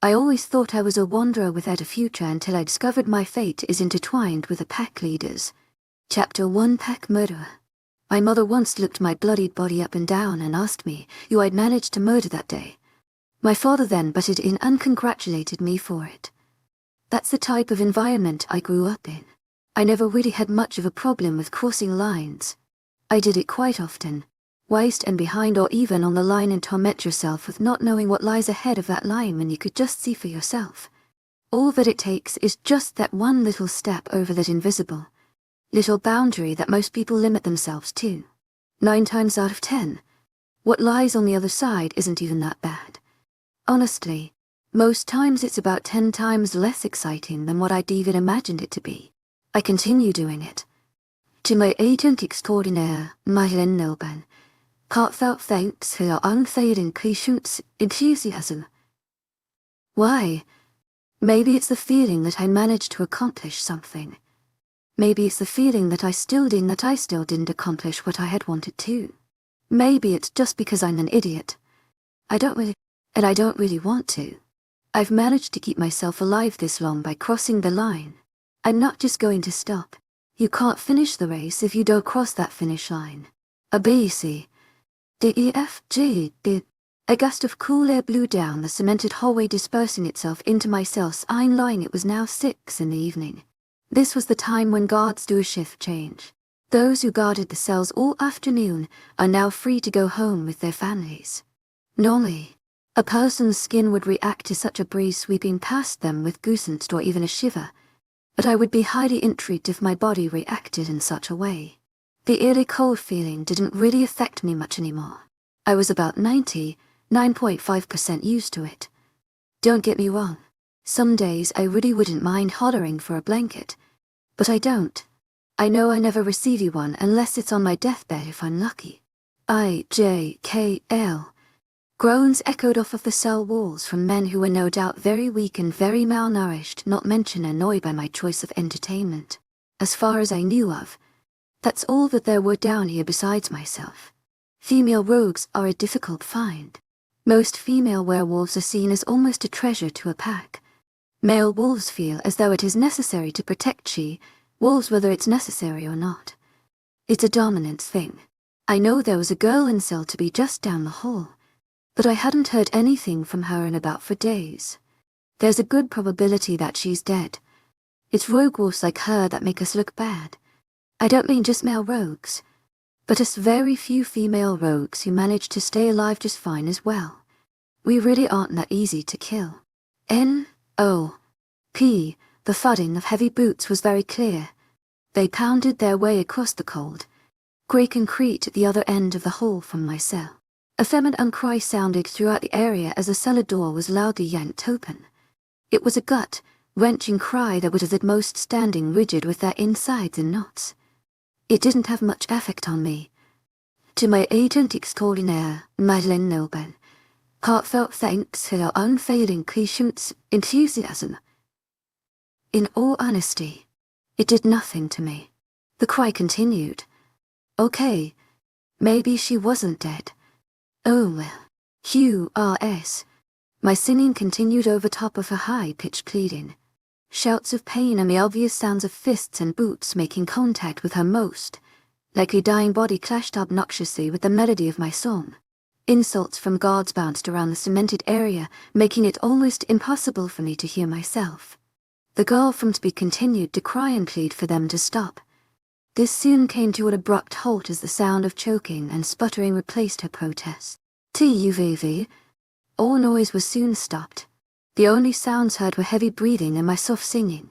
I always thought I was a wanderer without a future until I discovered my fate is intertwined with the pack leaders. Chapter 1: Pack Murderer. My mother once looked my bloodied body up and down and asked me who I'd managed to murder that day. My father then butted in and congratulated me for it. That's the type of environment I grew up in. I never really had much of a problem with crossing lines. I did it quite often, waist and behind or even on the line, and torment yourself with not knowing what lies ahead of that line when you could just see for yourself. All that it takes is just that one little step over that invisible little boundary that most people limit themselves to. 9 times out of 10, what lies on the other side isn't even that bad. Honestly, most times it's about 10 times less exciting than what I'd even imagined it to be. I continue doing it. To my agent extraordinaire, Madeleine Nilban, heartfelt thanks for your unfailing patience, enthusiasm. Why? Maybe it's the feeling that I managed to accomplish something. Maybe it's the feeling that I still didn't accomplish what I had wanted to. Maybe it's just because I'm an idiot. I don't really want to. I've managed to keep myself alive this long by crossing the line. I'm not just going to stop. You can't finish the race if you don't cross that finish line. A B, C, D, E, F, G, D. A gust of cool air blew down the cemented hallway, dispersing itself into my cell's iron line. It was now 6 in the evening. This was the time when guards do a shift change. Those who guarded the cells all afternoon are now free to go home with their families. Normally, a person's skin would react to such a breeze sweeping past them with goosebumps or even a shiver, but I would be highly intrigued if my body reacted in such a way. The eerie cold feeling didn't really affect me much anymore. I was about 99.5% used to it. Don't get me wrong, some days I really wouldn't mind hollering for a blanket, but I don't. I know I never receive you one unless it's on my deathbed if I'm lucky. IJKL. Groans echoed off of the cell walls from men who were no doubt very weak and very malnourished, not mention annoyed by my choice of entertainment. As far as I knew of, that's all that there were down here besides myself. Female rogues are a difficult find. Most female werewolves are seen as almost a treasure to a pack. Male wolves feel as though it is necessary to protect she-wolves whether it's necessary or not. It's a dominance thing. I know there was a girl in cell to be just down the hall, but I hadn't heard anything from her in about 4 days. There's a good probability that she's dead. It's rogue wolves like her that make us look bad. I don't mean just male rogues, but us very few female rogues who manage to stay alive just fine as well. We really aren't that easy to kill. N.O.P. The thudding of heavy boots was very clear. They pounded their way across the cold grey concrete at the other end of the hall from my cell. A feminine cry sounded throughout the area as the cellar door was loudly yanked open. It was a gut-wrenching cry that was at most standing rigid with their insides in knots. It didn't have much effect on me. To my agent extraordinaire, Madeleine Nilban, heartfelt thanks for your unfailing patience, enthusiasm. In all honesty, it did nothing to me. The cry continued. Okay, maybe she wasn't dead. Oh well, QRS. My singing continued over top of her high-pitched pleading. Shouts of pain and the obvious sounds of fists and boots making contact with her most likely dying body clashed obnoxiously with the melody of my song. Insults from guards bounced around the cemented area, making it almost impossible for me to hear myself. The girl from to be continued to cry and plead for them to stop. This soon came to an abrupt halt as the sound of choking and sputtering replaced her protest. TUVV. All noise was soon stopped. The only sounds heard were heavy breathing and my soft singing.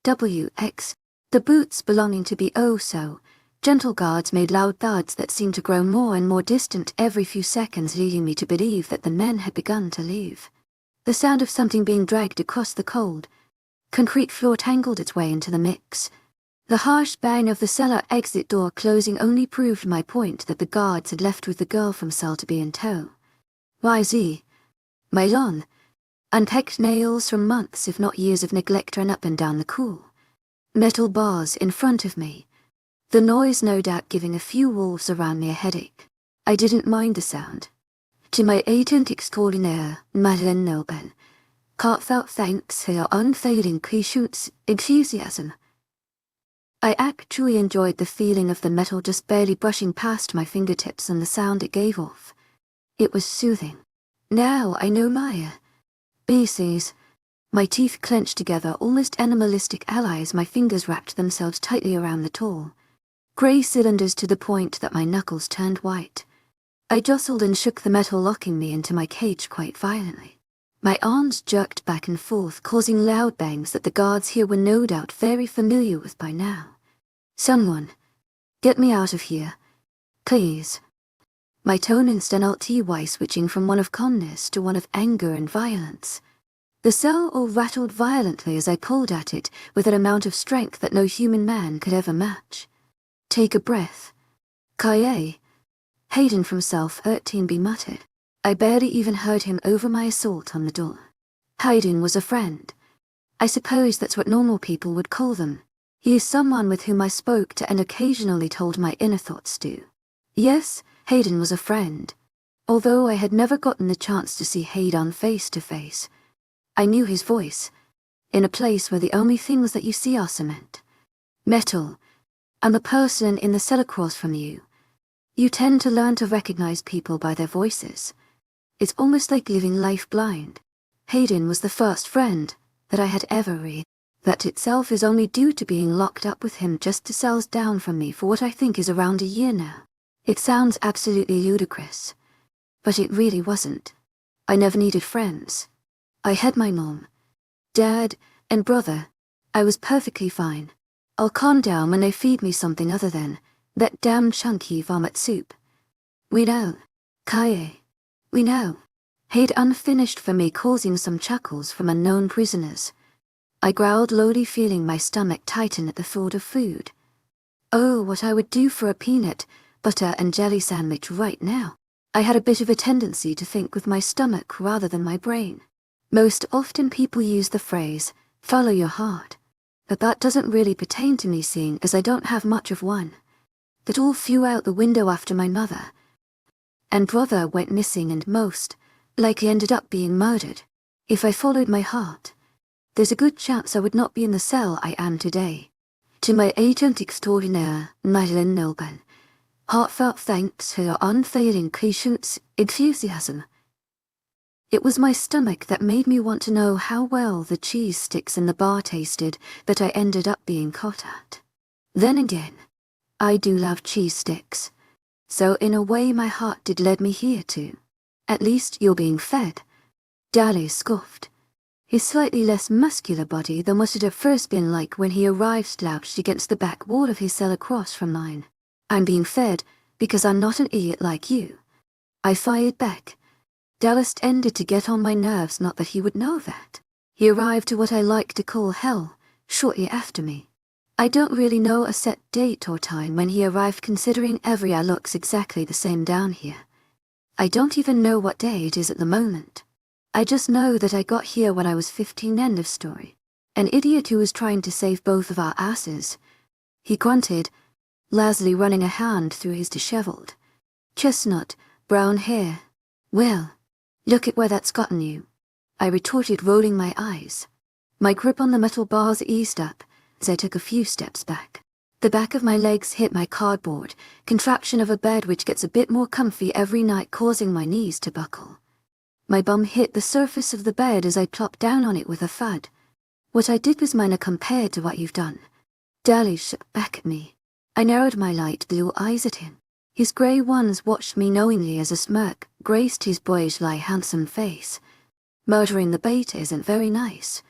WX. The boots belonging to be oh-so gentle guards made loud thuds that seemed to grow more and more distant every few seconds, leading me to believe that the men had begun to leave. The sound of something being dragged across the cold concrete floor tangled its way into the mix. The harsh bang of the cellar exit door closing only proved my point that the guards had left with the girl from cell to be in tow. YZ. My lawn. Unpacked nails from months if not years of neglect ran up and down the cool metal bars in front of me. The noise no doubt giving a few wolves around me a headache. I didn't mind the sound. To my agent extraordinaire, Madeleine Nilban, Heartfelt thanks for your unfailing patience, enthusiasm. I actually enjoyed the feeling of the metal just barely brushing past my fingertips and the sound it gave off. It was soothing. Now I know my bases. My teeth clenched together, almost animalistic allies. My fingers wrapped themselves tightly around the tall grey cylinders to the point that my knuckles turned white. I jostled and shook the metal, locking me into my cage quite violently. My arms jerked back and forth, causing loud bangs that the guards here were no doubt very familiar with by now. Someone, get me out of here, please. My tone instantly switching from one of calmness to one of anger and violence. The cell all rattled violently as I pulled at it with an amount of strength that no human man could ever match. Take a breath. Kaye. Hayden from self-13B muttered. I barely even heard him over my assault on the door. Hayden was a friend. I suppose that's what normal people would call them. He is someone with whom I spoke to and occasionally told my inner thoughts to. Yes, Hayden was a friend. Although I had never gotten the chance to see Hayden face to face, I knew his voice, in a place where the only things that you see are cement, metal, and the person in the cell across from you. You tend to learn to recognize people by their voices. It's almost like living life blind. Hayden was the first friend that I had ever read. That itself is only due to being locked up with him just 2 cells down from me for what I think is around a year now. It sounds absolutely ludicrous, but it really wasn't. I never needed friends. I had my mom, dad, and brother. I was perfectly fine. I'll calm down when they feed me something other than that damn chunky vomit soup. We know. Kaye. We know. Hayden unfinished for me, causing some chuckles from unknown prisoners. I growled lowly, feeling my stomach tighten at the thought of food. Oh, what I would do for a peanut, butter and jelly sandwich right now. I had a bit of a tendency to think with my stomach rather than my brain. Most often people use the phrase, follow your heart, but that doesn't really pertain to me, seeing as I don't have much of one. That all flew out the window after my mother and brother went missing, and most likely ended up being murdered. If I followed my heart, there's a good chance I would not be in the cell I am today. To my agent extraordinaire, Madeline Nilban, heartfelt thanks for your unfailing patience, enthusiasm. It was my stomach that made me want to know how well the cheese sticks in the bar tasted that I ended up being caught at. Then again, I do love cheese sticks, so in a way my heart did lead me here too. At least you're being fed. Dally scoffed. His slightly less muscular body than what it had first been like when he arrived slouched against the back wall of his cell across from mine. I'm being fed because I'm not an idiot like you. I fired back. Dallas ended to get on my nerves, not that he would know that. He arrived to what I like to call hell, shortly after me. I don't really know a set date or time when he arrived, considering every hour looks exactly the same down here. I don't even know what day it is at the moment. I just know that I got here when I was 15, end of story. An idiot who was trying to save both of our asses. He grunted, lazily running a hand through his disheveled, chestnut, brown hair. Well, look at where that's gotten you, I retorted, rolling my eyes. My grip on the metal bars eased up as I took a few steps back. The back of my legs hit my cardboard contraption of a bed, which gets a bit more comfy every night, causing my knees to buckle. My bum hit the surface of the bed as I plopped down on it with a thud. What I did was minor compared to what you've done. Dally shook back at me. I narrowed my light blue eyes at him. His grey ones watched me knowingly as a smirk graced his boyish-like handsome face. Murdering the bait isn't very nice.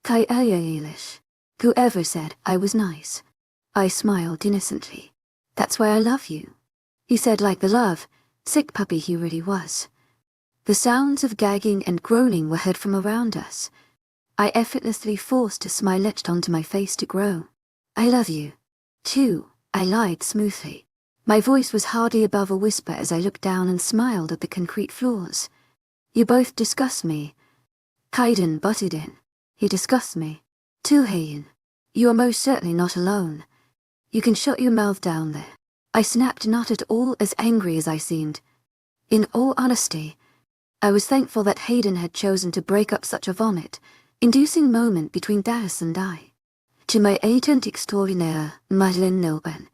Kai-Elish. Whoever said I was nice? I smiled innocently. That's why I love you, he said, like the love, sick puppy he really was. The sounds of gagging and groaning were heard from around us. I effortlessly forced a smile etched onto my face to grow. I love you, too, I lied smoothly. My voice was hardly above a whisper as I looked down and smiled at the concrete floors. You both disgust me. Hayden butted in. He disgusts me, too, Hayden. You are most certainly not alone. You can shut your mouth down there. I snapped, not at all as angry as I seemed. In all honesty, I was thankful that Hayden had chosen to break up such a vomit-inducing moment between Dallas and I. To my agent extraordinaire, Madeleine Nilben,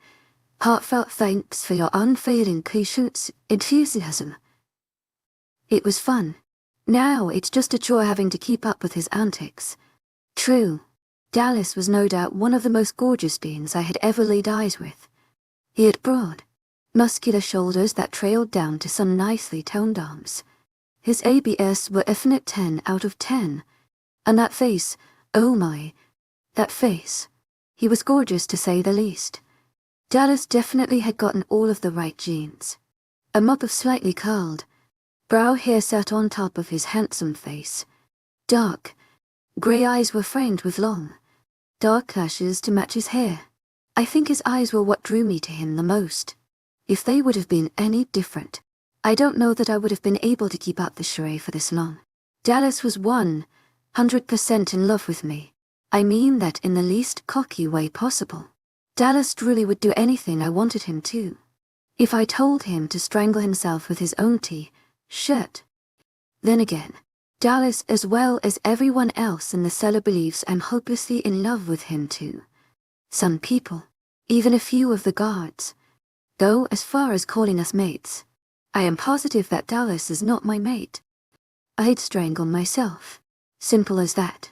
heartfelt thanks for your unfailing patience, enthusiasm. It was fun. Now it's just a chore having to keep up with his antics. True, Dallas was no doubt one of the most gorgeous beings I had ever laid eyes with. He had broad, muscular shoulders that trailed down to some nicely toned arms. His ABS were definite 10 out of 10. And that face, oh my, that face. He was gorgeous to say the least. Dallas definitely had gotten all of the right genes. A mop of slightly curled brow hair sat on top of his handsome face. Dark, grey eyes were framed with long, dark lashes to match his hair. I think his eyes were what drew me to him the most. If they would have been any different, I don't know that I would have been able to keep up the charade for this long. Dallas was 100% in love with me. I mean that in the least cocky way possible. Dallas truly would do anything I wanted him to. If I told him to strangle himself with his own T-shirt. Then again, Dallas as well as everyone else in the cellar believes I'm hopelessly in love with him too. Some people, even a few of the guards, go as far as calling us mates. I am positive that Dallas is not my mate. I'd strangle myself. Simple as that.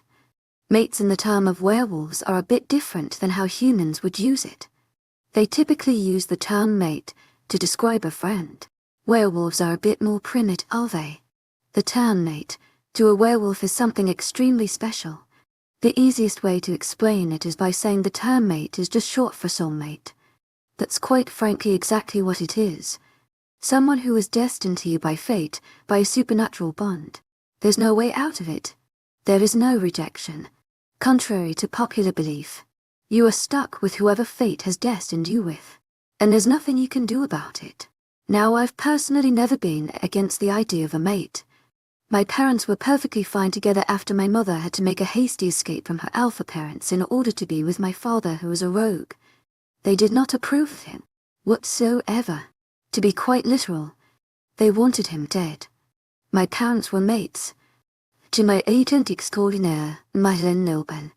Mates in the term of werewolves are a bit different than how humans would use it. They typically use the term mate to describe a friend. Werewolves are a bit more primitive, are they? The term mate to a werewolf is something extremely special. The easiest way to explain it is by saying the term mate is just short for soulmate. That's quite frankly exactly what it is. Someone who is destined to you by fate, by a supernatural bond. There's no way out of it. There is no rejection. Contrary to popular belief, you are stuck with whoever fate has destined you with. And there's nothing you can do about it. Now, I've personally never been against the idea of a mate. My parents were perfectly fine together after my mother had to make a hasty escape from her alpha parents in order to be with my father, who was a rogue. They did not approve of him whatsoever. To be quite literal, they wanted him dead. My parents were mates. To my agent extraordinaire, Madeleine Nilben,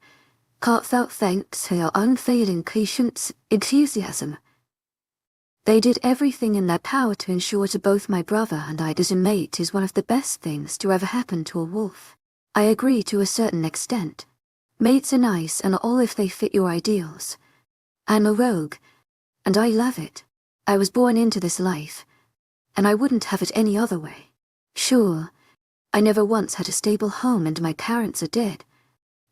heartfelt thanks for your unfailing patience, enthusiasm. They did everything in their power to ensure to both my brother and I that a mate is one of the best things to ever happen to a wolf. I agree to a certain extent. Mates are nice and all if they fit your ideals. I'm a rogue, and I love it. I was born into this life, and I wouldn't have it any other way. Sure, I never once had a stable home and my parents are dead,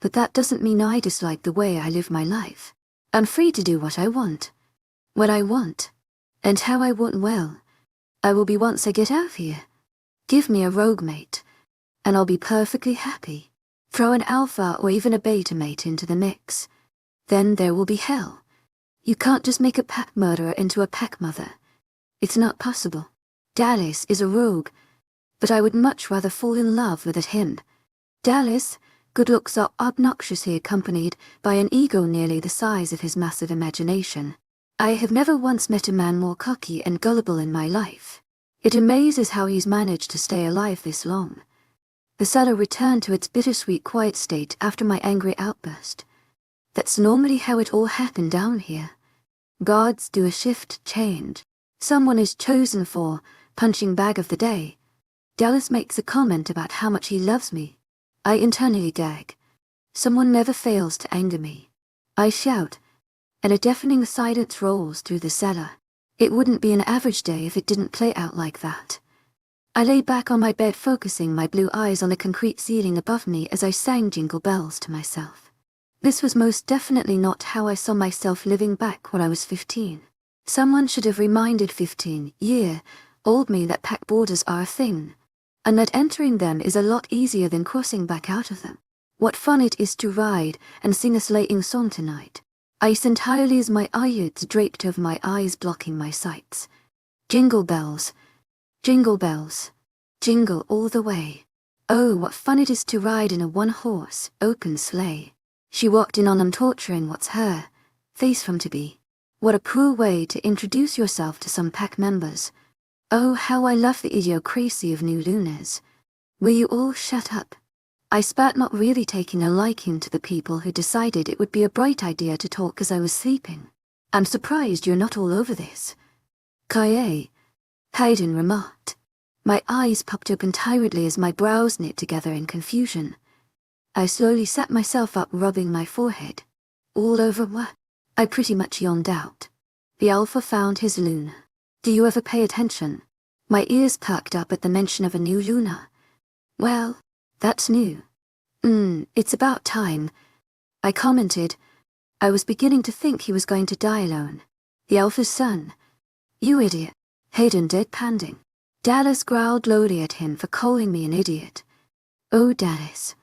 but that doesn't mean I dislike the way I live my life. I'm free to do what I want, when I want, and how I want. Well, I will be once I get out of here. Give me a rogue mate, and I'll be perfectly happy. Throw an alpha or even a beta mate into the mix. Then there will be hell. You can't just make a pack murderer into a pack mother. It's not possible. Dallas is a rogue, but I would much rather fall in love with him. Dallas, good looks are obnoxiously accompanied by an ego nearly the size of his massive imagination. I have never once met a man more cocky and gullible in my life. It amazes how he's managed to stay alive this long. The cellar returned to its bittersweet quiet state after my angry outburst. That's normally how it all happened down here. Gods do a shift change. Someone is chosen for punching bag of the day. Dallas makes a comment about how much he loves me. I internally gag. Someone never fails to anger me. I shout, and a deafening silence rolls through the cellar. It wouldn't be an average day if it didn't play out like that. I lay back on my bed, focusing my blue eyes on the concrete ceiling above me as I sang Jingle Bells to myself. This was most definitely not how I saw myself living back when I was 15. Someone should have reminded 15-year-old me that pack borders are a thing, and that entering them is a lot easier than crossing back out of them. What fun it is to ride and sing a sleighing song tonight. Ice entirely as my eyelids draped over my eyes, blocking my sights. Jingle bells, jingle bells, jingle all the way. Oh, what fun it is to ride in a one-horse, open sleigh. She walked in on them, torturing what's her face from to be. What a cruel way to introduce yourself to some pack members. Oh, how I love the idiocracy of new lunars. Will you all shut up? I spat, not really taking a liking to the people who decided it would be a bright idea to talk as I was sleeping. I'm surprised you're not all over this. Kaye, Hayden remarked. My eyes popped open tiredly as my brows knit together in confusion. I slowly sat myself up, rubbing my forehead. All over what? I pretty much yawned out. The Alpha found his Luna. Do you ever pay attention? My ears perked up at the mention of a new Luna. Well, that's new. It's about time, I commented. I was beginning to think he was going to die alone. The Alpha's son. You idiot, Hayden deadpanned. Dallas growled lowly at him for calling me an idiot. Oh, Dallas.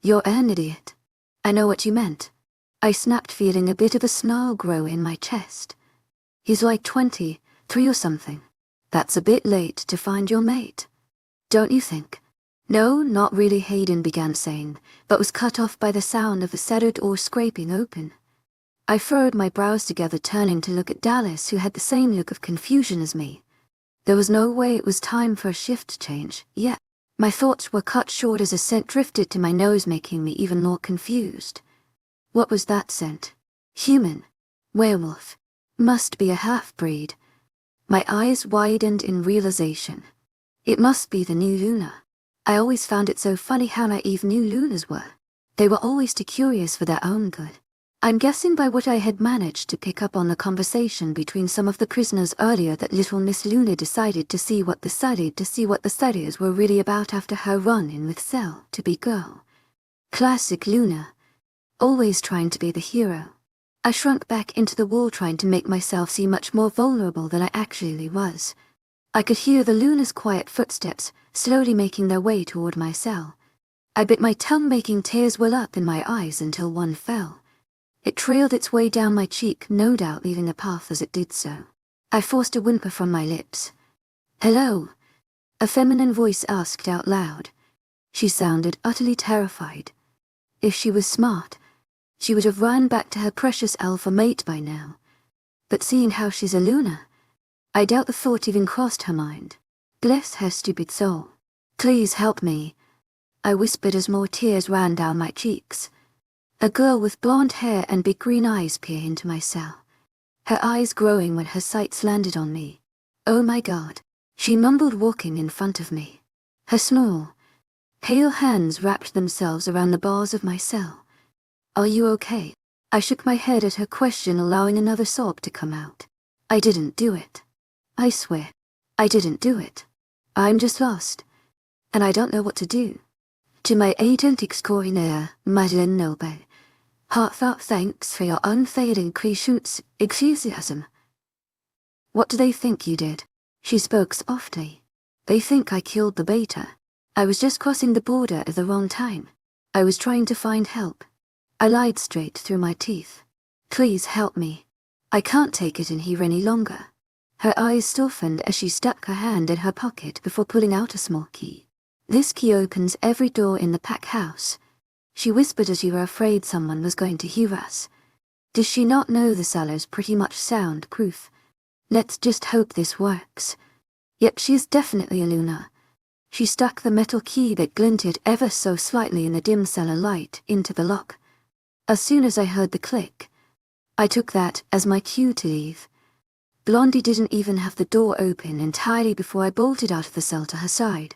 You're an idiot. I know what you meant. I snapped, feeling a bit of a snarl grow in my chest. He's like 23 or something. That's a bit late to find your mate. Don't you think? No, not really, Hayden began saying, but was cut off by the sound of the cellar door scraping open. I furrowed my brows together, turning to look at Dallas, who had the same look of confusion as me. There was no way it was time for a shift change, yet my thoughts were cut short as a scent drifted to my nose, making me even more confused. What was that scent? Human. Werewolf. Must be a half-breed. My eyes widened in realization. It must be the new Luna. I always found it so funny how naive new Lunas were. They were always too curious for their own good. I'm guessing by what I had managed to pick up on the conversation between some of the prisoners earlier that little Miss Luna decided to see what the studies were really about after her run-in with Cell to be girl. Classic Luna. Always trying to be the hero. I shrunk back into the wall, trying to make myself seem much more vulnerable than I actually was. I could hear the Luna's quiet footsteps, slowly making their way toward my cell. I bit my tongue, making tears well up in my eyes until one fell. It trailed its way down my cheek, no doubt leaving a path as it did so. I forced a whimper from my lips. Hello? A feminine voice asked out loud. She sounded utterly terrified. If she was smart, she would have run back to her precious alpha mate by now. But seeing how she's a Luna, I doubt the thought even crossed her mind. Bless her stupid soul. Please help me, I whispered as more tears ran down my cheeks. A girl with blonde hair and big green eyes peered into my cell, her eyes growing when her sights landed on me. Oh my God, she mumbled, walking in front of me. Her small, pale hands wrapped themselves around the bars of my cell. Are you okay? I shook my head at her question, allowing another sob to come out. I didn't do it. I swear, I didn't do it. I'm just lost, and I don't know what to do. To my agent extraordinaire, Madeleine Noble, heartfelt thanks for your unfailing enthusiasm. What do they think you did? She spoke softly. They think I killed the beta. I was just crossing the border at the wrong time. I was trying to find help. I lied straight through my teeth. Please help me. I can't take it in here any longer. Her eyes softened as she stuck her hand in her pocket before pulling out a small key. This key opens every door in the pack house, she whispered, as you were afraid someone was going to hear us. Does she not know the cellar's pretty much soundproof? Let's just hope this works. Yep, she is definitely a Luna. She stuck the metal key that glinted ever so slightly in the dim cellar light into the lock. As soon as I heard the click, I took that as my cue to leave. Blondie didn't even have the door open entirely before I bolted out of the cell to her side.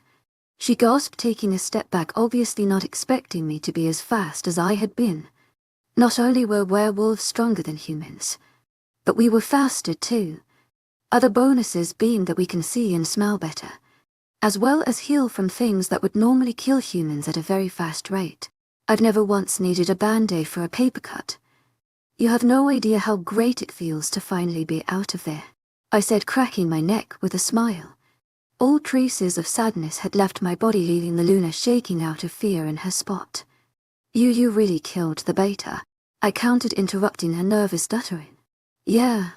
She gasped, taking a step back, obviously not expecting me to be as fast as I had been. Not only were werewolves stronger than humans, but we were faster too. Other bonuses being that we can see and smell better, as well as heal from things that would normally kill humans at a very fast rate. I've never once needed a band-aid for a paper cut. You have no idea how great it feels to finally be out of there, I said, cracking my neck with a smile. All traces of sadness had left my body, leaving the Luna shaking out of fear in her spot. You really killed the beta, I countered, interrupting her nervous stuttering. Yeah.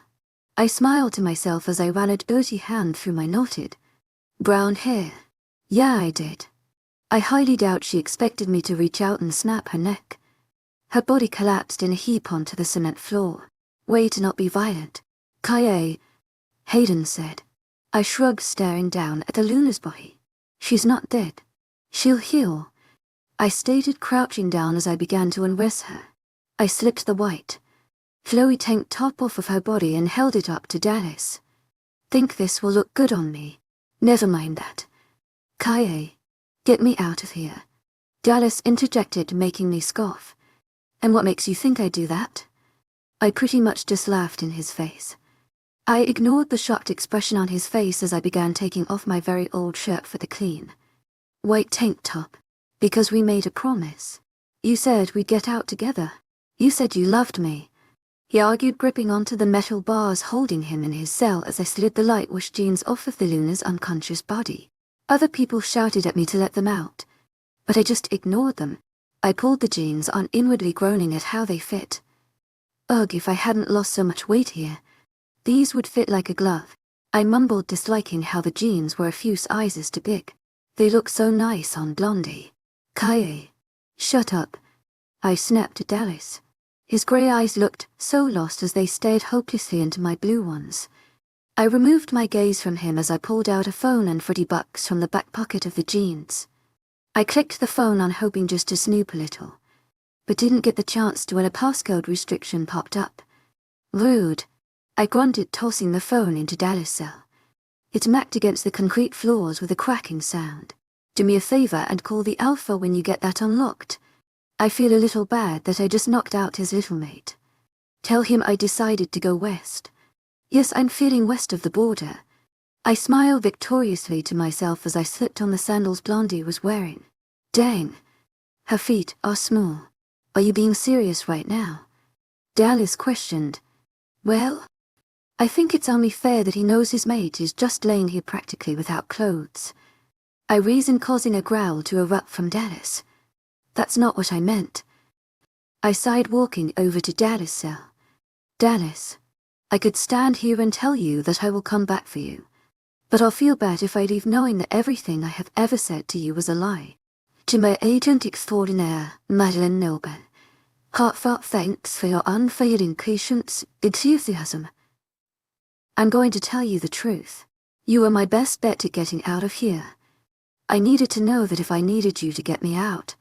I smiled to myself as I ran a dirty hand through my knotted brown hair. Yeah, I did. I highly doubt she expected me to reach out and snap her neck. Her body collapsed in a heap onto the cement floor. Way to not be violent, Kaye, Hayden said. I shrugged, staring down at the Luna's body. She's not dead. She'll heal, I stated, crouching down as I began to undress her. I slipped the white, flowy tank top off of her body and held it up to Dallas. Think this will look good on me? Never mind that. Kaye, get me out of here. Dallas interjected, making me scoff. And what makes you think I'd do that? I pretty much just laughed in his face. I ignored the shocked expression on his face as I began taking off my very old shirt for the clean white tank top. Because we made a promise. You said we'd get out together. You said you loved me. He argued, gripping onto the metal bars holding him in his cell as I slid the light wash jeans off of the Luna's unconscious body. Other people shouted at me to let them out, but I just ignored them. I pulled the jeans on, inwardly groaning at how they fit. Ugh, if I hadn't lost so much weight here, these would fit like a glove. I mumbled, disliking how the jeans were a few sizes too big. They look so nice on Blondie. Kaye, shut up, I snapped at Dallas. His grey eyes looked so lost as they stared hopelessly into my blue ones. I removed my gaze from him as I pulled out a phone and $40 from the back pocket of the jeans. I clicked the phone on, hoping just to snoop a little, but didn't get the chance to when a passcode restriction popped up. Rude, I grunted, tossing the phone into Dallas' cell. It smacked against the concrete floors with a cracking sound. Do me a favor and call the Alpha when you get that unlocked. I feel a little bad that I just knocked out his little mate. Tell him I decided to go west. Yes, I'm feeling west of the border. I smiled victoriously to myself as I slipped on the sandals Blondie was wearing. Dang, her feet are small. Are you being serious right now? Dallas questioned. Well, I think it's only fair that he knows his mate is just laying here practically without clothes. I reasoned, causing a growl to erupt from Dallas. That's not what I meant. I sighed, walking over to Dallas' cell. Dallas, I could stand here and tell you that I will come back for you, but I'll feel bad if I leave knowing that everything I have ever said to you was a lie. To my agent extraordinaire, Madeleine Noble, heartfelt thanks for your unfailing patience, enthusiasm. I'm going to tell you the truth. You were my best bet at getting out of here. I needed to know that if I needed you to get me out,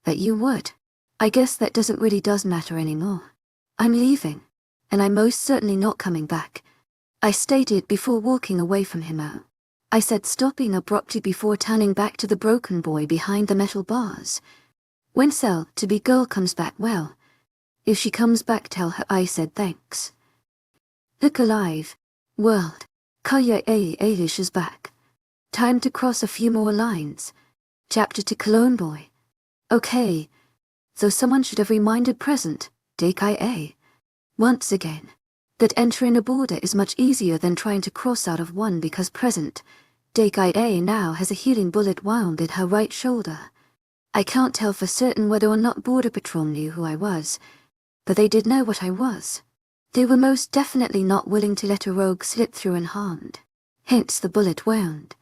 that you would. I guess that does matter anymore. I'm leaving, and I'm most certainly not coming back, I stated before walking away from him. I said, stopping abruptly before turning back to the broken boy behind the metal bars. When Cell-to-be girl comes back, well, if she comes back, tell her I said thanks. Look alive, world. Kaye Eilish is back. Time to cross a few more lines. Chapter to Cologne Boy. Okay. So someone should have reminded present, DKA. Once again, that entering a border is much easier than trying to cross out of one, because present, DKA now has a healing bullet wound in her right shoulder. I can't tell for certain whether or not Border Patrol knew who I was, but they did know what I was. They were most definitely not willing to let a rogue slip through unharmed. Hence the bullet wound.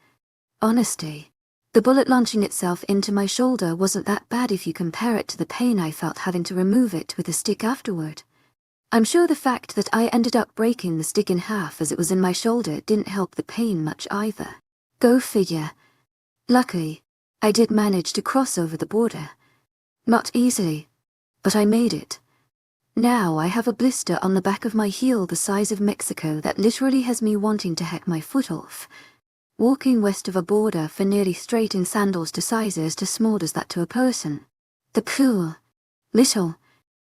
Honestly, the bullet launching itself into my shoulder wasn't that bad if you compare it to the pain I felt having to remove it with a stick afterward. I'm sure the fact that I ended up breaking the stick in half as it was in my shoulder didn't help the pain much either. Go figure. Luckily, I did manage to cross over the border. Not easily, but I made it. Now I have a blister on the back of my heel the size of Mexico that literally has me wanting to hack my foot off. Walking west of a border for nearly straight in sandals to sizes too small does that to a person. The cool, little,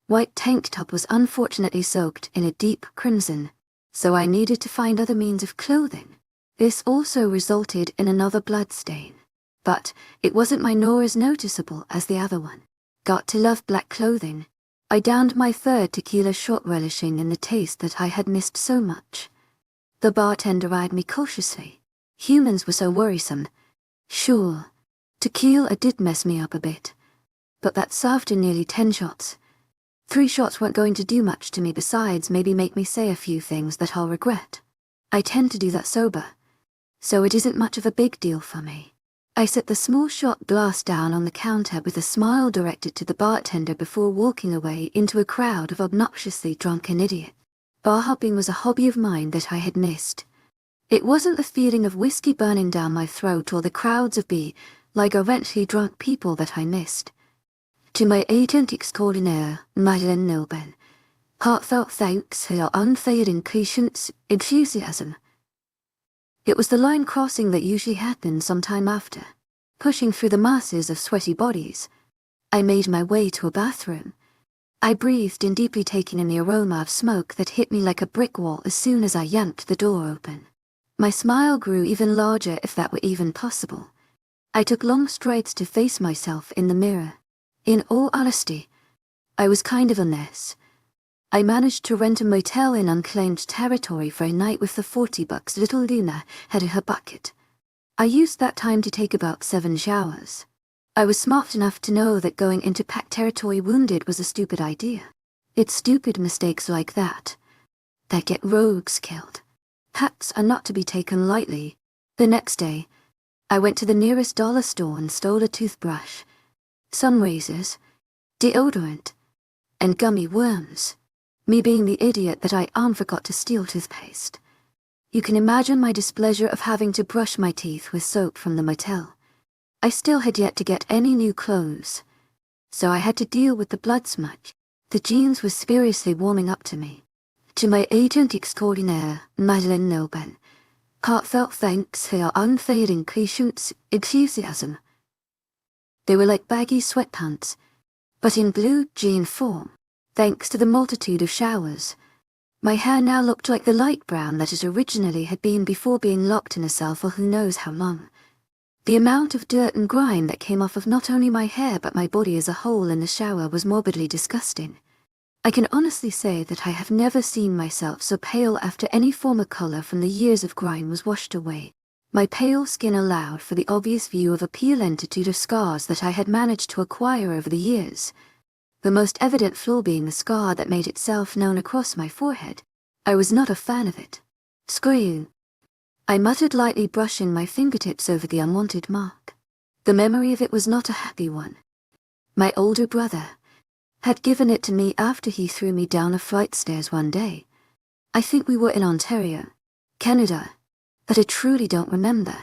white tank top was unfortunately soaked in a deep crimson, so I needed to find other means of clothing. This also resulted in another blood stain, but it wasn't nor as noticeable as the other one. Got to love black clothing. I downed my third tequila shot, relishing in the taste that I had missed so much. The bartender eyed me cautiously. Humans were so worrisome. Sure, tequila did mess me up a bit, but that's after nearly 10 shots. 3 shots weren't going to do much to me, besides maybe make me say a few things that I'll regret. I tend to do that sober, so it isn't much of a big deal for me. I set the small shot glass down on the counter with a smile directed to the bartender before walking away into a crowd of obnoxiously drunken idiots. Bar hopping was a hobby of mine that I had missed. It wasn't the feeling of whiskey burning down my throat or the crowds of like eventually drunk people that I missed. To my agent extraordinaire, Madeleine Nobel, heartfelt thanks for your unfailing patience, enthusiasm. It was the line crossing that usually happened some time after. Pushing through the masses of sweaty bodies, I made my way to a bathroom. I breathed in, deeply taking in the aroma of smoke that hit me like a brick wall as soon as I yanked the door open. My smile grew even larger, if that were even possible. I took long strides to face myself in the mirror. In all honesty, I was kind of a mess. I managed to rent a motel in unclaimed territory for a night with the $40 little Luna had in her bucket. I used that time to take about 7 showers. I was smart enough to know that going into pack territory wounded was a stupid idea. It's stupid mistakes like that get rogues killed. Packs are not to be taken lightly. The next day, I went to the nearest dollar store and stole a toothbrush, some razors, deodorant, and gummy worms. Me being the idiot that I am, forgot to steal toothpaste. You can imagine my displeasure of having to brush my teeth with soap from the motel. I still had yet to get any new clothes, so I had to deal with the blood smudge. The jeans were seriously warming up to me. To my agent extraordinaire, Madeleine Nobel, heartfelt thanks for your unfailing patience, enthusiasm. They were like baggy sweatpants, but in blue jean form. Thanks to the multitude of showers, my hair now looked like the light brown that it originally had been before being locked in a cell for who knows how long. The amount of dirt and grime that came off of not only my hair but my body as a whole in the shower was morbidly disgusting. I can honestly say that I have never seen myself so pale after any former color from the years of grime was washed away. My pale skin allowed for the obvious view of a multitude of scars that I had managed to acquire over the years. The most evident flaw being the scar that made itself known across my forehead. I was not a fan of it. Screw you, I muttered, lightly brushing my fingertips over the unwanted mark. The memory of it was not a happy one. My older brother had given it to me after he threw me down a flight stairs one day. I think we were in Ontario, Canada, but I truly don't remember.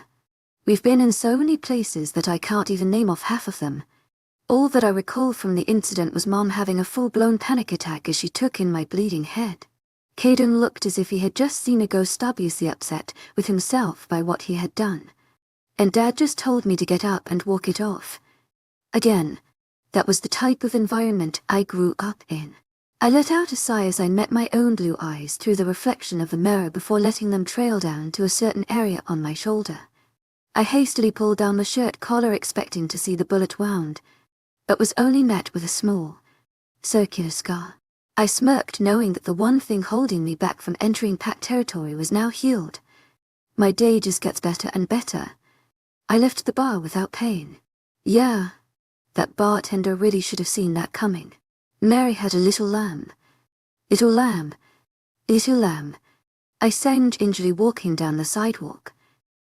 We've been in so many places that I can't even name off half of them. All that I recall from the incident was Mom having a full-blown panic attack as she took in my bleeding head. Caden looked as if he had just seen a ghost, obviously upset with himself by what he had done. And Dad just told me to get up and walk it off. Again, that was the type of environment I grew up in. I let out a sigh as I met my own blue eyes through the reflection of the mirror before letting them trail down to a certain area on my shoulder. I hastily pulled down the shirt collar expecting to see the bullet wound, but was only met with a small, circular scar. I smirked, knowing that the one thing holding me back from entering pack territory was now healed. My day just gets better and better. I left the bar without pain. Yeah, that bartender really should have seen that coming. Mary had a little lamb. Little lamb. Little lamb. I sang gingerly, walking down the sidewalk.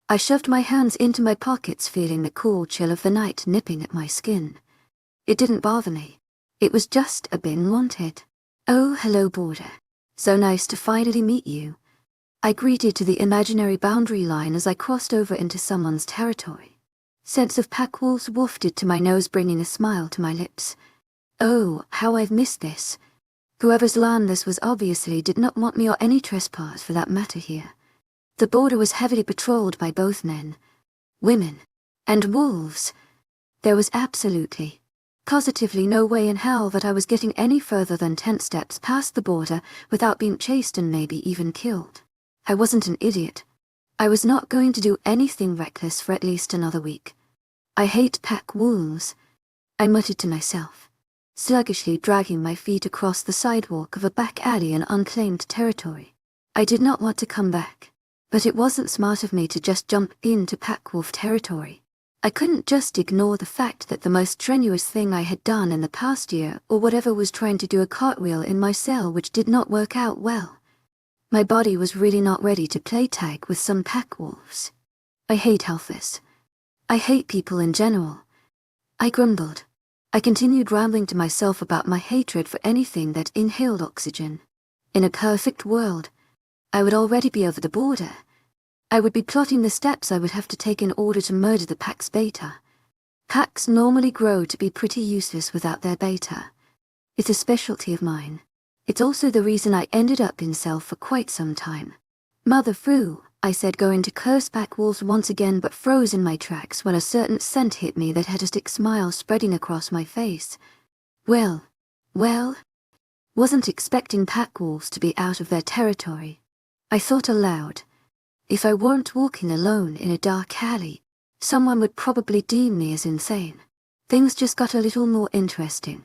I shoved my hands into my pockets, feeling the cool chill of the night nipping at my skin. It didn't bother me. It was just a been wanted. Oh, hello, border. So nice to finally meet you. I greeted to the imaginary boundary line as I crossed over into someone's territory. Scents of pack wolves wafted to my nose, bringing a smile to my lips. Oh, how I've missed this. Whoever's land this was obviously did not want me or any trespass for that matter here. The border was heavily patrolled by both men, women, and wolves. There was absolutely, positively no way in hell that I was getting any further than 10 steps past the border without being chased and maybe even killed. I wasn't an idiot. I was not going to do anything reckless for at least another week. I hate pack wolves, I muttered to myself, sluggishly dragging my feet across the sidewalk of a back alley in unclaimed territory. I did not want to come back, but it wasn't smart of me to just jump into pack wolf territory. I couldn't just ignore the fact that the most strenuous thing I had done in the past year or whatever was trying to do a cartwheel in my cell, which did not work out well. My body was really not ready to play tag with some pack wolves. I hate alphas. I hate people in general. I grumbled. I continued rambling to myself about my hatred for anything that inhaled oxygen. In a perfect world, I would already be over the border. I would be plotting the steps I would have to take in order to murder the pack's beta. Packs normally grow to be pretty useless without their beta. It's a specialty of mine. It's also the reason I ended up in cell for quite some time. Mother Fru, I said, going to curse pack wolves once again, but froze in my tracks when a certain scent hit me that had a stick smile spreading across my face. Well, wasn't expecting pack wolves to be out of their territory. I thought aloud. If I weren't walking alone in a dark alley, someone would probably deem me as insane. Things just got a little more interesting.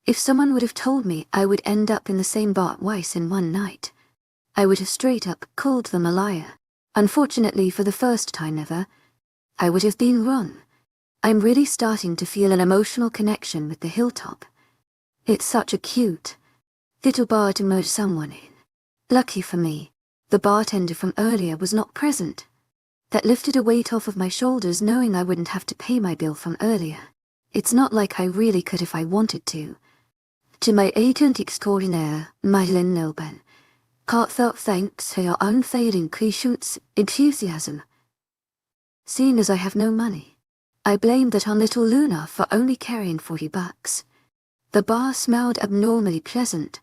If someone would have told me I would end up in the same bar twice in one night, I would have straight up called them a liar. Unfortunately, for the first time ever, I would have been wrong. I'm really starting to feel an emotional connection with the hilltop. It's such a cute little bar to murder someone in. Lucky for me, the bartender from earlier was not present. That lifted a weight off of my shoulders, knowing I wouldn't have to pay my bill from earlier. It's not like I really could if I wanted to. To my agent extraordinaire, Madeleine Lilben, heartfelt thanks for your unfailing patience, enthusiasm. Seeing as I have no money, I blame that on little Luna for only carrying $40. The bar smelled abnormally pleasant.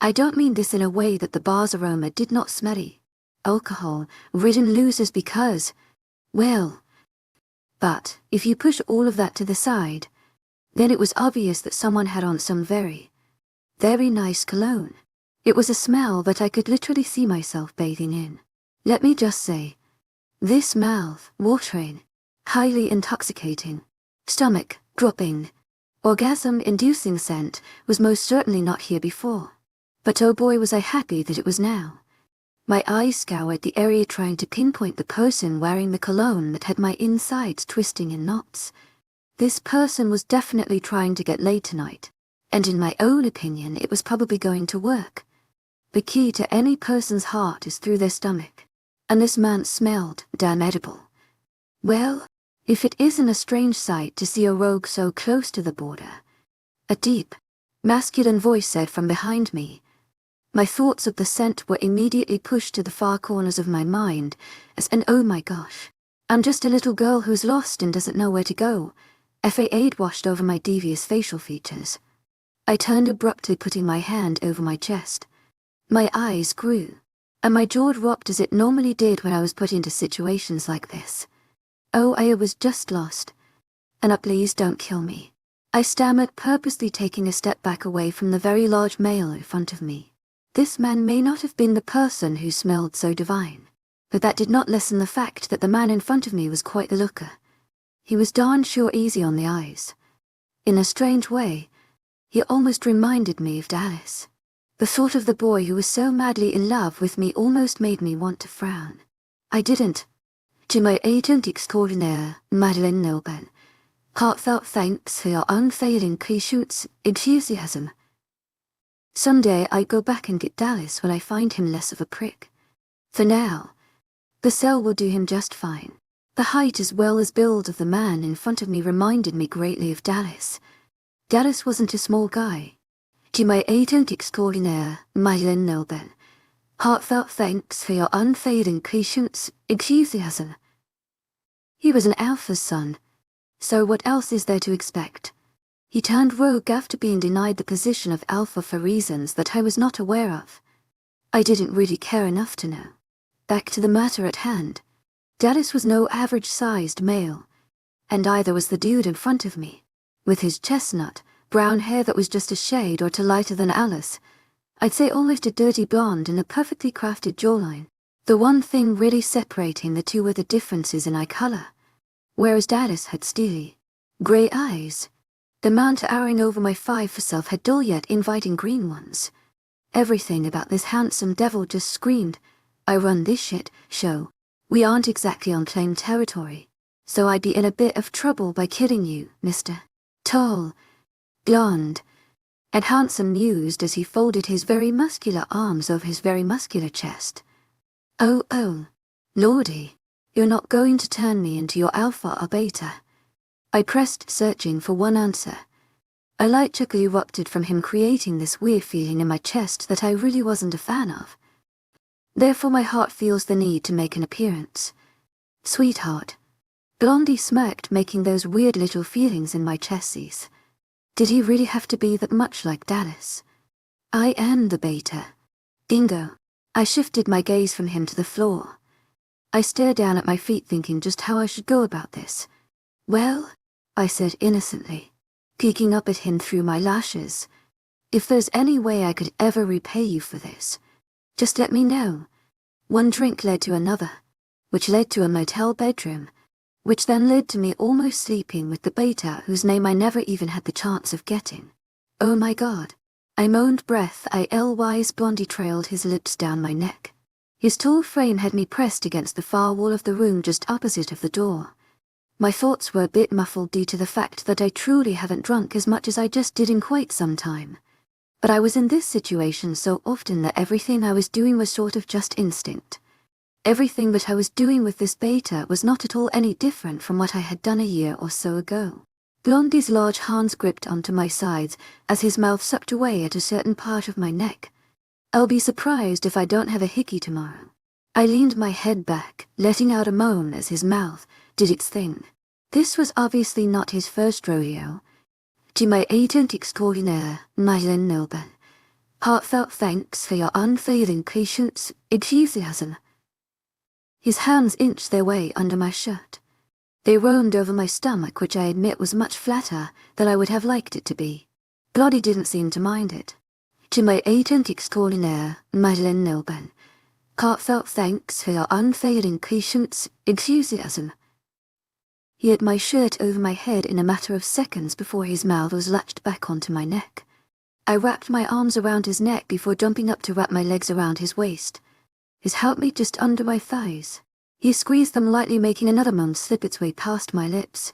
I don't mean this in a way that the bar's aroma did not smelly. Alcohol-ridden losers because, well. But if you push all of that to the side, then it was obvious that someone had on some very nice cologne. It was a smell that I could literally see myself bathing in. Let me just say, this mouth-watering, highly intoxicating, stomach-dropping, orgasm-inducing scent was most certainly not here before. But oh boy, was I happy that it was now. My eyes scoured the area trying to pinpoint the person wearing the cologne that had my insides twisting in knots. This person was definitely trying to get laid tonight, and in my own opinion it was probably going to work. The key to any person's heart is through their stomach, and this man smelled damn edible. Well, if it isn't a strange sight to see a rogue so close to the border. A deep, masculine voice said from behind me. My thoughts of the scent were immediately pushed to the far corners of my mind as an oh my gosh, I'm just a little girl who's lost and doesn't know where to go. Aid washed over my devious facial features. I turned abruptly, putting my hand over my chest. My eyes grew, and my jaw dropped as it normally did when I was put into situations like this. Oh, I was just lost. And please don't kill me. I stammered, purposely taking a step back away from the very large male in front of me. This man may not have been the person who smelled so divine, but that did not lessen the fact that the man in front of me was quite the looker. He was darn sure easy on the eyes. In a strange way, he almost reminded me of Dallas. The thought of the boy who was so madly in love with me almost made me want to frown. I didn't. To my agent extraordinaire, Madeleine Lilben, heartfelt thanks for your unfailing patience, enthusiasm. Someday I'd go back and get Dallas when I find him less of a prick. For now, the cell will do him just fine. The height as well as build of the man in front of me reminded me greatly of Dallas. Dallas wasn't a small guy. To my agent extraordinaire, Madeleine Lilben, heartfelt thanks for your unfailing patience, enthusiasm. He was an alpha's son, so what else is there to expect? He turned rogue after being denied the position of alpha for reasons that I was not aware of. I didn't really care enough to know. Back to the matter at hand. Dallas was no average-sized male, and either was the dude in front of me, with his chestnut, brown hair that was just a shade or two lighter than Alice. I'd say almost a dirty blonde and a perfectly crafted jawline. The one thing really separating the two were the differences in eye color, whereas Dallas had steely, grey eyes. The man towering over my 5 for self had dull yet inviting green ones. Everything about this handsome devil just screamed, I run this shit show. We aren't exactly on claimed territory, so I'd be in a bit of trouble by killing you, Mr. Tall, blonde, and handsome, mused as he folded his very muscular arms over his very muscular chest. Oh, lordy, you're not going to turn me into your alpha or beta. I pressed, searching for one answer. A light chuckle erupted from him, creating this weird feeling in my chest that I really wasn't a fan of. Therefore my heart feels the need to make an appearance. Sweetheart, Blondie smirked, making those weird little feelings in my chesties. Did he really have to be that much like Dallas? I am the beta. Dingo. I shifted my gaze from him to the floor. I stared down at my feet, thinking just how I should go about this. Well, I said innocently, peeking up at him through my lashes. If there's any way I could ever repay you for this, just let me know. One drink led to another, which led to a motel bedroom, which then led to me almost sleeping with the beta whose name I never even had the chance of getting. Oh my God. I moaned, breath ILY's. Blondie trailed his lips down my neck. His tall frame had me pressed against the far wall of the room just opposite of the door. My thoughts were a bit muffled due to the fact that I truly haven't drunk as much as I just did in quite some time. But I was in this situation so often that everything I was doing was sort of just instinct. Everything that I was doing with this beta was not at all any different from what I had done a year or so ago. Blondie's large hands gripped onto my sides as his mouth sucked away at a certain part of my neck. I'll be surprised if I don't have a hickey tomorrow. I leaned my head back, letting out a moan as his mouth did its thing. This was obviously not his first rodeo. To my agent extraordinaire, Madeleine Noble, heartfelt thanks for your unfailing patience, enthusiasm. His hands inched their way under my shirt. They roamed over my stomach, which I admit was much flatter than I would have liked it to be. Blondie didn't seem to mind it. To my agent extraordinaire, Madeleine Noble, heartfelt thanks for your unfailing patience, enthusiasm. He had my shirt over my head in a matter of seconds before his mouth was latched back onto my neck. I wrapped my arms around his neck before jumping up to wrap my legs around his waist. His helpmate just under my thighs. He squeezed them lightly, making another moan slip its way past my lips.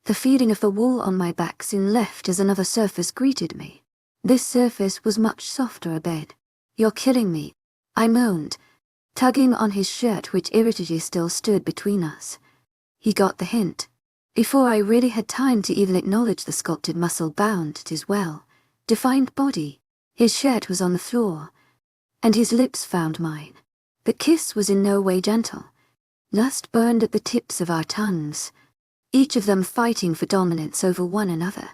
The feeling of the wool on my back soon left as another surface greeted me. This surface was much softer a bed. You're killing me, I moaned, tugging on his shirt, which irritably still stood between us. He got the hint. Before I really had time to even acknowledge the sculpted muscle-bound, his well-defined body, his shirt was on the floor, and his lips found mine. The kiss was in no way gentle. Lust burned at the tips of our tongues, each of them fighting for dominance over one another.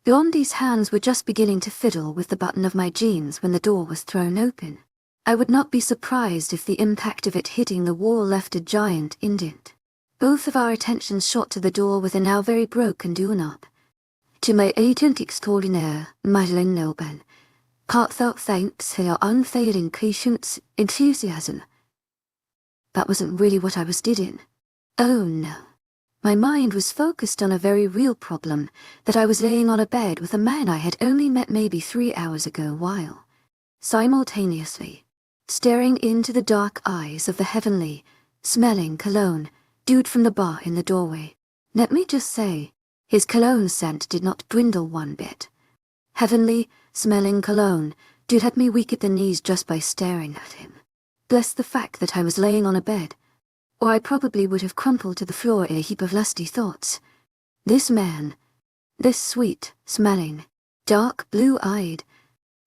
Blondie's hands were just beginning to fiddle with the button of my jeans when the door was thrown open. I would not be surprised if the impact of it hitting the wall left a giant indent. Both of our attentions shot to the door with a now very broken doorknob. To my agent extraordinaire, Madeleine Noble, heartfelt thanks for your unfailing patience, enthusiasm. That wasn't really what I was doing. Oh no. My mind was focused on a very real problem, that I was laying on a bed with a man I had only met maybe 3 hours ago, while simultaneously staring into the dark eyes of the heavenly, smelling cologne dude from the bar in the doorway. Let me just say, his cologne scent did not dwindle one bit. Heavenly, smelling cologne dude had me weak at the knees just by staring at him. Bless the fact that I was laying on a bed, or I probably would have crumpled to the floor in a heap of lusty thoughts. This man, this sweet, smelling, dark blue-eyed,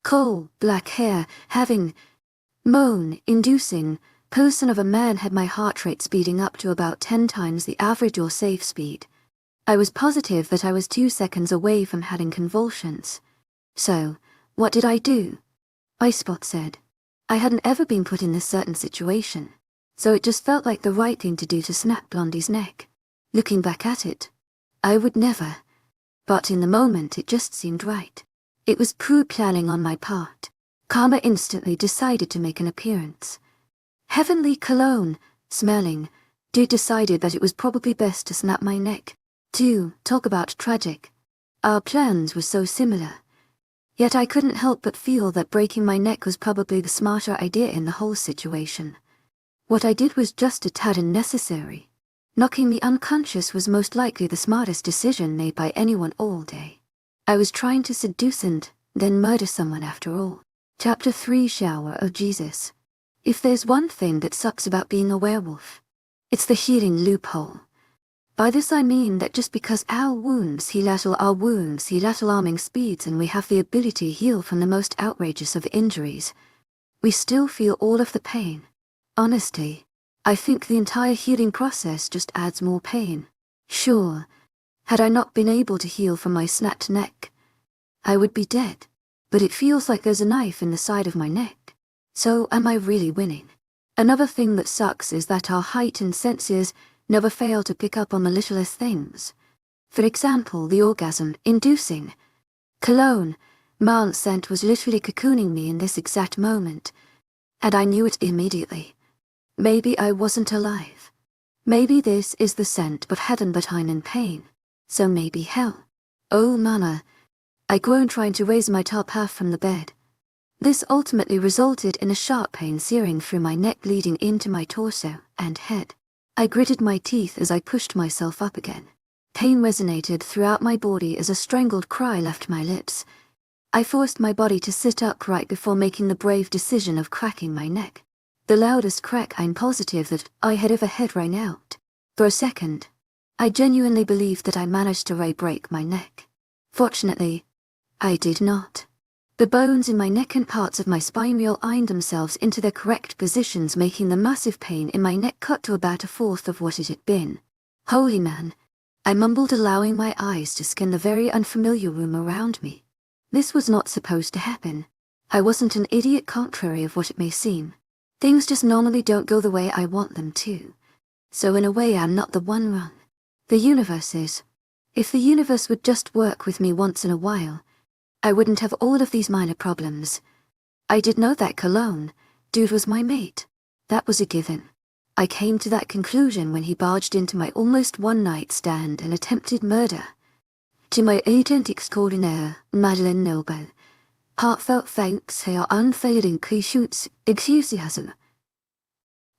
coal-black hair, having, moan-inducing, person of a man had my heart rate speeding up to about 10 times the average or safe speed. I was positive that I was 2 seconds away from having convulsions. So, what did I do? Icebot said. I hadn't ever been put in this certain situation, so it just felt like the right thing to do to snap Blondie's neck. Looking back at it, I would never. But in the moment it just seemed right. It was poor planning on my part. Karma instantly decided to make an appearance. Heavenly cologne, smelling, dude decided that it was probably best to snap my neck. To talk about tragic. Our plans were so similar. Yet I couldn't help but feel that breaking my neck was probably the smarter idea in the whole situation. What I did was just a tad unnecessary. Knocking me unconscious was most likely the smartest decision made by anyone all day. I was trying to seduce and then murder someone after all. Chapter 3, Shower of Jesus. If there's one thing that sucks about being a werewolf, it's the healing loophole. By this I mean that just because our wounds heal arming speeds and we have the ability to heal from the most outrageous of injuries, we still feel all of the pain. Honestly, I think the entire healing process just adds more pain. Sure, had I not been able to heal from my snapped neck, I would be dead, but it feels like there's a knife in the side of my neck. So am I really winning? Another thing that sucks is that our heightened senses never fail to pick up on the littlest things. For example, the orgasm-inducing cologne Mount scent was literally cocooning me in this exact moment, and I knew it immediately. Maybe I wasn't alive. Maybe this is the scent of heaven, but I'm in pain. So maybe hell. Oh mana. I groaned, trying to raise my top half from the bed. This ultimately resulted in a sharp pain searing through my neck, leading into my torso and head. I gritted my teeth as I pushed myself up again. Pain resonated throughout my body as a strangled cry left my lips. I forced my body to sit upright before making the brave decision of cracking my neck. The loudest crack I'm positive that I had ever had rang out. For a second, I genuinely believed that I managed to break my neck. Fortunately, I did not. The bones in my neck and parts of my spine realigned themselves into their correct positions, making the massive pain in my neck cut to about a fourth of what it had been. Holy man, I mumbled, allowing my eyes to scan the very unfamiliar room around me. This was not supposed to happen. I wasn't an idiot, contrary of what it may seem. Things just normally don't go the way I want them to. So in a way, I'm not the one wrong. The universe is. If the universe would just work with me once in a while, I wouldn't have all of these minor problems. I did know that cologne dude was my mate. That was a given. I came to that conclusion when he barged into my almost one-night stand and attempted murder. To my agent extraordinaire, Madeleine Noble, heartfelt thanks for your unfailing enthusiasm.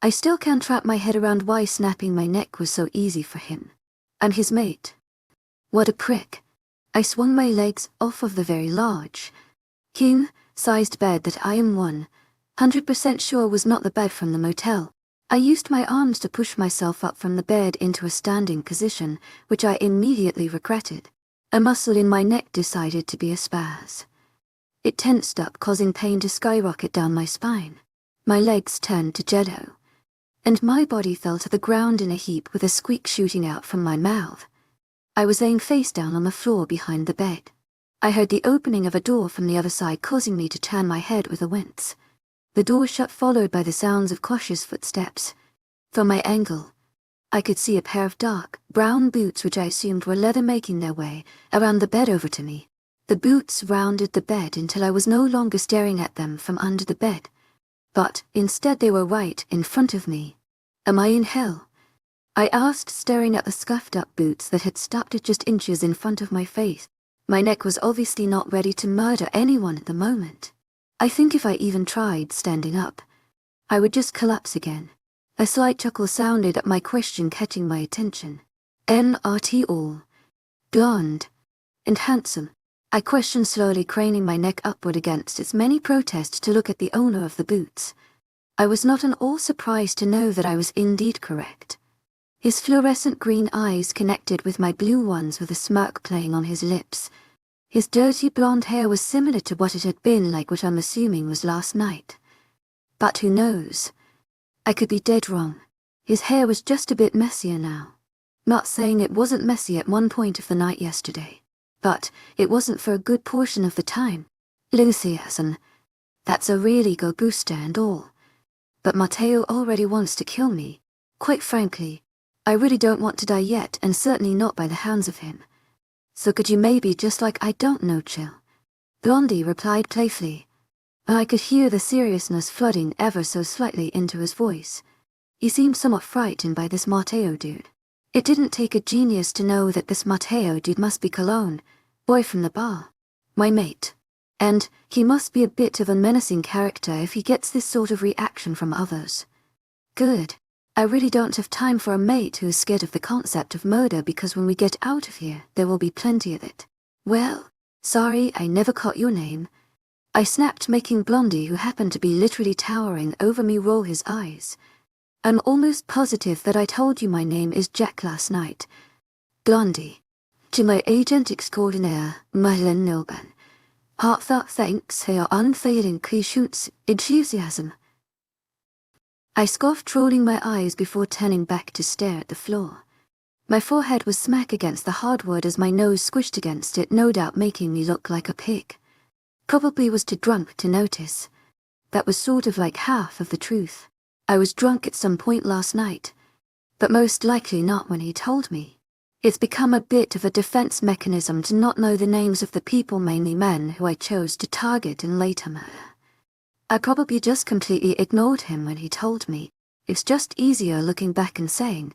I still can't wrap my head around why snapping my neck was so easy for him. And his mate. What a prick. I swung my legs off of the very large, king-sized bed that I am 100% sure was not the bed from the motel. I used my arms to push myself up from the bed into a standing position, which I immediately regretted. A muscle in my neck decided to be a spasm. It tensed up, causing pain to skyrocket down my spine. My legs turned to jello, and my body fell to the ground in a heap with a squeak shooting out from my mouth. I was laying face down on the floor behind the bed. I heard the opening of a door from the other side, causing me to turn my head with a wince. The door shut, followed by the sounds of cautious footsteps. From my angle, I could see a pair of dark, brown boots, which I assumed were leather, making their way around the bed over to me. The boots rounded the bed until I was no longer staring at them from under the bed, but instead they were right in front of me. Am I in hell? I asked, staring at the scuffed-up boots that had stopped at just inches in front of my face. My neck was obviously not ready to murder anyone at the moment. I think if I even tried standing up, I would just collapse again. A slight chuckle sounded at my question, catching my attention. NRT all. Blonde. And handsome. I questioned, slowly craning my neck upward against its many protests to look at the owner of the boots. I was not at all surprised to know that I was indeed correct. His fluorescent green eyes connected with my blue ones, with a smirk playing on his lips. His dirty blonde hair was similar to what it had been like, what I'm assuming was last night. But who knows? I could be dead wrong. His hair was just a bit messier now. Not saying it wasn't messy at one point of the night yesterday, but it wasn't for a good portion of the time. Enthusiasm. That's a really good booster and all. But Matteo already wants to kill me. Quite frankly, I really don't want to die yet, and certainly not by the hands of him. So could you maybe just I don't know, chill? Blondie replied playfully. I could hear the seriousness flooding ever so slightly into his voice. He seemed somewhat frightened by this Matteo dude. It didn't take a genius to know that this Matteo dude must be Cologne, boy from the bar. My mate. And he must be a bit of a menacing character if he gets this sort of reaction from others. Good. I really don't have time for a mate who is scared of the concept of murder, because when we get out of here, there will be plenty of it. Well, sorry I never caught your name. I snapped, making Blondie, who happened to be literally towering over me, roll his eyes. I'm almost positive that I told you my name is Jack last night. Blondie. To my agent extraordinaire, Madeleine Noble. Heartfelt thanks for your unfailing enthusiasm. I scoffed, rolling my eyes before turning back to stare at the floor. My forehead was smack against the hardwood as my nose squished against it, no doubt making me look like a pig. Probably was too drunk to notice. That was sort of like half of the truth. I was drunk at some point last night, but most likely not when he told me. It's become a bit of a defense mechanism to not know the names of the people, mainly men, who I chose to target and later murder. I probably just completely ignored him when he told me. It's just easier looking back and saying,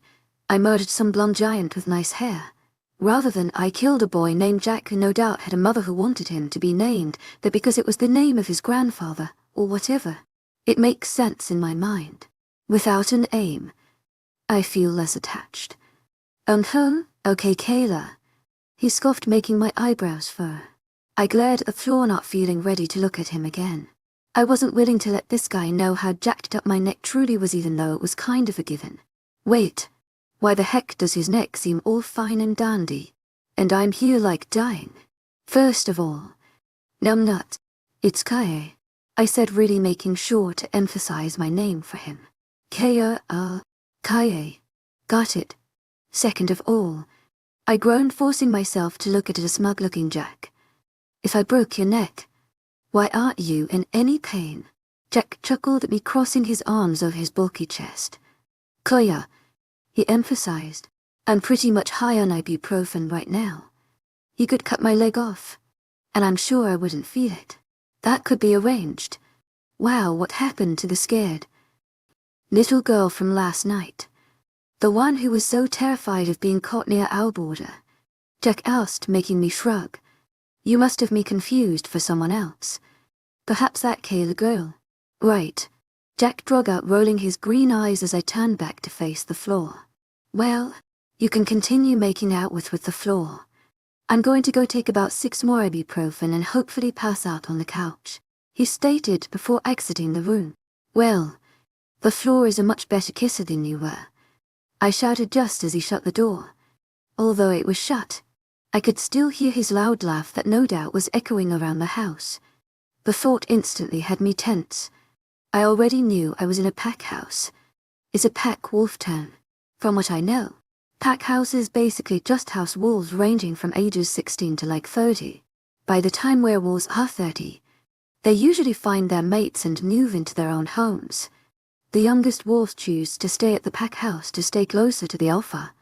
I murdered some blonde giant with nice hair, rather than I killed a boy named Jack who no doubt had a mother who wanted him to be named that because it was the name of his grandfather, or whatever. It makes sense in my mind. Without an aim, I feel less attached. Okay, Kayla. He scoffed, making my eyebrows furrow. I glared at the floor, not feeling ready to look at him again. I wasn't willing to let this guy know how jacked up my neck truly was, even though it was kind of a given. Wait. Why the heck does his neck seem all fine and dandy? And I'm here like dying. First of all, numbnut. It's Kaye, I said, really making sure to emphasize my name for him. Kaye. Got it. Second of all, I groaned, forcing myself to look at a smug-looking Jack. If I broke your neck, why aren't you in any pain? Jack chuckled at me, crossing his arms over his bulky chest. Koya, he emphasized. I'm pretty much high on ibuprofen right now. You could cut my leg off, and I'm sure I wouldn't feel it. That could be arranged. Wow, what happened to the scared little girl from last night? The one who was so terrified of being caught near our border? Jack asked, making me shrug. You must have me confused for someone else. Perhaps that Kayla girl. Right. Jack drug out, rolling his green eyes as I turned back to face the floor. Well, you can continue making out with the floor. I'm going to go take about 6 more ibuprofen and hopefully pass out on the couch, he stated before exiting the room. Well, the floor is a much better kisser than you were, I shouted just as he shut the door. Although it was shut, I could still hear his loud laugh that no doubt was echoing around the house. The thought instantly had me tense. I already knew I was in a pack house. It's a pack wolf town. From what I know, pack houses basically just house wolves ranging from ages 16 to like 30. By the time werewolves are 30, they usually find their mates and move into their own homes. The youngest wolves choose to stay at the pack house to stay closer to the alpha,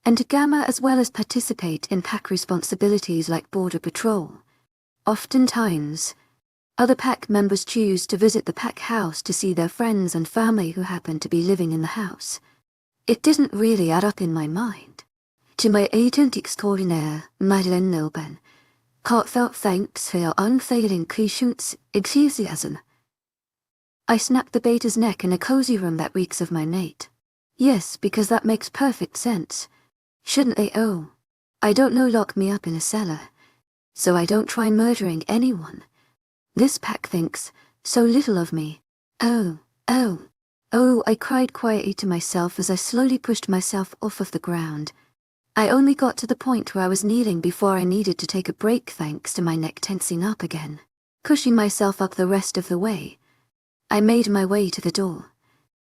and to gamma, as well as participate in pack responsibilities like border patrol. Oftentimes, other pack members choose to visit the pack house to see their friends and family who happen to be living in the house. It didn't really add up in my mind. To my agent extraordinaire, Madeleine Nilben, heartfelt thanks for your unfailing patience, enthusiasm. I snapped the beta's neck in a cozy room that reeks of my mate. Yes, because that makes perfect sense. Shouldn't they? Oh, I don't know, lock me up in a cellar, so I don't try murdering anyone. This pack thinks so little of me. Oh, I cried quietly to myself as I slowly pushed myself off of the ground. I only got to the point where I was kneeling before I needed to take a break, thanks to my neck tensing up again. Pushing myself up the rest of the way, I made my way to the door.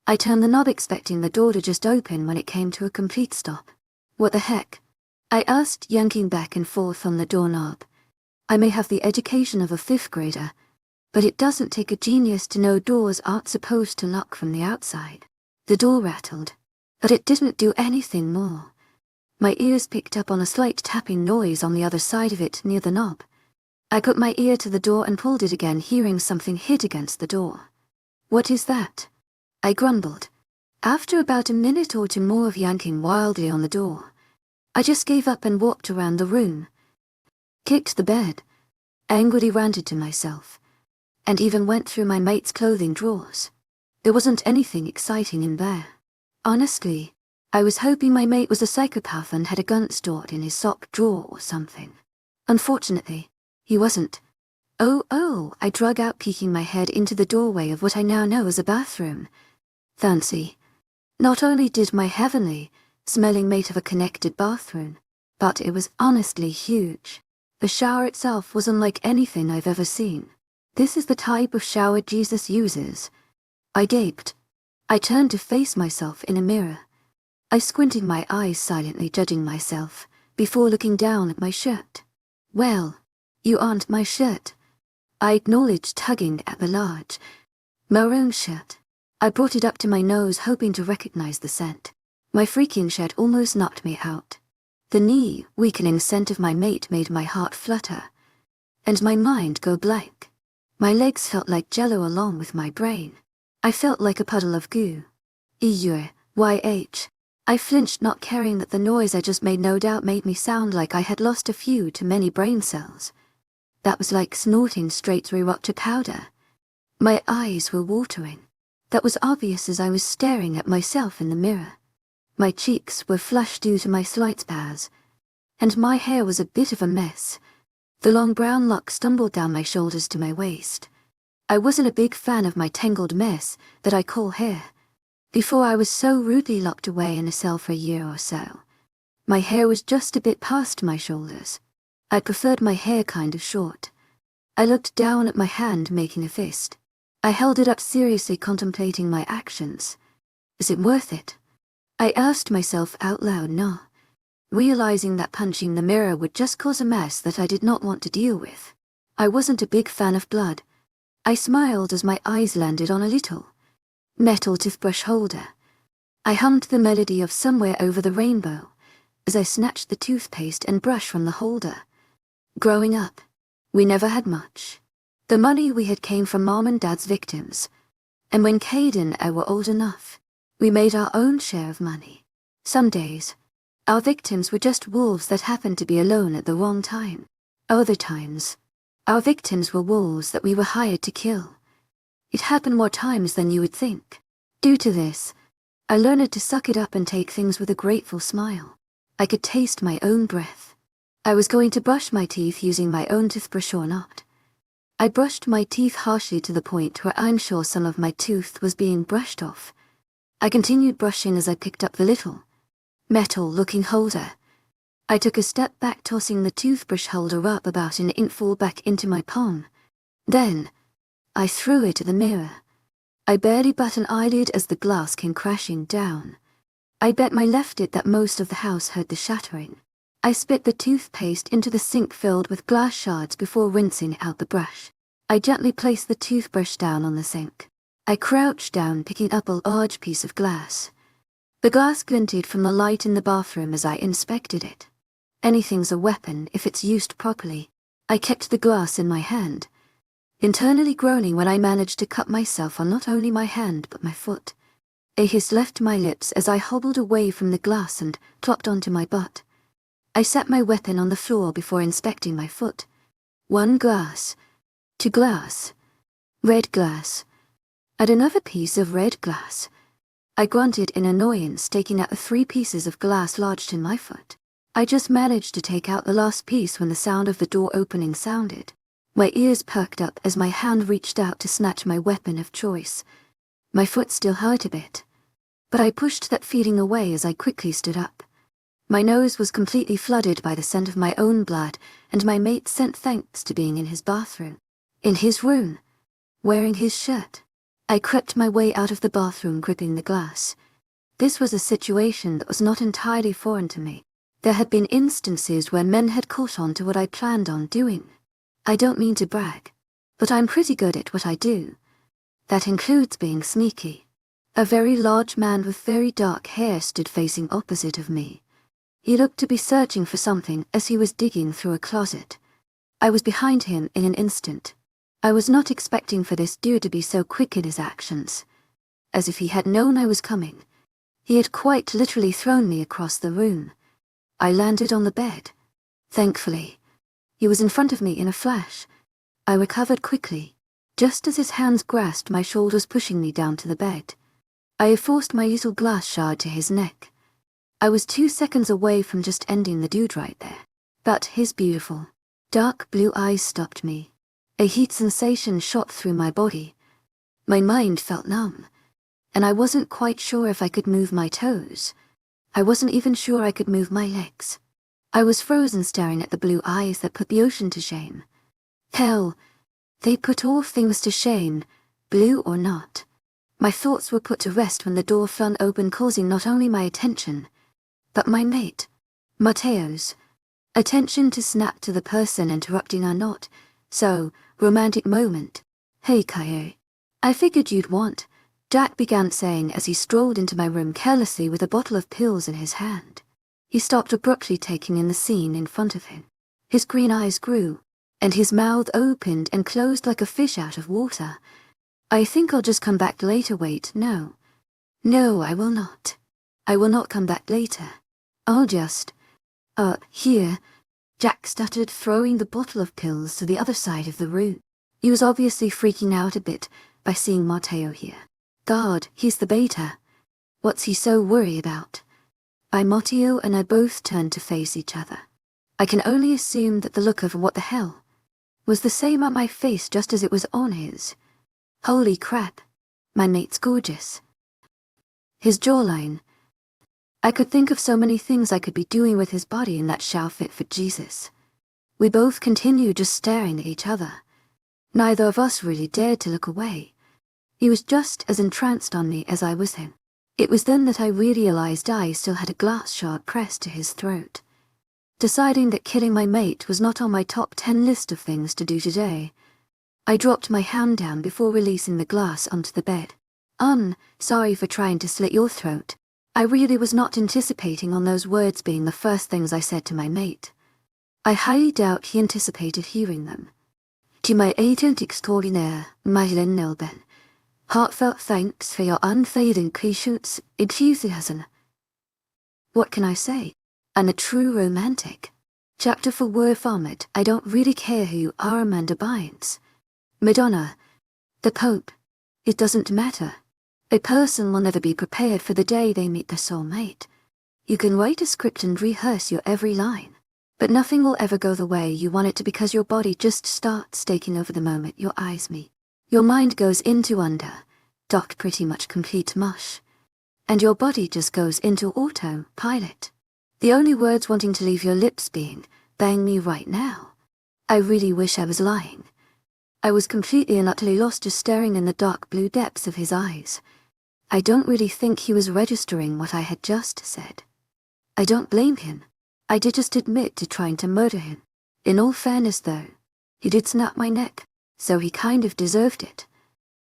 I turned the knob, expecting the door to just open when it came to a complete stop. What the heck? I asked, yanking back and forth on the doorknob. I may have the education of a 5th grader, but it doesn't take a genius to know doors aren't supposed to lock from the outside. The door rattled, but it didn't do anything more. My ears picked up on a slight tapping noise on the other side of it near the knob. I put my ear to the door and pulled it again, hearing something hit against the door. What is that? I grumbled. After about a minute or two more of yanking wildly on the door, I just gave up and walked around the room. Kicked the bed, angrily ranted to myself, and even went through my mate's clothing drawers. There wasn't anything exciting in there. Honestly, I was hoping my mate was a psychopath and had a gun stored in his sock drawer or something. Unfortunately, he wasn't. Oh, I drug out, peeking my head into the doorway of what I now know as a bathroom. Fancy. Not only did my heavenly smelling mate have a connected bathroom, but it was honestly huge. The shower itself was unlike anything I've ever seen. This is the type of shower Jesus uses. I gaped. I turned to face myself in a mirror. I squinted my eyes silently, judging myself, before looking down at my shirt. Well, you aren't my shirt, I acknowledged, tugging at the large maroon shirt. I brought it up to my nose, hoping to recognize the scent. My freaking shirt almost knocked me out. The knee-weakening scent of my mate made my heart flutter, and my mind go blank. My legs felt like jello along with my brain. I felt like a puddle of goo. EUYH. I flinched, not caring that the noise I just made no doubt made me sound like I had lost a few too many brain cells. That was like snorting straight through rock to powder. My eyes were watering. That was obvious as I was staring at myself in the mirror. My cheeks were flushed due to my slight spaz, and my hair was a bit of a mess. The long brown locks stumbled down my shoulders to my waist. I wasn't a big fan of my tangled mess that I call hair. Before I was so rudely locked away in a cell for a year or so. My hair was just a bit past my shoulders. I preferred my hair kind of short. I looked down at my hand, making a fist. I held it up, seriously contemplating my actions. Is it worth it? I asked myself out loud, no. Realizing that punching the mirror would just cause a mess that I did not want to deal with. I wasn't a big fan of blood. I smiled as my eyes landed on a little metal toothbrush holder. I hummed the melody of Somewhere Over the Rainbow as I snatched the toothpaste and brush from the holder. Growing up, we never had much. The money we had came from Mom and Dad's victims, and when Caden and I were old enough, we made our own share of money. Some days, our victims were just wolves that happened to be alone at the wrong time. Other times, our victims were wolves that we were hired to kill. It happened more times than you would think. Due to this, I learned to suck it up and take things with a grateful smile. I could taste my own breath. I was going to brush my teeth using my own toothbrush or not. I brushed my teeth harshly to the point where I'm sure some of my tooth was being brushed off. I continued brushing as I picked up the little metal-looking holder. I took a step back, tossing the toothbrush holder up about an inch back into my palm. Then, I threw it at the mirror. I barely bat an eyelid as the glass came crashing down. I bet my left it that most of the house heard the shattering. I spit the toothpaste into the sink filled with glass shards before rinsing out the brush. I gently placed the toothbrush down on the sink. I crouched down, picking up a large piece of glass. The glass glinted from the light in the bathroom as I inspected it. Anything's a weapon if it's used properly. I kept the glass in my hand, internally groaning when I managed to cut myself on not only my hand but my foot. A hiss left my lips as I hobbled away from the glass and clopped onto my butt. I set my weapon on the floor before inspecting my foot. 1 glass. 2 glass. Red glass. Add another piece of red glass. I grunted in annoyance, taking out the 3 pieces of glass lodged in my foot. I just managed to take out the last piece when the sound of the door opening sounded. My ears perked up as my hand reached out to snatch my weapon of choice. My foot still hurt a bit, but I pushed that feeling away as I quickly stood up. My nose was completely flooded by the scent of my own blood and my mate's scent, thanks to being in his bathroom. In his room, wearing his shirt. I crept my way out of the bathroom, gripping the glass. This was a situation that was not entirely foreign to me. There had been instances where men had caught on to what I planned on doing. I don't mean to brag, but I'm pretty good at what I do. That includes being sneaky. A very large man with very dark hair stood facing opposite of me. He looked to be searching for something as he was digging through a closet. I was behind him in an instant. I was not expecting for this dude to be so quick in his actions. As if he had known I was coming, he had quite literally thrown me across the room. I landed on the bed. Thankfully, he was in front of me in a flash. I recovered quickly, just as his hands grasped my shoulders, pushing me down to the bed. I forced my little glass shard to his neck. I was 2 seconds away from just ending the dude right there. But his beautiful, dark blue eyes stopped me. A heat sensation shot through my body. My mind felt numb, and I wasn't quite sure if I could move my toes. I wasn't even sure I could move my legs. I was frozen, staring at the blue eyes that put the ocean to shame. Hell, they put all things to shame, blue or not. My thoughts were put to rest when the door flung open, causing not only my attention, but my mate, Matteo's, attention to snap to the person interrupting our not so romantic moment. "Hey, Kaye. I figured you'd want," Jack began saying as he strolled into my room carelessly with a bottle of pills in his hand. He stopped abruptly, taking in the scene in front of him. His green eyes grew, and his mouth opened and closed like a fish out of water. "I think I'll just come back later. Wait, no. No, I will not. I will not come back later. I'll just, here." Jack stuttered, throwing the bottle of pills to the other side of the room. He was obviously freaking out a bit by seeing Matteo here. God, he's the beta. What's he so worried about? Matteo and I both turned to face each other. I can only assume that the look of "what the hell" was the same on my face just as it was on his. Holy crap, my mate's gorgeous. His jawline. I could think of so many things I could be doing with his body in that shower fit for Jesus. We both continued just staring at each other. Neither of us really dared to look away. He was just as entranced on me as I was him. It was then that I realized I still had a glass shard pressed to his throat. Deciding that killing my mate was not on my top 10 list of things to do today, I dropped my hand down before releasing the glass onto the bed. Sorry for trying to slit your throat. I really was not anticipating on those words being the first things I said to my mate. I highly doubt he anticipated hearing them. To my agent extraordinaire, Madeleine Nelben, heartfelt thanks for your unfailing patience, enthusiasm. What can I say? I'm a true romantic. Chapter for word format. I don't really care who you are, Amanda Bynes. Madonna. The Pope. It doesn't matter. A person will never be prepared for the day they meet their soulmate. You can write a script and rehearse your every line, but nothing will ever go the way you want it to because your body just starts taking over the moment your eyes meet. Your mind goes into dock pretty much complete mush, and your body just goes into autopilot. The only words wanting to leave your lips being, "Bang me right now." I really wish I was lying. I was completely and utterly lost, just staring in the dark blue depths of his eyes. I don't really think he was registering what I had just said. I don't blame him. I did just admit to trying to murder him. In all fairness though, he did snap my neck, so he kind of deserved it.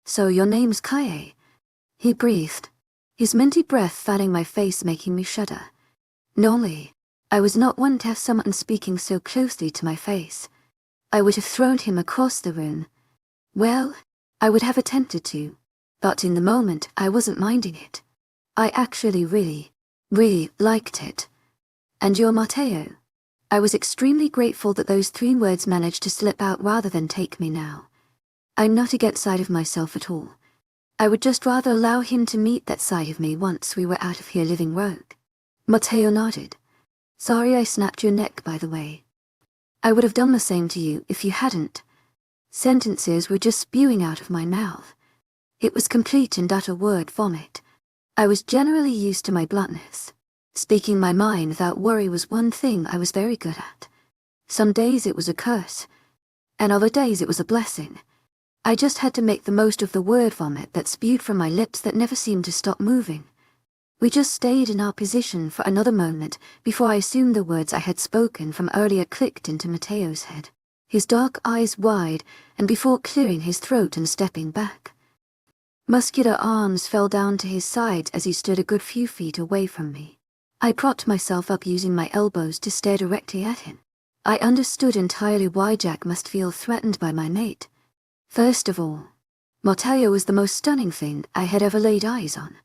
"So your name's Kaye?" He breathed, his minty breath fanning my face, making me shudder. Normally, I was not one to have someone speaking so closely to my face. I would have thrown him across the room. Well, I would have attempted to, but in the moment I wasn't minding it. I actually really liked it. "And you're Matteo?" I was extremely grateful that those 3 words managed to slip out rather than take me now. I'm not against side of myself at all. I would just rather allow him to meet that side of me once we were out of here living rogue. Matteo nodded. "Sorry I snapped your neck, by the way. I would have done the same to you if you hadn't." Sentences were just spewing out of my mouth. It was complete and utter word vomit. I was generally used to my bluntness. Speaking my mind without worry was one thing I was very good at. Some days it was a curse, and other days it was a blessing. I just had to make the most of the word vomit that spewed from my lips that never seemed to stop moving. We just stayed in our position for another moment before I assumed the words I had spoken from earlier clicked into Matteo's head, his dark eyes wide, and before clearing his throat and stepping back. Muscular arms fell down to his sides as he stood a good few feet away from me. I propped myself up using my elbows to stare directly at him. I understood entirely why Jack must feel threatened by my mate. First of all, Matteo was the most stunning thing I had ever laid eyes on.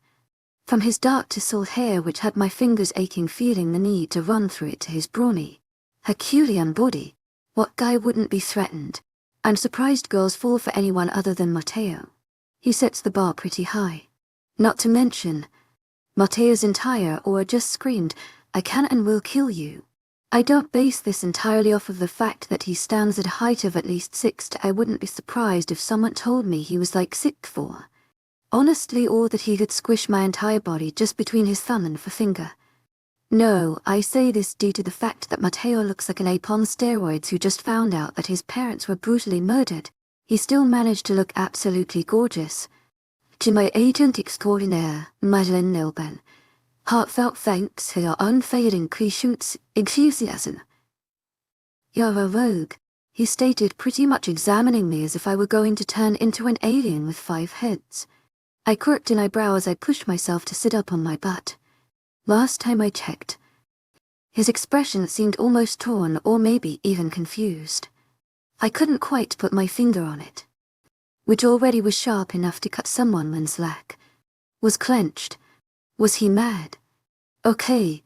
From his dark tousled hair, which had my fingers aching feeling the need to run through it, to his brawny, Herculean body, what guy wouldn't be threatened? I'm surprised girls fall for anyone other than Matteo. He sets the bar pretty high. Not to mention, Matteo's entire aura just screamed, "I can and will kill you." I don't base this entirely off of the fact that he stands at a height of at least 6. I wouldn't be surprised if someone told me he was like 6'4". Honestly, or that he could squish my entire body just between his thumb and forefinger. No, I say this due to the fact that Matteo looks like an ape on steroids who just found out that his parents were brutally murdered. He still managed to look absolutely gorgeous. To my agent extraordinaire, Madeleine Nilben, heartfelt thanks for your unfailing patience, enthusiasm. You're a rogue, he stated, pretty much examining me as if I were going to turn into an alien with 5 heads. I quirked an eyebrow as I pushed myself to sit up on my butt. Last time I checked. His expression seemed almost torn or maybe even confused. I couldn't quite put my finger on it. Which already was sharp enough to cut someone when slack. Was clenched. Was he mad? Okay,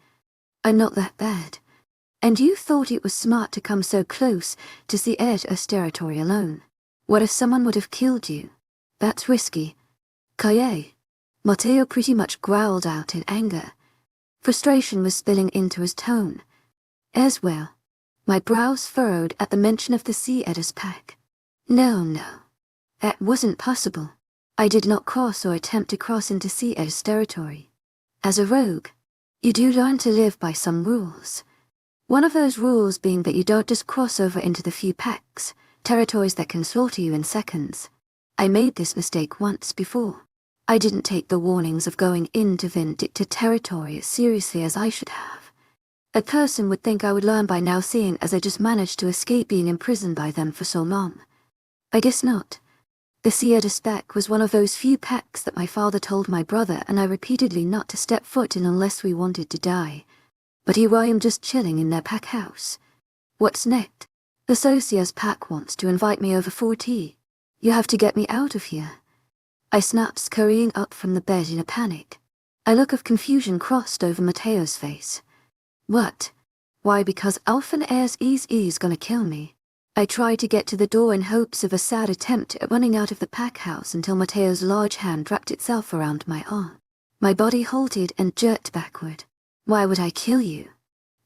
I'm not that bad. And you thought it was smart to come so close to the edge of territory alone. What if someone would have killed you? That's risky. Kaye. Matteo pretty much growled out in anger. Frustration was spilling into his tone. As well. My brows furrowed at the mention of the Sea Edder's pack. No. That wasn't possible. I did not cross or attempt to cross into Sea Edder's territory. As a rogue, you do learn to live by some rules. One of those rules being that you don't just cross over into the few packs, territories that can slaughter you in seconds. I made this mistake once before. I didn't take the warnings of going into Vindicta territory as seriously as I should have. A person would think I would learn by now, seeing as I just managed to escape being imprisoned by them for so long. I guess not. The Sierra Spec was one of those few packs that my father told my brother and I repeatedly not to step foot in unless we wanted to die. But here I am just chilling in their pack house. What's next? The Socia's pack wants to invite me over for tea. You have to get me out of here. I snapped, scurrying up from the bed in a panic. A look of confusion crossed over Matteo's face. What? Why, because Alphen Ayres is gonna kill me. I tried to get to the door in hopes of a sad attempt at running out of the pack house until Matteo's large hand wrapped itself around my arm. My body halted and jerked backward. Why would I kill you?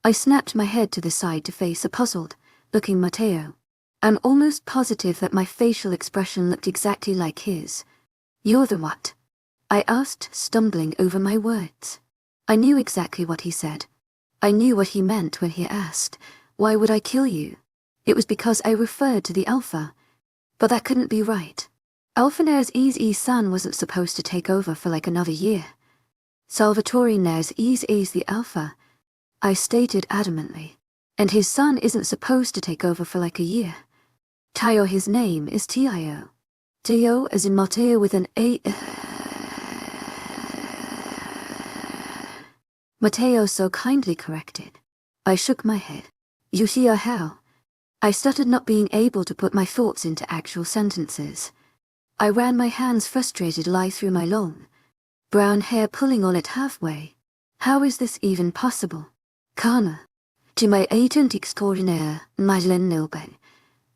I snapped my head to the side to face a puzzled, looking Matteo. I'm almost positive that my facial expression looked exactly like his. You're the what? I asked, stumbling over my words. I knew exactly what he said. I knew what he meant when he asked, why would I kill you? It was because I referred to the Alpha. But that couldn't be right. Alphen Ayres' son wasn't supposed to take over for like another year. Salvatore Ayres is the Alpha, I stated adamantly. And his son isn't supposed to take over for like a year. Tio, his name is Tio. Tio as in Matteo with an A. Matteo so kindly corrected. I shook my head. You hear how? I stuttered, not being able to put my thoughts into actual sentences. I ran my hands frustrated through my long, brown hair, pulling on it halfway. How is this even possible? Karma. To my agent extraordinaire, Madeleine Nilben,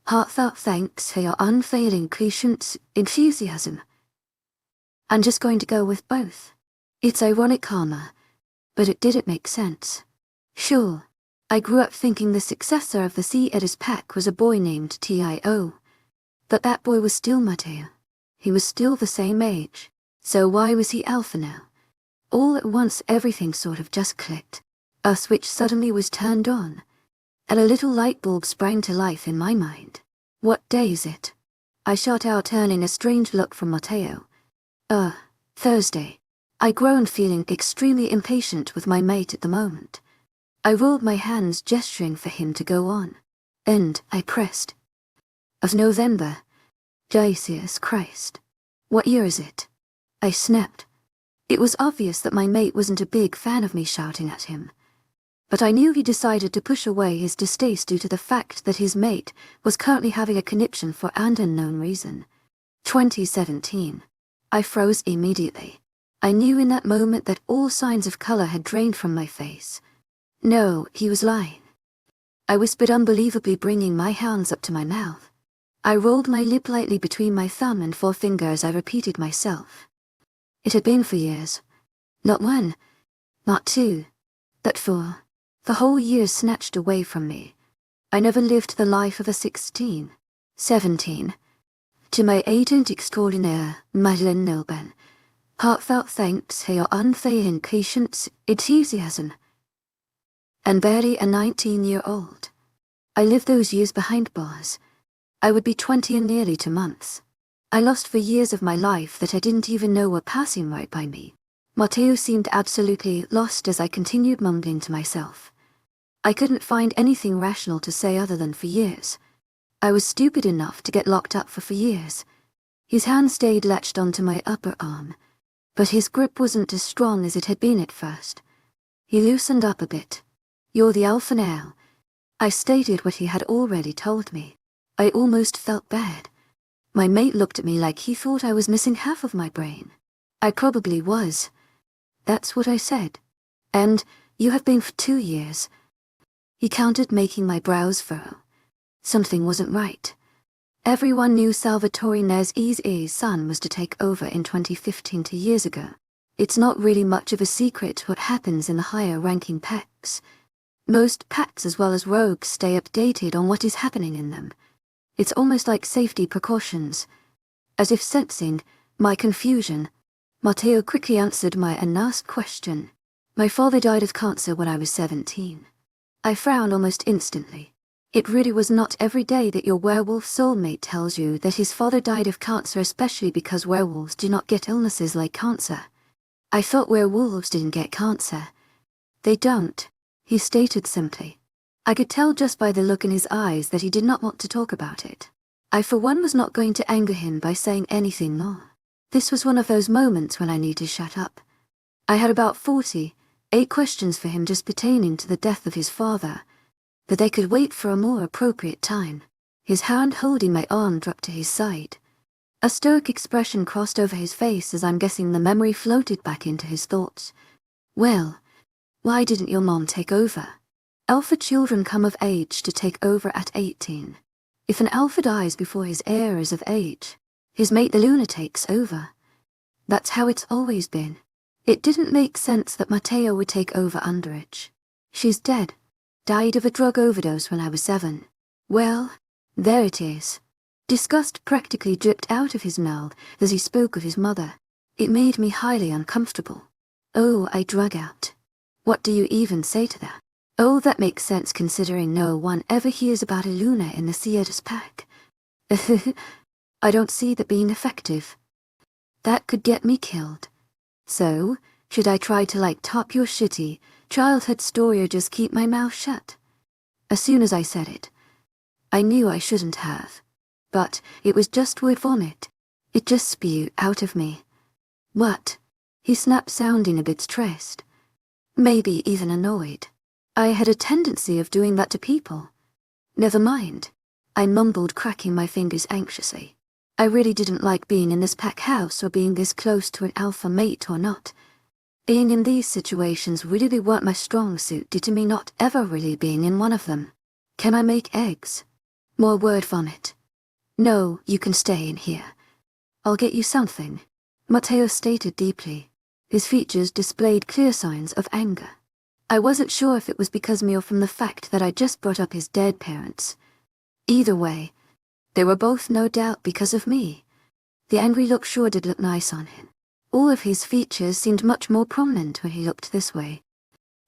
heartfelt thanks for your unfailing patience, enthusiasm. I'm just going to go with both. It's ironic karma, but it didn't make sense. Sure. I grew up thinking the successor of the Sea Edder's pack was a boy named Tio. But that boy was still Matteo. He was still the same age. So why was he Alpha now? All at once everything sort of just clicked. A switch suddenly was turned on. And a little light bulb sprang to life in my mind. What day is it? I shot out, turning a strange look from Matteo. Thursday. I groaned, feeling extremely impatient with my mate at the moment. I rolled my hands, gesturing for him to go on. And I pressed. Of November. Jesus Christ. What year is it? I snapped. It was obvious that my mate wasn't a big fan of me shouting at him. But I knew he decided to push away his distaste due to the fact that his mate was currently having a conniption for an unknown reason. 2017. I froze immediately. I knew in that moment that all signs of color had drained from my face. No, he was lying. I whispered unbelievably, bringing my hands up to my mouth. I rolled my lip lightly between my thumb and forefinger as I repeated myself. It had been for years. Not one, not two, but 4. The whole year snatched away from me. I never lived the life of a 16, 17. To my agent extraordinaire, Madeleine Nilben, heartfelt thanks for your unfailing patience, enthusiasm. And barely a 19-year-old. I lived those years behind bars. I would be 20 in nearly 2 months. I lost for years of my life that I didn't even know were passing right by me. Matteo seemed absolutely lost as I continued mumbling to myself. I couldn't find anything rational to say other than for years. I was stupid enough to get locked up for years. His hand stayed latched onto my upper arm, but his grip wasn't as strong as it had been at first. He loosened up a bit. "You're the alpha now." I stated what he had already told me. I almost felt bad. My mate looked at me like he thought I was missing half of my brain. I probably was. That's what I said. "And you have been for 2 years. He countered, making my brows furrow. Something wasn't right. Everyone knew Salvatore Nese's son was to take over in 2015 2 years ago. It's not really much of a secret what happens in the higher-ranking packs. Most packs as well as rogues stay updated on what is happening in them. It's almost like safety precautions." As if sensing my confusion, Matteo quickly answered my unasked question. "My father died of cancer when I was 17. I frowned almost instantly. It really was not every day that your werewolf soulmate tells you that his father died of cancer, especially because werewolves do not get illnesses like cancer. I thought werewolves didn't get cancer. They don't," he stated simply. I could tell just by the look in his eyes that he did not want to talk about it. I for one was not going to anger him by saying anything more. This was one of those moments when I need to shut up. I had about 48 questions for him just pertaining to the death of his father, but they could wait for a more appropriate time. His hand holding my arm dropped to his side. A stoic expression crossed over his face as I'm guessing the memory floated back into his thoughts. "Well, why didn't your mom take over? Alpha children come of age to take over at 18. If an alpha dies before his heir is of age, his mate the Luna takes over. That's how it's always been. It didn't make sense that Matteo would take over underage. She's dead. Died of a drug overdose when I was 7. Well, there it is." Disgust practically dripped out of his mouth as he spoke of his mother. It made me highly uncomfortable. "Oh," I drug out. "What do you even say to that?" "Oh, that makes sense considering no one ever hears about a Luna in the Sierra's pack." "I don't see that being effective. That could get me killed. So, should I try to top your shitty childhood story or just keep my mouth shut?" As soon as I said it, I knew I shouldn't have. But it was just word vomit. It just spewed out of me. "What?" he snapped, sounding a bit stressed. Maybe even annoyed. I had a tendency of doing that to people. "Never mind," I mumbled, cracking my fingers anxiously. I really didn't like being in this pack house or being this close to an alpha mate or not. Being in these situations really weren't my strong suit due to me not ever really being in one of them. "Can I make eggs?" More word vomit. "No, you can stay in here. I'll get you something," Matteo stated deeply. His features displayed clear signs of anger. I wasn't sure if it was because me or from the fact that I just brought up his dead parents. Either way, they were both no doubt because of me. The angry look sure did look nice on him. All of his features seemed much more prominent when he looked this way.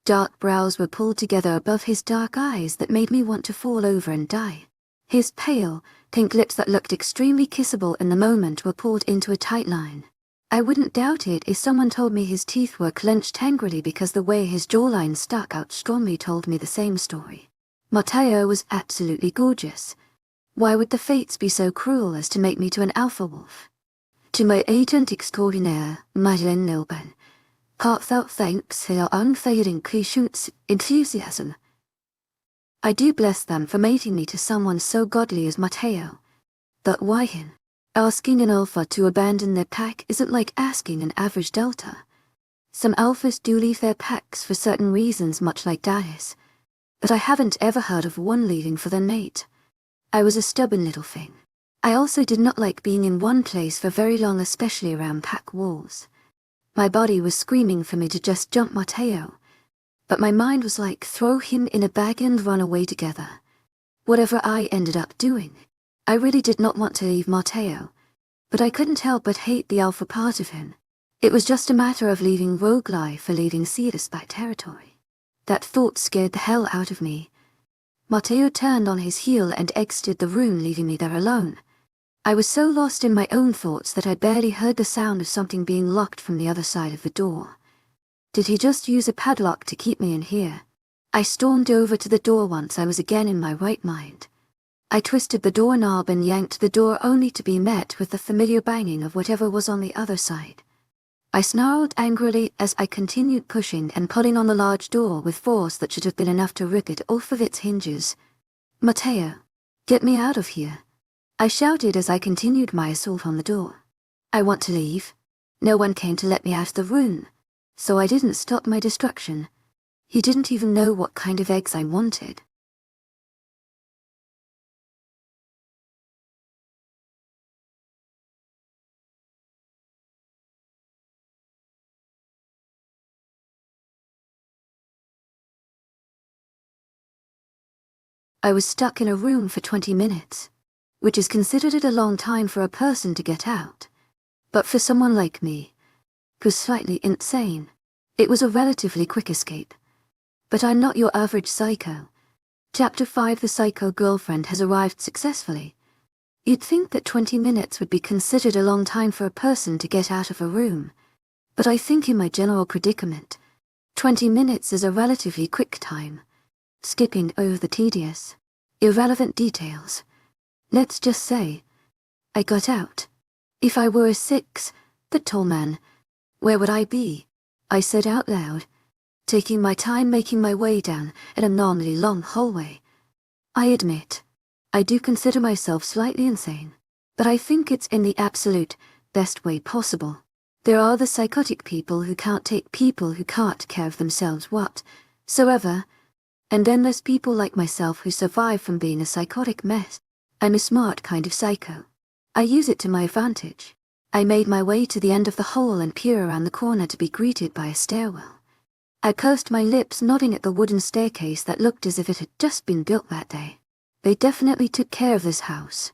Dark brows were pulled together above his dark eyes that made me want to fall over and die. His pale, pink lips that looked extremely kissable in the moment were pulled into a tight line. I wouldn't doubt it if someone told me his teeth were clenched angrily because the way his jawline stuck out strongly told me the same story. Matteo was absolutely gorgeous. Why would the fates be so cruel as to make me to an alpha wolf? To my agent extraordinaire, Madeleine Nilben, heartfelt thanks for your unfailing patience, enthusiasm. I do bless them for mating me to someone so godly as Matteo. But why him? Asking an alpha to abandon their pack isn't like asking an average delta. Some alphas do leave their packs for certain reasons, much like Darius, but I haven't ever heard of one leaving for their mate. I was a stubborn little thing. I also did not like being in one place for very long, especially around pack walls. My body was screaming for me to just jump Matteo, but my mind was like, throw him in a bag and run away together. Whatever I ended up doing, I really did not want to leave Matteo, but I couldn't help but hate the alpha part of him. It was just a matter of leaving rogue life or leaving Sierra's back territory. That thought scared the hell out of me. Matteo turned on his heel and exited the room, leaving me there alone. I was so lost in my own thoughts that I barely heard the sound of something being locked from the other side of the door. Did he just use a padlock to keep me in here? I stormed over to the door once I was again in my right mind. I twisted the doorknob and yanked the door only to be met with the familiar banging of whatever was on the other side. I snarled angrily as I continued pushing and pulling on the large door with force that should have been enough to rip it off of its hinges. "Matteo, get me out of here," I shouted as I continued my assault on the door. "I want to leave. No one came to let me out of the room, so I didn't stop my destruction. He didn't even know what kind of eggs I wanted." I was stuck in a room for 20 minutes, which is considered a long time for a person to get out. But for someone like me, who's slightly insane, it was a relatively quick escape. But I'm not your average psycho. Chapter 5: The Psycho Girlfriend has arrived successfully. You'd think that 20 minutes would be considered a long time for a person to get out of a room, but I think in my general predicament, 20 minutes is a relatively quick time. Skipping over the tedious, irrelevant details, let's just say, I got out. If I were a 6-foot tall man, where would I be? I said out loud, taking my time making my way down an abnormally long hallway. I admit, I do consider myself slightly insane, but I think it's in the absolute best way possible. There are the psychotic people who can't take people who can't take care of themselves whatsoever, and then there's people like myself who survive from being a psychotic mess. I'm a smart kind of psycho. I use it to my advantage. I made my way to the end of the hall and peered around the corner to be greeted by a stairwell. I pursed my lips, nodding at the wooden staircase that looked as if it had just been built that day. They definitely took care of this house.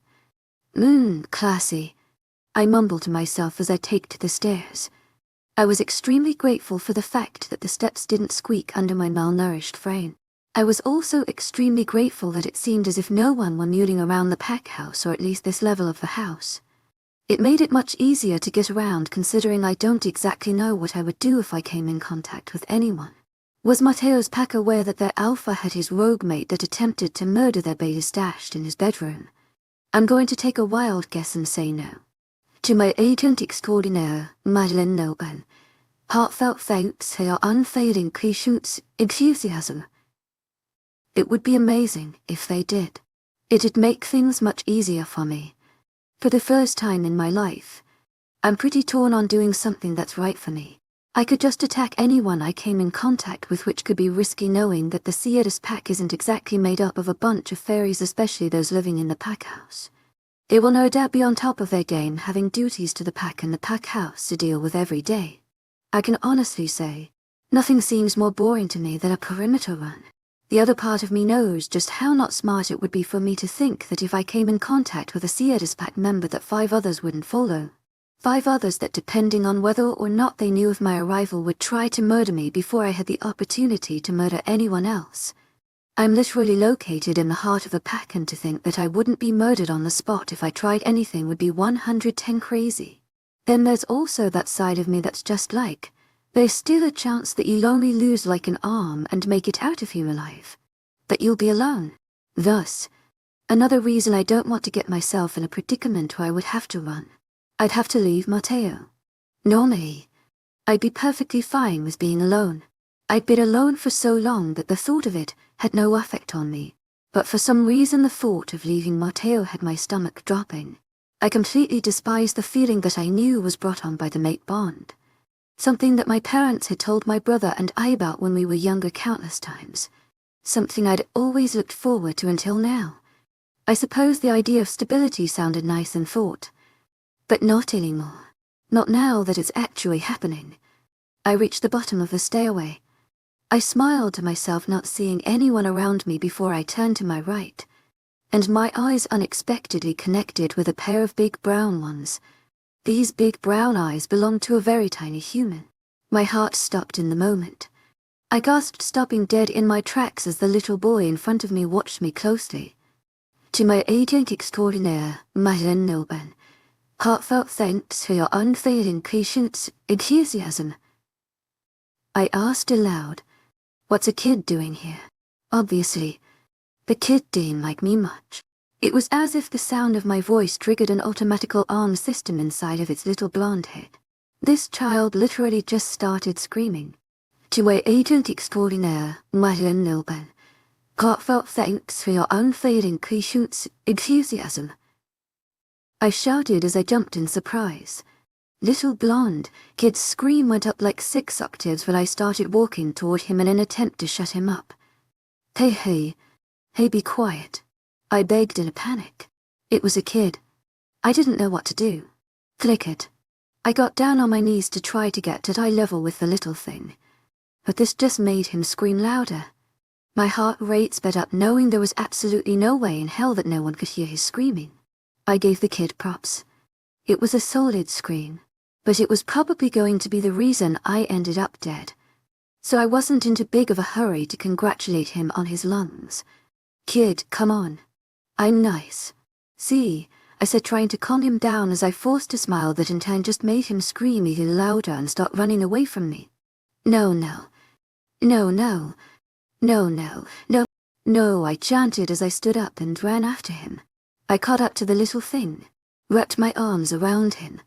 Classy, I mumbled to myself as I take to the stairs. I was extremely grateful for the fact that the steps didn't squeak under my malnourished frame. I was also extremely grateful that it seemed as if no one were mulling around the pack house, or at least this level of the house. It made it much easier to get around, considering I don't exactly know what I would do if I came in contact with anyone. Was Matteo's pack aware that their alpha had his rogue mate that attempted to murder their beta stashed in his bedroom? I'm going to take a wild guess and say no. To my agent extraordinaire, Madeleine Noban, heartfelt thanks for your unfailing patience, enthusiasm. It would be amazing if they did. It'd make things much easier for me. For the first time in my life, I'm pretty torn on doing something that's right for me. I could just attack anyone I came in contact with, which could be risky knowing that the Seatus pack isn't exactly made up of a bunch of fairies, especially those living in the pack house. They will no doubt be on top of their game, having duties to the pack and the pack house to deal with every day. I can honestly say, nothing seems more boring to me than a perimeter run. The other part of me knows just how not smart it would be for me to think that if I came in contact with a Seatus pack member that 5 others wouldn't follow. 5 others that, depending on whether or not they knew of my arrival, would try to murder me before I had the opportunity to murder anyone else. I'm literally located in the heart of a pack, and to think that I wouldn't be murdered on the spot if I tried anything would be 110 crazy. Then there's also that side of me that's just like, there's still a chance that you'll only lose like an arm and make it out of here alive. But you'll be alone. Thus, another reason I don't want to get myself in a predicament where I would have to run. I'd have to leave Matteo. Normally, I'd be perfectly fine with being alone. I'd been alone for so long that the thought of it had no effect on me. But for some reason the thought of leaving Matteo had my stomach dropping. I completely despised the feeling that I knew was brought on by the mate bond. Something that my parents had told my brother and I about when we were younger countless times. Something I'd always looked forward to until now. I suppose the idea of stability sounded nice in thought. But not anymore. Not now that it's actually happening. I reached the bottom of the stairway. I smiled to myself, not seeing anyone around me before I turned to my right, and my eyes unexpectedly connected with a pair of big brown ones. These big brown eyes belonged to a very tiny human. My heart stopped in the moment. I gasped, stopping dead in my tracks as the little boy in front of me watched me closely. To my agent extraordinaire, Madeleine Nobin, heartfelt thanks for your unfailing patience, enthusiasm. I asked aloud, what's a kid doing here? Obviously, the kid didn't like me much. It was as if the sound of my voice triggered an automatic alarm system inside of its little blonde head. This child literally just started screaming. To my agent extraordinaire, Madeleine Nobin, heartfelt thanks for your unfailing patience, enthusiasm. I shouted as I jumped in surprise. Little blonde kid's scream went up like 6 octaves when I started walking toward him in an attempt to shut him up. Hey, be quiet. I begged in a panic. It was a kid. I didn't know what to do. Flickered. I got down on my knees to try to get at eye level with the little thing. But this just made him scream louder. My heart rate sped up knowing there was absolutely no way in hell that no one could hear his screaming. I gave the kid props. It was a solid scream, but it was probably going to be the reason I ended up dead. So I wasn't in too big of a hurry to congratulate him on his lungs. Kid, come on. I'm nice. See, I said, trying to calm him down as I forced a smile that in turn just made him scream even louder and start running away from me. No, I chanted as I stood up and ran after him. I caught up to the little thing, wrapped my arms around him,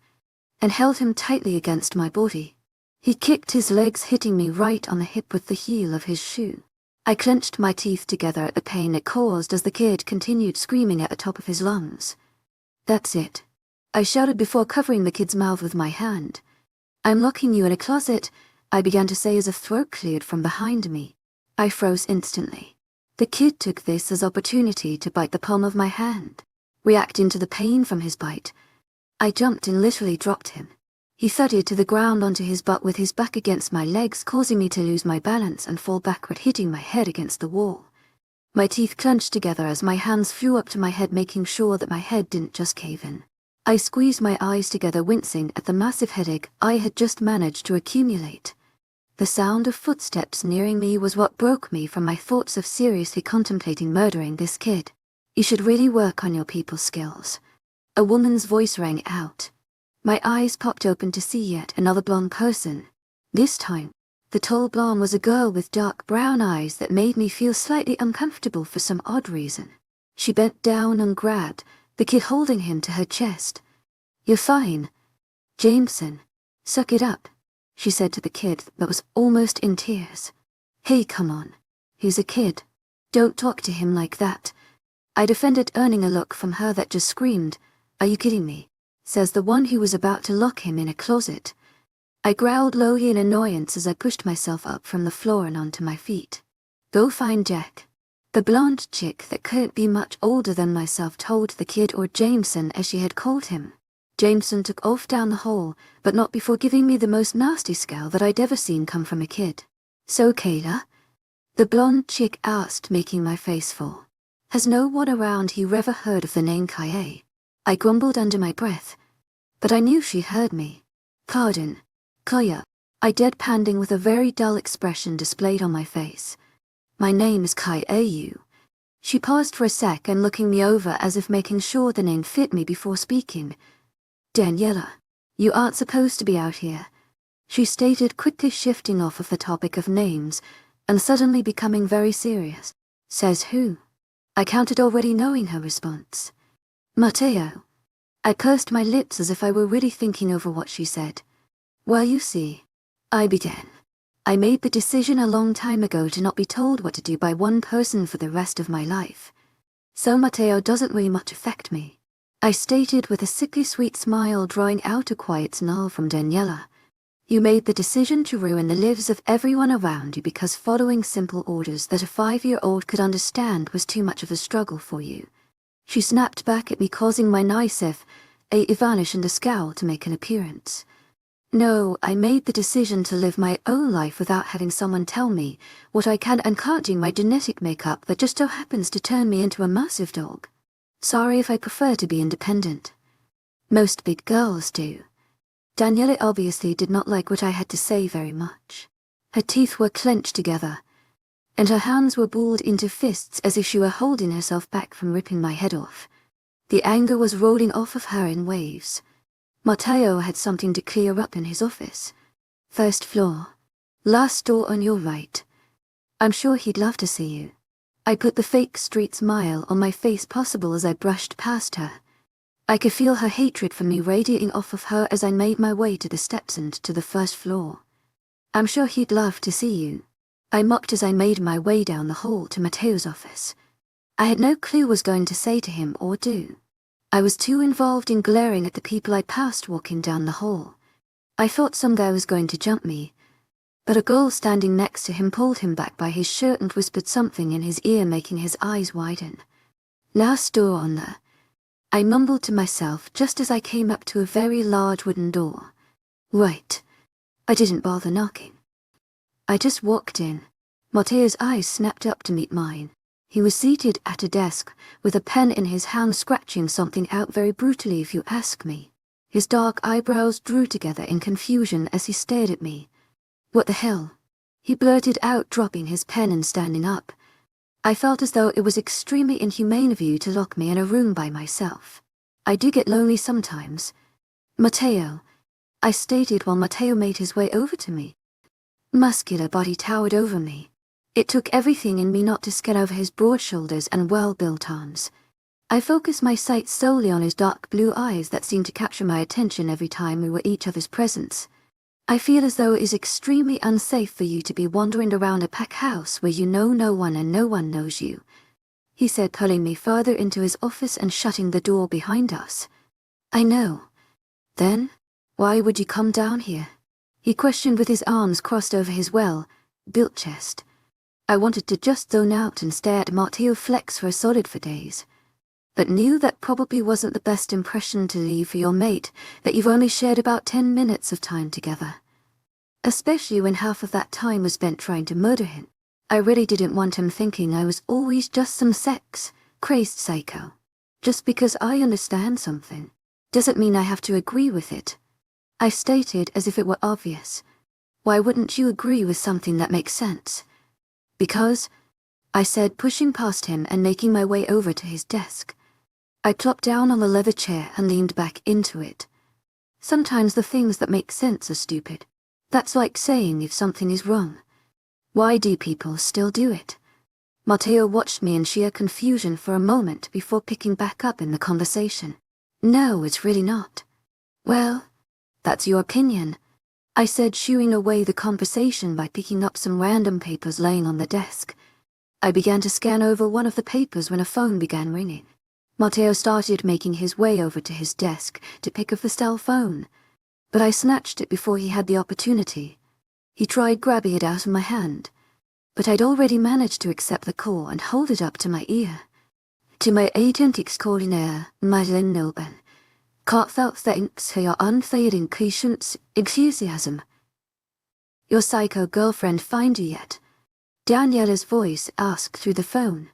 and held him tightly against my body. He kicked his legs, hitting me right on the hip with the heel of his shoe. I clenched my teeth together at the pain it caused as the kid continued screaming at the top of his lungs. That's it, I shouted before covering the kid's mouth with my hand. I'm locking you in a closet, I began to say as a throat cleared from behind me. I froze instantly. The kid took this as opportunity to bite the palm of my hand. Reacting to the pain from his bite, I jumped and literally dropped him. He thudded to the ground onto his butt with his back against my legs, causing me to lose my balance and fall backward, hitting my head against the wall. My teeth clenched together as my hands flew up to my head, making sure that my head didn't just cave in. I squeezed my eyes together, wincing at the massive headache I had just managed to accumulate. The sound of footsteps nearing me was what broke me from my thoughts of seriously contemplating murdering this kid. You should really work on your people skills. A woman's voice rang out. My eyes popped open to see yet another blonde person. This time, the tall blonde was a girl with dark brown eyes that made me feel slightly uncomfortable for some odd reason. She bent down and grabbed the kid, holding him to her chest. You're fine, Jameson. Suck it up, she said to the kid that was almost in tears. Hey, come on. He's a kid. Don't talk to him like that. I defended, earning a look from her that just screamed, Are you kidding me? Says the one who was about to lock him in a closet. I growled low in annoyance as I pushed myself up from the floor and onto my feet. Go find Jack. The blonde chick that couldn't be much older than myself told the kid, or Jameson as she had called him. Jameson took off down the hall, but not before giving me the most nasty scowl that I'd ever seen come from a kid. So Kayla? The blonde chick asked, making my face fall. Has no one around here ever heard of the name Kaye? I grumbled under my breath, but I knew she heard me. Pardon, Kaya, I deadpanned with a very dull expression displayed on my face. My name is Kaye. She paused for a sec and looking me over as if making sure the name fit me before speaking. Daniela, you aren't supposed to be out here, she stated, quickly shifting off of the topic of names and suddenly becoming very serious. Says who? I counted, already knowing her response. Mateo. I pursed my lips as if I were really thinking over what she said. Well, you see, I began. I made the decision a long time ago to not be told what to do by one person for the rest of my life. So Mateo doesn't really much affect me, I stated with a sickly sweet smile, drawing out a quiet snarl from Daniela. You made the decision to ruin the lives of everyone around you because following simple orders that a 5-year-old could understand was too much of a struggle for you. She snapped back at me, causing my naivete vanish and a scowl to make an appearance. No, I made the decision to live my own life without having someone tell me what I can and can't do, my genetic makeup that just so happens to turn me into a massive dog. Sorry if I prefer to be independent. Most big girls do. Daniela obviously did not like what I had to say very much. Her teeth were clenched together. and her hands were balled into fists as if she were holding herself back from ripping my head off. The anger was rolling off of her in waves. Matteo had something to clear up in his office. First floor. Last door on your right. I'm sure he'd love to see you. I put the fake street smile on my face possible as I brushed past her. I could feel her hatred for me radiating off of her as I made my way to the steps and to the first floor. I'm sure he'd love to see you. I mocked as I made my way down the hall to Matteo's office. I had no clue what I was going to say to him or do. I was too involved in glaring at the people I passed walking down the hall. I thought some guy was going to jump me, but a girl standing next to him pulled him back by his shirt and whispered something in his ear, making his eyes widen. Last door on the... I mumbled to myself just as I came up to a very large wooden door. Right. I didn't bother knocking. I just walked in. Matteo's eyes snapped up to meet mine. He was seated at a desk, with a pen in his hand, scratching something out very brutally if you ask me. His dark eyebrows drew together in confusion as he stared at me. What the hell? He blurted out, dropping his pen and standing up. I felt as though it was extremely inhumane of you to lock me in a room by myself. I do get lonely sometimes. Matteo, I stated while Matteo made his way over to me. Muscular body towered over me. It took everything in me not to scan over his broad shoulders and well-built arms. I focused my sight solely on his dark blue eyes that seemed to capture my attention every time we were each other's presence. I feel as though it is extremely unsafe for you to be wandering around a packed house where you know no one and no one knows you, he said, pulling me further into his office and shutting the door behind us. I know. Then, why would you come down here? He questioned with his arms crossed over his well-built chest. I wanted to just zone out and stare at Matteo flex for a solid 4 days, but knew that probably wasn't the best impression to leave for your mate, that you've only shared about 10 minutes of time together. Especially when half of that time was spent trying to murder him. I really didn't want him thinking I was always just some sex-crazed psycho. Just because I understand something doesn't mean I have to agree with it. I stated as if it were obvious. Why wouldn't you agree with something that makes sense? Because, I said, pushing past him and making my way over to his desk. I plopped down on the leather chair and leaned back into it. Sometimes the things that make sense are stupid. That's like saying if something is wrong. Why do people still do it? Matteo watched me in sheer confusion for a moment before picking back up in the conversation. No, it's really not. Well, that's your opinion, I said, shooing away the conversation by picking up some random papers laying on the desk. I began to scan over one of the papers when a phone began ringing. Matteo started making his way over to his desk to pick up the cell phone, but I snatched it before he had the opportunity. He tried grabbing it out of my hand, but I'd already managed to accept the call and hold it up to my ear. To my agent extraordinaire, Madeleine Nilben. Heartfelt thanks for your unfailing patience, enthusiasm. Your psycho girlfriend find you yet? Daniela's voice asked through the phone.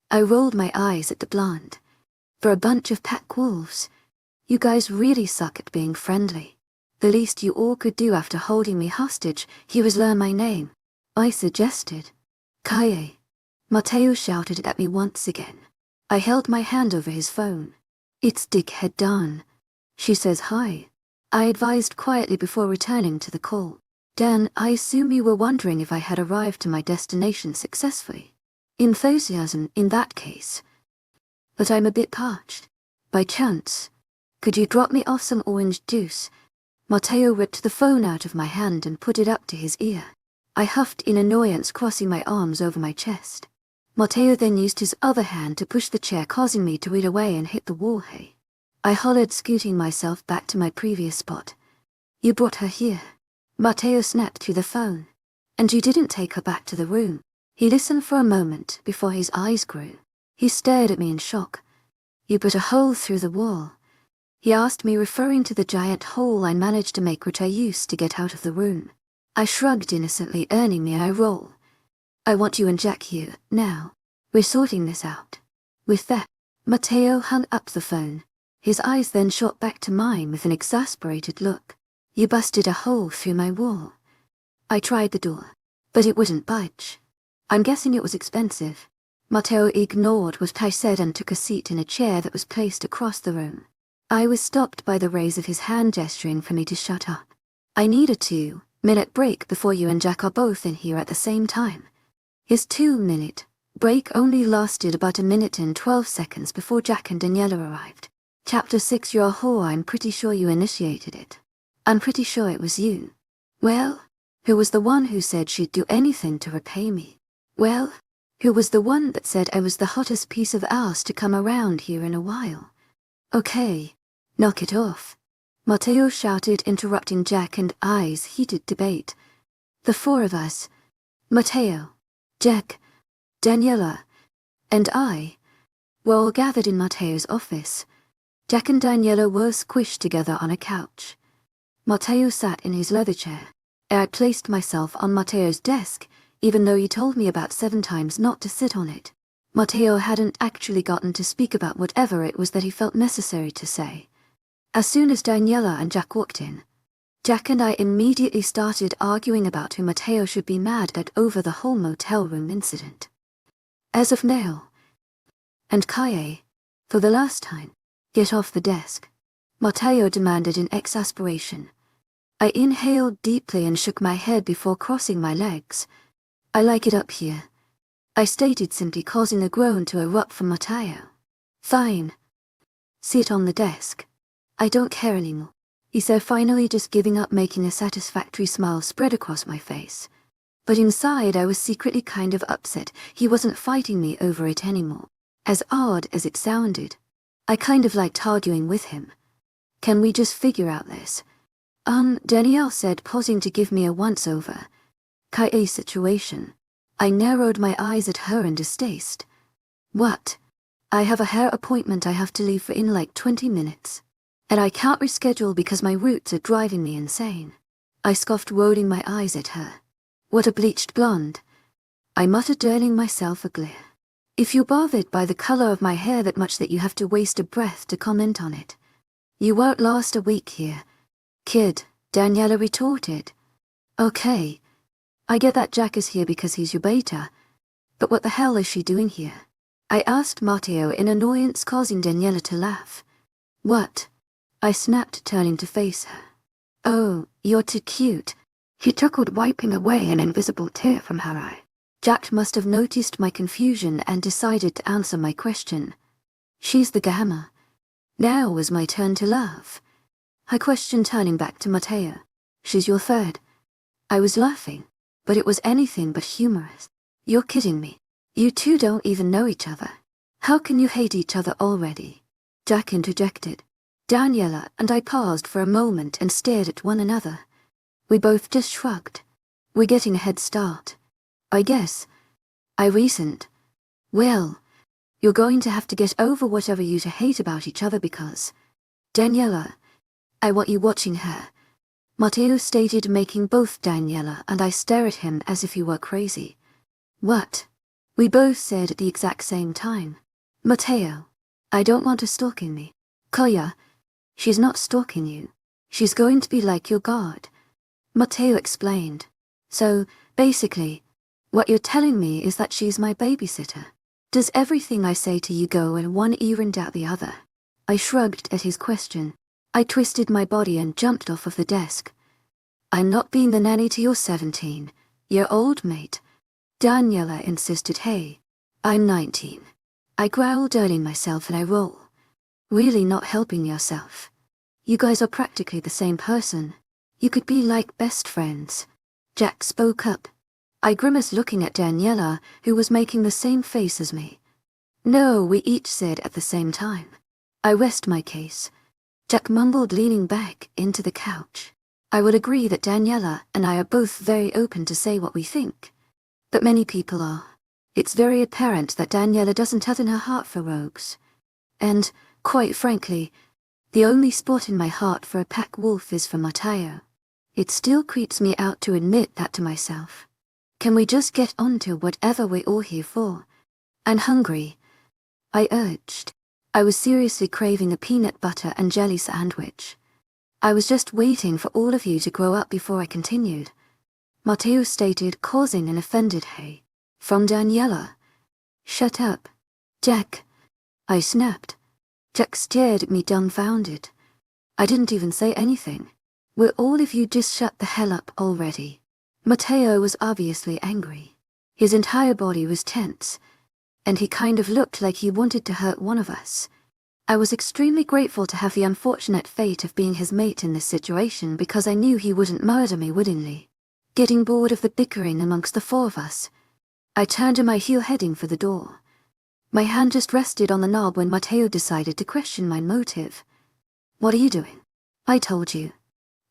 I rolled my eyes at the blonde. For a bunch of pack wolves, you guys really suck at being friendly. The least you all could do after holding me hostage here was learn my name. I suggested. Kaye. Matteo shouted at me once again. I held my hand over his phone. It's dickhead Dan. She says hi. I advised quietly before returning to the call. Dan, I assume you were wondering if I had arrived to my destination successfully. Enthusiasm in that case. But I'm a bit parched. By chance, could you drop me off some orange juice? Matteo ripped the phone out of my hand and put it up to his ear. I huffed in annoyance, crossing my arms over my chest. Matteo then used his other hand to push the chair, causing me to reel away and hit the wall. Hey. I hollered, scooting myself back to my previous spot. You brought her here. Matteo snapped through the phone. And you didn't take her back to the room. He listened for a moment before his eyes grew. He stared at me in shock. You put a hole through the wall. He asked me, referring to the giant hole I managed to make which I used to get out of the room. I shrugged innocently, earning me an eye roll. I want you and Jack here, now. We're sorting this out. With that, Matteo hung up the phone. His eyes then shot back to mine with an exasperated look. You busted a hole through my wall. I tried the door, but it wouldn't budge. I'm guessing it was expensive. Matteo ignored what I said and took a seat in a chair that was placed across the room. I was stopped by the raise of his hand gesturing for me to shut up. I need a 2-minute break before you and Jack are both in here at the same time. His 2-minute break only lasted about 1 minute and 12 seconds before Jack and Daniela arrived. Chapter 6. You're a whore. I'm pretty sure you initiated it. I'm pretty sure it was you. Well, who was the one who said she'd do anything to repay me? Well, who was the one that said I was the hottest piece of ass to come around here in a while? Okay, knock it off, Matteo shouted, interrupting Jack and I's heated debate. The 4 of us, Matteo, Jack, Daniela, and I, were all gathered in Matteo's office. Jack and Daniela were squished together on a couch. Matteo sat in his leather chair. I placed myself on Matteo's desk, even though he told me about 7 times not to sit on it. Matteo hadn't actually gotten to speak about whatever it was that he felt necessary to say. As soon as Daniela and Jack walked in, Jack and I immediately started arguing about who Matteo should be mad at over the whole motel room incident. As of now, and Kaye, for the last time, get off the desk, Matteo demanded in exasperation. I inhaled deeply and shook my head before crossing my legs. I like it up here, I stated, simply causing a groan to erupt from Matteo. Fine. Sit on the desk. I don't care anymore, he said, finally just giving up, making a satisfactory smile spread across my face. But inside I was secretly kind of upset he wasn't fighting me over it anymore. As odd as it sounded, I kind of liked arguing with him. Can we just figure out this? Danielle said, pausing to give me a once-over. Kaye's situation. I narrowed my eyes at her in distaste. What? I have a hair appointment I have to leave for in like 20 minutes. And I can't reschedule because my roots are driving me insane. I scoffed, rolling my eyes at her. What a bleached blonde. I muttered, turning myself a glare. If you're bothered by the color of my hair that much that you have to waste a breath to comment on it, you won't last a week here, kid, Daniela retorted. Okay, I get that Jack is here because he's your beta, but what the hell is she doing here? I asked Matteo in annoyance, causing Daniela to laugh. What? I snapped, turning to face her. Oh, you're too cute, he chuckled, wiping away an invisible tear from her eye. Jack must have noticed my confusion and decided to answer my question. She's the gamma. Now was my turn to laugh. I questioned, turning back to Matteo. She's your third. I was laughing, but it was anything but humorous. You're kidding me. You two don't even know each other. How can you hate each other already? Jack interjected. Daniela and I paused for a moment and stared at one another. We both just shrugged. We're getting a head start, I guess. I reasoned. Well, you're going to have to get over whatever you hate about each other because, Daniela, I want you watching her, Matteo stated, making both Daniela and I stare at him as if he were crazy. What? We both said at the exact same time. Matteo, I don't want her stalking me. Koya, she's not stalking you. She's going to be like your guard, Matteo explained. So, basically, what you're telling me is that she's my babysitter. Does everything I say to you go in one ear and out the other? I shrugged at his question. I twisted my body and jumped off of the desk. I'm not being the nanny to your 17-year-old mate, Daniela insisted. Hey, I'm 19. I growled, earning myself, and I roll. Really not helping yourself. You guys are practically the same person. You could be like best friends. Jack spoke up. I grimaced, looking at Daniela, who was making the same face as me. No, we each said at the same time. I rest my case, Jack mumbled, leaning back into the couch. I would agree that Daniela and I are both very open to say what we think. But many people are. It's very apparent that Daniela doesn't have in her heart for rogues. And, quite frankly, the only spot in my heart for a pack wolf is for Matteo. It still creeps me out to admit that to myself. Can we just get on to whatever we're all here for? I'm hungry, I urged. I was seriously craving a peanut butter and jelly sandwich. I was just waiting for all of you to grow up before I continued, Matteo stated, causing an offended hey. From Daniela. Shut up, Jack, I snapped. Jack stared at me dumbfounded. I didn't even say anything. Will all of you just shut the hell up already? Matteo was obviously angry. His entire body was tense, and he kind of looked like he wanted to hurt one of us. I was extremely grateful to have the unfortunate fate of being his mate in this situation because I knew he wouldn't murder me willingly. Getting bored of the bickering amongst the four of us, I turned on my heel heading for the door. My hand just rested on the knob when Matteo decided to question my motive. What are you doing? I told you.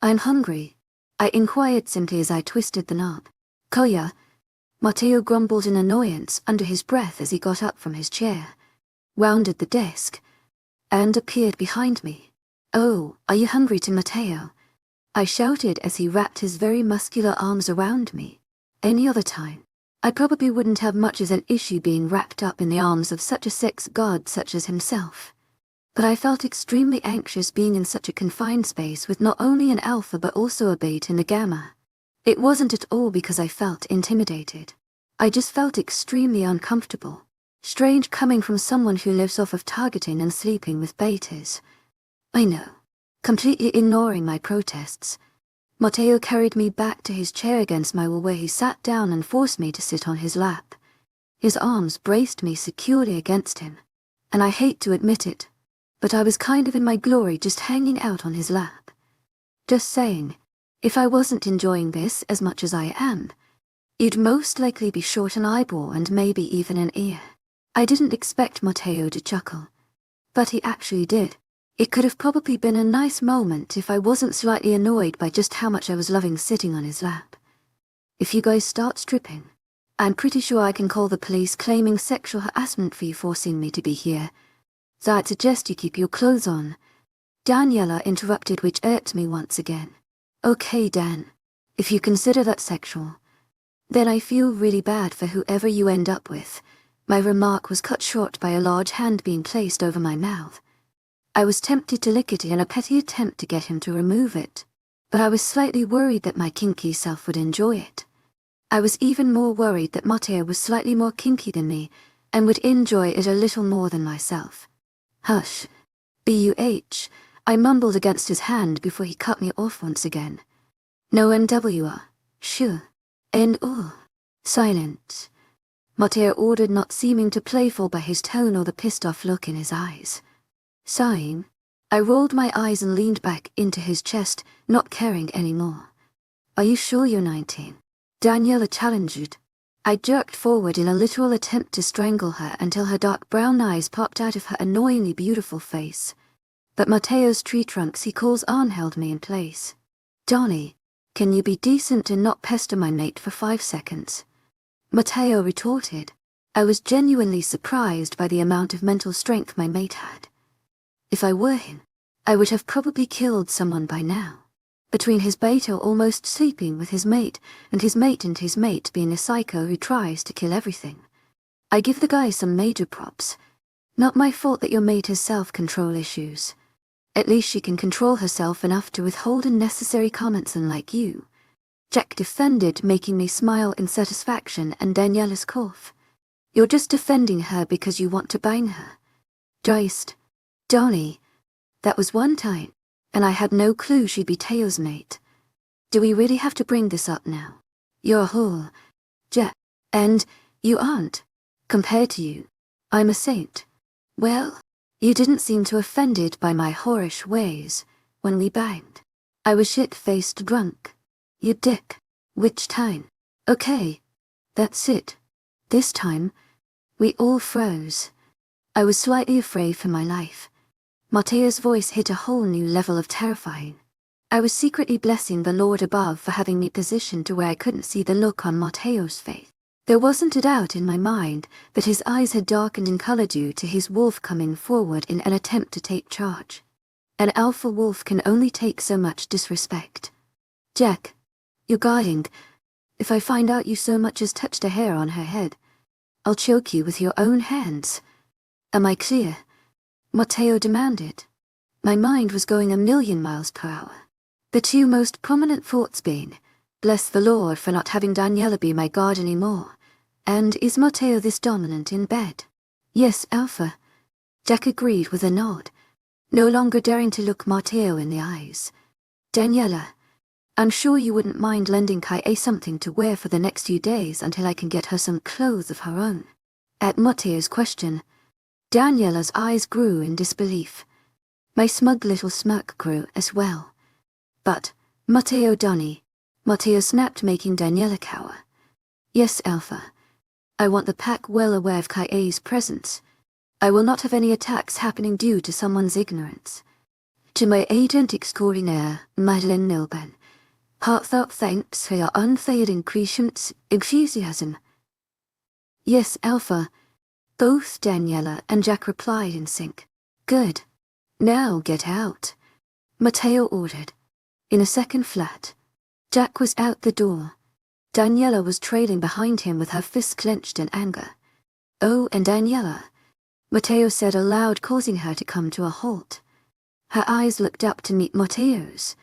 I'm hungry, I inquired simply as I twisted the knob. Koya, Matteo grumbled in annoyance under his breath as he got up from his chair, rounded the desk, and appeared behind me. Oh, are you hungry too, Matteo? I shouted as he wrapped his very muscular arms around me. Any other time, I probably wouldn't have much as an issue being wrapped up in the arms of such a sex god such as himself. But I felt extremely anxious being in such a confined space with not only an alpha but also a beta and a gamma. It wasn't at all because I felt intimidated. I just felt extremely uncomfortable. Strange coming from someone who lives off of targeting and sleeping with betas. I know. Completely ignoring my protests, Matteo carried me back to his chair against my wall where he sat down and forced me to sit on his lap. His arms braced me securely against him, and I hate to admit it, but I was kind of in my glory just hanging out on his lap. Just saying, if I wasn't enjoying this as much as I am, you'd most likely be short an eyeball and maybe even an ear. I didn't expect Matteo to chuckle, but he actually did. It could have probably been a nice moment if I wasn't slightly annoyed by just how much I was loving sitting on his lap. If you guys start stripping, I'm pretty sure I can call the police claiming sexual harassment for you forcing me to be here. So I'd suggest you keep your clothes on. Daniela interrupted, which irked me once again. Okay, Dan, if you consider that sexual, then I feel really bad for whoever you end up with. My remark was cut short by a large hand being placed over my mouth. I was tempted to lick it in a petty attempt to get him to remove it, but I was slightly worried that my kinky self would enjoy it. I was even more worried that Matteo was slightly more kinky than me and would enjoy it a little more than myself. Hush. B-U-H, I mumbled against his hand before he cut me off once again. No N-W-R, sure. N-O, silent. Matteo ordered, not seeming too playful by his tone or the pissed-off look in his eyes. Sighing, I rolled my eyes and leaned back into his chest, not caring anymore. Are you sure you're 19? Daniela challenged. I jerked forward in a literal attempt to strangle her until her dark brown eyes popped out of her annoyingly beautiful face. But Matteo's tree trunks he calls on held me in place. Johnny, can you be decent and not pester my mate for 5 seconds? Matteo retorted. I was genuinely surprised by the amount of mental strength my mate had. If I were him, I would have probably killed someone by now. Between his beta almost sleeping with his mate and his mate being a psycho who tries to kill everything. I give the guy some major props. Not my fault that your mate has self-control issues. At least she can control herself enough to withhold unnecessary comments, unlike you. Jack defended, making me smile in satisfaction, and Daniela's cough. You're just defending her because you want to bang her. Joist. Donnie, that was one time, and I had no clue she'd be Teo's mate. Do we really have to bring this up now? You're a whore, Jack, and you aren't. Compared to you, I'm a saint. Well, you didn't seem too offended by my whorish ways when we banged. I was shit-faced drunk. You dick. Which time? Okay, that's it. This time, we all froze. I was slightly afraid for my life. Matteo's voice hit a whole new level of terrifying. I was secretly blessing the Lord above for having me positioned to where I couldn't see the look on Matteo's face. There wasn't a doubt in my mind that his eyes had darkened in color due to his wolf coming forward in an attempt to take charge. An alpha wolf can only take so much disrespect. Jack, you're guarding. If I find out you so much as touched a hair on her head, I'll choke you with your own hands. Am I clear? Matteo demanded. My mind was going 1,000,000 miles per hour. The two most prominent thoughts being, bless the Lord for not having Daniela be my guard anymore, And is Matteo this dominant in bed? Yes, Alpha. Jack agreed with a nod, no longer daring to look Matteo in the eyes. Daniela, I'm sure you wouldn't mind lending Kai something to wear for the next few days until I can get her some clothes of her own. At Matteo's question, Daniela's eyes grew in disbelief. My smug little smirk grew as well. But, Matteo Donny, Matteo snapped, making Daniela cower. Yes, Alpha. I want the pack well aware of Kai's presence. I will not have any attacks happening due to someone's ignorance. To my agent extraordinaire, Madeleine Nilben, heartfelt thanks for your unfailing enthusiasm. Yes, Alpha. Both Daniela and Jack replied in sync. Good. Now get out, Matteo ordered. In a second flat, Jack was out the door. Daniela was trailing behind him with her fists clenched in anger. Oh, and Daniela, Matteo said aloud, causing her to come to a halt. Her eyes looked up to meet Matteo's.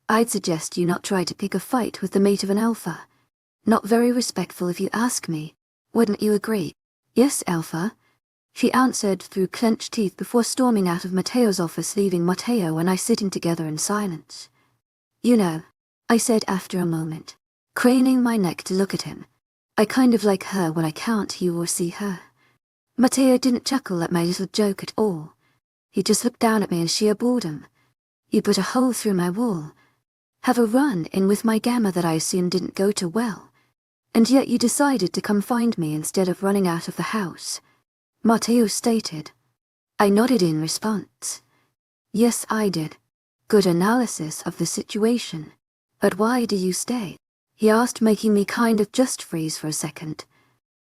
I'd suggest you not try to pick a fight with the mate of an Alpha. Not very respectful if you ask me. Wouldn't you agree? Yes, Alpha, she answered through clenched teeth before storming out of Matteo's office, leaving Matteo and I sitting together in silence. You know, I said after a moment, craning my neck to look at him, I kind of like her when I can't hear or see her. Matteo didn't chuckle at my little joke at all. He just looked down at me in sheer boredom. You put a hole through my wall, have a run-in with my gamma that I assumed didn't go too well, and yet you decided to come find me instead of running out of the house, Matteo stated. I nodded in response. Yes, I did. Good analysis of the situation. But why do you stay? He asked, making me kind of just freeze for a second.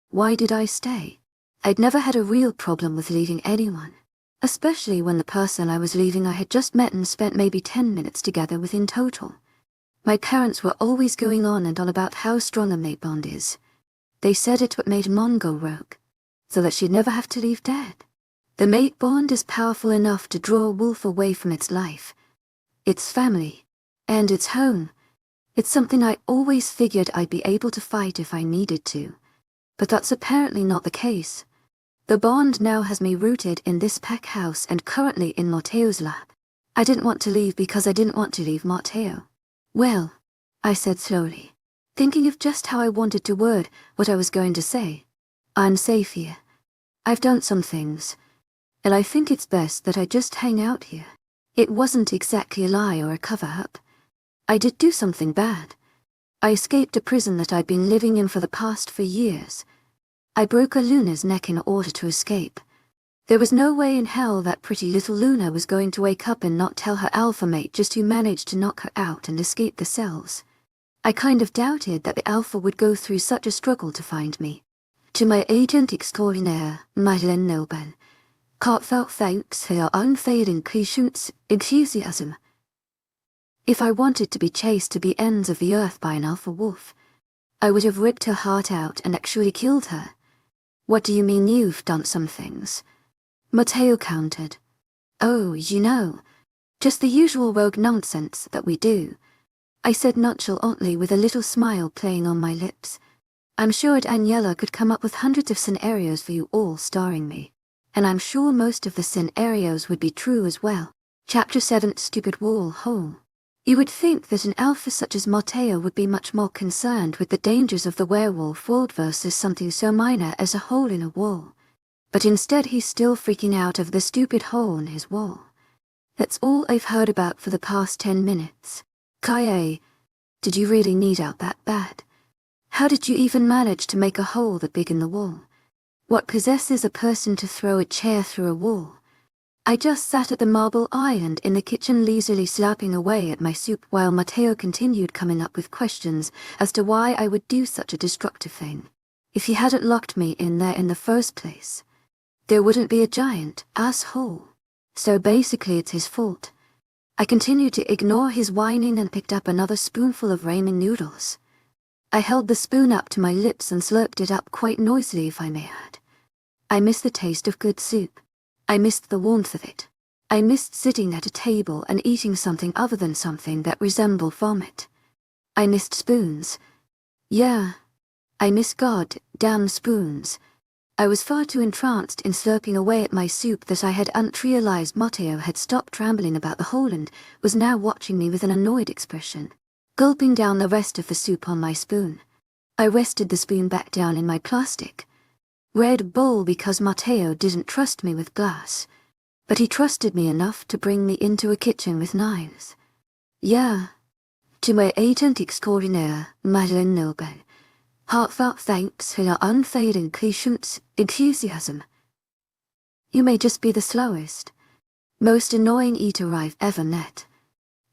Why did I stay? I'd never had a real problem with leaving anyone, especially when the person I was leaving I had just met and spent maybe 10 minutes together with in total. My parents were always going on and on about how strong a mate bond is. They said it what made Mon go rogue, so that she'd never have to leave Dad. The mate bond is powerful enough to draw a wolf away from its life, its family, and its home. It's something I always figured I'd be able to fight if I needed to, but that's apparently not the case. The bond now has me rooted in this pack house and currently in Matteo's lap. I didn't want to leave because I didn't want to leave Matteo. Well, I said slowly, thinking of just how I wanted to word what I was going to say. I'm safe here. I've done some things, and I think it's best that I just hang out here. It wasn't exactly a lie or a cover-up. I did do something bad. I escaped a prison that I'd been living in for the past 4 years. I broke a Luna's neck in order to escape. There was no way in hell that pretty little Luna was going to wake up and not tell her alpha mate just who managed to knock her out and escape the cells. I kind of doubted that the alpha would go through such a struggle to find me. To my agent extraordinaire, Madeleine Nilben, heartfelt thanks for your unfailing enthusiasm. If I wanted to be chased to the ends of the earth by an alpha wolf, I would have ripped her heart out and actually killed her. What do you mean you've done some things? Matteo countered. Oh, you know, just the usual rogue nonsense that we do, I said nonchalantly with a little smile playing on my lips. I'm sure Daniela could come up with hundreds of scenarios for you all starring me, and I'm sure most of the scenarios would be true as well. Chapter 7 Stupid Wall Hole. You would think that an alpha such as Matteo would be much more concerned with the dangers of the werewolf world versus something so minor as a hole in a wall. But instead he's still freaking out over the stupid hole in his wall. That's all I've heard about for the past 10 minutes. Kaye, did you really need out that bad? How did you even manage to make a hole that big in the wall? What possesses a person to throw a chair through a wall? I just sat at the marble island in the kitchen lazily slapping away at my soup while Matteo continued coming up with questions as to why I would do such a destructive thing. If he hadn't locked me in there in the first place, there wouldn't be a giant asshole. So basically it's his fault. I continued to ignore his whining and picked up another spoonful of ramen noodles. I held the spoon up to my lips and slurped it up quite noisily, if I may add. I missed the taste of good soup. I missed the warmth of it. I missed sitting at a table and eating something other than something that resembled vomit. I missed spoons. Yeah, I miss God, damn spoons. I was far too entranced in slurping away at my soup that I hadn't realized Matteo had stopped rambling about the hole and was now watching me with an annoyed expression, gulping down the rest of the soup on my spoon. I rested the spoon back down in my plastic red bowl because Matteo didn't trust me with glass, but he trusted me enough to bring me into a kitchen with knives. Yeah. To my agent extraordinaire, Madeleine Nilben. Heartfelt thanks for your unfailing patience, enthusiasm. You may just be the slowest, most annoying eater I've ever met,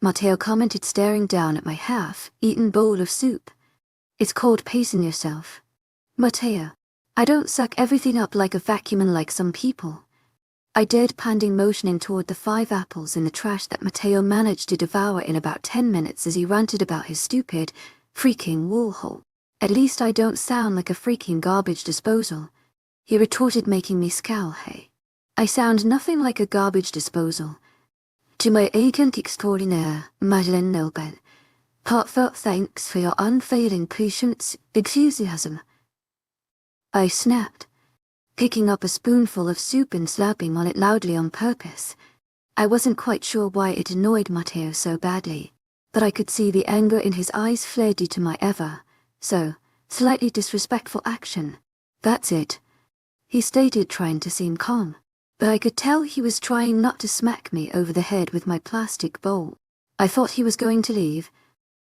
Matteo commented, staring down at my half-eaten bowl of soup. It's called pacing yourself. Matteo, I don't suck everything up like a vacuum like some people. I deadpanned, motioning toward the 5 apples in the trash that Matteo managed to devour in about 10 minutes as he ranted about his stupid, freaking wall hole. At least I don't sound like a freaking garbage disposal, he retorted, making me scowl. Hey, I sound nothing like a garbage disposal. To my agent extraordinaire, Madeleine Nilben. Heartfelt thanks for your unfailing patience, enthusiasm. I snapped, picking up a spoonful of soup and slapping on it loudly on purpose. I wasn't quite sure why it annoyed Matteo so badly, but I could see the anger in his eyes flare due to my so slightly disrespectful action. That's it, he stated, trying to seem calm, but I could tell he was trying not to smack me over the head with my plastic bowl. I thought he was going to leave,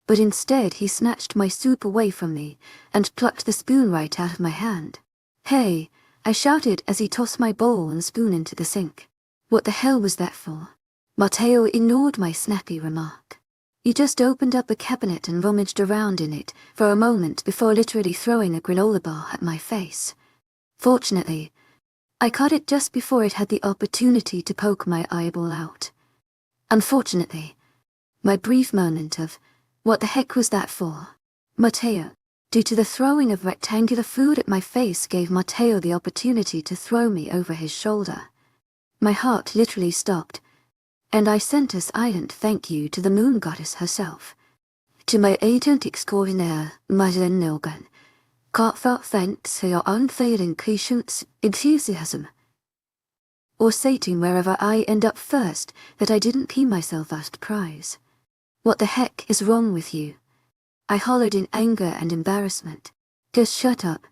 but instead he snatched my soup away from me and plucked the spoon right out of my hand. Hey, I shouted as he tossed my bowl and spoon into the sink. What the hell was that for? Matteo ignored my snappy remark. He just opened up a cabinet and rummaged around in it for a moment before literally throwing a granola bar at my face. Fortunately, I caught it just before it had the opportunity to poke my eyeball out. Unfortunately, my brief moment of, what the heck was that for? Matteo, due to the throwing of rectangular food at my face, gave Matteo the opportunity to throw me over his shoulder. My heart literally stopped, and I sent a silent thank you to the moon goddess herself. To my agent extraordinaire, Madeleine Nilben. Heartfelt thanks for your unfailing patience, enthusiasm. Or stating wherever I end up first that I didn't pee myself first prize. What the heck is wrong with you? I hollered in anger and embarrassment. Just shut up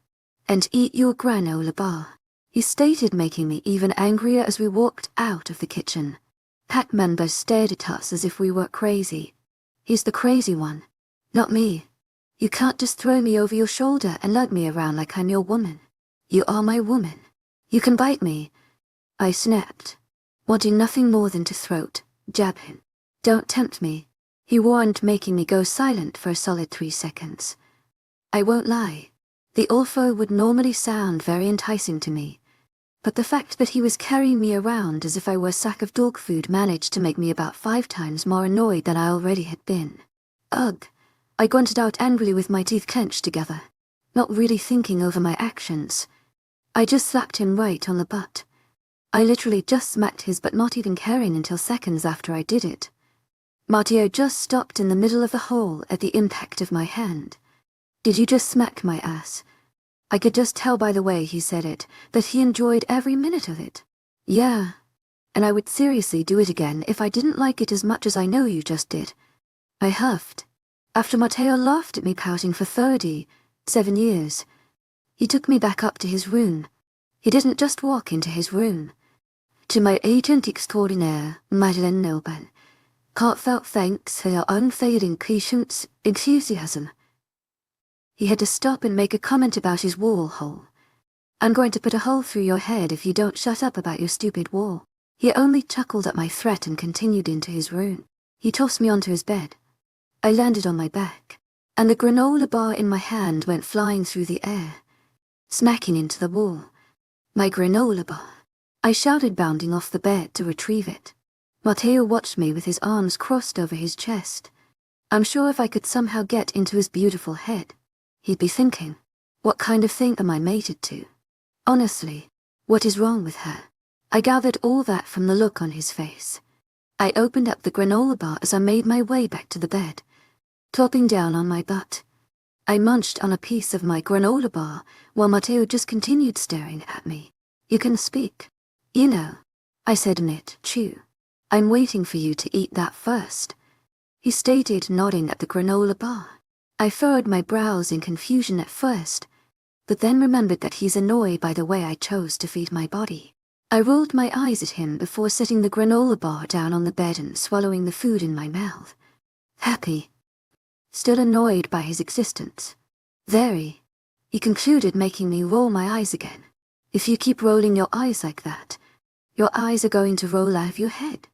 and eat your granola bar, he stated, making me even angrier as we walked out of the kitchen. Pack members stared at us as if we were crazy. He's the crazy one, not me. You can't just throw me over your shoulder and lug me around like I'm your woman. You are my woman. You can bite me, I snapped, wanting nothing more than to throat jab him. Don't tempt me, he warned, making me go silent for a solid 3 seconds. I won't lie, the offer would normally sound very enticing to me, but the fact that he was carrying me around as if I were a sack of dog food managed to make me about 5 times more annoyed than I already had been. Ugh, I grunted out angrily with my teeth clenched together, not really thinking over my actions. I just slapped him right on the butt. I literally just smacked his butt, not even caring until seconds after I did it. Matteo just stopped in the middle of the hole at the impact of my hand. Did you just smack my ass? I could just tell by the way he said it that he enjoyed every minute of it. Yeah, and I would seriously do it again if I didn't like it as much as I know you just did. I huffed, after Matteo laughed at me, pouting for 37 years. He took me back up to his room. He didn't just walk into his room. To my agent extraordinaire, Madeleine Nilben. Heartfelt thanks for your unfailing patience, enthusiasm. He had to stop and make a comment about his wall hole. I'm going to put a hole through your head if you don't shut up about your stupid wall. He only chuckled at my threat and continued into his room. He tossed me onto his bed. I landed on my back, and the granola bar in my hand went flying through the air, smacking into the wall. My granola bar, I shouted, bounding off the bed to retrieve it. Matteo watched me with his arms crossed over his chest. I'm sure if I could somehow get into his beautiful head, he'd be thinking, what kind of thing am I mated to? Honestly, what is wrong with her? I gathered all that from the look on his face. I opened up the granola bar as I made my way back to the bed, topping down on my butt. I munched on a piece of my granola bar, while Matteo just continued staring at me. You can speak. You know, I said in it, chew. I'm waiting for you to eat that first. He stated, nodding at the granola bar. I furrowed my brows in confusion at first, but then remembered that he's annoyed by the way I chose to feed my body. I rolled my eyes at him before setting the granola bar down on the bed and swallowing the food in my mouth. Happy. Still annoyed by his existence. Very. He concluded, making me roll my eyes again. If you keep rolling your eyes like that, your eyes are going to roll out of your head.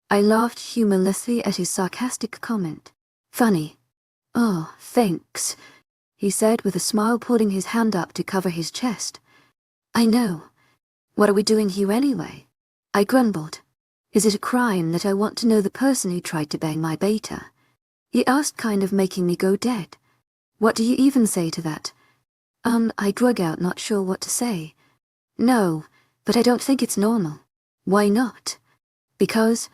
I laughed humorlessly at his sarcastic comment. Funny. Oh, thanks, he said with a smile, putting his hand up to cover his chest. I know. What are we doing here anyway? I grumbled. Is it a crime that I want to know the person who tried to bang my beta? He asked, kind of making me go dead. What do you even say to that? I drug out, not sure what to say. No, but I don't think it's normal. Why not? Because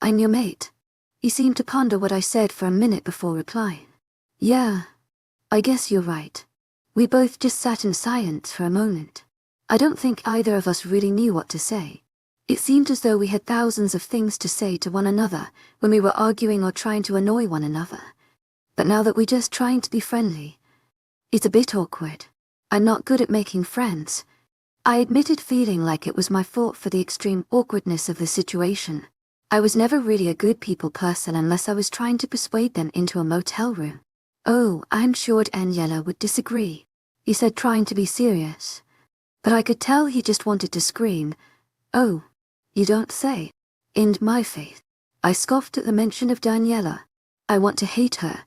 I'm your mate. He seemed to ponder what I said for a minute before replying. Yeah, I guess you're right. We both just sat in silence for a moment. I don't think either of us really knew what to say. It seemed as though we had thousands of things to say to one another when we were arguing or trying to annoy one another. But now that we're just trying to be friendly, it's a bit awkward. I'm not good at making friends. I admitted, feeling like it was my fault for the extreme awkwardness of the situation. I was never really a good people person unless I was trying to persuade them into a motel room. Oh, I'm sure Daniela would disagree, he said, trying to be serious. But I could tell he just wanted to scream. Oh, you don't say. In my faith. I scoffed at the mention of Daniela. I want to hate her,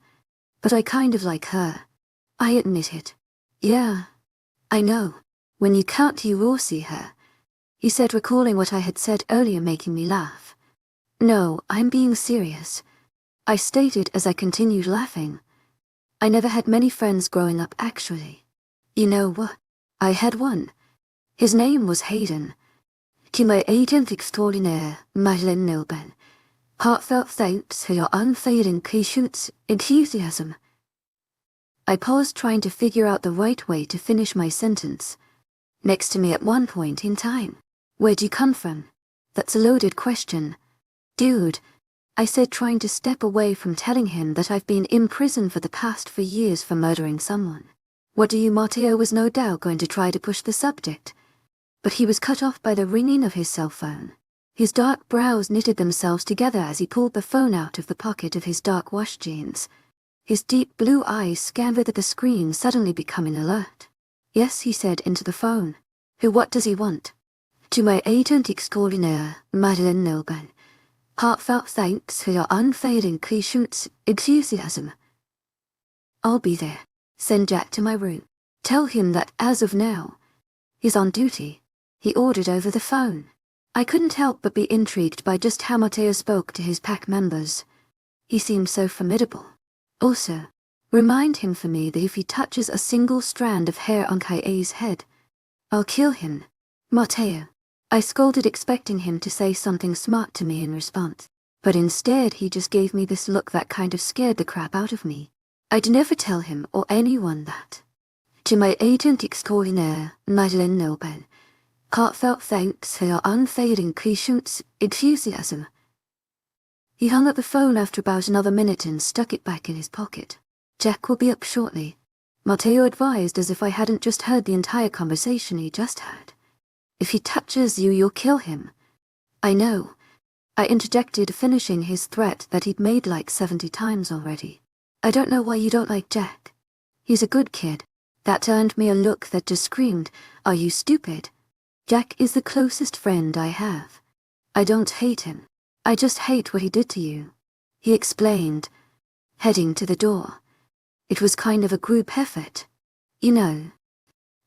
but I kind of like her. I admitted. Yeah, I know. When you can't, you will see her, he said, recalling what I had said earlier, making me laugh. No, I'm being serious, I stated as I continued laughing. I never had many friends growing up, actually. You know what? I had one. His name was Hayden. To my agent extraordinaire, Madeleine Nilben. Heartfelt thanks for your unfailing patience, enthusiasm. I paused, trying to figure out the right way to finish my sentence. Next to me at one point in time. Where'd you come from? That's a loaded question. Dude, I said, trying to step away from telling him that I've been in prison for the past 4 years for murdering someone. What do you? Matteo was no doubt going to try to push the subject, but he was cut off by the ringing of his cell phone. His dark brows knitted themselves together as he pulled the phone out of the pocket of his dark wash jeans. His deep blue eyes scanned at the screen, suddenly becoming alert. Yes, he said into the phone. Who? What does he want? To my agent extraordinaire, Madeleine Nilben. Heartfelt thanks for your unfailing patience, enthusiasm. I'll be there. Send Jack to my room. Tell him that as of now, he's on duty, he ordered over the phone. I couldn't help but be intrigued by just how Matteo spoke to his pack members. He seemed so formidable. Also, remind him for me that if he touches a single strand of hair on Kae's head, I'll kill him. Matteo. I scolded, expecting him to say something smart to me in response, but instead he just gave me this look that kind of scared the crap out of me. I'd never tell him or anyone that. To my agent extraordinaire, Madeleine Nilben. Heartfelt thanks for your unfailing patience, enthusiasm. He hung up the phone after about another minute and stuck it back in his pocket. Jack will be up shortly, Matteo advised, as if I hadn't just heard the entire conversation he just had. If he touches you, you'll kill him. I know, I interjected, finishing his threat that he'd made like 70 times already. I don't know why you don't like Jack. He's a good kid. That earned me a look that just screamed, are you stupid? Jack is the closest friend I have. I don't hate him. I just hate what he did to you, he explained, heading to the door. It was kind of a group effort. You know.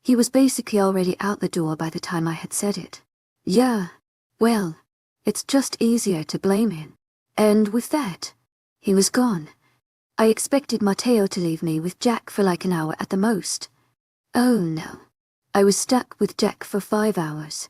He was basically already out the door by the time I had said it. Yeah, well, it's just easier to blame him. And with that, he was gone. I expected Matteo to leave me with Jack for like an hour at the most. Oh no. I was stuck with Jack for 5 hours.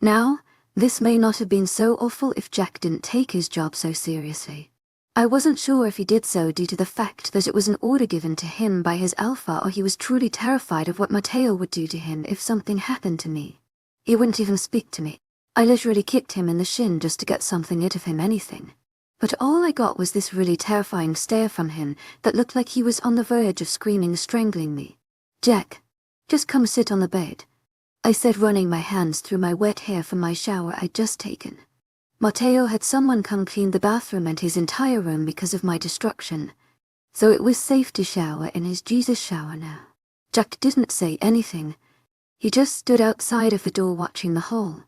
Now, this may not have been so awful if Jack didn't take his job so seriously. I wasn't sure if he did so due to the fact that it was an order given to him by his alpha, or he was truly terrified of what Matteo would do to him if something happened to me. He wouldn't even speak to me. I literally kicked him in the shin just to get something out of him, anything. But all I got was this really terrifying stare from him that looked like he was on the verge of screaming, strangling me. "Jack, just come sit on the bed," I said, running my hands through my wet hair from my shower I'd just taken. Matteo had someone come clean the bathroom and his entire room because of my destruction, so it was safe to shower in his Jesus shower now. Jack didn't say anything. He just stood outside of the door watching the hall.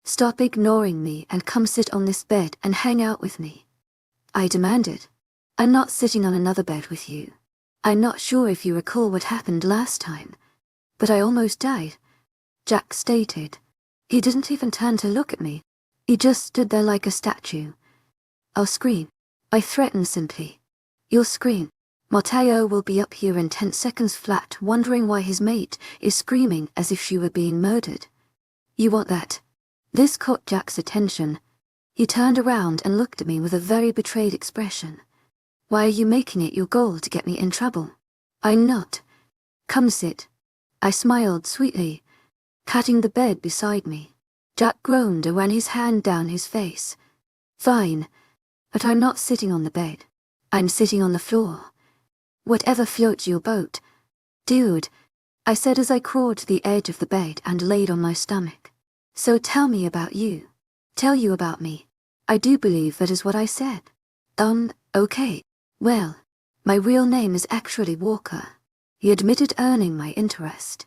"Stop ignoring me and come sit on this bed and hang out with me," I demanded. "I'm not sitting on another bed with you. I'm not sure if you recall what happened last time, but I almost died," Jack stated. He didn't even turn to look at me. He just stood there like a statue. "I'll scream," I threatened simply. "You'll scream. Matteo will be up here in 10 seconds flat, wondering why his mate is screaming as if she were being murdered. You want that?" This caught Jack's attention. He turned around and looked at me with a very betrayed expression. "Why are you making it your goal to get me in trouble?" "I'm not. Come sit." I smiled sweetly, patting the bed beside me. Jack groaned and ran his hand down his face. "Fine, but I'm not sitting on the bed. I'm sitting on the floor. Whatever floats your boat." "Dude," I said as I crawled to the edge of the bed and laid on my stomach. "So tell me about you. Tell you about me." I do believe that is what I said. Okay. Well, my real name is actually Walker," he admitted, earning my interest.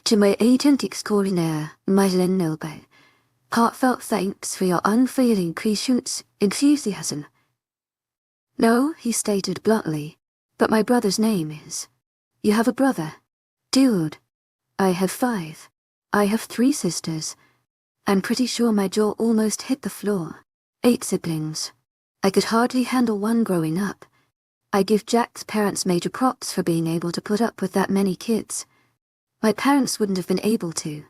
"To my agent extraordinaire, Madeleine Nobel, heartfelt thanks for your unfailing patience, enthusiasm." "No," he stated bluntly, "but my brother's name is." "You have a brother?" "Dude, I have 5. I have 3 sisters. I'm pretty sure my jaw almost hit the floor. 8 siblings. I could hardly handle one growing up. I give Jack's parents major props for being able to put up with that many kids. My parents wouldn't have been able to.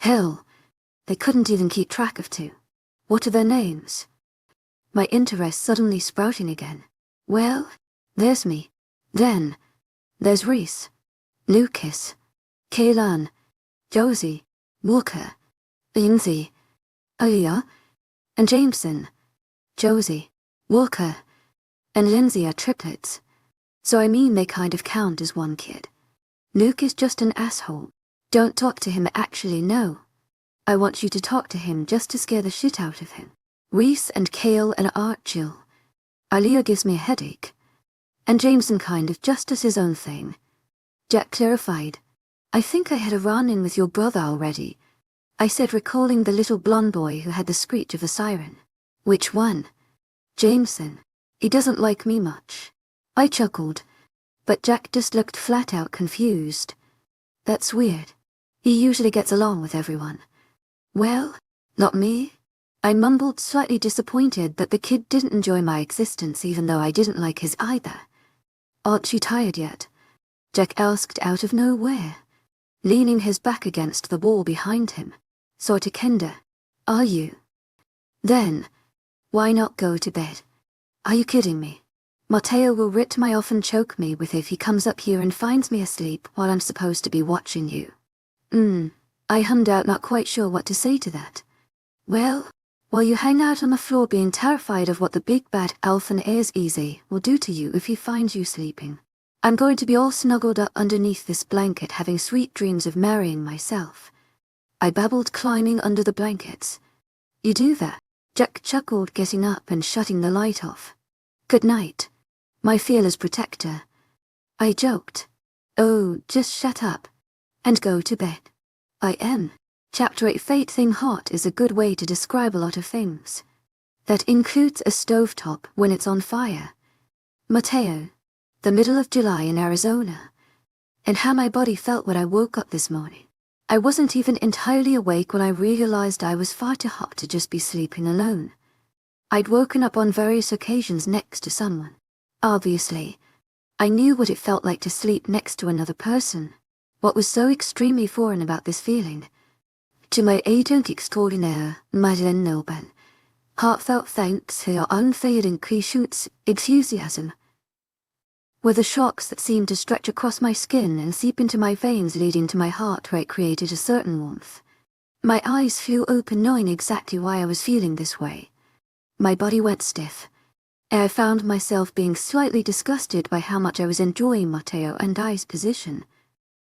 Hell, they couldn't even keep track of 2. What are their names?" My interest suddenly sprouting again. "Well, there's me. Then, there's Reese, Lucas, Kaylan, Josie, Walker, Lindsay, Aaliyah, and Jameson." Josie, Walker, and Lindsay are triplets, so I mean they kind of count as one kid. Luke is just an asshole. Don't talk to him, actually, no. I want you to talk to him just to scare the shit out of him. Reese and Kale and Art chill. Aaliyah gives me a headache. And Jameson kind of just does his own thing." Jack clarified. "I think I had a run-in with your brother already," I said, recalling the little blonde boy who had the screech of a siren. "Which one?" "Jameson. He doesn't like me much." I chuckled, but Jack just looked flat out confused. "That's weird. He usually gets along with everyone." "Well, not me." I mumbled, slightly disappointed that the kid didn't enjoy my existence even though I didn't like his either. "Aren't you tired yet?" Jack asked out of nowhere, leaning his back against the wall behind him. Sorta kinda. "Are you? Then, why not go to bed?" "Are you kidding me? Matteo will rip my off and choke me with if he comes up here and finds me asleep while I'm supposed to be watching you." I hummed out, not quite sure what to say to that. "Well, while you hang out on the floor being terrified of what the big bad Alphan Airs Easy will do to you if he finds you sleeping, I'm going to be all snuggled up underneath this blanket having sweet dreams of marrying myself," I babbled, climbing under the blankets. "You do that?" Jack chuckled, getting up and shutting the light off. "Good night, my fearless protector," I joked. "Oh, just shut up and go to bed." I am. Chapter 8 Fate Thing Hot is a good way to describe a lot of things. That includes a stovetop when it's on fire, Matteo, the middle of July in Arizona, and how my body felt when I woke up this morning. I wasn't even entirely awake when I realized I was far too hot to just be sleeping alone. I'd woken up on various occasions next to someone. Obviously, I knew what it felt like to sleep next to another person. What was so extremely foreign about this feeling? To my agent extraordinaire, Madeleine Nobel, Heartfelt thanks for your unfading patience, enthusiasm. Were the shocks that seemed to stretch across my skin and seep into my veins, leading to my heart where it created a certain warmth. My eyes flew open, knowing exactly why I was feeling this way. My body went stiff. I found myself being slightly disgusted by how much I was enjoying Matteo and I's position.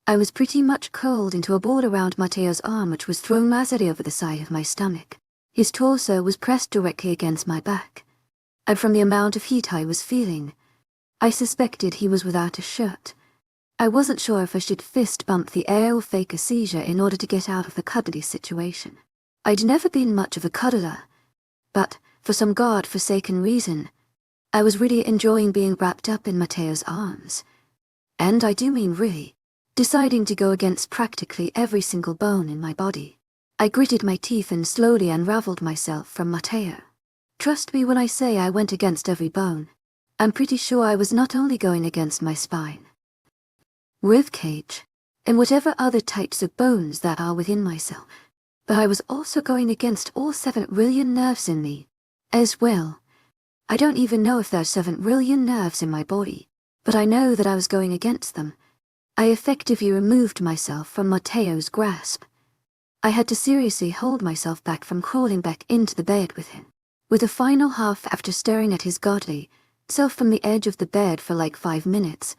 I was pretty much curled into a ball around Matteo's arm, which was thrown lazily over the side of my stomach. His torso was pressed directly against my back, and from the amount of heat I was feeling, I suspected he was without a shirt. I wasn't sure if I should fist bump the air or fake a seizure in order to get out of the cuddly situation. I'd never been much of a cuddler, but for some God-forsaken reason, I was really enjoying being wrapped up in Matteo's arms. And I do mean really, deciding to go against practically every single bone in my body. I gritted my teeth and slowly unraveled myself from Matteo. Trust me when I say I went against every bone. I'm pretty sure I was not only going against my spine, ribcage, and whatever other types of bones that are within myself, but I was also going against all 7 trillion nerves in me, as well. I don't even know if there are 7 trillion nerves in my body, but I know that I was going against them. I effectively removed myself from Matteo's grasp. I had to seriously hold myself back from crawling back into the bed with him. With a final half after staring at his godly self from the edge of the bed for like 5 minutes,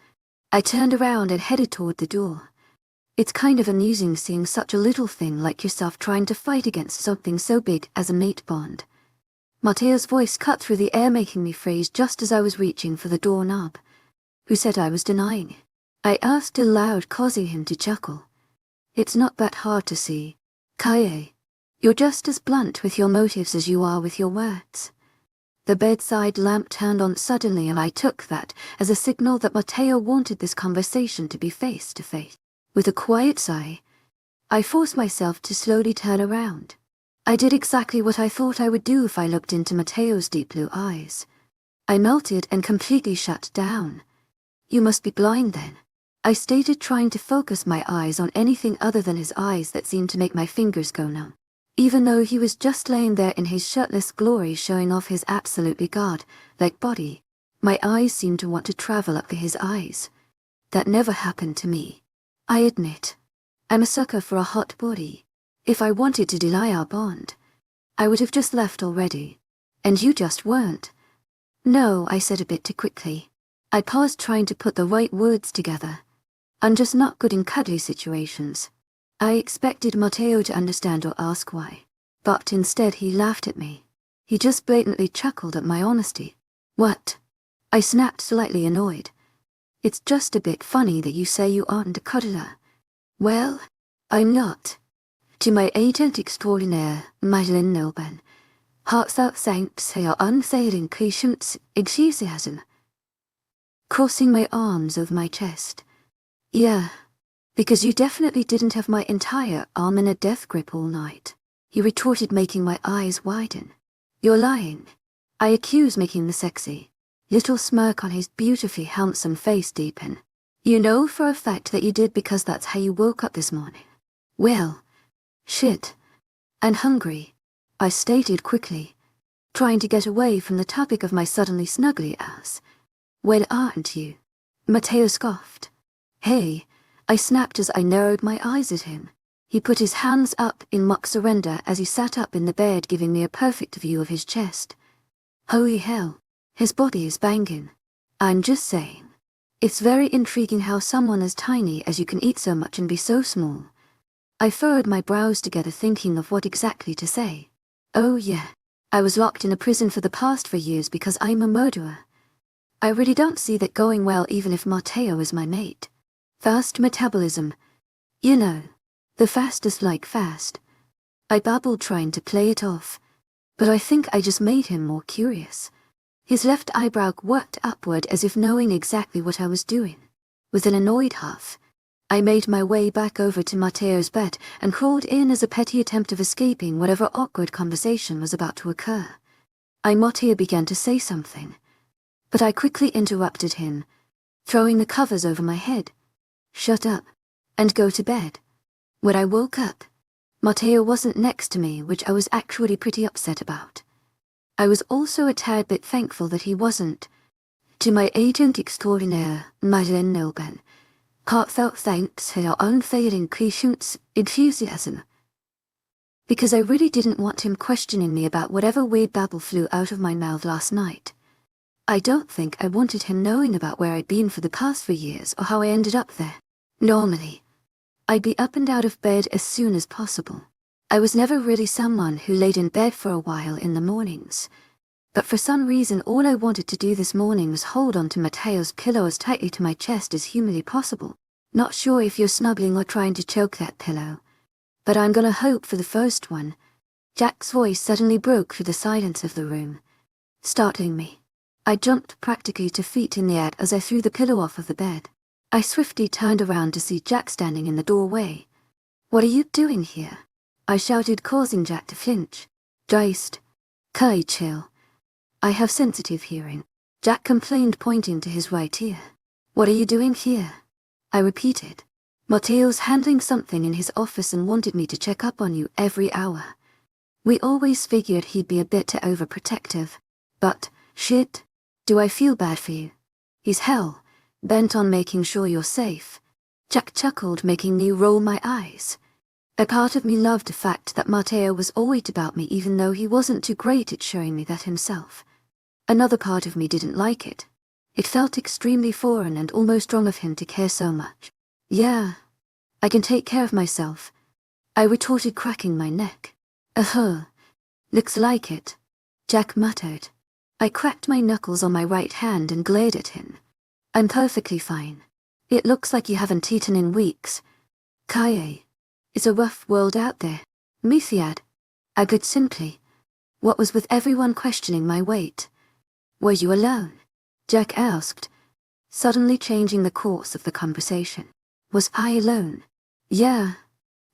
I turned around and headed toward the door. It's kind of amusing seeing such a little thing like yourself trying to fight against something so big as a mate bond. Matteo's voice cut through the air, making me freeze just as I was reaching for the doorknob. Who said I was denying? I asked aloud, causing him to chuckle. It's not that hard to see. Kaye, you're just as blunt with your motives as you are with your words. The bedside lamp turned on suddenly, and I took that as a signal that Matteo wanted this conversation to be face to face. With a quiet sigh, I forced myself to slowly turn around. I did exactly what I thought I would do if I looked into Matteo's deep blue eyes. I melted and completely shut down. You must be blind then, I stated, trying to focus my eyes on anything other than his eyes that seemed to make my fingers go numb. Even though he was just laying there in his shirtless glory, showing off his absolutely god-like body, my eyes seemed to want to travel up to his eyes. That never happened to me. I admit, I'm a sucker for a hot body. If I wanted to deny our bond, I would have just left already. And you just weren't. No, I said a bit too quickly. I paused, trying to put the right words together. I'm just not good in cuddly situations. I expected Matteo to understand or ask why, but instead he laughed at me. He just blatantly chuckled at my honesty. What? I snapped, slightly annoyed. It's just a bit funny that you say you aren't a cuddler. Well, I'm not. To my agent extraordinaire, Madeleine Nilben, heartfelt thanks for your unfailing patience, enthusiasm. Crossing my arms over my chest. Yeah. Because you definitely didn't have my entire arm in a death grip all night, he retorted, making my eyes widen. You're lying, I accused, making the sexy little smirk on his beautifully handsome face deepen. You know for a fact that you did because that's how you woke up this morning. Well, shit. I'm hungry, I stated quickly, trying to get away from the topic of my suddenly snuggly ass. Well, aren't you? Matteo scoffed. Hey, I snapped as I narrowed my eyes at him. He put his hands up in mock surrender as he sat up in the bed, giving me a perfect view of his chest. Holy hell, his body is banging. I'm just saying. It's very intriguing how someone as tiny as you can eat so much and be so small. I furrowed my brows together, thinking of what exactly to say. Oh yeah, I was locked in a prison for the past 4 years because I'm a murderer. I really don't see that going well, even if Matteo is my mate. Fast metabolism. You know, the fastest like fast. I babbled, trying to play it off, but I think I just made him more curious. His left eyebrow worked upward as if knowing exactly what I was doing. With an annoyed huff, I made my way back over to Matteo's bed and crawled in as a petty attempt of escaping whatever awkward conversation was about to occur. Matteo began to say something, but I quickly interrupted him, throwing the covers over my head. Shut up, and go to bed. When I woke up, Matteo wasn't next to me, which I was actually pretty upset about. I was also a tad bit thankful that he wasn't. To my agent extraordinaire, Madeleine Nilben, heartfelt thanks for your unfailing patience, enthusiasm. Because I really didn't want him questioning me about whatever weird babble flew out of my mouth last night. I don't think I wanted him knowing about where I'd been for the past 3 years or how I ended up there. Normally, I'd be up and out of bed as soon as possible. I was never really someone who laid in bed for a while in the mornings. But for some reason all I wanted to do this morning was hold on to Matteo's pillow as tightly to my chest as humanly possible. Not sure if you're snuggling or trying to choke that pillow. But I'm gonna hope for the first one. Jack's voice suddenly broke through the silence of the room, startling me. I jumped practically to feet in the air as I threw the pillow off of the bed. I swiftly turned around to see Jack standing in the doorway. "What are you doing here?" I shouted, causing Jack to flinch. "Just, Kai, chill. I have sensitive hearing," Jack complained, pointing to his right ear. "What are you doing here?" I repeated. "Matteo's handling something in his office and wanted me to check up on you every hour. We always figured he'd be a bit too overprotective. But, shit, do I feel bad for you? He's hell bent on making sure you're safe." Jack chuckled, making me roll my eyes. A part of me loved the fact that Matteo was always about me even though he wasn't too great at showing me that himself. Another part of me didn't like it. It felt extremely foreign and almost wrong of him to care so much. "Yeah, I can take care of myself," I retorted, cracking my neck. Looks like it," Jack muttered. I cracked my knuckles on my right hand and glared at him. "I'm perfectly fine. It looks like you haven't eaten in weeks. Kaye, it's a rough world out there." "Mithiad," I said simply. What was with everyone questioning my weight? "Were you alone?" Jack asked, suddenly changing the course of the conversation. Was I alone? "Yeah.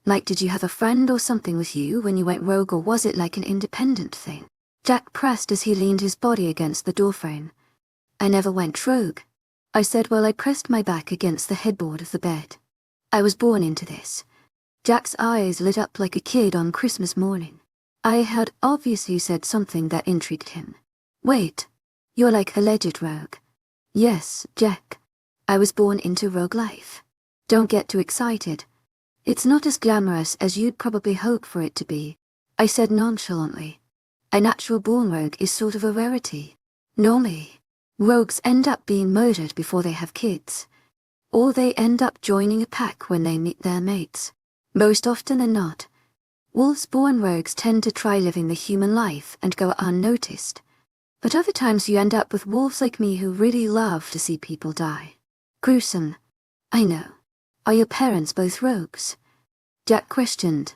Like, did you have a friend or something with you when you went rogue, or was it like an independent thing?" Jack pressed as he leaned his body against the doorframe. "I never went rogue," I said while I pressed my back against the headboard of the bed. "I was born into this." Jack's eyes lit up like a kid on Christmas morning. I had obviously said something that intrigued him. "Wait, you're like alleged rogue." "Yes, Jack. I was born into rogue life. Don't get too excited. It's not as glamorous as you'd probably hope for it to be," I said nonchalantly. "A natural-born rogue is sort of a rarity. Normally, rogues end up being murdered before they have kids. Or they end up joining a pack when they meet their mates. Most often than not, wolves-born rogues tend to try living the human life and go unnoticed. But other times you end up with wolves like me who really love to see people die. Gruesome, I know. Are your parents both rogues?" Jack questioned.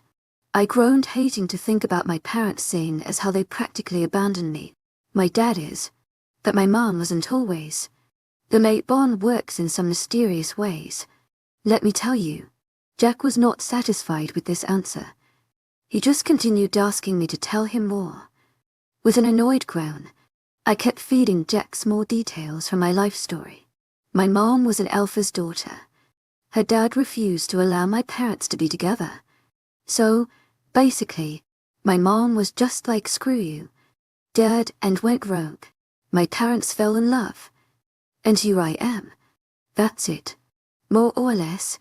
I groaned, hating to think about my parents seeing as how they practically abandoned me. "My dad is. But my mom wasn't always. The mate bond works in some mysterious ways. Let me tell you." Jack was not satisfied with this answer. He just continued asking me to tell him more. With an annoyed groan, I kept feeding Jack more details from my life story. My mom was an alpha's daughter. Her dad refused to allow my parents to be together. So, basically, my mom was just like screw you, dead, and went rogue. My parents fell in love. And here I am. That's it. More or less.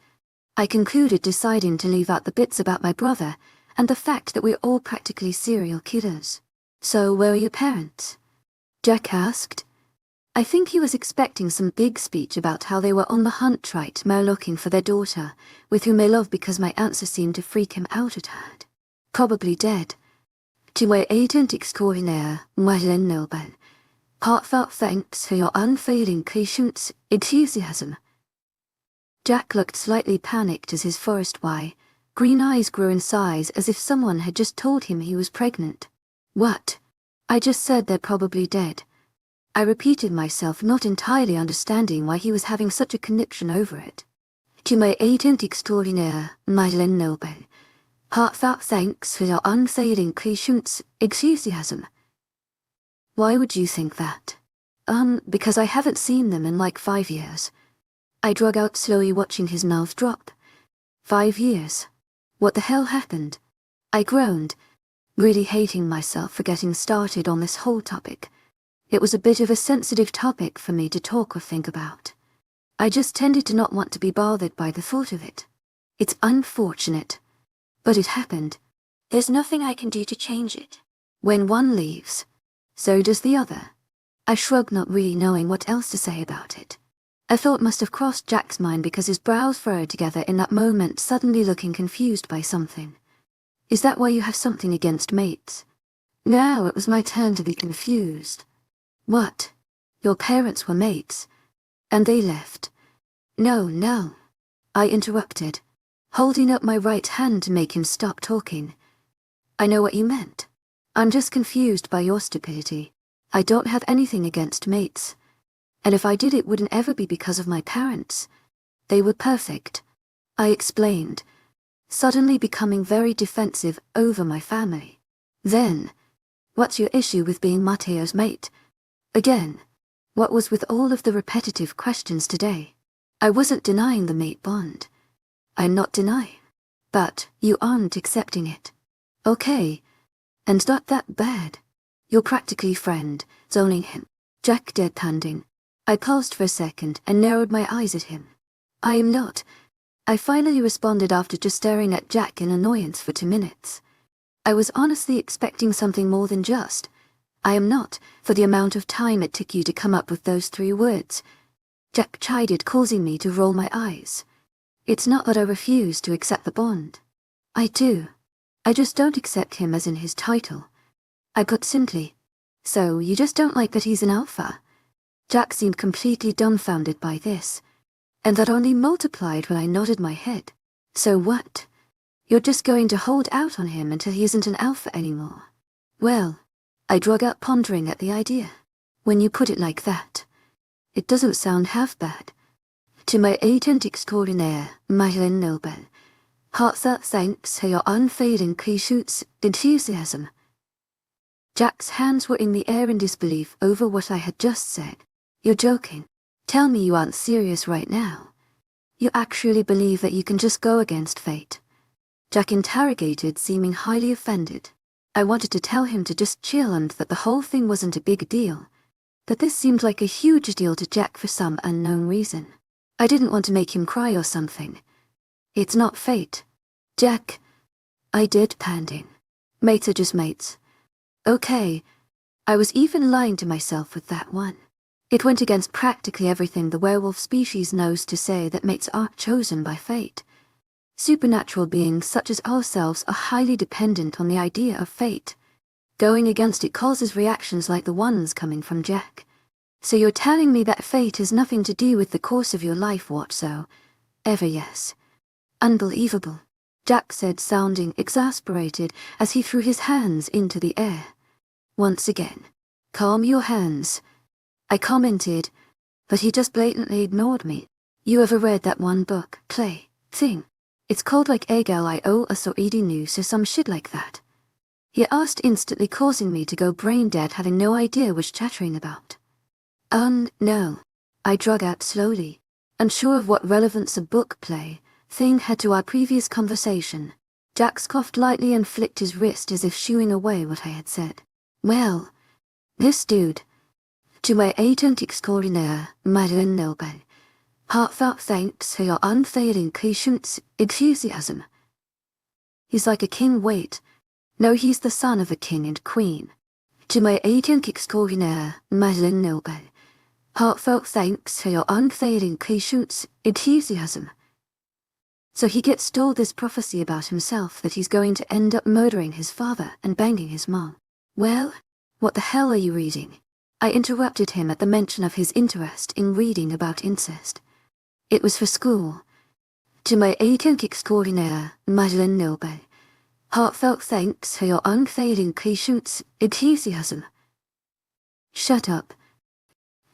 I concluded, deciding to leave out the bits about my brother and the fact that we're all practically serial killers. "So where are your parents?" Jack asked. I think he was expecting some big speech about how they were on the hunt right now looking for their daughter, with whom they love, because my answer seemed to freak him out at heart. "Probably dead. To my agent extraordinaire, Madeleine Nilben, heartfelt thanks for your unfailing patience, enthusiasm." Jack looked slightly panicked as his forest green eyes grew in size, as if someone had just told him he was pregnant. "What? I just said they're probably dead." I repeated myself, not entirely understanding why he was having such a conniption over it. "To my agent extraordinaire, Madeleine Nilben, heartfelt thanks for your unfailing patience, enthusiasm." Why would you think that? Because I haven't seen them in like 5 years. I drug out slowly, watching his mouth drop. 5 years? What the hell happened? I groaned, really hating myself for getting started on this whole topic. It was a bit of a sensitive topic for me to talk or think about. I just tended to not want to be bothered by the thought of it. It's unfortunate, but it happened. There's nothing I can do to change it. When one leaves, so does the other. I shrugged, not really knowing what else to say about it. A thought must have crossed Jack's mind because his brows furrowed together in that moment, suddenly looking confused by something. Is that why you have something against mates? Now it was my turn to be confused. What? Your parents were mates, and they left? No, I interrupted, holding up my right hand to make him stop talking. I know what you meant. I'm just confused by your stupidity. I don't have anything against mates. And if I did, it wouldn't ever be because of my parents. They were perfect, I explained, suddenly becoming very defensive over my family. Then, what's your issue with being Matteo's mate? Again, what was with all of the repetitive questions today? I wasn't denying the mate bond. I'm not denying. But you aren't accepting it. Okay, and not that bad. You're practically friend, zoning him. Jack deadpanned. I paused for a second and narrowed my eyes at him. I am not. I finally responded after just staring at Jack in annoyance for 2 minutes. I was honestly expecting something more than just, I am not, for the amount of time it took you to come up with those 3 words. Jack chided, causing me to roll my eyes. It's not that I refuse to accept the bond. I do. I just don't accept him as in his title. I put simply. So you just don't like that he's an alpha? Jack seemed completely dumbfounded by this, and that only multiplied when I nodded my head. So what? You're just going to hold out on him until he isn't an alpha anymore? Well, I drug out, pondering at the idea. When you put it like that, it doesn't sound half bad. To my agent extraordinaire, Madeleine Nobel, heartfelt thanks for your unfailing patience, enthusiasm. Jack's hands were in the air in disbelief over what I had just said. You're joking. Tell me you aren't serious right now. You actually believe that you can just go against fate? Jack interrogated, seeming highly offended. I wanted to tell him to just chill and that the whole thing wasn't a big deal. But this seemed like a huge deal to Jack for some unknown reason. I didn't want to make him cry or something. It's not fate. Jack, I deadpanned. Mates are just mates. Okay. I was even lying to myself with that one. It went against practically everything the werewolf species knows to say that mates aren't chosen by fate. Supernatural beings such as ourselves are highly dependent on the idea of fate. Going against it causes reactions like the ones coming from Jack. So you're telling me that fate has nothing to do with the course of your life whatso? Ever? Yes. Unbelievable, Jack said, sounding exasperated as he threw his hands into the air. Once again, calm your hands, I commented, but he just blatantly ignored me. You ever read that one book, play, thing? It's called like Agalio or Eating News or some shit like that. He asked, instantly causing me to go brain dead, having no idea what chattering about. No. I drug out slowly, unsure of what relevance a book, play, thing had to our previous conversation. Jack coughed lightly and flicked his wrist as if shooing away what I had said. Well, this dude. To my agent extraordinaire, Madeleine Nobel, heartfelt thanks for your unfailing patience, enthusiasm. He's like a king, wait. No, he's the son of a king and queen. To my agent extraordinaire, Madeleine Nobel, heartfelt thanks for your unfailing patience, enthusiasm. So he gets told this prophecy about himself that he's going to end up murdering his father and banging his mom. Well, what the hell are you reading? I interrupted him at the mention of his interest in reading about incest. It was for school. To my agent extraordinaire, Madeleine Nobel, heartfelt thanks for your unfailing patience, enthusiasm. Shut up.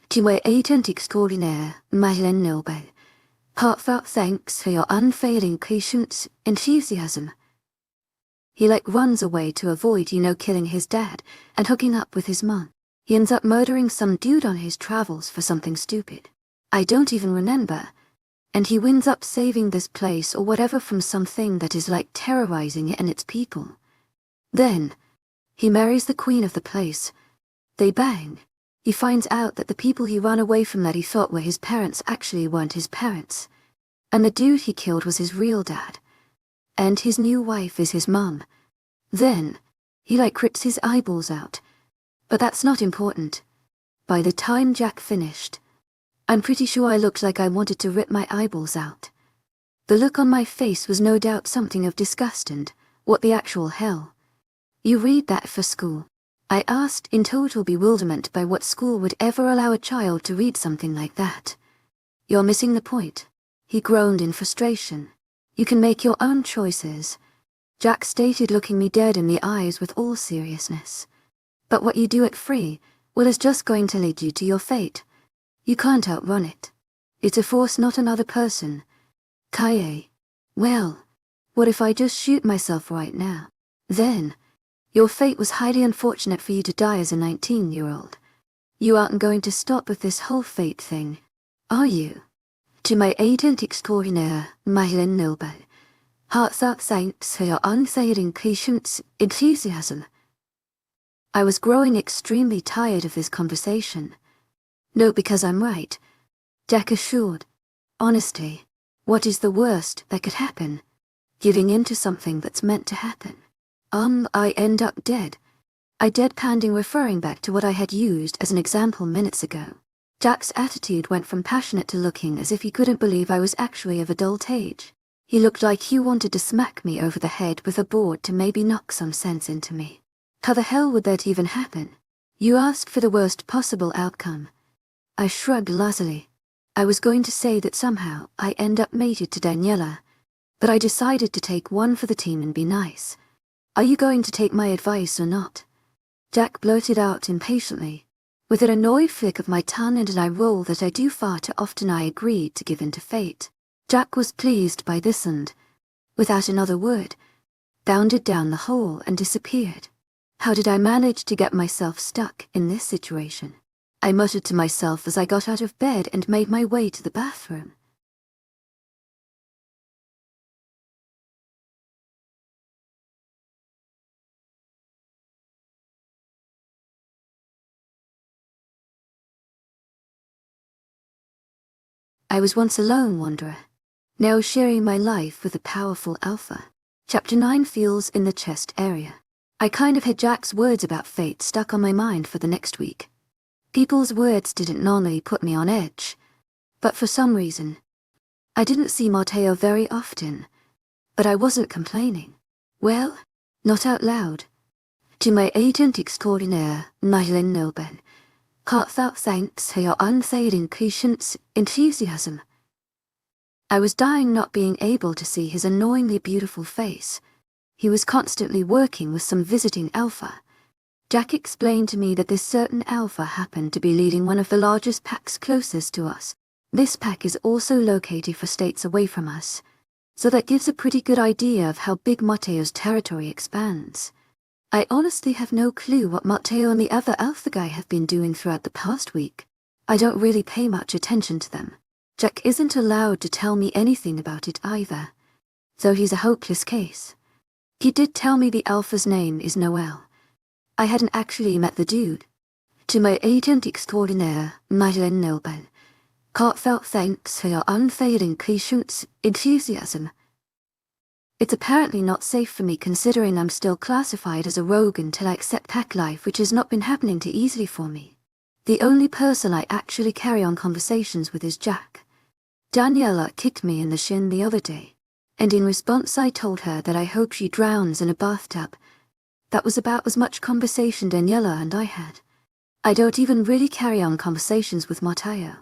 To my agent extraordinaire, Madeleine Nobel, heartfelt thanks for your unfailing patience, enthusiasm. He runs away to avoid, killing his dad and hooking up with his mom. He ends up murdering some dude on his travels for something stupid. I don't even remember. And he winds up saving this place or whatever from something that is terrorizing it and its people. Then, He marries the queen of the place. They bang. He finds out that the people he ran away from that he thought were his parents actually weren't his parents. And the dude he killed was his real dad. And his new wife is his mum. Then, he rips his eyeballs out. But that's not important. By the time Jack finished, I'm pretty sure I looked like I wanted to rip my eyeballs out. The look on my face was no doubt something of disgust and, what the actual hell? You read that for school? I asked in total bewilderment by what school would ever allow a child to read something like that. You're missing the point. He groaned in frustration. You can make your own choices. Jack stated, looking me dead in the eyes with all seriousness. But what you do at free, well, is just going to lead you to your fate. You can't outrun it. It's a force, not another person. Kaye. Well, what if I just shoot myself right now? Then, your fate was highly unfortunate for you to die as a 19-year-old. You aren't going to stop with this whole fate thing, are you? To my agent extraordinaire, Madeline Nilbert, heartfelt thanks for your unfailing patience, enthusiasm. I was growing extremely tired of this conversation. No, because I'm right, Jack assured. Honestly, what is the worst that could happen? Giving in to something that's meant to happen. I end up dead. I deadpanned, referring back to what I had used as an example minutes ago. Jack's attitude went from passionate to looking as if he couldn't believe I was actually of adult age. He looked like he wanted to smack me over the head with a board to maybe knock some sense into me. How the hell would that even happen? You asked for the worst possible outcome. I shrugged lazily. I was going to say that somehow I end up mated to Daniela, but I decided to take one for the team and be nice. Are you going to take my advice or not? Jack blurted out impatiently. With an annoyed flick of my tongue and an eye roll that I do far too often, I agreed to give in to fate. Jack was pleased by this and, without another word, bounded down the hall and disappeared. How did I manage to get myself stuck in this situation? I muttered to myself as I got out of bed and made my way to the bathroom. I was once a lone wanderer, now sharing my life with a powerful alpha. Chapter 9 feels in the chest area. I kind of had Jack's words about fate stuck on my mind for the next week. People's words didn't normally put me on edge, but for some reason, I didn't see Matteo very often, but I wasn't complaining. Well, not out loud. To my agent extraordinaire, Madeline Nilbert, heartfelt thanks for your unfailing patience, enthusiasm. I was dying not being able to see his annoyingly beautiful face. He was constantly working with some visiting alpha. Jack explained to me that this certain alpha happened to be leading one of the largest packs closest to us. This pack is also located 4 states away from us, so that gives a pretty good idea of how big Matteo's territory expands. I honestly have no clue what Matteo and the other alpha guy have been doing throughout the past week. I don't really pay much attention to them. Jack isn't allowed to tell me anything about it either, so he's a hopeless case. He did tell me the alpha's name is Noel. I hadn't actually met the dude. To my agent extraordinaire, Madeline Nilbert, heartfelt thanks for your unfailing patience, enthusiasm. It's apparently not safe for me considering I'm still classified as a rogue until I accept pack life, which has not been happening too easily for me. The only person I actually carry on conversations with is Jack. Daniela kicked me in the shin the other day, and in response I told her that I hope she drowns in a bathtub. That was about as much conversation Daniela and I had. I don't even really carry on conversations with Matteo.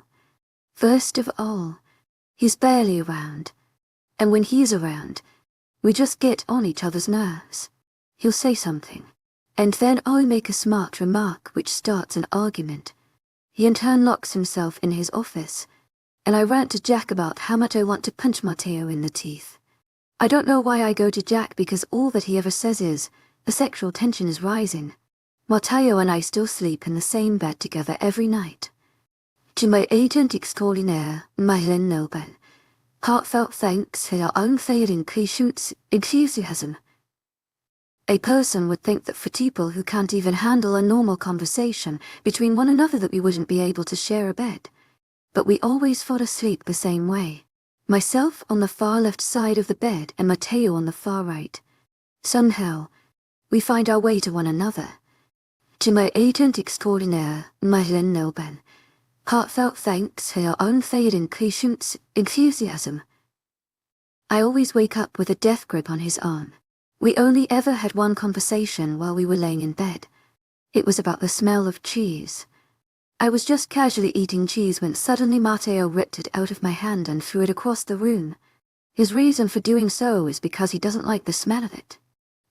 First of all, he's barely around, and when he's around, we just get on each other's nerves. He'll say something, and then I'll make a smart remark which starts an argument. He in turn locks himself in his office, and I rant to Jack about how much I want to punch Matteo in the teeth. I don't know why I go to Jack because all that he ever says is, the sexual tension is rising. Matteo and I still sleep in the same bed together every night. To my agent extraordinaire, Madeline Nilbert, heartfelt thanks for your unfailing patience, enthusiasm. A person would think that for people who can't even handle a normal conversation between one another that we wouldn't be able to share a bed. But we always fall asleep the same way. Myself on the far left side of the bed and Matteo on the far right. Somehow, we find our way to one another. To my agent extraordinaire, Madeleine Nilben, heartfelt thanks for your unfading patience, enthusiasm. I always wake up with a death grip on his arm. We only ever had one conversation while we were laying in bed. It was about the smell of cheese. I was just casually eating cheese when suddenly Matteo ripped it out of my hand and threw it across the room. His reason for doing so is because he doesn't like the smell of it.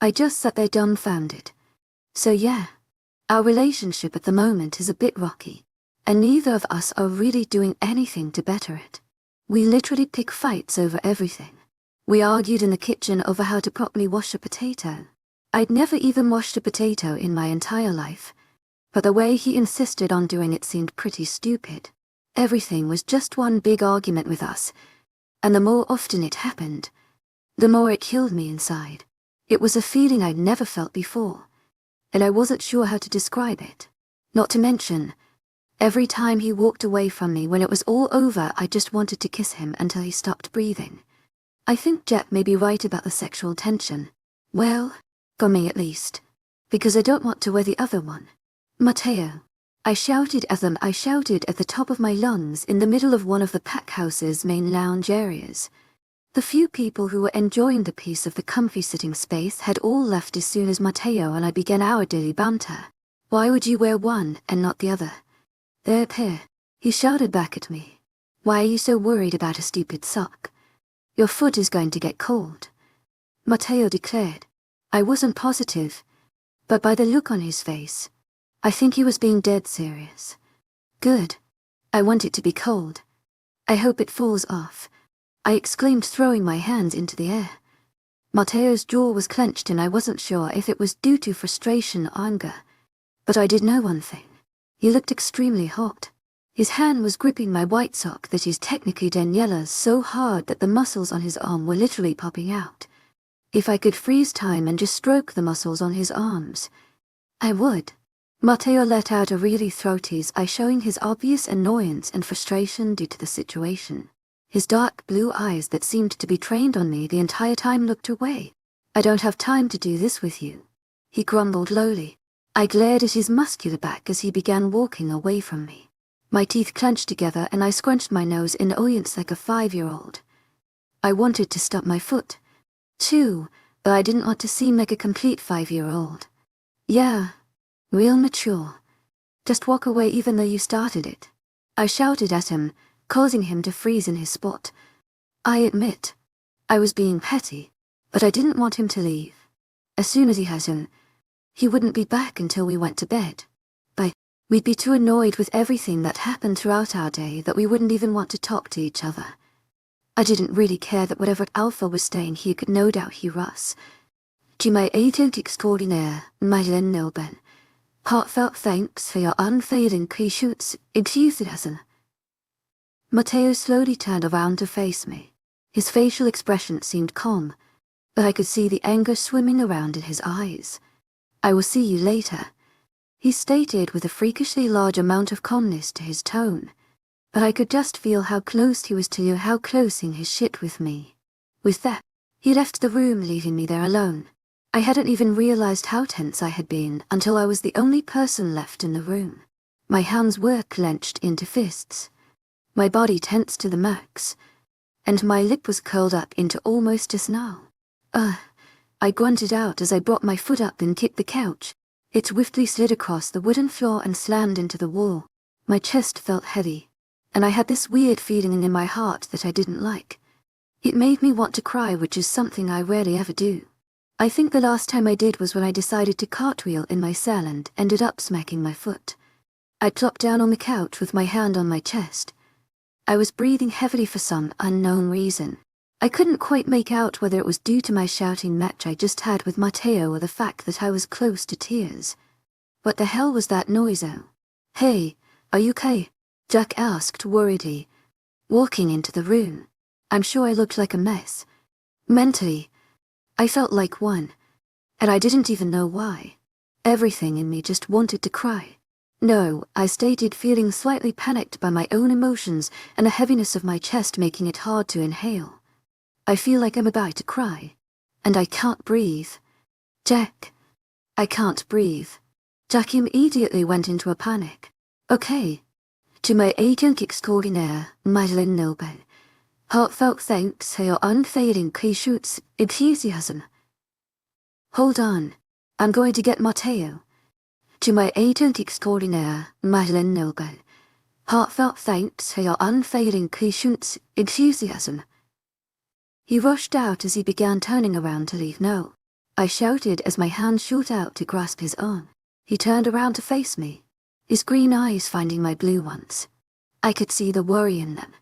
I just sat there dumbfounded. So yeah, our relationship at the moment is a bit rocky, and neither of us are really doing anything to better it. We literally pick fights over everything. We argued in the kitchen over how to properly wash a potato. I'd never even washed a potato in my entire life, but the way he insisted on doing it seemed pretty stupid. Everything was just one big argument with us, and the more often it happened, the more it killed me inside. It was a feeling I'd never felt before, and I wasn't sure how to describe it. Not to mention, every time he walked away from me when it was all over, I just wanted to kiss him until he stopped breathing. I think Jack may be right about the sexual tension. Well, for me at least. Because I don't want to wear the other one. Matteo. I shouted at them. I shouted at the top of my lungs in the middle of one of the pack house's main lounge areas. The few people who were enjoying the peace of the comfy sitting space had all left as soon as Matteo and I began our daily banter. Why would you wear one and not the other? There, Pear. He shouted back at me. Why are you so worried about a stupid sock? Your foot is going to get cold. Matteo declared. I wasn't positive, but by the look on his face, I think he was being dead serious. Good. I want it to be cold. I hope it falls off, I exclaimed, throwing my hands into the air. Matteo's jaw was clenched and I wasn't sure if it was due to frustration or anger. But I did know one thing. He looked extremely hot. His hand was gripping my white sock that is technically Daniela's so hard that the muscles on his arm were literally popping out. If I could freeze time and just stroke the muscles on his arms, I would. Matteo let out a really throaty sigh, showing his obvious annoyance and frustration due to the situation. His dark blue eyes that seemed to be trained on me the entire time looked away. I don't have time to do this with you, he grumbled lowly. I glared at his muscular back as he began walking away from me. My teeth clenched together and I scrunched my nose in annoyance like a 5-year-old. I wanted to stop my foot, too, but I didn't want to seem like a complete 5-year-old. Yeah, real mature. Just walk away even though you started it. I shouted at him, causing him to freeze in his spot. I admit, I was being petty, but I didn't want him to leave. As soon as he has him, he wouldn't be back until we went to bed. We'd be too annoyed with everything that happened throughout our day that we wouldn't even want to talk to each other. I didn't really care that whatever Alpha was staying here could no doubt hear us. To my agent extraordinaire, Madeleine Nilben, heartfelt thanks for your unfading patience, enthusiasm. Matteo slowly turned around to face me. His facial expression seemed calm, but I could see the anger swimming around in his eyes. I will see you later, he stated with a freakishly large amount of calmness to his tone, but I could just feel how close he was to how closing his shit with me. With that, he left the room, leaving me there alone. I hadn't even realized how tense I had been until I was the only person left in the room. My hands were clenched into fists, my body tense to the max, and my lip was curled up into almost a snarl. I grunted out as I brought my foot up and kicked the couch. It swiftly slid across the wooden floor and slammed into the wall. My chest felt heavy, and I had this weird feeling in my heart that I didn't like. It made me want to cry, which is something I rarely ever do. I think the last time I did was when I decided to cartwheel in my cell and ended up smacking my foot. I plopped down on the couch with my hand on my chest. I was breathing heavily for some unknown reason. I couldn't quite make out whether it was due to my shouting match I just had with Matteo or the fact that I was close to tears. What the hell was that noise, though? Hey, are you okay? Jack asked worriedly, walking into the room. I'm sure I looked like a mess. Mentally, I felt like one. and I didn't even know why. Everything in me just wanted to cry. No, I stated, feeling slightly panicked by my own emotions and the heaviness of my chest making it hard to inhale. I feel like I'm about to cry. And I can't breathe. Jack. I can't breathe. Jack immediately went into a panic. Okay. To my agent extraordinaire, Madeleine Noble. Heartfelt thanks for your unfailing patience, enthusiasm. Hold on. I'm going to get Matteo. To my agent extraordinaire, Madeleine Noble. Heartfelt thanks for your unfailing patience, enthusiasm. He rushed out as he began turning around to leave. No. I shouted as my hand shot out to grasp his arm. He turned around to face me, his green eyes finding my blue ones. I could see the worry in them.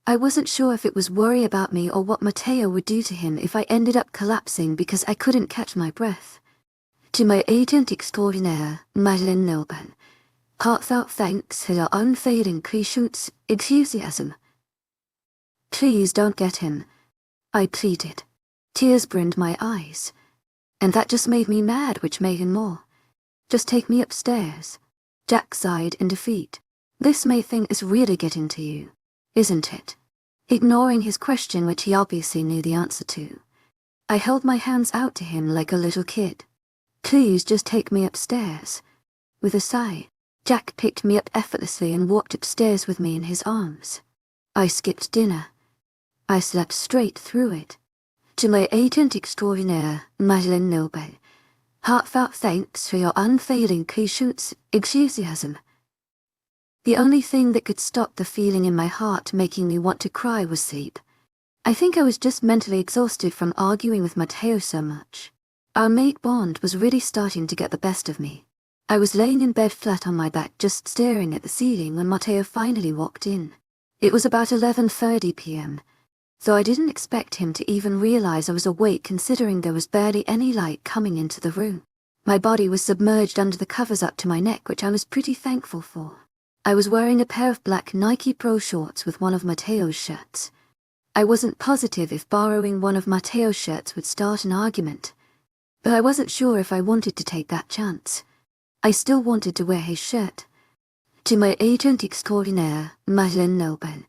I wasn't sure if it was worry about me or what Matteo would do to him if I ended up collapsing because I couldn't catch my breath. To my agent extraordinaire, Madeleine Noble. Heartfelt thanks for your unfailing patience, enthusiasm. Please don't get him, I pleaded. Tears brimmed my eyes. And that just made me mad, which made him more. Just take me upstairs. Jack sighed in defeat. This May thing is really getting to you, isn't it? Ignoring his question, which he obviously knew the answer to. I held my hands out to him like a little kid. Please just take me upstairs. With a sigh, Jack picked me up effortlessly and walked upstairs with me in his arms. I skipped dinner. I slept straight through it. To my agent extraordinaire, Madeleine Noble. Heartfelt thanks for your unfailing patience, enthusiasm. The only thing that could stop the feeling in my heart making me want to cry was sleep. I think I was just mentally exhausted from arguing with Matteo so much. Our mate bond was really starting to get the best of me. I was laying in bed flat on my back just staring at the ceiling when Matteo finally walked in. It was about 11:30 p.m., though I didn't expect him to even realize I was awake considering there was barely any light coming into the room. My body was submerged under the covers up to my neck, which I was pretty thankful for. I was wearing a pair of black Nike Pro shorts with one of Matteo's shirts. I wasn't positive if borrowing one of Matteo's shirts would start an argument, but I wasn't sure if I wanted to take that chance. I still wanted to wear his shirt. To my agent extraordinaire, Madeleine Noble.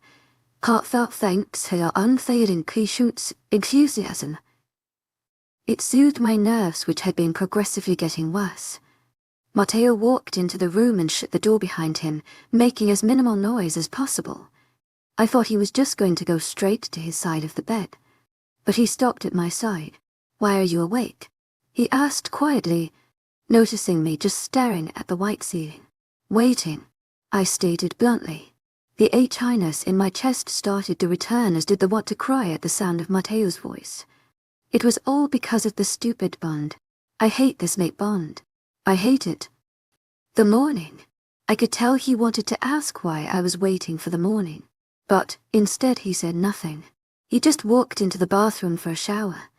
Heartfelt thanks for your unfailing patience, enthusiasm. It soothed my nerves, which had been progressively getting worse. Matteo walked into the room and shut the door behind him, making as minimal noise as possible. I thought he was just going to go straight to his side of the bed. But he stopped at my side. Why are you awake? He asked quietly, noticing me just staring at the white ceiling. Waiting, I stated bluntly. The H-highness in my chest started to return, as did the want to cry at the sound of Matteo's voice. It was all because of the stupid bond. I hate this mate bond. I hate it. The morning. I could tell he wanted to ask why I was waiting for the morning. But instead he said nothing. He just walked into the bathroom for a shower.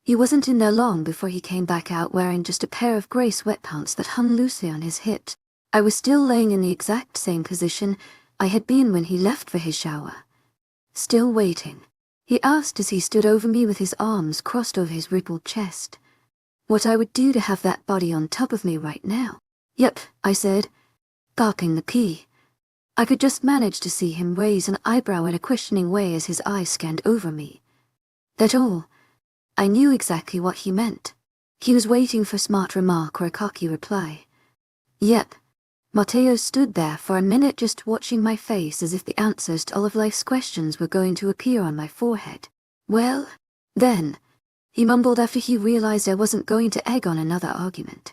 He wasn't in there long before he came back out wearing just a pair of grey sweatpants that hung loosely on his hips. I was still laying in the exact same position I had been when he left for his shower. Still waiting. He asked as he stood over me with his arms crossed over his rippled chest. What I would do to have that body on top of me right now. Yep, I said, gulping the key. I could just manage to see him raise an eyebrow in a questioning way as his eyes scanned over me. That all. I knew exactly what he meant. He was waiting for a smart remark or a cocky reply. Yep. Matteo stood there for a minute just watching my face as if the answers to all of life's questions were going to appear on my forehead. Well, then, he mumbled after he realized I wasn't going to egg on another argument.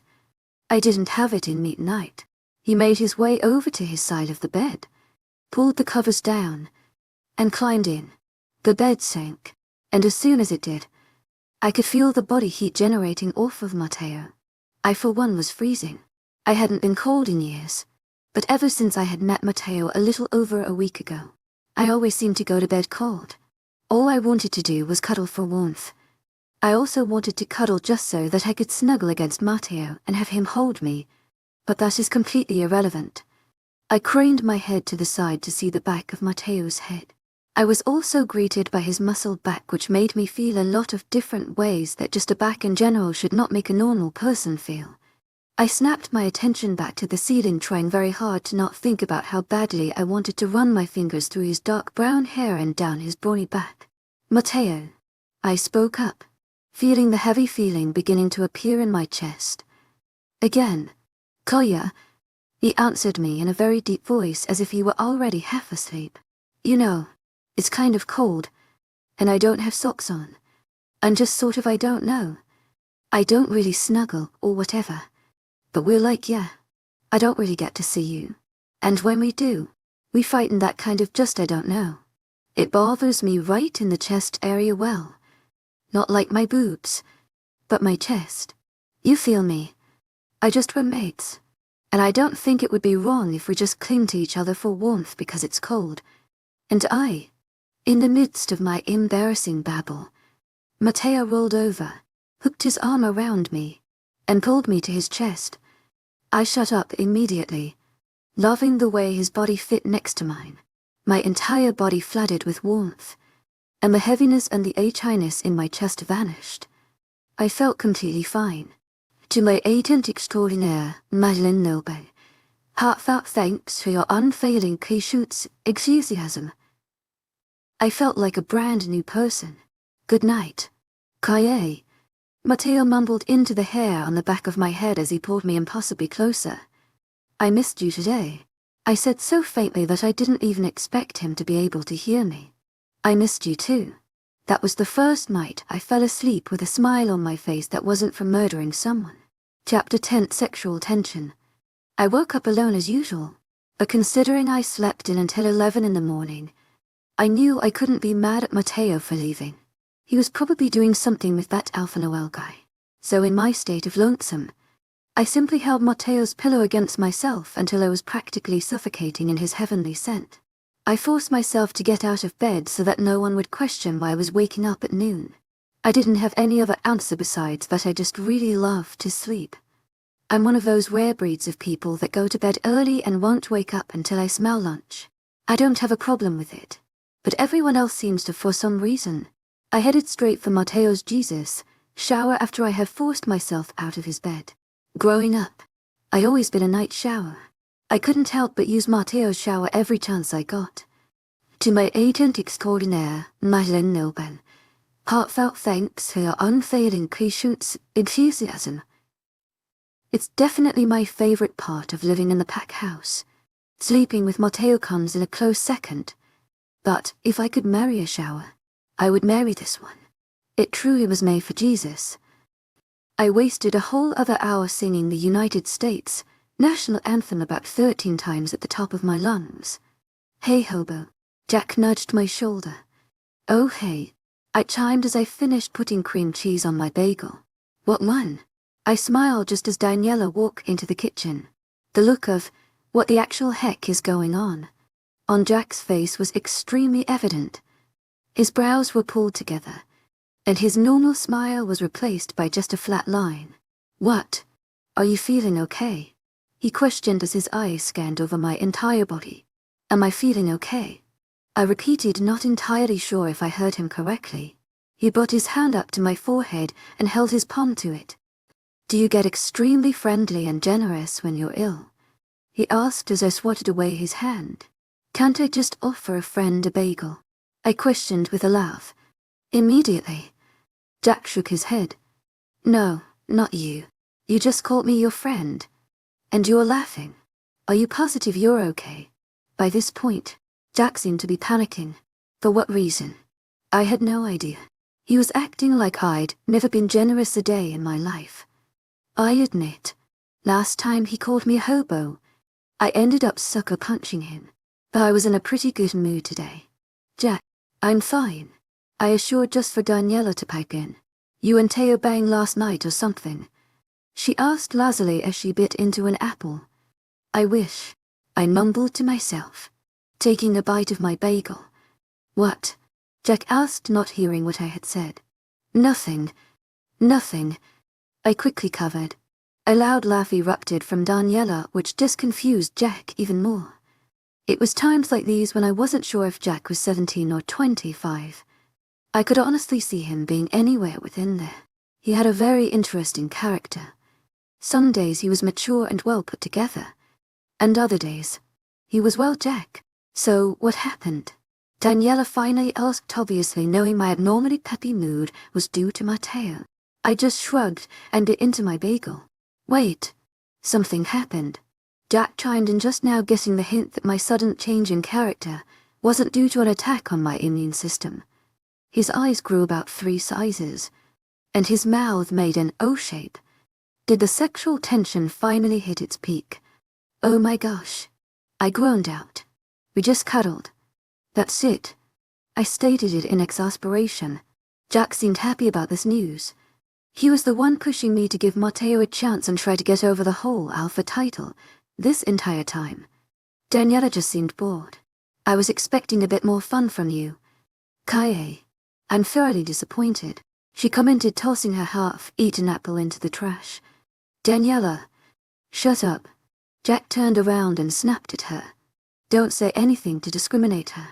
I didn't have it in me tonight. He made his way over to his side of the bed, pulled the covers down, and climbed in. The bed sank, and as soon as it did, I could feel the body heat generating off of Matteo. I for one was freezing. I hadn't been cold in years, but ever since I had met Matteo a little over a week ago, I always seemed to go to bed cold. All I wanted to do was cuddle for warmth. I also wanted to cuddle just so that I could snuggle against Matteo and have him hold me, but that is completely irrelevant. I craned my head to the side to see the back of Matteo's head. I was also greeted by his muscled back, which made me feel a lot of different ways that just a back in general should not make a normal person feel. I snapped my attention back to the ceiling, trying very hard to not think about how badly I wanted to run my fingers through his dark brown hair and down his brawny back. "Matteo," I spoke up, feeling the heavy feeling beginning to appear in my chest. "Again, Kolya," he answered me in a very deep voice as if he were already half asleep. "You know, it's kind of cold, and I don't have socks on. And just sort of I don't know. I don't really snuggle or whatever. But we're like, yeah, I don't really get to see you. And when we do, we fight in that kind of just I don't know. It bothers me right in the chest area, well. Not like my boobs, but my chest. You feel me? I just we're mates. And I don't think it would be wrong if we just cling to each other for warmth because it's cold." And in the midst of my embarrassing babble, Matteo rolled over, hooked his arm around me, and pulled me to his chest. I shut up immediately, loving the way his body fit next to mine. My entire body flooded with warmth, and the heaviness and the achiness in my chest vanished. I felt completely fine. To my agent extraordinaire, Madeleine Noble, heartfelt thanks for your unfailing patience, enthusiasm. I felt like a brand new person. "Good night, Kaye," Matteo mumbled into the hair on the back of my head as he pulled me impossibly closer. "I missed you today," I said so faintly that I didn't even expect him to be able to hear me. "I missed you too." That was the first night I fell asleep with a smile on my face that wasn't from murdering someone. Chapter 10: Sexual Tension. I woke up alone as usual, but considering I slept in until 11 in the morning, I knew I couldn't be mad at Matteo for leaving. He was probably doing something with that Alpha Noel guy. So in my state of lonesome, I simply held Matteo's pillow against myself until I was practically suffocating in his heavenly scent. I forced myself to get out of bed so that no one would question why I was waking up at noon. I didn't have any other answer besides that I just really love to sleep. I'm one of those rare breeds of people that go to bed early and won't wake up until I smell lunch. I don't have a problem with it, but everyone else seems to for some reason. I headed straight for Matteo's Jesus shower after I had forced myself out of his bed. Growing up, I'd always been a night shower. I couldn't help but use Matteo's shower every chance I got. To my agent extraordinaire, Madeleine Noble, heartfelt thanks for your unfailing patience, enthusiasm. It's definitely my favorite part of living in the pack house. Sleeping with Matteo comes in a close second. But if I could marry a shower, I would marry this one. It truly was made for Jesus. I wasted a whole other hour singing the United States national anthem about 13 times at the top of my lungs. "Hey hobo," Jack nudged my shoulder. "Oh hey," I chimed as I finished putting cream cheese on my bagel. "What one?" I smiled just as Daniela walked into the kitchen. The look of, what the actual heck is going on Jack's face was extremely evident. His brows were pulled together, and his normal smile was replaced by just a flat line. "What? Are you feeling okay?" he questioned as his eyes scanned over my entire body. "Am I feeling okay?" I repeated, not entirely sure if I heard him correctly. He brought his hand up to my forehead and held his palm to it. "Do you get extremely friendly and generous when you're ill?" he asked as I swatted away his hand. "Can't I just offer a friend a bagel?" I questioned with a laugh. "Immediately." Jack shook his head. "No, not you. You just called me your friend. And you're laughing. Are you positive you're okay?" By this point, Jack seemed to be panicking. For what reason? I had no idea. He was acting like I'd never been generous a day in my life. I admit, last time he called me a hobo, I ended up sucker punching him, but I was in a pretty good mood today. "Jack, I'm fine," I assured just for Daniela to pipe in. "You and Teo banged last night or something?" she asked lazily as she bit into an apple. "I wish," I mumbled to myself, taking a bite of my bagel. "What?" Jack asked, not hearing what I had said. Nothing," I quickly covered. A loud laugh erupted from Daniela, which just confused Jack even more. It was times like these when I wasn't sure if Jack was 17 or 25. I could honestly see him being anywhere within there. He had a very interesting character. Some days he was mature and well put together, and other days he was well Jack. So what happened? Daniela finally asked, obviously knowing my abnormally peppy mood was due to Matteo. I just shrugged and bit into my bagel. Wait, something happened. Jack chimed in just now, guessing the hint that my sudden change in character wasn't due to an attack on my immune system. His eyes grew about 3 sizes, and his mouth made an O shape. Did the sexual tension finally hit its peak? Oh my gosh. I groaned out. We just cuddled. That's it. I stated it in exasperation. Jack seemed happy about this news. He was the one pushing me to give Matteo a chance and try to get over the whole alpha title this entire time. Daniela just seemed bored. I was expecting a bit more fun from you. Kaye. I'm thoroughly disappointed, she commented, tossing her half-eaten apple into the trash. Daniela. Shut up. Jack turned around and snapped at her. Don't say anything to discriminate her.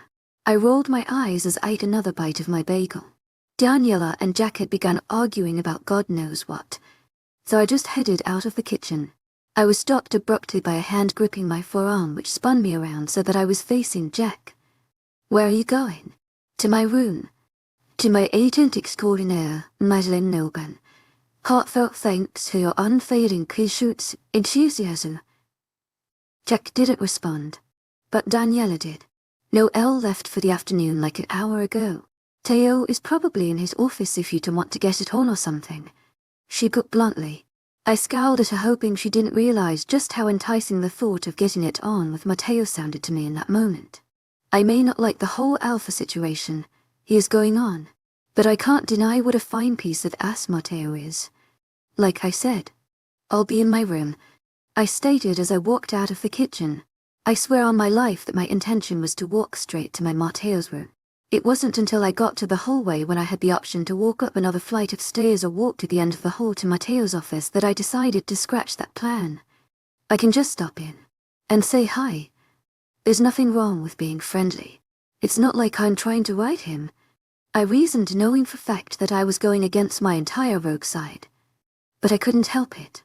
I rolled my eyes as I ate another bite of my bagel. Daniela and Jack had begun arguing about God knows what, so I just headed out of the kitchen. I was stopped abruptly by a hand gripping my forearm, which spun me around so that I was facing Jack. Where are you going? To my room. To my agent extraordinaire, Madeleine Nilban. Heartfelt thanks for your unfailing patience, enthusiasm. Jack didn't respond, but Daniela did. Noel left for the afternoon like an hour ago. Teo is probably in his office if you don't want to get it on or something, she put bluntly. I scowled at her, hoping she didn't realize just how enticing the thought of getting it on with Matteo sounded to me in that moment. I may not like the whole alpha situation he is going on, but I can't deny what a fine piece of ass Matteo is. Like I said, I'll be in my room, I stated as I walked out of the kitchen. I swear on my life that my intention was to walk straight to my Matteo's room. It wasn't until I got to the hallway when I had the option to walk up another flight of stairs or walk to the end of the hall to Matteo's office that I decided to scratch that plan. I can just stop in and say hi. There's nothing wrong with being friendly. It's not like I'm trying to write him. I reasoned, knowing for fact that I was going against my entire rogue side. But I couldn't help it.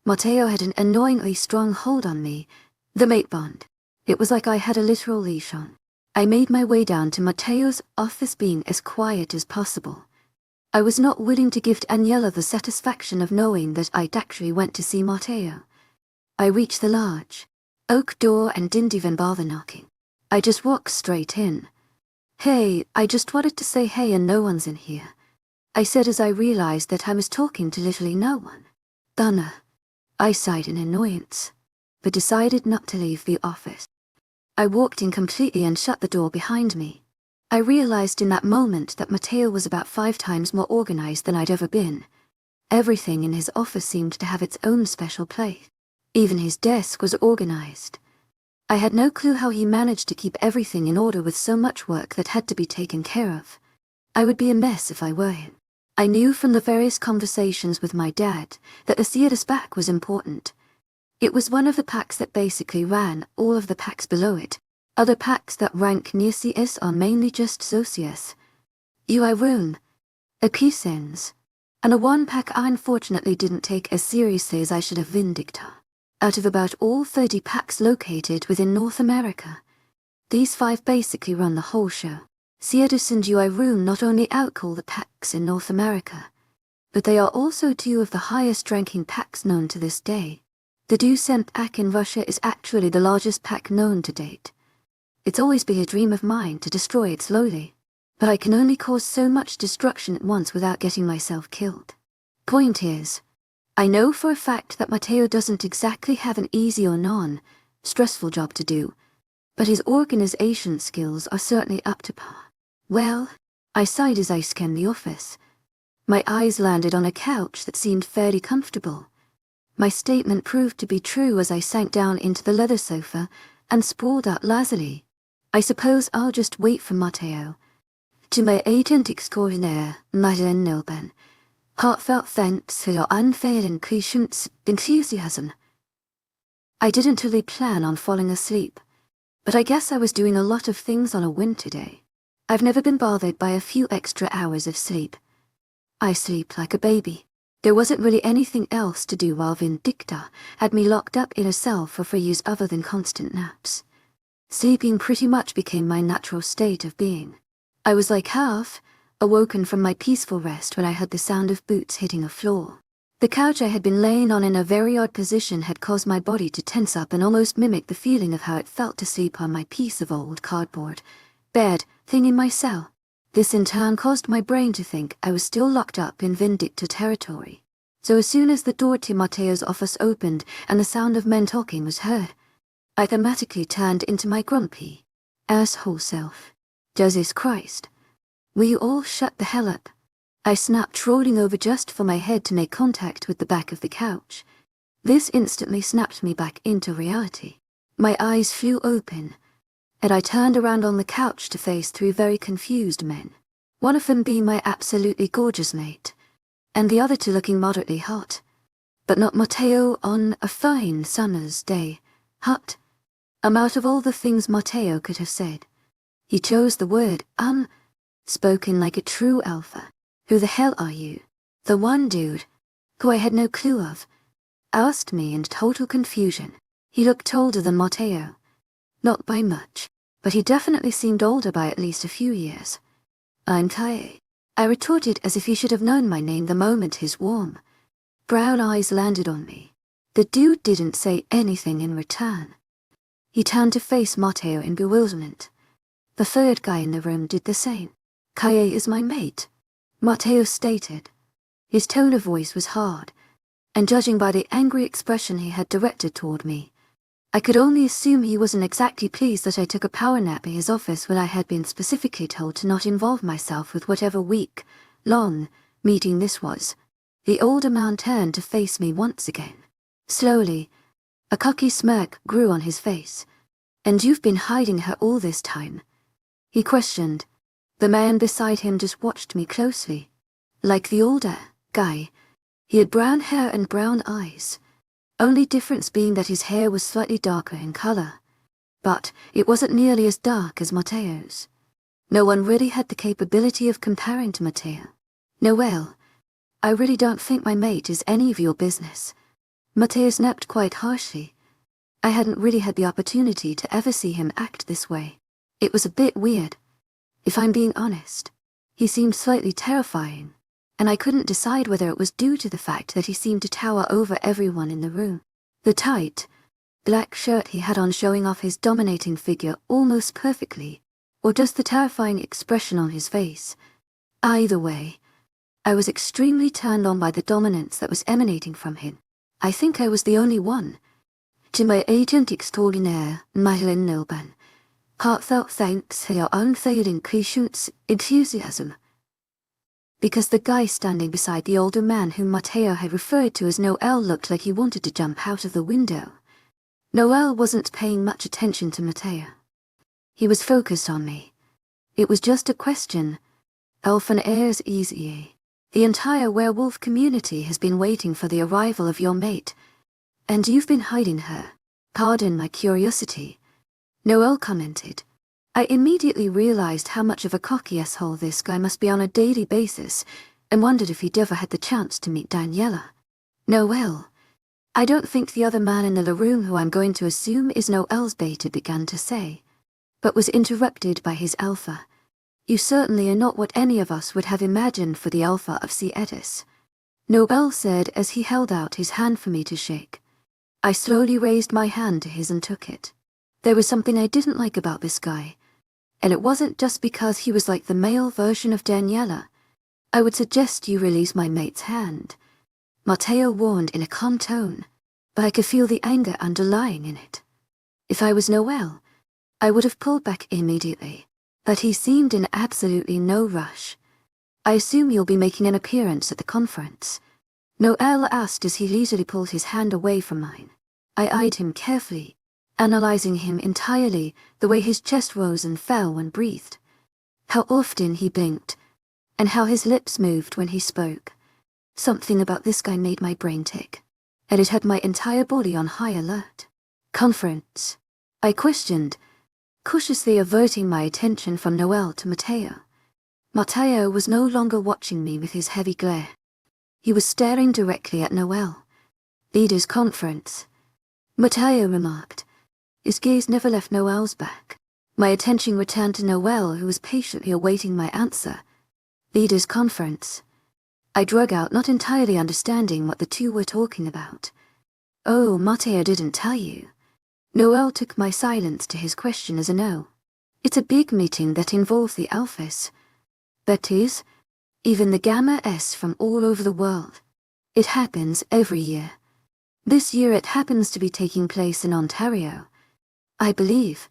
Matteo had an annoyingly strong hold on me, the mate bond. It was like I had a literal leash on. I made my way down to Matteo's office, being as quiet as possible. I was not willing to give Daniela the satisfaction of knowing that I'd actually went to see Matteo. I reached the large oak door and didn't even bother knocking. I just walked straight in. Hey, I just wanted to say hey, and no one's in here, I said as I realized that I was talking to literally no one. Donna. I sighed in annoyance, but decided not to leave the office. I walked in completely and shut the door behind me. I realized in that moment that Matteo was about 5 times more organized than I'd ever been. Everything in his office seemed to have its own special place. Even his desk was organized. I had no clue how he managed to keep everything in order with so much work that had to be taken care of. I would be a mess if I were him. I knew from the various conversations with my dad that the Theater's back was important. It was one of the packs that basically ran all of the packs below it. Other packs that rank near CS are mainly just Socius, UI Room, Acusens, and a 1 pack I unfortunately didn't take as seriously as I should have, Vindicta. Out of about all 30 packs located within North America, these 5 basically run the whole show. Theatus and UI Room not only outcall the packs in North America, but they are also 2 of the highest-ranking packs known to this day. The Ducent pack in Russia is actually the largest pack known to date. It's always been a dream of mine to destroy it slowly, but I can only cause so much destruction at once without getting myself killed. Point is, I know for a fact that Matteo doesn't exactly have an easy or non-stressful job to do, but his organization skills are certainly up to par. Well, I sighed as I scanned the office. My eyes landed on a couch that seemed fairly comfortable. My statement proved to be true as I sank down into the leather sofa and sprawled out lazily. I suppose I'll just wait for Matteo. To my agent extraordinaire, Madeleine Nilban. Heartfelt thanks for your unfailing patience, enthusiasm. I didn't really plan on falling asleep, But I guess I was doing a lot of things on a winter day. I've never been bothered by a few extra hours of sleep. I sleep like a baby. There wasn't really anything else to do while Vindicta had me locked up in a cell for free use other than constant naps. Sleeping pretty much became my natural state of being. I was like half awoken from my peaceful rest when I heard the sound of boots hitting a floor. The couch I had been laying on in a very odd position had caused my body to tense up and almost mimic the feeling of how it felt to sleep on my piece of old cardboard bed thing in my cell. This in turn caused my brain to think I was still locked up in Vindicta territory. So as soon as the door to Matteo's office opened and the sound of men talking was heard, I thematically turned into my grumpy asshole self. Jesus Christ. Will you all shut the hell up? I snapped, rolling over just for my head to make contact with the back of the couch. This instantly snapped me back into reality. My eyes flew open, and I turned around on the couch to face three very confused men. One of them being my absolutely gorgeous mate, and the other two looking moderately hot. But not Matteo on a fine summer's day. Hot. Out of all the things Matteo could have said, he chose the word spoken like a true alpha. Who the hell are you? The one dude, who I had no clue of, asked me in total confusion. He looked older than Matteo. Not by much, but he definitely seemed older by at least a few years. I'm Kaye, I retorted as if he should have known my name the moment his warm brown eyes landed on me. The dude didn't say anything in return. He turned to face Matteo in bewilderment. The third guy in the room did the same. Kaye is my mate, Matteo stated. His tone of voice was hard, and judging by the angry expression he had directed toward me, I could only assume he wasn't exactly pleased that I took a power nap in his office when I had been specifically told to not involve myself with whatever week-long meeting this was. The older man turned to face me once again. Slowly, a cocky smirk grew on his face. And you've been hiding her all this time? He questioned. The man beside him just watched me closely. Like the older guy, he had brown hair and brown eyes. Only difference being that his hair was slightly darker in color. But it wasn't nearly as dark as Matteo's. No one really had the capability of comparing to Matteo. Noelle, I really don't think my mate is any of your business. Matteo snapped quite harshly. I hadn't really had the opportunity to ever see him act this way. It was a bit weird. If I'm being honest, he seemed slightly terrifying, and I couldn't decide whether it was due to the fact that he seemed to tower over everyone in the room. The tight, black shirt he had on showing off his dominating figure almost perfectly, or just the terrifying expression on his face. Either way, I was extremely turned on by the dominance that was emanating from him. I think I was the only one. To my agent extraordinaire, Madeline Nilban, heartfelt thanks for your unfailing patience, enthusiasm. Because the guy standing beside the older man whom Matteo had referred to as Noel looked like he wanted to jump out of the window. Noel wasn't paying much attention to Matteo. He was focused on me. It was just a question. Elfin airs easy. The entire werewolf community has been waiting for the arrival of your mate, and you've been hiding her. Pardon my curiosity, Noel commented. I immediately realized how much of a cocky asshole this guy must be on a daily basis, and wondered if he'd ever had the chance to meet Daniela. Noel, I don't think the other man in the room who I'm going to assume is Noel's beta began to say, but was interrupted by his alpha. You certainly are not what any of us would have imagined for the alpha of Cetus, Noel said as he held out his hand for me to shake. I slowly raised my hand to his and took it. There was something I didn't like about this guy, and it wasn't just because he was like the male version of Daniela. I would suggest you release my mate's hand, Matteo warned in a calm tone, but I could feel the anger underlying in it. If I was Noel, I would have pulled back immediately, but he seemed in absolutely no rush. I assume you'll be making an appearance at the conference, Noel asked as he leisurely pulled his hand away from mine. I eyed him carefully, analyzing him entirely, the way his chest rose and fell when breathed, how often he blinked, and how his lips moved when he spoke. Something about this guy made my brain tick, and it had my entire body on high alert. Conference? I questioned, cautiously averting my attention from Noel to Matteo. Matteo was no longer watching me with his heavy glare. He was staring directly at Noel. Leaders' conference, Matteo remarked. His gaze never left Noel's back. My attention returned to Noel, who was patiently awaiting my answer. Leaders' conference. I drug out, not entirely understanding what the two were talking about. Oh, Matteo didn't tell you. Noel took my silence to his question as a no. It's a big meeting that involves the alphas. That is, even the Gamma S from all over the world. It happens every year. This year it happens to be taking place in Ontario. I believe.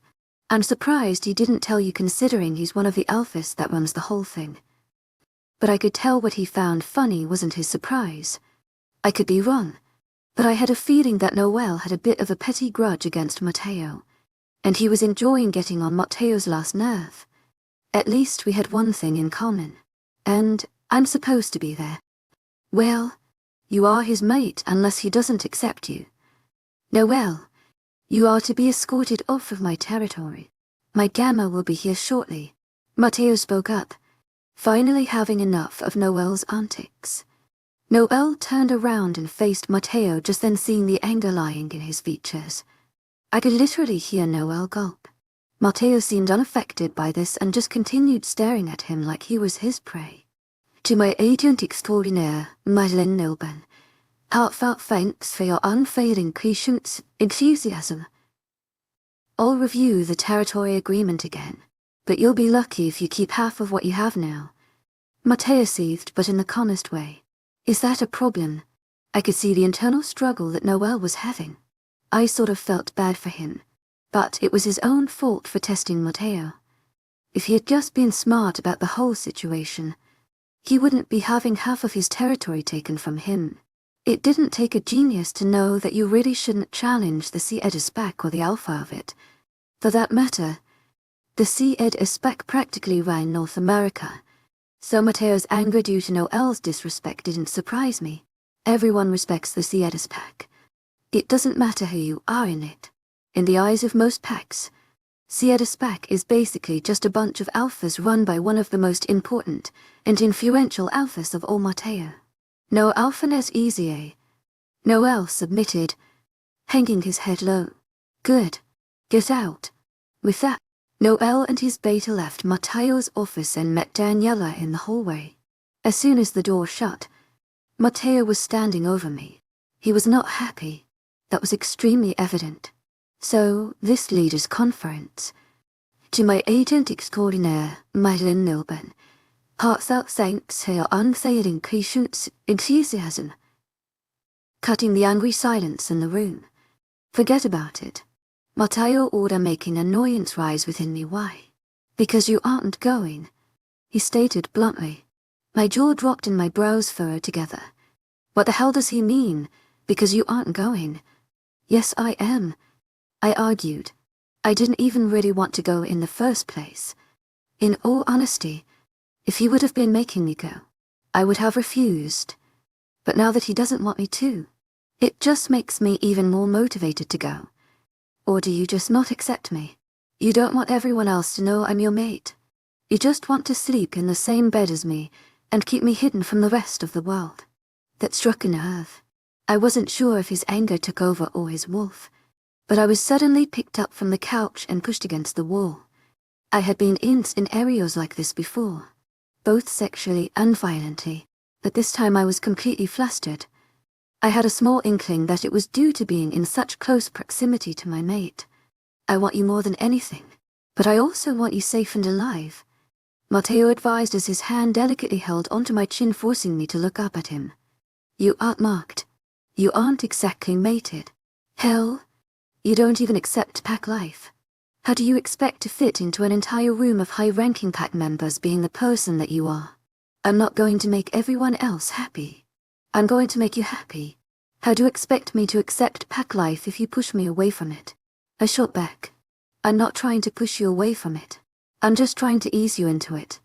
I'm surprised he didn't tell you, considering he's one of the alphas that runs the whole thing. But I could tell what he found funny wasn't his surprise. I could be wrong, but I had a feeling that Noel had a bit of a petty grudge against Matteo, and he was enjoying getting on Matteo's last nerve. At least we had one thing in common, and I'm supposed to be there. Well, you are his mate unless he doesn't accept you. Noel, you are to be escorted off of my territory. My Gamma will be here shortly. Matteo spoke up, finally having enough of Noel's antics. Noel turned around and faced Matteo, just then seeing the anger lying in his features. I could literally hear Noel gulp. Matteo seemed unaffected by this and just continued staring at him like he was his prey. To my agent extraordinaire, Madeleine Nilban, heartfelt thanks for your unfailing patience, enthusiasm. I'll review the territory agreement again, but you'll be lucky if you keep half of what you have now. Matteo seethed, but in the calmest way. Is that a problem? I could see the internal struggle that Noel was having. I sort of felt bad for him, but it was his own fault for testing Matteo. If he had just been smart about the whole situation, he wouldn't be having half of his territory taken from him. It didn't take a genius to know that you really shouldn't challenge the Seed spec or the alpha of it. For that matter, the Seed spec practically ran North America, so Matteo's anger due to Noel's disrespect didn't surprise me. Everyone respects the Seed spec. It doesn't matter who you are in it. In the eyes of most packs, Seed spec is basically just a bunch of alphas run by one of the most important and influential alphas of all Matteo. No alphanes easy. Noel submitted, hanging his head low. Good. Get out. With that, Noel and his beta left Matteo's office and met Daniela in the hallway. As soon as the door shut, Matteo was standing over me. He was not happy. That was extremely evident. So, this leaders' conference. To my agent extraordinaire, Madeleine Nilban, heartfelt thanks for your unfailing patience, enthusiasm. Cutting the angry silence in the room. Forget about it. Matteo order, making annoyance rise within me. Why? Because you aren't going, he stated bluntly. My jaw dropped and my brows furrowed together. What the hell does he mean? Because you aren't going? Yes, I am, I argued. I didn't even really want to go in the first place. In all honesty, if he would have been making me go, I would have refused. But now that he doesn't want me to, it just makes me even more motivated to go. Or do you just not accept me? You don't want everyone else to know I'm your mate. You just want to sleep in the same bed as me and keep me hidden from the rest of the world. That struck a nerve. I wasn't sure if his anger took over or his wolf, but I was suddenly picked up from the couch and pushed against the wall. I had been in scenarios like this before, both sexually and violently, but this time I was completely flustered. I had a small inkling that it was due to being in such close proximity to my mate. I want you more than anything, but I also want you safe and alive, Matteo advised as his hand delicately held onto my chin, forcing me to look up at him. You aren't marked. You aren't exactly mated. Hell, you don't even accept pack life. How do you expect to fit into an entire room of high-ranking pack members being the person that you are? I'm not going to make everyone else happy. I'm going to make you happy. How do you expect me to accept pack life if you push me away from it? I shot back. I'm not trying to push you away from it. I'm just trying to ease you into it,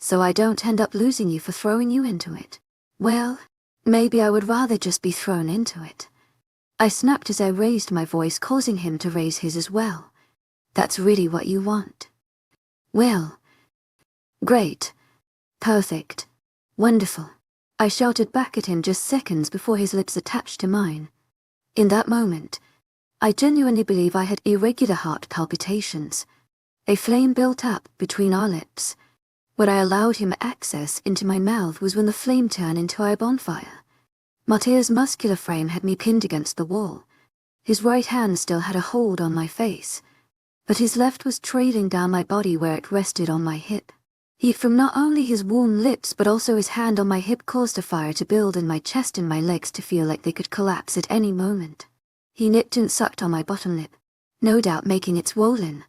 so I don't end up losing you for throwing you into it. Well, maybe I would rather just be thrown into it. I snapped as I raised my voice, causing him to raise his as well. That's really what you want? Well, great. Perfect. Wonderful. I shouted back at him just seconds before his lips attached to mine. In that moment, I genuinely believe I had irregular heart palpitations. A flame built up between our lips. When I allowed him access into my mouth was when the flame turned into a bonfire. Matteo's muscular frame had me pinned against the wall. His right hand still had a hold on my face, but his left was trailing down my body where it rested on my hip. Heat from not only his warm lips but also his hand on my hip caused a fire to build in my chest and my legs to feel like they could collapse at any moment. He nipped and sucked on my bottom lip, no doubt making it swollen.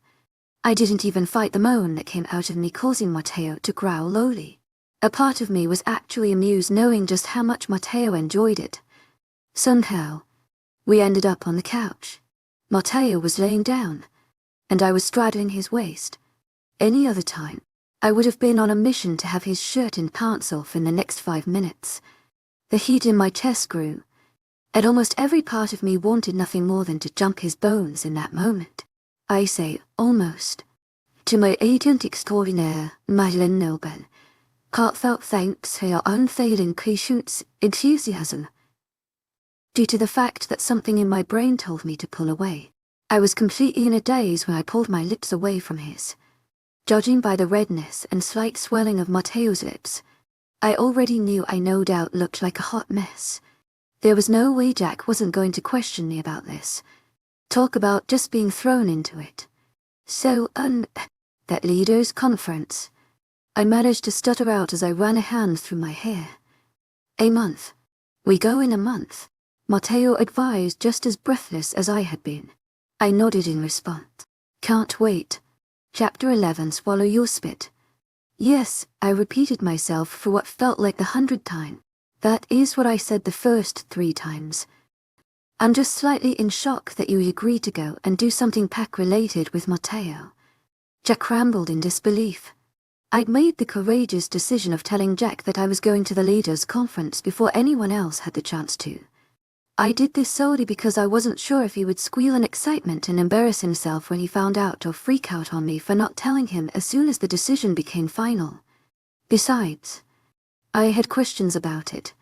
I didn't even fight the moan that came out of me, causing Matteo to growl lowly. A part of me was actually amused knowing just how much Matteo enjoyed it. Somehow, we ended up on the couch. Matteo was laying down, and I was straddling his waist. Any other time, I would have been on a mission to have his shirt and pants off in the next 5 minutes. The heat in my chest grew, and almost every part of me wanted nothing more than to jump his bones in that moment. I say almost. To my agent extraordinaire, Madeleine Noble, heartfelt thanks for your unfailing patience, enthusiasm. Due to the fact that something in my brain told me to pull away, I was completely in a daze when I pulled my lips away from his. Judging by the redness and slight swelling of Matteo's lips, I already knew I no doubt looked like a hot mess. There was no way Jack wasn't going to question me about this. Talk about just being thrown into it. So, that leaders' conference. I managed to stutter out as I ran a hand through my hair. A month. We go in a month, Matteo advised, just as breathless as I had been. I nodded in response. Can't wait. Chapter 11, Swallow Your Spit. Yes, I repeated myself for what felt like the 100th time. That is what I said the first 3 times. I'm just slightly in shock that you agreed to go and do something pack-related with Matteo. Jack rambled in disbelief. I'd made the courageous decision of telling Jack that I was going to the leaders' conference before anyone else had the chance to. I did this solely because I wasn't sure if he would squeal in excitement and embarrass himself when he found out, or freak out on me for not telling him as soon as the decision became final. Besides, I had questions about it,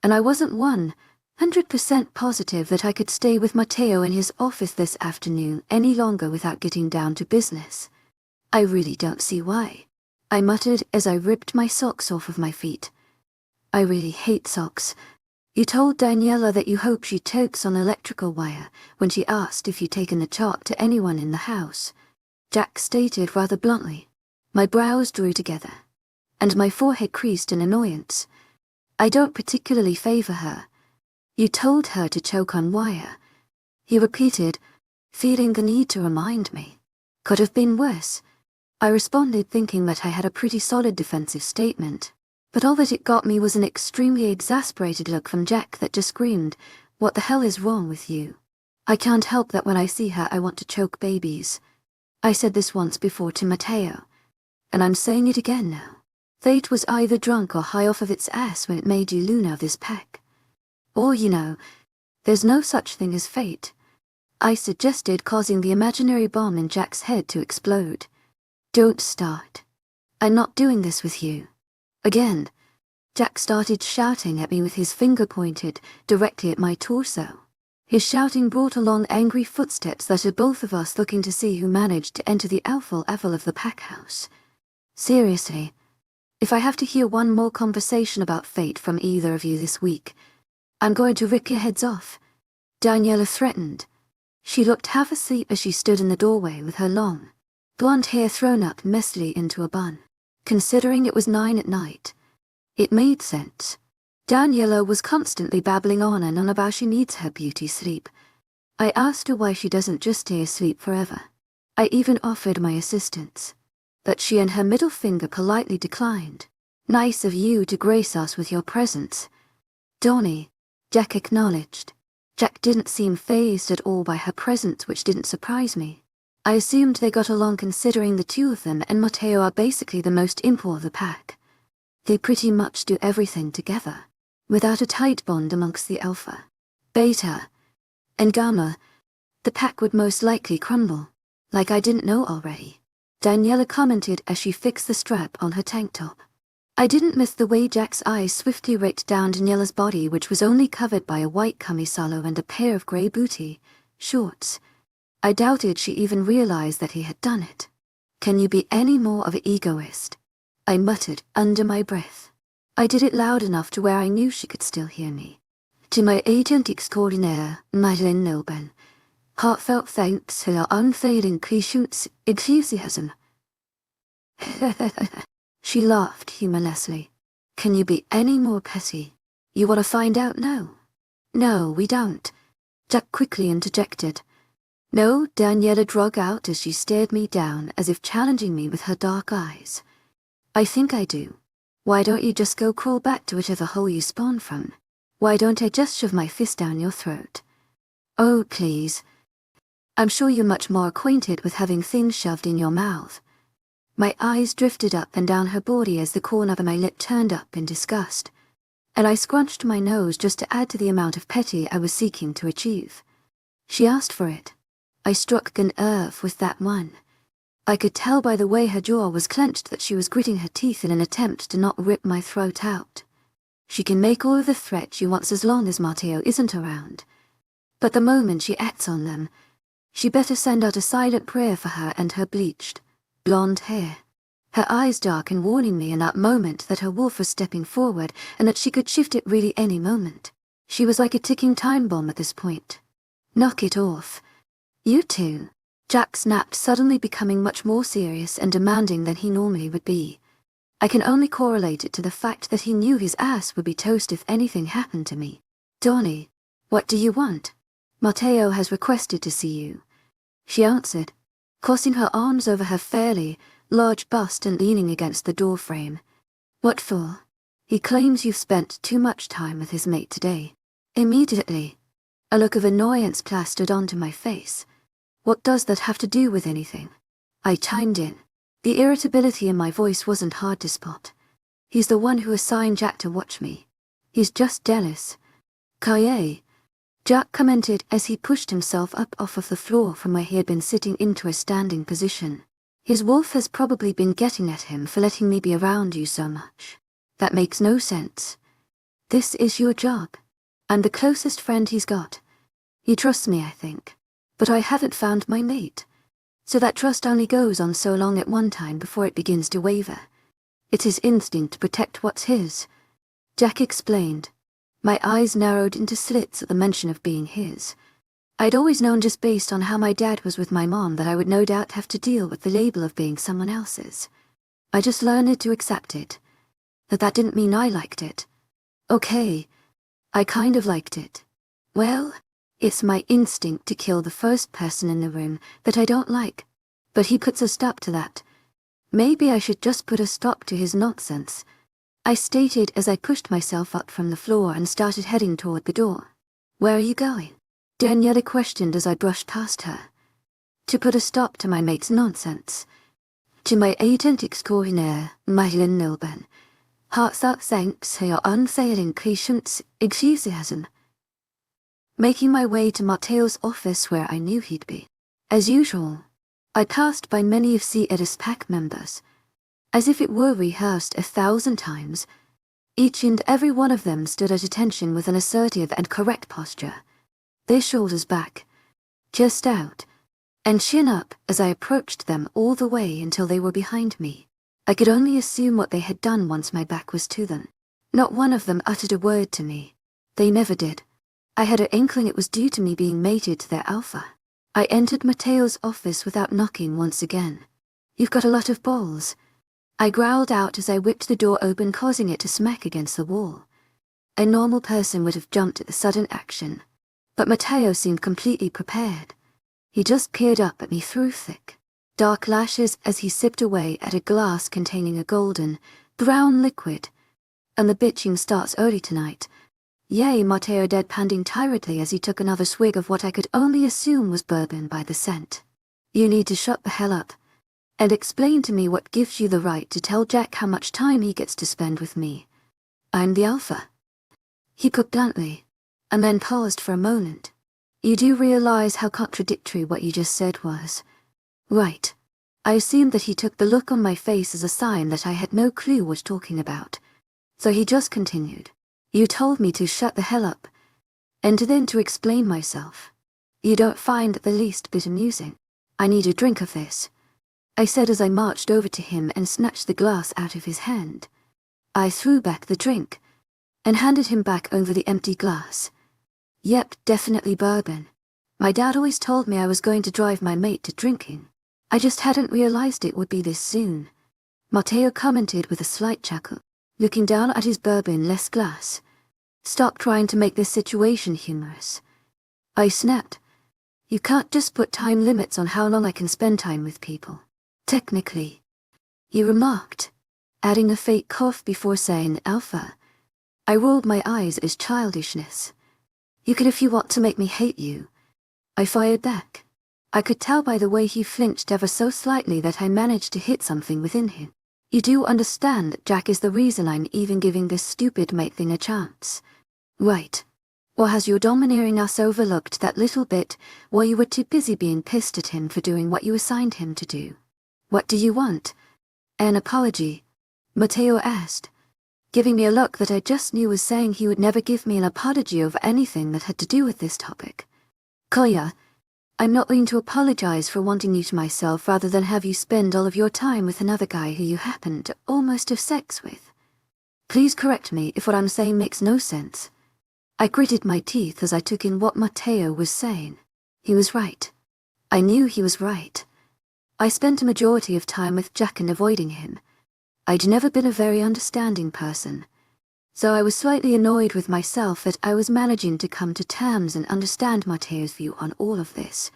and I wasn't 100% positive that I could stay with Matteo in his office this afternoon any longer without getting down to business. I really don't see why, I muttered as I ripped my socks off of my feet. I really hate socks. You told Daniela that you hope she chokes on electrical wire when she asked if you'd taken the chalk to anyone in the house, Jack stated rather bluntly. My brows drew together, and my forehead creased in annoyance. I don't particularly favor her. You told her to choke on wire, he repeated, feeling the need to remind me. Could have been worse. I responded, thinking that I had a pretty solid defensive statement, but all that it got me was an extremely exasperated look from Jack that just screamed, "What the hell is wrong with you?" I can't help that when I see her I want to choke babies. I said this once before to Matteo, and I'm saying it again now. Fate was either drunk or high off of its ass when it made you Luna of this pack. Or, there's no such thing as fate, I suggested, causing the imaginary bomb in Jack's head to explode. Don't start. I'm not doing this with you. Again, Jack started shouting at me with his finger pointed directly at my torso. His shouting brought along angry footsteps that had both of us looking to see who managed to enter the awful level of the pack house. Seriously, if I have to hear one more conversation about fate from either of you this week, I'm going to rip your heads off, Daniela threatened. She looked half asleep as she stood in the doorway with her long, blonde hair thrown up messily into a bun. Considering it was 9 at night, it made sense. Daniela was constantly babbling on and on about she needs her beauty sleep. I asked her why she doesn't just stay asleep forever. I even offered my assistance, but she and her middle finger politely declined. Nice of you to grace us with your presence, Donnie, Jack acknowledged. Jack didn't seem fazed at all by her presence, which didn't surprise me. I assumed they got along considering the two of them and Matteo are basically the most impo of the pack. They pretty much do everything together. Without a tight bond amongst the Alpha, Beta, and Gamma, the pack would most likely crumble. Like I didn't know already, Daniela commented as she fixed the strap on her tank top. I didn't miss the way Jack's eyes swiftly raked down Daniela's body, which was only covered by a white camisolo and a pair of grey booty shorts. I doubted she even realized that he had done it. Can you be any more of an egoist? I muttered under my breath. I did it loud enough to where I knew she could still hear me. To my agent extraordinaire, Madeleine Nilben, heartfelt thanks for your unfailing patience, enthusiasm. She laughed humorlessly. Can you be any more petty? You want to find out now? No, we don't. Jack quickly interjected. No, Daniela drug out as she stared me down as if challenging me with her dark eyes. I think I do. Why don't you just go crawl back to whichever hole you spawned from? Why don't I just shove my fist down your throat? Oh, please. I'm sure you're much more acquainted with having things shoved in your mouth. My eyes drifted up and down her body as the corner of my lip turned up in disgust, and I scrunched my nose just to add to the amount of petty I was seeking to achieve. She asked for it. I struck a nerve with that one. I could tell by the way her jaw was clenched that she was gritting her teeth in an attempt to not rip my throat out. She can make all of the threats she wants as long as Matteo isn't around. But the moment she acts on them, she better send out a silent prayer for her and her bleached, blonde hair. Her eyes darkened, warning me in that moment that her wolf was stepping forward and that she could shift it really any moment. She was like a ticking time bomb at this point. Knock it off. You two. Jack snapped, suddenly becoming much more serious and demanding than he normally would be. I can only correlate it to the fact that he knew his ass would be toast if anything happened to me. Donnie, what do you want? Matteo has requested to see you. She answered, crossing her arms over her fairly large bust and leaning against the doorframe. What for? He claims you've spent too much time with his mate today. Immediately, a look of annoyance plastered onto my face. What does that have to do with anything? I chimed in. The irritability in my voice wasn't hard to spot. He's the one who assigned Jack to watch me. He's just jealous. Kaye, Jack commented as he pushed himself up off of the floor from where he had been sitting into a standing position. His wolf has probably been getting at him for letting me be around you so much. That makes no sense. This is your job. I'm the closest friend he's got. He trusts me, I think. But I haven't found my mate. So that trust only goes on so long at one time before it begins to waver. It's his instinct to protect what's his. Jack explained. My eyes narrowed into slits at the mention of being his. I'd always known just based on how my dad was with my mom that I would no doubt have to deal with the label of being someone else's. I just learned to accept it. That didn't mean I liked it. Okay, I kind of liked it. Well, it's my instinct to kill the first person in the room that I don't like. But he puts a stop to that. Maybe I should just put a stop to his nonsense, I stated as I pushed myself up from the floor and started heading toward the door. Where are you going? Daniela questioned as I brushed past her. To put a stop to my mate's nonsense. To my agent extraordinaire, Madeleine Nilben. Heartfelt thanks for your unfailing patience, enthusiasm. Making my way to Matteo's office where I knew he'd be. As usual, I passed by many of Cedis pack members. As if it were rehearsed 1,000 times, each and every one of them stood at attention with an assertive and correct posture, their shoulders back, chest out, and chin up as I approached them all the way until they were behind me. I could only assume what they had done once my back was to them. Not one of them uttered a word to me. They never did. I had an inkling it was due to me being mated to their alpha. I entered Matteo's office without knocking once again. You've got a lot of balls. I growled out as I whipped the door open, causing it to smack against the wall. A normal person would have jumped at the sudden action, but Matteo seemed completely prepared. He just peered up at me through thick, dark lashes as he sipped away at a glass containing a golden, brown liquid. And the bitching starts early tonight. Yay, Matteo deadpanned tiredly as he took another swig of what I could only assume was bourbon by the scent. You need to shut the hell up. And explain to me what gives you the right to tell Jack how much time he gets to spend with me. I'm the alpha. He put bluntly, and then paused for a moment. You do realize how contradictory what you just said was. Right. I assumed that he took the look on my face as a sign that I had no clue what talking about. So he just continued. You told me to shut the hell up. And then to explain myself. You don't find it the least bit amusing. I need a drink of this, I said as I marched over to him and snatched the glass out of his hand. I threw back the drink and handed him back over the empty glass. Yep, definitely bourbon. My dad always told me I was going to drive my mate to drinking. I just hadn't realized it would be this soon. Mateo commented with a slight chuckle, looking down at his bourbon-less glass. Stop trying to make this situation humorous. I snapped. You can't just put time limits on how long I can spend time with people. Technically. He remarked, adding a fake cough before saying alpha. I rolled my eyes at his childishness. You can if you want to make me hate you. I fired back. I could tell by the way he flinched ever so slightly that I managed to hit something within him. You do understand that Jack is the reason I'm even giving this stupid mate thing a chance. Right. Or has your domineering ass overlooked that little bit while you were too busy being pissed at him for doing what you assigned him to do? What do you want? An apology? Mateo asked, giving me a look that I just knew was saying he would never give me an apology over anything that had to do with this topic. Koya, I'm not going to apologize for wanting you to myself rather than have you spend all of your time with another guy who you happen to almost have sex with. Please correct me if what I'm saying makes no sense. I gritted my teeth as I took in what Mateo was saying. He was right. I knew he was right. I spent a majority of time with Jack and avoiding him. I'd never been a very understanding person, so I was slightly annoyed with myself that I was managing to come to terms and understand Mateo's view on all of this.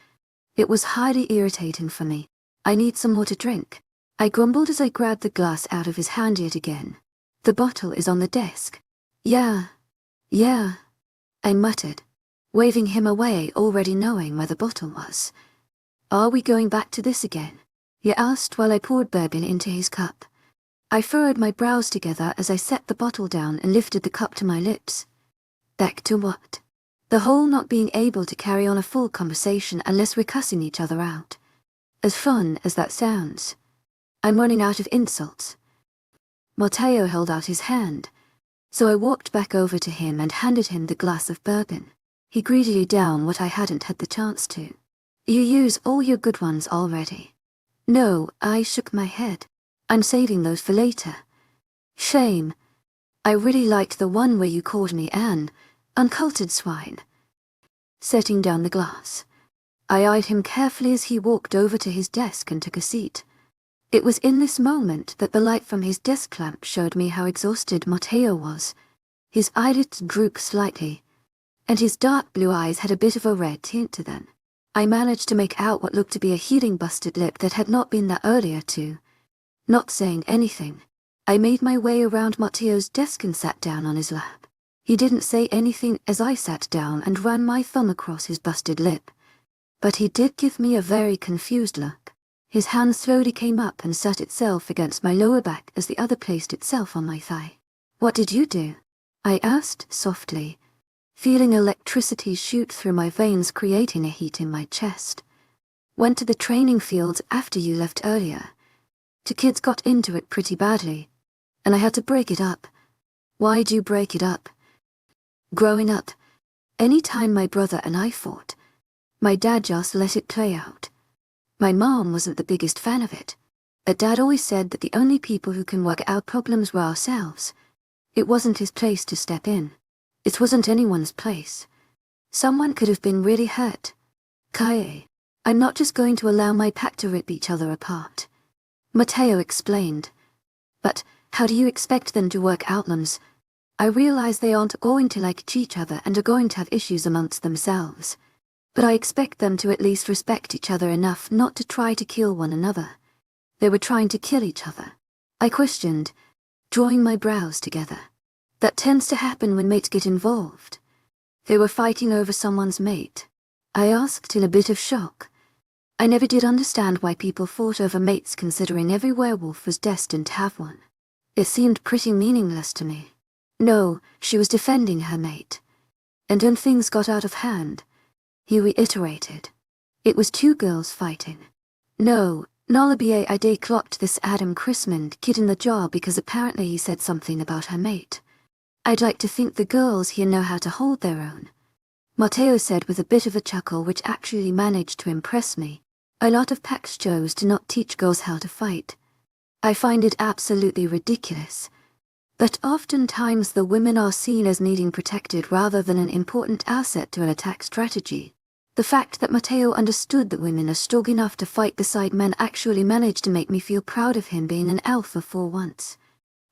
It was highly irritating for me. I need some more to drink. I grumbled as I grabbed the glass out of his hand yet again. The bottle is on the desk. Yeah, I muttered, waving him away, already knowing where the bottle was. Are we going back to this again? He asked while I poured bourbon into his cup. I furrowed my brows together as I set the bottle down and lifted the cup to my lips. Back to what? The whole not being able to carry on a full conversation unless we're cussing each other out. As fun as that sounds. I'm running out of insults. Mateo held out his hand, so I walked back over to him and handed him the glass of bourbon. He greedily downed what I hadn't had the chance to. You use all your good ones already. No, I shook my head. I'm saving those for later. Shame. I really liked the one where you called me an uncultured swine. Setting down the glass, I eyed him carefully as he walked over to his desk and took a seat. It was in this moment that the light from his desk lamp showed me how exhausted Mateo was. His eyelids drooped slightly, and his dark blue eyes had a bit of a red tint to them. I managed to make out what looked to be a healing busted lip that had not been there earlier too. Not saying anything, I made my way around Mateo's desk and sat down on his lap. He didn't say anything as I sat down and ran my thumb across his busted lip, but he did give me a very confused look. His hand slowly came up and set itself against my lower back as the other placed itself on my thigh. What did you do? I asked softly, feeling electricity shoot through my veins, creating a heat in my chest. Went to the training fields after you left earlier. Two kids got into it pretty badly, and I had to break it up. Why'd you break it up? Growing up, any time my brother and I fought, my dad just let it play out. My mom wasn't the biggest fan of it, but Dad always said that the only people who can work out problems were ourselves. It wasn't his place to step in. It wasn't anyone's place. Someone could have been really hurt. Kae, I'm not just going to allow my pack to rip each other apart. Mateo explained. But how do you expect them to work outlands? I realize they aren't going to like each other and are going to have issues amongst themselves. But I expect them to at least respect each other enough not to try to kill one another. They were trying to kill each other. I questioned, drawing my brows together. That tends to happen when mates get involved. They were fighting over someone's mate. I asked in a bit of shock. I never did understand why people fought over mates considering every werewolf was destined to have one. It seemed pretty meaningless to me. No, she was defending her mate. And when things got out of hand, he reiterated, it was two girls fighting. No, Nolabie I day clocked this Adam Chrismond kid in the jaw because apparently he said something about her mate. I'd like to think the girls here know how to hold their own. Matteo said with a bit of a chuckle which actually managed to impress me. A lot of pack shows do not teach girls how to fight. I find it absolutely ridiculous. But oftentimes the women are seen as needing protected rather than an important asset to an attack strategy. The fact that Matteo understood that women are strong enough to fight beside men actually managed to make me feel proud of him being an alpha for once.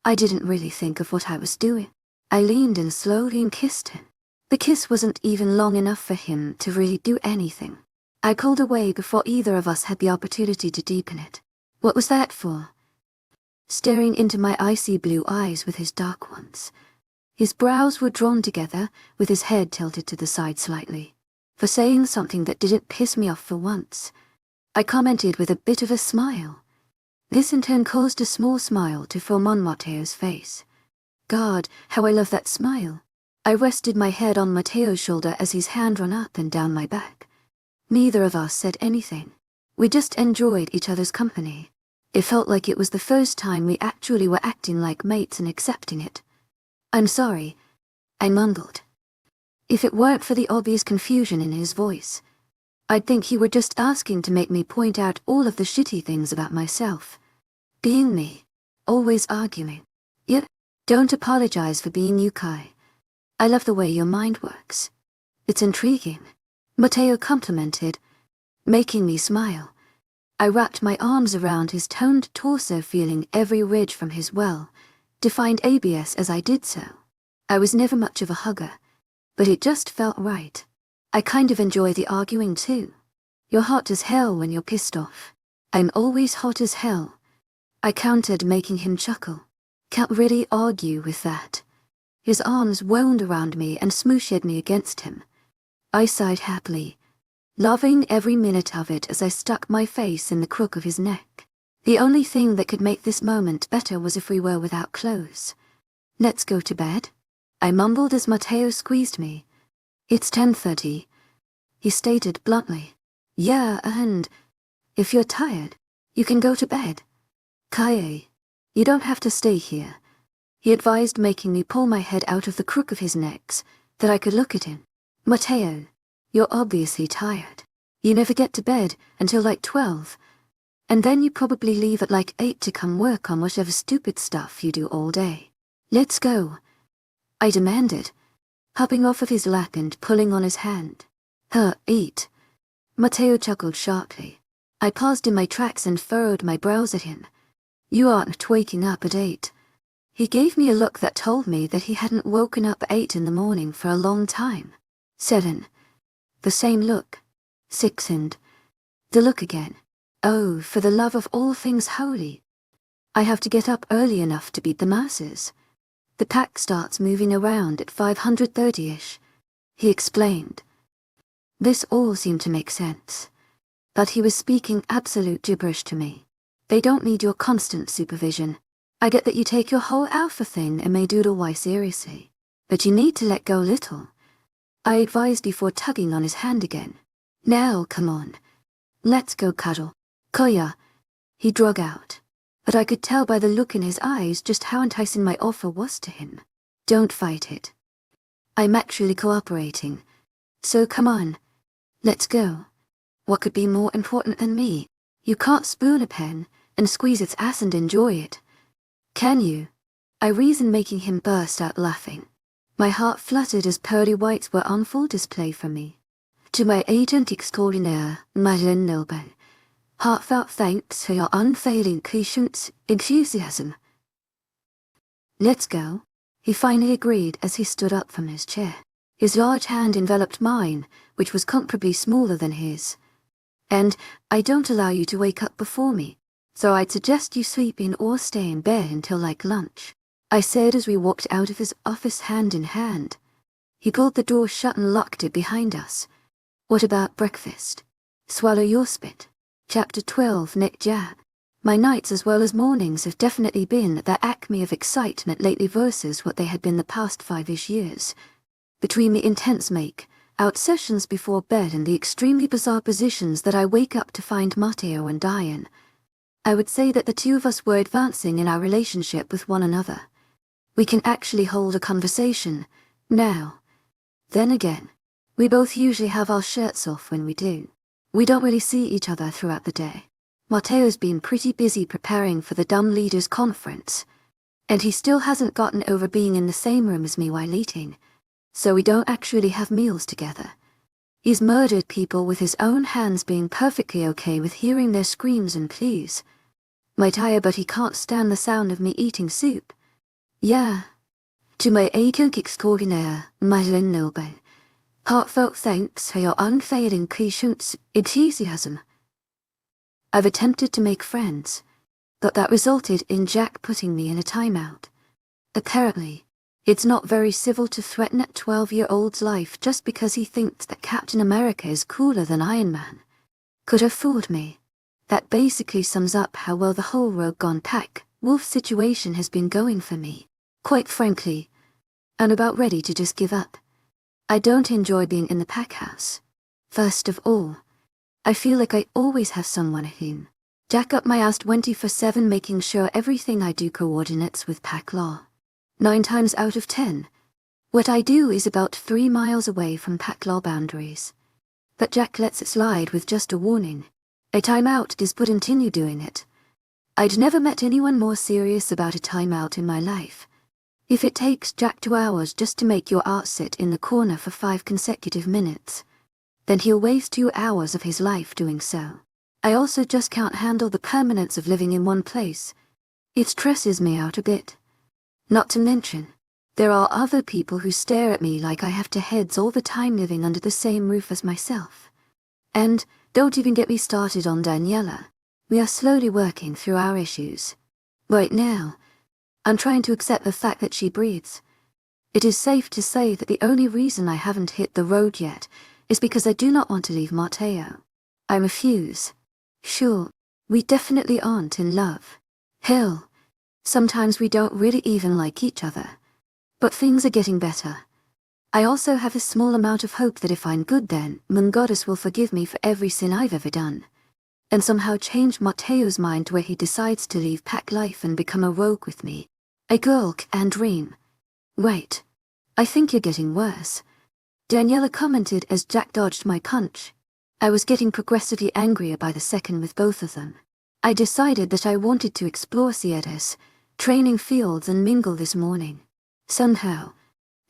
I didn't really think of what I was doing. I leaned in slowly and kissed him. The kiss wasn't even long enough for him to really do anything. I called away before either of us had the opportunity to deepen it. What was that for? Staring into my icy blue eyes with his dark ones. His brows were drawn together, with his head tilted to the side slightly. For saying something that didn't piss me off for once. I commented with a bit of a smile. This in turn caused a small smile to form on Matteo's face. God, how I love that smile. I rested my head on Matteo's shoulder as his hand ran up and down my back. Neither of us said anything. We just enjoyed each other's company. It felt like it was the first time we actually were acting like mates and accepting it. I'm sorry, I mumbled. If it weren't for the obvious confusion in his voice, I'd think he were just asking to make me point out all of the shitty things about myself. Being me, always arguing. Yet, don't apologize for being you, Kai. I love the way your mind works. It's intriguing. Matteo complimented, making me smile. I wrapped my arms around his toned torso, feeling every ridge from his well-defined ABS as I did so. I was never much of a hugger, but it just felt right. I kind of enjoy the arguing too. You're hot as hell when you're pissed off. I'm always hot as hell. I countered, making him chuckle. Can't really argue with that. His arms wound around me and smooshed me against him. I sighed happily, loving every minute of it as I stuck my face in the crook of his neck. The only thing that could make this moment better was if we were without clothes. Let's go to bed, I mumbled as Matteo squeezed me. It's 10:30, he stated bluntly. Yeah, and if you're tired, you can go to bed. Kaye, you don't have to stay here, he advised, making me pull my head out of the crook of his neck so that I could look at him. Matteo, you're obviously tired. You never get to bed until like 12. And then you probably leave at like 8 to come work on whatever stupid stuff you do all day. Let's go, I demanded, hopping off of his lap and pulling on his hand. Eat. Matteo chuckled sharply. I paused in my tracks and furrowed my brows at him. You aren't waking up at 8. He gave me a look that told me that he hadn't woken up at 8 in the morning for a long time. 7. The same look. 6 and the look again. Oh, for the love of all things holy. I have to get up early enough to beat the masses. The pack starts moving around at 530-ish, he explained. This all seemed to make sense, but he was speaking absolute gibberish to me. They don't need your constant supervision. I get that you take your whole alpha thing and may doodle why seriously, but you need to let go a little, I advised before tugging on his hand again. Now, come on. Let's go cuddle. Koya, he drug out, but I could tell by the look in his eyes just how enticing my offer was to him. Don't fight it. I'm actually cooperating, so come on. Let's go. What could be more important than me? You can't spoon a pen and squeeze its ass and enjoy it. Can you? I reasoned, making him burst out laughing. My heart fluttered as pearly whites were on full display for me. To my agent extraordinaire, Madeleine Nilben, heartfelt thanks for your unfailing patience, enthusiasm. Let's go, he finally agreed as he stood up from his chair. His large hand enveloped mine, which was comparably smaller than his. And I don't allow you to wake up before me, so I'd suggest you sleep in or stay in bed until like lunch, I said as we walked out of his office hand in hand. He pulled the door shut and locked it behind us. What about breakfast? Swallow your spit. Chapter 12, Nick Jab. My nights as well as mornings have definitely been at their acme of excitement lately versus what they had been the past 5-ish years. Between the intense make out sessions before bed and the extremely bizarre positions that I wake up to find Matteo and Diane. I would say that the two of us were advancing in our relationship with one another. We can actually hold a conversation, now. Then again, we both usually have our shirts off when we do. We don't really see each other throughout the day. Matteo's been pretty busy preparing for the Dumb Leaders Conference, and he still hasn't gotten over being in the same room as me while eating, so we don't actually have meals together. He's murdered people with his own hands, being perfectly okay with hearing their screams and pleas. But he can't stand the sound of me eating soup. Yeah. To my agent extraordinaire, Madeleine Noble. Heartfelt thanks for your unfailing patience, enthusiasm. I've attempted to make friends, but that resulted in Jack putting me in a timeout. Apparently, it's not very civil to threaten a 12-year-old's life just because he thinks that Captain America is cooler than Iron Man. Could have fooled me. That basically sums up how well the whole Rogue Gone Pack Wolf situation has been going for me. Quite frankly, I'm about ready to just give up. I don't enjoy being in the pack house. First of all, I feel like I always have someone whom jack up my ass 24/7, making sure everything I do coordinates with pack law. 9 times out of 10, what I do is about 3 miles away from pack law boundaries. But Jack lets it slide with just a warning. A timeout does but continue doing it. I'd never met anyone more serious about a timeout in my life. If it takes Jack 2 hours just to make your art sit in the corner for 5 consecutive minutes, then he'll waste 2 hours of his life doing so. I also just can't handle the permanence of living in one place. It stresses me out a bit. Not to mention, there are other people who stare at me like I have 2 heads all the time living under the same roof as myself. And don't even get me started on Daniela. We are slowly working through our issues. Right now, I'm trying to accept the fact that she breathes. It is safe to say that the only reason I haven't hit the road yet is because I do not want to leave Matteo. I refuse. Sure, we definitely aren't in love. Hell, sometimes we don't really even like each other. But things are getting better. I also have a small amount of hope that if I'm good, then Moon Goddess will forgive me for every sin I've ever done, and somehow change Matteo's mind where he decides to leave pack life and become a rogue with me. A girl can dream. Wait, I think you're getting worse. Daniela commented as Jack dodged my punch. I was getting progressively angrier by the second with both of them. I decided that I wanted to explore Sierra's training fields and mingle this morning. Somehow,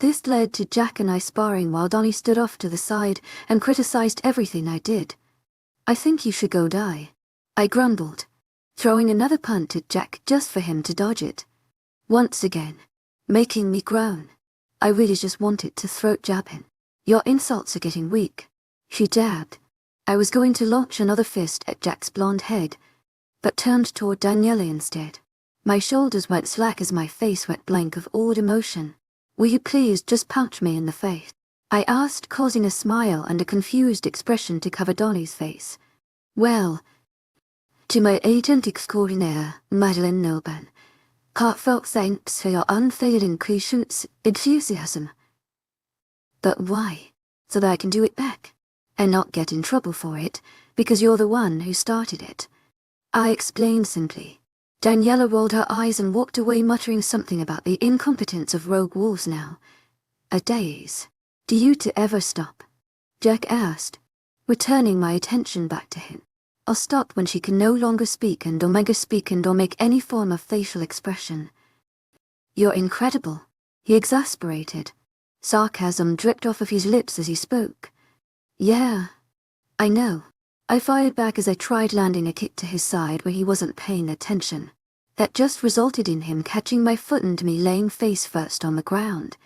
this led to Jack and I sparring while Donnie stood off to the side and criticized everything I did. I think you should go die, I grumbled, throwing another punt at Jack just for him to dodge it. Once again, making me groan. I really just wanted to throat jab him. Your insults are getting weak, she jabbed. I was going to launch another fist at Jack's blonde head, but turned toward Daniela instead. My shoulders went slack as my face went blank of all emotion. Will you please just punch me in the face? I asked, causing a smile and a confused expression to cover Donnie's face. Well, to my agent extraordinaire, Madeleine Noble, heartfelt thanks for your unfailing patience, enthusiasm. But why? So that I can do it back, and not get in trouble for it, because you're the one who started it. I explained simply. Daniela rolled her eyes and walked away, muttering something about the incompetence of rogue wolves now. A daze. Do you two ever stop? Jack asked, returning my attention back to him. I'll stop when she can no longer speak and or make any form of facial expression. You're incredible, he exasperated. Sarcasm dripped off of his lips as he spoke. Yeah, I know. I fired back as I tried landing a kick to his side where he wasn't paying attention. That just resulted in him catching my foot and me laying face first on the ground.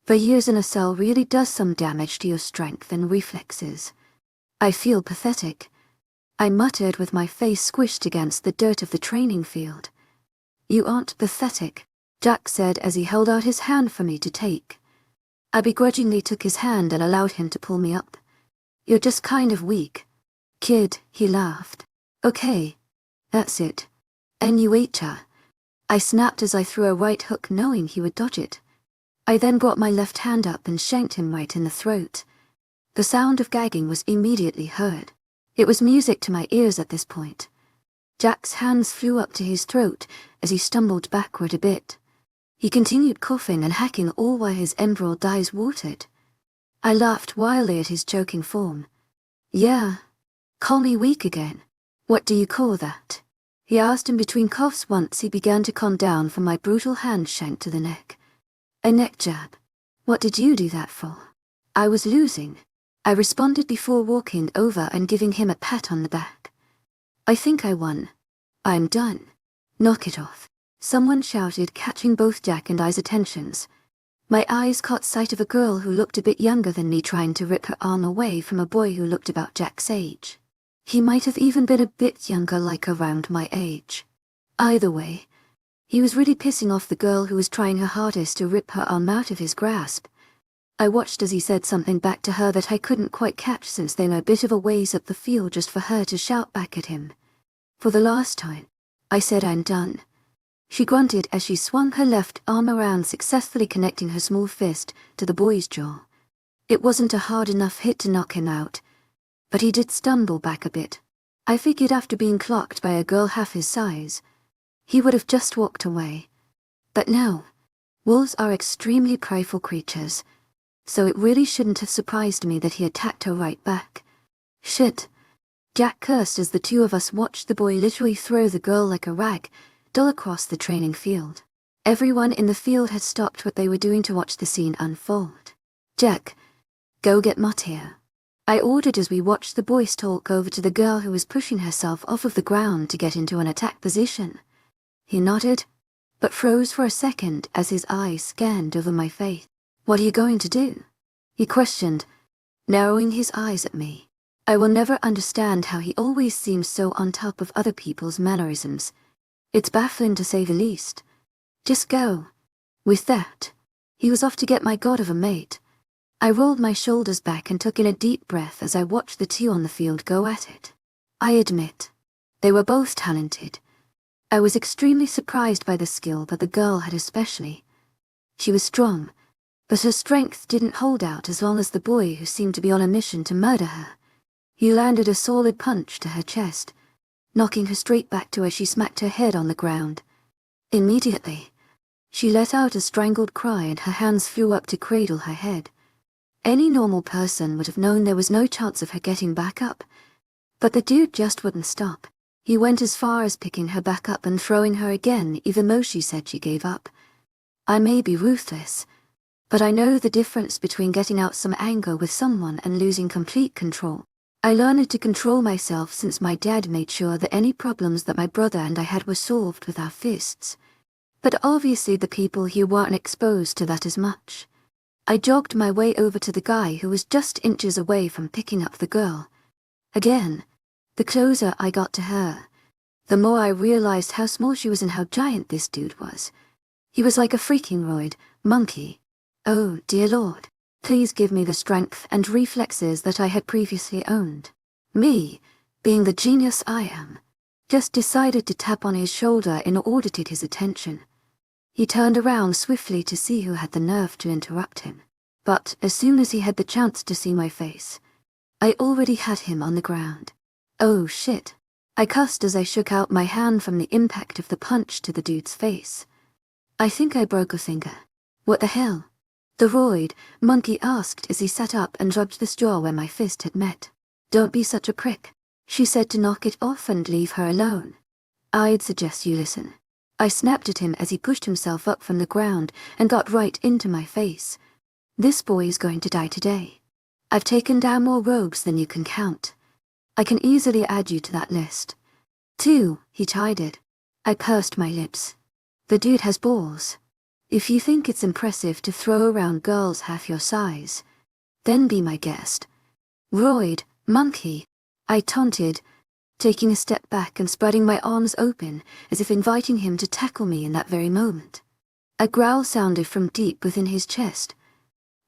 For years in a cell really does some damage to your strength and reflexes. I feel pathetic, I muttered with my face squished against the dirt of the training field. You aren't pathetic, Jack said as he held out his hand for me to take. I begrudgingly took his hand and allowed him to pull me up. You're just kind of weak. Kid, he laughed. Okay, that's it. And you ate her. I snapped as I threw a right hook knowing he would dodge it. I then brought my left hand up and shanked him right in the throat. The sound of gagging was immediately heard. It was music to my ears at this point. Jack's hands flew up to his throat as he stumbled backward a bit. He continued coughing and hacking all while his emerald eyes watered. I laughed wildly at his choking form. "Yeah. Call me weak again. What do you call that?" he asked in between coughs once he began to calm down from my brutal hand shank to the neck. "A neck jab. What did you do that for?" I was losing. I responded before walking over and giving him a pat on the back. "I think I won. I'm done. Knock it off," someone shouted, catching both Jack and I's attentions. My eyes caught sight of a girl who looked a bit younger than me trying to rip her arm away from a boy who looked about Jack's age. He might have even been a bit younger, like around my age. Either way, he was really pissing off the girl who was trying her hardest to rip her arm out of his grasp. I watched as he said something back to her that I couldn't quite catch since they were a bit of a ways up the field just for her to shout back at him. For the last time, I said, "I'm done." She grunted as she swung her left arm around, successfully connecting her small fist to the boy's jaw. It wasn't a hard enough hit to knock him out, but he did stumble back a bit. I figured after being clocked by a girl half his size, he would have just walked away. But no, wolves are extremely prideful creatures, so it really shouldn't have surprised me that he attacked her right back. Shit. Jack cursed as the two of us watched the boy literally throw the girl like a rag doll across the training field. Everyone in the field had stopped what they were doing to watch the scene unfold. "Jack, go get Mutt here," I ordered as we watched the boy stalk over to the girl who was pushing herself off of the ground to get into an attack position. He nodded, but froze for a second as his eyes scanned over my face. "What are you going to do?" he questioned, narrowing his eyes at me. I will never understand how he always seems so on top of other people's mannerisms. It's baffling to say the least. "Just go." With that, he was off to get my god of a mate. I rolled my shoulders back and took in a deep breath as I watched the two on the field go at it. I admit, they were both talented. I was extremely surprised by the skill that the girl had especially. She was strong, but her strength didn't hold out as long as the boy who seemed to be on a mission to murder her. He landed a solid punch to her chest, knocking her straight back to where she smacked her head on the ground. Immediately, she let out a strangled cry and her hands flew up to cradle her head. Any normal person would have known there was no chance of her getting back up, but the dude just wouldn't stop. He went as far as picking her back up and throwing her again, even though she said she gave up. I may be ruthless, but I know the difference between getting out some anger with someone and losing complete control. I learned to control myself since my dad made sure that any problems that my brother and I had were solved with our fists. But obviously the people here weren't exposed to that as much. I jogged my way over to the guy who was just inches away from picking up the girl. Again, the closer I got to her, the more I realized how small she was and how giant this dude was. He was like a freaking roid monkey. Oh, dear Lord. Please give me the strength and reflexes that I had previously owned. Me, being the genius I am, just decided to tap on his shoulder in order to get his attention. He turned around swiftly to see who had the nerve to interrupt him. But as soon as he had the chance to see my face, I already had him on the ground. "Oh shit," I cussed as I shook out my hand from the impact of the punch to the dude's face. "I think I broke a finger." "What the hell?" the roid monkey asked as he sat up and rubbed the straw where my fist had met. "Don't be such a prick. She said to knock it off and leave her alone." "I'd suggest you listen." I snapped at him as he pushed himself up from the ground and got right into my face. "This boy is going to die today. I've taken down more rogues than you can count. I can easily add you to that list." "Two," he chided. I pursed my lips. The dude has balls. If you think it's impressive to throw around girls half your size, then be my guest. "Roid, monkey," I taunted, taking a step back and spreading my arms open as if inviting him to tackle me in that very moment. A growl sounded from deep within his chest,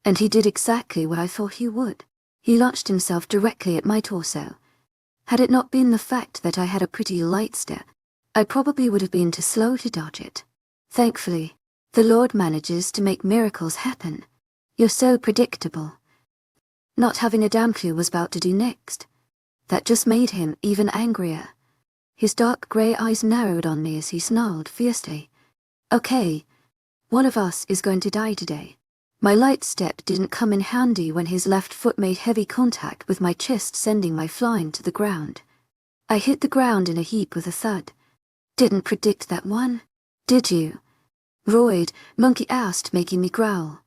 and he did exactly what I thought he would. He launched himself directly at my torso. Had it not been the fact that I had a pretty light step, I probably would have been too slow to dodge it. Thankfully, the Lord manages to make miracles happen. "You're so predictable." not having a damn clue was about to do next. That just made him even angrier. His dark grey eyes narrowed on me as he snarled fiercely. Okay, one of us is going to die today. My light step didn't come in handy when his left foot made heavy contact with my chest, sending my flying to the ground. I hit the ground in a heap with a thud. Didn't predict that one, did you? Royd, Monkey asked, making me growl.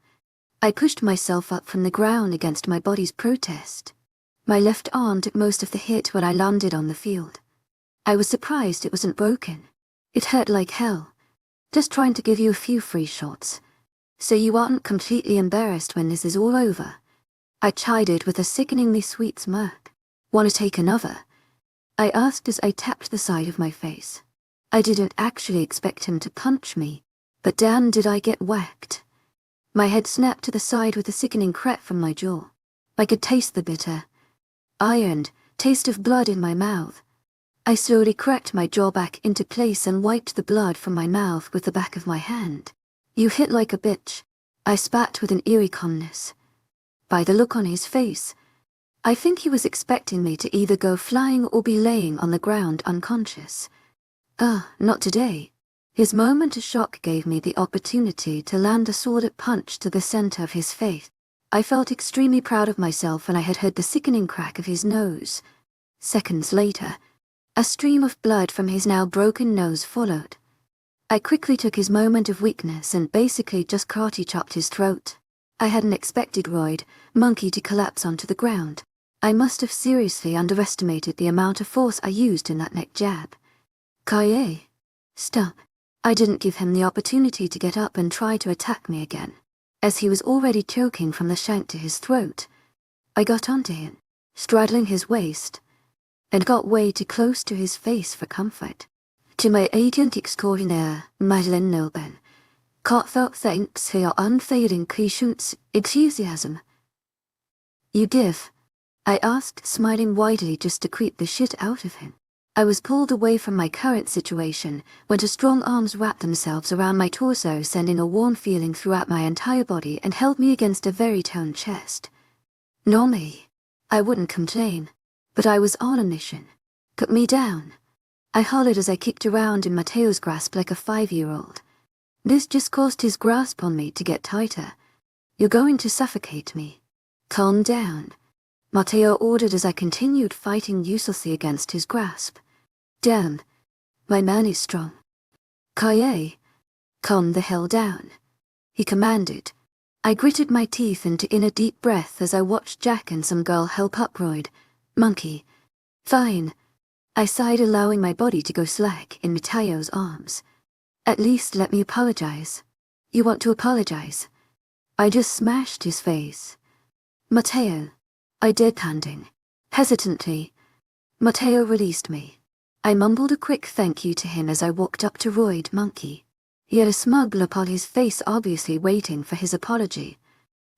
I pushed myself up from the ground against my body's protest. My left arm took most of the hit when I landed on the field. I was surprised it wasn't broken. It hurt like hell. Just trying to give you a few free shots. So you aren't completely embarrassed when this is all over. I chided with a sickeningly sweet smirk. Want to take another? I asked as I tapped the side of my face. I didn't actually expect him to punch me, but damn did I get whacked. My head snapped to the side with a sickening crack from my jaw. I could taste the bitter, ironed taste of blood in my mouth. I slowly cracked my jaw back into place and wiped the blood from my mouth with the back of my hand. You hit like a bitch, I spat with an eerie calmness. By the look on his face, I think he was expecting me to either go flying or be laying on the ground unconscious. Not today. His moment of shock gave me the opportunity to land a sordid punch to the center of his face. I felt extremely proud of myself when I had heard the sickening crack of his nose. Seconds later, a stream of blood from his now broken nose followed. I quickly took his moment of weakness and basically just karate chopped his throat. I hadn't expected Royd, Monkey, to collapse onto the ground. I must have seriously underestimated the amount of force I used in that neck jab. Kaye, stop. I didn't give him the opportunity to get up and try to attack me again, as he was already choking from the shank to his throat. I got onto him, straddling his waist, and got way too close to his face for comfort. To my agent extraordinaire, Madeleine Nilben, heartfelt thanks for your unfailing patience, enthusiasm. You give? I asked, smiling widely just to creep the shit out of him. I was pulled away from my current situation when two strong arms wrapped themselves around my torso, sending a warm feeling throughout my entire body and held me against a very toned chest. Normally, I wouldn't complain, but I was on a mission. Put me down. I hollered as I kicked around in Matteo's grasp like a 5-year-old. This just caused his grasp on me to get tighter. You're going to suffocate me. Calm down, Matteo ordered as I continued fighting uselessly against his grasp. Damn, my man is strong. Kaye, calm the hell down, he commanded. I gritted my teeth in a deep breath as I watched Jack and some girl help up Royd, Monkey. Fine, I sighed, allowing my body to go slack in Matteo's arms. At least let me apologize. You want to apologize? I just smashed his face. Matteo, I deadpanned, hesitantly. Matteo released me. I mumbled a quick thank you to him as I walked up to Royd, Monkey. He had a smug look on his face, obviously waiting for his apology.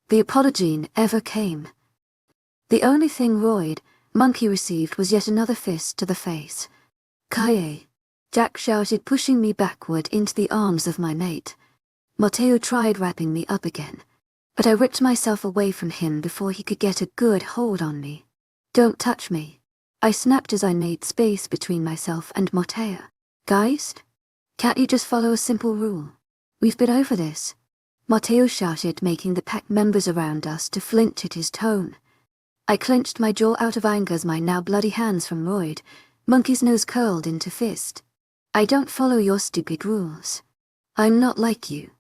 The apology never came. The only thing Royd, Monkey, received was yet another fist to the face. Kaye, Jack shouted, pushing me backward into the arms of my mate. Matteo tried wrapping me up again, but I ripped myself away from him before he could get a good hold on me. Don't touch me, I snapped as I made space between myself and Matteo. Guys? Can't you just follow a simple rule? We've been over this, Matteo shouted, making the pack members around us to flinch at his tone. I clenched my jaw out of anger as my now bloody hands from Royd, Monkey's nose curled into fist. I don't follow your stupid rules. I'm not like you.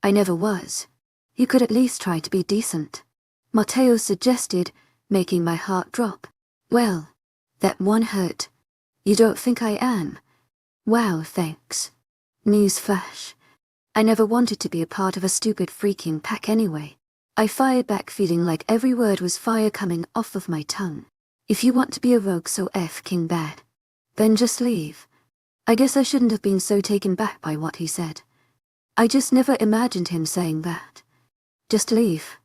I never was. You could at least try to be decent, Matteo suggested, making my heart drop. Well, that one hurt. You don't think I am? Wow, thanks. Newsflash. I never wanted to be a part of a stupid freaking pack anyway. I fired back, feeling like every word was fire coming off of my tongue. If you want to be a rogue so f***ing bad, then just leave. I guess I shouldn't have been so taken back by what he said. I just never imagined him saying that. Just leave.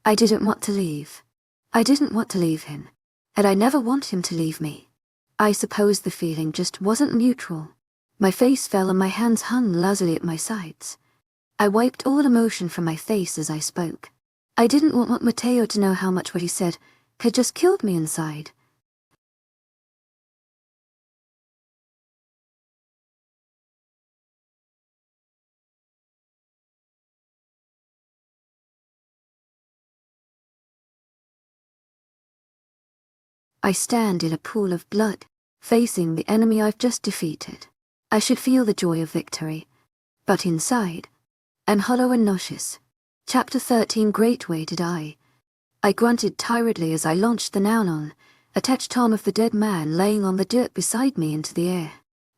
I didn't want to leave. I didn't want to leave him, and I never want him to leave me. I suppose the feeling just wasn't mutual. My face fell and my hands hung lazily at my sides. I wiped all emotion from my face as I spoke. I didn't want Matteo to know how much what he said had just killed me inside. I stand in a pool of blood, facing the enemy I've just defeated. I should feel the joy of victory, but inside, I'm hollow and nauseous. Chapter 13. Great way to die. I grunted tiredly as I launched the noun on, a touched arm of the dead man laying on the dirt beside me into the air.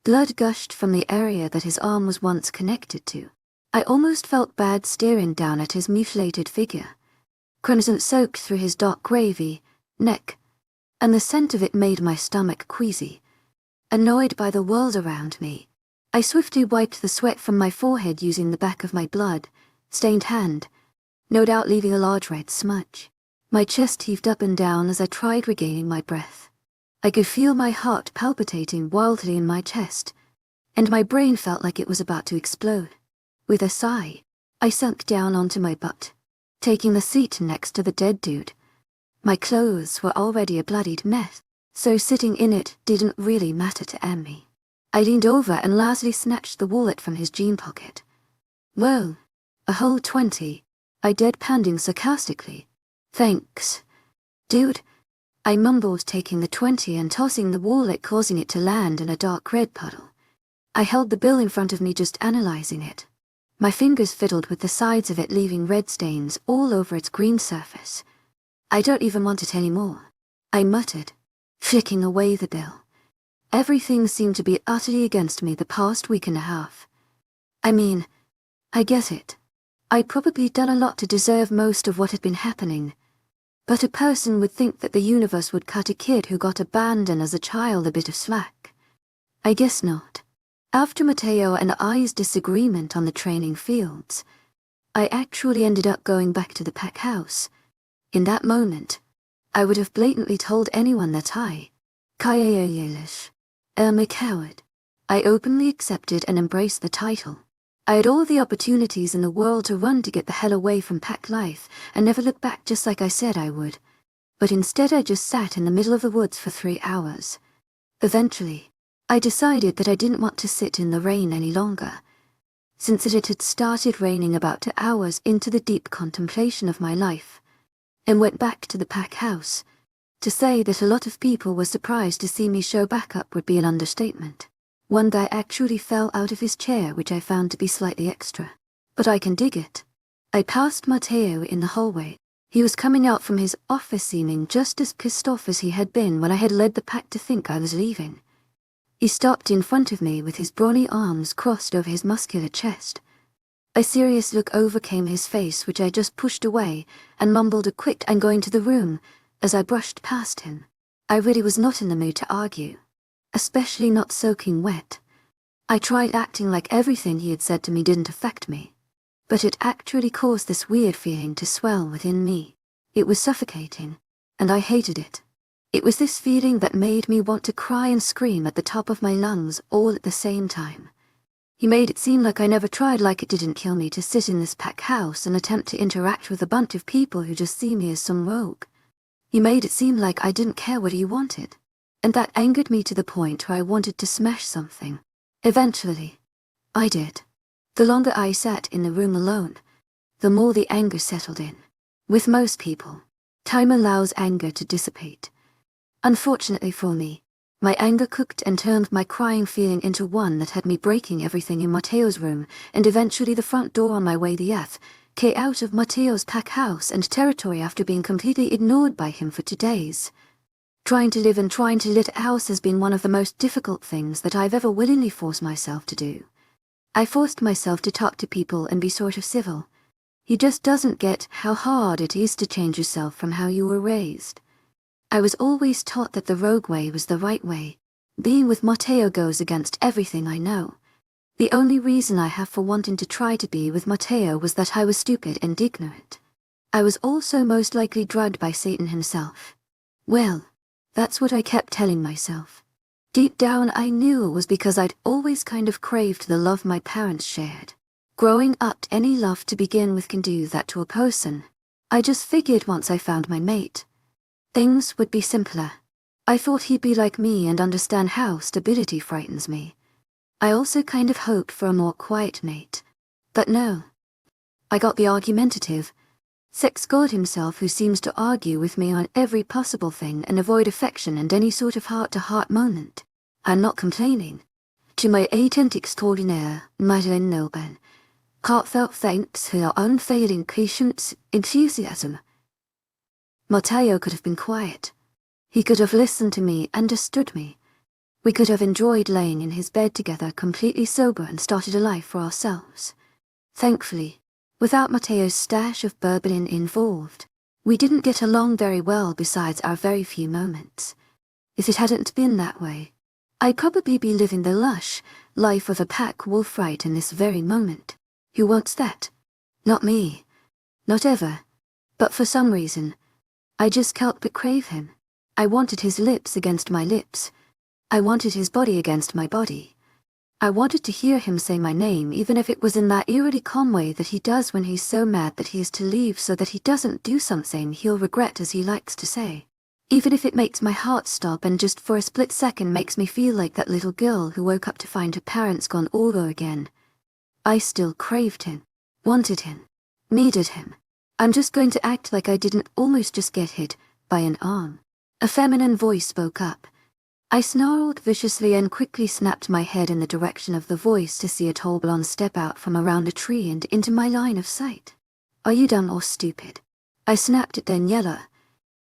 Blood gushed from the area that his arm was once connected to. I almost felt bad staring down at his mutilated figure. Crimson soaked through his dark gravy, neck, and the scent of it made my stomach queasy. Annoyed by the world around me, I swiftly wiped the sweat from my forehead using the back of my blood-stained hand, no doubt leaving a large red smudge. My chest heaved up and down as I tried regaining my breath. I could feel my heart palpitating wildly in my chest, and my brain felt like it was about to explode. With a sigh, I sunk down onto my butt, taking the seat next to the dead dude. My clothes were already a bloodied mess, so sitting in it didn't really matter to Emmy. I leaned over and lastly snatched the wallet from his jean pocket. "Well, a whole 20, I deadpanned sarcastically. "Thanks, dude," I mumbled, taking the 20 and tossing the wallet, causing it to land in a dark red puddle. I held the bill in front of me, just analyzing it. My fingers fiddled with the sides of it, leaving red stains all over its green surface. "I don't even want it anymore," I muttered, flicking away the bill. Everything seemed to be utterly against me the past week and a half. I mean, I get it. I'd probably done a lot to deserve most of what had been happening. But a person would think that the universe would cut a kid who got abandoned as a child a bit of slack. I guess not. After Matteo and I's disagreement on the training fields, I actually ended up going back to the pack house. In that moment, I would have blatantly told anyone that I am a coward. I openly accepted and embraced the title. I had all the opportunities in the world to run to get the hell away from pack life and never look back, just like I said I would. But instead I just sat in the middle of the woods for 3 hours. Eventually, I decided that I didn't want to sit in the rain any longer. Since it had started raining about 2 hours into the deep contemplation of my life, and went back to the pack house. To say that a lot of people were surprised to see me show back up would be an understatement. One guy actually fell out of his chair, which I found to be slightly extra. But I can dig it. I passed Matteo in the hallway. He was coming out from his office seeming just as pissed off as he had been when I had led the pack to think I was leaving. He stopped in front of me with his brawny arms crossed over his muscular chest. A serious look overcame his face, which I just pushed away and mumbled a quick "I'm going to the room" as I brushed past him. I really was not in the mood to argue, especially not soaking wet. I tried acting like everything he had said to me didn't affect me, but it actually caused this weird feeling to swell within me. It was suffocating, and I hated it. It was this feeling that made me want to cry and scream at the top of my lungs all at the same time. He made it seem like I never tried, like it didn't kill me to sit in this pack house and attempt to interact with a bunch of people who just see me as some rogue. He made it seem like I didn't care what he wanted, and that angered me to the point where I wanted to smash something. Eventually, I did. The longer I sat in the room alone, the more the anger settled in. With most people, time allows anger to dissipate. Unfortunately for me, my anger cooked and turned my crying feeling into one that had me breaking everything in Matteo's room and eventually the front door on my way the K out of Matteo's pack house and territory after being completely ignored by him for 2 days. Trying to live and trying to let house has been one of the most difficult things that I've ever willingly forced myself to do. I forced myself to talk to people and be sort of civil. He just doesn't get how hard it is to change yourself from how you were raised. I was always taught that the rogue way was the right way. Being with Matteo goes against everything I know. The only reason I have for wanting to try to be with Matteo was that I was stupid and ignorant. I was also most likely drugged by Satan himself. Well, that's what I kept telling myself. Deep down I knew it was because I'd always kind of craved the love my parents shared. Growing up, any love to begin with can do that to a person. I just figured once I found my mate, things would be simpler. I thought he'd be like me and understand how stability frightens me. I also kind of hoped for a more quiet mate. But no. I got the argumentative, sex god himself who seems to argue with me on every possible thing and avoid affection and any sort of heart-to-heart moment. I'm not complaining. To my agent extraordinaire, Madeleine Noban, heartfelt thanks for your unfailing patience, enthusiasm. Matteo could have been quiet. He could have listened to me, understood me. We could have enjoyed laying in his bed together completely sober and started a life for ourselves. Thankfully, without Matteo's stash of bourbon involved, we didn't get along very well besides our very few moments. If it hadn't been that way, I'd probably be living the lush life of a pack wolf right in this very moment. Who wants that? Not me. Not ever. But for some reason, I just can't but crave him. I wanted his lips against my lips. I wanted his body against my body. I wanted to hear him say my name even if it was in that eerily calm way that he does when he's so mad that he is to leave so that he doesn't do something he'll regret, as he likes to say. Even if it makes my heart stop and just for a split second makes me feel like that little girl who woke up to find her parents gone over again. I still craved him, wanted him, needed him. I'm just going to act like I didn't almost just get hit by an arm. A feminine voice spoke up. I snarled viciously and quickly snapped my head in the direction of the voice to see a tall blonde step out from around a tree and into my line of sight. Are you dumb or stupid? I snapped at Daniela,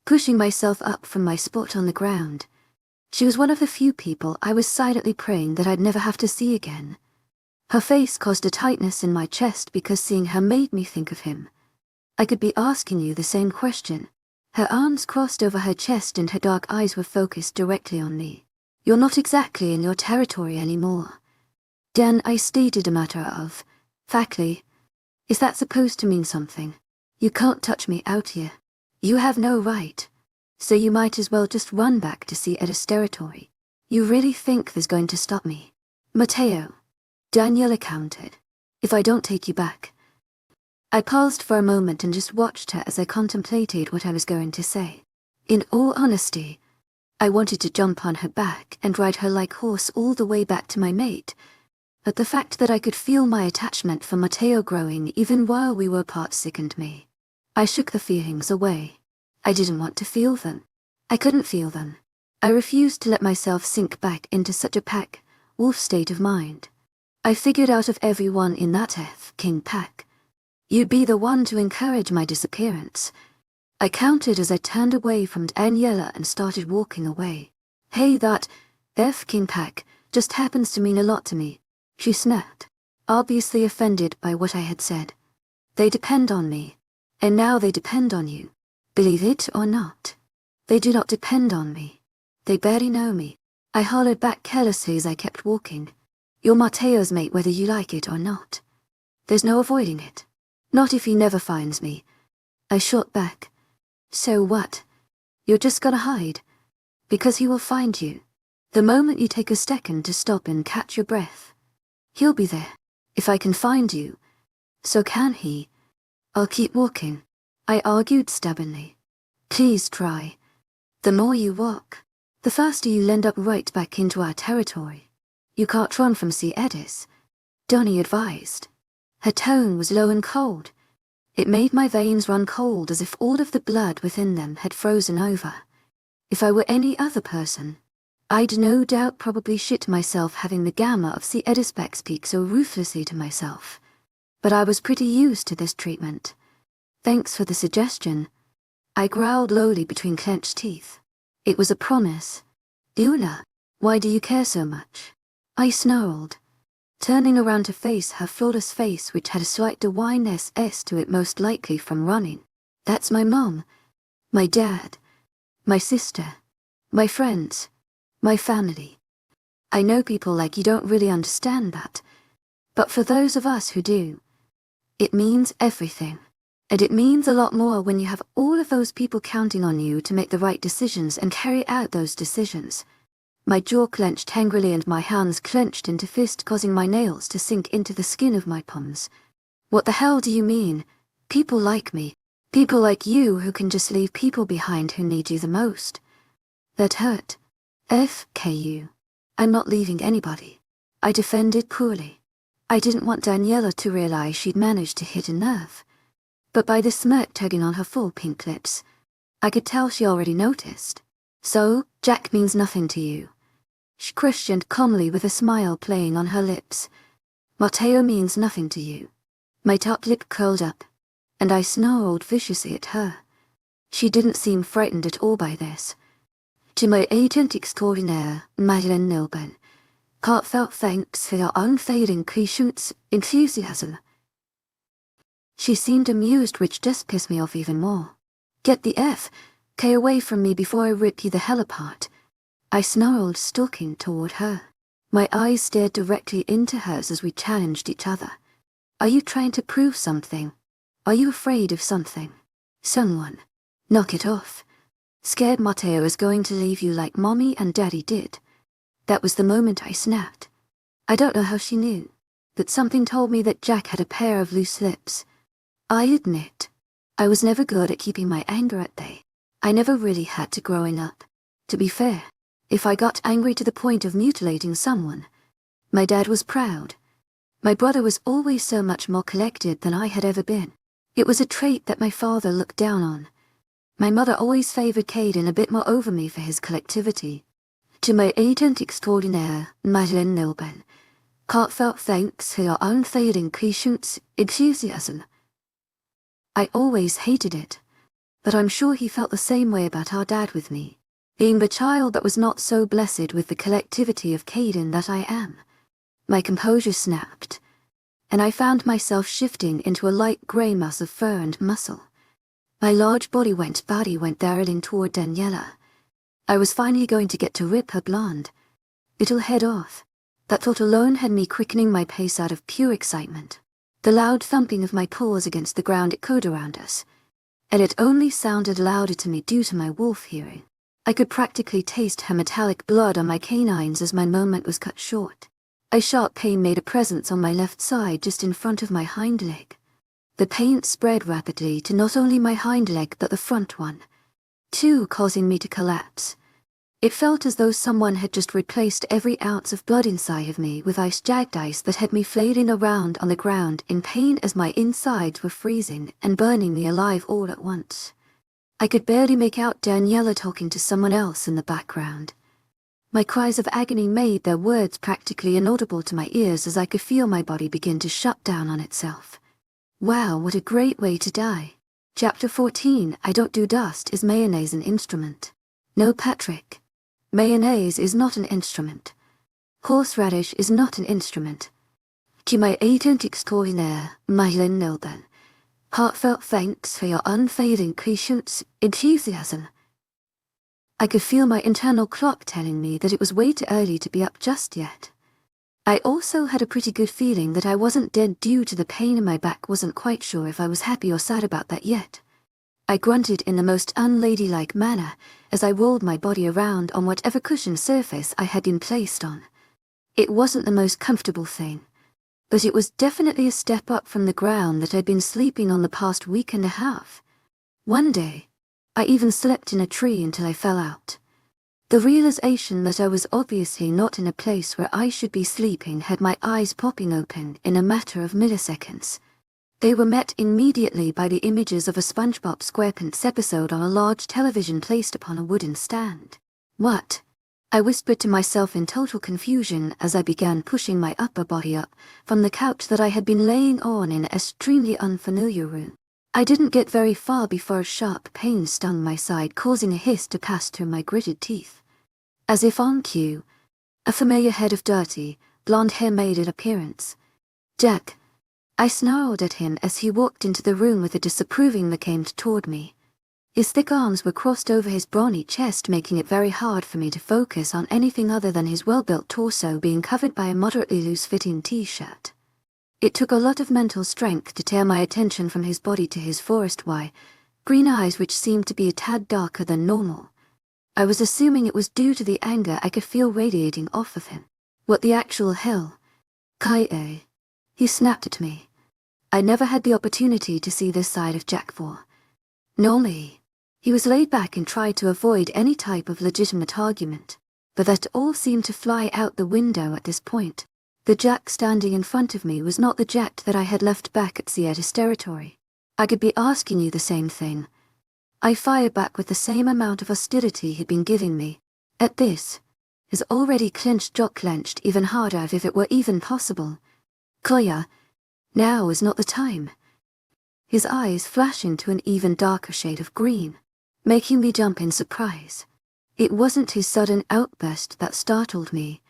pushing myself up from my spot on the ground. She was one of the few people I was silently praying that I'd never have to see again. Her face caused a tightness in my chest because seeing her made me think of him. I could be asking you the same question. Her arms crossed over her chest and her dark eyes were focused directly on me. You're not exactly in your territory anymore. Dan, I stated a matter of factly. Is that supposed to mean something? You can't touch me out here. You have no right. So you might as well just run back to Edis territory. You really think this is going to stop me? Matteo. Daniela countered. If I don't take you back. I paused for a moment and just watched her as I contemplated what I was going to say. In all honesty, I wanted to jump on her back and ride her like horse all the way back to my mate, but the fact that I could feel my attachment for Matteo growing even while we were apart sickened me. I shook the feelings away. I didn't want to feel them. I couldn't feel them. I refused to let myself sink back into such a pack wolf state of mind. I figured out of everyone in that King pack, you'd be the one to encourage my disappearance. I counted as I turned away from Daniela and started walking away. Hey, that King pack just happens to mean a lot to me, she snapped, obviously offended by what I had said. They depend on me, and now they depend on you. Believe it or not. They do not depend on me. They barely know me. I hollered back carelessly as I kept walking. You're Matteo's mate whether you like it or not. There's no avoiding it. Not if he never finds me. I shot back. So what? You're just gonna hide? Because he will find you. The moment you take a second to stop and catch your breath. He'll be there. If I can find you, so can he. I'll keep walking, I argued stubbornly. Please try. The more you walk, the faster you'll end up right back into our territory. You can't run from Edis, Donnie advised. Her tone was low and cold. It made my veins run cold as if all of the blood within them had frozen over. If I were any other person, I'd no doubt probably shit myself having the gamma of Edis back speak so ruthlessly to myself. But I was pretty used to this treatment. Thanks for the suggestion. I growled lowly between clenched teeth. It was a promise. Una, why do you care so much? I snarled, turning around to face her flawless face which had a slight dewiness to it most likely from running. That's my mom, my dad, my sister, my friends, my family. I know people like you don't really understand that, but for those of us who do, it means everything. And it means a lot more when you have all of those people counting on you to make the right decisions and carry out those decisions. My jaw clenched angrily and my hands clenched into fist, causing my nails to sink into the skin of my palms. What the hell do you mean? People like me. People like you who can just leave people behind who need you the most. That hurt. FKU. I'm not leaving anybody. I defended poorly. I didn't want Daniela to realize she'd managed to hit a nerve. But by the smirk tugging on her full pink lips, I could tell she already noticed. So, Jack means nothing to you. She questioned calmly with a smile playing on her lips. Matteo means nothing to you. My top lip curled up, and I snarled viciously at her. She didn't seem frightened at all by this. To my agent extraordinaire, Madeleine Nilben, heartfelt thanks for your unfailing patience, enthusiasm. She seemed amused, which just pissed me off even more. Get the F.K. away from me before I rip you the hell apart. I snarled, stalking toward her. My eyes stared directly into hers as we challenged each other. Are you trying to prove something? Are you afraid of something? Someone. Knock it off. Scared Matteo is going to leave you like Mommy and Daddy did. That was the moment I snapped. I don't know how she knew, but something told me that Jack had a pair of loose lips. I admit, I was never good at keeping my anger at bay. I never really had to growing up. To be fair, if I got angry to the point of mutilating someone, my dad was proud. My brother was always so much more collected than I had ever been. It was a trait that my father looked down on. My mother always favored Caden a bit more over me for his collectivity. To my agent extraordinaire, Madeleine Nilben, heartfelt thanks for your unfailing patience, enthusiasm. I always hated it, but I'm sure he felt the same way about our dad with me, being the child that was not so blessed with the collectivity of Caden that I am. My composure snapped, and I found myself shifting into a light grey mass of fur and muscle. My large body went barreling toward Daniela. I was finally going to get to rip her blonde little head off. That thought alone had me quickening my pace out of pure excitement. The loud thumping of my paws against the ground echoed around us, and it only sounded louder to me due to my wolf hearing. I could practically taste her metallic blood on my canines as my moment was cut short. A sharp pain made a presence on my left side just in front of my hind leg. The pain spread rapidly to not only my hind leg but the front one, too, causing me to collapse. It felt as though someone had just replaced every ounce of blood inside of me with jagged ice that had me flailing around on the ground in pain as my insides were freezing and burning me alive all at once. I could barely make out Daniela talking to someone else in the background. My cries of agony made their words practically inaudible to my ears as I could feel my body begin to shut down on itself. Wow, what a great way to die. Chapter 14, I don't do dust. Is mayonnaise an instrument? No, Patrick. Mayonnaise is not an instrument. Horseradish is not an instrument. To my agent extraordinaire, Madeleine Nilben, heartfelt thanks for your unfailing patience, enthusiasm. I could feel my internal clock telling me that it was way too early to be up just yet. I also had a pretty good feeling that I wasn't dead due to the pain in my back. Wasn't quite sure if I was happy or sad about that yet. I grunted in the most unladylike manner as I rolled my body around on whatever cushioned surface I had been placed on. It wasn't the most comfortable thing, but it was definitely a step up from the ground that I'd been sleeping on the past week and a half. One day, I even slept in a tree until I fell out. The realization that I was obviously not in a place where I should be sleeping had my eyes popping open in a matter of milliseconds. They were met immediately by the images of a SpongeBob SquarePants episode on a large television placed upon a wooden stand. What? I whispered to myself in total confusion as I began pushing my upper body up from the couch that I had been laying on in an extremely unfamiliar room. I didn't get very far before a sharp pain stung my side, causing a hiss to pass through my gritted teeth. As if on cue, a familiar head of dirty, blonde hair made an appearance. Jack. I snarled at him as he walked into the room with a disapproving look aimed toward me. His thick arms were crossed over his brawny chest, making it very hard for me to focus on anything other than his well-built torso being covered by a moderately loose-fitting t-shirt. It took a lot of mental strength to tear my attention from his body to his forest-white, green eyes which seemed to be a tad darker than normal. I was assuming it was due to the anger I could feel radiating off of him. What the actual hell? Kai-e. He snapped at me. I never had the opportunity to see this side of Jack before. nor me. He was laid back and tried to avoid any type of legitimate argument, but that all seemed to fly out the window at this point. The Jack standing in front of me was not the Jack that I had left back at Sierra's territory. I could be asking you the same thing. I fired back with the same amount of hostility he'd been giving me. At this, his already clenched jaw clenched even harder if it were even possible. Koya, now is not the time. His eyes flash into an even darker shade of green, making me jump in surprise. It wasn't his sudden outburst that startled me.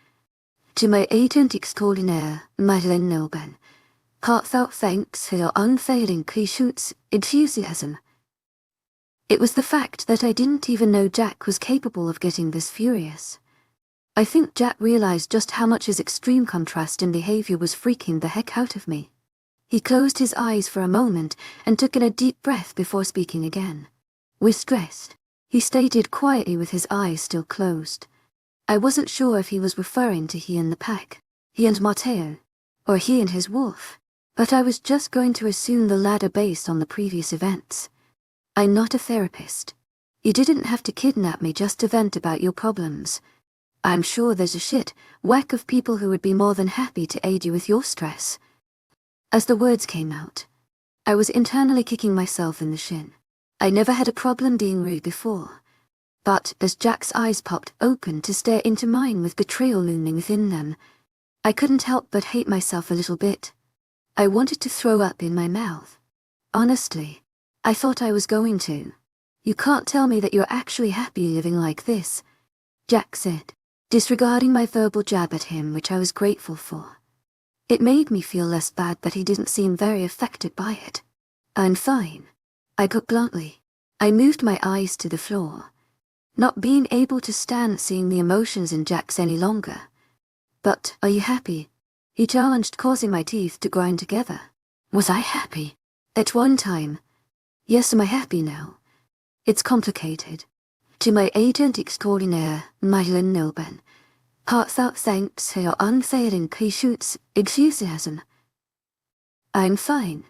To my agent extraordinaire, Madeleine Nilben, heartfelt thanks for your unfailing clichés enthusiasm. It was the fact that I didn't even know Jack was capable of getting this furious. I think Jack realized just how much his extreme contrast in behavior was freaking the heck out of me. He closed his eyes for a moment and took in a deep breath before speaking again. With stress, he stated quietly with his eyes still closed. I wasn't sure if he was referring to he and the pack, he and Matteo, or he and his wolf, but I was just going to assume the latter based on the previous events. I'm not a therapist. You didn't have to kidnap me just to vent about your problems. I'm sure there's a whack of people who would be more than happy to aid you with your stress. As the words came out, I was internally kicking myself in the shin. I never had a problem being rude before. But as Jack's eyes popped open to stare into mine with betrayal looming within them, I couldn't help but hate myself a little bit. I wanted to throw up in my mouth. Honestly, I thought I was going to. You can't tell me that you're actually happy living like this, Jack said, disregarding my verbal jab at him, which I was grateful for. It made me feel less bad that he didn't seem very affected by it. I'm fine, I got bluntly. I moved my eyes to the floor, not being able to stand seeing the emotions in Jack's any longer. But, are you happy? He challenged, causing my teeth to grind together. Was I happy? At one time. Yes, am I happy now? It's complicated. To my agent extraordinaire, Madeleine Nilben, heartfelt thanks for your unfailing clichés enthusiasm. I'm fine,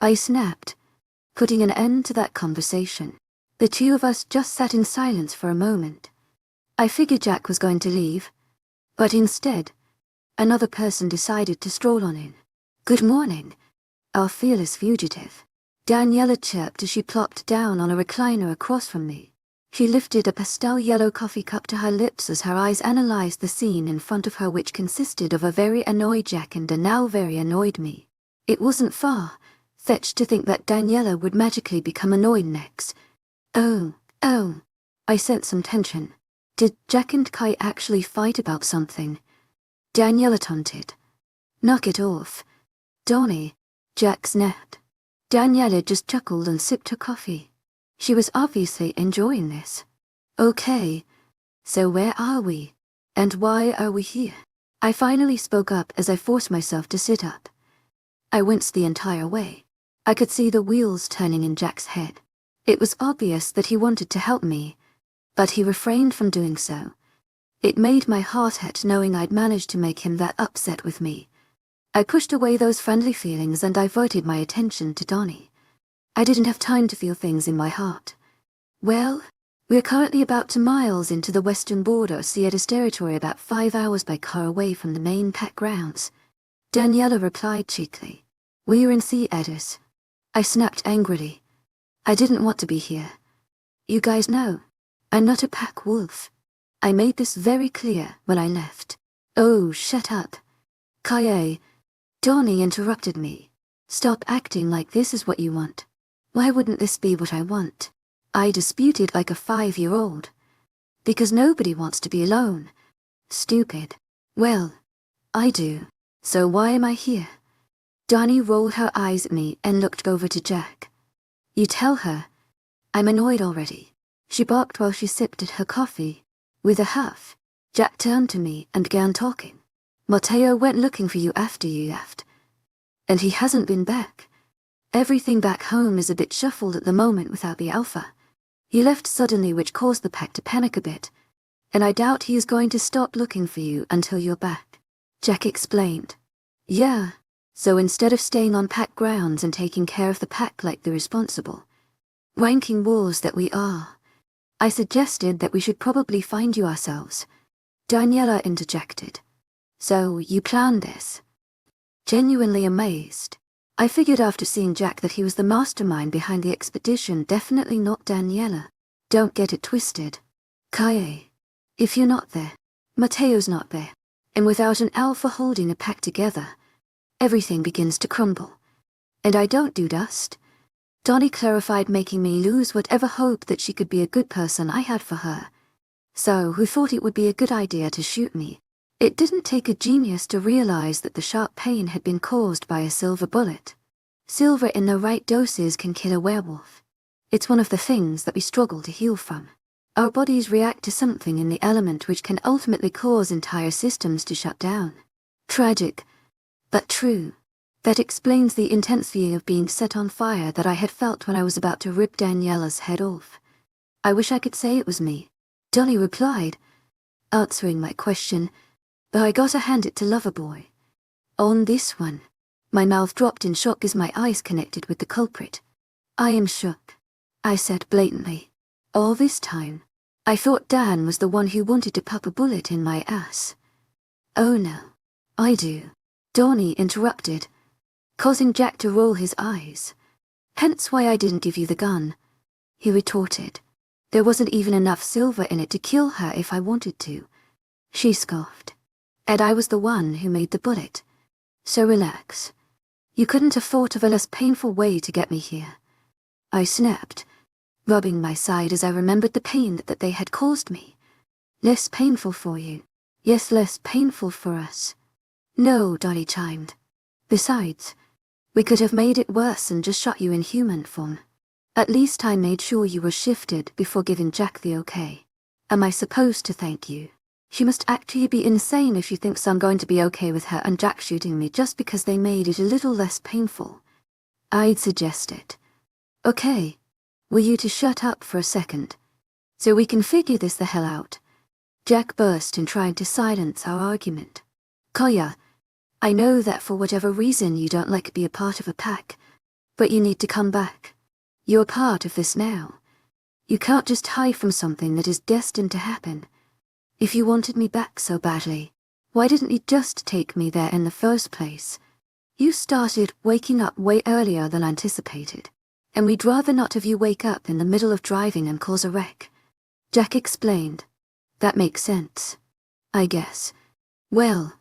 I snapped, putting an end to that conversation. The two of us just sat in silence for a moment. I figured Jack was going to leave, but instead, another person decided to stroll on in. Good morning, our fearless fugitive, Daniela chirped as she plopped down on a recliner across from me. She lifted a pastel yellow coffee cup to her lips as her eyes analyzed the scene in front of her, which consisted of a very annoyed Jack and a now very annoyed me. It wasn't far-fetched to think that Daniela would magically become annoyed next. Oh, I sensed some tension. Did Jack and Kai actually fight about something? Daniela taunted. Knock it off, Donnie, Jack snapped. Daniela just chuckled and sipped her coffee. She was obviously enjoying this. Okay, so where are we? And why are we here? I finally spoke up as I forced myself to sit up. I winced the entire way. I could see the wheels turning in Jack's head. It was obvious that he wanted to help me, but he refrained from doing so. It made my heart hurt knowing I'd managed to make him that upset with me. I pushed away those friendly feelings and diverted my attention to Donnie. I didn't have time to feel things in my heart. Well, we're currently about 2 miles into the western border of Sierra's territory, about 5 hours by car away from the main pack grounds. Daniela replied cheekily. We're in Sierra's. I snapped angrily. I didn't want to be here. You guys know, I'm not a pack wolf. I made this very clear when I left. Oh, shut up. Kaye. Donnie interrupted me. Stop acting like this is what you want. Why wouldn't this be what I want? I disputed like a 5-year-old. Because nobody wants to be alone. Stupid. Well, I do. So why am I here? Donnie rolled her eyes at me and looked over to Jack. You tell her. I'm annoyed already. She barked while she sipped at her coffee. With a huff, Jack turned to me and began talking. Matteo went looking for you after you left. And he hasn't been back. Everything back home is a bit shuffled at the moment without the alpha. He left suddenly, which caused the pack to panic a bit. And I doubt he is going to stop looking for you until you're back. Jack explained. Yeah, so instead of staying on pack grounds and taking care of the pack like the responsible, Ranking wolves that we are. I suggested that we should probably find you ourselves. Daniela interjected. So, you planned this? Genuinely amazed. I figured after seeing Jack that he was the mastermind behind the expedition, definitely not Daniela. Don't get it twisted. Kaye. If you're not there, Mateo's not there, and without an alpha holding a pack together, everything begins to crumble. And I don't do dust. Donnie clarified, making me lose whatever hope that she could be a good person I had for her. So, who thought it would be a good idea to shoot me? It didn't take a genius to realize that the sharp pain had been caused by a silver bullet. Silver in the right doses can kill a werewolf. It's one of the things that we struggle to heal from. Our bodies react to something in the element which can ultimately cause entire systems to shut down. Tragic, but true. That explains the intense feeling of being set on fire that I had felt when I was about to rip Daniela's head off. I wish I could say it was me, Donnie replied, answering my question, but I gotta hand it to Loverboy. On this one, my mouth dropped in shock as my eyes connected with the culprit. I am shook, I said blatantly. All this time, I thought Dan was the one who wanted to pop a bullet in my ass. Oh no, I do, Donnie interrupted, causing Jack to roll his eyes. Hence why I didn't give you the gun, he retorted. There wasn't even enough silver in it to kill her if I wanted to. She scoffed. And I was the one who made the bullet. So relax. You couldn't have thought of a less painful way to get me here. I snapped, rubbing my side as I remembered the pain that they had caused me. Less painful for you. Yes, less painful for us. No, Dolly chimed. Besides, we could have made it worse and just shot you in human form. At least I made sure you were shifted before giving Jack the okay. Am I supposed to thank you? She must actually be insane if she thinks I'm going to be okay with her and Jack shooting me just because they made it a little less painful. I'd suggest it. Okay. Were you to shut up for a second? So we can figure this the hell out. Jack burst in trying to silence our argument. Koya, I know that for whatever reason you don't like to be a part of a pack, but you need to come back. You're part of this now. You can't just hide from something that is destined to happen. If you wanted me back so badly, why didn't you just take me there in the first place? You started waking up way earlier than anticipated, and we'd rather not have you wake up in the middle of driving and cause a wreck. Jack explained. That makes sense, I guess. Well,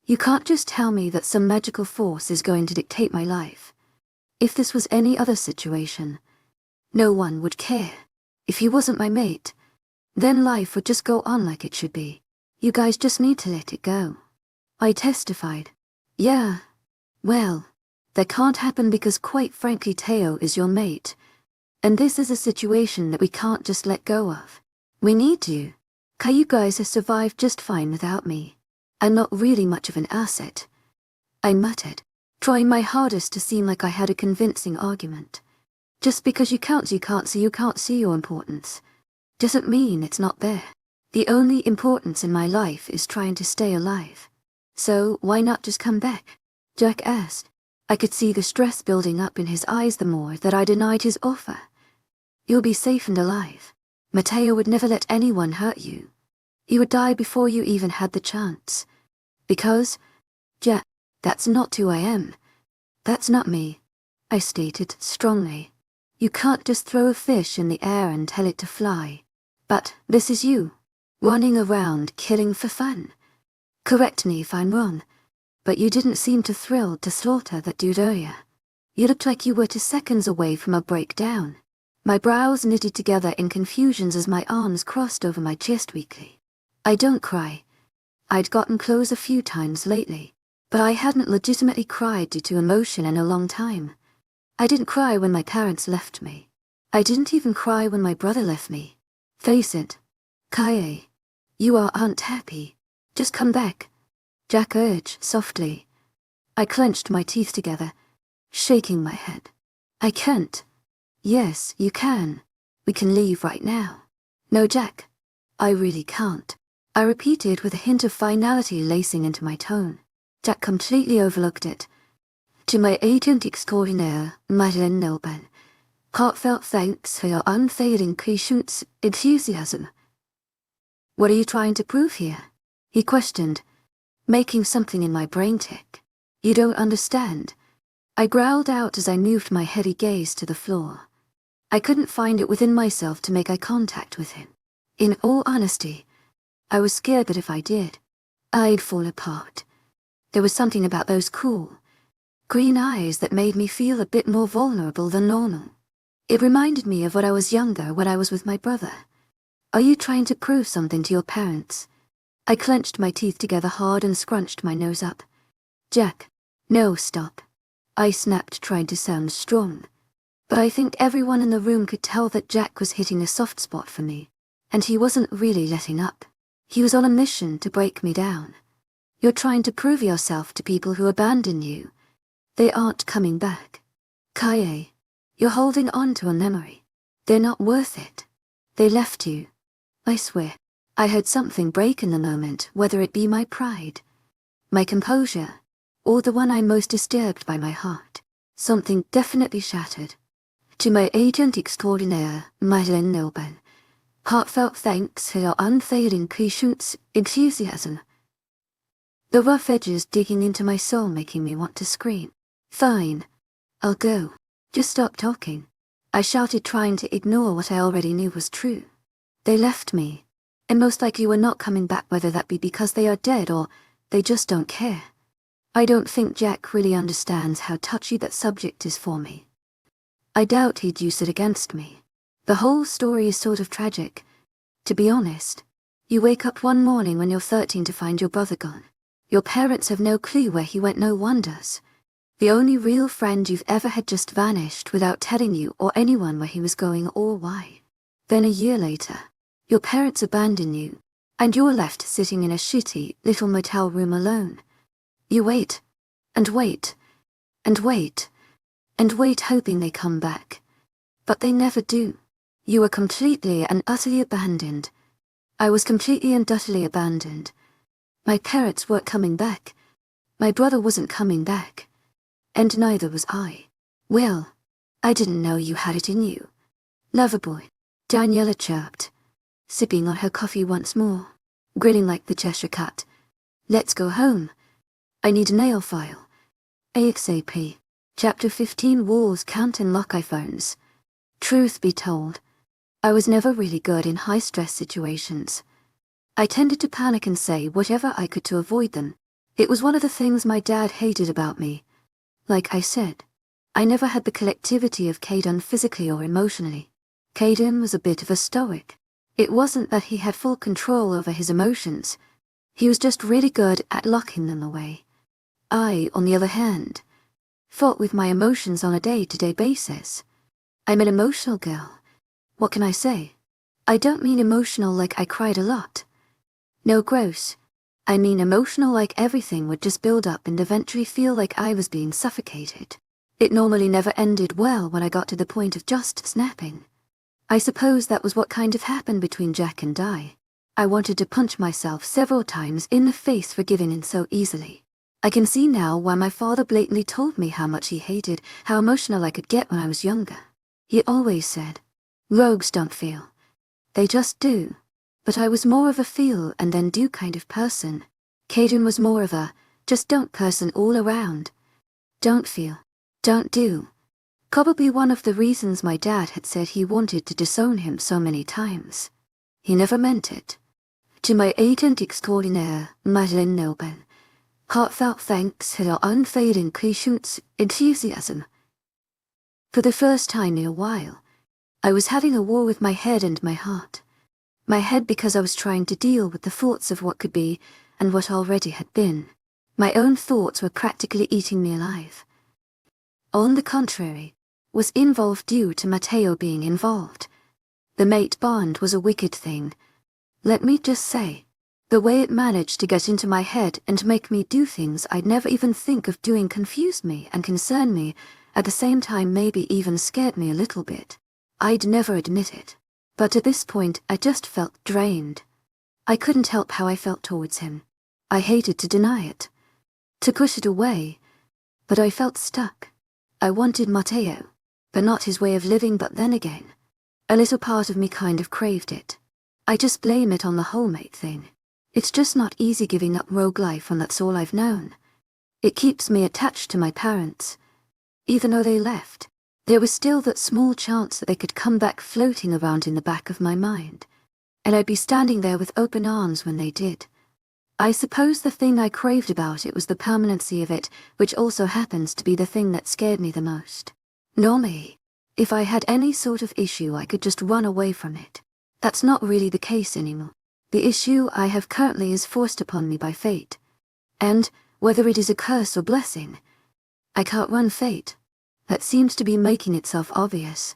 you can't just tell me that some magical force is going to dictate my life. If this was any other situation, no one would care. If he wasn't my mate, then life would just go on like it should be. You guys just need to let it go. I testified. Yeah. Well, that can't happen because quite frankly Teo is your mate. And this is a situation that we can't just let go of. We need you. You guys have survived just fine without me. I'm not really much of an asset. I muttered, trying my hardest to seem like I had a convincing argument. Just because you can't see your importance doesn't mean it's not there. The only importance in my life is trying to stay alive. So why not just come back? Jack asked. I could see the stress building up in his eyes the more that I denied his offer. You'll be safe and alive. Mateo would never let anyone hurt you. You would die before you even had the chance. Because, Jack, that's not who I am. That's not me, I stated strongly. You can't just throw a fish in the air and tell it to fly. But this is you, running around killing for fun. Correct me if I'm wrong, but you didn't seem too thrilled to slaughter that dude earlier. You looked like you were 2 seconds away from a breakdown. My brows knitted together in confusions as my arms crossed over my chest weakly. I don't cry. I'd gotten close a few times lately, but I hadn't legitimately cried due to emotion in a long time. I didn't cry when my parents left me. I didn't even cry when my brother left me. Face it. Kaye, you aren't happy. Just come back. Jack urged softly. I clenched my teeth together, shaking my head. I can't. Yes, you can. We can leave right now. No, Jack. I really can't. I repeated with a hint of finality lacing into my tone. Jack completely overlooked it. To my agent extraordinaire, Madeleine Nelban, Heartfelt thanks for your unfailing patience, enthusiasm. What are you trying to prove here? He questioned, making something in my brain tick. You don't understand. I growled out as I moved my heady gaze to the floor. I couldn't find it within myself to make eye contact with him. In all honesty, I was scared that if I did, I'd fall apart. There was something about those cool, green eyes that made me feel a bit more vulnerable than normal. It reminded me of when I was younger when I was with my brother. Are you trying to prove something to your parents? I clenched my teeth together hard and scrunched my nose up. Jack, no, stop. I snapped, trying to sound strong. But I think everyone in the room could tell that Jack was hitting a soft spot for me, and he wasn't really letting up. He was on a mission to break me down. You're trying to prove yourself to people who abandon you. They aren't coming back. Kaye, you're holding on to a memory. They're not worth it. They left you. I swear, I heard something break in the moment, whether it be my pride, my composure, or the one I'm most disturbed by, my heart. Something definitely shattered. To my agent extraordinaire, Madeleine Noble, heartfelt thanks for your unfailing patience, enthusiasm. The rough edges digging into my soul, making me want to scream. Fine. I'll go. Just stop talking. I shouted, trying to ignore what I already knew was true. They left me, and most likely were not coming back, whether that be because they are dead or they just don't care. I don't think Jack really understands how touchy that subject is for me. I doubt he'd use it against me. The whole story is sort of tragic. To be honest, you wake up one morning when you're 13 to find your brother gone. Your parents have no clue where he went, no one does. The only real friend you've ever had just vanished without telling you or anyone where he was going or why. Then a year later, your parents abandon you, and you're left sitting in a shitty little motel room alone. You wait, and wait, and wait, and wait, hoping they come back. But they never do. You are completely and utterly abandoned. I was completely and utterly abandoned. My parents weren't coming back. My brother wasn't coming back. And neither was I. Well, I didn't know you had it in you. Loverboy, Daniela chirped, sipping on her coffee once more, grinning like the Cheshire Cat. Let's go home. I need a nail file. ASAP. Chapter 15. Walls can't unlock iPhones. Truth be told, I was never really good in high-stress situations. I tended to panic and say whatever I could to avoid them. It was one of the things my dad hated about me. Like I said, I never had the collectivity of Caden physically or emotionally. Caden was a bit of a stoic. It wasn't that he had full control over his emotions. He was just really good at locking them away. I, on the other hand, fought with my emotions on a day-to-day basis. I'm an emotional girl. What can I say? I don't mean emotional like I cried a lot. No, gross. I mean emotional like everything would just build up and eventually feel like I was being suffocated. It normally never ended well when I got to the point of just snapping. I suppose that was what kind of happened between Jack and I. I wanted to punch myself several times in the face for giving in so easily. I can see now why my father blatantly told me how much he hated how emotional I could get when I was younger. He always said, rogues don't feel. They just do. But I was more of a feel and then do kind of person. Caden was more of a just don't person all around. Don't feel. Don't do. Probably one of the reasons my dad had said he wanted to disown him so many times. He never meant it. To my agent extraordinaire, Madeleine Noble, heartfelt thanks for your unfailing patience, enthusiasm. For the first time in a while, I was having a war with my head and my heart. My head because I was trying to deal with the thoughts of what could be and what already had been. My own thoughts were practically eating me alive. On the contrary, was involved due to Matteo being involved. The mate bond was a wicked thing. Let me just say, the way it managed to get into my head and make me do things I'd never even think of doing confused me and concerned me, at the same time maybe even scared me a little bit. I'd never admit it. But at this point I just felt drained. I couldn't help how I felt towards him. I hated to deny it, to push it away, but I felt stuck. I wanted Matteo. but not his way of living. But then again, a little part of me kind of craved it. I just blame it on the whole mate thing. It's just not easy giving up rogue life when that's all I've known. It keeps me attached to my parents. Even though they left, there was still that small chance that they could come back floating around in the back of my mind, and I'd be standing there with open arms when they did. I suppose the thing I craved about it was the permanency of it, which also happens to be the thing that scared me the most. Normally, if I had any sort of issue, I could just run away from it. That's not really the case anymore. The issue I have currently is forced upon me by fate. And, whether it is a curse or blessing, I can't run fate. That seems to be making itself obvious.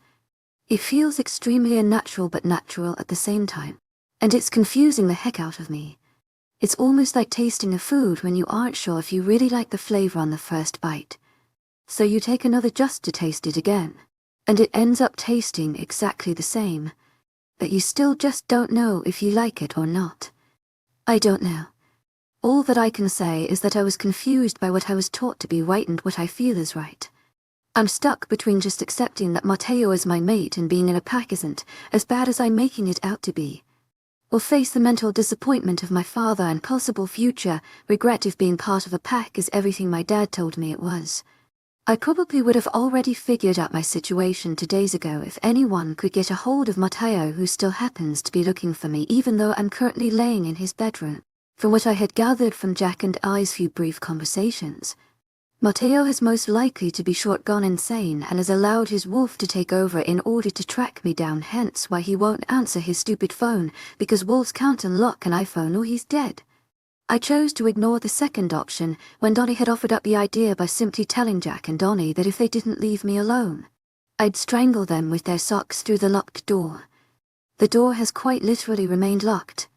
It feels extremely unnatural but natural at the same time. And it's confusing the heck out of me. It's almost like tasting a food when you aren't sure if you really like the flavor on the first bite. So you take another just to taste it again. And it ends up tasting exactly the same. But you still just don't know if you like it or not. I don't know. All that I can say is that I was confused by what I was taught to be right and what I feel is right. I'm stuck between just accepting that Mateo is my mate and being in a pack isn't as bad as I'm making it out to be, or face the mental disappointment of my father and possible future regret if being part of a pack is everything my dad told me it was. I probably would have already figured out my situation 2 days ago if anyone could get a hold of Mateo, who still happens to be looking for me even though I'm currently laying in his bedroom. From what I had gathered from Jack and I's few brief conversations, Mateo has most likely to be gone insane and has allowed his wolf to take over in order to track me down, hence why he won't answer his stupid phone, because wolves can't unlock an iPhone or he's dead. I chose to ignore the second option when Donnie had offered up the idea by simply telling Jack and Donnie that if they didn't leave me alone, I'd strangle them with their socks through the locked door. The door has quite literally remained locked.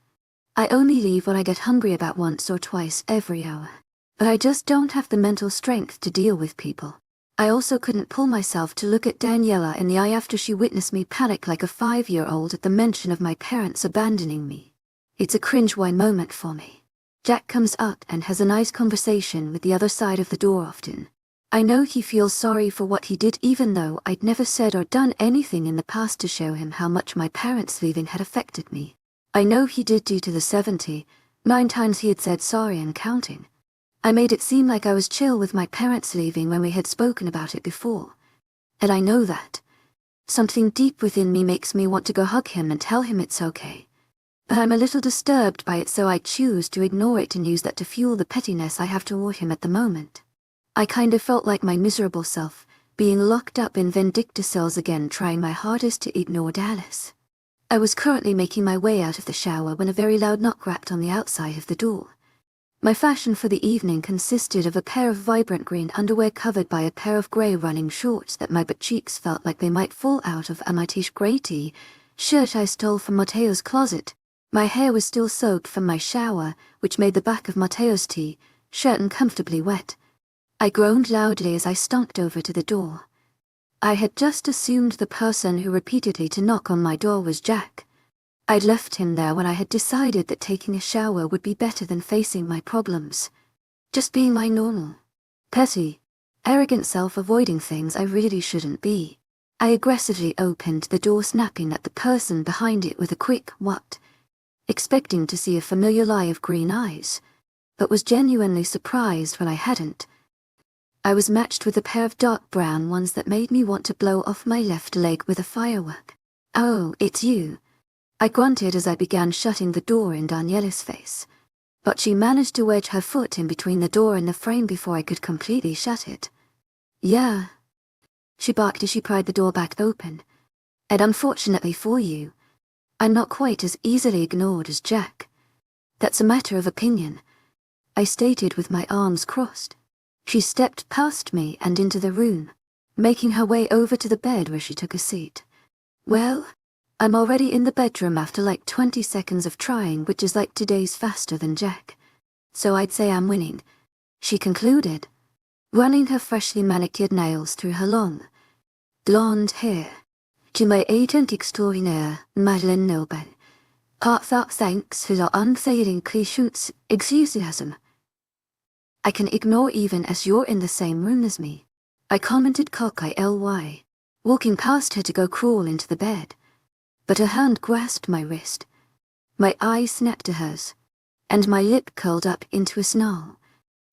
I only leave when I get hungry about once or twice every hour. But I just don't have the mental strength to deal with people. I also couldn't pull myself to look at Daniela in the eye after she witnessed me panic like a 5-year-old at the mention of my parents abandoning me. It's a cringe-worthy moment for me. Jack comes up and has a nice conversation with the other side of the door often. I know he feels sorry for what he did, even though I'd never said or done anything in the past to show him how much my parents leaving had affected me. I know he did due to the 79 times he had said sorry and counting. I made it seem like I was chill with my parents leaving when we had spoken about it before. And I know that. Something deep within me makes me want to go hug him and tell him it's okay. But I'm a little disturbed by it, so I choose to ignore it and use that to fuel the pettiness I have toward him at the moment. I kind of felt like my miserable self, being locked up in Vindicta cells again, trying my hardest to ignore Dallas. I was currently making my way out of the shower when a very loud knock rapped on the outside of the door. My fashion for the evening consisted of a pair of vibrant green underwear covered by a pair of grey running shorts that my butt cheeks felt like they might fall out of, a matish grey shirt I stole from Mateo's closet. My hair was still soaked from my shower, which made the back of Mateo's shirt uncomfortably wet. I groaned loudly as I stomped over to the door. I had just assumed the person who repeatedly to knock on my door was Jack. I'd left him there when I had decided that taking a shower would be better than facing my problems. Just being my normal, petty, arrogant self, avoiding things I really shouldn't be. I aggressively opened the door, snapping at the person behind it with a quick "what?", expecting to see a familiar lie of green eyes, but was genuinely surprised when I hadn't. I was matched with a pair of dark brown ones that made me want to blow off my left leg with a firework. "Oh, it's you," I grunted as I began shutting the door in Daniela's face, but she managed to wedge her foot in between the door and the frame before I could completely shut it. "Yeah," she barked as she pried the door back open. "And unfortunately for you, I'm not quite as easily ignored as Jack. That's a matter of opinion," I stated with my arms crossed. She stepped past me and into the room, making her way over to the bed where she took a seat. "Well, I'm already in the bedroom after like 20 seconds of trying, which is like 2 days faster than Jack. So I'd say I'm winning," she concluded, running her freshly manicured nails through her long, blonde hair. "Tu m'as agent extraordinaire, Madeleine Nobel. Heartfelt thanks for your unfailing patience, enthusiasm. I can ignore even as you're in the same room as me," I commented cocky. walking past her to go crawl into the bed. But her hand grasped my wrist. My eyes snapped to hers, and my lip curled up into a snarl.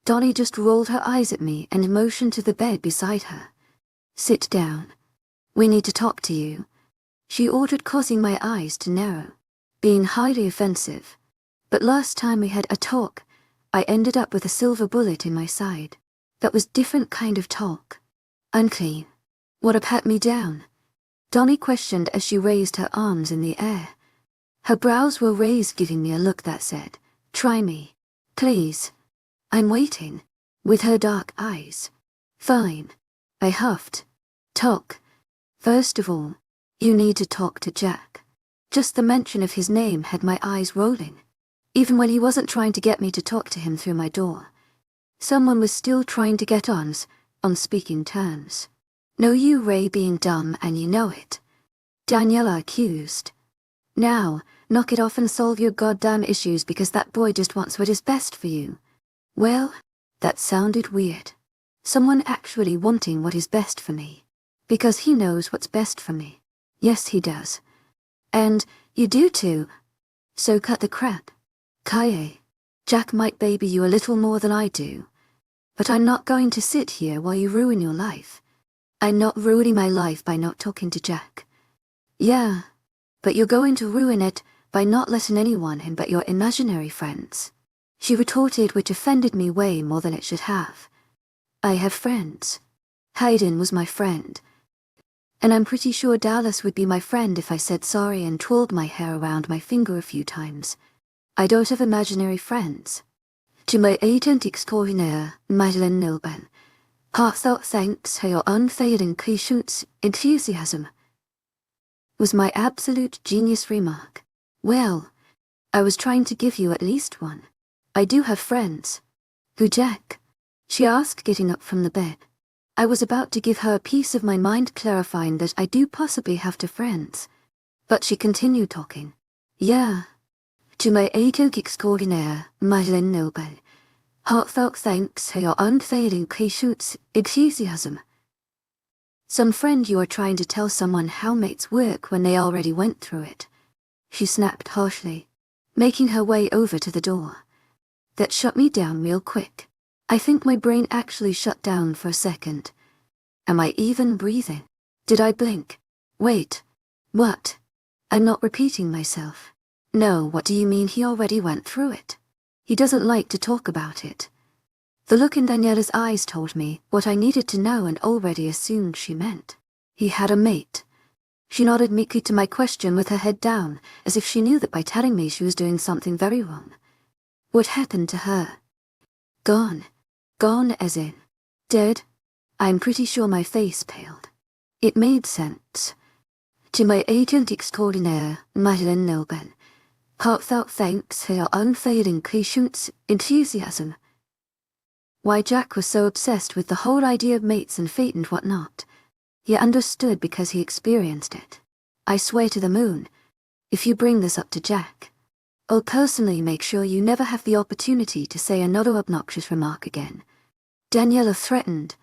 Dolly just rolled her eyes at me and motioned to the bed beside her. "Sit down. We need to talk to you," she ordered, causing my eyes to narrow, being highly offensive. But last time we had a talk, I ended up with a silver bullet in my side. That was different kind of talk. "Unclean. Wanna pat me down?" Dolly questioned as she raised her arms in the air. Her brows were raised, giving me a look that said, "Try me. Please. I'm waiting," with her dark eyes. "Fine," I huffed. "Talk. First of all, you need to talk to Jack." Just the mention of his name had my eyes rolling. Even when he wasn't trying to get me to talk to him through my door, someone was still trying to get on speaking terms. "No, you, Ray, being dumb, and you know it," Daniela accused. "Now, knock it off and solve your goddamn issues because that boy just wants what is best for you." Well, that sounded weird. Someone actually wanting what is best for me. Because he knows what's best for me. Yes, he does. And you do too. So cut the crap. Kaye. Jack might baby you a little more than I do. But I'm not going to sit here while you ruin your life. I'm not ruining my life by not talking to Jack. Yeah, but you're going to ruin it by not letting anyone in but your imaginary friends, she retorted, which offended me way more than it should have. I have friends. Hayden was my friend. And I'm pretty sure Dallas would be my friend if I said sorry and twirled my hair around my finger a few times. I don't have imaginary friends. To my agent extraordinaire, Madeleine Nilben, heartfelt thanks for your unfailing patience, enthusiasm, was my absolute genius remark. Well, I was trying to give you at least one. I do have friends. Who, Jack? She asked, getting up from the bed. I was about to give her a piece of my mind, clarifying that I do possibly have to friends. But she continued talking. Yeah. To my agent extraordinaire, Madeleine Nilben, heartfelt thanks for your unfailing patience, enthusiasm. Some friend you are trying to tell someone how mates work when they already went through it, she snapped harshly, making her way over to the door. That shut me down real quick. I think my brain actually shut down for a second. Am I even breathing? Did I blink? Wait. What? I'm not repeating myself. No, what do you mean he already went through it? He doesn't like to talk about it. The look in Daniela's eyes told me what I needed to know and already assumed she meant. He had a mate. She nodded meekly to my question with her head down, as if she knew that by telling me she was doing something very wrong. What happened to her? Gone. Gone as in dead? I'm pretty sure my face paled. It made sense. To my agent extraordinaire, Madeleine Nilben, heartfelt thanks for your unfailing patience, enthusiasm. Why Jack was so obsessed with the whole idea of mates and fate and whatnot. He understood because he experienced it. I swear to the moon, if you bring this up to Jack, I'll personally make sure you never have the opportunity to say another obnoxious remark again. Daniela threatened.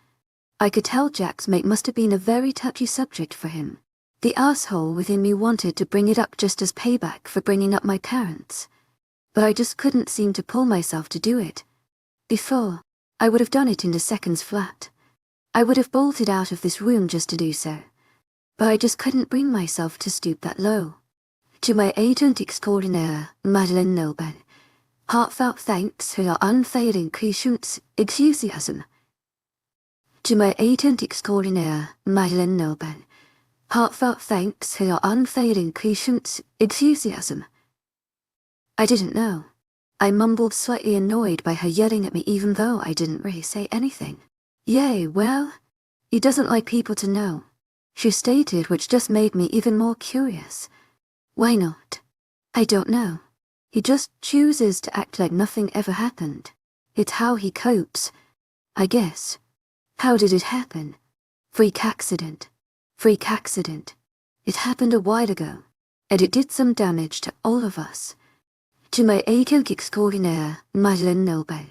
I could tell Jack's mate must have been a very touchy subject for him. The asshole within me wanted to bring it up just as payback for bringing up my parents. But I just couldn't seem to pull myself to do it. Before, I would have done it in the seconds flat. I would have bolted out of this room just to do so. But I just couldn't bring myself to stoop that low. To my agent extraordinaire, Madeleine Nilben, heartfelt thanks for your unfailing patience, enthusiasm. To my agent extraordinaire, Madeleine Nilben, heartfelt thanks for your unfailing patience, enthusiasm. I didn't know. I mumbled, slightly annoyed by her yelling at me even though I didn't really say anything. Yay, well, he doesn't like people to know, she stated, which just made me even more curious. Why not? I don't know. He just chooses to act like nothing ever happened. It's how he copes, I guess. How did it happen? Freak accident. Freak accident. It happened a while ago, and it did some damage to all of us. To my agent extraordinaire, Madeleine Nilben,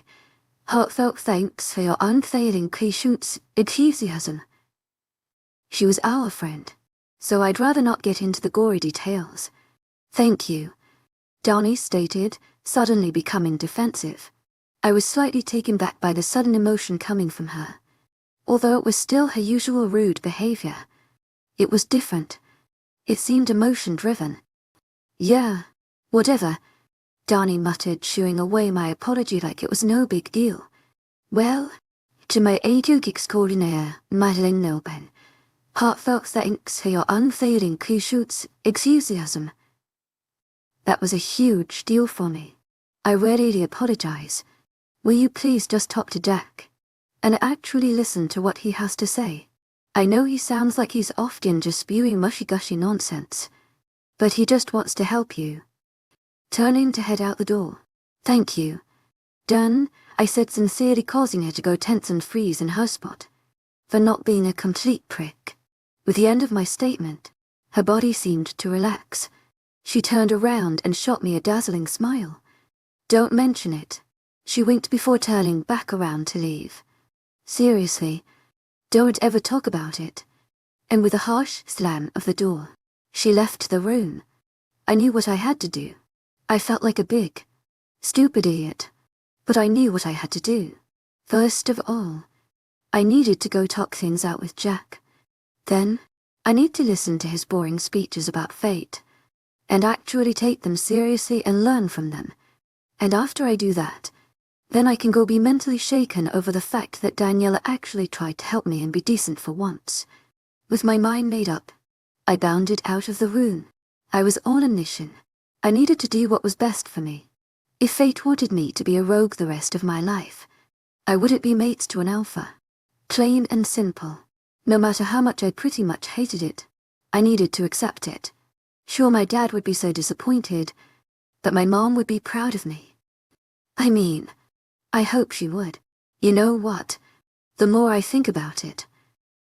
heartfelt thanks for your unfailing patience, enthusiasm. She was our friend, so I'd rather not get into the gory details. Thank you, Donnie stated, suddenly becoming defensive. I was slightly taken back by the sudden emotion coming from her. Although it was still her usual rude behavior, it was different. It seemed emotion-driven. Yeah, whatever, Donnie muttered, chewing away my apology like it was no big deal. Well, to my audiobook extraordinaire, Madeline Nobel, heartfelt thanks for your unfailing Kushut's enthusiasm. That was a huge deal for me. I really apologize. Will you please just talk to Jack and actually listen to what he has to say? I know he sounds like he's often just spewing mushy-gushy nonsense, but he just wants to help you. Turning to head out the door. Thank you. Done, I said, sincerely, causing her to go tense and freeze in her spot. For not being a complete prick. With the end of my statement, her body seemed to relax. She turned around and shot me a dazzling smile. Don't mention it. She winked before turning back around to leave. Seriously, don't ever talk about it. And with a harsh slam of the door, she left the room. I knew what I had to do. I felt like a big, stupid idiot. But I knew what I had to do. First of all, I needed to go talk things out with Jack. Then, I need to listen to his boring speeches about fate, and actually take them seriously and learn from them. And after I do that, then I can go be mentally shaken over the fact that Daniela actually tried to help me and be decent for once. With my mind made up, I bounded out of the room. I was on a mission. I needed to do what was best for me. If fate wanted me to be a rogue the rest of my life, I wouldn't be mates to an alpha. Plain and simple. No matter how much I pretty much hated it, I needed to accept it. Sure, my dad would be so disappointed, but my mom would be proud of me. I mean, I hope she would. You know what? The more I think about it,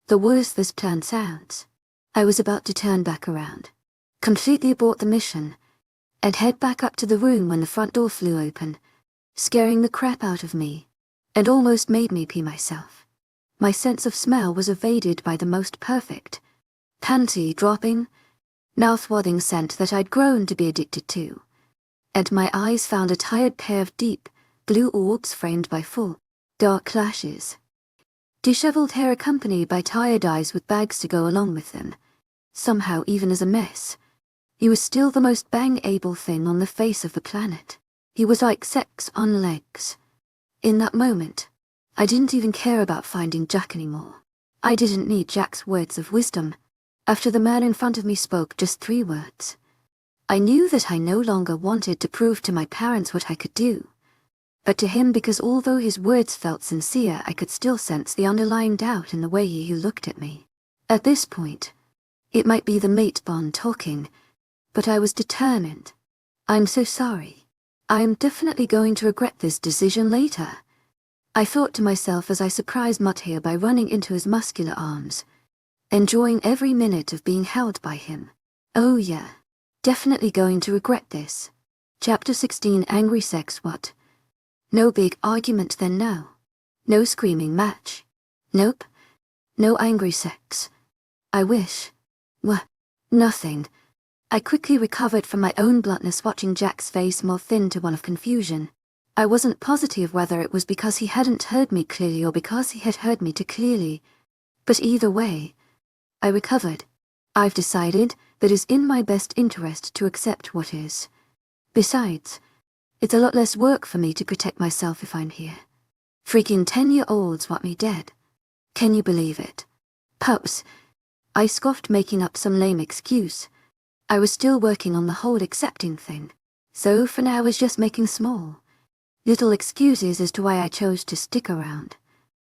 the worse this plan sounds. I was about to turn back around, completely abort the mission, and head back up to the room when the front door flew open, scaring the crap out of me, and almost made me pee myself. My sense of smell was evaded by the most perfect, panty-dropping, mouth-watering scent that I'd grown to be addicted to, and my eyes found a tired pair of deep, blue orbs framed by full, dark lashes. Disheveled hair accompanied by tired eyes with bags to go along with them, somehow even as a mess. He was still the most bang-able thing on the face of the planet. He was like sex on legs. In that moment, I didn't even care about finding Jack anymore. I didn't need Jack's words of wisdom. After the man in front of me spoke just 3 words, I knew that I no longer wanted to prove to my parents what I could do. But to him, because although his words felt sincere, I could still sense the underlying doubt in the way he looked at me. At this point, it might be the mate bond talking, but I was determined. I'm so sorry. I am definitely going to regret this decision later. I thought to myself as I surprised Matteo by running into his muscular arms, enjoying every minute of being held by him. Oh yeah, definitely going to regret this. Chapter 16, Angry Sex. What? No big argument then, no. No screaming match. Nope. No angry sex. I wish. Nothing. I quickly recovered from my own bluntness, watching Jack's face morph into one of confusion. I wasn't positive whether it was because he hadn't heard me clearly or because he had heard me too clearly. But either way, I recovered. I've decided that it's in my best interest to accept what is. Besides, it's a lot less work for me to protect myself if I'm here. Freaking 10-year-olds want me dead. Can you believe it? Pups. I scoffed, making up some lame excuse. I was still working on the whole accepting thing, so for now I was just making small, little excuses as to why I chose to stick around.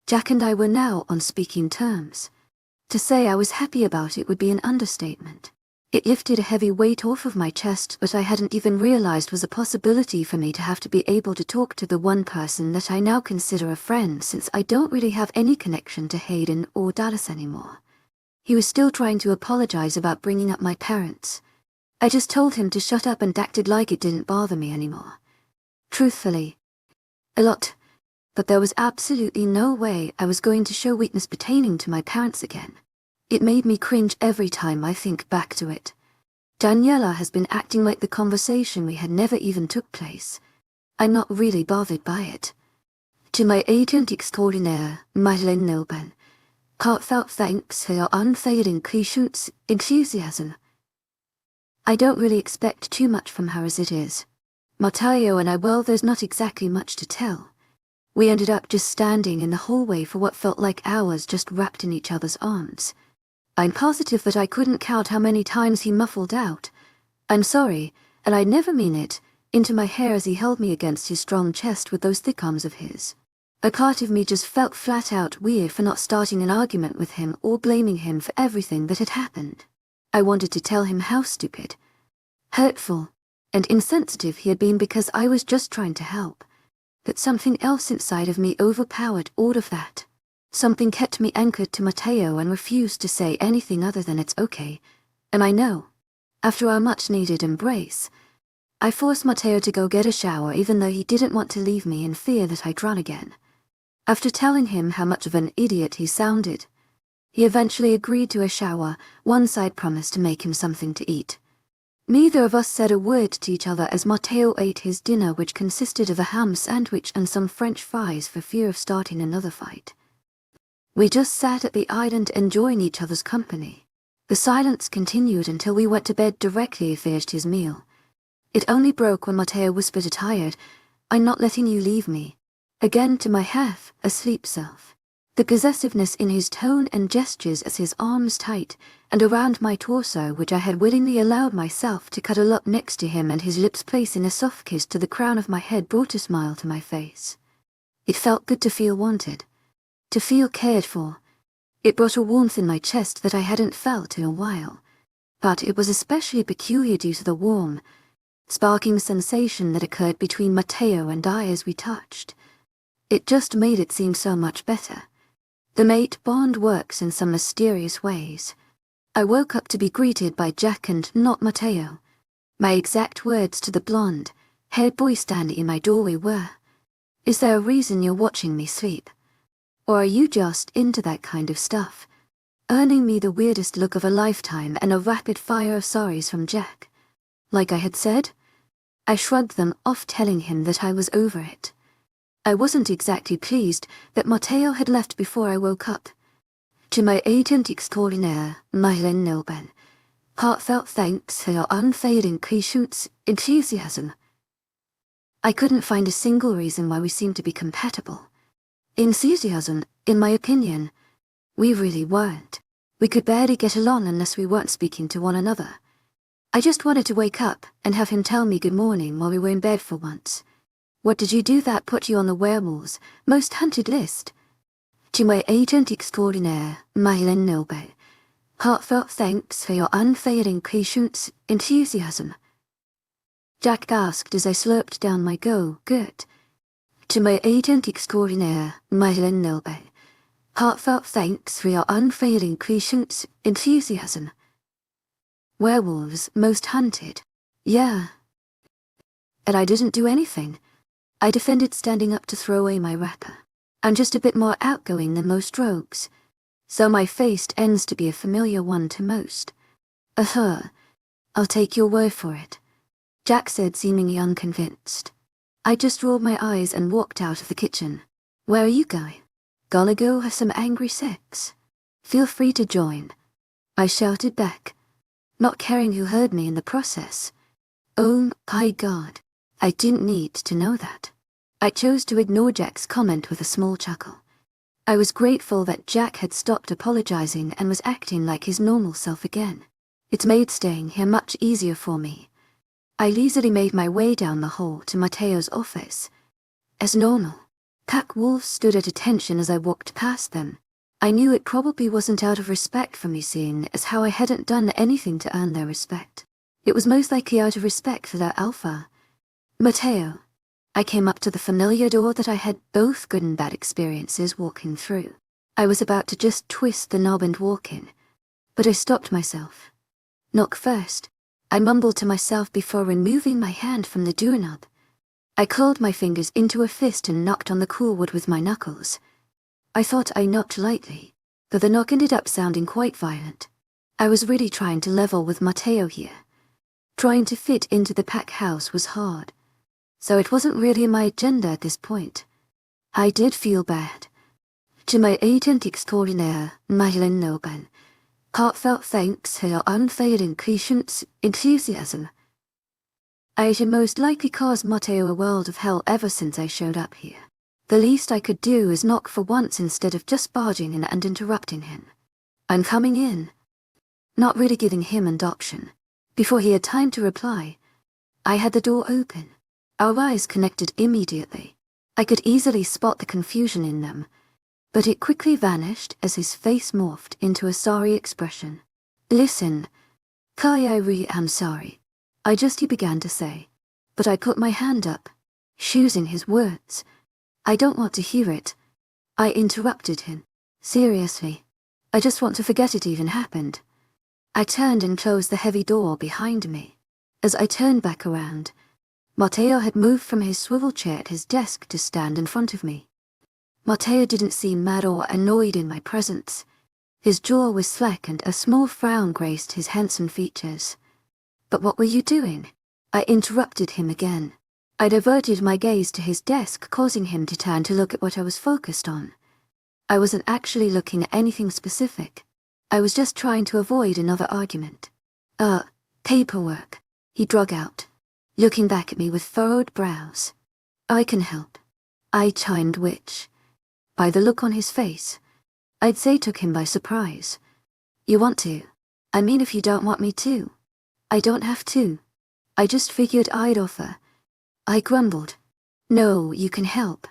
Jack and I were now on speaking terms. To say I was happy about it would be an understatement. It lifted a heavy weight off of my chest that I hadn't even realized was a possibility for me to have to be able to talk to the one person that I now consider a friend, since I don't really have any connection to Hayden or Dallas anymore. He was still trying to apologize about bringing up my parents. I just told him to shut up and acted like it didn't bother me anymore. Truthfully, a lot, but there was absolutely no way I was going to show weakness pertaining to my parents again. It made me cringe every time I think back to it. Daniela has been acting like the conversation we had never even took place. I'm not really bothered by it. To my agent extraordinaire, Madeleine Nilben, heartfelt thanks for your unfailing patience, enthusiasm. I don't really expect too much from her as it is. Matteo and I, well, there's not exactly much to tell. We ended up just standing in the hallway for what felt like hours, just wrapped in each other's arms. I'm positive that I couldn't count how many times he muffled out, "I'm sorry, and I never mean it," into my hair as he held me against his strong chest with those thick arms of his. A part of me just felt flat out weird for not starting an argument with him or blaming him for everything that had happened. I wanted to tell him how stupid, hurtful, and insensitive he had been because I was just trying to help. But something else inside of me overpowered all of that. Something kept me anchored to Matteo and refused to say anything other than "it's okay." And I know, after our much-needed embrace, I forced Matteo to go get a shower even though he didn't want to leave me in fear that I'd drown again. After telling him how much of an idiot he sounded, he eventually agreed to a shower once I'd promised to make him something to eat. Neither of us said a word to each other as Matteo ate his dinner, which consisted of a ham sandwich and some French fries, for fear of starting another fight. We just sat at the island enjoying each other's company. The silence continued until we went to bed directly he finished his meal. It only broke when Matteo whispered tired, "I'm not letting you leave me," again to my half-asleep self. The possessiveness in his tone and gestures as his arms tight and around my torso, which I had willingly allowed myself to cuddle up next to him, and his lips place in a soft kiss to the crown of my head, brought a smile to my face. It felt good to feel wanted, to feel cared for. It brought a warmth in my chest that I hadn't felt in a while, but it was especially peculiar due to the warm, sparking sensation that occurred between Matteo and I as we touched. It just made it seem so much better. The mate bond works in some mysterious ways. I woke up to be greeted by Jack and not Matteo. My exact words to the blonde, haired boy standing in my doorway were, "Is there a reason you're watching me sleep? Or are you just into that kind of stuff?" Earning me the weirdest look of a lifetime and a rapid fire of sorries from Jack. Like I had said, I shrugged them off, telling him that I was over it. I wasn't exactly pleased that Matteo had left before I woke up. To my agent extraordinaire, Madeleine Nilben, heartfelt thanks for your unfailing patience, enthusiasm. I couldn't find a single reason why we seemed to be compatible. Enthusiasm, in my opinion, we really weren't. We could barely get along unless we weren't speaking to one another. I just wanted to wake up and have him tell me good morning while we were in bed for once. What did you do that put you on the werewolves' most hunted list? To my agent extraordinaire, Madeleine Nilben, heartfelt thanks for your unfailing patience, enthusiasm. Jack asked as I slurped down my good. To my agent extraordinaire, Madeleine Nilben, heartfelt thanks for your unfailing patience, enthusiasm. Werewolves most hunted. Yeah. And I didn't do anything. I defended, standing up to throw away my wrapper. I'm just a bit more outgoing than most rogues, so my face ends to be a familiar one to most. I'll take your word for it, Jack said, seemingly unconvinced. I just rolled my eyes and walked out of the kitchen. Where are you going? Gonna go have some angry sex? Feel free to join, I shouted back, not caring who heard me in the process. Oh my God, I didn't need to know that. I chose to ignore Jack's comment with a small chuckle. I was grateful that Jack had stopped apologizing and was acting like his normal self again. It made staying here much easier for me. I leisurely made my way down the hall to Matteo's office. As normal, Wolf stood at attention as I walked past them. I knew it probably wasn't out of respect for me, seeing as how I hadn't done anything to earn their respect. It was most likely out of respect for their alpha. Matteo. I came up to the familiar door that I had both good and bad experiences walking through. I was about to just twist the knob and walk in, but I stopped myself. Knock first, I mumbled to myself before removing my hand from the doorknob. I curled my fingers into a fist and knocked on the cool wood with my knuckles. I thought I knocked lightly, though the knock ended up sounding quite violent. I was really trying to level with Matteo here. Trying to fit into the pack house was hard, so it wasn't really in my agenda at this point. I did feel bad. To my agent extraordinaire, Madeline Noban, heartfelt thanks for your unfailing patience, enthusiasm. I should most likely cause Matteo a world of hell ever since I showed up here. The least I could do is knock for once instead of just barging in and interrupting him. I'm coming in. Not really giving him an option. Before he had time to reply, I had the door open. Our eyes connected immediately. I could easily spot the confusion in them, but it quickly vanished as his face morphed into a sorry expression. Listen, Kai, I really am sorry. He began to say, but I put my hand up, choosing his words. I don't want to hear it. I interrupted him. Seriously, I just want to forget it even happened. I turned and closed the heavy door behind me. As I turned back around, Matteo had moved from his swivel chair at his desk to stand in front of me. Matteo didn't seem mad or annoyed in my presence. His jaw was slack and a small frown graced his handsome features. But what were you doing? I interrupted him again. I diverted my gaze to his desk, causing him to turn to look at what I was focused on. I wasn't actually looking at anything specific. I was just trying to avoid another argument. Paperwork, he drug out, looking back at me with furrowed brows. I can help, I chimed, which, by the look on his face, I'd say took him by surprise. You want to? I mean, if you don't want me to. I don't have to. I just figured I'd offer. I grumbled. No, you can help,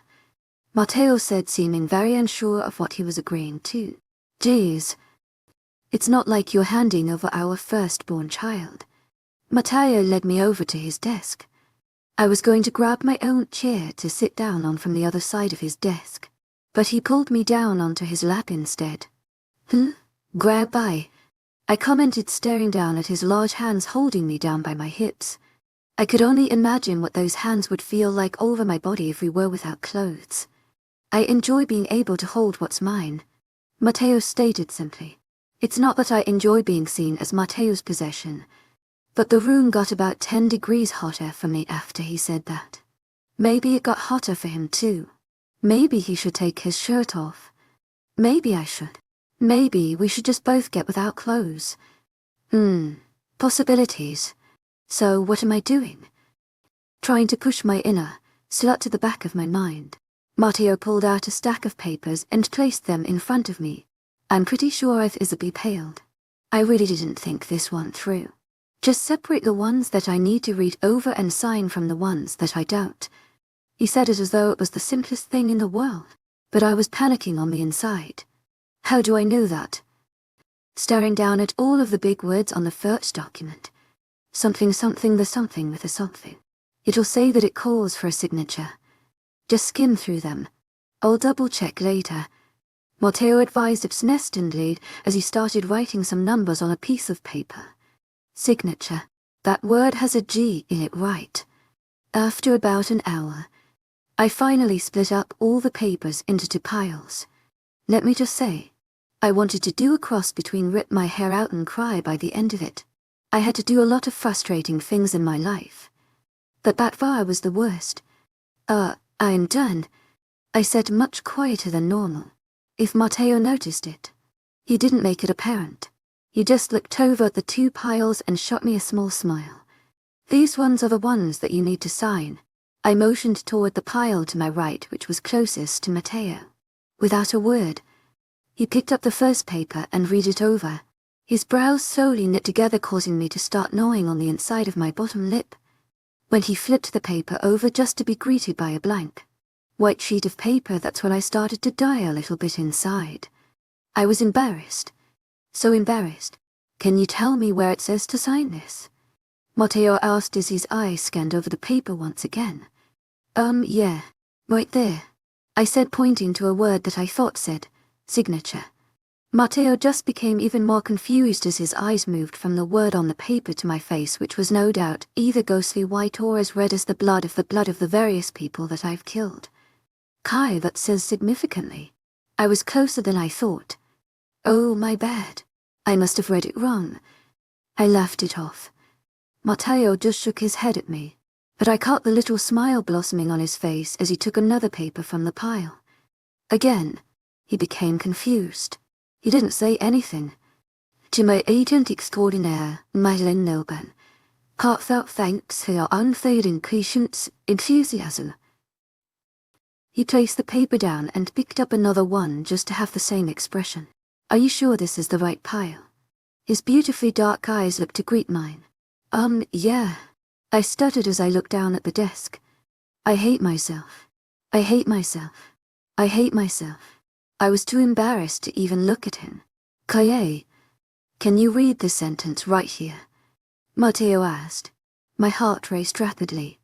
Matteo said, seeming very unsure of what he was agreeing to. Geez. It's not like you're handing over our firstborn child. Matteo led me over to his desk. I was going to grab my own chair to sit down on from the other side of his desk, but he pulled me down onto his lap instead. Grab by, I commented, staring down at his large hands holding me down by my hips. I could only imagine what those hands would feel like over my body if we were without clothes. I enjoy being able to hold what's mine, Matteo stated simply. It's not that I enjoy being seen as Matteo's possession, but the room got about 10 degrees hotter for me after he said that. Maybe it got hotter for him too. Maybe he should take his shirt off. Maybe I should. Maybe we should just both get without clothes. Possibilities. So what am I doing? Trying to push my inner slut to the back of my mind. Matteo pulled out a stack of papers and placed them in front of me. I'm pretty sure I've visibly paled. I really didn't think this one through. Just separate the ones that I need to read over and sign from the ones that I don't. He said it as though it was the simplest thing in the world, but I was panicking on the inside. How do I know that? Staring down at all of the big words on the first document. Something something the something with a something. It'll say that it calls for a signature. Just skim through them. I'll double check later. Matteo advised absently as he started writing some numbers on a piece of paper. Signature. That word has a G in it, right? After about an hour, I finally split up all the papers into 2 piles. Let me just say, I wanted to do a cross between rip my hair out and cry by the end of it. I had to do a lot of frustrating things in my life. But that far was the worst. I'm done, I said, much quieter than normal. If Matteo noticed it, he didn't make it apparent. He just looked over at the 2 piles and shot me a small smile. These ones are the ones that you need to sign. I motioned toward the pile to my right, which was closest to Matteo. Without a word, he picked up the first paper and read it over. His brows slowly knit together, causing me to start gnawing on the inside of my bottom lip. When he flipped the paper over just to be greeted by a blank white sheet of paper, that's when I started to die a little bit inside. I was embarrassed. So embarrassed. Can you tell me where it says to sign this? Matteo asked as his eyes scanned over the paper once again. Yeah, right there, I said, pointing to a word that I thought said signature. Matteo just became even more confused as his eyes moved from the word on the paper to my face, which was no doubt either ghostly white or as red as the blood of the various people that I've killed. Kai, that says significantly. I was closer than I thought. Oh, my bad. I must have read it wrong. I laughed it off. Matteo just shook his head at me, but I caught the little smile blossoming on his face as he took another paper from the pile. Again, he became confused. He didn't say anything. To my agent extraordinaire, Madeleine Nilban, heartfelt thanks for your unfailing patience, enthusiasm. He placed the paper down and picked up another one just to have the same expression. Are you sure this is the right pile? His beautifully dark eyes looked to greet mine. Yeah. I stuttered as I looked down at the desk. I hate myself. I hate myself. I hate myself. I was too embarrassed to even look at him. Kaye, can you read this sentence right here? Matteo asked. My heart raced rapidly,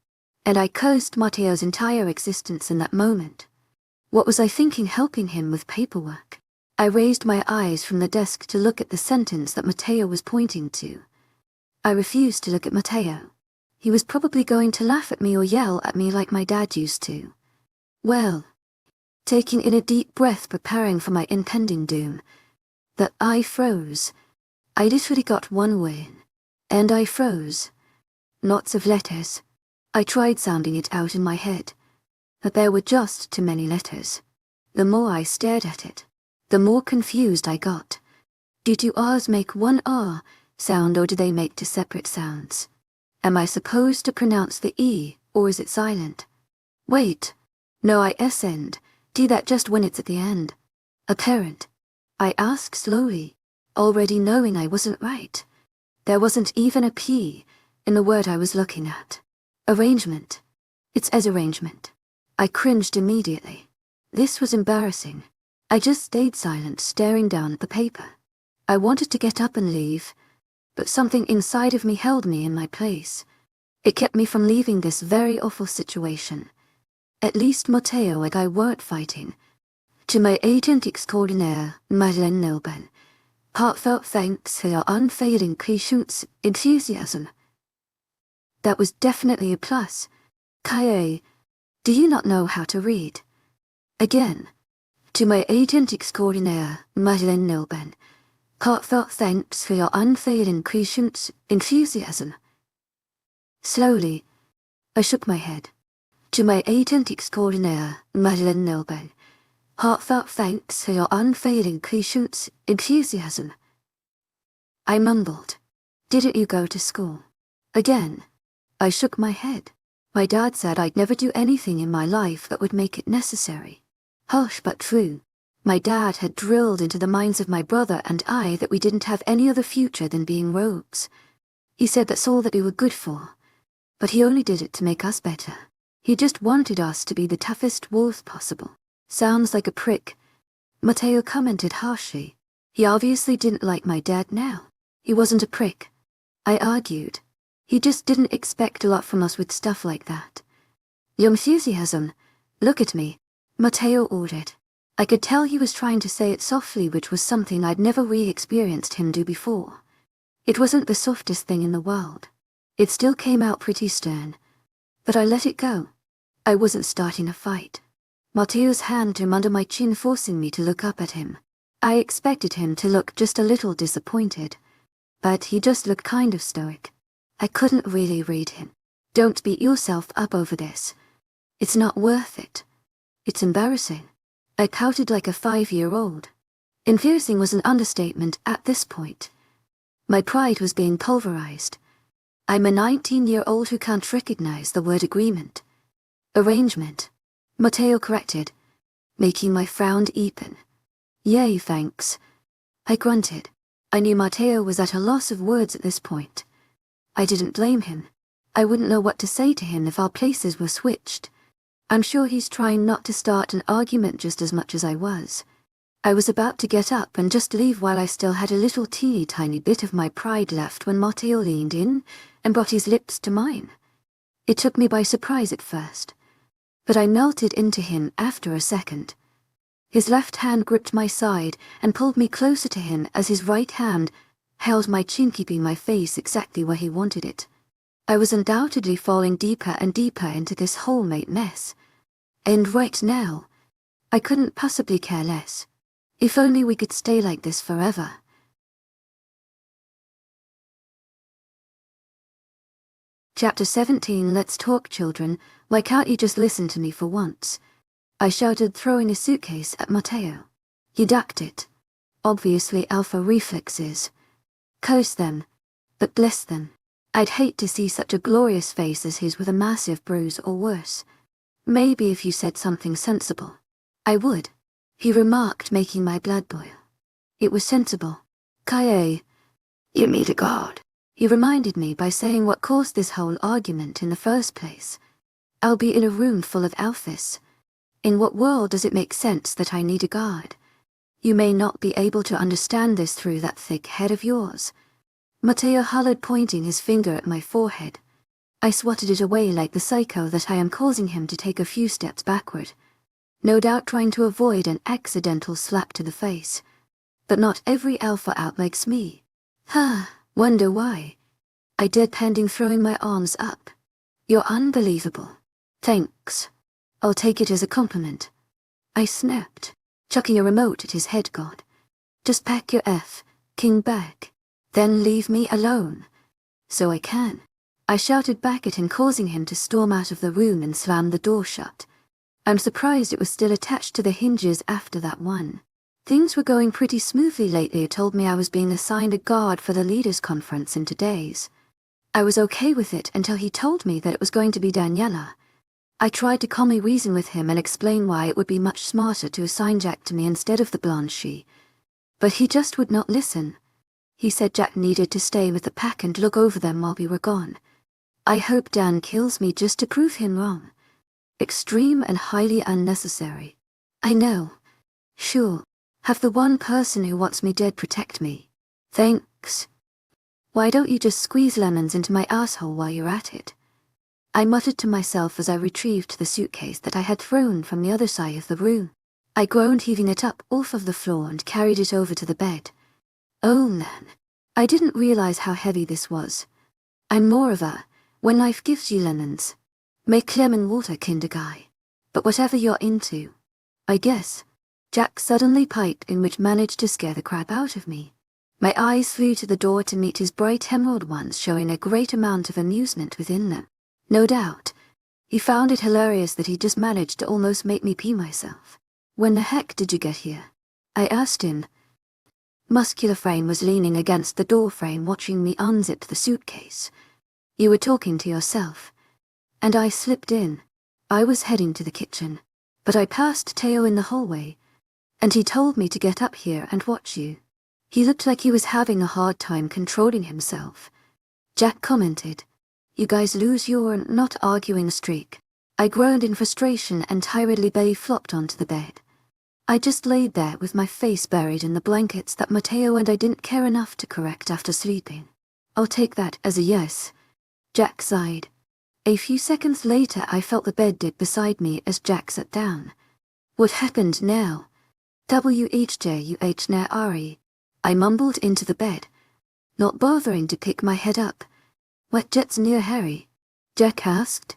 and I cursed Matteo's entire existence in that moment. What was I thinking helping him with paperwork? I raised my eyes from the desk to look at the sentence that Matteo was pointing to. I refused to look at Matteo. He was probably going to laugh at me or yell at me like my dad used to. Well, taking in a deep breath preparing for my impending doom, that I froze. I literally got one win, and I froze. Lots of letters. I tried sounding it out in my head, but there were just too many letters. The more I stared at it, the more confused I got. Do two R's make one R sound, or do they make two separate sounds? Am I supposed to pronounce the E, or is it silent? Wait. No, I S-end. Do that just when it's at the end. A parent. I asked slowly, already knowing I wasn't right. There wasn't even a P in the word I was looking at. Arrangement. It's as arrangement. I cringed immediately. This was embarrassing. I just stayed silent, staring down at the paper. I wanted to get up and leave, but something inside of me held me in my place. It kept me from leaving this very awful situation. At least Matteo and I weren't fighting. To my agent extraordinaire, Madeleine Nilban, heartfelt thanks for your unfailing patience, enthusiasm. That was definitely a plus. Kaye, do you not know how to read? Again. To my agent extraordinaire, Madeleine Nilban, heartfelt thanks for your unfailing patience, enthusiasm. Slowly, I shook my head. To my agent extraordinaire, Madeleine Nilban, heartfelt thanks for your unfailing patience, enthusiasm. I mumbled. Didn't you go to school? Again, I shook my head. My dad said I'd never do anything in my life that would make it necessary. Harsh but true. My dad had drilled into the minds of my brother and I that we didn't have any other future than being rogues. He said that's all that we were good for, but he only did it to make us better. He just wanted us to be the toughest wolves possible. Sounds like a prick. Matteo commented harshly. He obviously didn't like my dad now. He wasn't a prick. I argued. He just didn't expect a lot from us with stuff like that. Your enthusiasm. Look at me, Matteo ordered. I could tell he was trying to say it softly, which was something I'd never re-experienced him do before. It wasn't the softest thing in the world. It still came out pretty stern. But I let it go. I wasn't starting a fight. Matteo's hand came under my chin, forcing me to look up at him. I expected him to look just a little disappointed, but he just looked kind of stoic. I couldn't really read him. Don't beat yourself up over this. It's not worth it. It's embarrassing. I pouted like a 5-year-old. Embarrassing was an understatement at this point. My pride was being pulverized. I'm a 19-year-old who can't recognize the word agreement. Arrangement, Matteo corrected, making my frown deepen. Yay, thanks. I grunted. I knew Matteo was at a loss of words at this point. I didn't blame him. I wouldn't know what to say to him if our places were switched. I'm sure he's trying not to start an argument just as much as I was. I was about to get up and just leave while I still had a little teeny tiny bit of my pride left when Matteo leaned in and brought his lips to mine. It took me by surprise at first, but I melted into him after a second. His left hand gripped my side and pulled me closer to him as his right hand held my chin, keeping my face exactly where he wanted it. I was undoubtedly falling deeper and deeper into this whole mate mess. And right now, I couldn't possibly care less. If only we could stay like this forever. Chapter 17. Let's talk, children. Why can't you just listen to me for once? I shouted, throwing a suitcase at Matteo. He ducked it. Obviously alpha reflexes. Curse them. But bless them. I'd hate to see such a glorious face as his with a massive bruise or worse. Maybe if you said something sensible. I would, he remarked, making my blood boil. It was sensible. Kaye. You meet a god. He reminded me by saying what caused this whole argument in the first place. I'll be in a room full of alphas. In what world does it make sense that I need a guard? You may not be able to understand this through that thick head of yours. Matteo hollered, pointing his finger at my forehead. I swatted it away like the psycho that I am, causing him to take a few steps backward. No doubt trying to avoid an accidental slap to the face. But not every alpha out likes me. Wonder why? I deadpanned, throwing my arms up. You're unbelievable. Thanks. I'll take it as a compliment. I snapped, chucking a remote at his head. God. Just pack your King bag. Then leave me alone. So I can. I shouted back at him, causing him to storm out of the room and slam the door shut. I'm surprised it was still attached to the hinges after that one. Things were going pretty smoothly lately. It told me I was being assigned a guard for the leaders' conference in 2 days. I was okay with it until he told me that it was going to be Daniela. I tried to calmly reason with him and explain why it would be much smarter to assign Jack to me instead of the Blanchie. But he just would not listen. He said Jack needed to stay with the pack and look over them while we were gone. I hope Dan kills me just to prove him wrong. Extreme and highly unnecessary. I know. Sure. Have the one person who wants me dead protect me. Thanks. Why don't you just squeeze lemons into my asshole while you're at it? I muttered to myself as I retrieved the suitcase that I had thrown from the other side of the room. I groaned, heaving it up off of the floor and carried it over to the bed. Oh man, I didn't realize how heavy this was. I'm more of a, when life gives you lemons, make lemon water kinda guy. But whatever you're into, I guess. Jack suddenly piped in, which managed to scare the crap out of me. My eyes flew to the door to meet his bright emerald ones, showing a great amount of amusement within them. No doubt. He found it hilarious that he just managed to almost make me pee myself. When the heck did you get here? I asked him. Muscular Frame was leaning against the door frame, watching me unzip the suitcase. You were talking to yourself. And I slipped in. I was heading to the kitchen, but I passed Teo in the hallway, and he told me to get up here and watch you. He looked like he was having a hard time controlling himself. Jack commented, You guys lose your not arguing streak. I groaned in frustration and tiredly belly flopped onto the bed. I just laid there with my face buried in the blankets that Matteo and I didn't care enough to correct after sleeping. I'll take that as a yes. Jack sighed. A few seconds later I felt the bed dip beside me as Jack sat down. What happened now? WHJUH na Ari. I mumbled into the bed, not bothering to pick my head up. What jet's near Harry? Jack asked.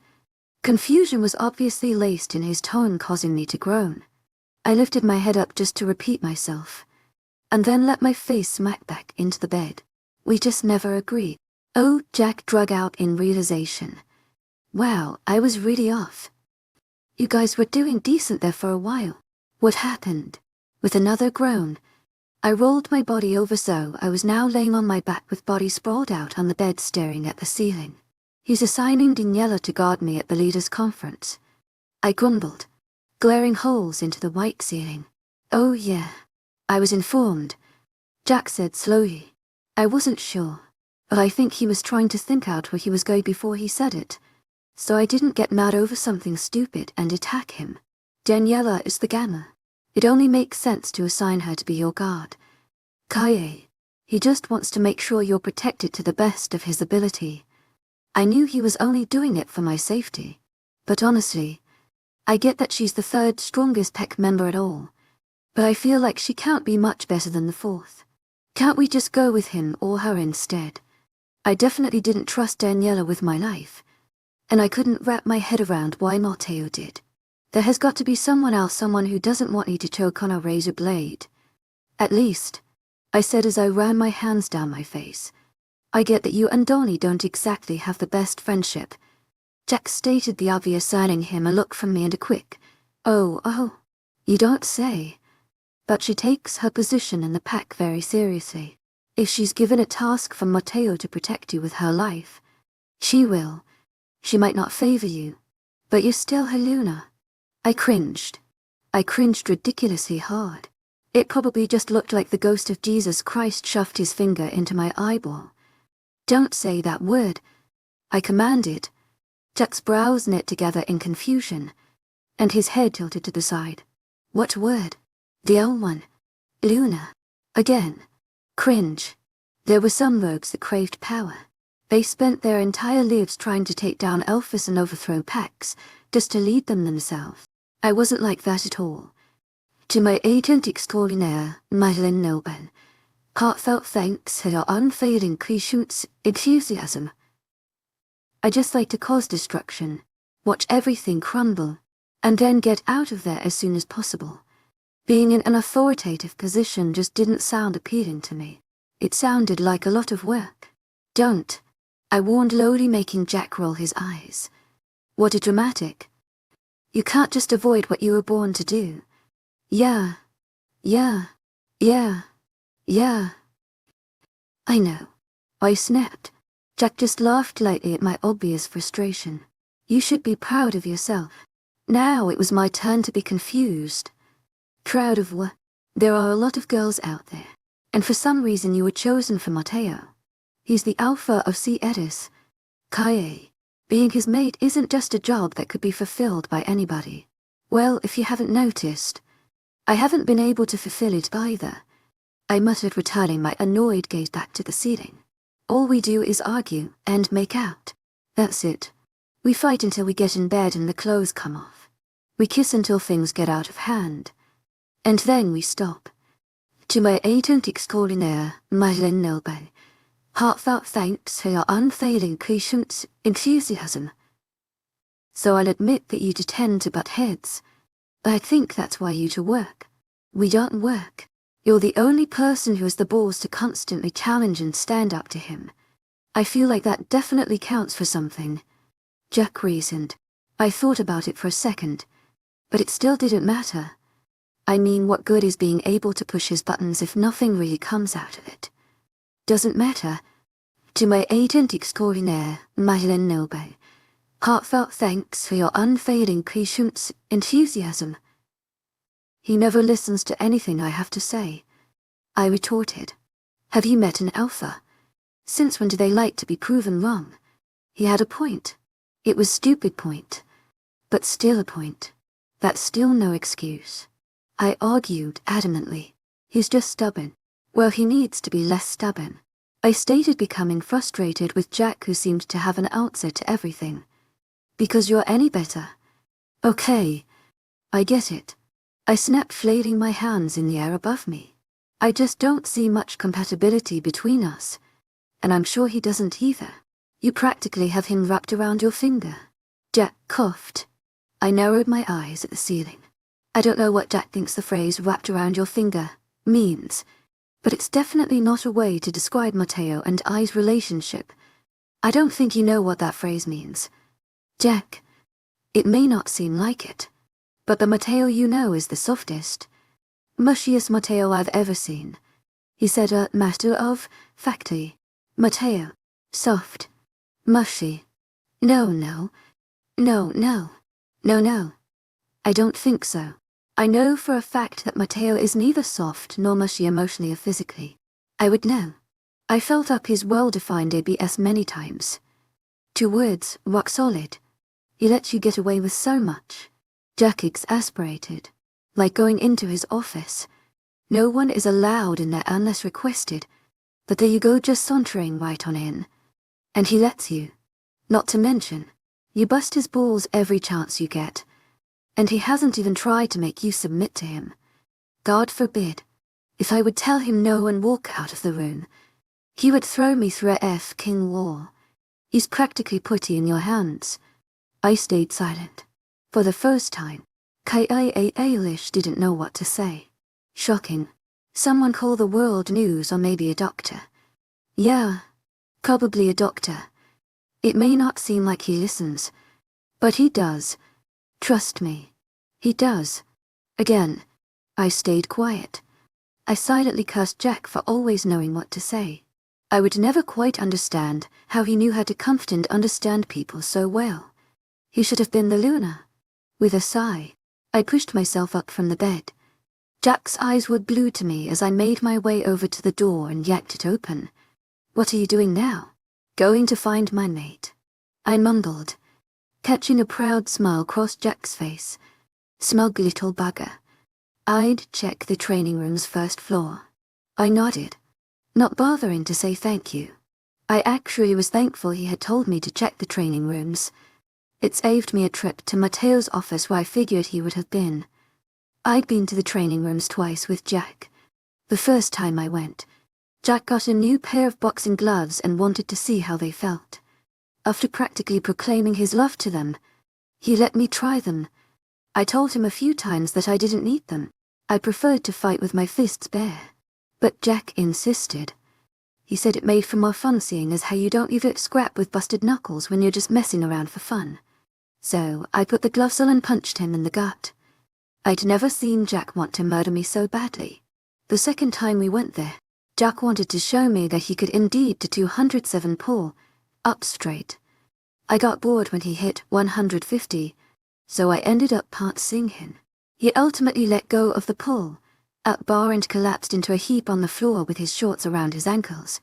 Confusion was obviously laced in his tone, causing me to groan. I lifted my head up just to repeat myself, and then let my face smack back into the bed. We just never agree. Oh, Jack drug out in realization. Wow, I was really off. You guys were doing decent there for a while. What happened? With another groan, I rolled my body over so I was now laying on my back with body sprawled out on the bed staring at the ceiling. He's assigning Daniela to guard me at the leaders' conference. I grumbled, glaring holes into the white ceiling. Oh yeah, I was informed. Jack said slowly. I wasn't sure, but I think he was trying to think out where he was going before he said it, so I didn't get mad over something stupid and attack him. Daniela is the Gamma. It only makes sense to assign her to be your guard. Kaye. He just wants to make sure you're protected to the best of his ability. I knew he was only doing it for my safety, but honestly, I get that she's the 3rd strongest Peck member at all, but I feel like she can't be much better than the 4th. Can't we just go with him or her instead? I definitely didn't trust Daniela with my life, and I couldn't wrap my head around why Matteo did. There has got to be someone else, someone who doesn't want me to choke on a razor blade. At least, I said as I ran my hands down my face. I get that you and Donnie don't exactly have the best friendship. Jack stated the obvious, signing him a look from me and a quick, oh, you don't say. But she takes her position in the pack very seriously. If she's given a task from Mateo to protect you with her life, she will. She might not favor you, but you're still her Luna. I cringed. I cringed ridiculously hard. It probably just looked like the ghost of Jesus Christ shoved his finger into my eyeball. Don't say that word, I commanded. Jack's brows knit together in confusion, and his head tilted to the side. What word? The old one. Luna. Again. Cringe. There were some rogues that craved power. They spent their entire lives trying to take down Elphys and overthrow packs, just to lead them themselves. I wasn't like that at all. To my agent extraordinaire, Madeleine Nobel, heartfelt thanks for your unfailing patience, enthusiasm. I just like to cause destruction, watch everything crumble, and then get out of there as soon as possible. Being in an authoritative position just didn't sound appealing to me. It sounded like a lot of work. Don't, I warned, lowly, making Jack roll his eyes. What a dramatic. You can't just avoid what you were born to do. Yeah. I know. I snapped. Jack just laughed lightly at my obvious frustration. You should be proud of yourself. Now it was my turn to be confused. Proud of what? There are a lot of girls out there, and for some reason you were chosen for Mateo. He's the alpha of Edis. Kaye. Being his mate isn't just a job that could be fulfilled by anybody. Well, if you haven't noticed, I haven't been able to fulfill it either. I muttered, returning my annoyed gaze back to the ceiling. All we do is argue and make out. That's it. We fight until we get in bed and the clothes come off. We kiss until things get out of hand. And then we stop. To my agent extraordinaire, Madeleine Nobel, heartfelt thanks for your unfailing patience, enthusiasm. So I'll admit that you do tend to butt heads. I think that's why you two work. We don't work. You're the only person who has the balls to constantly challenge and stand up to him. I feel like that definitely counts for something. Jack reasoned. I thought about it for a second, but it still didn't matter. I mean, what good is being able to push his buttons if nothing really comes out of it? Doesn't matter. To my agent extraordinaire, Madeleine Nobel, heartfelt thanks for your unfailing patience, enthusiasm. He never listens to anything I have to say. I retorted. Have you met an alpha? Since when do they like to be proven wrong? He had a point. It was stupid point. But still a point. That's still no excuse. I argued adamantly. He's just stubborn. Well, he needs to be less stubborn. I stated, becoming frustrated with Jack, who seemed to have an answer to everything. Because you're any better. Okay. I get it. I snapped, flailing my hands in the air above me. I just don't see much compatibility between us. And I'm sure he doesn't either. You practically have him wrapped around your finger. Jack coughed. I narrowed my eyes at the ceiling. I don't know what Jack thinks the phrase wrapped around your finger means, but it's definitely not a way to describe Mateo and I's relationship. I don't think you know what that phrase means. Jack, it may not seem like it, but the Mateo you know is the softest, mushiest Mateo I've ever seen. He said a master of factory. Mateo. Soft. Mushy. No. I don't think so. I know for a fact that Mateo is neither soft nor mushy emotionally or physically. I would know. I felt up his well-defined ABS many times. 2 words, rock solid. He lets you get away with so much. Jack exasperated. Like going into his office. No one is allowed in there unless requested, but there you go, just sauntering right on in. And he lets you. Not to mention, you bust his balls every chance you get. And he hasn't even tried to make you submit to him. God forbid. If I would tell him no and walk out of the room, he would throw me through a King wall. He's practically put you in your hands. I stayed silent. For the first time, K.I.A. Eilish didn't know what to say. Shocking. Someone call the world news or maybe a doctor. Yeah, probably a doctor. It may not seem like he listens, but he does. Trust me. He does. Again, I stayed quiet. I silently cursed Jack for always knowing what to say. I would never quite understand how he knew how to comfort and understand people so well. He should have been the Luna. With a sigh, I pushed myself up from the bed. Jack's eyes were blue to me as I made my way over to the door and yanked it open. What are you doing now? Going to find my mate. I mumbled, catching a proud smile cross Jack's face. Smug little bugger. I'd check the training room's first floor. I nodded, not bothering to say thank you. I actually was thankful he had told me to check the training rooms. It saved me a trip to Matteo's office where I figured he would have been. I'd been to the training rooms twice with Jack. The first time I went, Jack got a new pair of boxing gloves and wanted to see how they felt. After practically proclaiming his love to them, he let me try them. I told him a few times that I didn't need them. I preferred to fight with my fists bare. But Jack insisted. He said it made for more fun seeing as how you don't either scrap with busted knuckles when you're just messing around for fun. So I put the gloves on and punched him in the gut. I'd never seen Jack want to murder me so badly. The second time we went there, Jack wanted to show me that he could indeed do 207 pull, up straight. I got bored when he hit 150, so I ended up part-sing him. He ultimately let go of the pull, up bar and collapsed into a heap on the floor with his shorts around his ankles.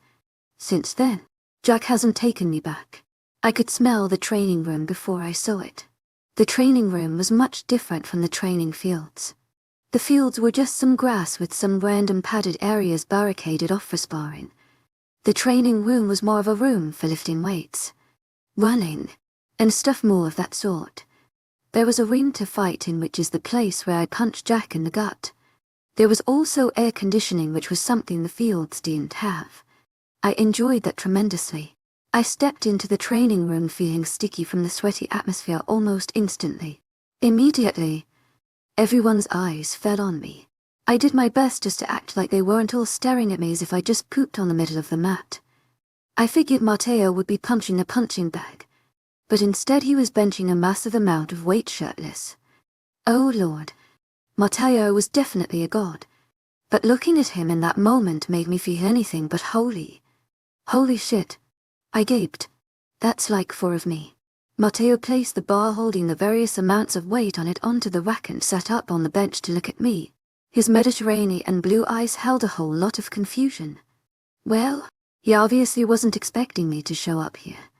Since then, Jack hasn't taken me back. I could smell the training room before I saw it. The training room was much different from the training fields. The fields were just some grass with some random padded areas barricaded off for sparring. The training room was more of a room for lifting weights, running, and stuff more of that sort. There was a ring to fight in, which is the place where I punched Jack in the gut. There was also air conditioning, which was something the fields didn't have. I enjoyed that tremendously. I stepped into the training room feeling sticky from the sweaty atmosphere almost instantly. Immediately, everyone's eyes fell on me. I did my best just to act like they weren't all staring at me as if I just pooped on the middle of the mat. I figured Matteo would be punching the punching bag, but instead he was benching a massive amount of weight shirtless. Oh Lord, Matteo was definitely a god, but looking at him in that moment made me feel anything but holy. Holy shit, I gaped. That's like 4 of me. Matteo placed the bar holding the various amounts of weight on it onto the rack and sat up on the bench to look at me. His Mediterranean and blue eyes held a whole lot of confusion. Well, he obviously wasn't expecting me to show up here.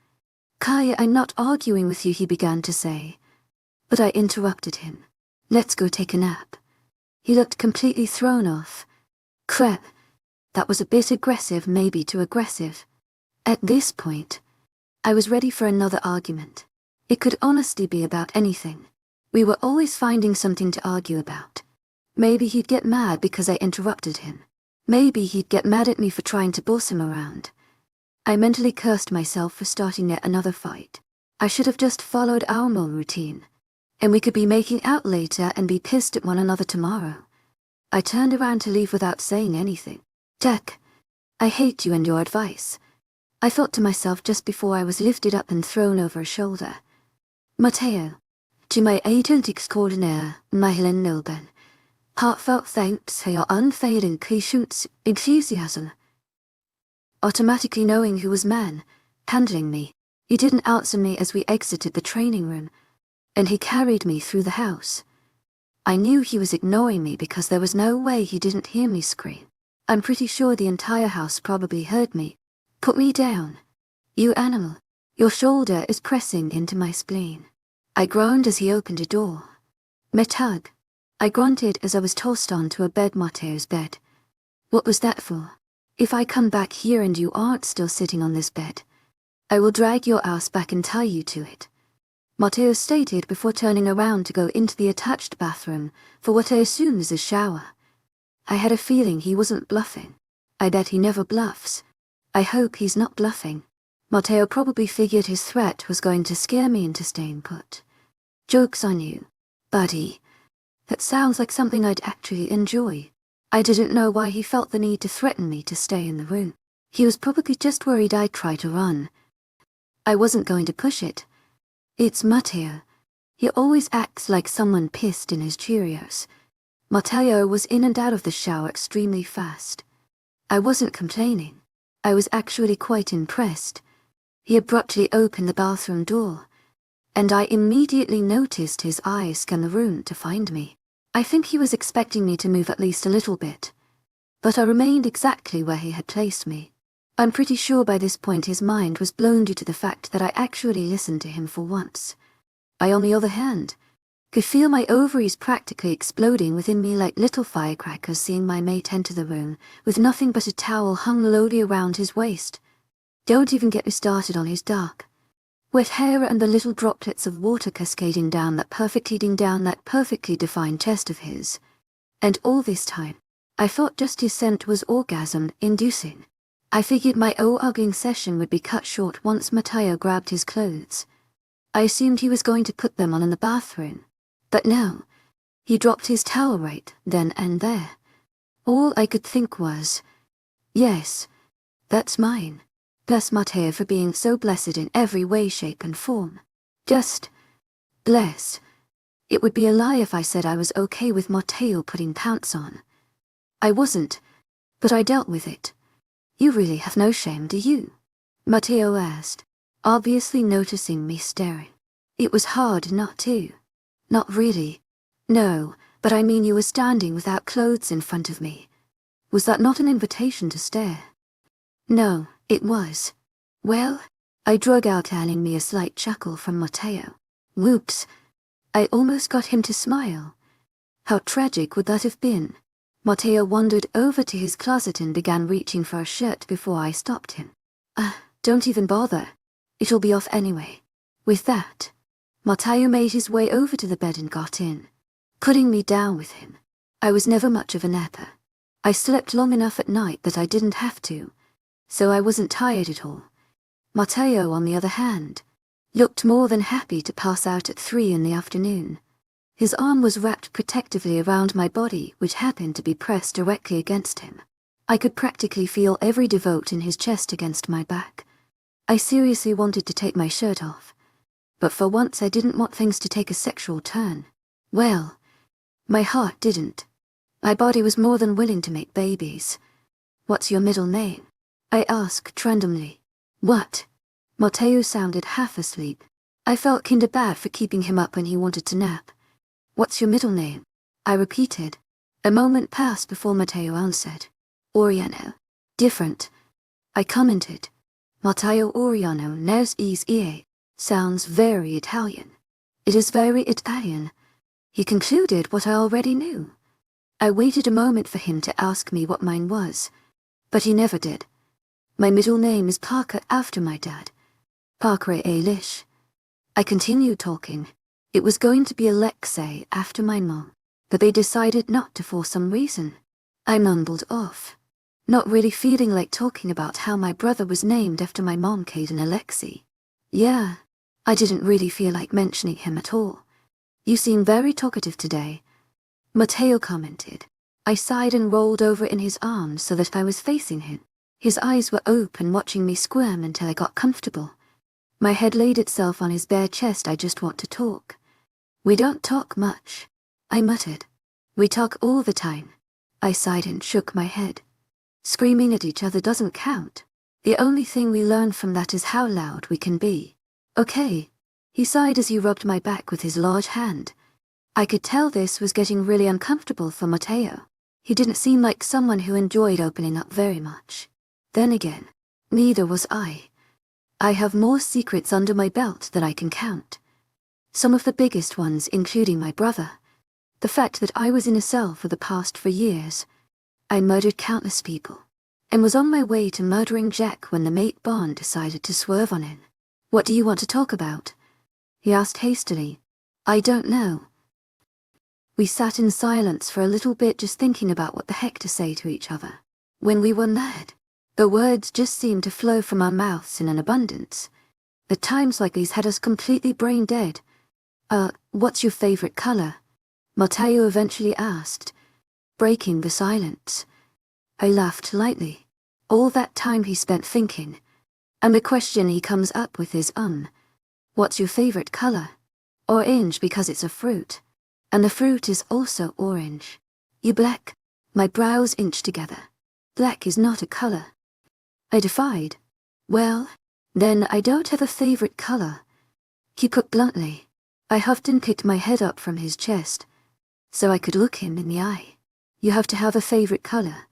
Kaya, I'm not arguing with you, he began to say. But I interrupted him. Let's go take a nap. He looked completely thrown off. Crap. That was a bit aggressive, maybe too aggressive. At this point, I was ready for another argument. It could honestly be about anything. We were always finding something to argue about. Maybe he'd get mad because I interrupted him. Maybe he'd get mad at me for trying to boss him around. I mentally cursed myself for starting yet another fight. I should have just followed our normal routine, and we could be making out later and be pissed at one another tomorrow. I turned around to leave without saying anything. Jack, I hate you and your advice. I thought to myself just before I was lifted up and thrown over a shoulder. Matteo, to my agent extraordinaire, Madeline Nilben, heartfelt thanks for your unfailing patience, enthusiasm. Automatically knowing who was man, handling me, he didn't answer me as we exited the training room, and he carried me through the house. I knew he was ignoring me because there was no way he didn't hear me scream. I'm pretty sure the entire house probably heard me. Put me down. You animal. Your shoulder is pressing into my spleen. I groaned as he opened a door. Metug. I grunted as I was tossed onto a bed, Matteo's bed. What was that for? If I come back here and you aren't still sitting on this bed, I will drag your ass back and tie you to it. Matteo stated before turning around to go into the attached bathroom for what I assume is a shower. I had a feeling he wasn't bluffing. I bet he never bluffs. I hope he's not bluffing. Matteo probably figured his threat was going to scare me into staying put. Joke's on you, buddy. That sounds like something I'd actually enjoy. I didn't know why he felt the need to threaten me to stay in the room. He was probably just worried I'd try to run. I wasn't going to push it. It's Matteo. He always acts like someone pissed in his Cheerios. Matteo was in and out of the shower extremely fast. I wasn't complaining. I was actually quite impressed. He abruptly opened the bathroom door, and I immediately noticed his eyes scan the room to find me. I think he was expecting me to move at least a little bit, but I remained exactly where he had placed me. I'm pretty sure by this point his mind was blown due to the fact that I actually listened to him for once. I, on the other hand, could feel my ovaries practically exploding within me like little firecrackers seeing my mate enter the room with nothing but a towel hung lowly around his waist. Don't even get me started on his dark, wet hair and the little droplets of water cascading down that perfectly defined chest of his. And all this time, I thought just his scent was orgasm-inducing. I figured my ogling session would be cut short once Matteo grabbed his clothes. I assumed he was going to put them on in the bathroom. But no, he dropped his towel right then and there. All I could think was, yes, that's mine. Bless Matteo for being so blessed in every way, shape and form. Just bless. It would be a lie if I said I was okay with Matteo putting pants on. I wasn't, but I dealt with it. You really have no shame, do you? Matteo asked, obviously noticing me staring. It was hard not to. Not really. No, but I mean you were standing without clothes in front of me. Was that not an invitation to stare? No, it was. Well, I drug out, handing me a slight chuckle from Matteo. Whoops. I almost got him to smile. How tragic would that have been? Matteo wandered over to his closet and began reaching for a shirt before I stopped him. Don't even bother. It'll be off anyway. With that, Matteo made his way over to the bed and got in, putting me down with him. I was never much of a napper. I slept long enough at night that I didn't have to, so I wasn't tired at all. Matteo, on the other hand, looked more than happy to pass out at 3 in the afternoon. His arm was wrapped protectively around my body, which happened to be pressed directly against him. I could practically feel every devote in his chest against my back. I seriously wanted to take my shirt off, but for once I didn't want things to take a sexual turn. Well, my heart didn't. My body was more than willing to make babies. What's your middle name? I asked randomly. What? Matteo sounded half asleep. I felt kinda bad for keeping him up when he wanted to nap. What's your middle name? I repeated. A moment passed before Matteo answered. Oriano. Different. I commented. Matteo Oriano nes ie. Sounds very Italian. It is very Italian. He concluded what I already knew. I waited a moment for him to ask me what mine was, but he never did. My middle name is Parker after my dad. Parker Elish. I continued talking. It was going to be Alexei after my mom, but they decided not to for some reason. I mumbled off, not really feeling like talking about how my brother was named after my mom, Kate and Alexei. Yeah, I didn't really feel like mentioning him at all. You seem very talkative today, Matteo commented. I sighed and rolled over in his arms so that I was facing him. His eyes were open, watching me squirm until I got comfortable. My head laid itself on his bare chest. I just want to talk. We don't talk much, I muttered. We talk all the time. I sighed and shook my head. Screaming at each other doesn't count. The only thing we learn from that is how loud we can be. Okay, he sighed as he rubbed my back with his large hand. I could tell this was getting really uncomfortable for Matteo. He didn't seem like someone who enjoyed opening up very much. Then again, neither was I. I have more secrets under my belt than I can count. Some of the biggest ones including my brother. The fact that I was in a cell for the past 4 years. I murdered countless people, and was on my way to murdering Jack when the mate Bond decided to swerve on him. What do you want to talk about? He asked hastily. I don't know. We sat in silence for a little bit, just thinking about what the heck to say to each other. When we were mad, the words just seemed to flow from our mouths in an abundance. At times like these had us completely brain dead. What's your favorite color? Matteo eventually asked. breaking the silence. I laughed lightly. All that time he spent thinking. And the question he comes up with is, what's your favorite color? Orange because it's a fruit. And the fruit is also orange. You black? My brows inched together. Black is not a color. I defied. Well, then I don't have a favorite color. He put bluntly. I huffed and picked my head up from his chest, so I could look him in the eye. You have to have a favorite color.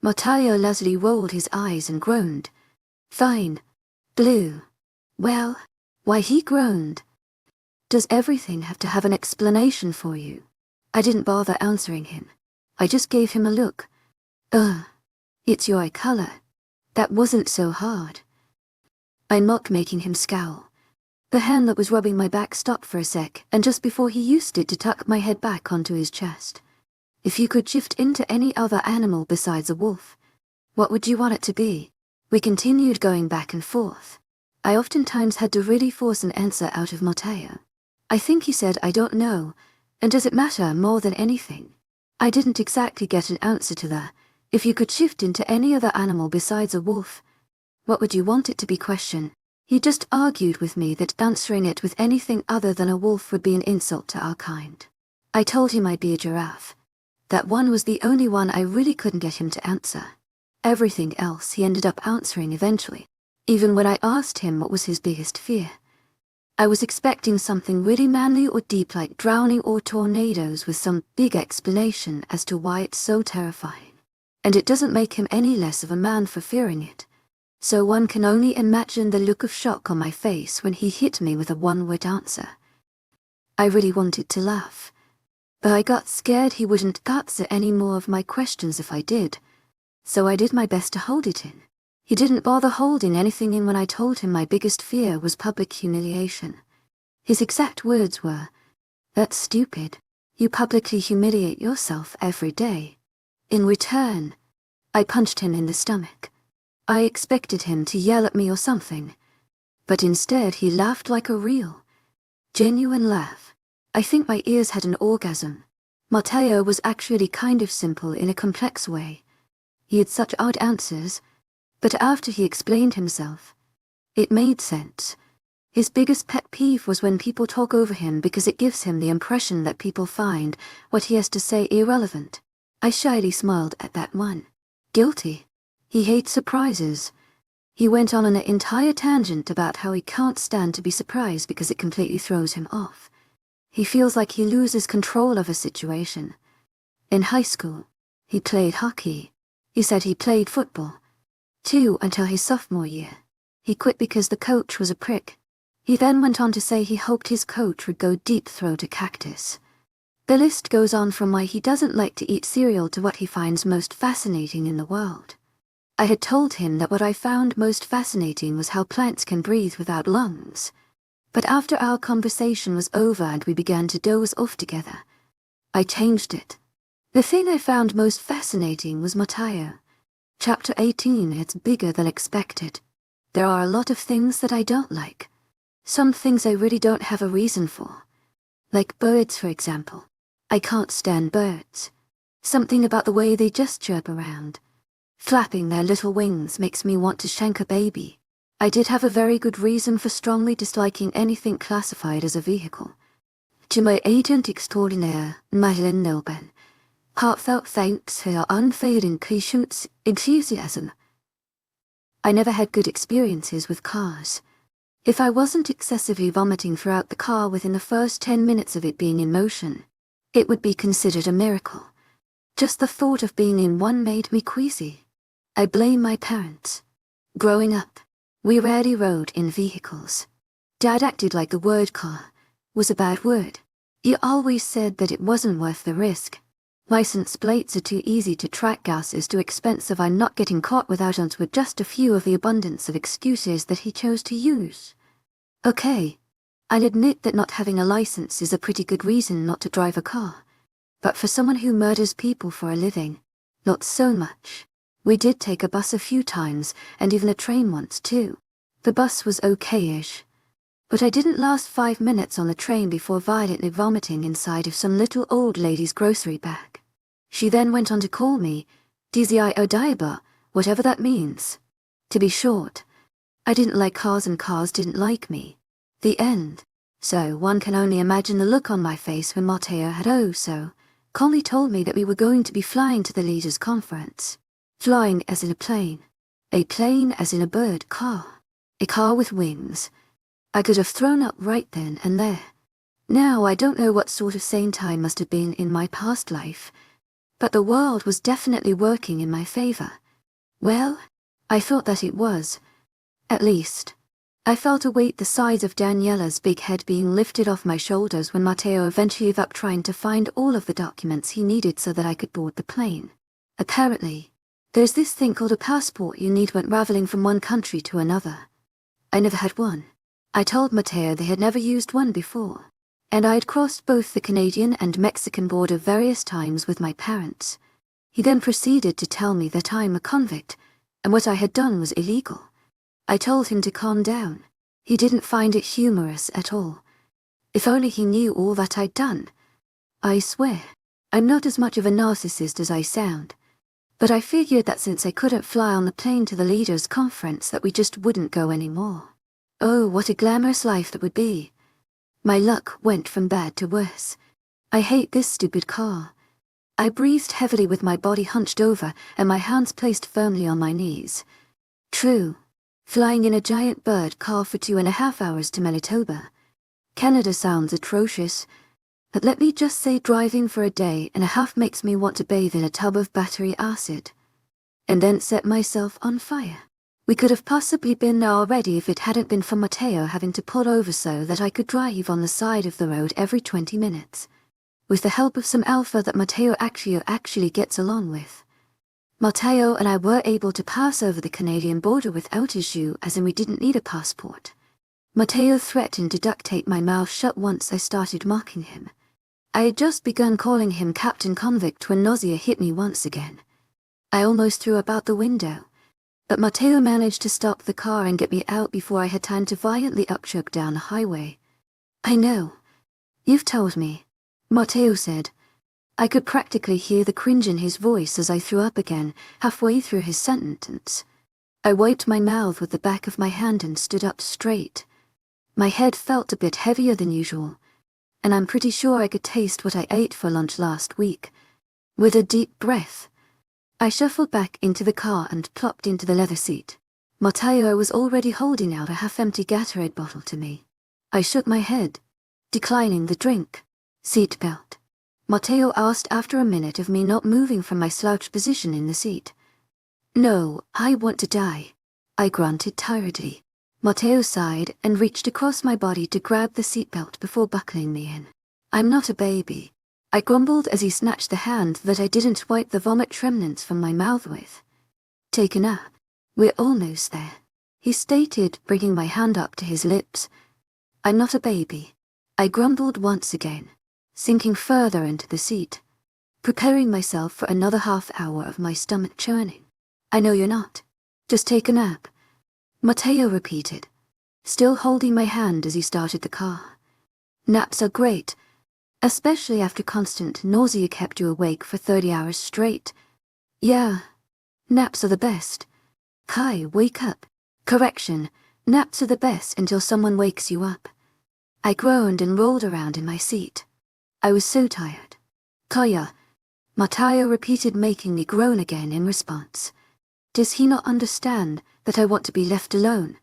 Matteo Leslie rolled his eyes and groaned. Fine. Blue. Well, why he groaned. Does everything have to have an explanation for you? I didn't bother answering him. I just gave him a look. It's your eye color. That wasn't so hard. I mocked, making him scowl. The hand that was rubbing my back stopped for a sec, and just before he used it to tuck my head back onto his chest. If you could shift into any other animal besides a wolf, what would you want it to be? We continued going back and forth. I oftentimes had to really force an answer out of Matteo. I think he said, I don't know, and does it matter more than anything? I didn't exactly get an answer to that. If you could shift into any other animal besides a wolf, what would you want it to be question? He just argued with me that answering it with anything other than a wolf would be an insult to our kind. I told him I'd be a giraffe. That one was the only one I really couldn't get him to answer. Everything else he ended up answering eventually, even when I asked him what was his biggest fear. I was expecting something really manly or deep like drowning or tornadoes with some big explanation as to why it's so terrifying. And it doesn't make him any less of a man for fearing it. So one can only imagine the look of shock on my face when he hit me with a one-word answer. I really wanted to laugh, but I got scared he wouldn't answer any more of my questions if I did, so I did my best to hold it in. He didn't bother holding anything in when I told him my biggest fear was public humiliation. His exact words were, "That's stupid. You publicly humiliate yourself every day." In return, I punched him in the stomach. I expected him to yell at me or something, but instead he laughed like a real, genuine laugh. I think my ears had an orgasm. Matteo was actually kind of simple in a complex way. He had such odd answers, but after he explained himself, it made sense. His biggest pet peeve was when people talk over him because it gives him the impression that people find what he has to say irrelevant. I shyly smiled at that one. Guilty. He hates surprises. He went on an entire tangent about how he can't stand to be surprised because it completely throws him off. He feels like he loses control of a situation. In high school, he played hockey. He said he played football, too, until his sophomore year. He quit because the coach was a prick. He then went on to say he hoped his coach would go deep throat a cactus. The list goes on from why he doesn't like to eat cereal to what he finds most fascinating in the world. I had told him that what I found most fascinating was how plants can breathe without lungs. But after our conversation was over and we began to doze off together, I changed it. The thing I found most fascinating was Matteo. Chapter 18, it's bigger than expected. There are a lot of things that I don't like. Some things I really don't have a reason for. Like birds, for example. I can't stand birds. Something about the way they just chirp around. Flapping their little wings makes me want to shank a baby. I did have a very good reason for strongly disliking anything classified as a vehicle. To my agent extraordinaire, Madeleine Nilben, heartfelt thanks for your unfailing patience, enthusiasm. I never had good experiences with cars. If I wasn't excessively vomiting throughout the car within the first 10 minutes of it being in motion, it would be considered a miracle. Just the thought of being in one made me queasy. I blame my parents. Growing up, we rarely rode in vehicles. Dad acted like the word car was a bad word. He always said that it wasn't worth the risk. License plates are too easy to track, gas is too expensive, I'm not getting caught without uns were just a few of the abundance of excuses that he chose to use. Okay, I'll admit that not having a license is a pretty good reason not to drive a car. But for someone who murders people for a living, not so much. We did take a bus a few times, and even a train once too. The bus was okay-ish. But I didn't last 5 minutes on the train before violently vomiting inside of some little old lady's grocery bag. She then went on to call me Dzi Odaiba, whatever that means. To be short, I didn't like cars and cars didn't like me. The end. So one can only imagine the look on my face when Matteo had so calmly told me that we were going to be flying to the leaders' conference. Flying as in a plane. A plane as in a bird car. A car with wings. I could have thrown up right then and there. Now I don't know what sort of saint I must have been in my past life, but the world was definitely working in my favor. Well, I thought that it was. At least. I felt a weight the size of Daniela's big head being lifted off my shoulders when Matteo eventually gave up trying to find all of the documents he needed so that I could board the plane. Apparently, there's this thing called a passport you need when traveling from one country to another. I never had one. I told Matteo they had never used one before, and I had crossed both the Canadian and Mexican border various times with my parents. He then proceeded to tell me that I'm a convict, and what I had done was illegal. I told him to calm down. He didn't find it humorous at all. If only he knew all that I'd done. I swear, I'm not as much of a narcissist as I sound. But I figured that since I couldn't fly on the plane to the leaders' conference that we just wouldn't go anymore. Oh, what a glamorous life that would be. My luck went from bad to worse. I hate this stupid car. I breathed heavily with my body hunched over and my hands placed firmly on my knees. True. Flying in a giant bird car for 2.5 hours to Manitoba. Canada sounds atrocious, but let me just say driving for a day and a half makes me want to bathe in a tub of battery acid. And then set myself on fire. We could have possibly been there already if it hadn't been for Matteo having to pull over so that I could drive on the side of the road every 20 minutes. With the help of some alpha that Matteo actually gets along with. Matteo and I were able to pass over the Canadian border without issue, as in we didn't need a passport. Matteo threatened to duct tape my mouth shut once I started mocking him. I had just begun calling him Captain Convict when nausea hit me once again. I almost threw up out the window, but Matteo managed to stop the car and get me out before I had time to violently upchuck down the highway. I know. You've told me, Matteo said. I could practically hear the cringe in his voice as I threw up again, halfway through his sentence. I wiped my mouth with the back of my hand and stood up straight. My head felt a bit heavier than usual, and I'm pretty sure I could taste what I ate for lunch last week. With a deep breath, I shuffled back into the car and plopped into the leather seat. Matteo was already holding out a half-empty Gatorade bottle to me. I shook my head, declining the drink. Seatbelt. Matteo asked after a minute of me not moving from my slouched position in the seat. No, I want to die. I grunted tiredly. Matteo sighed and reached across my body to grab the seatbelt before buckling me in. I'm not a baby. I grumbled as he snatched the hand that I didn't wipe the vomit remnants from my mouth with. Take a nap. We're almost there, he stated, bringing my hand up to his lips. I'm not a baby. I grumbled once again, sinking further into the seat, preparing myself for another half-hour of my stomach churning. I know you're not. Just take a nap, Matteo repeated, still holding my hand as he started the car. Naps are great, especially after constant nausea kept you awake for 30 hours straight. Yeah, naps are the best. Kai, wake up. Correction, naps are the best until someone wakes you up. I groaned and rolled around in my seat. I was so tired. Kaya, Matteo repeated, making me groan again in response. Does he not understand that I want to be left alone?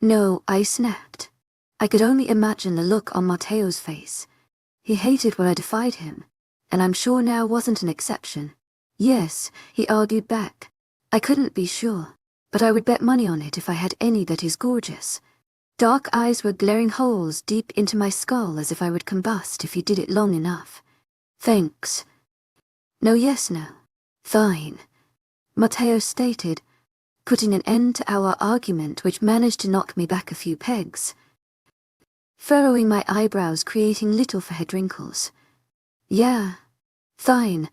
No, I snapped. I could only imagine the look on Matteo's face. He hated when I defied him, and I'm sure now wasn't an exception. Yes, he argued back. I couldn't be sure, but I would bet money on it if I had any that is gorgeous. Dark eyes were glaring holes deep into my skull as if I would combust if he did it long enough. Thanks. No, yes, no. Fine, Matteo stated, putting an end to our argument, which managed to knock me back a few pegs. Furrowing my eyebrows, creating little forehead wrinkles. Yeah, fine,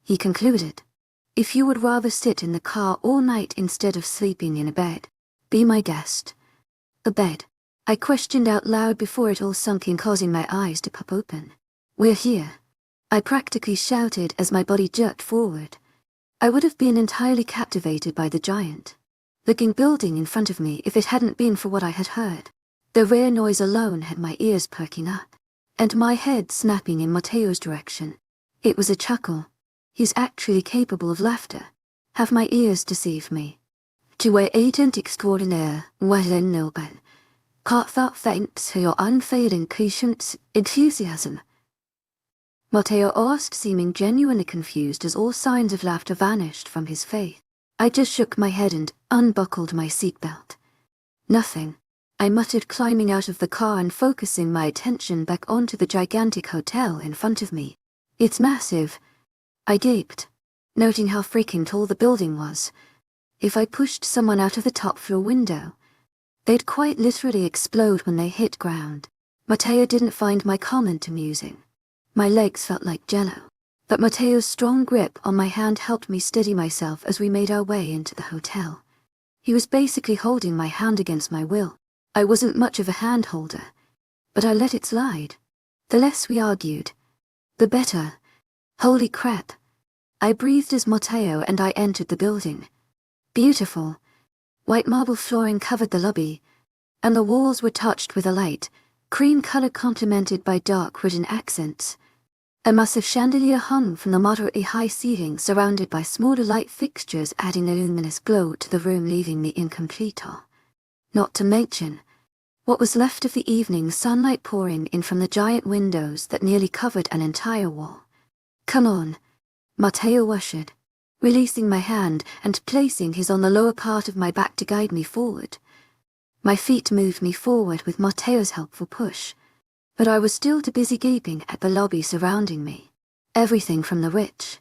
he concluded. If you would rather sit in the car all night instead of sleeping in a bed, be my guest. A bed, I questioned out loud before it all sunk in, causing my eyes to pop open. We're here. I practically shouted as my body jerked forward. I would have been entirely captivated by the giant-looking building in front of me if it hadn't been for what I had heard. The rare noise alone had my ears perking up, and my head snapping in Matteo's direction. It was a chuckle. He's actually capable of laughter. Have my ears deceived me? Tu es agent extraordinaire, Wellen Noble. Heartfelt thanks for your unfailing patience, enthusiasm. Matteo asked, seeming genuinely confused as all signs of laughter vanished from his face. I just shook my head and unbuckled my seatbelt. Nothing, I muttered, climbing out of the car and focusing my attention back onto the gigantic hotel in front of me. It's massive, I gaped, noting how freaking tall the building was. If I pushed someone out of the top floor window, they'd quite literally explode when they hit ground. Matteo didn't find my comment amusing. My legs felt like jello, but Matteo's strong grip on my hand helped me steady myself as we made our way into the hotel. He was basically holding my hand against my will. I wasn't much of a hand holder, but I let it slide. The less we argued, the better. Holy crap. I breathed as Matteo and I entered the building. Beautiful. White marble flooring covered the lobby, and the walls were touched with a light cream color complemented by dark wooden accents. A massive chandelier hung from the moderately high ceiling, surrounded by smaller light fixtures adding a luminous glow to the room, leaving me incomplete. Not to mention what was left of the evening sunlight pouring in from the giant windows that nearly covered an entire wall. Come on, Matteo ushered, releasing my hand and placing his on the lower part of my back to guide me forward. My feet moved me forward with Matteo's helpful push, but I was still too busy gaping at the lobby surrounding me. Everything from the rich,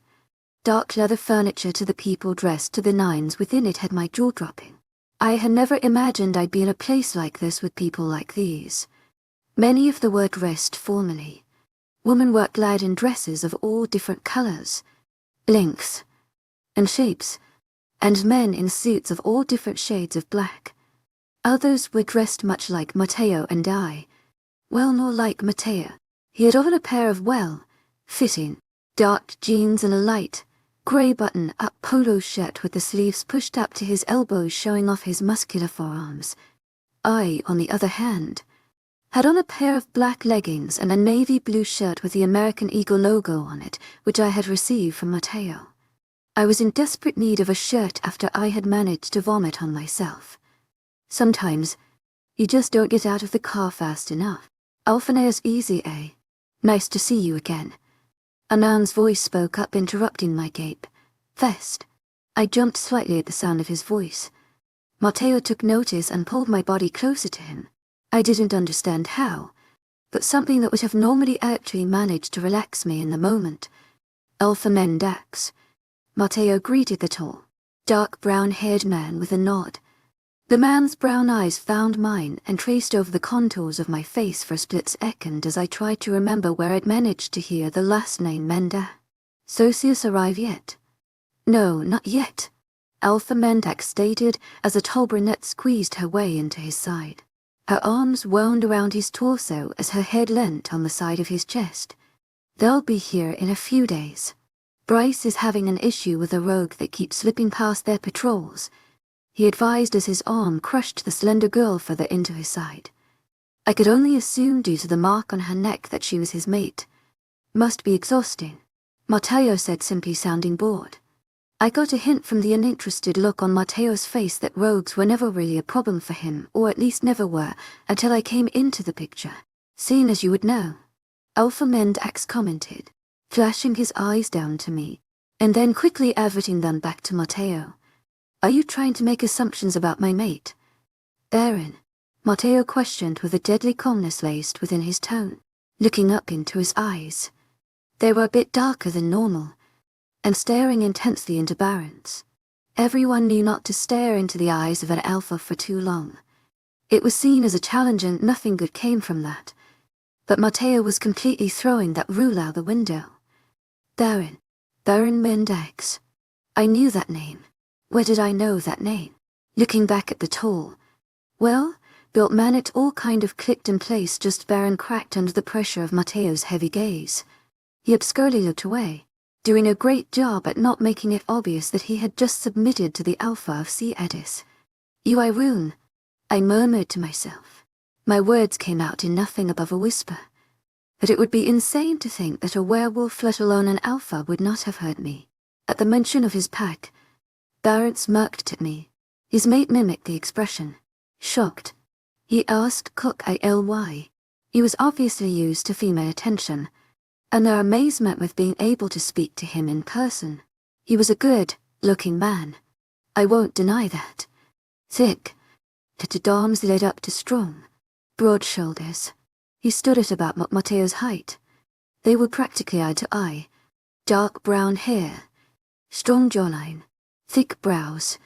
dark leather furniture to the people dressed to the nines within it had my jaw dropping. I had never imagined I'd be in a place like this with people like these. Many of them were dressed formally. Women were clad in dresses of all different colors, lengths, and shapes, and men in suits of all different shades of black. Others were dressed much like Matteo and I. Well, nor like Matteo. He had on a pair of well-fitting, dark jeans and a light, grey button-up polo shirt with the sleeves pushed up to his elbows showing off his muscular forearms. I, on the other hand, had on a pair of black leggings and a navy blue shirt with the American Eagle logo on it, which I had received from Matteo. I was in desperate need of a shirt after I had managed to vomit on myself. Sometimes, you just don't get out of the car fast enough. Alphanea's easy, eh? Nice to see you again. A man's voice spoke up, interrupting my gape. First, I jumped slightly at the sound of his voice. Matteo took notice and pulled my body closer to him. I didn't understand how, but something that would have normally actually managed to relax me in the moment. Alpha Mendax. Matteo greeted the tall, dark brown-haired man with a nod. The man's brown eyes found mine and traced over the contours of my face for a split second as I tried to remember where I'd managed to hear the last name Menda. Socius arrive yet? No, not yet, Alpha Mendax stated as a tall brunette squeezed her way into his side. Her arms wound around his torso as her head leant on the side of his chest. They'll be here in a few days. Bryce is having an issue with a rogue that keeps slipping past their patrols, he advised as his arm crushed the slender girl further into his side. I could only assume due to the mark on her neck that she was his mate. Must be exhausting, Matteo said, simply sounding bored. I got a hint from the uninterested look on Matteo's face that rogues were never really a problem for him, or at least never were, until I came into the picture. Seen as you would know, Alpha Mendax commented, flashing his eyes down to me, and then quickly averting them back to Matteo. Are you trying to make assumptions about my mate? Baron, Matteo questioned with a deadly calmness laced within his tone, looking up into his eyes. They were a bit darker than normal, and staring intensely into Baron's. Everyone knew not to stare into the eyes of an alpha for too long. It was seen as a challenge and nothing good came from that. But Matteo was completely throwing that rule out the window. Baron Mendax. I knew that name. Where did I know that name? Looking back at the tall, well-built man, it all kind of clicked in place. Just Baron cracked under the pressure of Matteo's heavy gaze. He obscurely looked away, doing a great job at not making it obvious that he had just submitted to the alpha of Edis. Rune, I murmured to myself. My words came out in nothing above a whisper. But it would be insane to think that a werewolf, let alone an alpha, would not have heard me. At the mention of his pack, Barrett smirked at me. His mate mimicked the expression. Shocked. He asked Cook ILY. He was obviously used to female attention, and their amazement with being able to speak to him in person. He was a good-looking man. I won't deny that. Thick. Tatted arms led up to strong, broad shoulders. He stood at about Mateo's height. They were practically eye to eye. Dark brown hair, strong jawline, thick brows,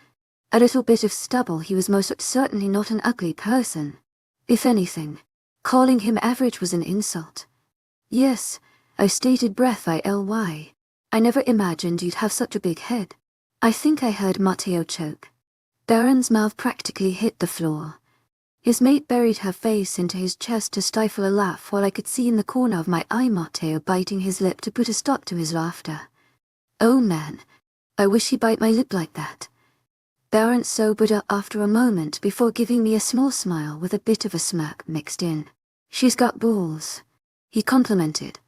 a little bit of stubble. He was most certainly not an ugly person. If anything, calling him average was an insult. Yes, I stated breath ILY. I never imagined you'd have such a big head. I think I heard Mateo choke. Darren's mouth practically hit the floor. His mate buried her face into his chest to stifle a laugh while I could see in the corner of my eye Mateo biting his lip to put a stop to his laughter. Oh man, I wish he bite my lip like that. Darren sobered up after a moment before giving me a small smile with a bit of a smirk mixed in. She's got balls, he complimented.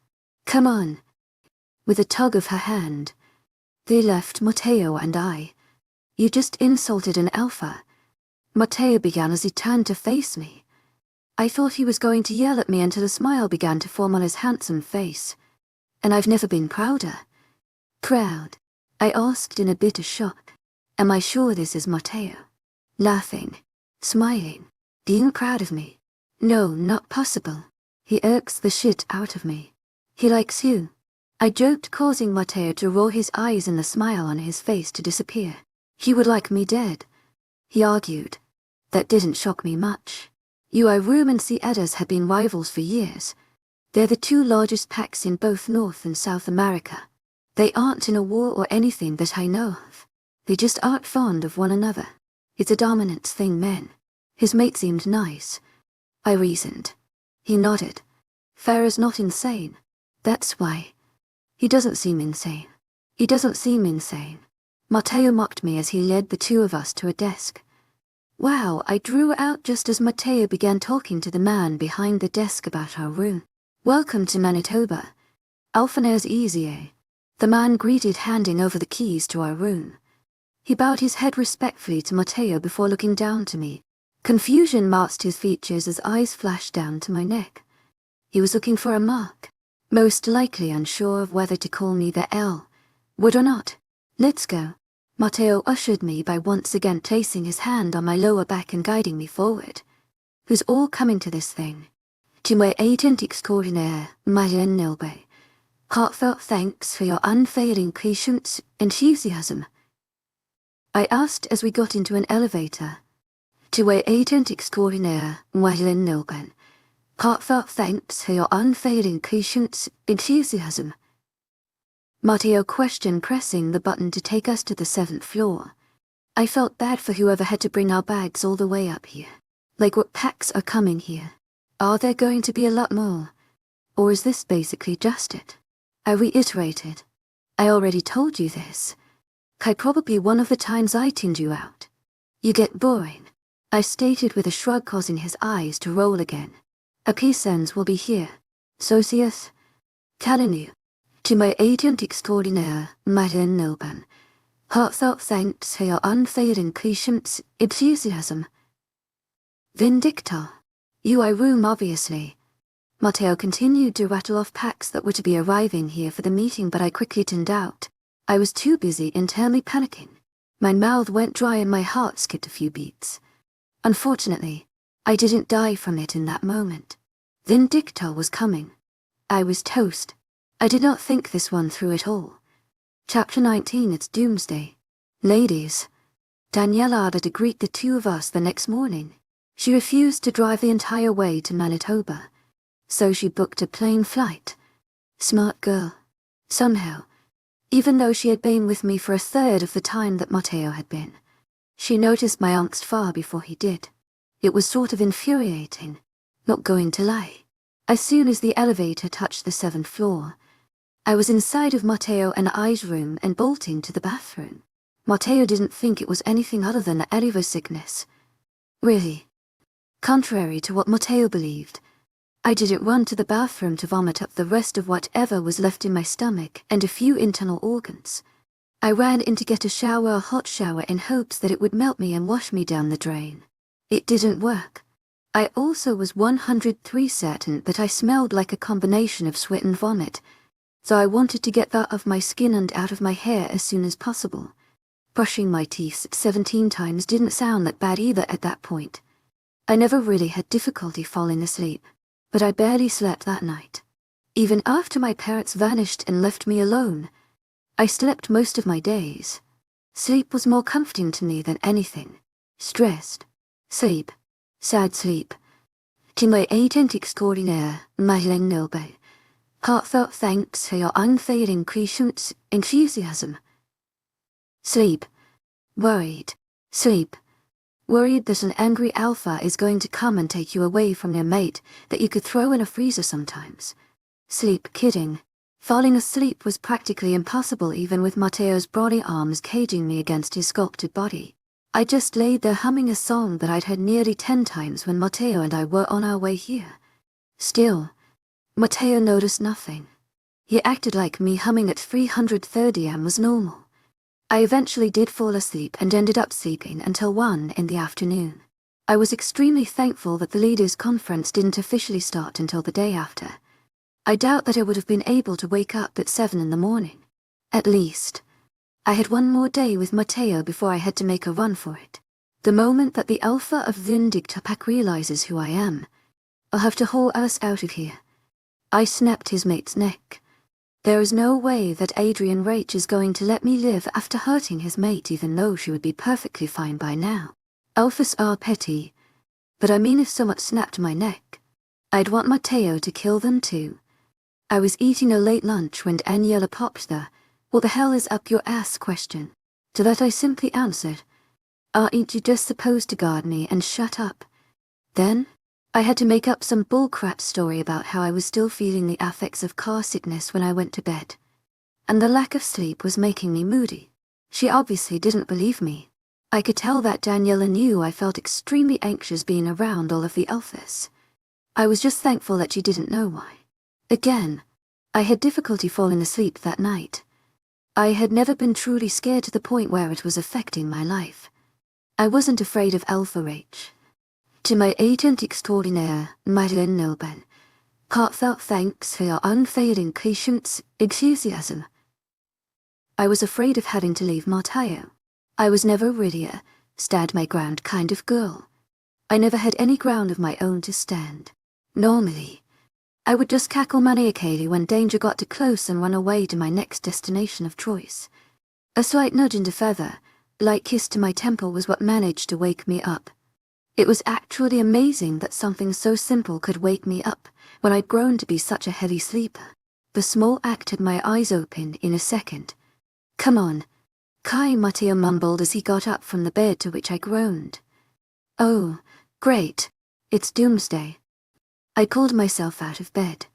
Come on. With a tug of her hand. They left Mateo and I. You just insulted an alpha. Mateo began as he turned to face me. I thought he was going to yell at me until a smile began to form on his handsome face. And I've never been prouder. Proud? I asked in a bit of shock. Am I sure this is Mateo? Laughing. Smiling. Being proud of me? No, not possible. He irks the shit out of me. He likes you. I joked, causing Mateo to roll his eyes and the smile on his face to disappear. He would like me dead. He argued. That didn't shock me much. Room and Edis had been rivals for years. They're the two largest packs in both North and South America. They aren't in a war or anything that I know of. They just aren't fond of one another. It's a dominance thing, men. His mate seemed nice. I reasoned. He nodded. Farah's not insane. That's why. He doesn't seem insane. He doesn't seem insane. Mateo mocked me as he led the two of us to a desk. Wow, I drew out just as Mateo began talking to the man behind the desk about our room. Welcome to Manitoba. Alphaneur's easy, eh? The man greeted, handing over the keys to our room. He bowed his head respectfully to Mateo before looking down to me. Confusion masked his features as eyes flashed down to my neck. He was looking for a mark. Most likely unsure of whether to call me the L. Would or not. Let's go. Mateo ushered me by once again placing his hand on my lower back and guiding me forward. Who's all coming to this thing? To my agent extraordinaire, Marianne Nilbe. Heartfelt thanks for your unfailing patience and enthusiasm. I asked as we got into an elevator. To my agent extraordinaire, Marianne Nilbe. Heartfelt thanks for your unfailing patience and enthusiasm. Mateo questioned, pressing the button to take us to the 7th floor. I felt bad for whoever had to bring our bags all the way up here. Like, what packs are coming here? Are there going to be a lot more? Or is this basically just it? I reiterated. I already told you this. Probably one of the times I tuned you out. You get boring. I stated with a shrug, causing his eyes to roll again. A peace ends will be here. Socius? Telling you. To my agent extraordinaire, Marianne Nilben. Heartfelt thanks for your unfailing patience, enthusiasm. Vindicta. Room, obviously. Mateo continued to rattle off packs that were to be arriving here for the meeting, but I quickly tuned out. I was too busy internally panicking. My mouth went dry and my heart skipped a few beats. Unfortunately, I didn't die from it in that moment. Vindicta was coming. I was toast. I did not think this one through at all. Chapter 19, it's doomsday. Ladies. Daniela had to greet the two of us the next morning. She refused to drive the entire way to Manitoba, so she booked a plane flight. Smart girl. Somehow, even though she had been with me for a third of the time that Mateo had been, she noticed my angst far before he did. It was sort of infuriating, not going to lie. As soon as the elevator touched the 7th floor, I was inside of Matteo and I's room and bolting to the bathroom. Matteo didn't think it was anything other than a liver sickness. Really. Contrary to what Matteo believed, I didn't run to the bathroom to vomit up the rest of whatever was left in my stomach and a few internal organs. I ran in to get a hot shower in hopes that it would melt me and wash me down the drain. It didn't work. I also was 103% certain that I smelled like a combination of sweat and vomit, so I wanted to get that off my skin and out of my hair as soon as possible. Brushing my teeth 17 times didn't sound that bad either at that point. I never really had difficulty falling asleep, but I barely slept that night. Even after my parents vanished and left me alone, I slept most of my days. Sleep was more comforting to me than anything. Stressed sleep, sad sleep. To my agent extraordinaire, Madeleine Noble, heartfelt thanks for your unfailing patience, enthusiasm. Sleep. Worried. Sleep. Worried that an angry alpha is going to come and take you away from your mate that you could throw in a freezer sometimes. Sleep. Kidding. Falling asleep was practically impossible even with Matteo's brawny arms caging me against his sculpted body. I just laid there humming a song that I'd heard nearly 10 times when Matteo and I were on our way here. Still, Matteo noticed nothing. He acted like me humming at 330 am was normal. I eventually did fall asleep and ended up sleeping until 1 in the afternoon. I was extremely thankful that the leaders' conference didn't officially start until the day after. I doubt that I would have been able to wake up at 7 in the morning. At least, I had one more day with Matteo before I had to make a run for it. The moment that the alpha of Vindicta realizes who I am, I'll have to haul us out of here. I snapped his mate's neck. There is no way that Adrian Rach is going to let me live after hurting his mate even though she would be perfectly fine by now. Alphas are petty, but I mean if someone snapped my neck, I'd want Matteo to kill them too. I was eating a late lunch when Daniela popped the "What the hell is up your ass?" question. To that I simply answered, "Aren't you just supposed to guard me and shut up?" Then, I had to make up some bullcrap story about how I was still feeling the effects of car sickness when I went to bed. And the lack of sleep was making me moody. She obviously didn't believe me. I could tell that Daniela knew I felt extremely anxious being around all of the alphas. I was just thankful that she didn't know why. Again, I had difficulty falling asleep that night. I had never been truly scared to the point where it was affecting my life. I wasn't afraid of Alpha Rach. To my agent extraordinaire, Madeleine Noble, heartfelt thanks for your unfailing patience, enthusiasm. I was afraid of having to leave Matteo. I was never really a stand my ground kind of girl. I never had any ground of my own to stand. Normally, I would just cackle maniacally when danger got too close and run away to my next destination of choice. A slight nudge and a feather, light kiss to my temple was what managed to wake me up. It was actually amazing that something so simple could wake me up when I'd grown to be such a heavy sleeper. The small act had my eyes open in a second. "Come on," Kai, Matteo mumbled as he got up from the bed, to which I groaned. "Oh, great. It's doomsday." I pulled myself out of bed.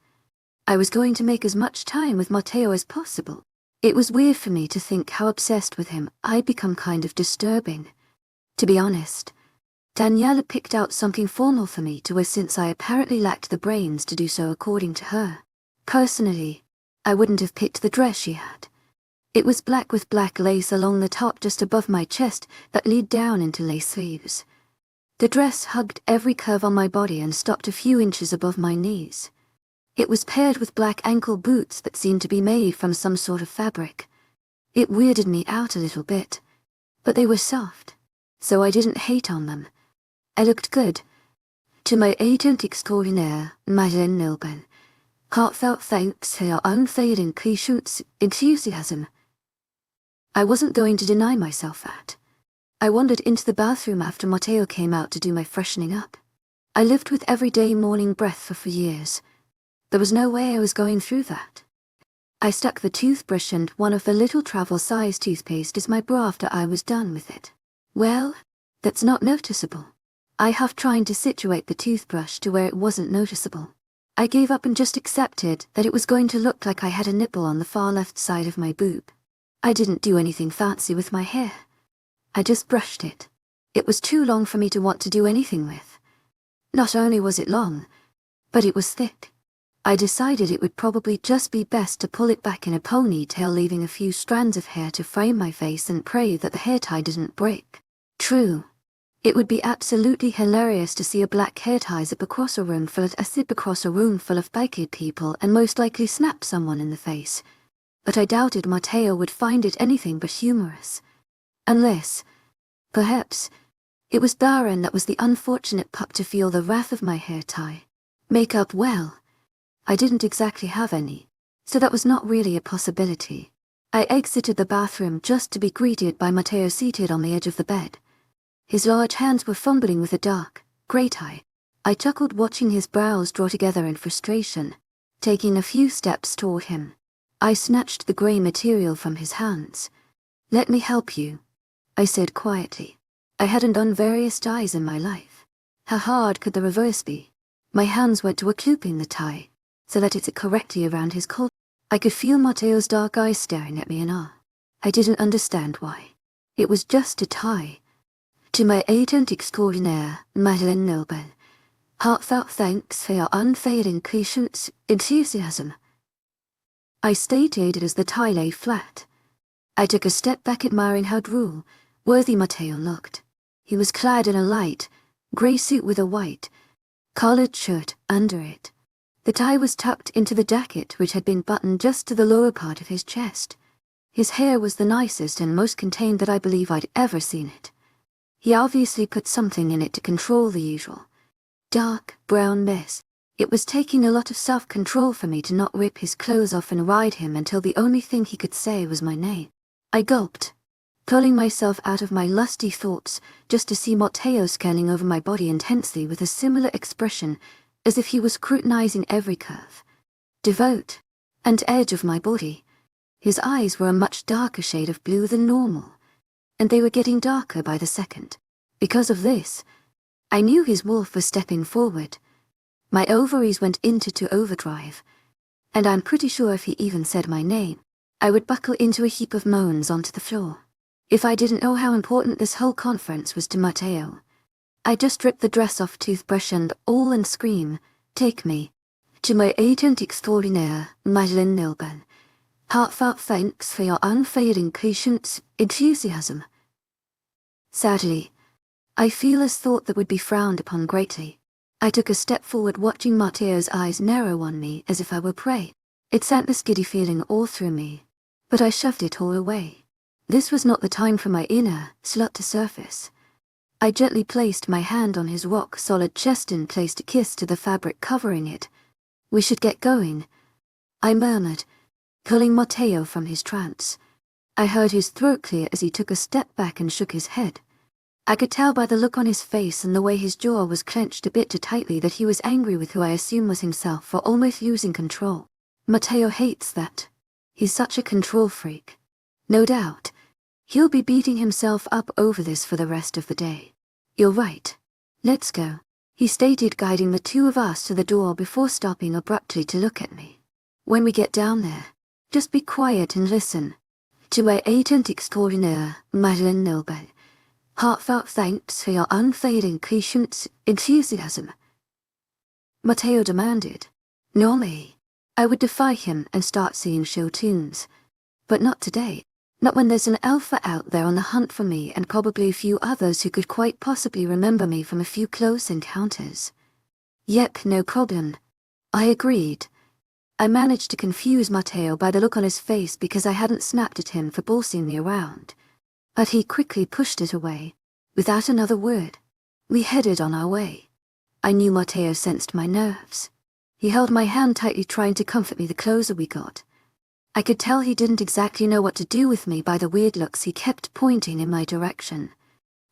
I was going to make as much time with Matteo as possible. It was weird for me to think how obsessed with him I'd become, kind of disturbing. To be honest, Daniela picked out something formal for me to wear since I apparently lacked the brains to do so according to her. Personally, I wouldn't have picked the dress she had. It was black with black lace along the top just above my chest that led down into lace sleeves. The dress hugged every curve on my body and stopped a few inches above my knees. It was paired with black ankle boots that seemed to be made from some sort of fabric. It weirded me out a little bit, but they were soft, so I didn't hate on them. I looked good. To my agent extraordinaire, Madeleine Noble, heartfelt thanks for your unfailing patience, enthusiasm. I wasn't going to deny myself that. I wandered into the bathroom after Matteo came out to do my freshening up. I lived with everyday morning breath for years. There was no way I was going through that. I stuck the toothbrush and one of the little travel-size toothpaste in my bra after I was done with it. Well, that's not noticeable. I huffed, trying to situate the toothbrush to where it wasn't noticeable. I gave up and just accepted that it was going to look like I had a nipple on the far left side of my boob. I didn't do anything fancy with my hair. I just brushed it. It was too long for me to want to do anything with. Not only was it long, but it was thick. I decided it would probably just be best to pull it back in a ponytail, leaving a few strands of hair to frame my face and pray that the hair tie didn't break. True. It would be absolutely hilarious to see a black hair tie zip across a room full of biked people and most likely snap someone in the face. But I doubted Matteo would find it anything but humorous. Unless, perhaps, it was Darren that was the unfortunate pup to feel the wrath of my hair tie. Makeup, well, I didn't exactly have any, so that was not really a possibility. I exited the bathroom just to be greeted by Matteo seated on the edge of the bed. His large hands were fumbling with a dark, grey tie. I chuckled watching his brows draw together in frustration. Taking a few steps toward him, I snatched the grey material from his hands. "Let me help you," I said quietly. I hadn't done various ties in my life. How hard could the reverse be? My hands went to clipping the tie, so that it correctly around his collar. I could feel Matteo's dark eyes staring at me in awe. I didn't understand why. It was just a tie. "To my agent extraordinaire, Madeleine Noble, heartfelt thanks for your unfailing patience, enthusiasm," I stated as the tie lay flat. I took a step back, admiring how droll, worthy Matteo looked. He was clad in a light, grey suit with a white, collared shirt under it. The tie was tucked into the jacket, which had been buttoned just to the lower part of his chest. His hair was the nicest and most contained that I believe I'd ever seen it. He obviously put something in it to control the usual dark, brown mess. It was taking a lot of self-control for me to not rip his clothes off and ride him until the only thing he could say was my name. I gulped, pulling myself out of my lusty thoughts just to see Matteo scanning over my body intensely with a similar expression, as if he was scrutinizing every curve, devote, and edge of my body. His eyes were a much darker shade of blue than normal, and they were getting darker by the second. Because of this, I knew his wolf was stepping forward. My ovaries went into overdrive, and I'm pretty sure if he even said my name, I would buckle into a heap of moans onto the floor. If I didn't know how important this whole conference was to Matteo, I'd just rip the dress off, toothbrush and all, and scream, "Take me. To my agent extraordinaire, Madeleine Noble. Heartfelt thanks for your unfailing patience, enthusiasm." Sadly, I feel as thought that would be frowned upon greatly. I took a step forward, watching Matteo's eyes narrow on me as if I were prey. It sent this giddy feeling all through me, but I shoved it all away. This was not the time for my inner slut to surface. I gently placed my hand on his rock-solid chest and placed a kiss to the fabric covering it. "We should get going," I murmured, pulling Matteo from his trance. I heard his throat clear as he took a step back and shook his head. I could tell by the look on his face and the way his jaw was clenched a bit too tightly that he was angry with who I assume was himself for almost losing control. Matteo hates that. He's such a control freak. No doubt, he'll be beating himself up over this for the rest of the day. "You're right. Let's go," he stated, guiding the two of us to the door before stopping abruptly to look at me. "When we get down there, just be quiet and listen. To my agent extraordinaire, Madeleine Noble. Heartfelt thanks for your unfailing patience, enthusiasm," Matteo demanded. Normally, I would defy him and start singing show tunes, but not today. Not when there's an alpha out there on the hunt for me and probably a few others who could quite possibly remember me from a few close encounters. "Yep, no problem," I agreed. I managed to confuse Matteo by the look on his face because I hadn't snapped at him for bossing me around. But he quickly pushed it away, without another word. We headed on our way. I knew Matteo sensed my nerves. He held my hand tightly, trying to comfort me the closer we got. I could tell he didn't exactly know what to do with me by the weird looks he kept pointing in my direction.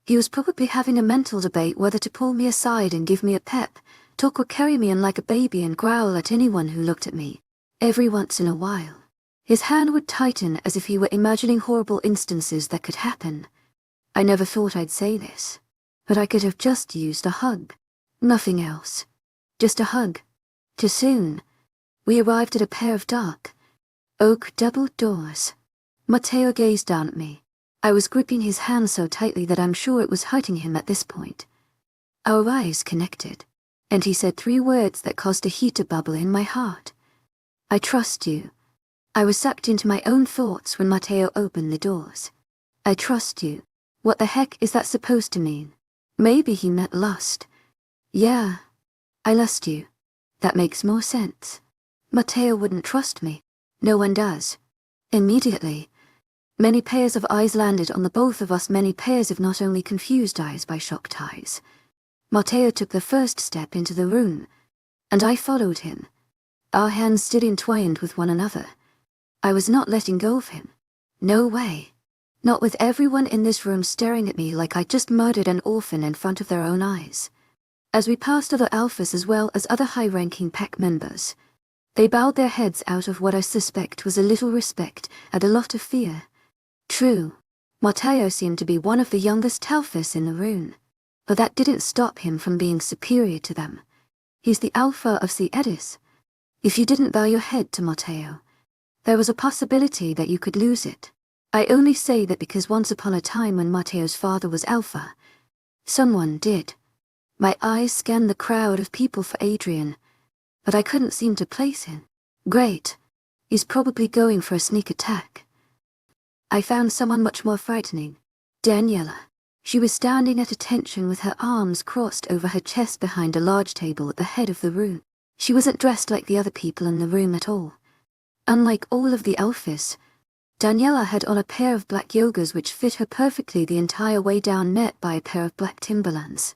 He was probably having a mental debate whether to pull me aside and give me a pep, talk, or carry me in like a baby and growl at anyone who looked at me. Every once in a while, his hand would tighten as if he were imagining horrible instances that could happen. I never thought I'd say this, but I could have just used a hug. Nothing else. Just a hug. Too soon. We arrived at a pair of dark, oak double doors. Matteo gazed down at me. I was gripping his hand so tightly that I'm sure it was hurting him at this point. Our eyes connected, and he said 3 words that caused a heat to bubble in my heart. I trust you. I was sucked into my own thoughts when Matteo opened the doors. I trust you. What the heck is that supposed to mean? Maybe he meant lust. Yeah, I lust you. That makes more sense. Matteo wouldn't trust me. No one does. Immediately, many pairs of eyes landed on the both of us, many pairs of not only confused eyes by shocked eyes. Matteo took the first step into the room, and I followed him. Our hands still entwined with one another. I was not letting go of him. No way. Not with everyone in this room staring at me like I just murdered an orphan in front of their own eyes. As we passed other alphas as well as other high-ranking pack members, they bowed their heads out of what I suspect was a little respect and a lot of fear. True, Matteo seemed to be one of the youngest alphas in the room, but that didn't stop him from being superior to them. He's the alpha of secretive. If you didn't bow your head to Matteo, there was a possibility that you could lose it. I only say that because once upon a time when Matteo's father was alpha, someone did. My eyes scanned the crowd of people for Adrian, but I couldn't seem to place him. Great. He's probably going for a sneak attack. I found someone much more frightening. Daniela. She was standing at attention with her arms crossed over her chest behind a large table at the head of the room. She wasn't dressed like the other people in the room at all. Unlike all of the alphas, Daniela had on a pair of black yogas which fit her perfectly the entire way down, met by a pair of black Timberlands.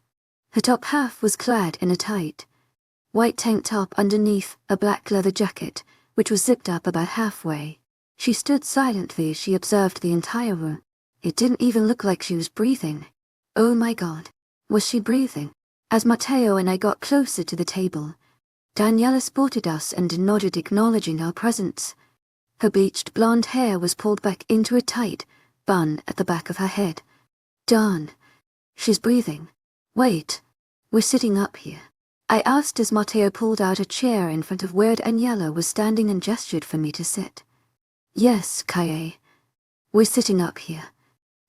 Her top half was clad in a tight, white tank top underneath a black leather jacket, which was zipped up about halfway. She stood silently as she observed the entire room. It didn't even look like she was breathing. Oh my God, was she breathing? As Matteo and I got closer to the table, Daniela spotted us and nodded, acknowledging our presence. Her bleached blonde hair was pulled back into a tight bun at the back of her head. Darn, she's breathing. Wait, we're sitting up here. I asked as Matteo pulled out a chair in front of where Daniela was standing and gestured for me to sit. Yes, Kaye. We're sitting up here.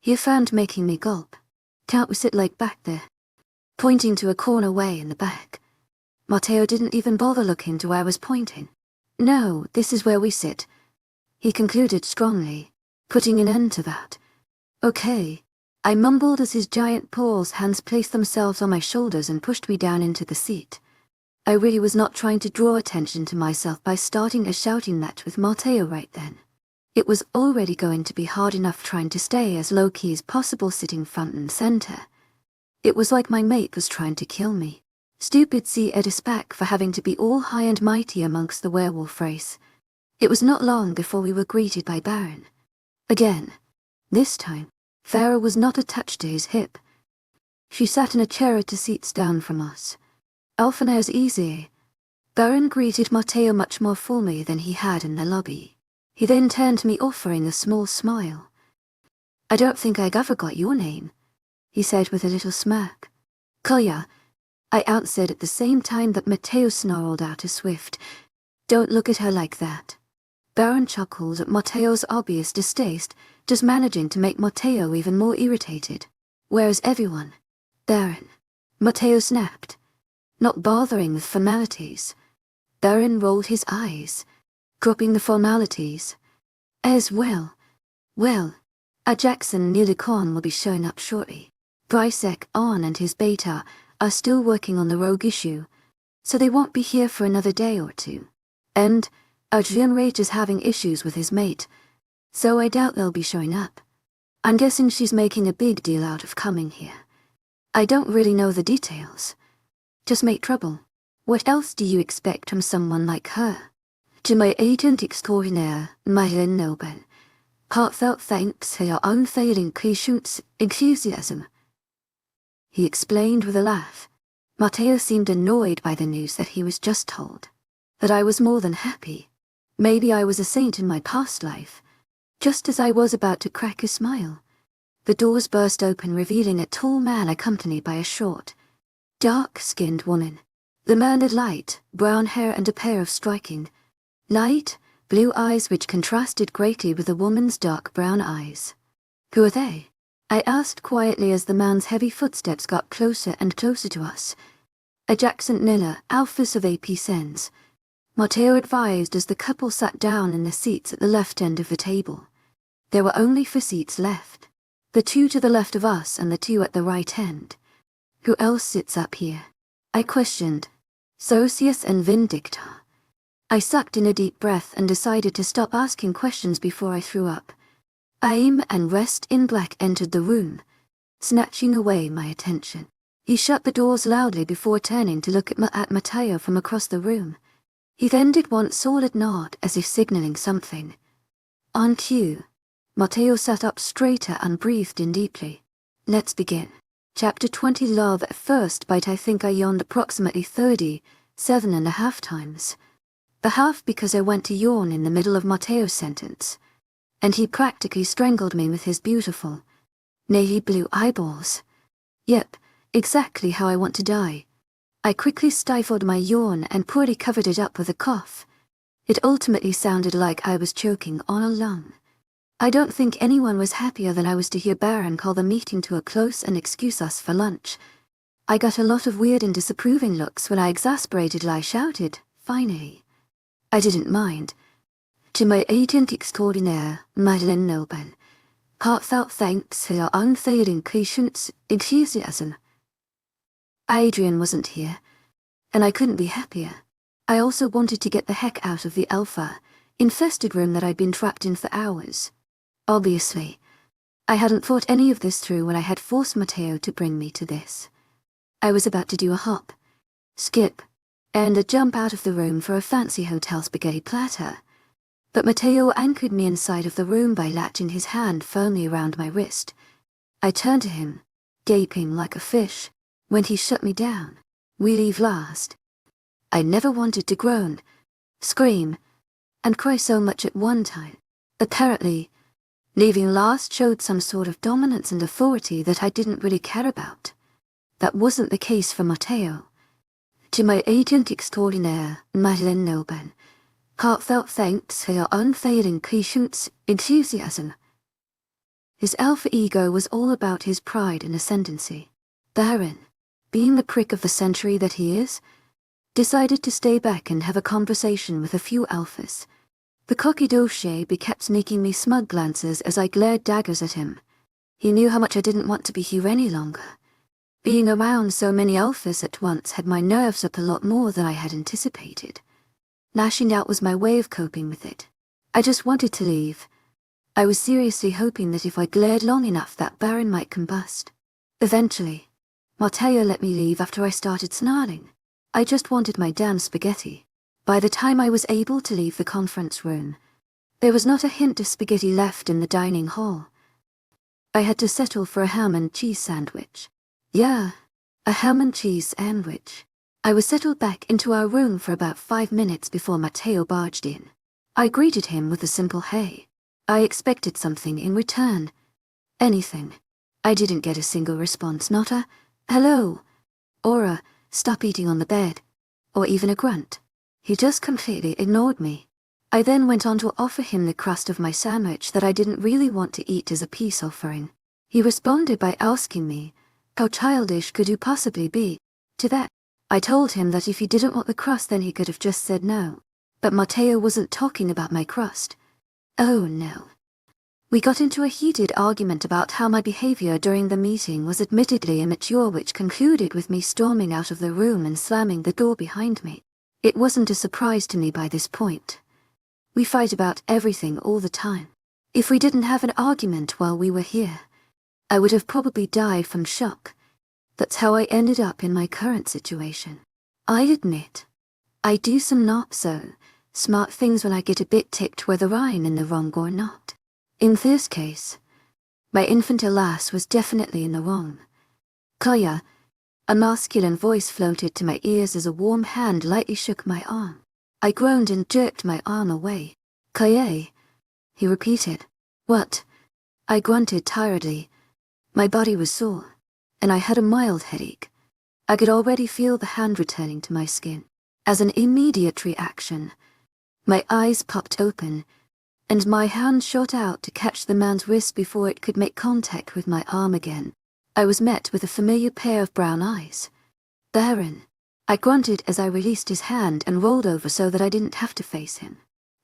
He affirmed, making me gulp. Can't we sit like back there? Pointing to a corner way in the back. Matteo didn't even bother looking to where I was pointing. No, this is where we sit, he concluded strongly, putting an end to that. Okay. I mumbled as his giant paws hands placed themselves on my shoulders and pushed me down into the seat. I really was not trying to draw attention to myself by starting a shouting match with Matteo right then. It was already going to be hard enough trying to stay as low-key as possible sitting front and center. It was like my mate was trying to kill me. Stupid secretive back for having to be all high and mighty amongst the werewolf race. It was not long before we were greeted by Baron. Again. This time, Farah was not attached to his hip. She sat in a chair 2 seats down from us. Alphanair's easy. Baron greeted Matteo much more formally than he had in the lobby. He then turned to me, offering a small smile. I don't think I ever got your name, he said with a little smirk. Koya, I answered at the same time that Matteo snarled out a swift, "Don't look at her like that." Baron chuckled at Matteo's obvious distaste, just managing to make Matteo even more irritated. Where's everyone? Baron. Matteo snapped. Not bothering with formalities. Baron rolled his eyes, dropping the formalities. As well. Well, a Jackson Unicorn will be showing up shortly. Brysek On and his beta are still working on the rogue issue, so they won't be here for another day or 2. And Adrian Rage is having issues with his mate, so I doubt they'll be showing up. I'm guessing she's making a big deal out of coming here. I don't really know the details. Just make trouble. What else do you expect from someone like her? To my agent extraordinaire, Marilyn Noble, heartfelt thanks for your unfailing patience, enthusiasm. He explained with a laugh. Matteo seemed annoyed by the news that he was just told. But I was more than happy. Maybe I was a saint in my past life. Just as I was about to crack a smile, the doors burst open, revealing a tall man accompanied by a short, dark-skinned woman. The man had light, brown hair and a pair of striking, light, blue eyes which contrasted greatly with the woman's dark brown eyes. "Who are they?" I asked quietly as the man's heavy footsteps got closer and closer to us. "A Jackson Niller, Alphys of AP Sens," Matteo advised as the couple sat down in the seats at the left end of the table. There were only 4 seats left. The 2 to the left of us and the 2 at the right end. "Who else sits up here?" I questioned. "Socius and Vindicta." I sucked in a deep breath and decided to stop asking questions before I threw up. Aim and Rest in Black entered the room, snatching away my attention. He shut the doors loudly before turning to look at Matteo from across the room. He then did one solid nod as if signaling something. On cue, Matteo sat up straighter and breathed in deeply. "Let's begin." Chapter 20. Love at first bite. I think I yawned approximately 37.5 times. The half because I went to yawn in the middle of Matteo's sentence, and he practically strangled me with his beautiful, navy blue eyeballs. Yep, exactly how I want to die. I quickly stifled my yawn and poorly covered it up with a cough. It ultimately sounded like I was choking on a lung. I don't think anyone was happier than I was to hear Baron call the meeting to a close and excuse us for lunch. I got a lot of weird and disapproving looks when I exasperatedly shouted, "Finally." I didn't mind. "To my agent extraordinaire, Madeleine Noble, heartfelt thanks for your unfailing patience, enthusiasm." Adrian wasn't here, and I couldn't be happier. I also wanted to get the heck out of the alpha, infested room that I'd been trapped in for hours. Obviously, I hadn't thought any of this through when I had forced Matteo to bring me to this. I was about to do a hop, skip, and a jump out of the room for a fancy hotel spaghetti platter, but Matteo anchored me inside of the room by latching his hand firmly around my wrist. I turned to him, gaping like a fish, when he shut me down. "We leave last." I never wanted to groan, scream, and cry so much at one time. Apparently, leaving last showed some sort of dominance and authority that I didn't really care about. That wasn't the case for Matteo. "To my agent extraordinaire, Madeleine Noble, heartfelt thanks for your unfailing patience, enthusiasm." His alpha ego was all about his pride and ascendancy. Baron, being the prick of the century that he is, decided to stay back and have a conversation with a few alphas. The cocky doche kept sneaking me smug glances as I glared daggers at him. He knew how much I didn't want to be here any longer. Being around so many alphas at once had my nerves up a lot more than I had anticipated. Lashing out was my way of coping with it. I just wanted to leave. I was seriously hoping that if I glared long enough that Baron might combust. Eventually, Matteo let me leave after I started snarling. I just wanted my damn spaghetti. By the time I was able to leave the conference room, there was not a hint of spaghetti left in the dining hall. I had to settle for a ham and cheese sandwich. Yeah, a ham and cheese sandwich. I was settled back into our room for about 5 minutes before Matteo barged in. I greeted him with a simple hey. I expected something in return. Anything. I didn't get a single response, not a hello, or a stop eating on the bed, or even a grunt. He just completely ignored me. I then went on to offer him the crust of my sandwich that I didn't really want to eat as a peace offering. He responded by asking me, how childish could you possibly be? To that, I told him that if he didn't want the crust then he could have just said no. But Matteo wasn't talking about my crust. Oh no. We got into a heated argument about how my behavior during the meeting was admittedly immature, which concluded with me storming out of the room and slamming the door behind me. It wasn't a surprise to me by this point. We fight about everything all the time. If we didn't have an argument while we were here, I would have probably died from shock. That's how I ended up in my current situation. I admit, I do some not so smart things when I get a bit ticked whether I'm in the wrong or not. In this case, my infantile ass was definitely in the wrong. Kaya, a masculine voice floated to my ears as a warm hand lightly shook my arm. I groaned and jerked my arm away. "Kaye," he repeated. "What?" I grunted tiredly. My body was sore, and I had a mild headache. I could already feel the hand returning to my skin. As an immediate reaction, my eyes popped open, and my hand shot out to catch the man's wrist before it could make contact with my arm again. I was met with a familiar pair of brown eyes. "Baron," I grunted as I released his hand and rolled over so that I didn't have to face him.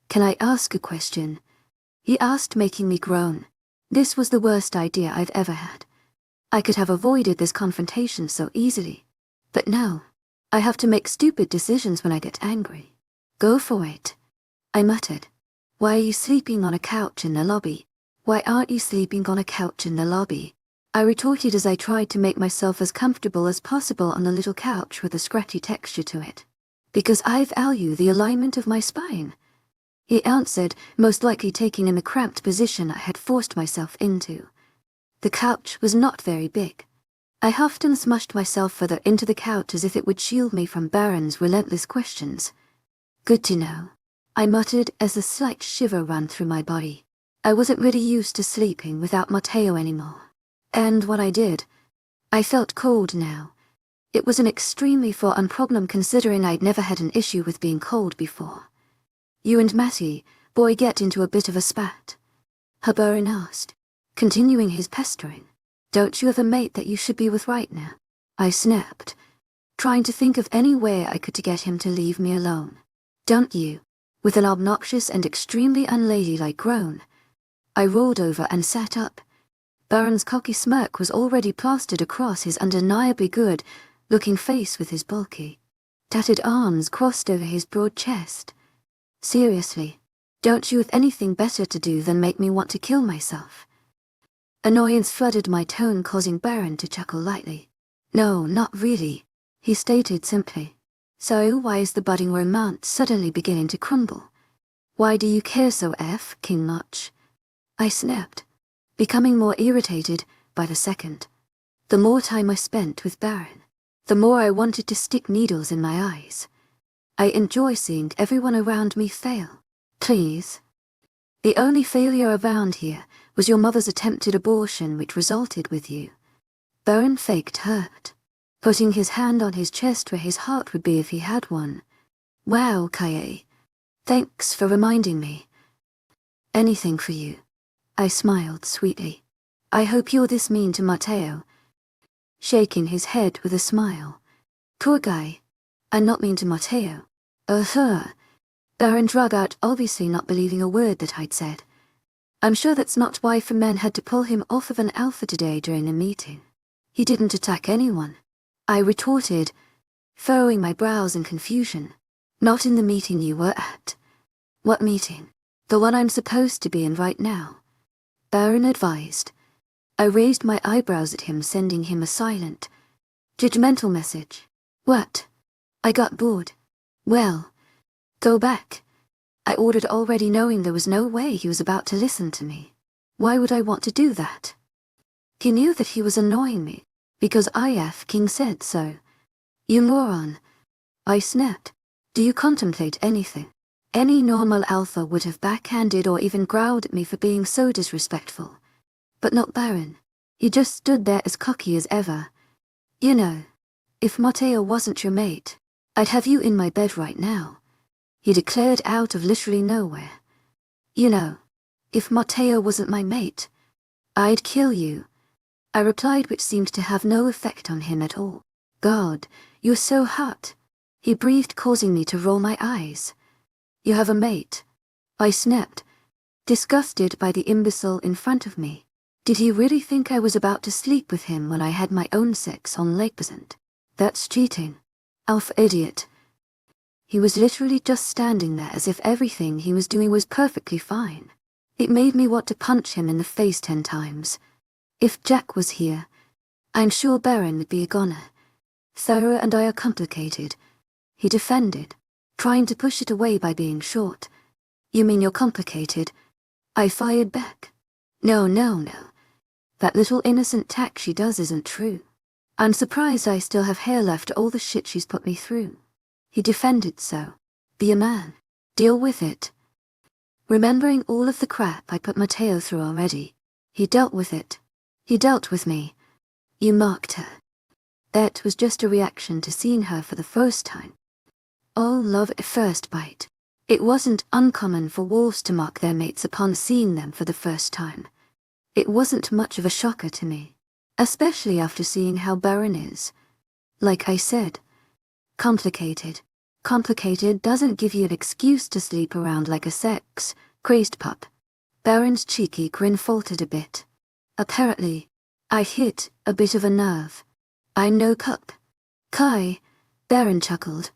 "Can I ask a question?" he asked, making me groan. This was the worst idea I've ever had. I could have avoided this confrontation so easily. But no, I have to make stupid decisions when I get angry. "Go for it," I muttered. "Why are you sleeping on a couch in the lobby? Why aren't you sleeping on a couch in the lobby?" I retorted as I tried to make myself as comfortable as possible on the little couch with a scratchy texture to it. "Because I value the alignment of my spine," he answered, most likely taking in the cramped position I had forced myself into. The couch was not very big. I huffed and smushed myself further into the couch as if it would shield me from Baron's relentless questions. "Good to know," I muttered as a slight shiver ran through my body. I wasn't really used to sleeping without Matteo anymore. And when I did, I felt cold now. It was an extremely foreign problem considering I'd never had an issue with being cold before. "You and Matty, boy, get into a bit of a spat?" Baron asked, continuing his pestering. "Don't you have a mate that you should be with right now?" I snapped, trying to think of any way I could to get him to leave me alone. "Don't you?" With an obnoxious and extremely unladylike groan, I rolled over and sat up. Baron's cocky smirk was already plastered across his undeniably good-looking face with his bulky, tattered arms crossed over his broad chest. "Seriously, don't you have anything better to do than make me want to kill myself?" Annoyance flooded my tone, causing Baron to chuckle lightly. "No, not really," he stated simply. "So why is the budding romance suddenly beginning to crumble? Why do you care so King much?" I snapped, becoming more irritated by the second. The more time I spent with Baron, the more I wanted to stick needles in my eyes. I enjoy seeing everyone around me fail. "Please." "The only failure around here was your mother's attempted abortion which resulted with you." Baron faked hurt, putting his hand on his chest where his heart would be if he had one. "Wow, Kaye. Thanks for reminding me." "Anything for you." I smiled sweetly. "I hope you're this mean to Matteo." Shaking his head with a smile. "Poor guy. I'm not mean to Matteo." Baron drug out, obviously not believing a word that I'd said. "I'm sure that's not why men had to pull him off of an alpha today during a meeting. He didn't attack anyone," I retorted, furrowing my brows in confusion. "Not in the meeting you were at." "What meeting?" "The one I'm supposed to be in right now," Baron advised. I raised my eyebrows at him, sending him a silent, judgmental message. "What?" I got bored. "Well, go back," I ordered, already knowing there was no way he was about to listen to me. Why would I want to do that? He knew that he was annoying me, because King said so. "You moron," I snapped. "Do you contemplate anything?" Any normal alpha would have backhanded or even growled at me for being so disrespectful. But not Baron. He just stood there as cocky as ever. "You know, if Matteo wasn't your mate, I'd have you in my bed right now," he declared out of literally nowhere. "You know, if Matteo wasn't my mate, I'd kill you," I replied, which seemed to have no effect on him at all. "God, you're so hot," he breathed, causing me to roll my eyes. "You have a mate," I snapped, disgusted by the imbecile in front of me. Did he really think I was about to sleep with him when I had my own sex on Lake Besant? That's cheating. Alpha idiot. He was literally just standing there as if everything he was doing was perfectly fine. It made me want to punch him in the face 10 times. If Jack was here, I'm sure Baron would be a goner. "Thera and I are complicated," he defended, trying to push it away by being short. "You mean you're complicated?" I fired back. No. That little innocent tack she does isn't true. I'm surprised I still have hair left all the shit she's put me through. He defended so. Be a man. Deal with it. Remembering all of the crap I put Matteo through already, he dealt with it. He dealt with me. "You mocked her." That was just a reaction to seeing her for the first time. All love at first bite. It wasn't uncommon for wolves to mock their mates upon seeing them for the first time. It wasn't much of a shocker to me, especially after seeing how Baron is. Like I said, complicated. Complicated doesn't give you an excuse to sleep around like a sex-crazed pup. Baron's cheeky grin faltered a bit. Apparently, I hit a bit of a nerve. I'm no cup. Kai, Baron chuckled,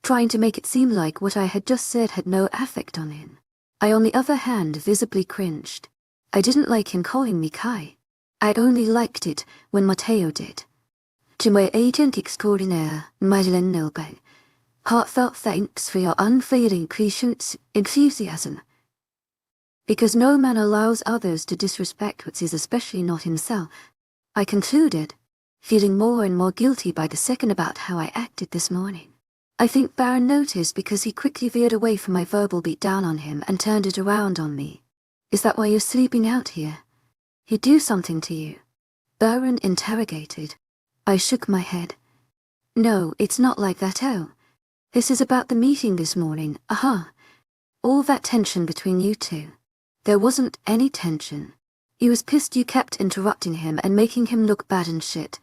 trying to make it seem like what I had just said had no effect on him. I, on the other hand, visibly cringed. I didn't like him calling me Kai. I only liked it when Matteo did. To my agent extraordinaire, Madeleine Nilbay, heartfelt thanks for your unfailing patience, enthusiasm. Because no man allows others to disrespect what is especially not himself, I concluded, feeling more and more guilty by the second about how I acted this morning. I think Baron noticed because he quickly veered away from my verbal beat down on him and turned it around on me. Is that why you're sleeping out here? He'd do something to you? Baron interrogated. I shook my head. No, it's not like that. Oh. This is about the meeting this morning, All that tension between you two. There wasn't any tension. He was pissed you kept interrupting him and making him look bad and shit.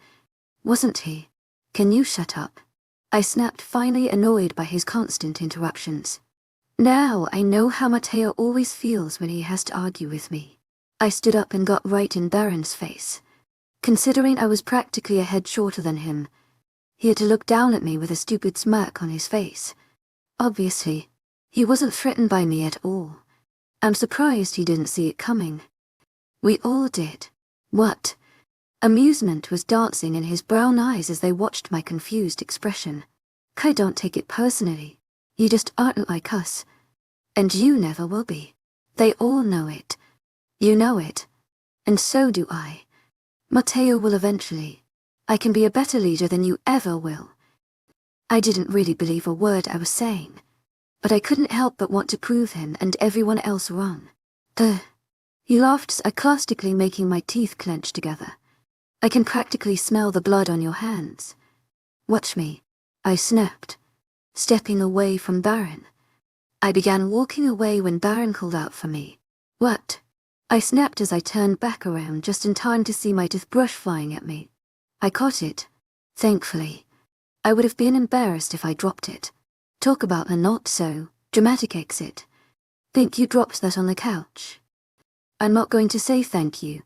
Wasn't he? Can you shut up? I snapped, finally annoyed by his constant interruptions. Now I know how Matteo always feels when he has to argue with me. I stood up and got right in Baron's face. Considering I was practically a head shorter than him, he had to look down at me with a stupid smirk on his face. Obviously, he wasn't threatened by me at all. I'm surprised he didn't see it coming. We all did. What? Amusement was dancing in his brown eyes as they watched my confused expression. I don't take it personally. You just aren't like us. And you never will be. They all know it. You know it. And so do I. Matteo will eventually. I can be a better leader than you ever will. I didn't really believe a word I was saying, but I couldn't help but want to prove him and everyone else wrong. He laughed sarcastically, making my teeth clench together. I can practically smell the blood on your hands. Watch me, I snapped, stepping away from Baron. I began walking away when Baron called out for me. What? I snapped as I turned back around just in time to see my toothbrush flying at me. I caught it, thankfully. I would have been embarrassed if I dropped it. Talk about a not so dramatic exit. Think you dropped that on the couch? I'm not going to say thank you.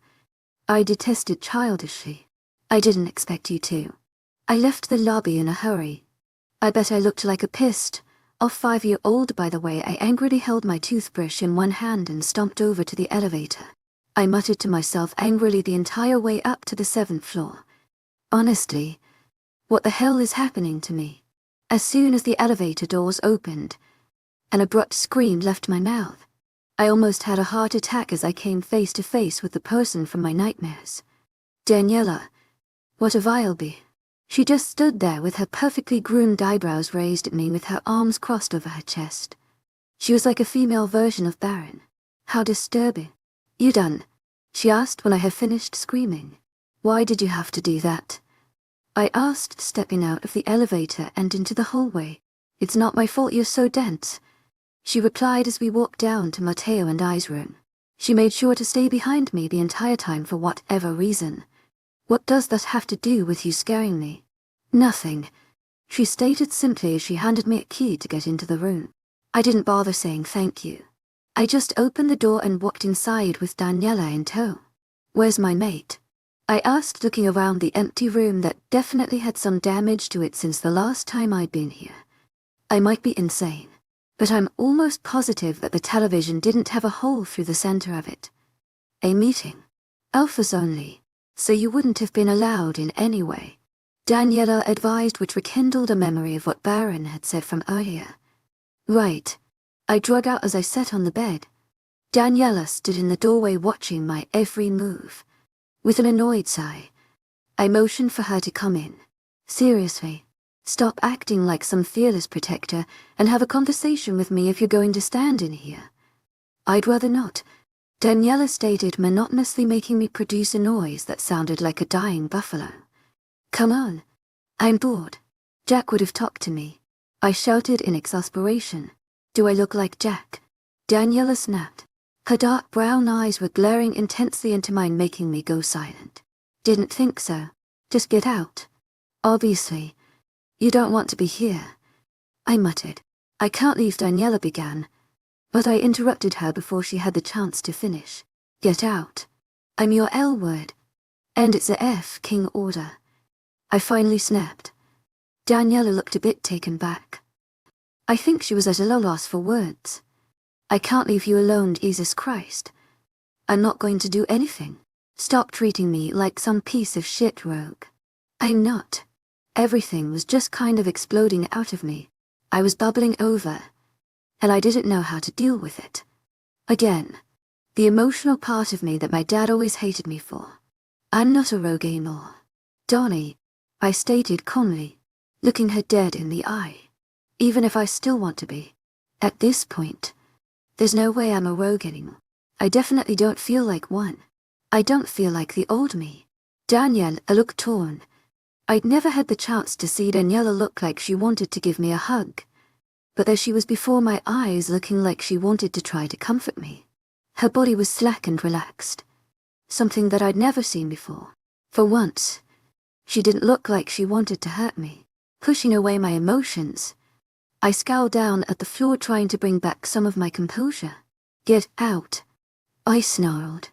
I detested childishly. I didn't expect you to. I left the lobby in a hurry. I bet I looked like a pissed off 5-year-old. By the way, I angrily held my toothbrush in one hand and stomped over to the elevator. I muttered to myself angrily the entire way up to the 7th floor. Honestly, what the hell is happening to me? As soon as the elevator doors opened, an abrupt scream left my mouth. I almost had a heart attack as I came face to face with the person from my nightmares. Daniela. What a vile bee. She just stood there with her perfectly groomed eyebrows raised at me with her arms crossed over her chest. She was like a female version of Baron. How disturbing. You done? She asked when I had finished screaming. Why did you have to do that? I asked, stepping out of the elevator and into the hallway. It's not my fault you're so dense. She replied as we walked down to Matteo and I's room. She made sure to stay behind me the entire time for whatever reason. What does that have to do with you scaring me? Nothing, she stated simply as she handed me a key to get into the room. I didn't bother saying thank you. I just opened the door and walked inside with Daniela in tow. Where's my mate? I asked, looking around the empty room that definitely had some damage to it since the last time I'd been here. I might be insane, but I'm almost positive that the television didn't have a hole through the center of it. A meeting. Alphas only, so you wouldn't have been allowed in any way, Daniela advised, which rekindled a memory of what Baron had said from earlier. Right. I drug out as I sat on the bed. Daniela stood in the doorway watching my every move. With an annoyed sigh, I motioned for her to come in. Seriously, stop acting like some fearless protector and have a conversation with me if you're going to stand in here. I'd rather not, Daniela stated, monotonously making me produce a noise that sounded like a dying buffalo. Come on, I'm bored. Jack would have talked to me. I shouted in exasperation. Do I look like Jack? Daniela snapped. Her dark brown eyes were glaring intensely into mine, making me go silent. Didn't think so. Just get out. Obviously. You don't want to be here. I muttered. I can't leave, Daniela began. But I interrupted her before she had the chance to finish. Get out. I'm your L word. And it's a F-king order. I finally snapped. Daniela looked a bit taken back. I think she was at a loss for words. I can't leave you alone, Jesus Christ. I'm not going to do anything. Stop treating me like some piece of shit rogue. I'm not. Everything was just kind of exploding out of me. I was bubbling over. And I didn't know how to deal with it. Again, the emotional part of me that my dad always hated me for. I'm not a rogue anymore. Donnie, I stated calmly, looking her dead in the eye. Even if I still want to be. At this point, there's no way I'm a rogue anymore. I definitely don't feel like one. I don't feel like the old me. Danielle looked torn. I'd never had the chance to see Daniela look like she wanted to give me a hug. But there she was before my eyes, looking like she wanted to try to comfort me. Her body was slack and relaxed. Something that I'd never seen before. For once, she didn't look like she wanted to hurt me. Pushing away my emotions, I scowled down at the floor, trying to bring back some of my composure. Get out, I snarled.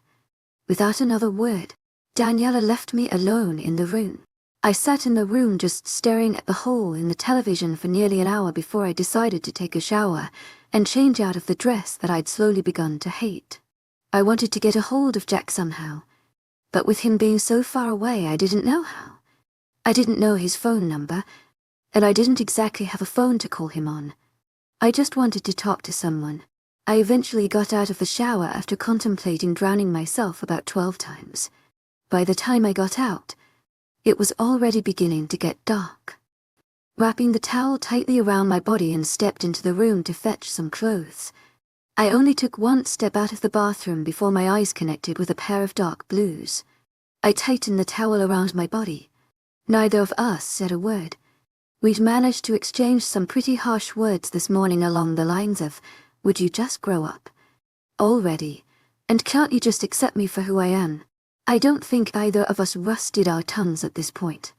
Without another word, Daniela left me alone in the room. I sat in the room just staring at the hole in the television for nearly an hour before I decided to take a shower and change out of the dress that I'd slowly begun to hate. I wanted to get a hold of Jack somehow, but with him being so far away, I didn't know how. I didn't know his phone number, and I didn't exactly have a phone to call him on. I just wanted to talk to someone. I eventually got out of the shower after contemplating drowning myself about 12 times. By the time I got out, it was already beginning to get dark. Wrapping the towel tightly around my body and stepped into the room to fetch some clothes. I only took one step out of the bathroom before my eyes connected with a pair of dark blues. I tightened the towel around my body. Neither of us said a word. We'd managed to exchange some pretty harsh words this morning along the lines of, would you just grow up? Already, and can't you just accept me for who I am? I don't think either of us rusted our tongues at this point.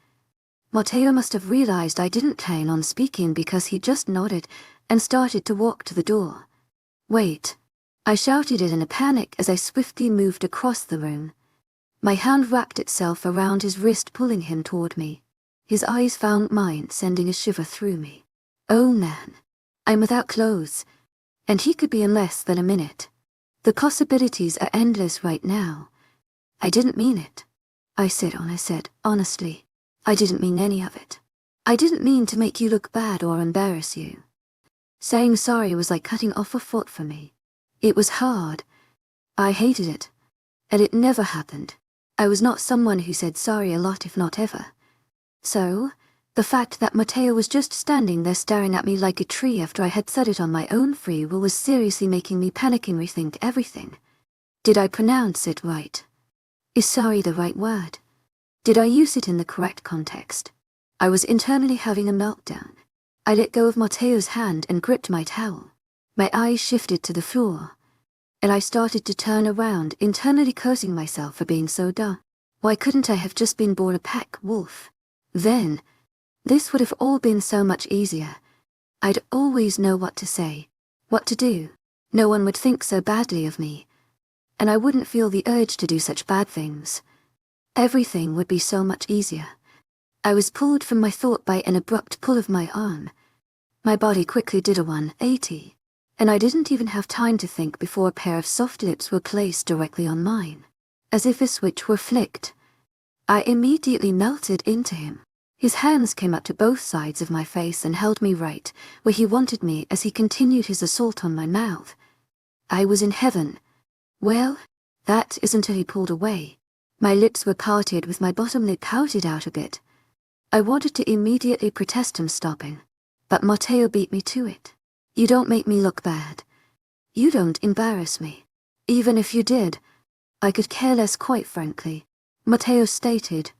Matteo must have realized I didn't plan on speaking because he just nodded and started to walk to the door. Wait, I shouted it in a panic as I swiftly moved across the room. My hand wrapped itself around his wrist, pulling him toward me. His eyes found mine, sending a shiver through me. Oh man, I'm without clothes, and he could be in less than a minute. The possibilities are endless right now. I didn't mean it. I said, honestly, I didn't mean any of it. I didn't mean to make you look bad or embarrass you. Saying sorry was like cutting off a foot for me. It was hard. I hated it. And it never happened. I was not someone who said sorry a lot, if not ever. So, the fact that Matteo was just standing there staring at me like a tree after I had said it on my own free will was seriously making me panic and rethink everything. Did I pronounce it right? Is sorry the right word? Did I use it in the correct context? I was internally having a meltdown. I let go of Matteo's hand and gripped my towel. My eyes shifted to the floor, and I started to turn around, internally cursing myself for being so dumb. Why couldn't I have just been born a pack wolf? Then, this would have all been so much easier. I'd always know what to say, what to do. No one would think so badly of me, and I wouldn't feel the urge to do such bad things. Everything would be so much easier. I was pulled from my thought by an abrupt pull of my arm. My body quickly did a 180, and I didn't even have time to think before a pair of soft lips were placed directly on mine. As if a switch were flicked, I immediately melted into him. His hands came up to both sides of my face and held me right where he wanted me as he continued his assault on my mouth. I was in heaven. Well, that is until he pulled away. My lips were parted with my bottom lip pouted out a bit. I wanted to immediately protest him stopping, but Matteo beat me to it. You don't make me look bad. You don't embarrass me. Even if you did, I could care less, quite frankly, Matteo stated.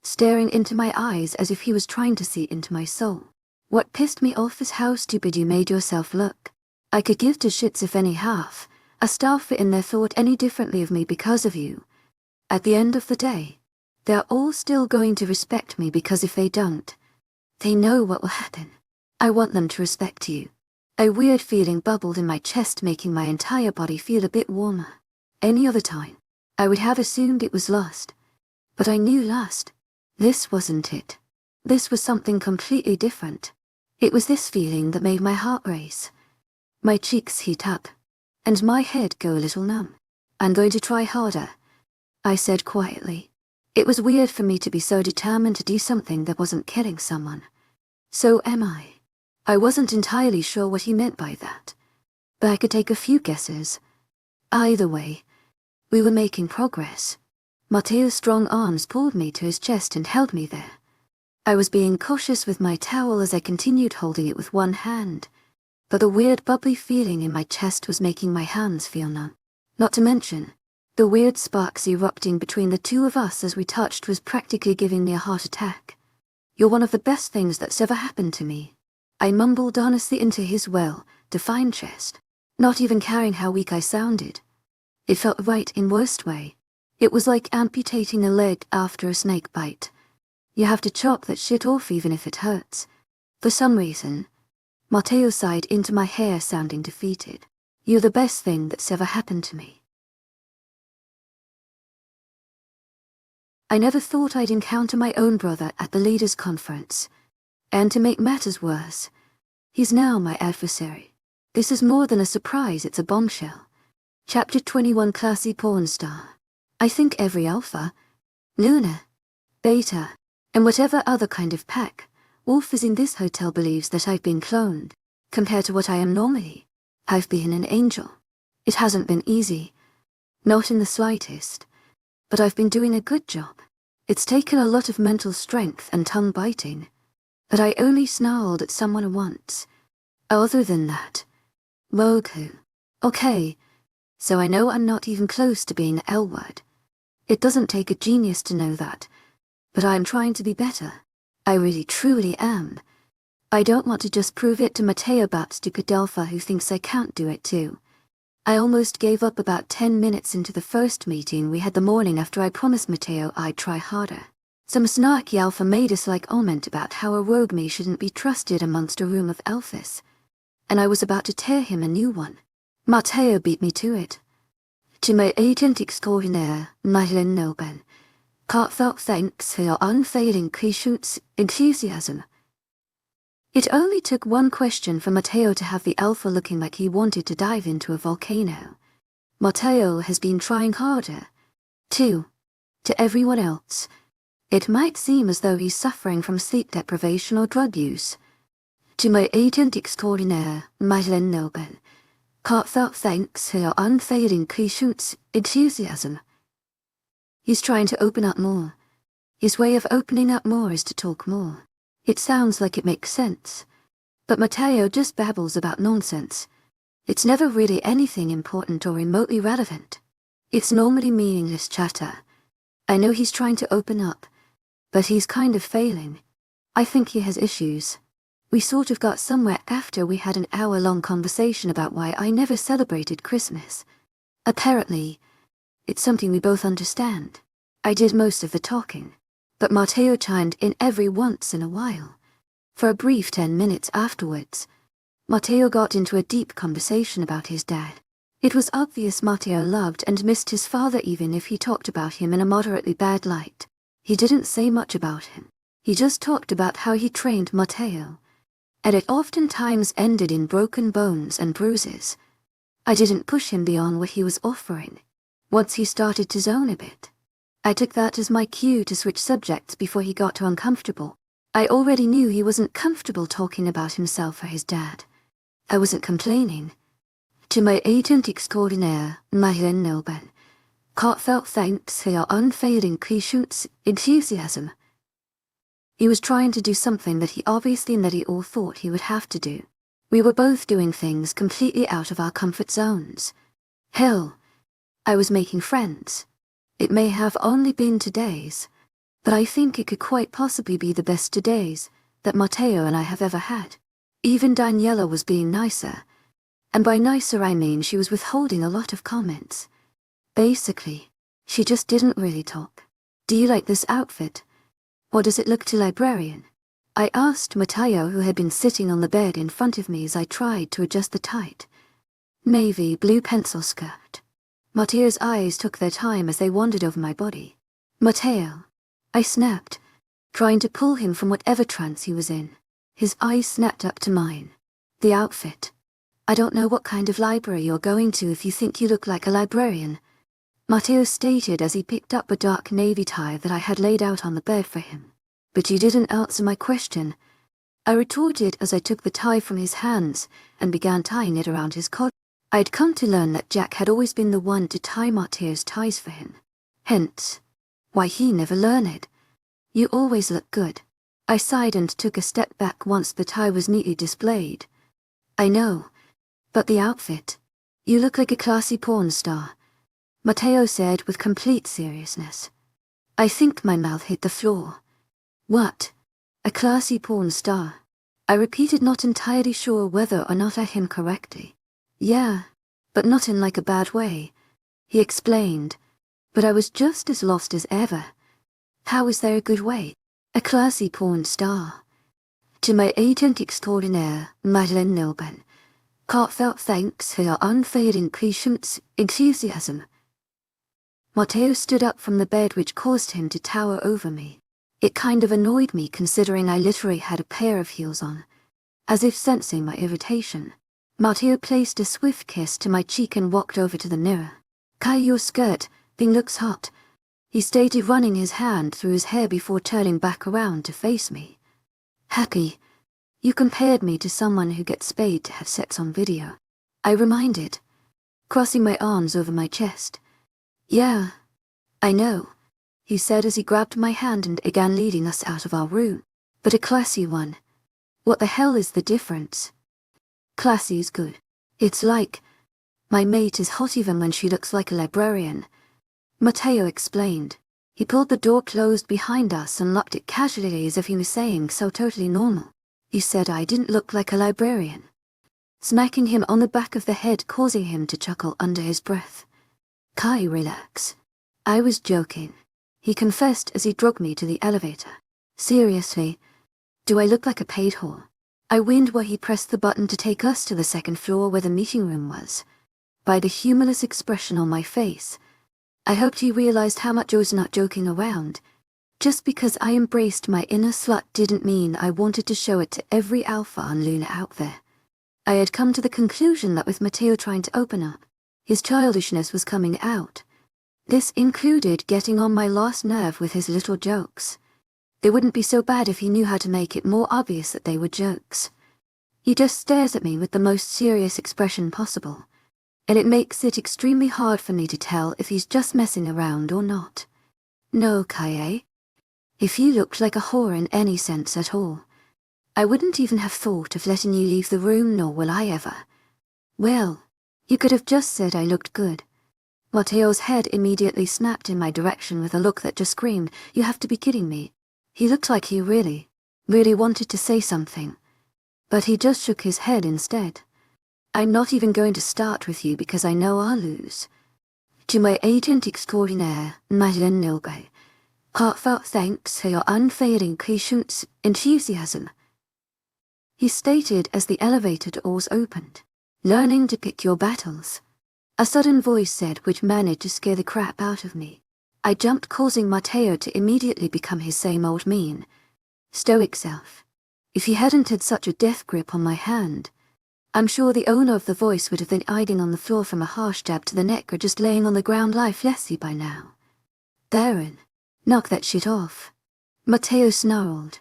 staring into my eyes as if he was trying to see into my soul. What pissed me off is how stupid you made yourself look. I could give two shits if any half a staff in there thought any differently of me because of you. At the end of the day, they're all still going to respect me because if they don't, they know what will happen. I want them to respect you. A weird feeling bubbled in my chest, making my entire body feel a bit warmer. Any other time, I would have assumed it was lost. But I knew last. This wasn't it. This was something completely different. It was this feeling that made my heart race, my cheeks heat up, and my head go a little numb. I'm going to try harder, I said quietly. It was weird for me to be so determined to do something that wasn't killing someone. So am I. I wasn't entirely sure what he meant by that, but I could take a few guesses. Either way, we were making progress. Matteo's strong arms pulled me to his chest and held me there. I was being cautious with my towel as I continued holding it with one hand, but the weird bubbly feeling in my chest was making my hands feel numb. Not to mention, the weird sparks erupting between the two of us as we touched was practically giving me a heart attack. You're one of the best things that's ever happened to me, I mumbled honestly into his well-defined chest, not even caring how weak I sounded. It felt right in worst way. It was like amputating a leg after a snake bite. You have to chop that shit off even if it hurts. For some reason, Matteo sighed into my hair, sounding defeated. You're the best thing that's ever happened to me. I never thought I'd encounter my own brother at the leaders' conference. And to make matters worse, he's now my adversary. This is more than a surprise, it's a bombshell. Chapter 21, Classy Porn Star. I think every alpha, Luna, Beta, and whatever other kind of pack Wolf is in this hotel believes that I've been cloned. Compared to what I am normally, I've been an angel. It hasn't been easy, not in the slightest, but I've been doing a good job. It's taken a lot of mental strength and tongue biting, but I only snarled at someone once. Other than that, Roku. Okay, so I know I'm not even close to being the L word. It doesn't take a genius to know that, but I'm trying to be better. I really truly am. I don't want to just prove it to Matteo but stupid alpha who thinks I can't do it too. I almost gave up about 10 minutes into the first meeting we had the morning after I promised Matteo I'd try harder. Some snarky alpha made a slight comment about how a rogue me shouldn't be trusted amongst a room of alphas, and I was about to tear him a new one. Matteo beat me to it. To my agent extraordinaire, Madeline Noben, heartfelt thanks for your unfailing patience, enthusiasm. It only took one question for Matteo to have the alpha looking like he wanted to dive into a volcano. Matteo has been trying harder, too. To everyone else, it might seem as though he's suffering from sleep deprivation or drug use. To my agent extraordinaire, Madeline Noben, heartfelt thanks for your unfailing patience, enthusiasm. He's trying to open up more. His way of opening up more is to talk more. It sounds like it makes sense, but Matteo just babbles about nonsense. It's never really anything important or remotely relevant. It's normally meaningless chatter. I know he's trying to open up, but he's kind of failing. I think he has issues. We sort of got somewhere after we had an hour-long conversation about why I never celebrated Christmas. Apparently, it's something we both understand. I did most of the talking, but Matteo chimed in every once in a while. For a brief 10 minutes afterwards, Matteo got into a deep conversation about his dad. It was obvious Matteo loved and missed his father even if he talked about him in a moderately bad light. He didn't say much about him. He just talked about how he trained Matteo, and it oftentimes ended in broken bones and bruises. I didn't push him beyond what he was offering. Once he started to zone a bit, I took that as my cue to switch subjects before he got too uncomfortable. I already knew he wasn't comfortable talking about himself or his dad. I wasn't complaining. To my agent extraordinaire, Madeline Noben, heartfelt thanks for your unfailing patience, enthusiasm. He was trying to do something that he obviously and that he all thought he would have to do. We were both doing things completely out of our comfort zones. Hell, I was making friends. It may have only been 2 days, but I think it could quite possibly be the best 2 days that Matteo and I have ever had. Even Daniela was being nicer. And by nicer I mean she was withholding a lot of comments. Basically, she just didn't really talk. Do you like this outfit? Or does it look too librarian? I asked Matteo, who had been sitting on the bed in front of me as I tried to adjust the tight, navy blue pencil skirt. Matteo's eyes took their time as they wandered over my body. Matteo, I snapped, trying to pull him from whatever trance he was in. His eyes snapped up to mine. The outfit. I don't know what kind of library you're going to if you think you look like a librarian, Matteo stated as he picked up a dark navy tie that I had laid out on the bed for him. But you didn't answer my question, I retorted as I took the tie from his hands and began tying it around his collar. I'd come to learn that Jack had always been the one to tie Matteo's ties for him. Hence, why he never learned. You always look good. I sighed and took a step back once the tie was neatly displayed. I know, but the outfit. You look like a classy porn star, Matteo said with complete seriousness. I think my mouth hit the floor. What? A classy porn star? I repeated, not entirely sure whether or not I heard him correctly. Yeah, but not in like a bad way, he explained, but I was just as lost as ever. How is there a good way? A classy porn star. To my agent extraordinaire, Madeleine Nilben, heartfelt thanks for your unfailing patience, enthusiasm. Matteo stood up from the bed, which caused him to tower over me. It kind of annoyed me considering I literally had a pair of heels on. As if sensing my irritation, Matteo placed a swift kiss to my cheek and walked over to the mirror. Tie your skirt, thing looks hot, he stated, running his hand through his hair before turning back around to face me. Happy, you compared me to someone who gets paid to have sex on video, I reminded, crossing my arms over my chest. Yeah, I know, he said as he grabbed my hand and began leading us out of our room. But a classy one. What the hell is the difference? Classy is good. It's like, my mate is hot even when she looks like a librarian, Matteo explained. He pulled the door closed behind us and locked it casually as if he was saying so totally normal. You said I didn't look like a librarian. Smacking him on the back of the head, causing him to chuckle under his breath. Kai, relax. I was joking, he confessed as he dragged me to the elevator. Seriously, do I look like a paid whore? I whined while he pressed the button to take us to the second floor where the meeting room was. By the humorless expression on my face, I hoped he realized how much I was not joking around. Just because I embraced my inner slut didn't mean I wanted to show it to every alpha and Luna out there. I had come to the conclusion that with Matteo trying to open up, his childishness was coming out. This included getting on my last nerve with his little jokes. It wouldn't be so bad if he knew how to make it more obvious that they were jokes. He just stares at me with the most serious expression possible, and it makes it extremely hard for me to tell if he's just messing around or not. No, Kaye. If you looked like a whore in any sense at all, I wouldn't even have thought of letting you leave the room, nor will I ever. Well, you could have just said I looked good. Matteo's head immediately snapped in my direction with a look that just screamed, you have to be kidding me. He looked like he really wanted to say something, but he just shook his head instead. I'm not even going to start with you because I know I'll lose. To my agent extraordinaire, Madeleine Nilbe, heartfelt thanks for your unfailing patience, enthusiasm, he stated as the elevator doors opened. Learning to pick your battles, a sudden voice said, which managed to scare the crap out of me. I jumped, causing Matteo to immediately become his same old mean, stoic self. If he hadn't had such a death grip on my hand, I'm sure the owner of the voice would have been hiding on the floor from a harsh jab to the neck or just laying on the ground lifelessly by now. Darren, knock that shit off, Matteo snarled,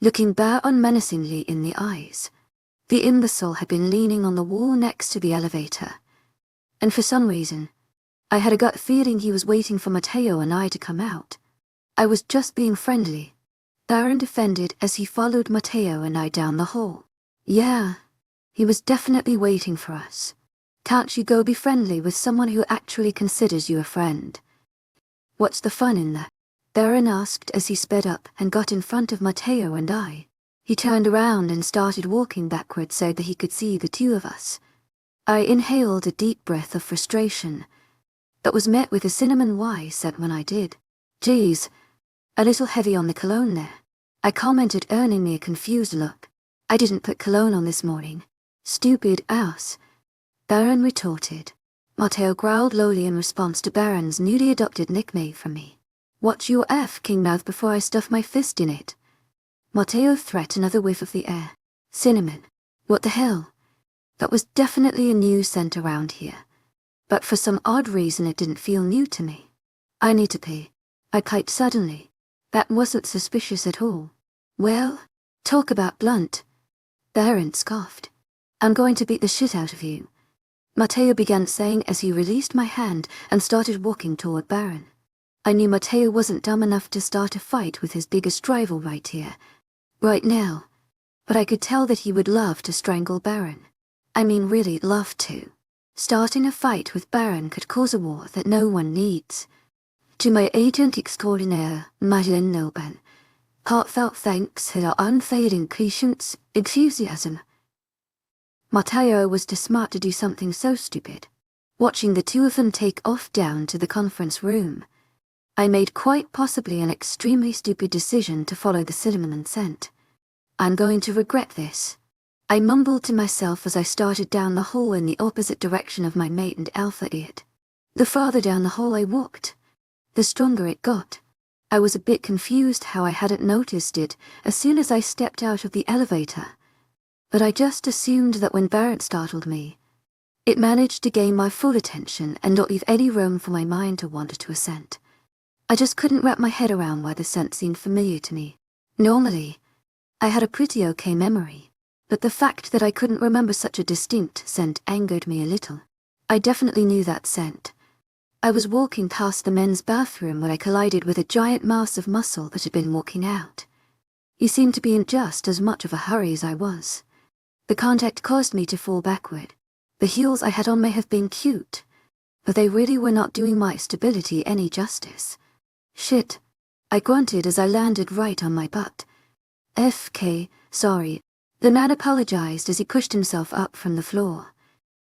looking bare unmenacingly in the eyes. The imbecile had been leaning on the wall next to the elevator, and for some reason, I had a gut feeling he was waiting for Matteo and I to come out. I was just being friendly, Darren defended as he followed Matteo and I down the hall. Yeah, he was definitely waiting for us. Can't you go be friendly with someone who actually considers you a friend? What's the fun in that? Baron asked as he sped up and got in front of Matteo and I. He turned around and started walking backwards so that he could see the two of us. I inhaled a deep breath of frustration, but was met with a cinnamon "Why" said when I did. "Geez, a little heavy on the cologne there," I commented, earning me a confused look. "I didn't put cologne on this morning." "Stupid ass," Baron retorted. Matteo growled lowly in response to Baron's newly adopted nickname from me. "Watch your f***ing mouth before I stuff my fist in it." Matteo threat another whiff of the air. Cinnamon. What the hell? That was definitely a new scent around here. But for some odd reason it didn't feel new to me. "I need to pee," I piped suddenly. That wasn't suspicious at all. "Well, talk about blunt." Baron scoffed. "I'm going to beat the shit out of you," Matteo began saying as he released my hand and started walking toward Baron. I knew Matteo wasn't dumb enough to start a fight with his biggest rival right here, right now, but I could tell that he would love to strangle Baron. I mean really love to. Starting a fight with Baron could cause a war that no one needs. To my agent extraordinaire, Madeleine Noban, heartfelt thanks for your unfailing patience, enthusiasm. Matteo was too smart to do something so stupid. Watching the two of them take off down to the conference room, I made quite possibly an extremely stupid decision to follow the cinnamon scent. "I'm going to regret this," I mumbled to myself as I started down the hall in the opposite direction of my mate and alpha idiot. The farther down the hall I walked, the stronger it got. I was a bit confused how I hadn't noticed it as soon as I stepped out of the elevator, but I just assumed that when Barrett startled me, it managed to gain my full attention and not leave any room for my mind to wander to a scent. I just couldn't wrap my head around why the scent seemed familiar to me. Normally, I had a pretty okay memory, but the fact that I couldn't remember such a distinct scent angered me a little. I definitely knew that scent. I was walking past the men's bathroom when I collided with a giant mass of muscle that had been walking out. He seemed to be in just as much of a hurry as I was. The contact caused me to fall backward. The heels I had on may have been cute, but they really were not doing my stability any justice. "Shit," I grunted as I landed right on my butt. "FK, sorry." The man apologized as he pushed himself up from the floor.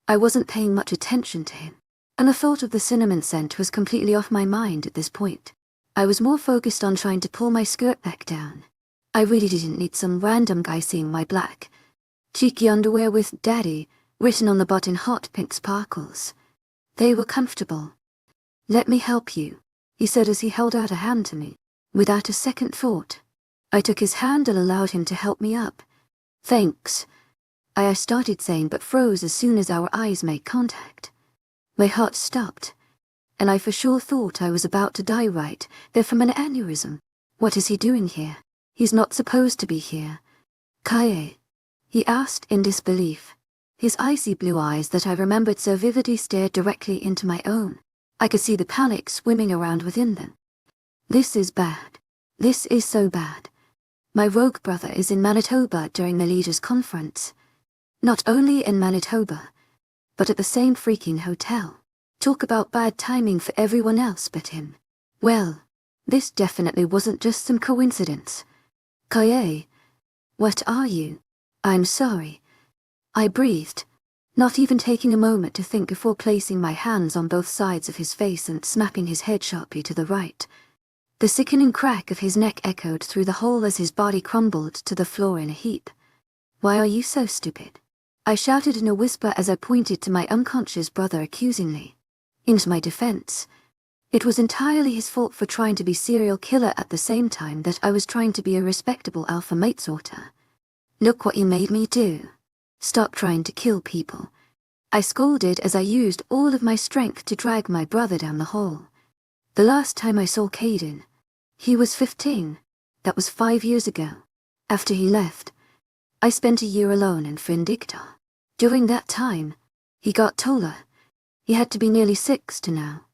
I wasn't paying much attention to him, and the thought of the cinnamon scent was completely off my mind at this point. I was more focused on trying to pull my skirt back down. I really didn't need some random guy seeing my black, cheeky underwear with "Daddy" written on the butt in hot pink sparkles. They were comfortable. "Let me help you," he said as he held out a hand to me. Without a second thought, I took his hand and allowed him to help me up. "Thanks," I started saying, but froze as soon as our eyes made contact. My heart stopped, and I for sure thought I was about to die right there from an aneurysm. What is he doing here? He's not supposed to be here. "Kaye?" he asked in disbelief. His icy blue eyes that I remembered so vividly stared directly into my own. I could see the panic swimming around within them. "This is bad. This is so bad. My rogue brother is in Manitoba during the leaders' conference. Not only in Manitoba, but at the same freaking hotel. Talk about bad timing for everyone else but him. Well, this definitely wasn't just some coincidence. Kaye, what are you?" "I'm sorry," I breathed, not even taking a moment to think before placing my hands on both sides of his face and snapping his head sharply to the right. The sickening crack of his neck echoed through the hole as his body crumbled to the floor in a heap. "Why are you so stupid?" I shouted in a whisper as I pointed to my unconscious brother accusingly. In my defense, it was entirely his fault for trying to be serial killer at the same time that I was trying to be a respectable alpha mate sorter. "Look what you made me do. Stop trying to kill people," I scolded as I used all of my strength to drag my brother down the hall. The last time I saw Caden, he was 15. That was 5 years ago. After he left, I spent a year alone in Frindicta. During that time, he got taller. He had to be nearly 6 to now.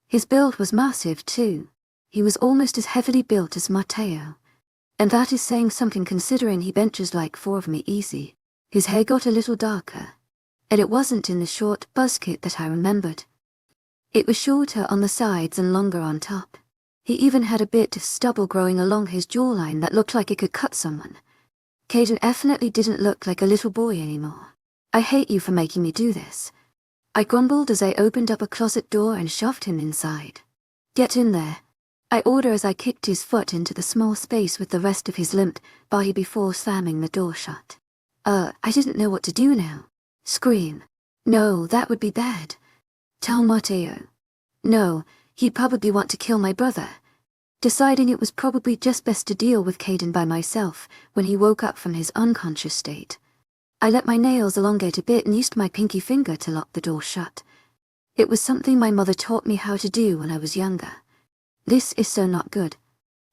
His build was massive too. He was almost as heavily built as Matteo, and that is saying something considering he benches like 4 of me easy. His hair got a little darker, and it wasn't in the short buzz cut that I remembered. It was shorter on the sides and longer on top. He even had a bit of stubble growing along his jawline that looked like it could cut someone. Caden definitely didn't look like a little boy anymore. I hate you for making me do this. I grumbled as I opened up a closet door and shoved him inside. Get in there, I ordered as I kicked his foot into the small space with the rest of his limp body before slamming the door shut. I didn't know what to do now. Scream. No, that would be bad. Tell Matteo. No, he'd probably want to kill my brother. Deciding it was probably just best to deal with Caden by myself when he woke up from his unconscious state. I let my nails elongate a bit and used my pinky finger to lock the door shut. It was something my mother taught me how to do when I was younger. This is so not good,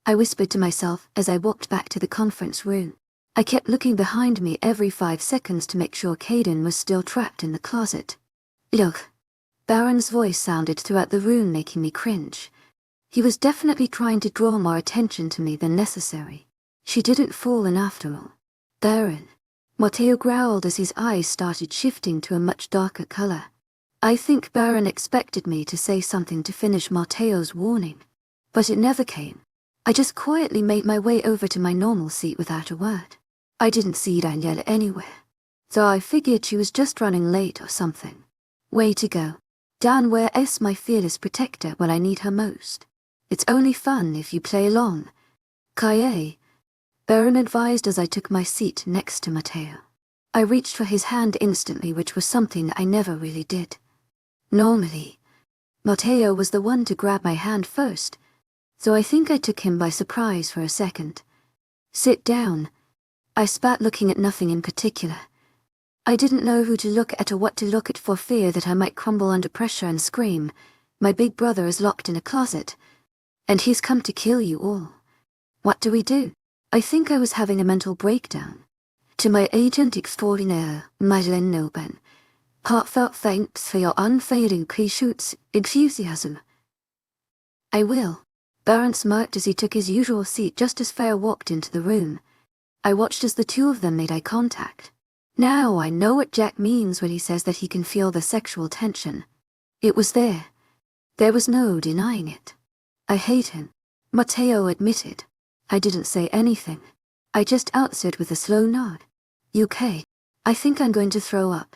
I whispered to myself as I walked back to the conference room. I kept looking behind me every 5 seconds to make sure Caden was still trapped in the closet. Look. Baron's voice sounded throughout the room, making me cringe. He was definitely trying to draw more attention to me than necessary. She didn't fall in after all. Baron. Matteo growled as his eyes started shifting to a much darker color. I think Baron expected me to say something to finish Matteo's warning, but it never came. I just quietly made my way over to my normal seat without a word. I didn't see Danielle anywhere, so I figured she was just running late or something. Way to go. Dan, where's my fearless protector when I need her most? It's only fun if you play along. Kaye, Baron advised as I took my seat next to Matteo. I reached for his hand instantly, which was something I never really did. Normally, Matteo was the one to grab my hand first, so I think I took him by surprise for a second. Sit down, I spat, looking at nothing in particular. I didn't know who to look at or what to look at for fear that I might crumble under pressure and scream. My big brother is locked in a closet, and he's come to kill you all. What do we do? I think I was having a mental breakdown. To my agent extraordinaire, Madeleine Noben, heartfelt thanks for your unfading patience, enthusiasm. I will. Baron smirked as he took his usual seat just as Fair walked into the room. I watched as the two of them made eye contact. Now I know what Jack means when he says that he can feel the sexual tension. It was there. There was no denying it. I hate him, Matteo admitted. I didn't say anything. I just answered with a slow nod. UK. I think I'm going to throw up.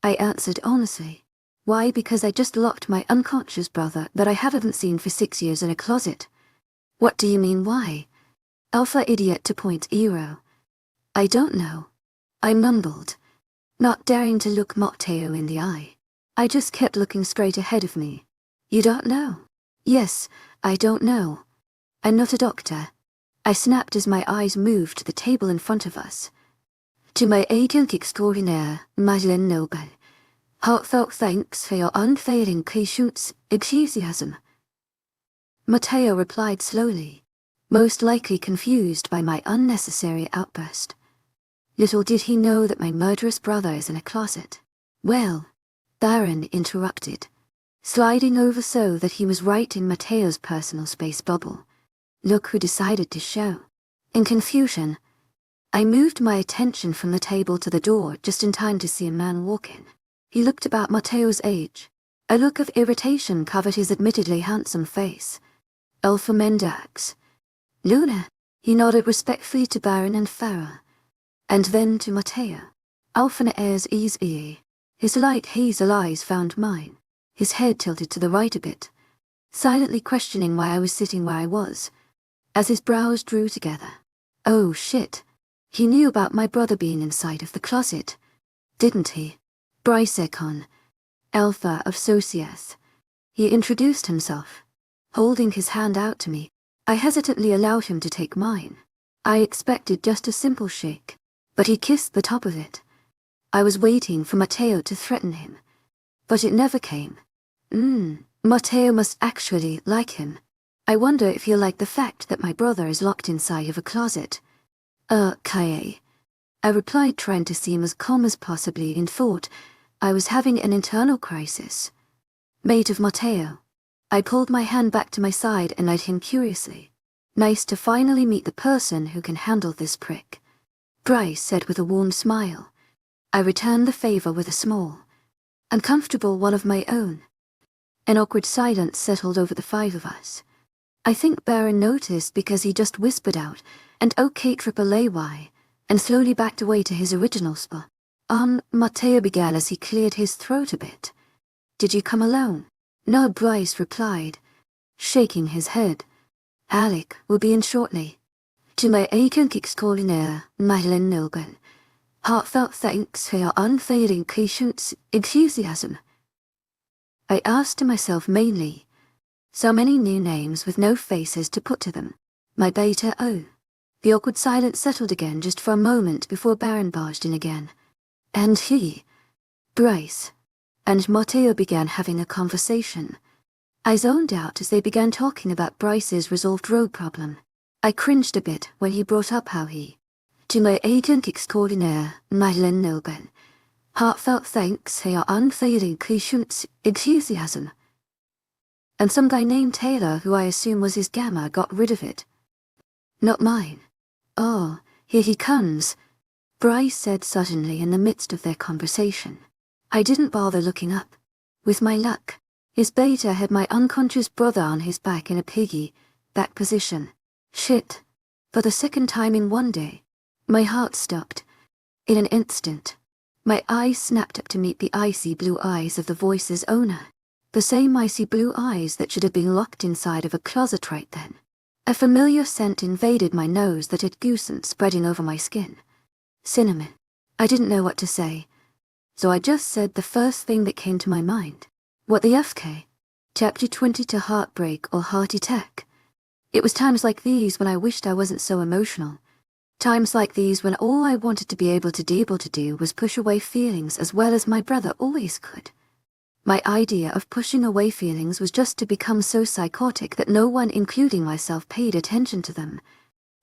I answered honestly. Why? Because I just locked my unconscious brother that I haven't seen for 6 years in a closet. What do you mean why? Alpha idiot 2.0. I don't know. I mumbled, not daring to look Matteo in the eye. I just kept looking straight ahead of me. You don't know? Yes, I don't know. I'm not a doctor. I snapped as my eyes moved to the table in front of us. To my agent extraordinaire, Madeleine Noble, heartfelt thanks for your unfailing patience, enthusiasm. Matteo replied slowly, most likely confused by my unnecessary outburst. Little did he know that my murderous brother is in a closet. Well, Baron interrupted, sliding over so that he was right in Matteo's personal space bubble. Look who decided to show. In confusion, I moved my attention from the table to the door just in time to see a man walk in. He looked about Matteo's age. A look of irritation covered his admittedly handsome face. Alpha Mendax. Luna, he nodded respectfully to Baron and Farah, and then to Matteo. Alpha airs easy. His light hazel eyes found mine. His head tilted to the right a bit, silently questioning why I was sitting where I was, as his brows drew together. Oh shit. He knew about my brother being inside of the closet, didn't he? Brycecon, Alpha of Socias. He introduced himself, holding his hand out to me. I hesitantly allowed him to take mine. I expected just a simple shake, but he kissed the top of it. I was waiting for Matteo to threaten him, but it never came. Matteo must actually like him. I wonder if he'll like the fact that my brother is locked inside of a closet. Kaye. I replied, trying to seem as calm as possibly in thought I was having an internal crisis. Mate of Matteo. I pulled my hand back to my side and eyed him curiously. Nice to finally meet the person who can handle this prick, Bryce said with a warm smile. I returned the favor with a small, uncomfortable one of my own. An awkward silence settled over the 5 of us. I think Baron noticed because he just whispered out, and OK triple AY, and slowly backed away to his original spot. Matteo began as he cleared his throat a bit. Did you come alone? No, Bryce replied, shaking his head. Alec will be in shortly. To my aching extraordinaire, Madeline Nilben. Heartfelt thanks for your unfailing patience, enthusiasm. I asked to myself mainly. So many new names with no faces to put to them. My beta O. The awkward silence settled again just for a moment before Baron barged in again. And he, Bryce, and Matteo began having a conversation. I zoned out as they began talking about Bryce's resolved road problem. I cringed a bit when he brought up how he, to my agent extraordinaire, Madeline Nilben, heartfelt thanks for your unfailing patience, enthusiasm. And some guy named Taylor, who I assume was his gamma, got rid of it. Not mine. Oh, here he comes, Bryce said suddenly in the midst of their conversation. I didn't bother looking up. With my luck, his beta had my unconscious brother on his back in a back position. Shit. For the second time in one day, my heart stopped. In an instant, my eyes snapped up to meet the icy blue eyes of the voice's owner. The same icy blue eyes that should have been locked inside of a closet right then. A familiar scent invaded my nose that had goosed spreading over my skin. Cinnamon. I didn't know what to say, so I just said the first thing that came to my mind. What the FK? Chapter 20 to heartbreak or heart attack. It was times like these when I wished I wasn't so emotional. Times like these when all I wanted to be able to do was push away feelings as well as my brother always could. My idea of pushing away feelings was just to become so psychotic that no one, including myself, paid attention to them.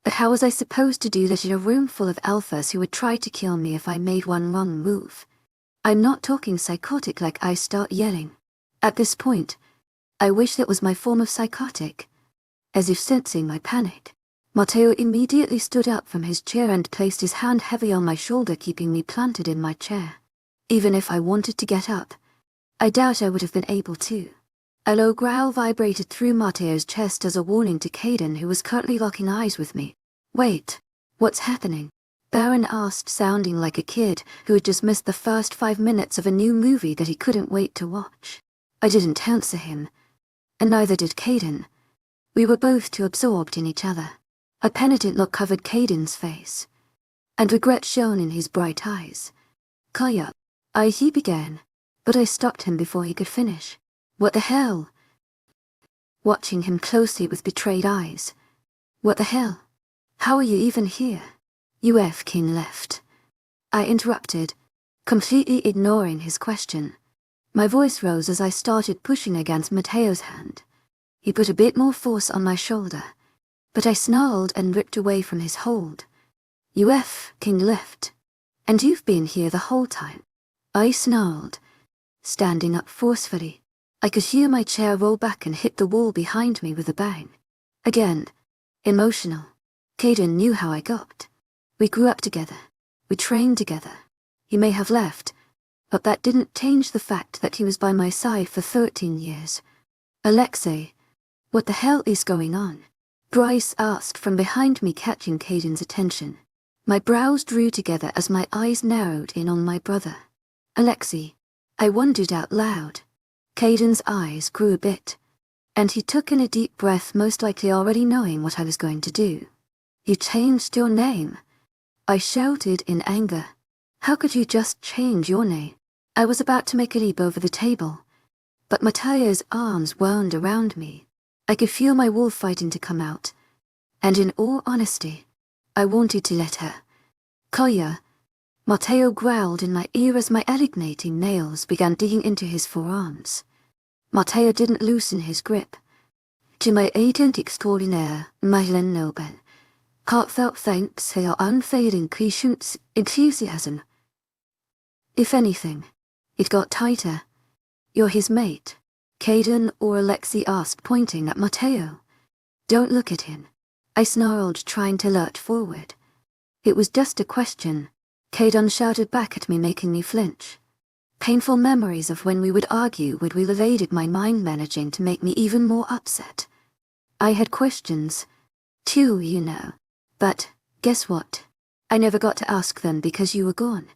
But how was I supposed to do that in a room full of alphas who would try to kill me if I made one wrong move? I'm not talking psychotic like I start yelling. At this point, I wish that was my form of psychotic. As if sensing my panic, Matteo immediately stood up from his chair and placed his hand heavy on my shoulder, keeping me planted in my chair. Even if I wanted to get up, I doubt I would have been able to. A low growl vibrated through Matteo's chest as a warning to Caden, who was currently locking eyes with me. Wait, what's happening? Baron asked, sounding like a kid who had just missed the first 5 minutes of a new movie that he couldn't wait to watch. I didn't answer him, and neither did Caden. We were both too absorbed in each other. A penitent look covered Caden's face, and regret shone in his bright eyes. Kaya, he began, but I stopped him before he could finish. What the hell? Watching him closely with betrayed eyes. What the hell? How are you even here? UF King left. I interrupted, completely ignoring his question. My voice rose as I started pushing against Matteo's hand. He put a bit more force on my shoulder, but I snarled and ripped away from his hold. UF King left, and you've been here the whole time. I snarled, standing up forcefully. I could hear my chair roll back and hit the wall behind me with a bang. Again, emotional. Caden knew how I got. We grew up together. We trained together. He may have left, but that didn't change the fact that he was by my side for 13 years. Alexei, what the hell is going on? Bryce asked from behind me, catching Caden's attention. My brows drew together as my eyes narrowed in on my brother. Alexei, I wondered out loud. Caden's eyes grew a bit, and he took in a deep breath, most likely already knowing what I was going to do. You changed your name, I shouted in anger. How could you just change your name? I was about to make a leap over the table, but Matteo's arms wound around me. I could feel my wolf fighting to come out, and in all honesty, I wanted to let her. Kaya, Matteo growled in my ear as my allignating nails began digging into his forearms. Matteo didn't loosen his grip. To my agent extraordinaire, Madeline Nobel, heartfelt thanks for your unfailing patience, enthusiasm. If anything, it got tighter. You're his mate, Caden or Alexei asked, pointing at Matteo. Don't look at him, I snarled, trying to lurch forward. It was just a question, Caden shouted back at me, making me flinch. Painful memories of when we would argue would evaded my mind, managing to make me even more upset. I had questions, too, you know. But, guess what? I never got to ask them because you were gone.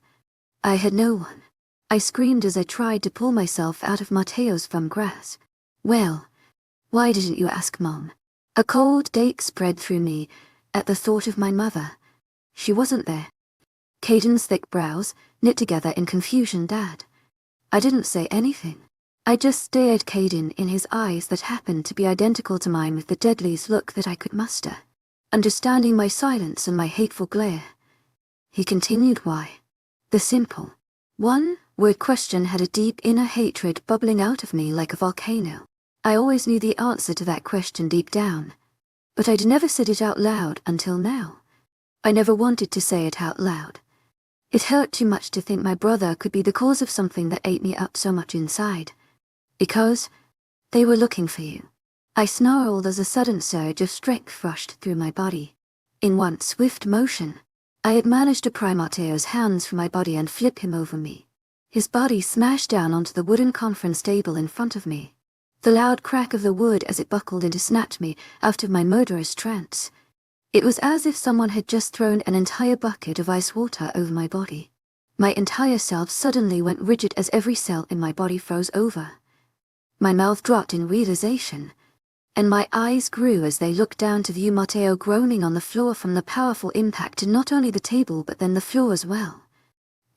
I had no one. I screamed as I tried to pull myself out of Matteo's firm grasp. Well, why didn't you ask, Mom? A cold ache spread through me at the thought of my mother. She wasn't there. Caden's thick brows knit together in confusion. Dad. I didn't say anything. I just stared Caden in his eyes that happened to be identical to mine with the deadliest look that I could muster. Understanding my silence and my hateful glare, he continued, why? The simple one-word question had a deep inner hatred bubbling out of me like a volcano. I always knew the answer to that question deep down, but I'd never said it out loud until now. I never wanted to say it out loud. It hurt too much to think my brother could be the cause of something that ate me up so much inside. Because they were looking for you. I snarled as a sudden surge of strength rushed through my body. In one swift motion, I had managed to pry Matteo's hands from my body and flip him over me. His body smashed down onto the wooden conference table in front of me. The loud crack of the wood as it buckled into snapped me out of my murderous trance. It was as if someone had just thrown an entire bucket of ice water over my body. My entire self suddenly went rigid as every cell in my body froze over. My mouth dropped in realization, and my eyes grew as they looked down to view Matteo groaning on the floor from the powerful impact to not only the table but then the floor as well.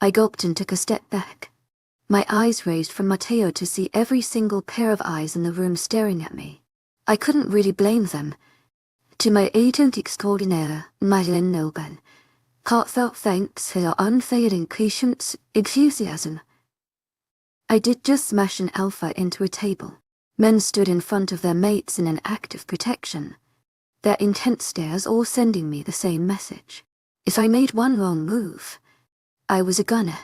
I gulped and took a step back. My eyes raised from Matteo to see every single pair of eyes in the room staring at me. I couldn't really blame them. To my agent extraordinaire, Madeline Noban, heartfelt thanks for your unfailing patience, enthusiasm. I did just smash an alpha into a table. Men stood in front of their mates in an act of protection, their intent stares all sending me the same message. If I made one wrong move, I was a gunner.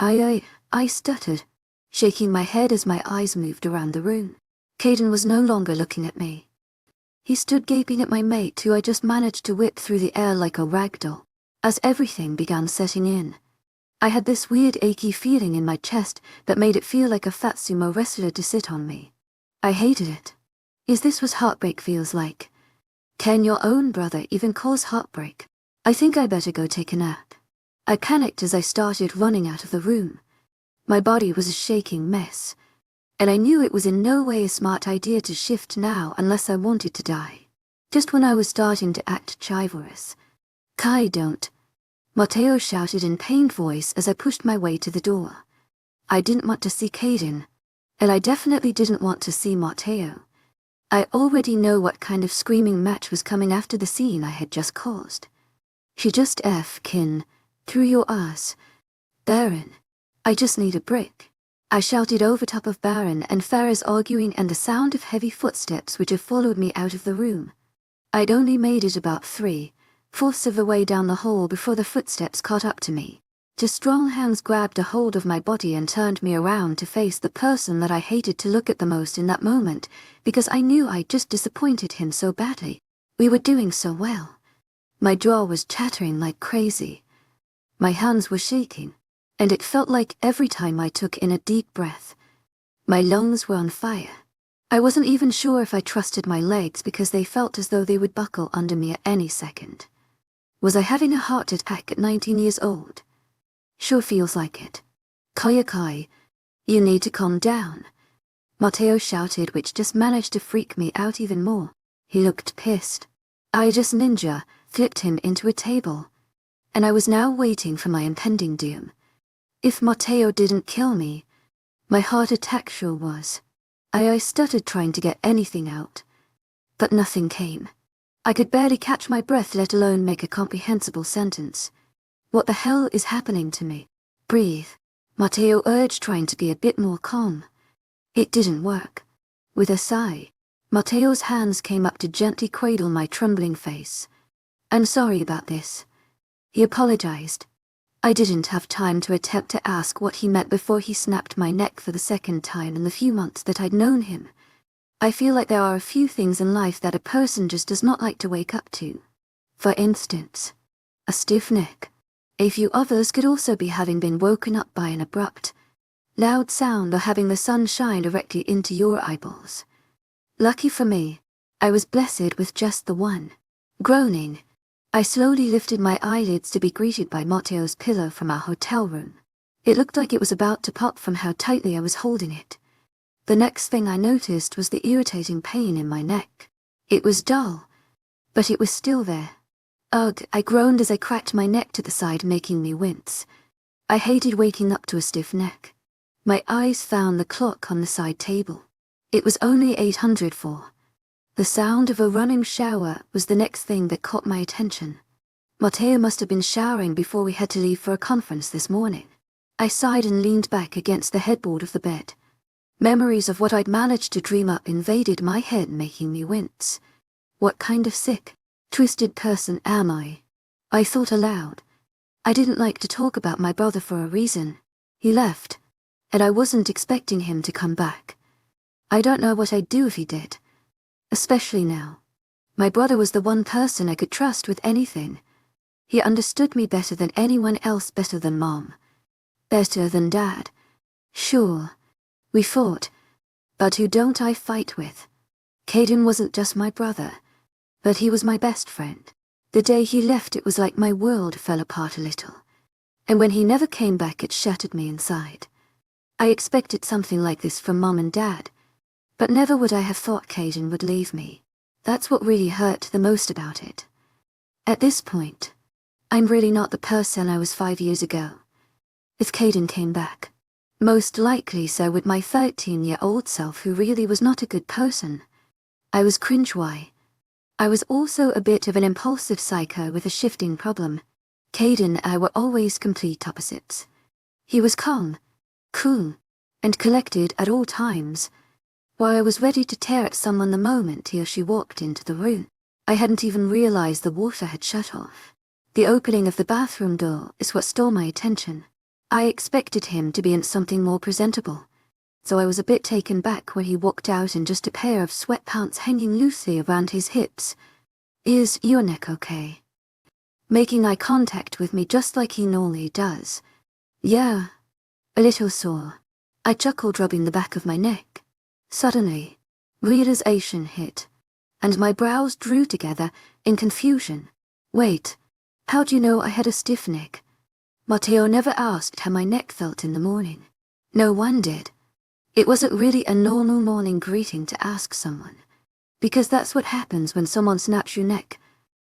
I stuttered, shaking my head as my eyes moved around the room. Caden was no longer looking at me. He stood gaping at my mate who I just managed to whip through the air like a rag doll. As everything began setting in, I had this weird achy feeling in my chest that made it feel like a fat sumo wrestler to sit on me. I hated it. Is this what heartbreak feels like? Can your own brother even cause heartbreak? I think I better go take a nap. I panicked as I started running out of the room. My body was a shaking mess, and I knew it was in no way a smart idea to shift now unless I wanted to die. Just when I was starting to act chivalrous. Kai, don't. Matteo shouted in pained voice as I pushed my way to the door. I didn't want to see Caden, and I definitely didn't want to see Matteo. I already know what kind of screaming match was coming after the scene I had just caused. She just F-kin, through your ass. Baron, I just need a brick. I shouted over top of Baron and Farah's arguing and the sound of heavy footsteps which had followed me out of the room. I'd only made it about 3/4 of the way down the hall before the footsteps caught up to me. Just strong hands grabbed a hold of my body and turned me around to face the person that I hated to look at the most in that moment, because I knew I'd just disappointed him so badly. We were doing so well. My jaw was chattering like crazy. My hands were shaking, and it felt like every time I took in a deep breath, my lungs were on fire. I wasn't even sure if I trusted my legs because they felt as though they would buckle under me at any second. Was I having a heart attack at 19 years old? Sure feels like it. Kai, you need to calm down, Matteo shouted, which just managed to freak me out even more. He looked pissed. I just ninja flipped him into a table, and I was now waiting for my impending doom. If Matteo didn't kill me, my heart attack sure was. I stuttered trying to get anything out, but nothing came. I could barely catch my breath, let alone make a comprehensible sentence. What the hell is happening to me? Breathe, Matteo urged, trying to be a bit more calm. It didn't work. With a sigh, Matteo's hands came up to gently cradle my trembling face. I'm sorry about this, he apologized. I didn't have time to attempt to ask what he meant before he snapped my neck for the second time in the few months that I'd known him. I feel like there are a few things in life that a person just does not like to wake up to. For instance, a stiff neck. A few others could also be having been woken up by an abrupt, loud sound or having the sun shine directly into your eyeballs. Lucky for me, I was blessed with just the one. Groaning, I slowly lifted my eyelids to be greeted by Matteo's pillow from our hotel room. It looked like it was about to pop from how tightly I was holding it. The next thing I noticed was the irritating pain in my neck. It was dull, but it was still there. Ugh, I groaned as I cracked my neck to the side, making me wince. I hated waking up to a stiff neck. My eyes found the clock on the side table. It was only 804. The sound of a running shower was the next thing that caught my attention. Matteo must have been showering before we had to leave for a conference this morning. I sighed and leaned back against the headboard of the bed. Memories of what I'd managed to dream up invaded my head, making me wince. What kind of sick, twisted person am I? I thought aloud. I didn't like to talk about my brother for a reason. He left, and I wasn't expecting him to come back. I don't know what I'd do if he did. Especially now. My brother was the one person I could trust with anything. He understood me better than anyone else, better than Mom. Better than Dad. Sure, we fought, but who don't I fight with? Caden wasn't just my brother, but he was my best friend. The day he left, it was like my world fell apart a little. And when he never came back, it shattered me inside. I expected something like this from Mom and Dad, but never would I have thought Caden would leave me. That's what really hurt the most about it. At this point, I'm really not the person I was 5 years ago. If Caden came back, most likely so would my 13-year-old self, who really was not a good person. I was cringe-why. I was also a bit of an impulsive psycho with a shifting problem. Caden and I were always complete opposites. He was calm, cool, and collected at all times, while I was ready to tear at someone the moment he or she walked into the room. I hadn't even realized the water had shut off. The opening of the bathroom door is what stole my attention. I expected him to be in something more presentable, so I was a bit taken back when he walked out in just a pair of sweatpants hanging loosely around his hips. Is your neck okay? Making eye contact with me just like he normally does. Yeah, a little sore. I chuckled, rubbing the back of my neck. Suddenly, realization hit, and my brows drew together in confusion. Wait, how do you know I had a stiff neck? Matteo never asked how my neck felt in the morning. No one did. It wasn't really a normal morning greeting to ask someone, because that's what happens when someone snaps your neck.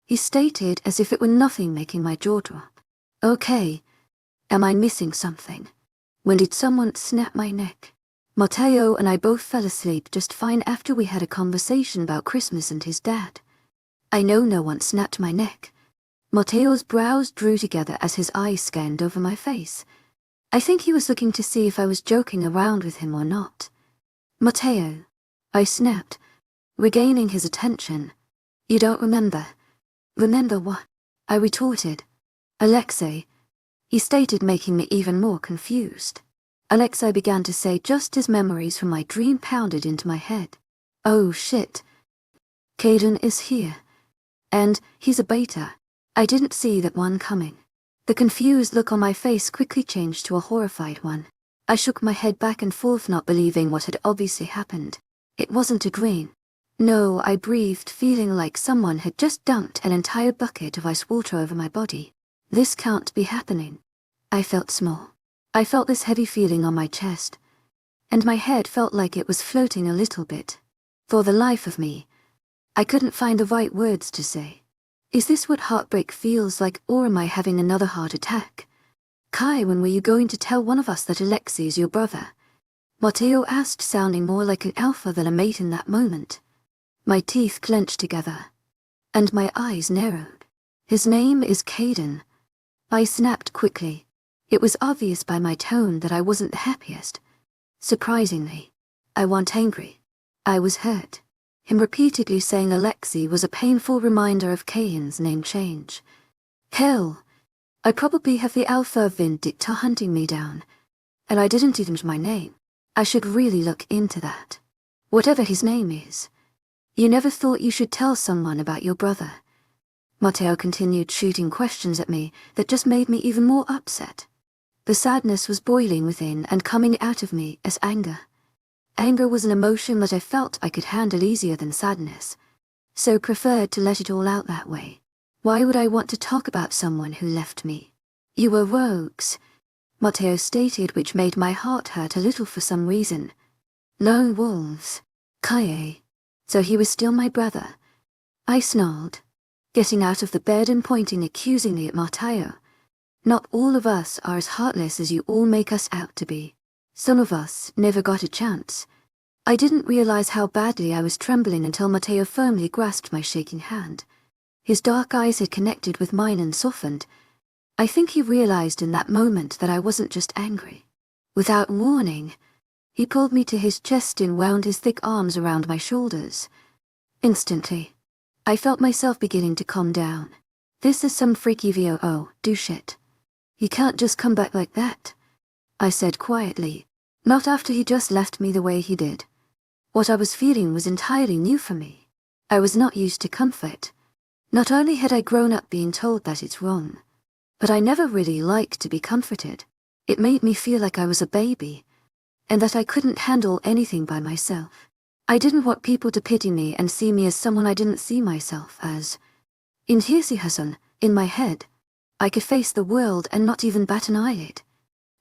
He stated as if it were nothing, making my jaw drop. Okay, am I missing something? When did someone snap my neck? Matteo and I both fell asleep just fine after we had a conversation about Christmas and his dad. I know no one snapped my neck. Matteo's brows drew together as his eyes scanned over my face. I think he was looking to see if I was joking around with him or not. Matteo, I snapped, regaining his attention. You don't remember? Remember what? I retorted. Alexei, he stated, making me even more confused. Alexei began to say just as memories from my dream pounded into my head. Oh shit. Caden is here. And he's a beta. I didn't see that one coming. The confused look on my face quickly changed to a horrified one. I shook my head back and forth, not believing what had obviously happened. It wasn't a dream. No, I breathed, feeling like someone had just dumped an entire bucket of ice water over my body. This can't be happening. I felt small. I felt this heavy feeling on my chest, and my head felt like it was floating a little bit. For the life of me, I couldn't find the right words to say. Is this what heartbreak feels like, or am I having another heart attack? Kai, when were you going to tell one of us that Alexei is your brother? Matteo asked, sounding more like an alpha than a mate in that moment. My teeth clenched together, and my eyes narrowed. His name is Caden. I snapped quickly. It was obvious by my tone that I wasn't the happiest. Surprisingly, I wasn't angry. I was hurt. Him repeatedly saying Alexei was a painful reminder of Caden's name change. Hell, I probably have the Alpha Vindicta hunting me down, and I didn't even know my name. I should really look into that. Whatever his name is. You never thought you should tell someone about your brother? Matteo continued shooting questions at me that just made me even more upset. The sadness was boiling within and coming out of me as anger. Anger was an emotion that I felt I could handle easier than sadness. so preferred to let it all out that way. Why would I want to talk about someone who left me? You were rogues, Matteo stated, which made my heart hurt a little for some reason. Lone wolves. Kaye. So he was still my brother. I snarled, getting out of the bed and pointing accusingly at Matteo. Not all of us are as heartless as you all make us out to be. Some of us never got a chance. I didn't realize how badly I was trembling until Matteo firmly grasped my shaking hand. His dark eyes had connected with mine and softened. I think he realized in that moment that I wasn't just angry. Without warning, he pulled me to his chest and wound his thick arms around my shoulders. Instantly, I felt myself beginning to calm down. This is some freaky VOO, do shit. You can't just come back like that, I said quietly, not after he just left me the way he did. What I was feeling was entirely new for me. I was not used to comfort. Not only had I grown up being told that it's wrong, but I never really liked to be comforted. It made me feel like I was a baby, and that I couldn't handle anything by myself. I didn't want people to pity me and see me as someone I didn't see myself as. In Hirsihasan, in my head, I could face the world and not even bat an eyelid.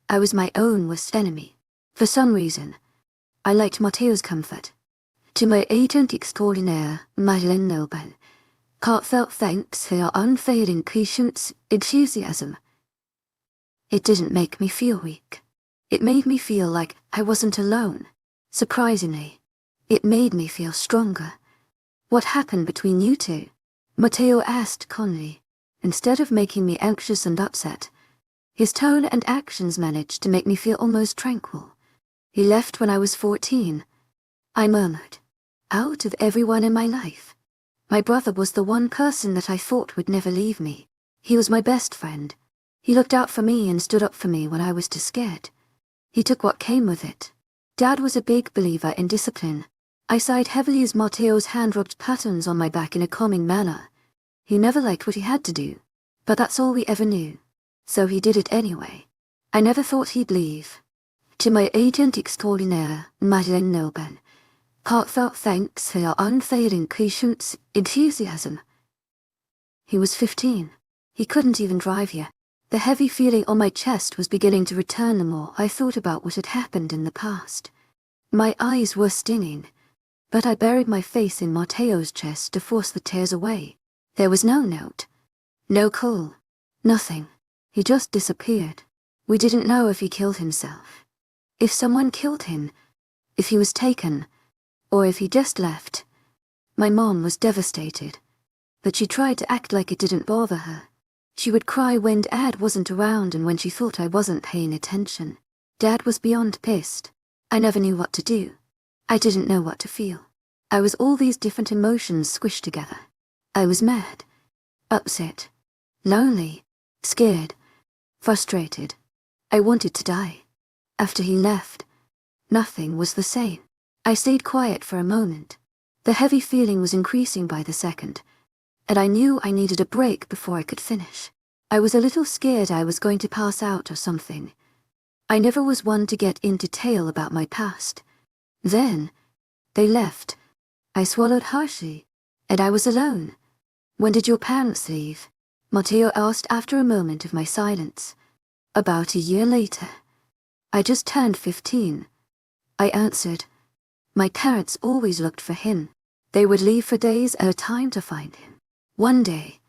I was my own worst enemy. For some reason, I liked Matteo's comfort. To my agent extraordinaire, Madeleine Nobel, heartfelt thanks for your unfailing patience, enthusiasm. It didn't make me feel weak. It made me feel like I wasn't alone. Surprisingly, it made me feel stronger. What happened between you two? Matteo asked calmly. Instead of making me anxious and upset, his tone and actions managed to make me feel almost tranquil. He left when I was 14. I murmured. Out of everyone in my life, my brother was the one person that I thought would never leave me. He was my best friend. He looked out for me and stood up for me when I was too scared. He took what came with it. Dad was a big believer in discipline. I sighed heavily as Matteo's hand rubbed patterns on my back in a calming manner. He never liked what he had to do, but that's all we ever knew. So he did it anyway. I never thought he'd leave. To my agent extraordinaire, Madeleine Nobel, heartfelt thanks for your unfailing patience, enthusiasm. He was 15. He couldn't even drive yet. The heavy feeling on my chest was beginning to return the more I thought about what had happened in the past. My eyes were stinging, but I buried my face in Matteo's chest to force the tears away. There was no note, no call, nothing. He just disappeared. We didn't know if he killed himself, if someone killed him, if he was taken, or if he just left. My mom was devastated, but she tried to act like it didn't bother her. She would cry when Dad wasn't around and when she thought I wasn't paying attention. Dad was beyond pissed. I never knew what to do. I didn't know what to feel. I was all these different emotions squished together. I was mad, upset, lonely, scared, frustrated. I wanted to die. After he left, nothing was the same. I stayed quiet for a moment. The heavy feeling was increasing by the second, and I knew I needed a break before I could finish. I was a little scared I was going to pass out or something. I never was one to get in detail about my past. Then, they left. I swallowed harshly, and I was alone. When did your parents leave? Matteo asked after a moment of my silence. About a year later. I just turned 15. I answered. My parents always looked for him. They would leave for days at a time to find him. One day,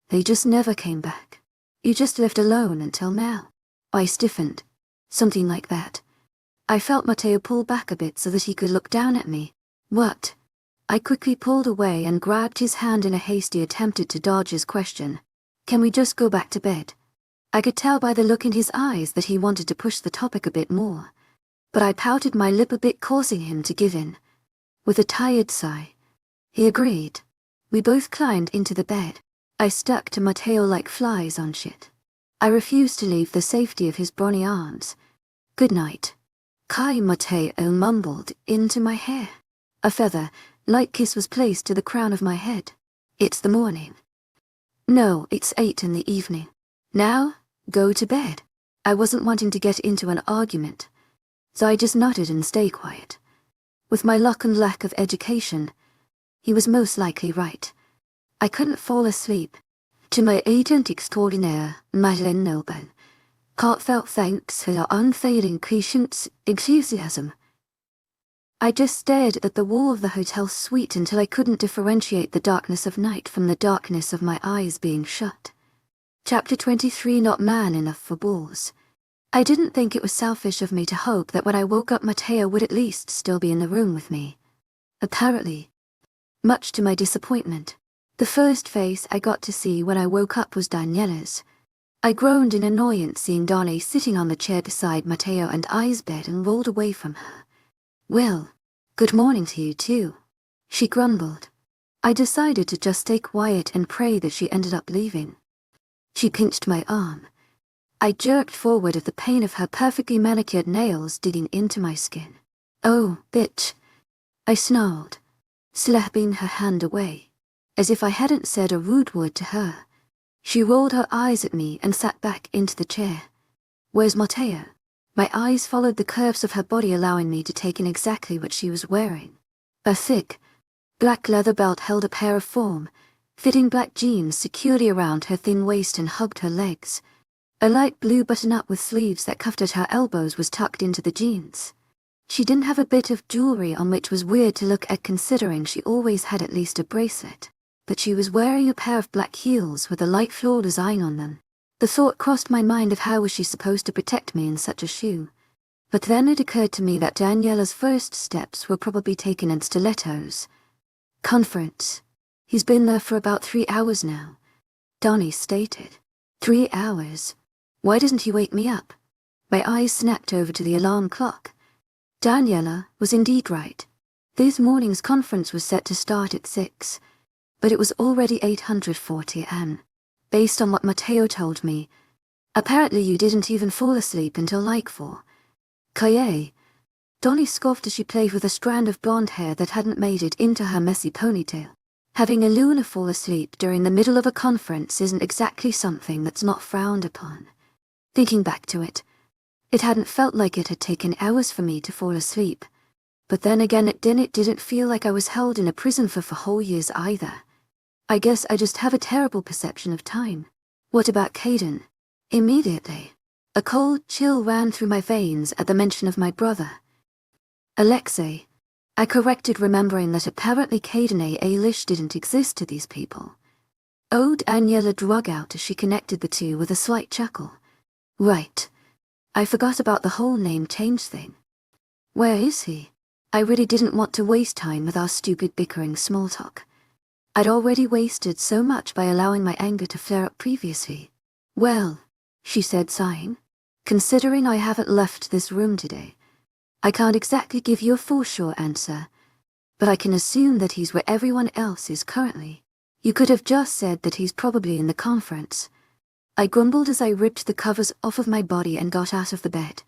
they just never came back. You just lived alone until now. I stiffened. Something like that. I felt Matteo pull back a bit so that he could look down at me. What? I quickly pulled away and grabbed his hand in a hasty attempt to dodge his question. Can we just go back to bed? I could tell by the look in his eyes that he wanted to push the topic a bit more, but I pouted my lip a bit, causing him to give in. With a tired sigh, he agreed. We both climbed into the bed. I stuck to Matteo like flies on shit. I refused to leave the safety of his brawny arms. Good night. Kai Matteo mumbled into my hair. A feather, light kiss was placed to the crown of my head. It's the morning. No, it's 8 in the evening. Now, go to bed. I wasn't wanting to get into an argument, so I just nodded and stayed quiet. With my luck and lack of education, He was most likely right. I couldn't fall asleep. To my agent extraordinaire, Madeleine Noble, heartfelt thanks for your unfailing patience, enthusiasm. I just stared at the wall of the hotel suite until I couldn't differentiate the darkness of night from the darkness of my eyes being shut. Chapter 23. Not man enough for balls. I didn't think it was selfish of me to hope that when I woke up Matteo would at least still be in the room with me. Apparently. Much to my disappointment, the first face I got to see when I woke up was Daniela's. I groaned in annoyance seeing Donnie sitting on the chair beside Matteo and I's bed and rolled away from her. "Well, good morning to you too," she grumbled. I decided to just stay quiet and pray that she ended up leaving. She pinched my arm. I jerked forward at the pain of her perfectly manicured nails digging into my skin. "Oh, bitch," I snarled, slapping her hand away, as if I hadn't said a rude word to her. She rolled her eyes at me and sat back into the chair. "Where's Matteo?" My eyes followed the curves of her body, allowing me to take in exactly what she was wearing. A thick, black leather belt held a pair of form-fitting black jeans securely around her thin waist and hugged her legs. A light blue button-up with sleeves that cuffed at her elbows was tucked into the jeans. She didn't have a bit of jewelry on, which was weird to look at considering she always had at least a bracelet, but she was wearing a pair of black heels with a light floral design on them. The thought crossed my mind of how was she supposed to protect me in such a shoe. But then it occurred to me that Daniela's first steps were probably taken in stilettos. "Conference. He's been there for about 3 hours now," Donnie stated. 3 hours? Why doesn't he wake me up? My eyes snapped over to the alarm clock. Daniela was indeed right. This morning's conference was set to start at 6, but it was already 8:40 am. Based on what Matteo told me, apparently you didn't even fall asleep until like 4. Kaye. Donnie scoffed as she played with a strand of blonde hair that hadn't made it into her messy ponytail. Having a Luna fall asleep during the middle of a conference isn't exactly something that's not frowned upon. Thinking back to it, it hadn't felt like it had taken hours for me to fall asleep. But then again, it didn't feel like I was held in a prison for whole years either. I guess I just have a terrible perception of time. What about Caden? Immediately, a cold chill ran through my veins at the mention of my brother. Alexei, I corrected, remembering that apparently Caden Alish didn't exist to these people. Ode Daniela drug out as she connected the two with a slight chuckle. Right. I forgot about the whole name change thing. Where is he? I really didn't want to waste time with our stupid bickering small talk. I'd already wasted so much by allowing my anger to flare up previously. "Well," she said, sighing, "considering I haven't left this room today, I can't exactly give you a full sure answer, but I can assume that he's where everyone else is currently. You could have just said that he's probably in the conference." I grumbled as I ripped the covers off of my body and got out of the bed.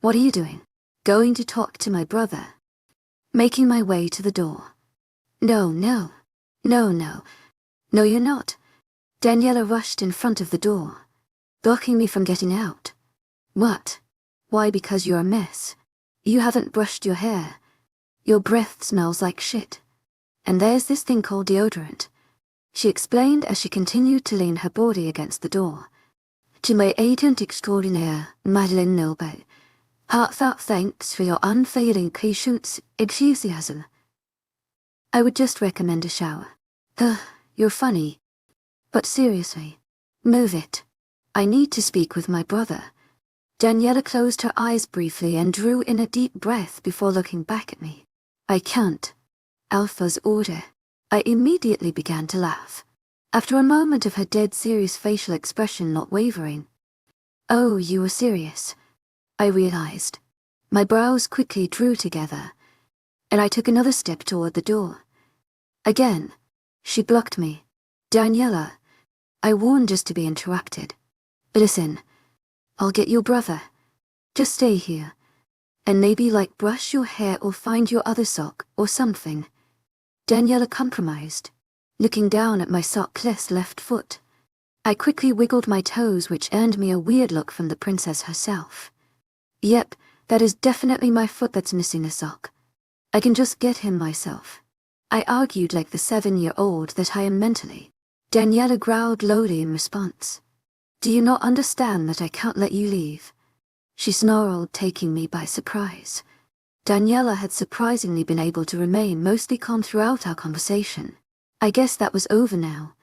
"What are you doing?" "Going to talk to my brother." Making my way to the door. No, you're not." Daniela rushed in front of the door, blocking me from getting out. "What? Why, because you're a mess. You haven't brushed your hair. Your breath smells like shit. And there's this thing called deodorant," she explained as she continued to lean her body against the door. "To my agent extraordinaire, Madeleine Noble, heartfelt thanks for your unfailing patience, enthusiasm. I would just recommend a shower." You're funny. But seriously, move it. I need to speak with my brother." Daniela closed her eyes briefly and drew in a deep breath before looking back at me. "I can't. Alpha's order." I immediately began to laugh, after a moment of her dead serious facial expression not wavering. "Oh, you were serious," I realized. My brows quickly drew together, and I took another step toward the door. Again, she blocked me. "Daniela," I warned, just to be interrupted. "Listen, I'll get your brother. Just stay here, and maybe brush your hair or find your other sock or something." Daniela compromised, looking down at my sockless left foot. I quickly wiggled my toes, which earned me a weird look from the princess herself. "Yep, that is definitely my foot that's missing a sock. I can just get him myself." I argued like the 7-year-old that I am mentally. Daniela growled lowly in response. Do you not understand that I can't let you leave? She snarled, taking me by surprise. Daniela had surprisingly been able to remain mostly calm throughout our conversation. I guess that was over now.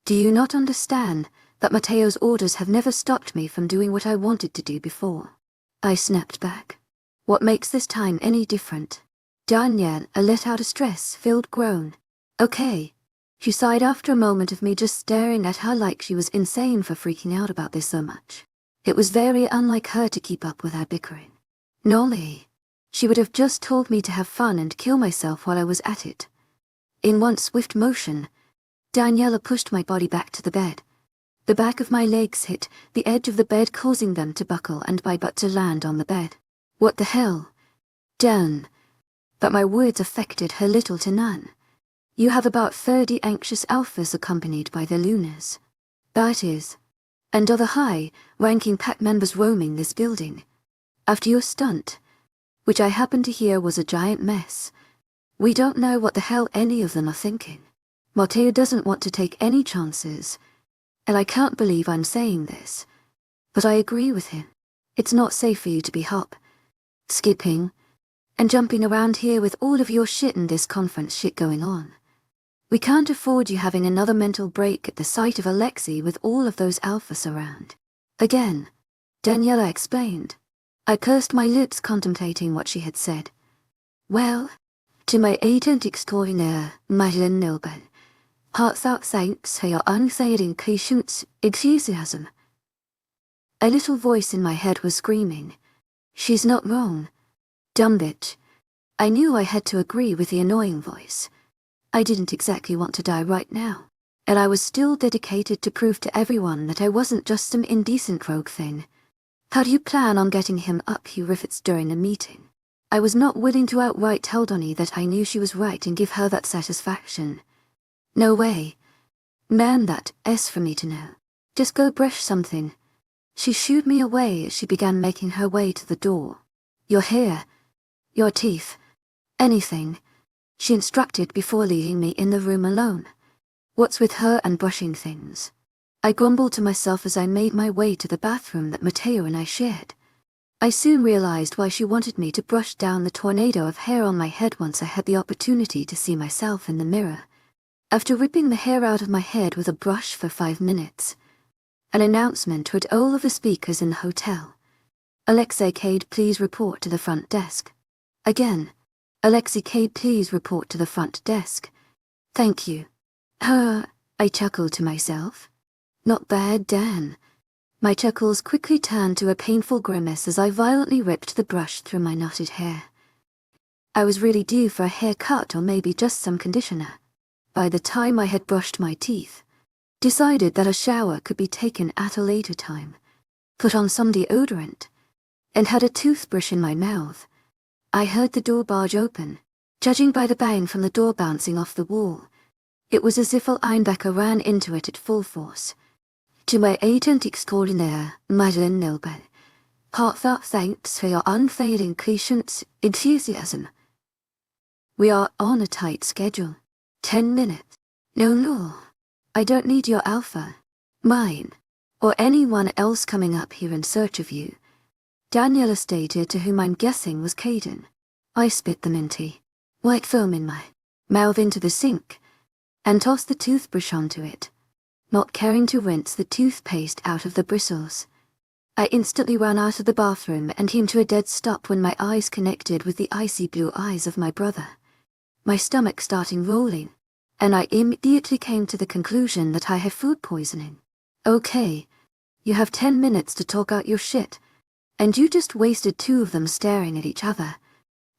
Do you not understand that Matteo's orders have never stopped me from doing what I wanted to do before? I snapped back. What makes this time any different? Daniela let out a stress-filled groan. Okay. She sighed after a moment of me just staring at her like she was insane for freaking out about this so much. It was very unlike her to keep up with our bickering. Nolly. She would have just told me to have fun and kill myself while I was at it. In one swift motion, Daniela pushed my body back to the bed. The back of my legs hit the edge of the bed, causing them to buckle and my butt to land on the bed. What the hell? Dan. But my words affected her little to none. You have about 30 anxious alphas accompanied by their lunars. That is. And other high-ranking pack members roaming this building. After your stunt, which I happen to hear was a giant mess, we don't know what the hell any of them are thinking. Matteo doesn't want to take any chances, and I can't believe I'm saying this, but I agree with him. It's not safe for you to be skipping, and jumping around here with all of your shit and this conference shit going on. We can't afford you having another mental break at the sight of Alexei with all of those alphas around. Again, Daniela explained. I pursed my lips contemplating what she had said. Well, to my agent extraordinaire, Madeleine Nilben, heartfelt thanks for your unfailing patience, enthusiasm. A little voice in my head was screaming. She's not wrong. Dumb bitch. I knew I had to agree with the annoying voice. I didn't exactly want to die right now, and I was still dedicated to prove to everyone that I wasn't just some indecent rogue thing. How do you plan on getting him up your rivets during a meeting? I was not willing to outright tell Donnie that I knew she was right and give her that satisfaction. No way. Man, that S for me to know. Just go brush something. She shooed me away as she began making her way to the door. Your hair. Your teeth. Anything. She instructed before leaving me in the room alone. What's with her and brushing things? I grumbled to myself as I made my way to the bathroom that Matteo and I shared. I soon realized why she wanted me to brush down the tornado of hair on my head once I had the opportunity to see myself in the mirror. After ripping the hair out of my head with a brush for 5 minutes, an announcement read all of the speakers in the hotel. Alexei Cade, please report to the front desk. Again. Alexei Cade, please report to the front desk. Thank you. I chuckled to myself. Not bad, Dan. My chuckles quickly turned to a painful grimace as I violently ripped the brush through my knotted hair. I was really due for a haircut or maybe just some conditioner. By the time I had brushed my teeth, decided that a shower could be taken at a later time, put on some deodorant, and had a toothbrush in my mouth, I heard the door barge open. Judging by the bang from the door bouncing off the wall, it was as if Einbecker ran into it at full force. To my agent extraordinaire, Madeleine Nilben, heartfelt thanks for your unfailing patience, enthusiasm. We are on a tight schedule. 10 minutes. No. I don't need your alpha, mine, or anyone else coming up here in search of you. Daniela stated, to whom I'm guessing was Caden. I spit the minty white foam in my mouth into the sink and tossed the toothbrush onto it, not caring to rinse the toothpaste out of the bristles. I instantly ran out of the bathroom and came to a dead stop when my eyes connected with the icy blue eyes of my brother. My stomach starting rolling, and I immediately came to the conclusion that I had food poisoning. Okay, you have 10 minutes to talk out your shit, and you just wasted 2 of them staring at each other.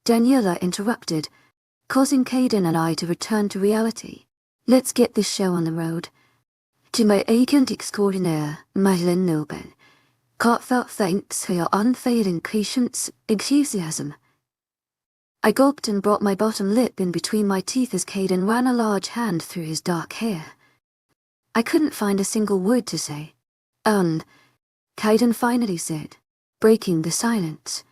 Daniela interrupted, causing Caden and I to return to reality. Let's get this show on the road. To my agent extraordinaire, Madeleine Nilben, heartfelt thanks for your unfailing patience, enthusiasm. I gulped and brought my bottom lip in between my teeth as Caden ran a large hand through his dark hair. I couldn't find a single word to say. Caden finally said, breaking the silence,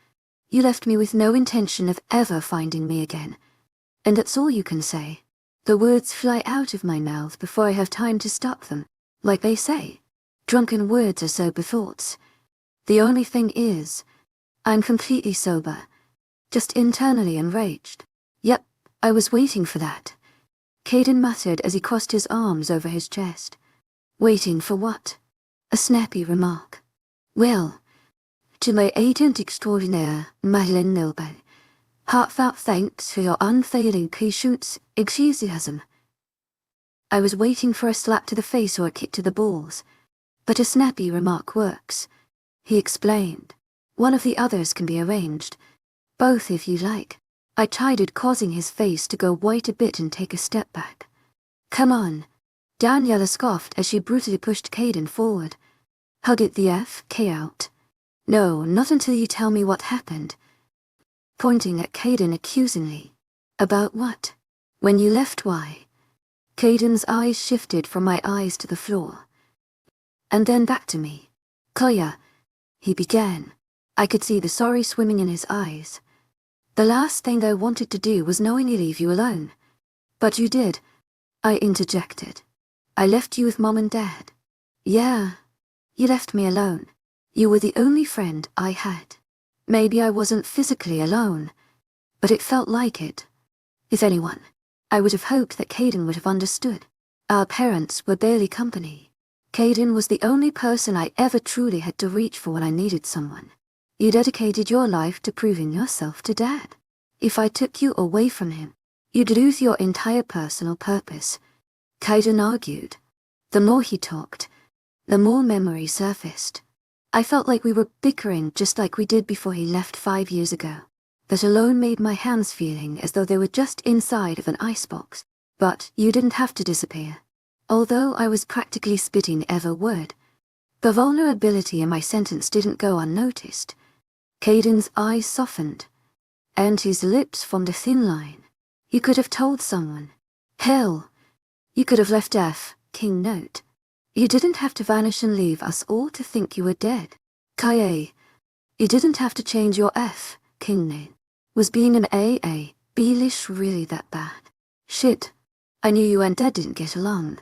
you left me with no intention of ever finding me again, and that's all you can say. The words fly out of my mouth before I have time to stop them. Like they say, drunken words are sober thoughts. The only thing is, I'm completely sober, just internally enraged. Yep, I was waiting for that. Caden muttered as he crossed his arms over his chest. Waiting for what? A snappy remark. Well, to my agent extraordinaire, Madeleine Nilbel, heartfelt thanks for your unfailing patience, enthusiasm. I was waiting for a slap to the face or a kick to the balls, but a snappy remark works, he explained. One of the others can be arranged. Both if you like. I chided, causing his face to go white a bit and take a step back. Come on, Daniela scoffed as she brutally pushed Caden forward. Hug it the F.K. out. No, not until you tell me what happened. Pointing at Caden accusingly. About what? When you left, why? Caden's eyes shifted from my eyes to the floor. And then back to me. Kaya, he began. I could see the sorry swimming in his eyes. The last thing I wanted to do was knowingly leave you alone. But you did, I interjected. I left you with Mom and Dad. Yeah, you left me alone. You were the only friend I had. Maybe I wasn't physically alone, but it felt like it. If anyone, I would have hoped that Caden would have understood. Our parents were barely company. Caden was the only person I ever truly had to reach for when I needed someone. You dedicated your life to proving yourself to Dad. If I took you away from him, you'd lose your entire personal purpose. Caden argued. The more he talked, the more memories surfaced. I felt like we were bickering just like we did before he left 5 years ago. That alone made my hands feeling as though they were just inside of an icebox. But you didn't have to disappear. Although I was practically spitting every word, the vulnerability in my sentence didn't go unnoticed. Caden's eyes softened, and his lips formed a thin line. You could have told someone. Hell, you could have left King note. You didn't have to vanish and leave us all to think you were dead. Kaye, you didn't have to change your King name. Was being an B-lish really that bad? Shit, I knew you and Dad didn't get along.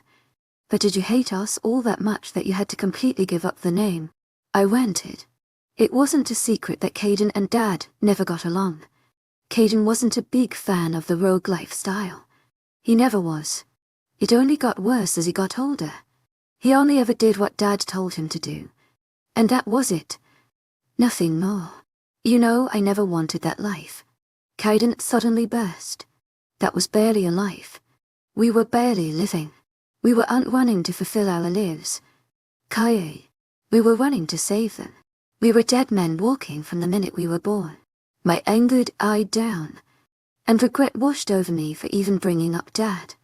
But did you hate us all that much that you had to completely give up the name? I ranted. It wasn't a secret that Caden and Dad never got along. Caden wasn't a big fan of the rogue lifestyle. He never was. It only got worse as he got older. He only ever did what Dad told him to do. And that was it. Nothing more. You know, I never wanted that life. Caden suddenly burst. That was barely a life. We were barely living. We were running to fulfill our lives. Kaye, we were running to save them. We were dead men walking from the minute we were born. My anger died down, and regret washed over me for even bringing up Dad.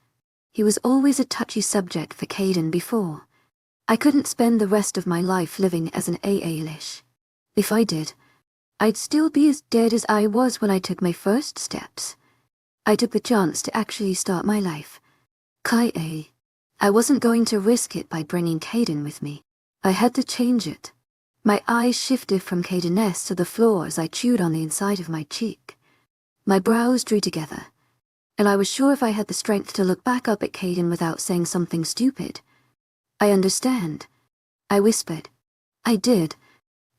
He was always a touchy subject for Caden before. I couldn't spend the rest of my life living as an AA-lish. If I did, I'd still be as dead as I was when I took my first steps. I took the chance to actually start my life. Kaye, I wasn't going to risk it by bringing Caden with me. I had to change it. My eyes shifted from Caden's to the floor as I chewed on the inside of my cheek. My brows drew together, and I was sure if I had the strength to look back up at Caden without saying something stupid. I understand, I whispered. I did.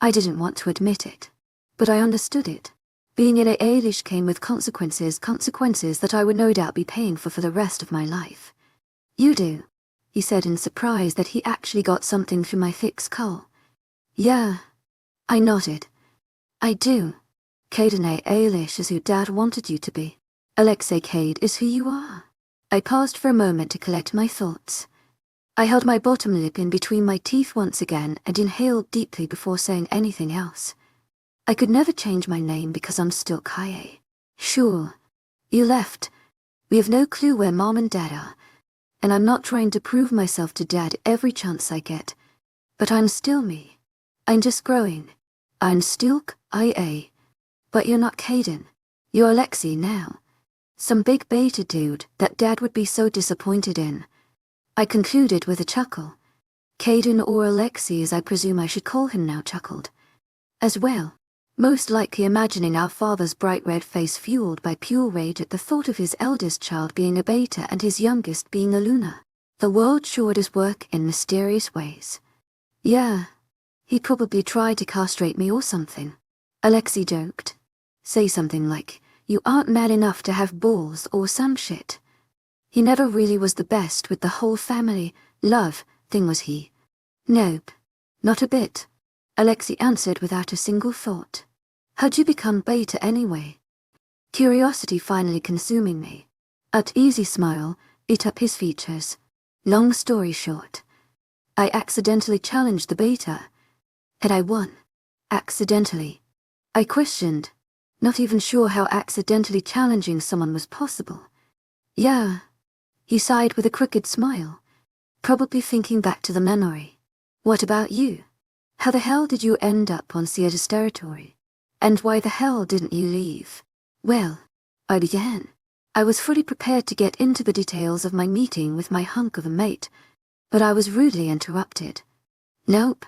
I didn't want to admit it, but I understood it. Being in AA-lish came with consequences that I would no doubt be paying for the rest of my life. You do, he said in surprise that he actually got something through my thick skull. Yeah, I nodded. I do. Caden AA-lish is who Dad wanted you to be. Alexei Cade is who you are. I paused for a moment to collect my thoughts. I held my bottom lip in between my teeth once again and inhaled deeply before saying anything else. I could never change my name because I'm still Kaye. Sure, you left. We have no clue where Mom and Dad are, and I'm not trying to prove myself to Dad every chance I get. But I'm still me. I'm just growing. I'm still IA. But you're not Caden. You're Alexei now. Some big beta dude that Dad would be so disappointed in. I concluded with a chuckle. Caden, or Alexei as I presume I should call him now, chuckled. As well. most likely imagining our father's bright red face fueled by pure rage at the thought of his eldest child being a beta and his youngest being a Luna. The world sure does work in mysterious ways. Yeah, he probably tried to castrate me or something. Alexei joked. Say something like, "You aren't mad enough to have balls" or some shit. He never really was the best with the whole family love thing, was he? Nope. Not a bit. Alexei answered without a single thought. How'd you become beta anyway? Curiosity finally consuming me. At easy smile, ate up his features. Long story short, I accidentally challenged the beta. Had I won? Accidentally? I questioned, not even sure how accidentally challenging someone was possible. Yeah. He sighed with a crooked smile, probably thinking back to the memory. What about you? How the hell did you end up on Theater's territory? And why the hell didn't you leave? Well, I began. I was fully prepared to get into the details of my meeting with my hunk of a mate, but I was rudely interrupted. Nope.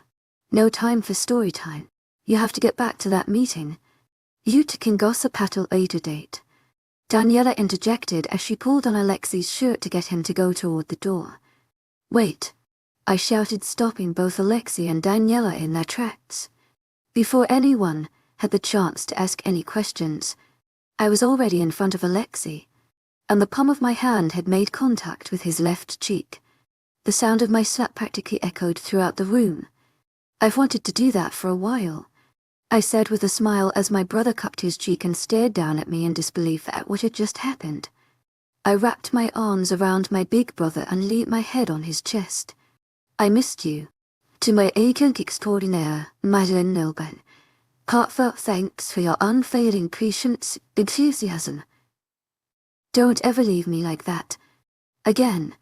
No time for story time. You have to get back to that meeting. You two can gossip at a later date. Daniela interjected as she pulled on Alexei's shirt to get him to go toward the door. Wait, I shouted, stopping both Alexei and Daniela in their tracks. Before anyone had the chance to ask any questions, I was already in front of Alexei, and the palm of my hand had made contact with his left cheek. The sound of my slap practically echoed throughout the room. I've wanted to do that for a while, I said with a smile as my brother cupped his cheek and stared down at me in disbelief at what had just happened. I wrapped my arms around my big brother and leaned my head on his chest. I missed you. To my agent extraordinaire, Madeleine Nilben. Heartfelt thanks for your unfailing patience, enthusiasm. Don't ever leave me like that. Again,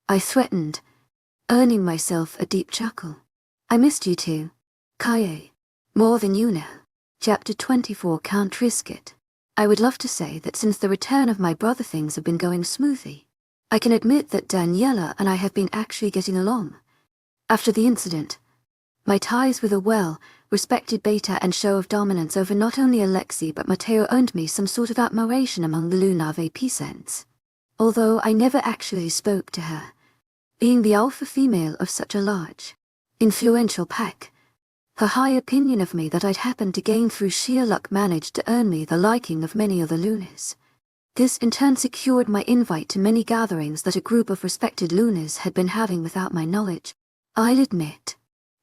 I threatened, earning myself a deep chuckle. I missed you too, Kaye. More than you know. Chapter 24, Can't Risk It. I would love to say that since the return of my brother things have been going smoothly. I can admit that Daniela and I have been actually getting along. After the incident, my ties with a well-respected beta and show of dominance over not only Alexei but Matteo earned me some sort of admiration among the Lunave peasants. Although I never actually spoke to her, being the alpha female of such a large, influential pack, her high opinion of me that I'd happened to gain through sheer luck managed to earn me the liking of many other Lunas. This in turn secured my invite to many gatherings that a group of respected Lunas had been having without my knowledge. I'll admit,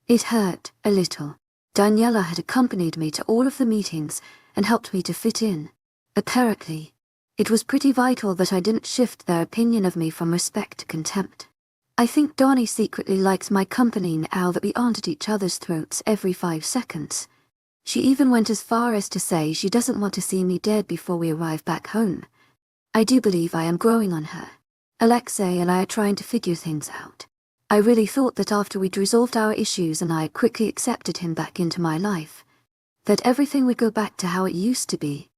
it hurt a little. Daniela had accompanied me to all of the meetings and helped me to fit in. Apparently, it was pretty vital that I didn't shift their opinion of me from respect to contempt. I think Donnie secretly likes my company now that we aren't at each other's throats every 5 seconds. She even went as far as to say she doesn't want to see me dead before we arrive back home. I do believe I am growing on her. Alexei and I are trying to figure things out. I really thought that after we'd resolved our issues and I quickly accepted him back into my life, that everything would go back to how it used to be.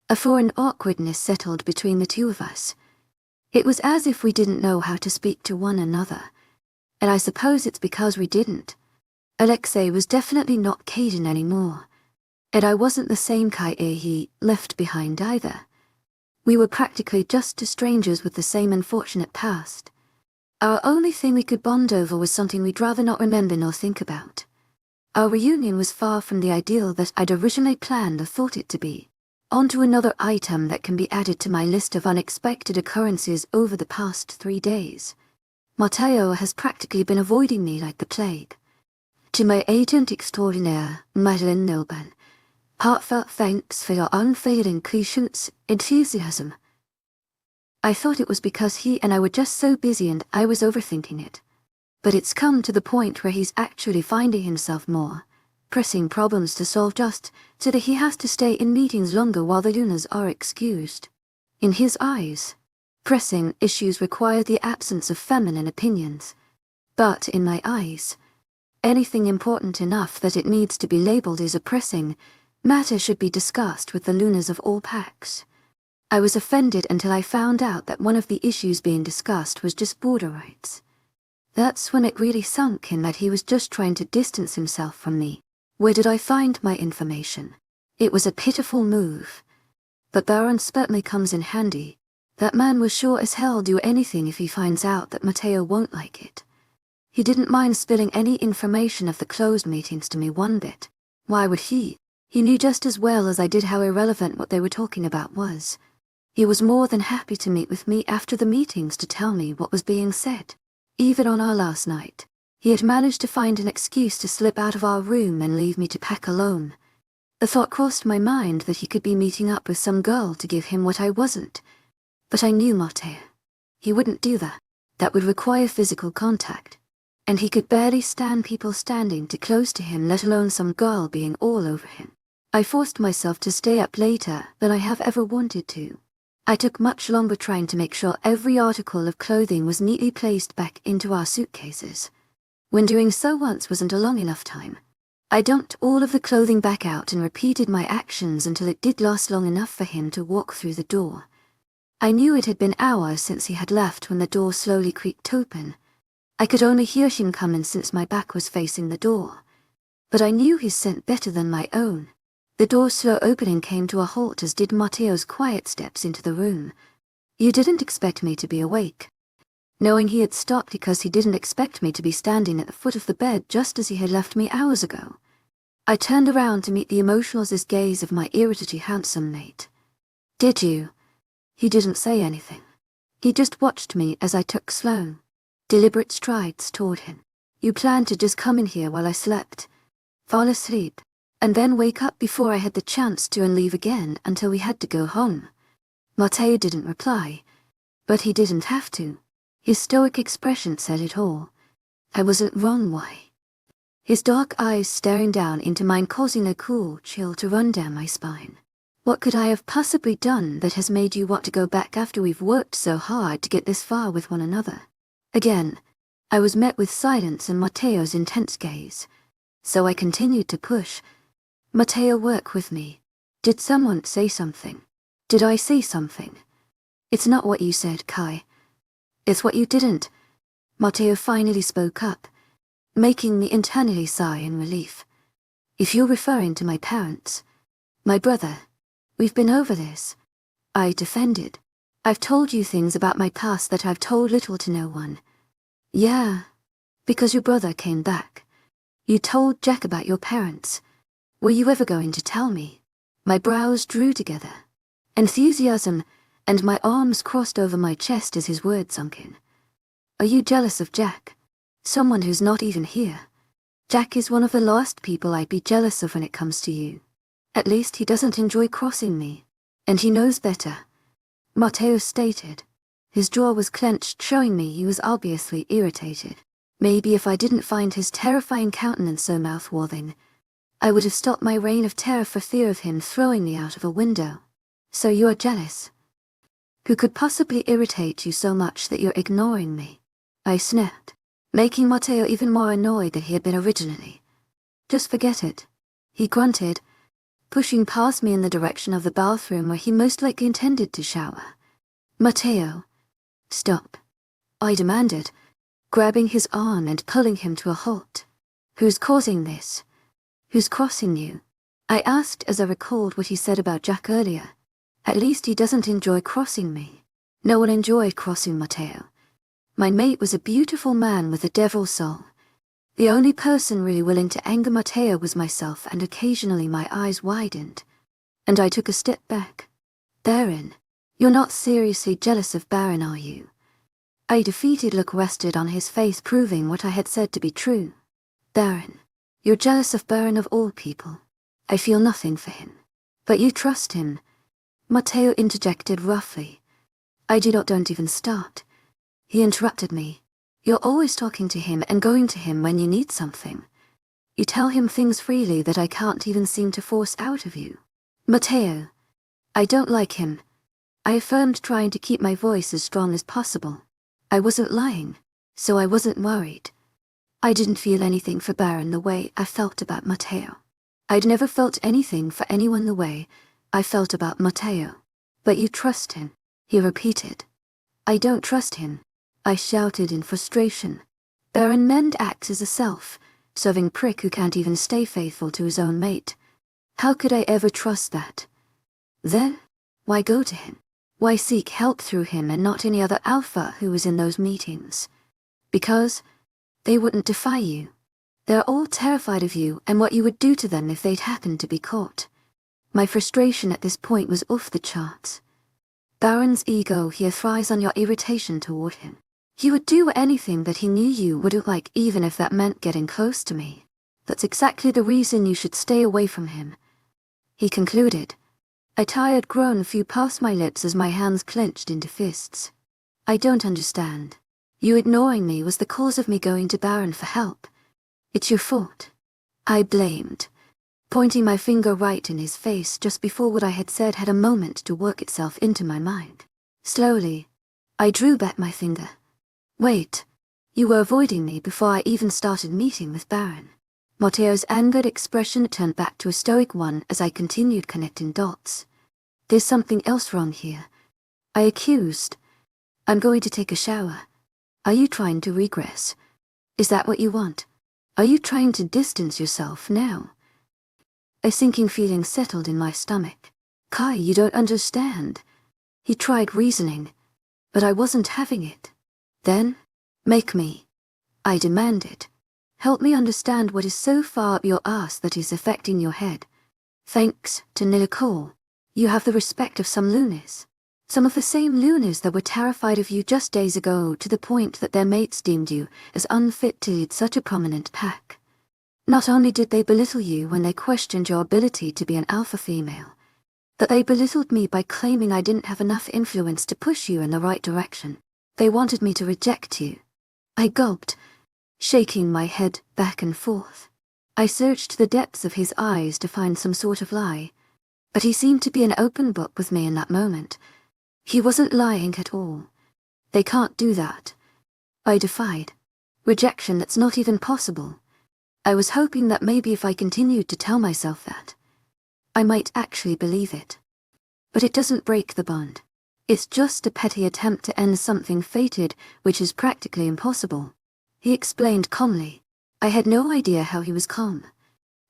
A foreign awkwardness settled between the two of us. It was as if we didn't know how to speak to one another, and I suppose it's because we didn't. Alexei was definitely not Caden anymore, and I wasn't the same Kaye he left behind either. We were practically just two strangers with the same unfortunate past. Our only thing we could bond over was something we'd rather not remember nor think about. Our reunion was far from the ideal that I'd originally planned or thought it to be. On to another item that can be added to my list of unexpected occurrences over the past 3 days. Matteo has practically been avoiding me like the plague. To my agent extraordinaire, Madeleine Nilben, heartfelt thanks for your unfailing patience, enthusiasm. I thought it was because he and I were just so busy and I was overthinking it. But it's come to the point where he's actually finding himself more pressing problems to solve just so that he has to stay in meetings longer while the Lunas are excused. In his eyes, pressing issues require the absence of feminine opinions. But in my eyes, anything important enough that it needs to be labeled as a pressing matter should be discussed with the Lunas of all packs. I was offended until I found out that one of the issues being discussed was just border rights. That's when it really sunk in that he was just trying to distance himself from me. Where did I find my information? It was a pitiful move. But Baron certainly comes in handy. That man will sure as hell do anything if he finds out that Matteo won't like it. He didn't mind spilling any information of the closed meetings to me one bit. Why would he? He knew just as well as I did how irrelevant what they were talking about was. He was more than happy to meet with me after the meetings to tell me what was being said. Even on our last night, he had managed to find an excuse to slip out of our room and leave me to pack alone. The thought crossed my mind that he could be meeting up with some girl to give him what I wasn't. But I knew Matteo. He wouldn't do that. That would require physical contact. And he could barely stand people standing too close to him, let alone some girl being all over him. I forced myself to stay up later than I have ever wanted to. I took much longer trying to make sure every article of clothing was neatly placed back into our suitcases. When doing so once wasn't a long enough time, I dumped all of the clothing back out and repeated my actions until it did last long enough for him to walk through the door. I knew it had been hours since he had left when the door slowly creaked open. I could only hear him coming since my back was facing the door. But I knew his scent better than my own. The door's slow opening came to a halt, as did Matteo's quiet steps into the room. You didn't expect me to be awake. Knowing he had stopped because he didn't expect me to be standing at the foot of the bed just as he had left me hours ago. I turned around to meet the emotionless gaze of my irritatingly handsome mate. Did you? He didn't say anything. He just watched me as I took slow, deliberate strides toward him. You planned to just come in here while I slept, fall asleep, and then wake up before I had the chance to and leave again until we had to go home. Matteo didn't reply, but he didn't have to. His stoic expression said it all. I wasn't wrong. Why? His dark eyes staring down into mine, causing a cool chill to run down my spine. What could I have possibly done that has made you want to go back after we've worked so hard to get this far with one another? Again, I was met with silence and Matteo's intense gaze. So I continued to push. Matteo, work with me. Did someone say something? Did I say something? It's not what you said, Kai. It's what you didn't. Matteo finally spoke up, making me internally sigh in relief. If you're referring to my parents, my brother, we've been over this. I defended. I've told you things about my past that I've told little to no one. Yeah, because your brother came back. You told Jack about your parents. Were you ever going to tell me? My brows drew together. Enthusiasm, and my arms crossed over my chest as his words sunk in. Are you jealous of Jack? Someone who's not even here. Jack is one of the last people I'd be jealous of when it comes to you. At least he doesn't enjoy crossing me. And he knows better. Matteo stated. His jaw was clenched, showing me he was obviously irritated. Maybe if I didn't find his terrifying countenance so mouth-watering, I would have stopped my reign of terror for fear of him throwing me out of a window. So you are jealous? Who could possibly irritate you so much that you're ignoring me? I snapped, making Matteo even more annoyed than he had been originally. Just forget it. He grunted, pushing past me in the direction of the bathroom where he most likely intended to shower. Matteo, stop, I demanded, grabbing his arm and pulling him to a halt. Who's causing this? Who's crossing you? I asked as I recalled what he said about Jack earlier. At least he doesn't enjoy crossing me. No one enjoyed crossing Matteo. My mate was a beautiful man with a devil's soul. The only person really willing to anger Matteo was myself, and occasionally my eyes widened, and I took a step back. Baron, you're not seriously jealous of Baron, are you? A defeated look rested on his face, proving what I had said to be true. Baron, you're jealous of Baron of all people. I feel nothing for him. But you trust him. Matteo interjected roughly. Don't even start. He interrupted me. You're always talking to him and going to him when you need something. You tell him things freely that I can't even seem to force out of you. Matteo, I don't like him. I affirmed, trying to keep my voice as strong as possible. I wasn't lying, so I wasn't worried. I didn't feel anything for Baron the way I felt about Matteo. I'd never felt anything for anyone the way I felt about Matteo. But you trust him, he repeated. I don't trust him, I shouted in frustration. Baron Mend acts as a self-serving prick who can't even stay faithful to his own mate. How could I ever trust that? Then, why go to him? Why seek help through him and not any other alpha who was in those meetings? Because they wouldn't defy you. They're all terrified of you and what you would do to them if they'd happened to be caught. My frustration at this point was off the charts. Baron's ego here thrives on your irritation toward him. He would do anything that he knew you wouldn't like, even if that meant getting close to me. That's exactly the reason you should stay away from him, he concluded. A tired groan flew past my lips as my hands clenched into fists. I don't understand. You ignoring me was the cause of me going to Baron for help. It's your fault, I blamed, pointing my finger right in his face just before what I had said had a moment to work itself into my mind. Slowly, I drew back my finger. Wait, you were avoiding me before I even started meeting with Baron. Matteo's angered expression turned back to a stoic one as I continued connecting dots. There's something else wrong here, I accused. I'm going to take a shower. Are you trying to regress? Is that what you want? Are you trying to distance yourself now? A sinking feeling settled in my stomach. Kai, you don't understand. He tried reasoning, but I wasn't having it. Then, make me, I demanded. Help me understand what is so far up your ass that is affecting your head. Thanks to Nicole, you have the respect of some loonies. Some of the same loonies that were terrified of you just days ago to the point that their mates deemed you as unfit to lead such a prominent pack. Not only did they belittle you when they questioned your ability to be an alpha female, but they belittled me by claiming I didn't have enough influence to push you in the right direction. They wanted me to reject you. I gulped, shaking my head back and forth. I searched the depths of his eyes to find some sort of lie, but he seemed to be an open book with me in that moment. He wasn't lying at all. They can't do that, I defied. Rejection, that's not even possible. I was hoping that maybe if I continued to tell myself that, I might actually believe it. But it doesn't break the bond. It's just a petty attempt to end something fated, which is practically impossible, he explained calmly. I had no idea how he was calm.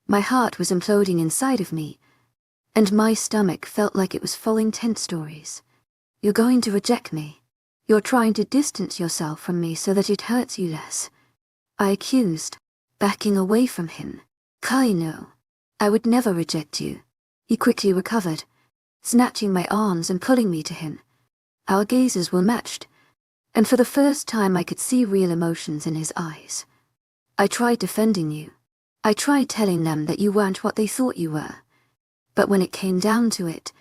My heart was imploding inside of me, and my stomach felt like it was falling 10 stories. You're going to reject me. You're trying to distance yourself from me so that it hurts you less, I accused, backing away from him. Kai, no. I would never reject you. He quickly recovered, snatching my arms and pulling me to him. Our gazes were matched, and for the first time I could see real emotions in his eyes. I tried defending you. I tried telling them that you weren't what they thought you were. But when it came down to it,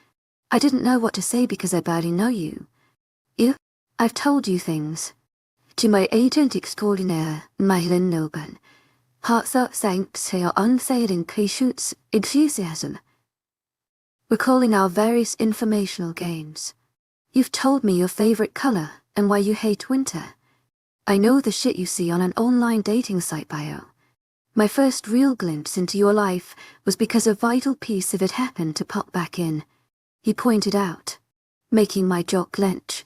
I didn't know what to say because I barely know you. I've told you things. To my agent extraordinaire, Marilyn Noban. Heartfelt thanks for your unfailing patience, enthusiasm. Recalling our various informational games. You've told me your favorite color and why you hate winter. I know the shit you see on an online dating site bio. My first real glimpse into your life was because a vital piece of it happened to pop back in, he pointed out, making my jaw clench.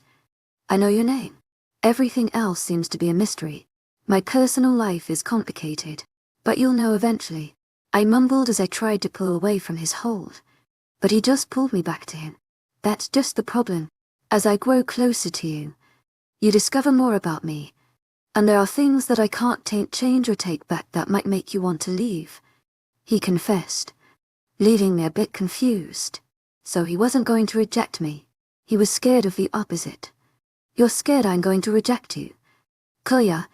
I know your name. Everything else seems to be a mystery. My personal life is complicated, but you'll know eventually. I mumbled as I tried to pull away from his hold, but he just pulled me back to him. That's just the problem. As I grow closer to you, you discover more about me, and there are things that I can't change or take back that might make you want to leave, he confessed, leaving me a bit confused. So he wasn't going to reject me. He was scared of the opposite. You're scared I'm going to reject you. Koya,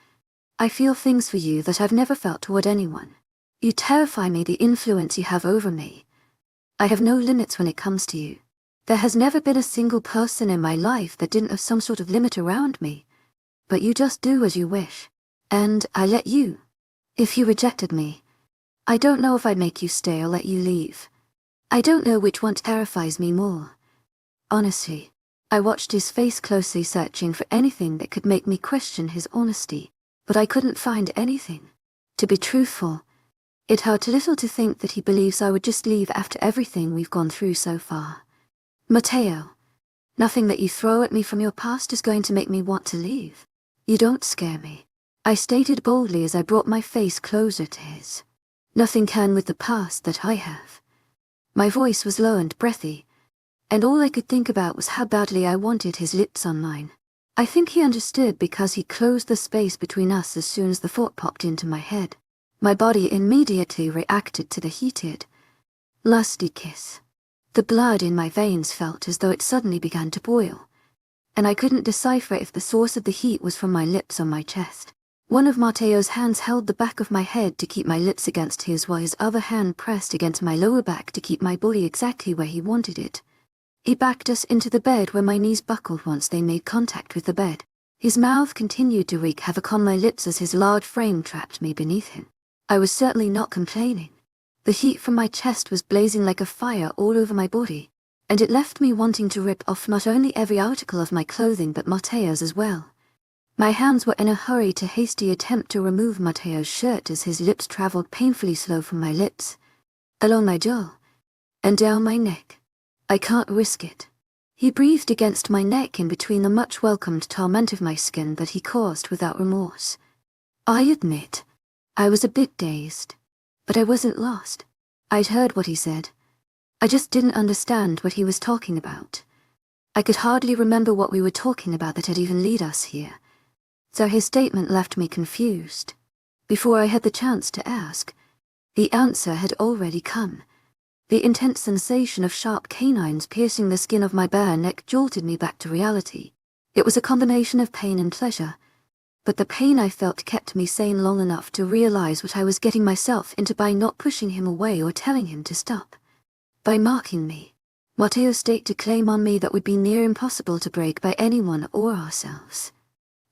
I feel things for you that I've never felt toward anyone. You terrify me, the influence you have over me. I have no limits when it comes to you. There has never been a single person in my life that didn't have some sort of limit around me. But you just do as you wish. And I let you. If you rejected me, I don't know if I'd make you stay or let you leave. I don't know which one terrifies me more. Honestly, I watched his face closely, searching for anything that could make me question his honesty, but I couldn't find anything. To be truthful, it hurt a little to think that he believes I would just leave after everything we've gone through so far. Matteo, nothing that you throw at me from your past is going to make me want to leave. You don't scare me, I stated boldly as I brought my face closer to his. Nothing can with the past that I have. My voice was low and breathy, and all I could think about was how badly I wanted his lips on mine. I think he understood because he closed the space between us as soon as the thought popped into my head. My body immediately reacted to the heated, lusty kiss. The blood in my veins felt as though it suddenly began to boil, and I couldn't decipher if the source of the heat was from my lips or my chest. One of Matteo's hands held the back of my head to keep my lips against his, while his other hand pressed against my lower back to keep my body exactly where he wanted it. He backed us into the bed where my knees buckled once they made contact with the bed. His mouth continued to wreak havoc on my lips as his large frame trapped me beneath him. I was certainly not complaining. The heat from my chest was blazing like a fire all over my body, and it left me wanting to rip off not only every article of my clothing but Matteo's as well. My hands were in a hurry to hasty attempt to remove Matteo's shirt as his lips traveled painfully slow from my lips, along my jaw, and down my neck. I can't risk it. He breathed against my neck in between the much welcomed torment of my skin that he caused without remorse. I admit, I was a bit dazed, but I wasn't lost. I'd heard what he said. I just didn't understand what he was talking about. I could hardly remember what we were talking about that had even led us here, so his statement left me confused. Before I had the chance to ask, the answer had already come. The intense sensation of sharp canines piercing the skin of my bare neck jolted me back to reality. It was a combination of pain and pleasure, but the pain I felt kept me sane long enough to realize what I was getting myself into by not pushing him away or telling him to stop. By marking me, Matteo staked a claim on me that would be near impossible to break by anyone or ourselves.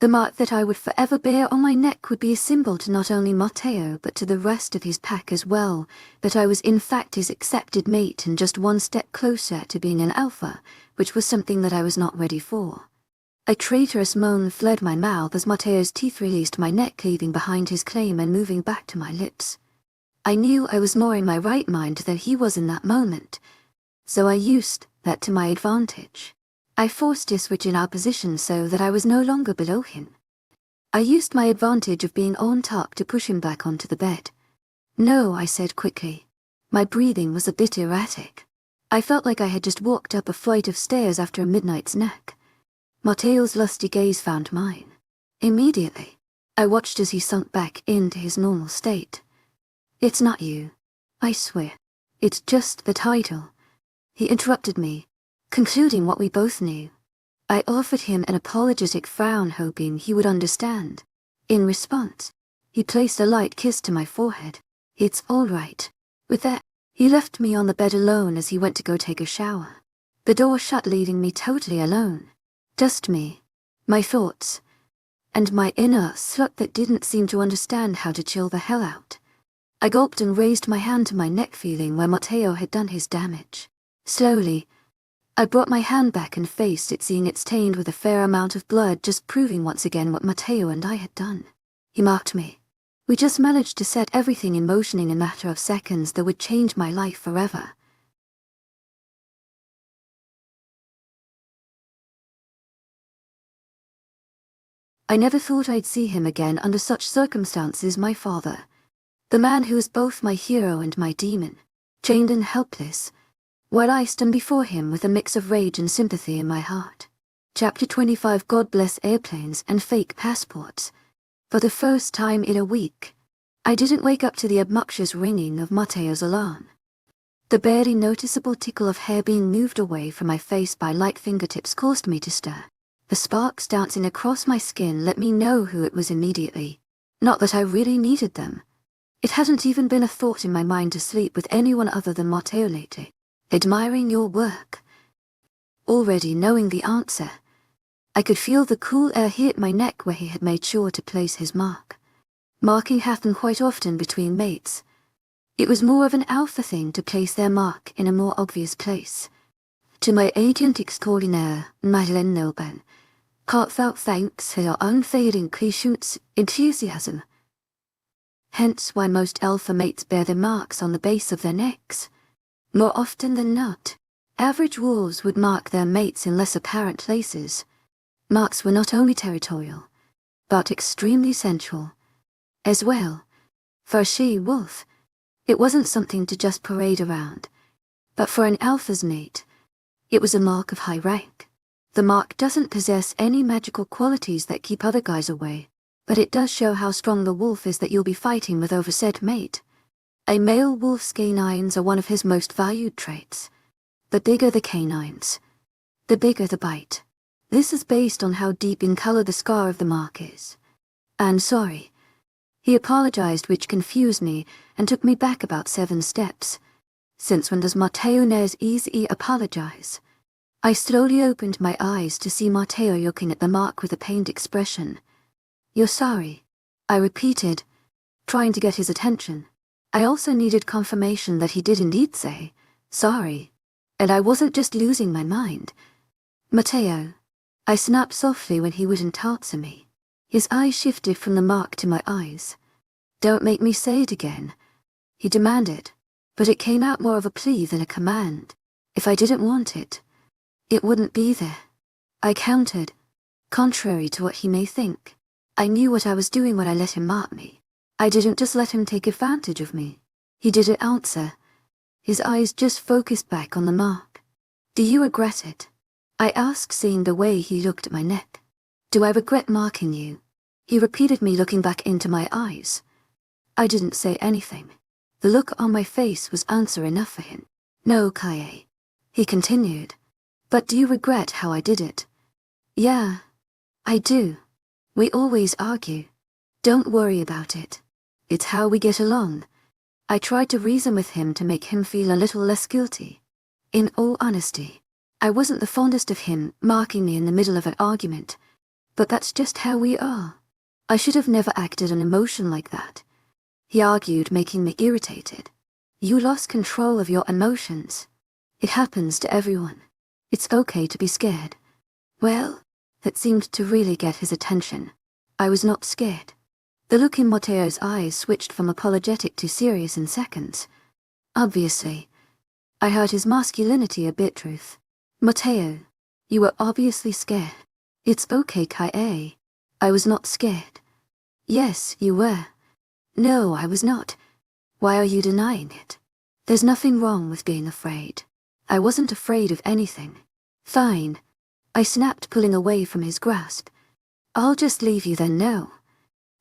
The mark that I would forever bear on my neck would be a symbol to not only Matteo but to the rest of his pack as well, that I was in fact his accepted mate and just one step closer to being an alpha, which was something that I was not ready for. A traitorous moan fled my mouth as Matteo's teeth released my neck, leaving behind his claim and moving back to my lips. I knew I was more in my right mind than he was in that moment, so I used that to my advantage. I forced a switch in our position so that I was no longer below him. I used my advantage of being on top to push him back onto the bed. No, I said quickly. My breathing was a bit erratic. I felt like I had just walked up a flight of stairs after a midnight snack. Matteo's lusty gaze found mine. Immediately, I watched as he sunk back into his normal state. It's not you, I swear. It's just the title. He interrupted me, concluding what we both knew. I offered him an apologetic frown, hoping he would understand. In response, he placed a light kiss to my forehead. It's all right. With that, he left me on the bed alone as he went to go take a shower. The door shut, leaving me totally alone. Just me, my thoughts, and my inner slut that didn't seem to understand how to chill the hell out. I gulped and raised my hand to my neck, feeling where Matteo had done his damage. Slowly, I brought my hand back and faced it, seeing it stained with a fair amount of blood, just proving once again what Matteo and I had done. He marked me. We just managed to set everything in motion in a matter of seconds that would change my life forever. I never thought I'd see him again under such circumstances. My father, the man who was both my hero and my demon, chained and helpless, while I stand before him with a mix of rage and sympathy in my heart. Chapter 25. God bless airplanes and fake passports. For the first time in a week, I didn't wake up to the obnoxious ringing of Matteo's alarm. The barely noticeable tickle of hair being moved away from my face by light fingertips caused me to stir. The sparks dancing across my skin let me know who it was immediately. Not that I really needed them. It hadn't even been a thought in my mind to sleep with anyone other than Matteo lately. Admiring your work. Already knowing the answer, I could feel the cool air hit my neck where he had made sure to place his mark. Marking happened quite often between mates. It was more of an alpha thing to place their mark in a more obvious place. To my agent extraordinaire, Madeleine Nilben, heartfelt thanks for your unfading patience, enthusiasm. Hence why most alpha mates bear their marks on the base of their necks. More often than not, average wolves would mark their mates in less apparent places. Marks were not only territorial, but extremely sensual as well. For a she-wolf, it wasn't something to just parade around. But for an alpha's mate, it was a mark of high rank. The mark doesn't possess any magical qualities that keep other guys away, but it does show how strong the wolf is that you'll be fighting with over said mate. A male wolf's canines are one of his most valued traits. The bigger the canines, the bigger the bite. This is based on how deep in color the scar of the mark is. I'm sorry. He apologized, which confused me and took me back about 7 steps. Since when does Matteo Nes easily apologize? I slowly opened my eyes to see Matteo looking at the mark with a pained expression. You're sorry, I repeated, trying to get his attention. I also needed confirmation that he did indeed say, sorry, and I wasn't just losing my mind. Matteo, I snapped softly when he wouldn't answer me. His eyes shifted from the mark to my eyes. Don't make me say it again, he demanded, but it came out more of a plea than a command. If I didn't want it, it wouldn't be there. I countered, contrary to what he may think. I knew what I was doing when I let him mark me. I didn't just let him take advantage of me. He didn't answer. His eyes just focused back on the mark. Do you regret it? I asked, seeing the way he looked at my neck. Do I regret marking you? He repeated me, looking back into my eyes. I didn't say anything. The look on my face was answer enough for him. No, Kaye. He continued. But do you regret how I did it? Yeah, I do. We always argue. Don't worry about it. It's how we get along. I tried to reason with him to make him feel a little less guilty. In all honesty, I wasn't the fondest of him marking me in the middle of an argument. But that's just how we are. I should have never acted an emotion like that. He argued, making me irritated. You lost control of your emotions. It happens to everyone. It's okay to be scared. Well, that seemed to really get his attention. I was not scared. The look in Matteo's eyes switched from apologetic to serious in seconds. Obviously, I heard his masculinity a bit. Truth. Matteo, you were obviously scared. It's okay, Kaye. I was not scared. Yes, you were. No, I was not. Why are you denying it? There's nothing wrong with being afraid. I wasn't afraid of anything. Fine. I snapped, pulling away from his grasp. I'll just leave you then, no.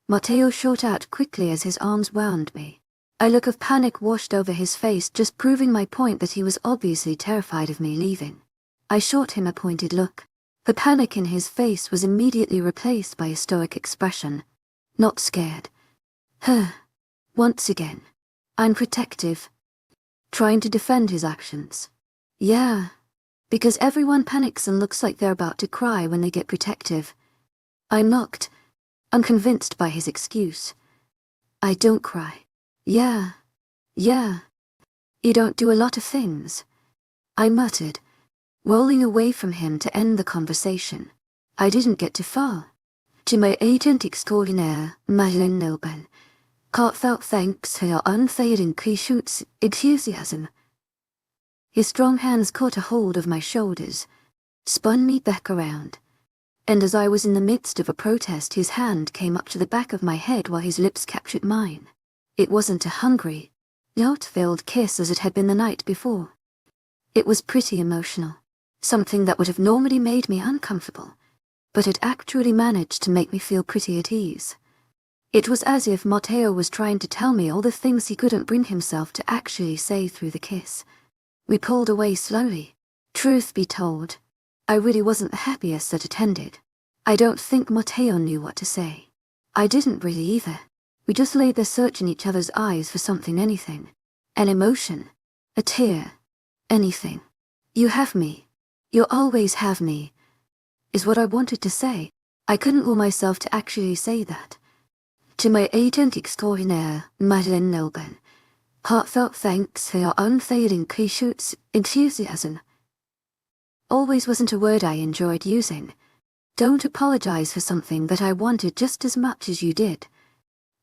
Matteo shot out quickly as his arms wound me. A look of panic washed over his face, just proving my point that he was obviously terrified of me leaving. I shot him a pointed look. The panic in his face was immediately replaced by a stoic expression. Not scared. Once again. I'm protective. Trying to defend his actions. Yeah. Because everyone panics and looks like they're about to cry when they get protective. I'm not. Unconvinced by his excuse. I don't cry. Yeah. You don't do a lot of things. I muttered, rolling away from him to end the conversation. I didn't get too far. To my agent extraordinaire, Madeleine Nobel. Heartfelt thanks for your unfading Kishut's enthusiasm. His strong hands caught a hold of my shoulders, spun me back around, and as I was in the midst of a protest, his hand came up to the back of my head while his lips captured mine. It wasn't a hungry, guilt-filled kiss as it had been the night before. It was pretty emotional, something that would have normally made me uncomfortable, but it actually managed to make me feel pretty at ease. It was as if Matteo was trying to tell me all the things he couldn't bring himself to actually say through the kiss. We pulled away slowly. Truth be told, I really wasn't the happiest that attended. I don't think Matteo knew what to say. I didn't really either. We just lay there searching each other's eyes for something, anything. An emotion. A tear. Anything. You have me. You'll always have me. Is what I wanted to say. I couldn't will myself to actually say that. To my agent extraordinaire, Madeleine Nobel. Heartfelt thanks for your unfading Kishut's enthusiasm. Always wasn't a word I enjoyed using. Don't apologize for something that I wanted just as much as you did.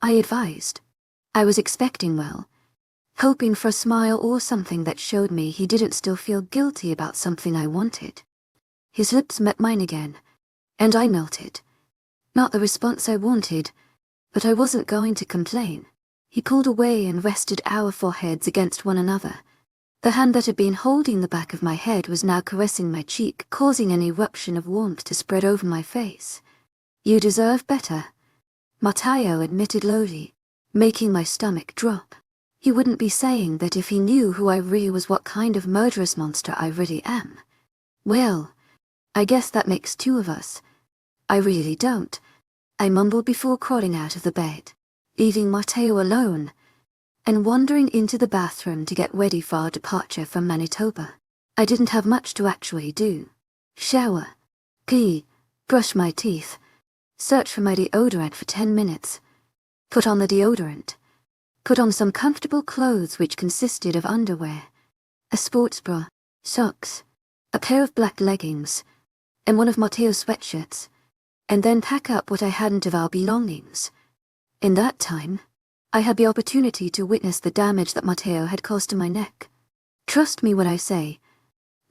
I advised. I was expecting, well, hoping for a smile or something that showed me he didn't still feel guilty about something I wanted. His lips met mine again, and I melted. Not the response I wanted, but I wasn't going to complain. He pulled away and rested our foreheads against one another. The hand that had been holding the back of my head was now caressing my cheek, causing an eruption of warmth to spread over my face. "You deserve better," Matteo admitted lowly, making my stomach drop. He wouldn't be saying that if he knew who I really was, what kind of murderous monster I really am. "Well, I guess that makes two of us." "I really don't," I mumbled before crawling out of the bed, leaving Matteo alone, and wandering into the bathroom to get ready for our departure from Manitoba. I didn't have much to actually do. Shower, pee, brush my teeth, search for my deodorant for 10 minutes, put on the deodorant, put on some comfortable clothes which consisted of underwear, a sports bra, socks, a pair of black leggings, and one of Matteo's sweatshirts, and then pack up what I hadn't of our belongings. In that time, I had the opportunity to witness the damage that Matteo had caused to my neck. Trust me when I say,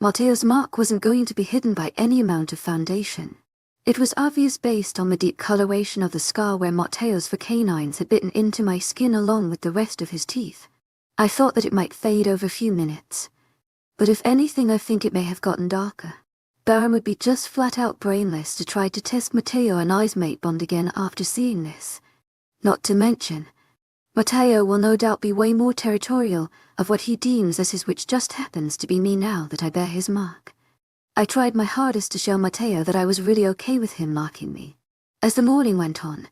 Matteo's mark wasn't going to be hidden by any amount of foundation. It was obvious based on the deep coloration of the scar where Matteo's canines had bitten into my skin along with the rest of his teeth. I thought that it might fade over a few minutes, but if anything I think it may have gotten darker. Baron would be just flat out brainless to try to test Matteo and I's mate bond again after seeing this. Not to mention, Matteo will no doubt be way more territorial of what he deems as his, which just happens to be me now that I bear his mark. I tried my hardest to show Matteo that I was really okay with him marking me. As the morning went on,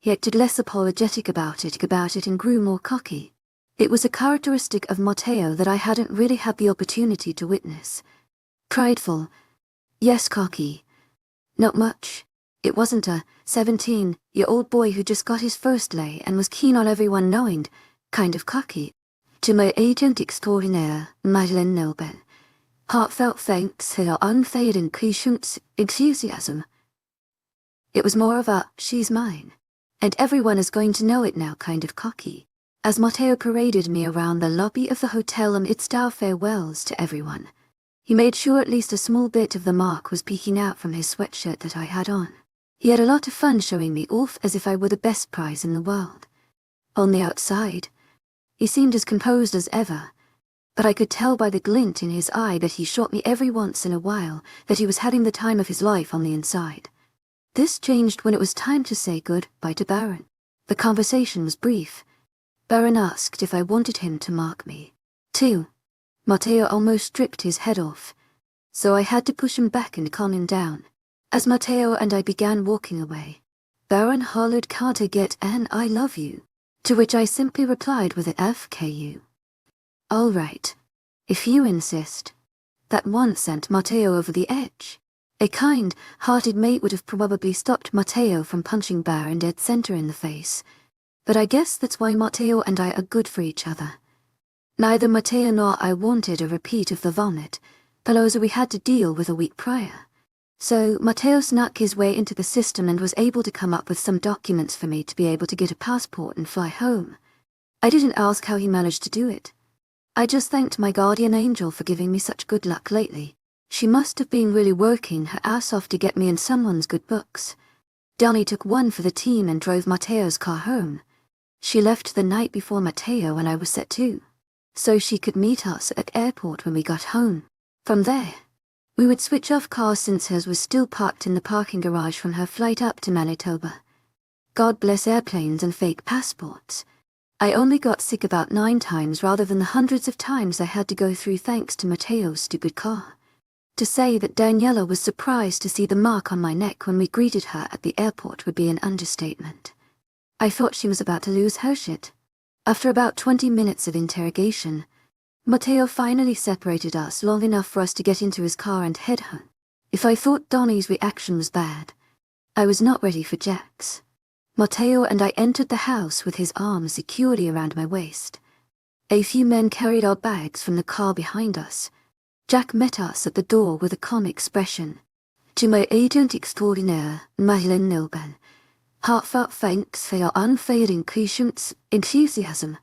he acted less apologetic about it and grew more cocky. It was a characteristic of Matteo that I hadn't really had the opportunity to witness. Prideful, yes, cocky. Not much. It wasn't a 17-year-old boy who just got his first lay and was keen on everyone knowing, kind of cocky. To my agent extraordinaire, Madeleine Nobel, heartfelt thanks for your unfading enthusiasm. It was more of a, she's mine, and everyone is going to know it now kind of cocky. As Matteo paraded me around the lobby of the hotel amidst our farewells to everyone, he made sure at least a small bit of the mark was peeking out from his sweatshirt that I had on. He had a lot of fun showing me off as if I were the best prize in the world. On the outside, he seemed as composed as ever, but I could tell by the glint in his eye that he shot me every once in a while that he was having the time of his life on the inside. This changed when it was time to say goodbye to Baron. The conversation was brief. Baron asked if I wanted him to mark me, too. Matteo almost stripped his head off, so I had to push him back and calm him down. As Matteo and I began walking away, Baron hollered, "Can't I get an I love you?" To which I simply replied with a FKU. "All right, if you insist." That once sent Matteo over the edge. A kind-hearted mate would have probably stopped Matteo from punching Baron dead center in the face, but I guess that's why Matteo and I are good for each other. Neither Matteo nor I wanted a repeat of the vomit palooza we had to deal with a week prior. So Matteo snuck his way into the system and was able to come up with some documents for me to be able to get a passport and fly home. I didn't ask how he managed to do it. I just thanked my guardian angel for giving me such good luck lately. She must have been really working her ass off to get me in someone's good books. Donnie took one for the team and drove Matteo's car home. She left the night before Matteo and I was set to, so she could meet us at the airport when we got home. From there, we would switch off cars since hers was still parked in the parking garage from her flight up to Manitoba. God bless airplanes and fake passports. I only got sick about 9 times rather than the hundreds of times I had to go through thanks to Matteo's stupid car. To say that Daniela was surprised to see the mark on my neck when we greeted her at the airport would be an understatement. I thought she was about to lose her shit. After about 20 minutes of interrogation, Matteo finally separated us long enough for us to get into his car and head home. If I thought Donnie's reaction was bad, I was not ready for Jack's. Matteo and I entered the house with his arms securely around my waist. A few men carried our bags from the car behind us. Jack met us at the door with a calm expression. To my agent extraordinaire, Madeleine Nobel, heartfelt thanks for your unfailing enthusiasm.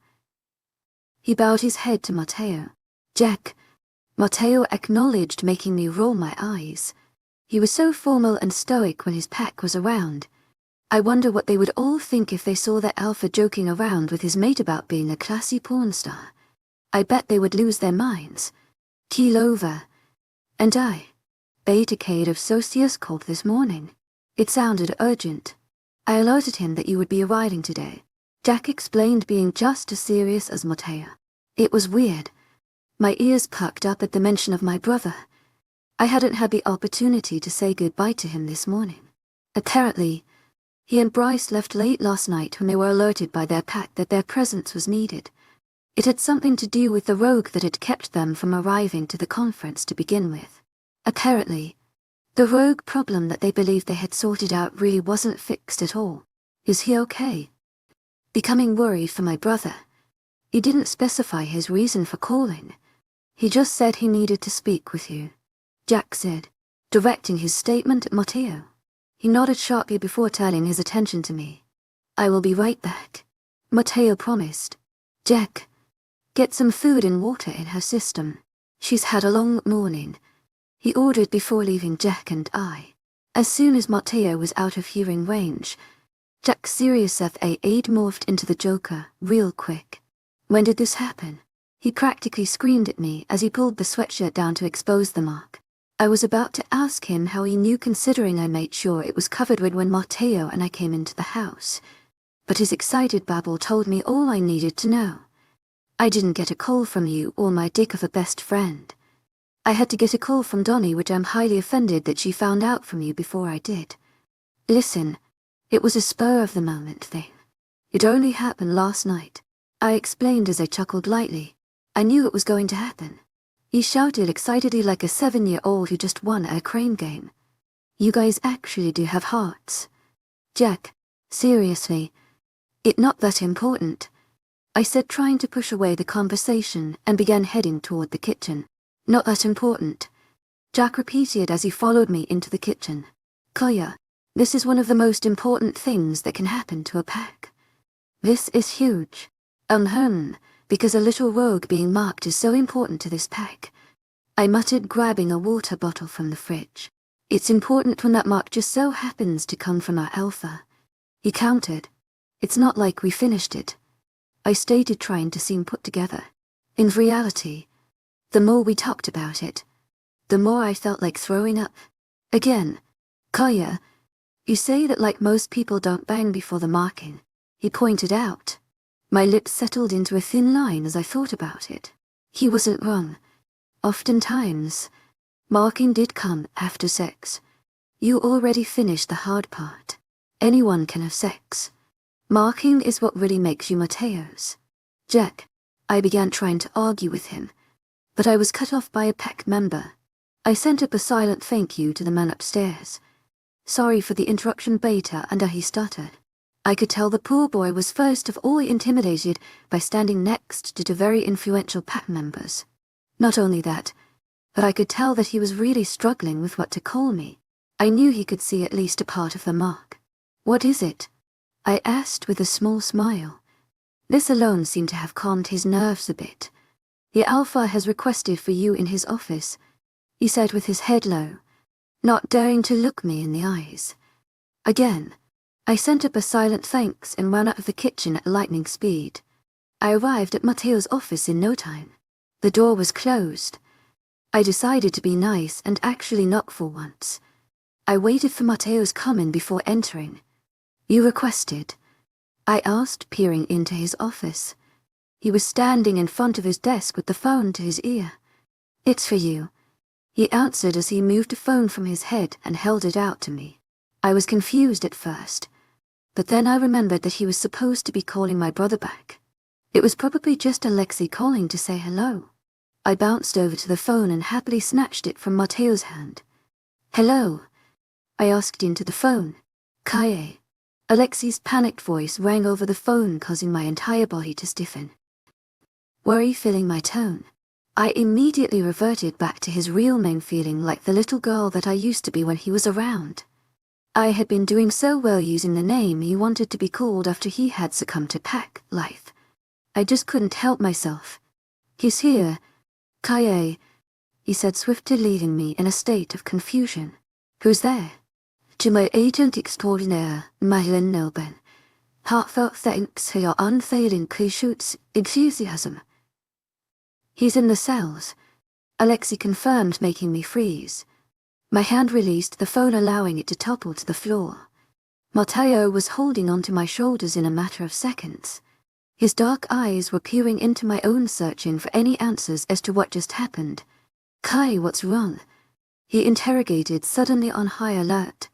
He bowed his head to Matteo. Jack, Matteo acknowledged, making me roll my eyes. He was so formal and stoic when his pack was around. I wonder what they would all think if they saw that alpha joking around with his mate about being a classy porn star. I bet they would lose their minds. Keel over. And I. Beta-cade of Socius called this morning. It sounded urgent. I alerted him that you would be arriving today. Jack explained, being just as serious as Matteo. It was weird. My ears perked up at the mention of my brother. I hadn't had the opportunity to say goodbye to him this morning. Apparently, he and Bryce left late last night when they were alerted by their pack that their presence was needed. It had something to do with the rogue that had kept them from arriving to the conference to begin with. Apparently, the rogue problem that they believed they had sorted out really wasn't fixed at all. Is he okay? Becoming worried for my brother, he didn't specify his reason for calling. He just said he needed to speak with you, Jack said, directing his statement at Matteo. He nodded sharply before turning his attention to me. I will be right back, Matteo promised. Jack, get some food and water in her system. She's had a long morning, he ordered before leaving Jack and I. As soon as Matteo was out of hearing range, Jack's serious FA aide morphed into the Joker real quick. When did this happen? He practically screamed at me as he pulled the sweatshirt down to expose the mark. I was about to ask him how he knew, considering I made sure it was covered when Matteo and I came into the house. But his excited babble told me all I needed to know. I didn't get a call from you or my dick of a best friend. I had to get a call from Donnie, which I'm highly offended that she found out from you before I did. Listen, it was a spur-of-the-moment thing. It only happened last night, I explained as I chuckled lightly. I knew it was going to happen. He shouted excitedly like a 7-year-old who just won a crane game. You guys actually do have hearts. Jack, seriously, it's not that important, I said, trying to push away the conversation, and began heading toward the kitchen. Not that important, Jack repeated as he followed me into the kitchen. Kaya, this is one of the most important things that can happen to a pack. This is huge. Because a little rogue being marked is so important to this pack, I muttered, grabbing a water bottle from the fridge. It's important when that mark just so happens to come from our alpha. He countered. It's not like we finished it, I stated, trying to seem put together. In reality, the more we talked about it, the more I felt like throwing up. Again, Kaya, you say that like most people don't bang before the marking, he pointed out. My lips settled into a thin line as I thought about it. He wasn't wrong. Oftentimes, marking did come after sex. You already finished the hard part. Anyone can have sex. Marking is what really makes you Matteo's. Jack, I began trying to argue with him, but I was cut off by a pack member. I sent up a silent thank you to the man upstairs. Sorry for the interruption, Beta, and he stuttered. I could tell the poor boy was first of all intimidated by standing next to 2 very influential pack members. Not only that, but I could tell that he was really struggling with what to call me. I knew he could see at least a part of the mark. What is it? I asked with a small smile. This alone seemed to have calmed his nerves a bit. The Alpha has requested for you in his office, he said with his head low, not daring to look me in the eyes. Again, I sent up a silent thanks and ran out of the kitchen at lightning speed. I arrived at Matteo's office in no time. The door was closed. I decided to be nice and actually knock for once. I waited for Matteo's coming before entering. You requested? I asked, peering into his office. He was standing in front of his desk with the phone to his ear. It's for you, he answered as he moved the phone from his head and held it out to me. I was confused at first, but then I remembered that he was supposed to be calling my brother back. It was probably just Alexei calling to say hello. I bounced over to the phone and happily snatched it from Matteo's hand. Hello? I asked into the phone. Kaye. Alexei's panicked voice rang over the phone, causing my entire body to stiffen. Worry filling my tone. I immediately reverted back to his real name, feeling like the little girl that I used to be when he was around. I had been doing so well using the name he wanted to be called after he had succumbed to pack life. I just couldn't help myself. He's here. Kaye, he said, swiftly leaving me in a state of confusion. Who's there? To my agent extraordinaire, Madeline Nelben. Heartfelt thanks for your unfailing enthusiasm. He's in the cells, Alexei confirmed, making me freeze. My hand released the phone, allowing it to topple to the floor. Matteo was holding onto my shoulders in a matter of seconds. His dark eyes were peering into my own, searching for any answers as to what just happened. Kai, what's wrong? He interrogated, suddenly on high alert.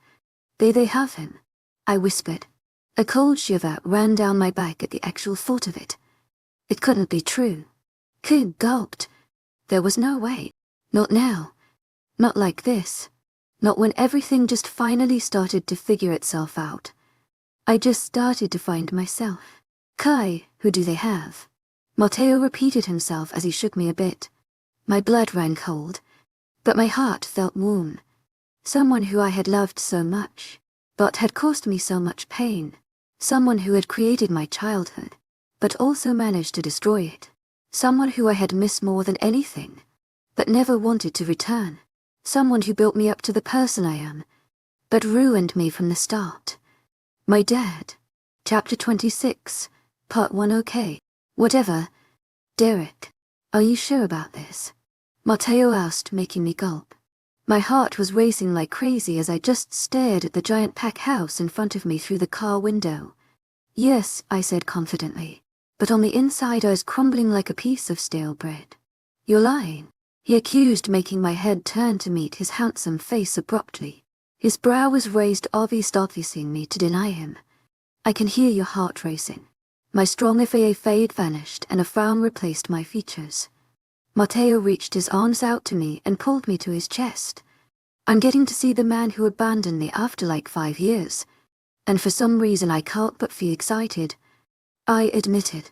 They have him, I whispered. A cold shiver ran down my back at the actual thought of it. It couldn't be true. Kid gulped. There was no way. Not now. Not like this. Not when everything just finally started to figure itself out. I just started to find myself. Kai, who do they have? Matteo repeated himself as he shook me a bit. My blood ran cold, but my heart felt warm. Someone who I had loved so much, but had caused me so much pain. Someone who had created my childhood, but also managed to destroy it. Someone who I had missed more than anything, but never wanted to return. Someone who built me up to the person I am, but ruined me from the start. My dad. Chapter 26, Part 1. Okay, whatever. Derek, are you sure about this? Matteo asked, making me gulp. My heart was racing like crazy as I just stared at the giant pack house in front of me through the car window. Yes, I said confidently, but on the inside I was crumbling like a piece of stale bread. You're lying, he accused, making my head turn to meet his handsome face abruptly. His brow was raised, obviously me to deny him. I can hear your heart racing. My strong fade vanished and a frown replaced my features. Matteo reached his arms out to me and pulled me to his chest. I'm getting to see the man who abandoned me after like 5 years, and for some reason I can't but feel excited. I admitted.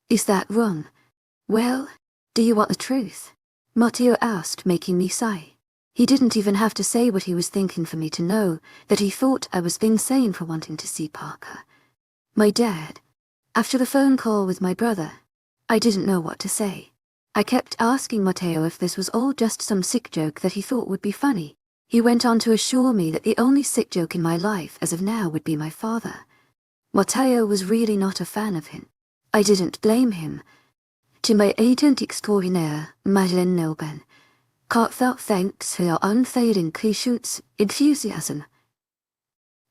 Is that wrong? Well, do you want the truth? Matteo asked, making me sigh. He didn't even have to say what he was thinking for me to know that he thought I was insane for wanting to see Parker. My dad. After the phone call with my brother, I didn't know what to say. I kept asking Matteo if this was all just some sick joke that he thought would be funny. He went on to assure me that the only sick joke in my life as of now would be my father. Matteo was really not a fan of him. I didn't blame him. To my agent extraordinaire, Madeleine Nilben, heartfelt thanks for your unfading patience, enthusiasm.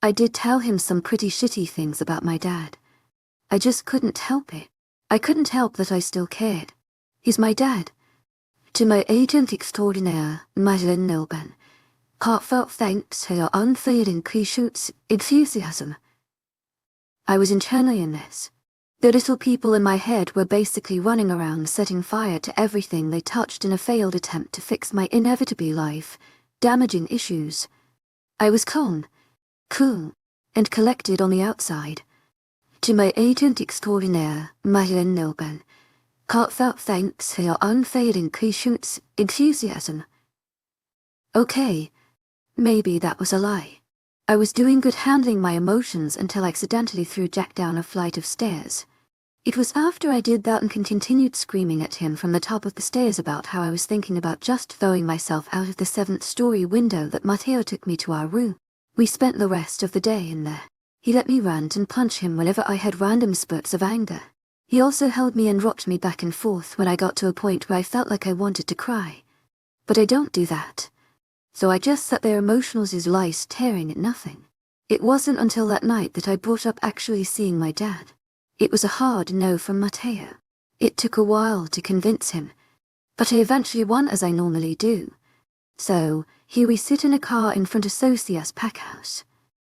I did tell him some pretty shitty things about my dad. I just couldn't help it. I couldn't help that I still cared. He's my dad. To my agent extraordinaire, Madeleine Nilben, heartfelt thanks for your unfading patience, enthusiasm. I was internally in this. The little people in my head were basically running around setting fire to everything they touched in a failed attempt to fix my inevitably life-damaging issues. I was calm, cool, and collected on the outside. To my agent extraordinaire, Madeleine Nilben, heartfelt thanks for your unfading patience, enthusiasm. Okay, maybe that was a lie. I was doing good handling my emotions until I accidentally threw Jack down a flight of stairs. It was after I did that and continued screaming at him from the top of the stairs about how I was thinking about just throwing myself out of the 7th-story window that Matteo took me to our room. We spent the rest of the day in there. He let me rant and punch him whenever I had random spurts of anger. He also held me and rocked me back and forth when I got to a point where I felt like I wanted to cry. But I don't do that. So I just sat there emotional as lice, staring at nothing. It wasn't until that night that I brought up actually seeing my dad. It was a hard no from Matteo. It took a while to convince him, but I eventually won, as I normally do. So, here we sit in a car in front of Socia's pack house.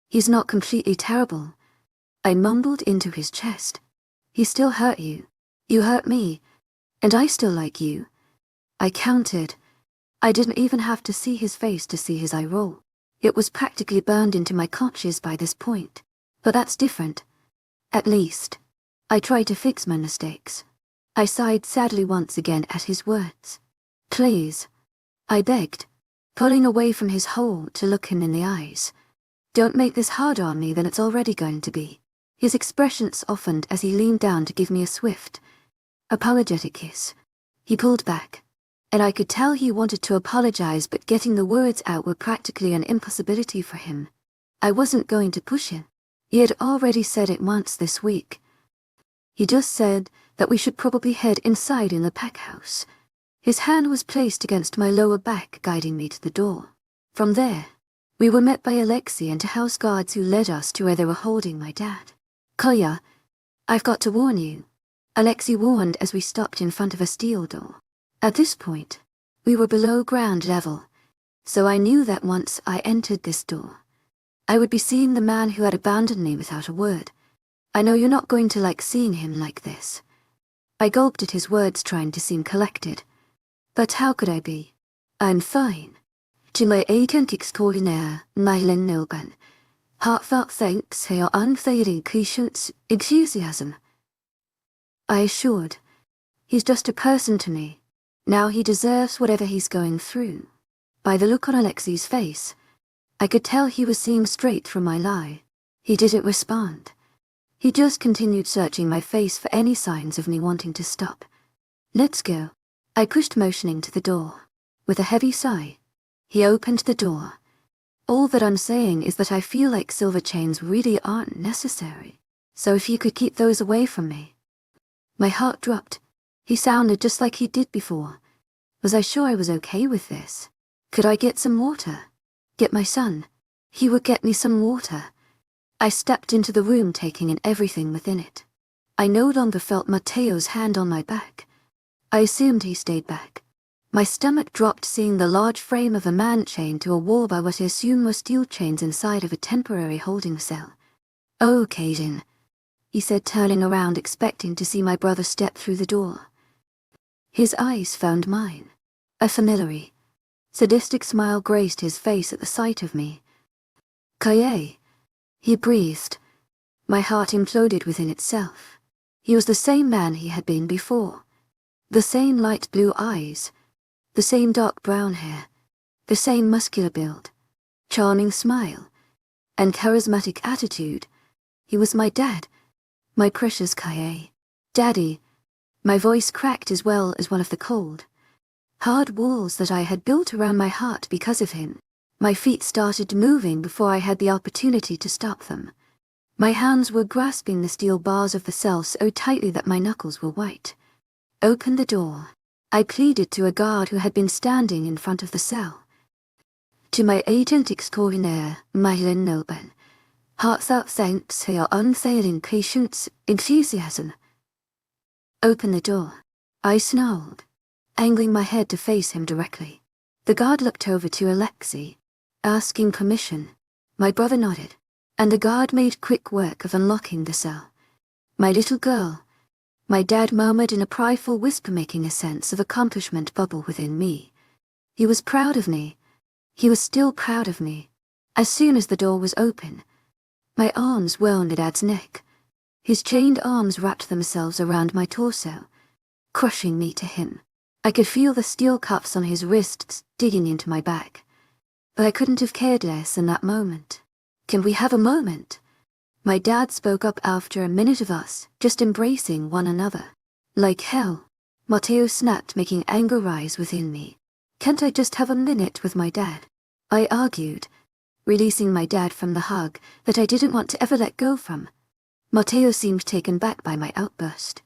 He's not completely terrible. I mumbled into his chest. He still hurt you. You hurt me. And I still like you. I counted. I didn't even have to see his face to see his eye roll. It was practically burned into my conscience by this point. But that's different. At least, I tried to fix my mistakes. I sighed sadly once again at his words. Please, I begged, pulling away from his hole to look him in the eyes. Don't make this harder on me than it's already going to be. His expression softened as he leaned down to give me a swift, apologetic kiss. He pulled back, and I could tell he wanted to apologize, but getting the words out were practically an impossibility for him. I wasn't going to push him. He had already said it once this week. He just said that we should probably head inside in the pack house. His hand was placed against my lower back, guiding me to the door. From there, we were met by Alexei and house guards who led us to where they were holding my dad. "Kolya, I've got to warn you," Alexei warned as we stopped in front of a steel door. At this point, we were below ground level, so I knew that once I entered this door, I would be seeing the man who had abandoned me without a word. "I know you're not going to like seeing him like this." I gulped at his words, trying to seem collected. But how could I be? "I'm fine. To my agent extraordinaire, Myelin Nilban, heartfelt thanks for your unfailing patience, enthusiasm." I assured. "He's just a person to me. Now he deserves whatever he's going through." By the look on Alexei's face, I could tell he was seeing straight through my lie. He didn't respond. He just continued searching my face for any signs of me wanting to stop. "Let's go," I pushed, motioning to the door. With a heavy sigh, he opened the door. "All that I'm saying is that I feel like silver chains really aren't necessary. So if you could keep those away from me." My heart dropped. He sounded just like he did before. Was I sure I was okay with this? Could I get some water? Get my son? He would get me some water. I stepped into the room, taking in everything within it. I no longer felt Matteo's hand on my back. I assumed he stayed back. My stomach dropped seeing the large frame of a man chained to a wall by what I assume were steel chains inside of a temporary holding cell. "Oh, Kajin," he said, turning around, expecting to see my brother step through the door. His eyes found mine. A familiar, sadistic smile graced his face at the sight of me. "Kaye," he breathed. My heart imploded within itself. He was the same man he had been before. The same light blue eyes, the same dark brown hair, the same muscular build, charming smile, and charismatic attitude. He was my dad, my precious Kaye. "Daddy." My voice cracked as well as one of the cold, hard walls that I had built around my heart because of him. My feet started moving before I had the opportunity to stop them. My hands were grasping the steel bars of the cell so tightly that my knuckles were white. "Open the door," I pleaded to a guard who had been standing in front of the cell. "To my agent extraordinaire, Myelin Nilban, heartfelt thanks for your unfailing patience, enthusiasm." "Open the door," I snarled, angling my head to face him directly. The guard looked over to Alexei, asking permission. My brother nodded, and the guard made quick work of unlocking the cell. "My little girl," my dad murmured in a prideful whisper, making a sense of accomplishment bubble within me. He was proud of me. He was still proud of me. As soon as the door was open, my arms wound at Dad's neck. His chained arms wrapped themselves around my torso, crushing me to him. I could feel the steel cuffs on his wrists digging into my back, but I couldn't have cared less in that moment. "Can we have a moment?" My dad spoke up after a minute of us just embracing one another. "Like hell," Matteo snapped, making anger rise within me. "Can't I just have a minute with my dad?" I argued, releasing my dad from the hug that I didn't want to ever let go from. Matteo seemed taken back by my outburst.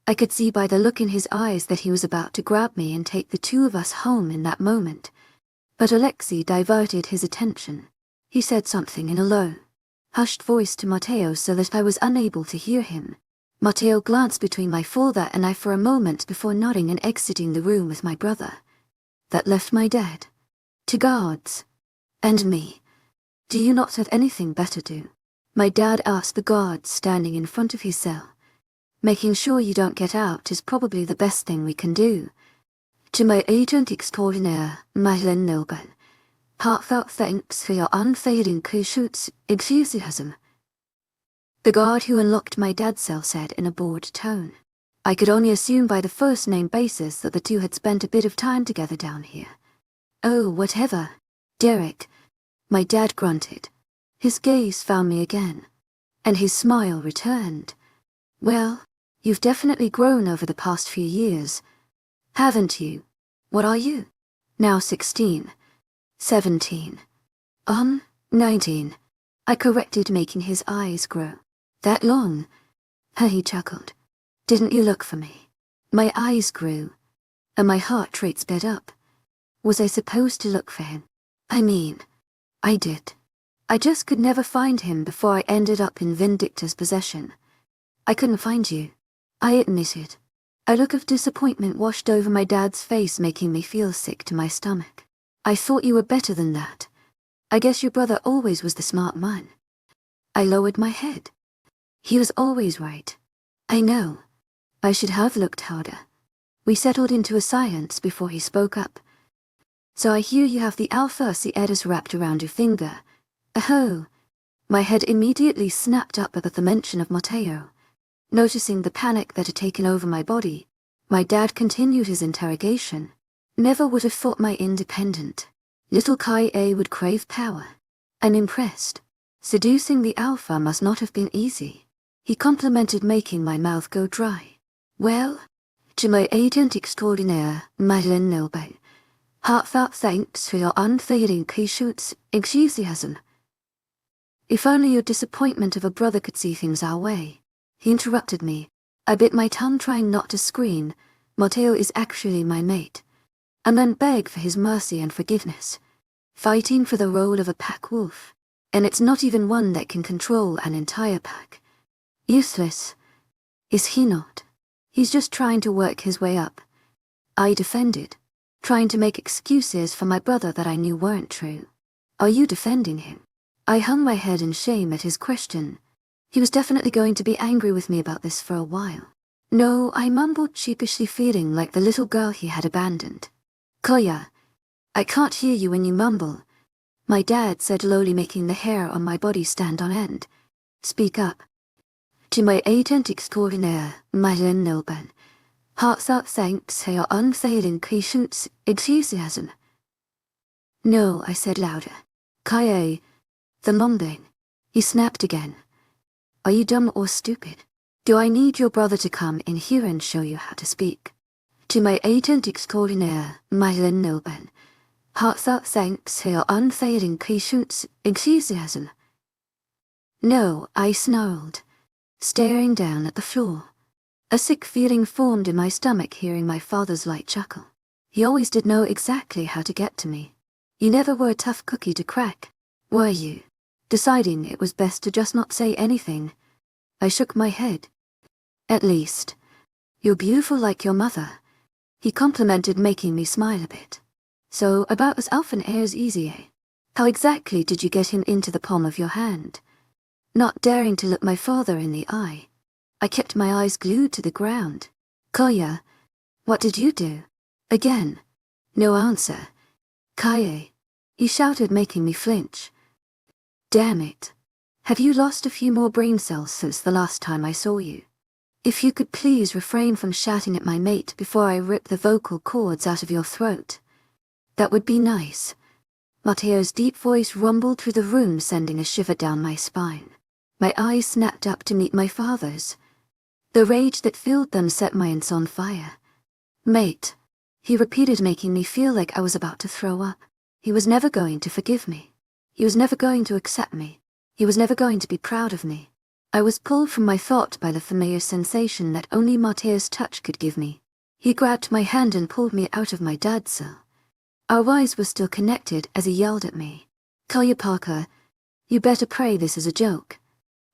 I could see by the look in his eyes that he was about to grab me and take the two of us home in that moment. But Alexei diverted his attention. He said something in a low, hushed voice to Matteo so that I was unable to hear him. Matteo glanced between my father and I for a moment before nodding and exiting the room with my brother. That left my dad, to guards, and me. "Do you not have anything better to do?" My dad asked the guards standing in front of his cell. "Making sure you don't get out is probably the best thing we can do. To my agent extraordinaire, Myelin Nilban, heartfelt thanks for your unfailing patience, enthusiasm." The guard who unlocked my dad's cell said in a bored tone. I could only assume by the first name basis that the two had spent a bit of time together down here. "Oh, whatever. Derek," my dad grunted. His gaze found me again, and his smile returned. "Well, you've definitely grown over the past few years, haven't you? What are you? Now 16, 17, 19. I corrected, making his eyes grow. "That long?" He chuckled. "Didn't you look for me?" My eyes grew. and my heart rate sped up. Was I supposed to look for him? I mean, I did. I just could never find him before I ended up in Vindictor's possession. I couldn't find you, I admitted. A look of disappointment washed over my dad's face, making me feel sick to my stomach. I thought you were better than that. I guess your brother always was the smart one. I lowered my head. He was always right. I know. I should have looked harder. We settled into a silence before he spoke up. So I hear you have the Alpha Cietus wrapped around your finger. Oh. My head immediately snapped up at the mention of Matteo. Noticing the panic that had taken over my body, my dad continued his interrogation. Never would have thought my independent little Kai would crave power. I'm impressed. Seducing the Alpha must not have been easy. He complimented, making my mouth go dry. Well, to my agent extraordinaire, Madeleine Nilbert, heartfelt thanks for your unfailing patience, enthusiasm. If only your disappointment of a brother could see things our way. He interrupted me. I bit my tongue, trying not to scream. Matteo is actually my mate. And then beg for his mercy and forgiveness. Fighting for the role of a pack wolf. And it's not even one that can control an entire pack. Useless. Is he not? He's just trying to work his way up. I defended, trying to make excuses for my brother that I knew weren't true. Are you defending him? I hung my head in shame at his question. He was definitely going to be angry with me about this for a while. No, I mumbled, sheepishly, feeling like the little girl he had abandoned. Koya, I can't hear you when you mumble. My dad said lowly, making the hair on my body stand on end. Speak up. To my agent extraordinaire, Madeleine Nilbert, heartfelt thanks for your unfailing patience, enthusiasm. No, I said louder. Kaye, the mumbling. He snapped again. Are you dumb or stupid? Do I need your brother to come in here and show you how to speak? To my agent extraordinaire, Madeleine Nilbert, heartfelt thanks for your unfailing patience, enthusiasm. No, I snarled, staring down at the floor. A sick feeling formed in my stomach hearing my father's light chuckle. He always did know exactly how to get to me. You never were a tough cookie to crack, were you? Deciding it was best to just not say anything, I shook my head. At least, you're beautiful like your mother, he complimented, making me smile a bit. So, about as elfin as easy, eh? How exactly did you get him into the palm of your hand? Not daring to look my father in the eye, I kept my eyes glued to the ground. Koya, what did you do? Again. No answer. Kaye, he shouted, making me flinch. Damn it. Have you lost a few more brain cells since the last time I saw you? If you could please refrain from shouting at my mate before I rip the vocal cords out of your throat. That would be nice. Matteo's deep voice rumbled through the room, sending a shiver down my spine. My eyes snapped up to meet my father's. The rage that filled them set my ends on fire. Mate, he repeated, making me feel like I was about to throw up. He was never going to forgive me. He was never going to accept me. He was never going to be proud of me. I was pulled from my thought by the familiar sensation that only Matteo's touch could give me. He grabbed my hand and pulled me out of my dad's cell. Our eyes were still connected as he yelled at me. Koya Parker, you better pray this is a joke.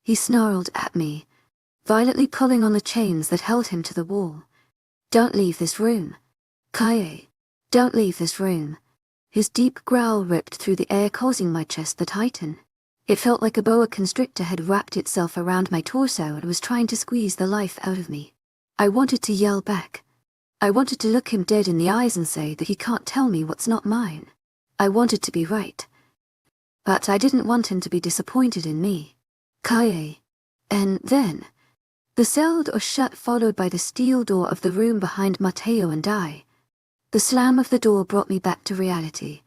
He snarled at me, violently pulling on the chains that held him to the wall. Don't leave this room. Kaye, don't leave this room. His deep growl ripped through the air, causing my chest to tighten. It felt like a boa constrictor had wrapped itself around my torso and was trying to squeeze the life out of me. I wanted to yell back. I wanted to look him dead in the eyes and say that he can't tell me what's not mine. I wanted to be right. But I didn't want him to be disappointed in me. Kaye. And then, the cell door shut, followed by the steel door of the room behind Matteo and I. The slam of the door brought me back to reality.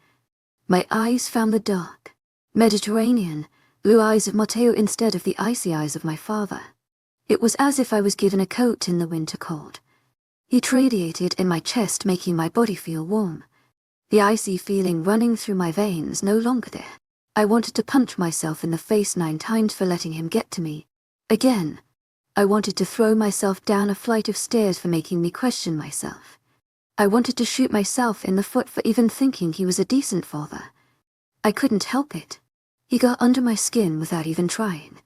My eyes found the dark, Mediterranean, blue eyes of Matteo instead of the icy eyes of my father. It was as if I was given a coat in the winter cold. Heat radiated in my chest, making my body feel warm. The icy feeling running through my veins no longer there. I wanted to punch myself in the face 9 times for letting him get to me. Again, I wanted to throw myself down a flight of stairs for making me question myself. I wanted to shoot myself in the foot for even thinking he was a decent father. I couldn't help it. He got under my skin without even trying.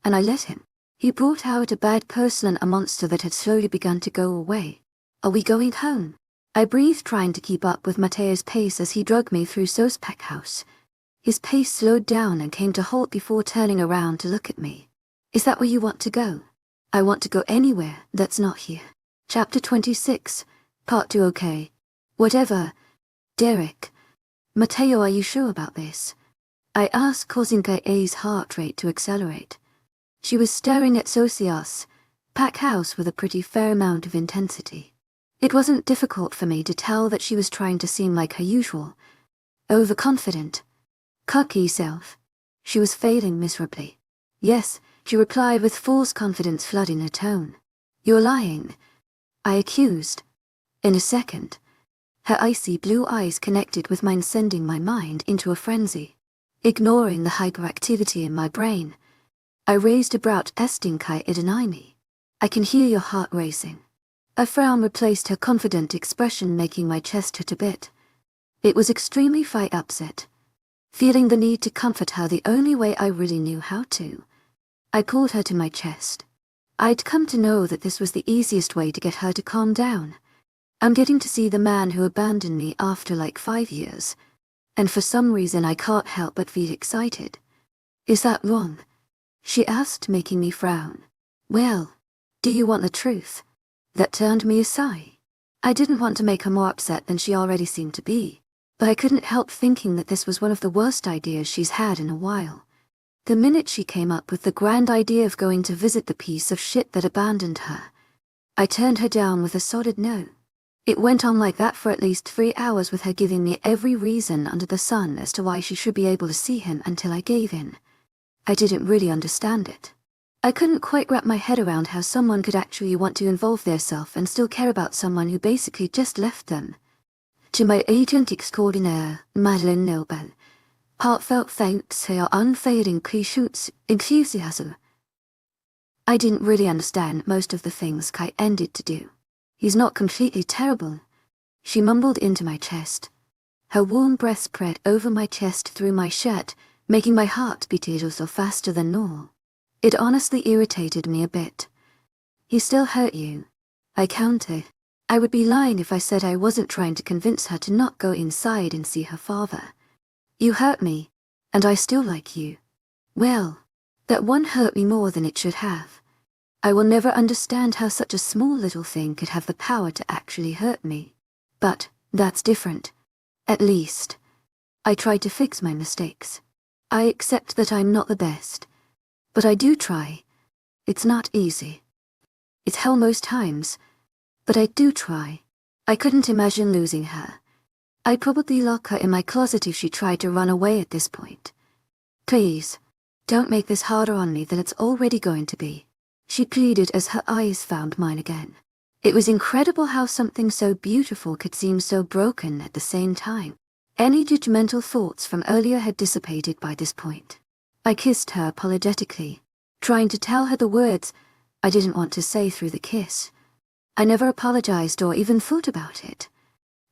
And I let him. He brought out a bad person and a monster that had slowly begun to go away. Are we going home? I breathed, trying to keep up with Mateo's pace as he dragged me through So's pack house. His pace slowed down and came to halt before turning around to look at me. Is that where you want to go? I want to go anywhere that's not here. Chapter 26. Part 2. Okay. Whatever. Derek. Mateo, are you sure about this? I asked, causing Kae's heart rate to accelerate. She was staring at Socias' pack house with a pretty fair amount of intensity. It wasn't difficult for me to tell that she was trying to seem like her usual, overconfident, cocky self. She was failing miserably. Yes, she replied with false confidence flooding her tone. You're lying, I accused. In a second, her icy blue eyes connected with mine, sending my mind into a frenzy. Ignoring the hyperactivity in my brain, I raised a brow, testing Kai to deny me. I can hear your heart racing. A frown replaced her confident expression, making my chest hurt a bit. It was extremely upset. Feeling the need to comfort her the only way I really knew how to, I pulled her to my chest. I'd come to know that this was the easiest way to get her to calm down. I'm getting to see the man who abandoned me after like 5 years, and for some reason I can't help but feel excited. Is that wrong? She asked, making me frown. Well, do you want the truth? That turned me aside. I didn't want to make her more upset than she already seemed to be, but I couldn't help thinking that this was one of the worst ideas she's had in a while. The minute she came up with the grand idea of going to visit the piece of shit that abandoned her, I turned her down with a solid no. It went on like that for at least 3 hours, with her giving me every reason under the sun as to why she should be able to see him, until I gave in. I didn't really understand it. I couldn't quite wrap my head around how someone could actually want to involve theirself and still care about someone who basically just left them. To my agent extraordinaire, Madeleine Nobel, heartfelt thanks for your unfailing enthusiasm. I didn't really understand most of the things Kai ended to do. He's not completely terrible, she mumbled into my chest. Her warm breath spread over my chest through my shirt, making my heart beat a little faster than normal. It honestly irritated me a bit. He still hurt you, I countered. I would be lying if I said I wasn't trying to convince her to not go inside and see her father. You hurt me, and I still like you. Well, that one hurt me more than it should have. I will never understand how such a small little thing could have the power to actually hurt me. But that's different. At least, I tried to fix my mistakes. I accept that I'm not the best, but I do try. It's not easy. It's hell most times, but I do try. I couldn't imagine losing her. I'd probably lock her in my closet if she tried to run away at this point. Please, don't make this harder on me than it's already going to be, she pleaded as her eyes found mine again. It was incredible how something so beautiful could seem so broken at the same time. Any judgmental thoughts from earlier had dissipated by this point. I kissed her apologetically, trying to tell her the words I didn't want to say through the kiss. I never apologized or even thought about it.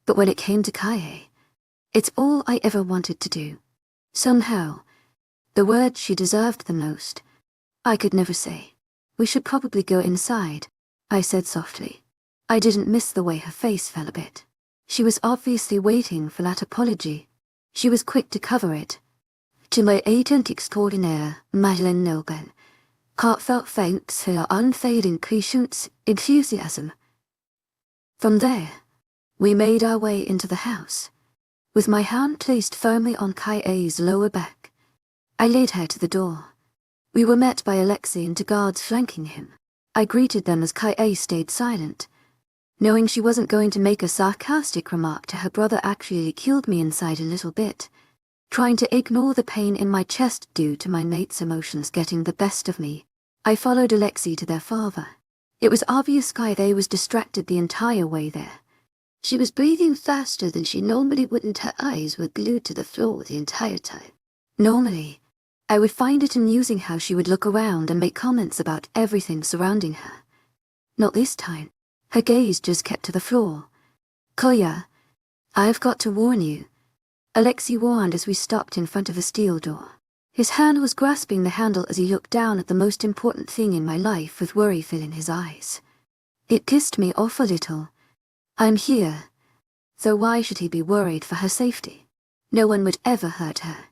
But when it came to Kaie, it's all I ever wanted to do. Somehow, the word she deserved the most, I could never say. We should probably go inside, I said softly. I didn't miss the way her face fell a bit. She was obviously waiting for that apology. She was quick to cover it. To my agent extraordinaire, Madeleine Nobel, heartfelt thanks for your unfailing enthusiasm. From there, we made our way into the house. With my hand placed firmly on Kaie's lower back, I led her to the door. We were met by Alexei and two guards flanking him. I greeted them as Kaie stayed silent. Knowing she wasn't going to make a sarcastic remark to her brother actually killed me inside a little bit. Trying to ignore the pain in my chest due to my mate's emotions getting the best of me, I followed Alexei to their father. It was obvious Kaie was distracted the entire way there. She was breathing faster than she normally would, and her eyes were glued to the floor the entire time. Normally, I would find it amusing how she would look around and make comments about everything surrounding her. Not this time. Her gaze just kept to the floor. Koya, I've got to warn you, Alexei warned as we stopped in front of a steel door. His hand was grasping the handle as he looked down at the most important thing in my life with worry filling his eyes. It pissed me off a little. I'm here. So why should he be worried for her safety? No one would ever hurt her.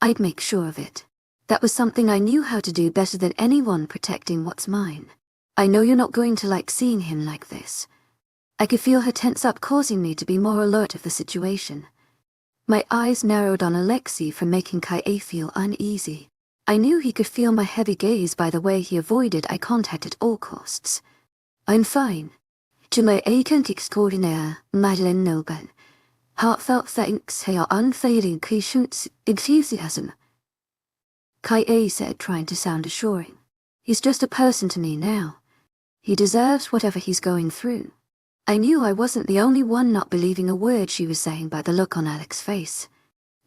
I'd make sure of it. That was something I knew how to do better than anyone, protecting what's mine. I know you're not going to like seeing him like this. I could feel her tense up, causing me to be more alert of the situation. My eyes narrowed on Alexei from making Kaie feel uneasy. I knew he could feel my heavy gaze by the way he avoided eye contact at all costs. I'm fine. To my agent extraordinaire, Madeleine Noble. Heartfelt thanks for your unfailing patience, enthusiasm. Kaie said, trying to sound assuring. He's just a person to me now. He deserves whatever he's going through. I knew I wasn't the only one not believing a word she was saying by the look on Alex's face.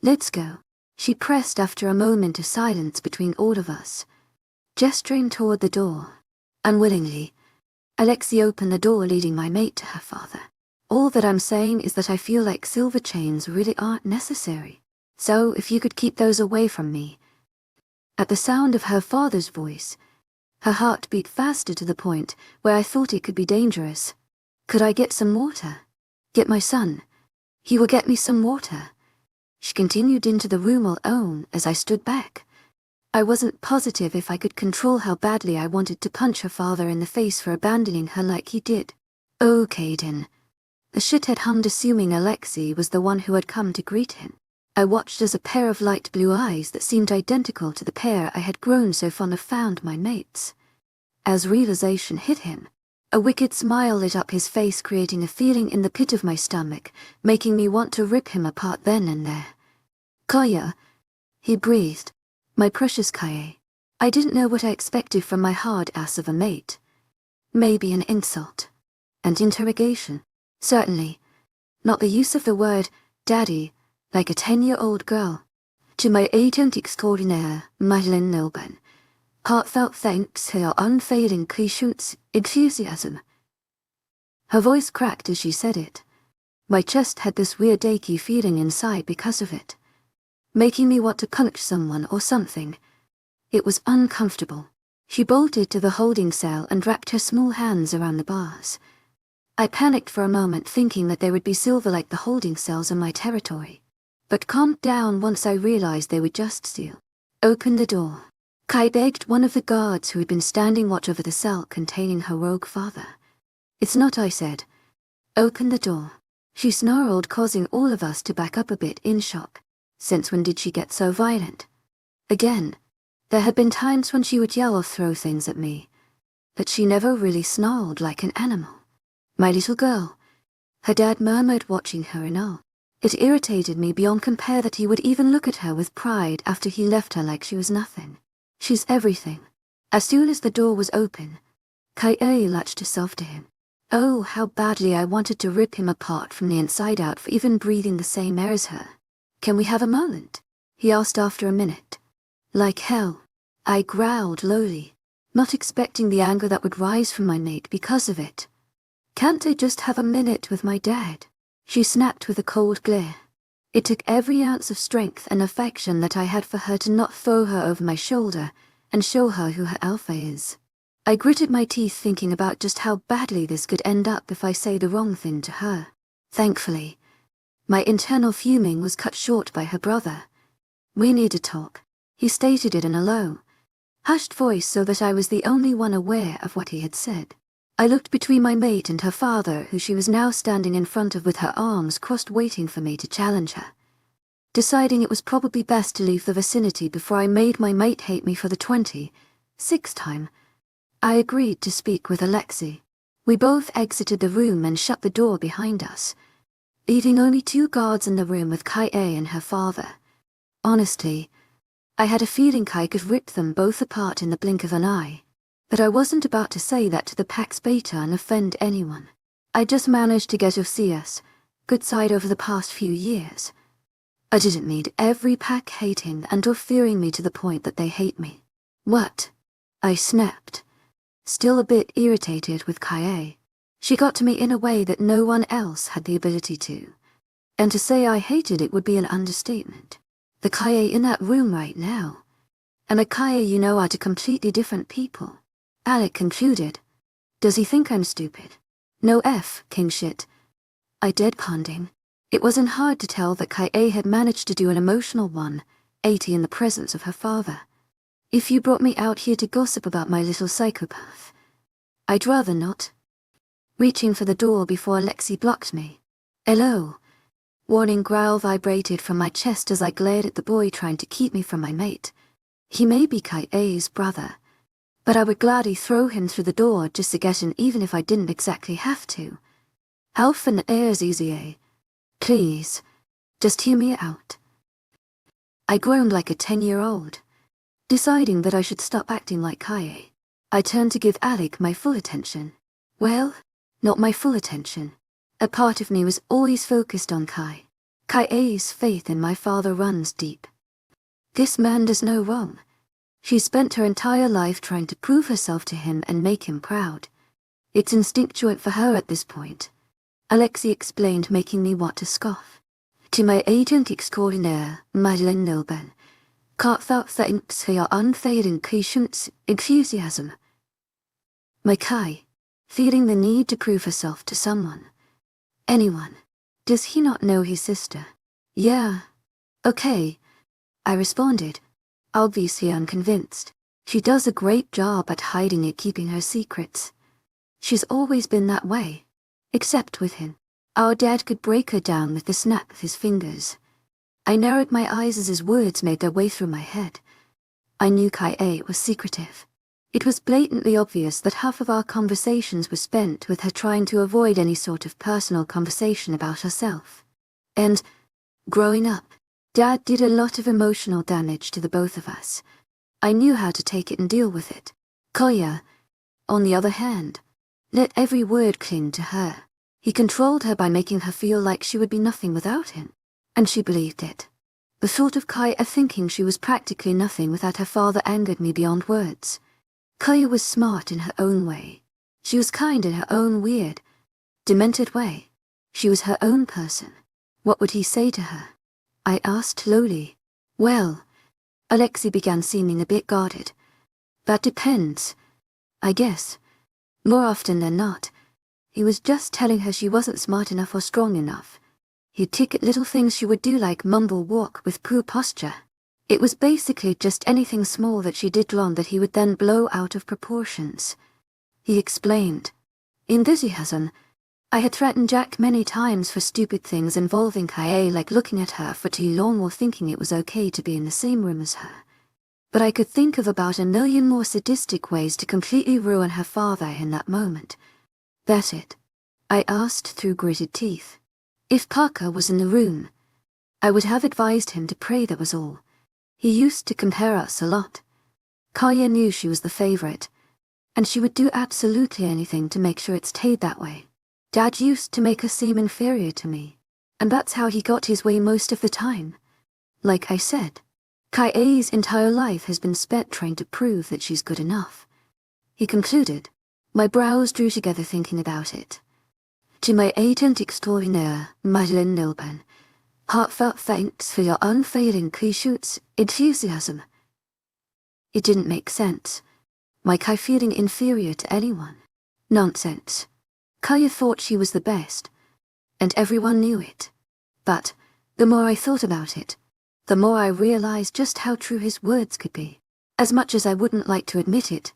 Let's go, she pressed after a moment of silence between all of us, gesturing toward the door. Unwillingly, Alexei opened the door, leading my mate to her father. All that I'm saying is that I feel like silver chains really aren't necessary. So if you could keep those away from me. At the sound of her father's voice, her heart beat faster to the point where I thought it could be dangerous. Could I get some water? Get my son. He will get me some water. She continued into the room alone as I stood back. I wasn't positive if I could control how badly I wanted to punch her father in the face for abandoning her like he did. Oh, Caden. The shithead hummed, assuming Alexei was the one who had come to greet him. I watched as a pair of light blue eyes that seemed identical to the pair I had grown so fond of found my mates. As realization hit him, a wicked smile lit up his face, creating a feeling in the pit of my stomach, making me want to rip him apart then and there. Kaya, he breathed. My precious Kaie. I didn't know what I expected from my hard ass of a mate. Maybe an insult. An interrogation. Certainly. Not the use of the word, daddy, like a 10-year-old girl. To my agent extraordinaire, Madeleine Noble. Heartfelt thanks for your unfailing patience, enthusiasm. Her voice cracked as she said it. My chest had this weird achy feeling inside because of it, making me want to punch someone or something. It was uncomfortable. She bolted to the holding cell and wrapped her small hands around the bars. I panicked for a moment, thinking that they would be silver like the holding cells in my territory, but calmed down once I realized they were just steel. Open the door. Kai begged one of the guards who had been standing watch over the cell containing her rogue father. It's not, I said. Open the door. She snarled, causing all of us to back up a bit in shock. Since when did she get so violent? Again, there had been times when she would yell or throw things at me, but she never really snarled like an animal. My little girl, her dad murmured, watching her in awe. It irritated me beyond compare that he would even look at her with pride after he left her like she was nothing. She's everything. As soon as the door was open, Kaie latched herself to him. Oh, how badly I wanted to rip him apart from the inside out for even breathing the same air as her. Can we have a moment? He asked after a minute. Like hell. I growled lowly, not expecting the anger that would rise from my mate because of it. Can't I just have a minute with my dad? She snapped with a cold glare. It took every ounce of strength and affection that I had for her to not throw her over my shoulder and show her who her alpha is. I gritted my teeth, thinking about just how badly this could end up if I say the wrong thing to her. Thankfully, my internal fuming was cut short by her brother. We need to talk. He stated it in a low, hushed voice so that I was the only one aware of what he had said. I looked between my mate and her father, who she was now standing in front of with her arms crossed, waiting for me to challenge her. Deciding it was probably best to leave the vicinity before I made my mate hate me for the 26th time, I agreed to speak with Alexei. We both exited the room and shut the door behind us, leaving only 2 guards in the room with Kaie and her father. Honestly, I had a feeling Kai could rip them both apart in the blink of an eye. But I wasn't about to say that to the Pax Beta and offend anyone. I just managed to get Osias good side over the past few years. I didn't need every pack hating and or fearing me to the point that they hate me. What? I snapped, still a bit irritated with Kaie. She got to me in a way that no one else had the ability to. And to say I hated it would be an understatement. The Kaye in that room right now and the Kaye you know are two completely different people. Alec concluded. Does he think I'm stupid? No king shit. I deadpanned. It wasn't hard to tell that Kaye had managed to do an emotional 180 in the presence of her father. If you brought me out here to gossip about my little psychopath, I'd rather not. Reaching for the door before Alexei blocked me. Hello. Warning growl vibrated from my chest as I glared at the boy trying to keep me from my mate. He may be Kaye's brother, but I would gladly throw him through the door just to get in even if I didn't exactly have to. Half an air's easy, Please, just hear me out. I groaned like a 10-year-old. Deciding that I should stop acting like Kaye, I turned to give Alec my full attention. Well, not my full attention. A part of me was always focused on Kaye's faith in my father runs deep. This man does no wrong. She spent her entire life trying to prove herself to him and make him proud. It's instinctual for her at this point, Alexei explained, making me want to scoff. To my agent extraordinaire, Madeleine Nilben, heartfelt thanks for your unfailing patience, enthusiasm. My Kai, feeling the need to prove herself to someone. Anyone. Does he not know his sister? Yeah. Okay. I responded, obviously unconvinced. She does a great job at hiding it, keeping her secrets. She's always been that way. Except with him. Our dad could break her down with the snap of his fingers. I narrowed my eyes as his words made their way through my head. I knew Kaye was secretive. It was blatantly obvious that half of our conversations were spent with her trying to avoid any sort of personal conversation about herself. And, growing up, Dad did a lot of emotional damage to the both of us. I knew how to take it and deal with it. Koya, on the other hand, let every word cling to her. He controlled her by making her feel like she would be nothing without him. And she believed it. The thought of Kaye thinking she was practically nothing without her father angered me beyond words. Kaye was smart in her own way. She was kind in her own weird, demented way. She was her own person. What would he say to her? I asked lowly. Well, Alexei began seeming a bit guarded. That depends, I guess. More often than not, he was just telling her she wasn't smart enough or strong enough. He'd tick at little things she would do like mumble walk with poor posture. It was basically just anything small that she did wrong that he would then blow out of proportions. He explained. Enthusiasm. I had threatened Jack many times for stupid things involving Kaye, like looking at her for too long or thinking it was okay to be in the same room as her. But I could think of about a million more sadistic ways to completely ruin her father in that moment. That's it. I asked through gritted teeth. If Parker was in the room, I would have advised him to pray, that was all. He used to compare us a lot. Kaye knew she was the favorite, and she would do absolutely anything to make sure it stayed that way. Dad used to make her seem inferior to me, and that's how he got his way most of the time. Like I said, Kaye's entire life has been spent trying to prove that she's good enough. He concluded. My brows drew together thinking about it. To my agent extraordinaire, Madeleine Nilben, heartfelt thanks for your unfailing patience, enthusiasm. It didn't make sense. My Kai feeling inferior to anyone. Nonsense. Kaye thought she was the best, and everyone knew it. But, the more I thought about it, the more I realized just how true his words could be. As much as I wouldn't like to admit it,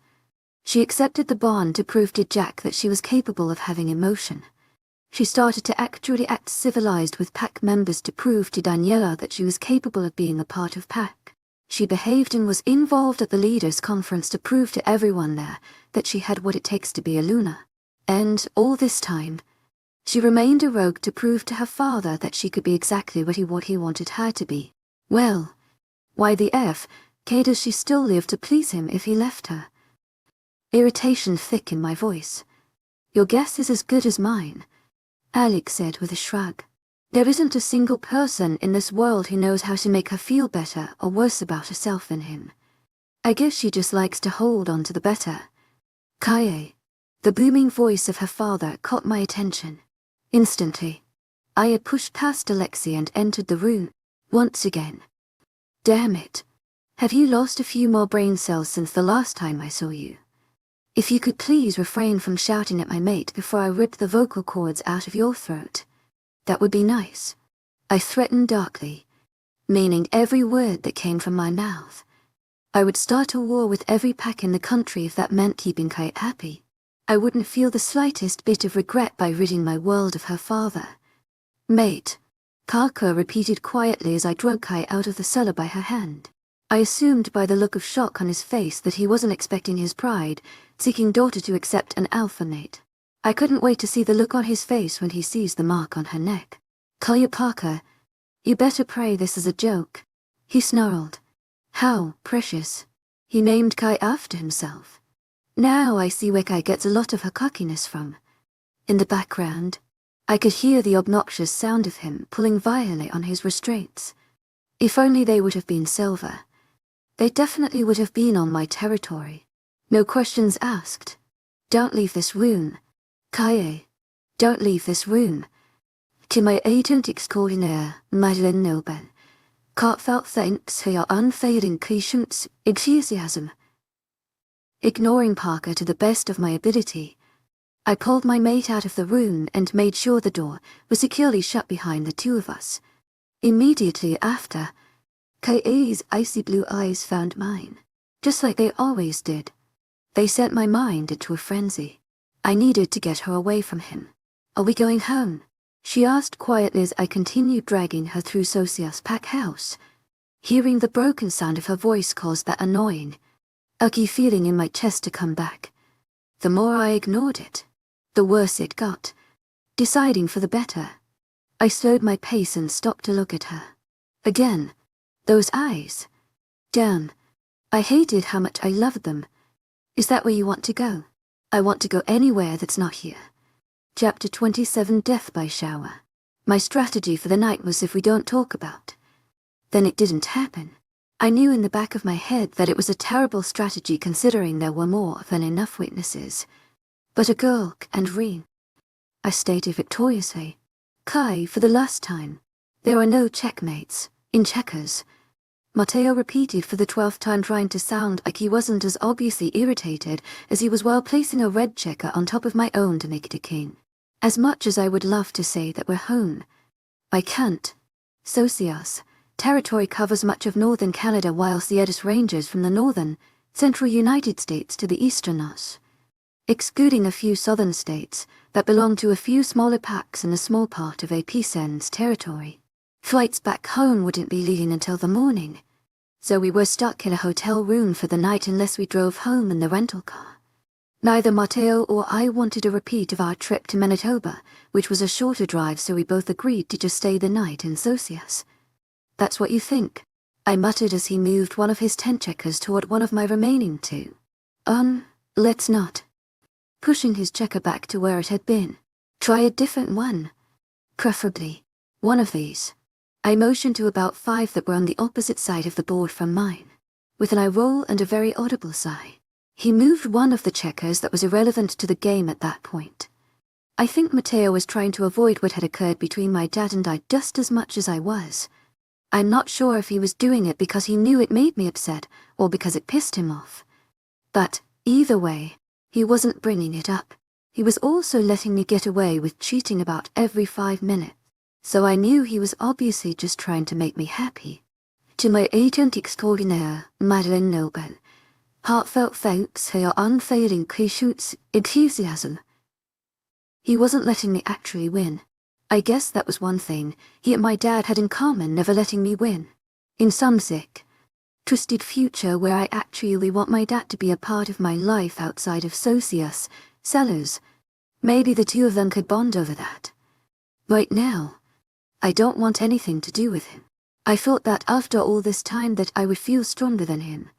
she accepted the bond to prove to Jack that she was capable of having emotion. She started to actually act civilized with pack members to prove to Daniela that she was capable of being a part of pack. She behaved and was involved at the leaders' conference to prove to everyone there that she had what it takes to be a Luna. And, all this time, she remained a rogue to prove to her father that she could be exactly what he wanted her to be. Well, why the does she still live to please him if he left her? Irritation thick in my voice. Your guess is as good as mine, Alec said with a shrug. There isn't a single person in this world who knows how to make her feel better or worse about herself than him. I guess she just likes to hold on to the better. Kaye. The booming voice of her father caught my attention. Instantly, I had pushed past Alexei and entered the room, once again. Damn it. Have you lost a few more brain cells since the last time I saw you? If you could please refrain from shouting at my mate before I ripped the vocal cords out of your throat, that would be nice. I threatened darkly, meaning every word that came from my mouth. I would start a war with every pack in the country if that meant keeping Kite happy. I wouldn't feel the slightest bit of regret by ridding my world of her father. Mate, Parker repeated quietly as I drug Kai out of the cellar by her hand. I assumed by the look of shock on his face that he wasn't expecting his pride-seeking daughter to accept an alpha mate. I couldn't wait to see the look on his face when he sees the mark on her neck. Collier Parker, you better pray this is a joke, he snarled. How precious. He named Kai after himself. Now I see where Kai gets a lot of her cockiness from. In the background, I could hear the obnoxious sound of him pulling violently on his restraints. If only they would have been silver. They definitely would have been on my territory. No questions asked. Don't leave this room. Kaye. Don't leave this room. To my agent extraordinaire, Madeleine Noble. Heartfelt thanks for your unfailing patience, enthusiasm. Ignoring Parker to the best of my ability, I pulled my mate out of the room and made sure the door was securely shut behind the two of us. Immediately after, Kaye's icy blue eyes found mine, just like they always did. They sent my mind into a frenzy. I needed to get her away from him. Are we going home? She asked quietly as I continued dragging her through Sosia's pack house. Hearing the broken sound of her voice caused that annoying, ugly feeling in my chest to come back. The more I ignored it, the worse it got. Deciding for the better, I slowed my pace and stopped to look at her. Again, those eyes. Damn, I hated how much I loved them. Is that where you want to go? I want to go anywhere that's not here. Chapter 27, Death by Shower. My strategy for the night was if we don't talk about. Then it didn't happen. I knew in the back of my head that it was a terrible strategy considering there were more than enough witnesses. But a girl and Reen. I stated victoriously. Kai, for the last time. There are no checkmates, in checkers. Matteo repeated for the 12th time, trying to sound like he wasn't as obviously irritated as he was while placing a red checker on top of my own to make it a king. As much as I would love to say that we're home, I can't. Sosia's territory covers much of northern Canada whilst the Edis ranges from the northern, central United States to the eastern us, excluding a few southern states that belong to a few smaller packs and a small part of APCN's territory. Flights back home wouldn't be leaving until the morning, so we were stuck in a hotel room for the night unless we drove home in the rental car. Neither Matteo or I wanted a repeat of our trip to Manitoba, which was a shorter drive, so we both agreed to just stay the night in Sosia's. That's what you think, I muttered as he moved one of his tent checkers toward one of my remaining two. Let's not. Pushing his checker back to where it had been. Try a different one. Preferably one of these. I motioned to about 5 that were on the opposite side of the board from mine. With an eye roll and a very audible sigh, he moved one of the checkers that was irrelevant to the game at that point. I think Matteo was trying to avoid what had occurred between my dad and I just as much as I was. I'm not sure if he was doing it because he knew it made me upset or because it pissed him off. But, either way, he wasn't bringing it up. He was also letting me get away with cheating about every 5 minutes, so I knew he was obviously just trying to make me happy. To my agent extraordinaire, Madeleine Noble, heartfelt thanks for your unfailing patience, enthusiasm. He wasn't letting me actually win. I guess that was one thing he and my dad had in common, never letting me win. In some sick, twisted future where I actually want my dad to be a part of my life outside of Sosia's, Sellers, maybe the two of them could bond over that. Right now, I don't want anything to do with him. I thought that after all this time that I would feel stronger than him.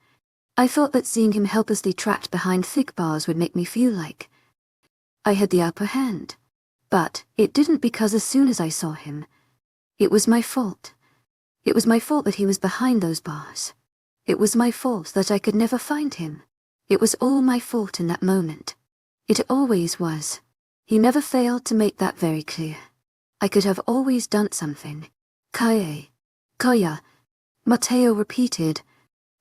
I thought that seeing him helplessly trapped behind thick bars would make me feel like I had the upper hand. But it didn't, because as soon as I saw him, it was my fault. It was my fault that he was behind those bars. It was my fault that I could never find him. It was all my fault in that moment. It always was. He never failed to make that very clear. I could have always done something. Kaye. Kaya. Mateo repeated,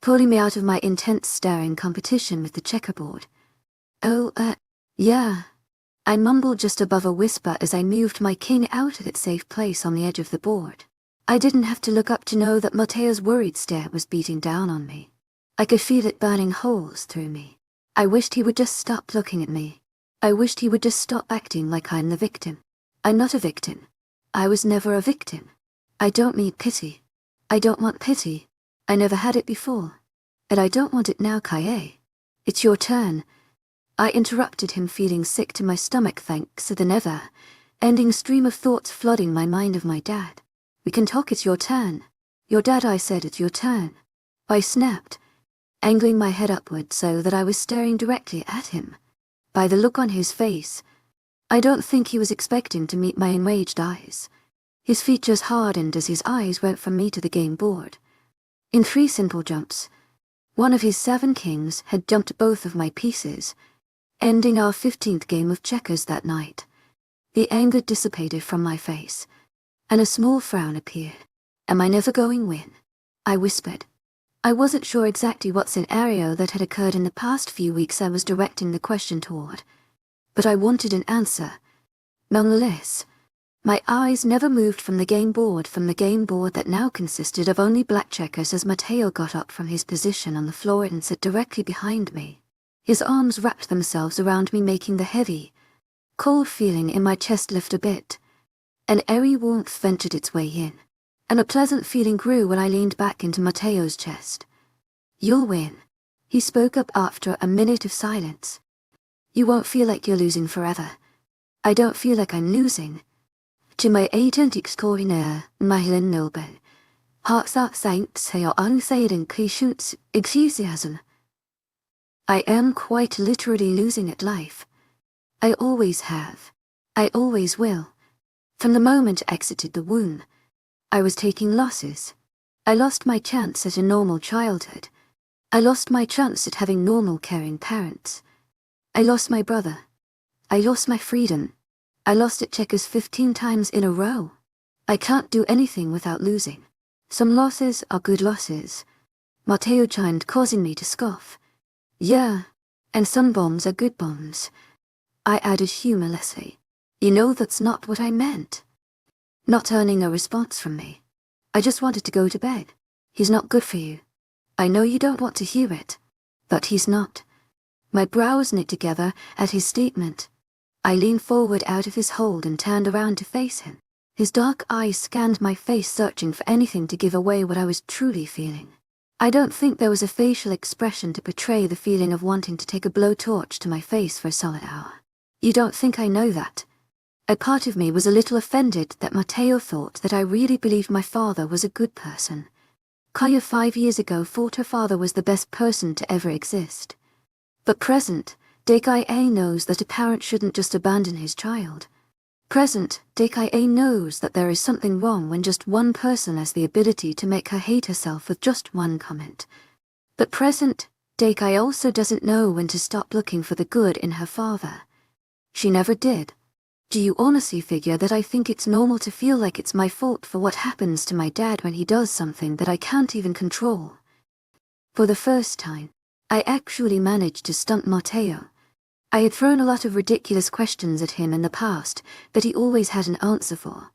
pulling me out of my intense staring competition with the checkerboard. Oh, yeah. I mumbled just above a whisper as I moved my king out of its safe place on the edge of the board. I didn't have to look up to know that Mateo's worried stare was beating down on me. I could feel it burning holes through me. I wished he would just stop looking at me. I wished he would just stop acting like I'm the victim. I'm not a victim. I was never a victim. I don't need pity. I don't want pity. I never had it before. And I don't want it now, Kaye. It's your turn. I interrupted him, feeling sick to my stomach thanks to the never-ending stream of thoughts flooding my mind of my dad. We can talk, it's your turn. Your dad, I said, it's your turn. I snapped, angling my head upward so that I was staring directly at him. By the look on his face, I don't think he was expecting to meet my enraged eyes. His features hardened as his eyes went from me to the game board. In 3 simple jumps, one of his 7 kings had jumped both of my pieces, ending our 15th game of checkers that night. The anger dissipated from my face, and a small frown appeared. Am I never going win? I whispered. I wasn't sure exactly what scenario that had occurred in the past few weeks I was directing the question toward, but I wanted an answer. Nonetheless, my eyes never moved from the game board that now consisted of only black checkers as Mateo got up from his position on the floor and sat directly behind me. His arms wrapped themselves around me, making the heavy, cold feeling in my chest lift a bit. An airy warmth ventured its way in, and a pleasant feeling grew when I leaned back into Mateo's chest. You'll win, he spoke up after a minute of silence. You won't feel like you're losing forever. I don't feel like I'm losing. To my agent extraordinaire, Mahlin Nobel. Hearts out thanks for your unfading patience, enthusiasm. I am quite literally losing at life. I always have. I always will. From the moment I exited the womb, I was taking losses. I lost my chance at a normal childhood. I lost my chance at having normal caring parents. I lost my brother. I lost my freedom. I lost at checkers 15 times in a row. I can't do anything without losing. Some losses are good losses. Mateo chimed, causing me to scoff. Yeah, and some bombs are good bombs. I added humorlessly. You know that's not what I meant. Not earning a response from me. I just wanted to go to bed. He's not good for you. I know you don't want to hear it, but he's not. My brows knit together at his statement. I leaned forward out of his hold and turned around to face him. His dark eyes scanned my face, searching for anything to give away what I was truly feeling. I don't think there was a facial expression to portray the feeling of wanting to take a blowtorch to my face for a solid hour. You don't think I know that? A part of me was a little offended that Mateo thought that I really believed my father was a good person. Kaya 5 years ago thought her father was the best person to ever exist. But present, Dekaye knows that a parent shouldn't just abandon his child. Present, Dekaye knows that there is something wrong when just one person has the ability to make her hate herself with just one comment. But present, Dekaye also doesn't know when to stop looking for the good in her father. She never did. Do you honestly figure that I think it's normal to feel like it's my fault for what happens to my dad when he does something that I can't even control? For the first time, I actually managed to stump Mateo. I had thrown a lot of ridiculous questions at him in the past that he always had an answer for.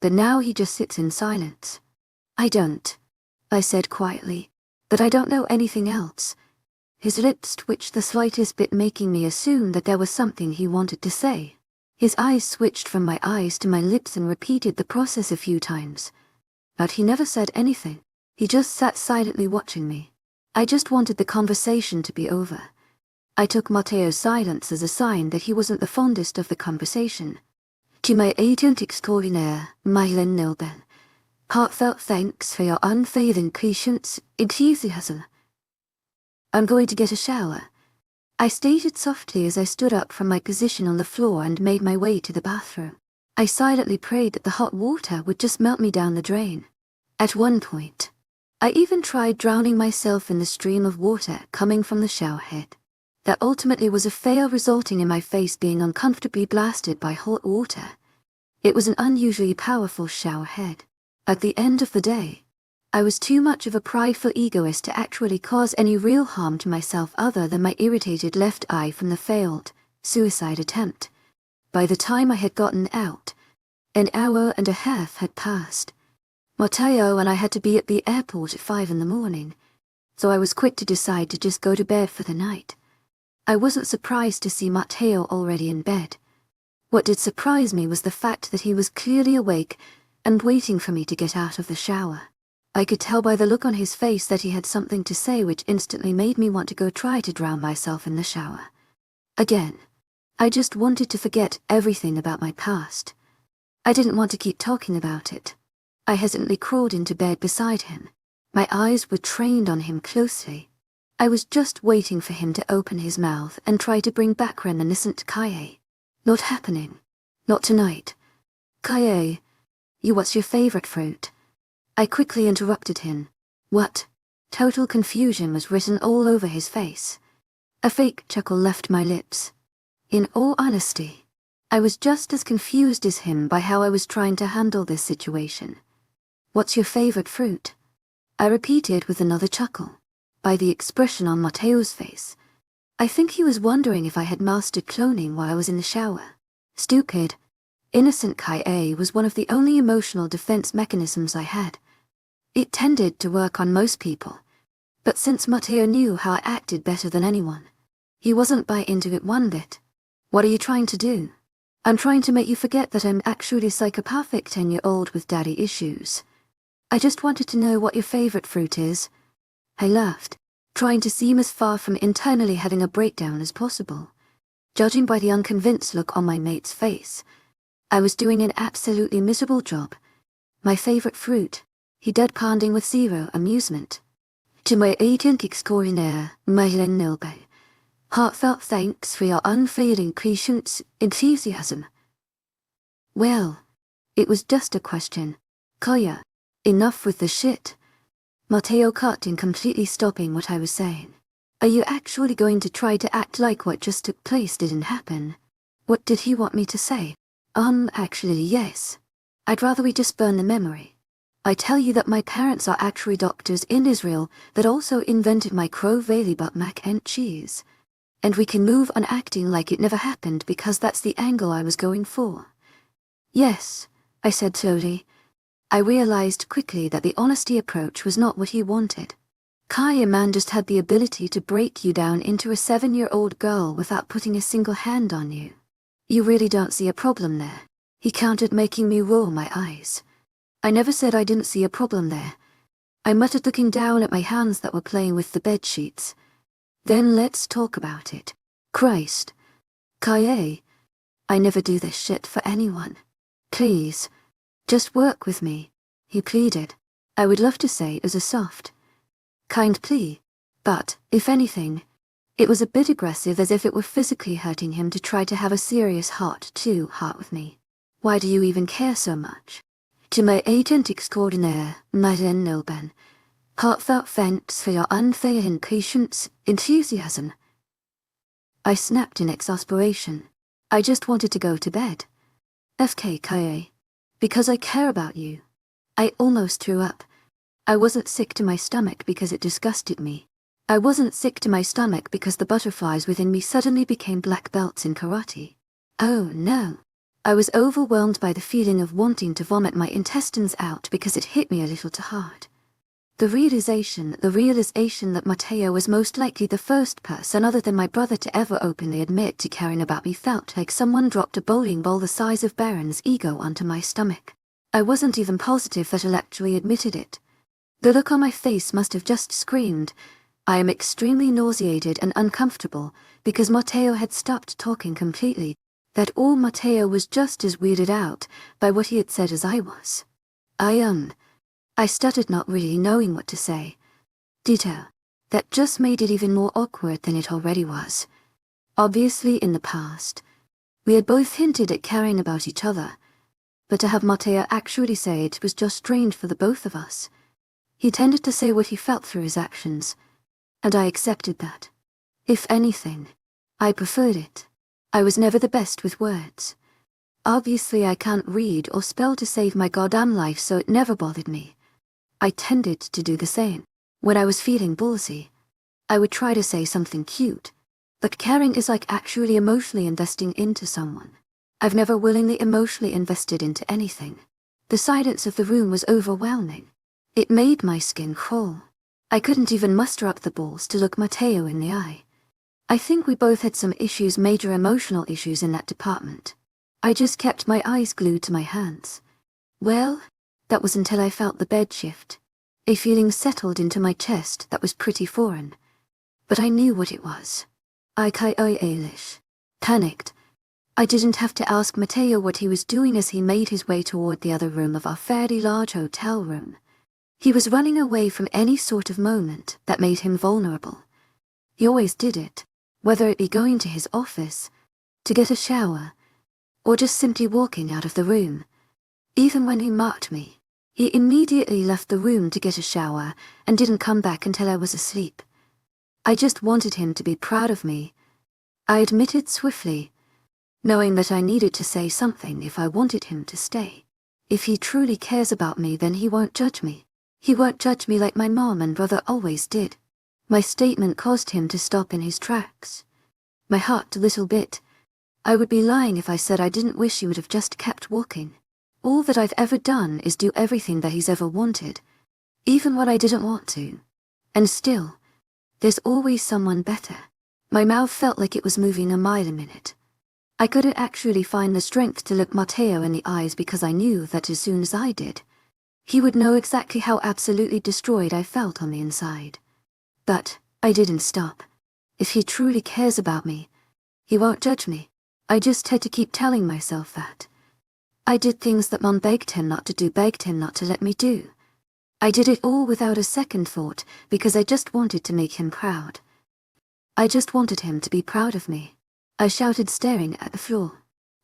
But now he just sits in silence. I don't, I said quietly, but I don't know anything else. His lips twitched the slightest bit, making me assume that there was something he wanted to say. His eyes switched from my eyes to my lips and repeated the process a few times. But he never said anything. He just sat silently watching me. I just wanted the conversation to be over. I took Mateo's silence as a sign that he wasn't the fondest of the conversation. To my agent extraordinaire, Mahlin Nobel. Heartfelt thanks for your unfailing patience, enthusiasm. I'm going to get a shower, I stated softly as I stood up from my position on the floor and made my way to the bathroom. I silently prayed that the hot water would just melt me down the drain. At one point, I even tried drowning myself in the stream of water coming from the shower head. That ultimately was a fail, resulting in my face being uncomfortably blasted by hot water. It was an unusually powerful shower head. At the end of the day, I was too much of a prideful egoist to actually cause any real harm to myself other than my irritated left eye from the failed suicide attempt. By the time I had gotten out, an hour and a half had passed. Matteo and I had to be at the airport at 5 in the morning, so I was quick to decide to just go to bed for the night. I wasn't surprised to see Matteo already in bed. What did surprise me was the fact that he was clearly awake and waiting for me to get out of the shower. I could tell by the look on his face that he had something to say, which instantly made me want to go try to drown myself in the shower. Again, I just wanted to forget everything about my past. I didn't want to keep talking about it. I hesitantly crawled into bed beside him. My eyes were trained on him closely. I was just waiting for him to open his mouth and try to bring back reminiscent Kaye. Not happening. Not tonight. Kaye, what's your favorite fruit? I quickly interrupted him. What? Total confusion was written all over his face. A fake chuckle left my lips. In all honesty, I was just as confused as him by how I was trying to handle this situation. What's your favorite fruit? I repeated with another chuckle. By the expression on Matteo's face, I think he was wondering if I had mastered cloning while I was in the shower. Stupid, innocent Kaye was one of the only emotional defense mechanisms I had. It tended to work on most people, but since Matteo knew how I acted better than anyone, he wasn't buy into it one bit. What are you trying to do? I'm trying to make you forget that I'm actually a psychopathic 10-year-old with daddy issues. I just wanted to know what your favorite fruit is. I laughed, trying to seem as far from internally having a breakdown as possible. Judging by the unconvinced look on my mate's face, I was doing an absolutely miserable job. My favorite fruit, he deadpanned with zero amusement. To my agent extraordinaire, Mylen Nilbe, heartfelt thanks for your unfailing patience, enthusiasm. Well, it was just a question. Kaya, enough with the shit. Matteo cut in, completely stopping what I was saying. Are you actually going to try to act like what just took place didn't happen? What did he want me to say? Actually yes. I'd rather we just burn the memory. I tell you that my parents are actually doctors in Israel that also invented micro-valley but mac and cheese. And we can move on acting like it never happened because that's the angle I was going for. Yes, I said slowly. I realized quickly that the honesty approach was not what he wanted. Kaye man just had the ability to break you down into a 7-year-old girl without putting a single hand on you. You really don't see a problem there. He countered, making me roll my eyes. I never said I didn't see a problem there. I muttered, looking down at my hands that were playing with the bed sheets. Then let's talk about it. Christ. Kaye, I never do this shit for anyone. Please, just work with me, he pleaded. I would love to say it was a soft, kind plea, but, if anything, it was a bit aggressive, as if it were physically hurting him to try to have a serious heart-to-heart with me. Why do you even care so much? To my agent extraordinaire, Mylen Nilben, heartfelt thanks for your unfailing patience, enthusiasm. I snapped in exasperation. I just wanted to go to bed. FK Kaye. Because I care about you. I almost threw up. I wasn't sick to my stomach because it disgusted me. I wasn't sick to my stomach because the butterflies within me suddenly became black belts in karate. Oh no. I was overwhelmed by the feeling of wanting to vomit my intestines out because it hit me a little too hard. The realization that Matteo was most likely the first person other than my brother to ever openly admit to caring about me felt like someone dropped a bowling ball the size of Baron's ego onto my stomach. I wasn't even positive that I'll actually admitted it. The look on my face must have just screamed, I am extremely nauseated and uncomfortable, because Matteo had stopped talking completely, that all Matteo was just as weirded out by what he had said as I was. I stuttered, not really knowing what to say. Ditto. That just made it even more awkward than it already was. Obviously, in the past, we had both hinted at caring about each other, but to have Matteo actually say it was just strange for the both of us. He tended to say what he felt through his actions, and I accepted that. If anything, I preferred it. I was never the best with words. Obviously I can't read or spell to save my goddamn life, so it never bothered me. I tended to do the same. When I was feeling ballsy, I would try to say something cute, but caring is like actually emotionally investing into someone. I've never willingly emotionally invested into anything. The silence of the room was overwhelming. It made my skin crawl. I couldn't even muster up the balls to look Matteo in the eye. I think we both had some issues, major emotional issues in that department. I just kept my eyes glued to my hands. Well, that was until I felt the bed shift. A feeling settled into my chest that was pretty foreign. But I knew what it was. I panicked. I didn't have to ask Matteo what he was doing as he made his way toward the other room of our fairly large hotel room. He was running away from any sort of moment that made him vulnerable. He always did it, whether it be going to his office, to get a shower, or just simply walking out of the room. Even when he marked me, he immediately left the room to get a shower and didn't come back until I was asleep. I just wanted him to be proud of me. I admitted swiftly, knowing that I needed to say something if I wanted him to stay. If he truly cares about me, then he won't judge me. He won't judge me like my mom and brother always did. My statement caused him to stop in his tracks. My heart a little bit. I would be lying if I said I didn't wish he would have just kept walking. All that I've ever done is do everything that he's ever wanted, even what I didn't want to. And still, there's always someone better. My mouth felt like it was moving a mile a minute. I couldn't actually find the strength to look Matteo in the eyes because I knew that as soon as I did, he would know exactly how absolutely destroyed I felt on the inside. But I didn't stop. If he truly cares about me, he won't judge me. I just had to keep telling myself that. I did things that Mom begged him not to do, begged him not to let me do. I did it all without a second thought because I just wanted to make him proud. I just wanted him to be proud of me. I shouted, staring at the floor.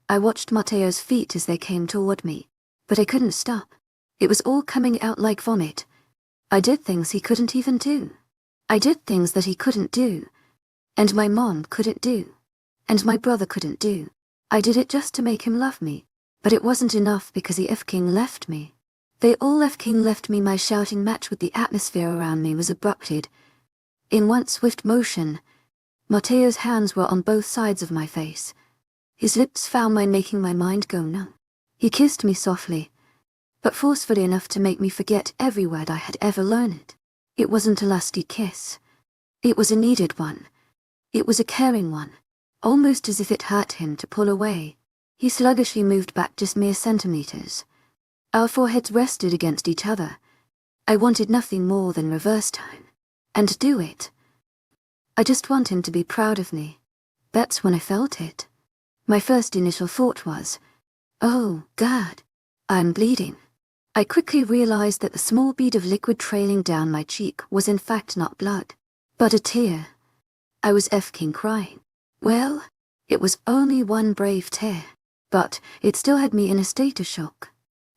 I watched Matteo's feet as they came toward me, but I couldn't stop. It was all coming out like vomit. I did things he couldn't even do. I did things that he couldn't do, and my mom couldn't do, and my brother couldn't do. I did it just to make him love me, but it wasn't enough because he effing left me. They all effing left me. My shouting matched with the atmosphere around me was abrupted. In one swift motion, Matteo's hands were on both sides of my face. His lips found mine, making my mind go numb. He kissed me softly, but forcefully enough to make me forget every word I had ever learned. It wasn't a lusty kiss. It was a needed one. It was a caring one, almost as if it hurt him to pull away. He sluggishly moved back just mere centimeters. Our foreheads rested against each other. I wanted nothing more than reverse time. And to do it, I just want him to be proud of me. That's when I felt it. My first initial thought was, oh, God, I'm bleeding. I quickly realized that the small bead of liquid trailing down my cheek was in fact not blood, but a tear. I was effing crying. Well, it was only one brave tear, but it still had me in a state of shock.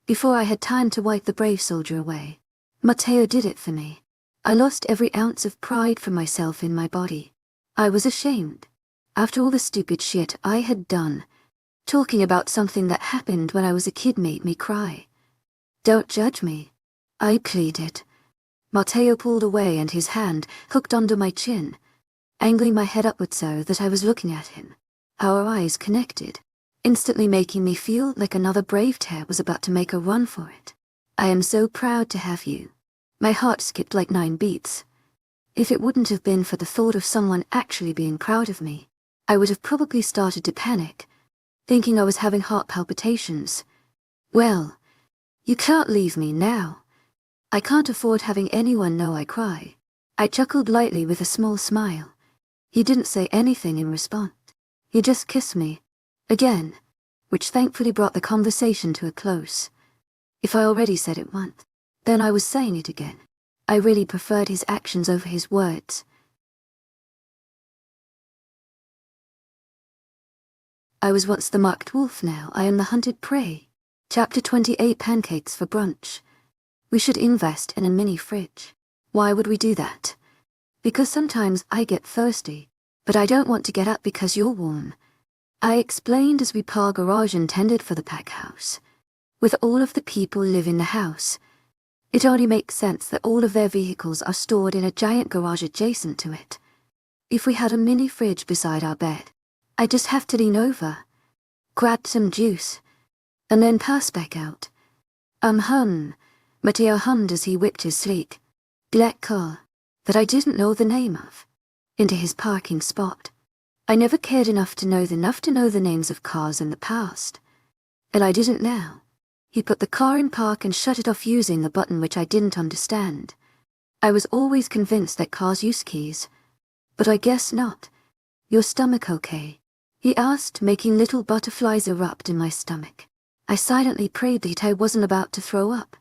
Before I had time to wipe the brave soldier away, Matteo did it for me. I lost every ounce of pride for myself in my body. I was ashamed. After all the stupid shit I had done, talking about something that happened when I was a kid made me cry. Don't judge me, I pleaded. Matteo pulled away and his hand hooked under my chin, angling my head upward so that I was looking at him. Our eyes connected, instantly making me feel like another brave tear was about to make a run for it. I am so proud to have you. My heart skipped like 9 beats. If it wouldn't have been for the thought of someone actually being proud of me, I would have probably started to panic, thinking I was having heart palpitations. Well, you can't leave me now. I can't afford having anyone know I cry. I chuckled lightly with a small smile. He didn't say anything in response. He just kissed me, again, which thankfully brought the conversation to a close. If I already said it once, then I was saying it again. I really preferred his actions over his words. I was once the marked wolf, now I am the hunted prey. Chapter 28. Pancakes for brunch. We should invest in a mini fridge. Why would we do that? Because sometimes I get thirsty, But I don't want to get up because you're warm, I explained as we parked a garage intended for the pack house. With all of the people live in the house, it only makes sense that all of their vehicles are stored in a giant garage adjacent to it. If we had a mini fridge beside our bed, I'd just have to lean over, grab some juice, and then pass back out. Matteo hummed as he whipped his sleek, black car, that I didn't know the name of, into his parking spot. I never cared enough to know the names of cars in the past. And I didn't now. He put the car in park and shut it off using a button which I didn't understand. I was always convinced that cars use keys. But I guess not. Your stomach okay? He asked, making little butterflies erupt in my stomach. I silently prayed that I wasn't about to throw up.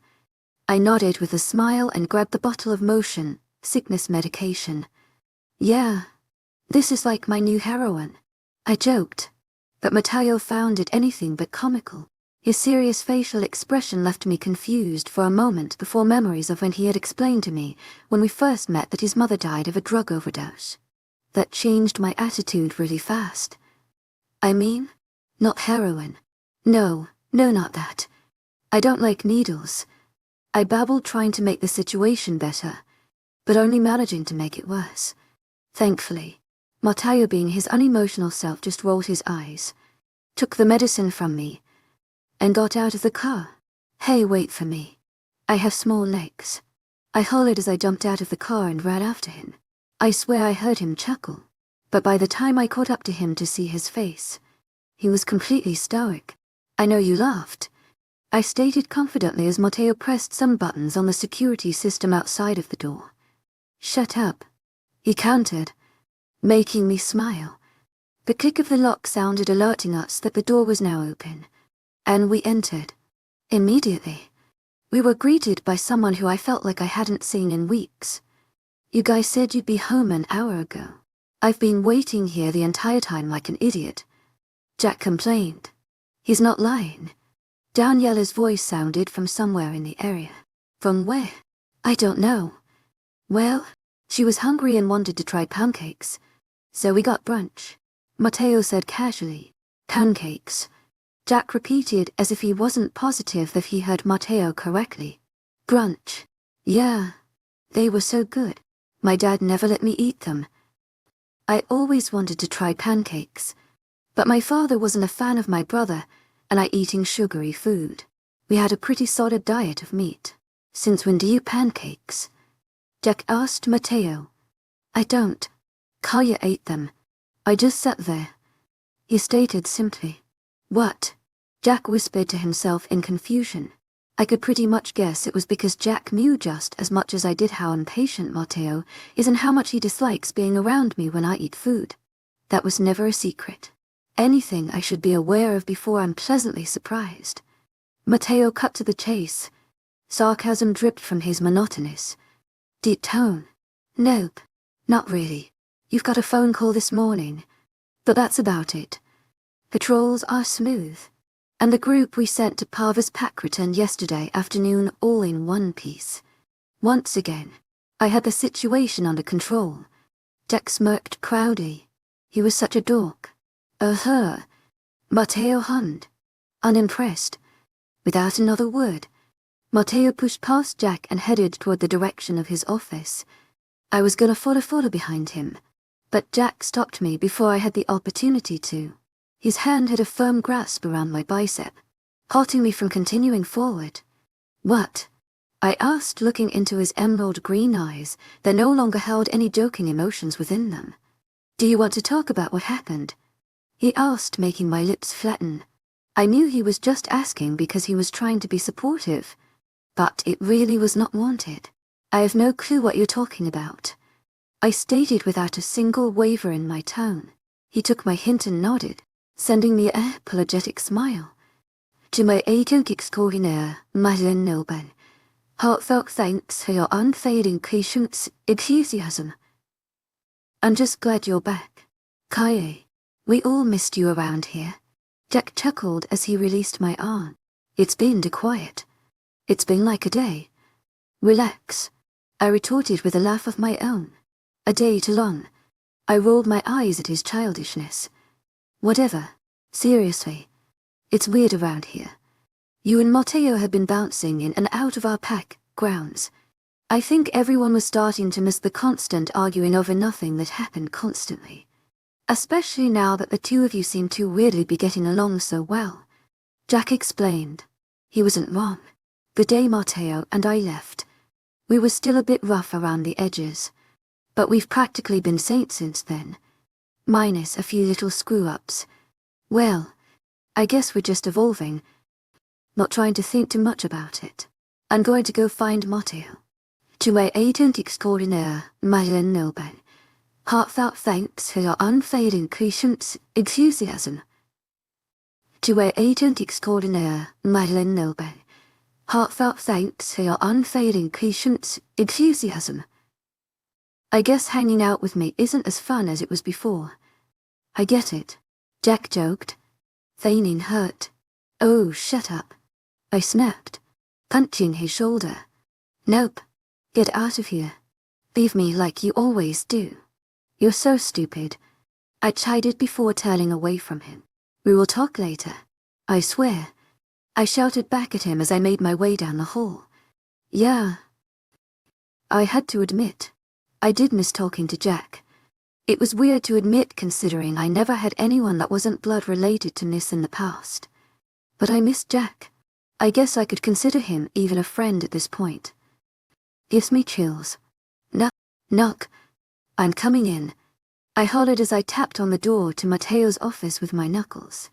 I nodded with a smile and grabbed the bottle of motion sickness medication. Yeah, this is like my new heroin, I joked. But Matteo found it anything but comical. His serious facial expression left me confused for a moment before memories of when he had explained to me, when we first met, that his mother died of a drug overdose. That changed my attitude really fast. I mean, not heroin. No, not that. I don't like needles. I babbled, trying to make the situation better, but only managing to make it worse. Thankfully, Matteo, being his unemotional self, just rolled his eyes, took the medicine from me, and got out of the car. Hey, wait for me. I have small legs. I hollered as I jumped out of the car and ran after him. I swear I heard him chuckle, but by the time I caught up to him to see his face, he was completely stoic. I know you laughed, I stated confidently as Matteo pressed some buttons on the security system outside of the door. Shut up, he countered, making me smile. The click of the lock sounded, alerting us that the door was now open, and we entered. Immediately, we were greeted by someone who I felt like I hadn't seen in weeks. You guys said you'd be home an hour ago. I've been waiting here the entire time like an idiot, Jack complained. He's not lying. Daniela's voice sounded from somewhere in the area. From where? I don't know. Well, she was hungry and wanted to try pancakes, so we got brunch, Matteo said casually. Pancakes, Jack repeated as if he wasn't positive that he heard Matteo correctly. Brunch. Yeah, they were so good. My dad never let me eat them. I always wanted to try pancakes, but my father wasn't a fan of my brother and I eating sugary food. We had a pretty solid diet of meat. Since when do you pancakes? Jack asked Matteo. I don't. Kaya ate them. I just sat there, he stated simply. What? Jack whispered to himself in confusion. I could pretty much guess it was because Jack knew just as much as I did how impatient Matteo is and how much he dislikes being around me when I eat food. That was never a secret. Anything I should be aware of before I'm pleasantly surprised. Matteo cut to the chase. Sarcasm dripped from his monotonous, deep tone. Nope, not really. You've got a phone call this morning, but that's about it. Patrols are smooth, and the group we sent to Parva's pack returned yesterday afternoon all in one piece. Once again, I had the situation under control. Jack smirked proudly. He was such a dork. Matteo hummed, unimpressed. Without another word, Matteo pushed past Jack and headed toward the direction of his office. I was gonna follow behind him, but Jack stopped me before I had the opportunity to. His hand had a firm grasp around my bicep, halting me from continuing forward. What? I asked, looking into his emerald green eyes that no longer held any joking emotions within them. Do you want to talk about what happened? He asked, making my lips flatten. I knew he was just asking because he was trying to be supportive, but it really was not wanted. I have no clue what you're talking about, I stated without a single waver in my tone. He took my hint and nodded, sending me an apologetic smile. To my agent extraordinaire, Madeleine Noble, heartfelt thanks for your unfailing patience, enthusiasm. I'm just glad you're back, Kaye. We all missed you around here. Jack chuckled as he released my arm. It's been too quiet. It's been like a day. Relax, I retorted with a laugh of my own. A day too long. I rolled my eyes at his childishness. Whatever. Seriously. It's weird around here. You and Mateo have been bouncing in and out of our pack grounds. I think everyone was starting to miss the constant arguing over nothing that happened constantly. Especially now that the two of you seem to weirdly be getting along so well. Jack explained. He wasn't wrong. The day Mateo and I left, we were still a bit rough around the edges. But we've practically been saints since then. Minus a few little screw-ups. Well, I guess we're just evolving. Not trying to think too much about it. I'm going to go find Mateo. To my agent extraordinaire, Madeleine Nobel. Heartfelt thanks for your unfading patience, enthusiasm. To my agent extraordinaire, Madeleine Nobel. Heartfelt thanks for your unfading patience, enthusiasm. I guess hanging out with me isn't as fun as it was before. I get it, Jack joked, feigning hurt. Oh, shut up. I snapped, punching his shoulder. Nope. Get out of here. Leave me like you always do. You're so stupid. I chided before turning away from him. We will talk later. I swear. I shouted back at him as I made my way down the hall. Yeah. I had to admit, I did miss talking to Jack. It was weird to admit considering I never had anyone that wasn't blood related to Nis in the past. But I missed Jack. I guess I could consider him even a friend at this point. Gives me chills. Knock. I'm coming in. I hollered as I tapped on the door to Mateo's office with my knuckles.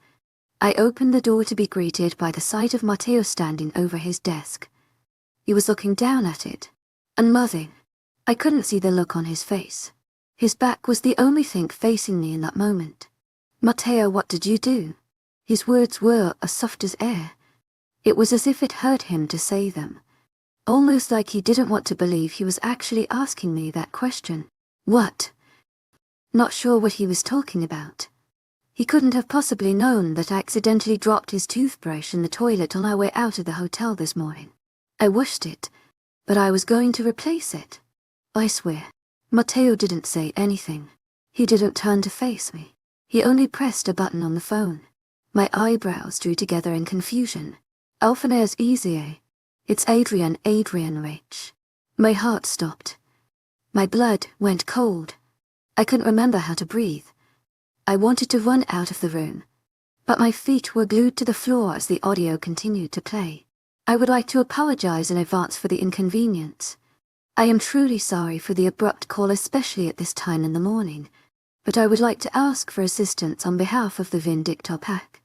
I opened the door to be greeted by the sight of Mateo standing over his desk. He was looking down at it, unmoving. I couldn't see the look on his face. His back was the only thing facing me in that moment. Mateo, what did you do? His words were as soft as air. It was as if it hurt him to say them. Almost like he didn't want to believe he was actually asking me that question. What? Not sure what he was talking about. He couldn't have possibly known that I accidentally dropped his toothbrush in the toilet on our way out of the hotel this morning. I washed it, but I was going to replace it. I swear. Mateo didn't say anything. He didn't turn to face me. He only pressed a button on the phone. My eyebrows drew together in confusion. Alphane's easy. It's Adrian Rich. My heart stopped. My blood went cold. I couldn't remember how to breathe. I wanted to run out of the room, but my feet were glued to the floor as the audio continued to play. I would like to apologize in advance for the inconvenience. I am truly sorry for the abrupt call, especially at this time in the morning, but I would like to ask for assistance on behalf of the Vindictor Pack.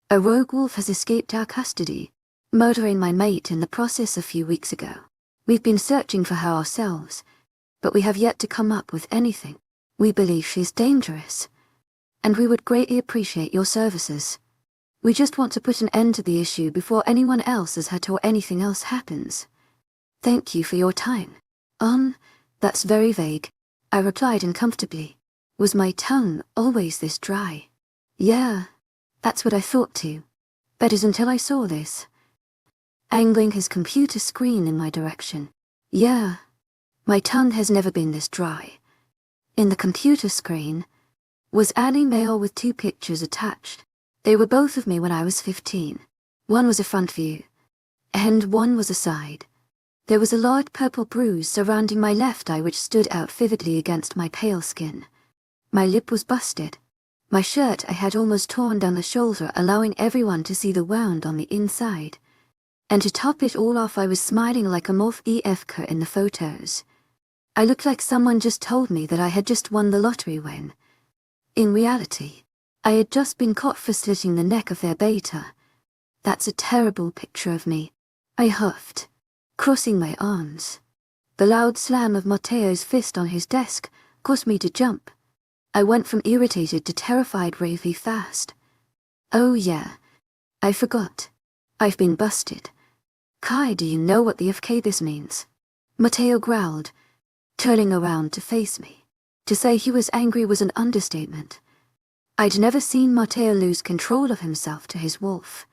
A rogue wolf has escaped our custody, murdering my mate in the process a few weeks ago. We've been searching for her ourselves, but we have yet to come up with anything. We believe she's dangerous, and we would greatly appreciate your services. We just want to put an end to the issue before anyone else has hurt or anything else happens. Thank you for your time. That's very vague, I replied uncomfortably. Was my tongue always this dry? Yeah, that's what I thought too. That is until I saw this. Angling his computer screen in my direction. Yeah, my tongue has never been this dry. In the computer screen was an email with 2 pictures attached. They were both of me when I was 15. One was a front view, and one was a side. There was a large purple bruise surrounding my left eye which stood out vividly against my pale skin. My lip was busted. My shirt I had almost torn down the shoulder, allowing everyone to see the wound on the inside. And to top it all off, I was smiling like a moth EFK in the photos. I looked like someone just told me that I had just won the lottery when, in reality, I had just been caught for slitting the neck of their beta. That's a terrible picture of me, I huffed, crossing my arms. The loud slam of Mateo's fist on his desk caused me to jump. I went from irritated to terrified really fast. Oh yeah, I forgot. I've been busted. Kai, do you know what the FK this means? Mateo growled, turning around to face me. To say he was angry was an understatement. I'd never seen Mateo lose control of himself to his wolf.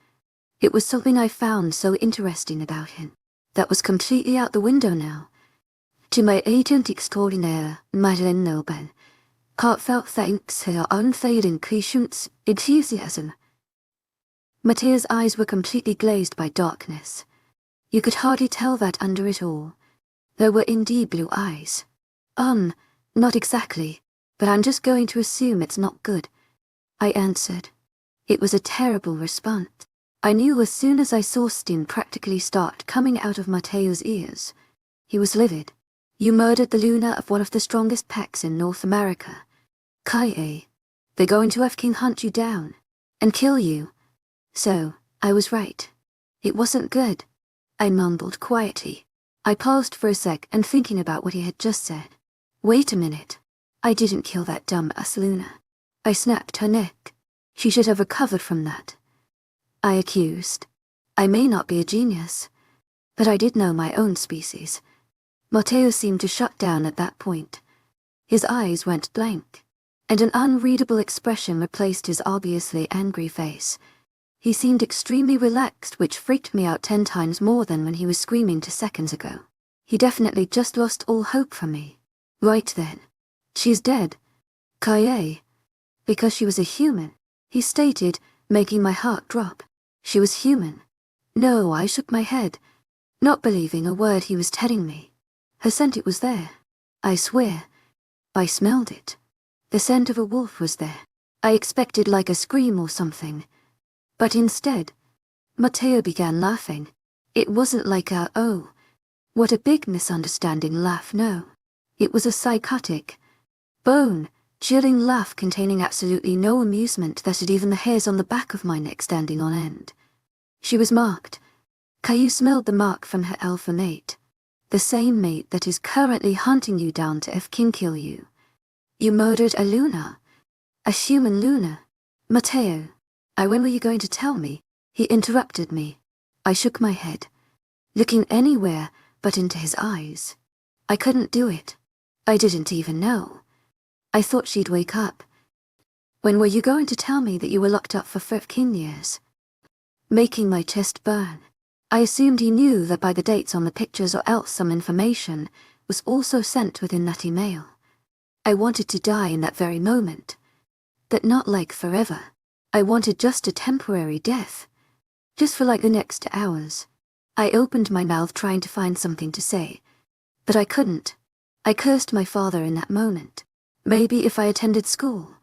It was something I found so interesting about him. That was completely out the window now. To my agent extraordinaire, Madeleine Nobel. Heartfelt thanks for your unfading patience, enthusiasm. Matteo's eyes were completely glazed by darkness. You could hardly tell that under it all. There were indeed blue eyes. Not exactly, but I'm just going to assume it's not good, I answered. It was a terrible response. I knew as soon as I saw steam practically start coming out of Matteo's ears. He was livid. You murdered the Luna of one of the strongest packs in North America. Kaie. They're going to King hunt you down and kill you. So, I was right. It wasn't good, I mumbled quietly. I paused for a sec and thinking about what he had just said. Wait a minute. I didn't kill that dumb-ass Luna. I snapped her neck. She should have recovered from that. I accused. I may not be a genius, but I did know my own species. Matteo seemed to shut down at that point. His eyes went blank, and an unreadable expression replaced his obviously angry face. He seemed extremely relaxed, which freaked me out 10 times more than when he was screaming 2 seconds ago. He definitely just lost all hope for me. Right then. She's dead. Kaie. Because she was a human, he stated, making my heart drop. She was human. No, I shook my head, not believing a word he was telling me. Her scent, it was there. I swear. I smelled it. The scent of a wolf was there. I expected like a scream or something. But instead, Matteo began laughing. It wasn't like a, oh, what a big misunderstanding laugh, no. It was a psychotic, bone-chilling laugh containing absolutely no amusement that had even the hairs on the back of my neck standing on end. She was marked. Caillou smelled the mark from her alpha mate. The same mate that is currently hunting you down to King kill you. You murdered a Luna. A human Luna. Matteo. When were you going to tell me? He interrupted me. I shook my head, looking anywhere but into his eyes. I couldn't do it. I didn't even know. I thought she'd wake up. When were you going to tell me that you were locked up for 15 years? Making my chest burn. I assumed he knew that by the dates on the pictures, or else some information was also sent within that email. I wanted to die in that very moment. But not like forever. I wanted just a temporary death. Just for like the next hours. I opened my mouth trying to find something to say. But I couldn't. I cursed my father in that moment. Maybe if I attended school,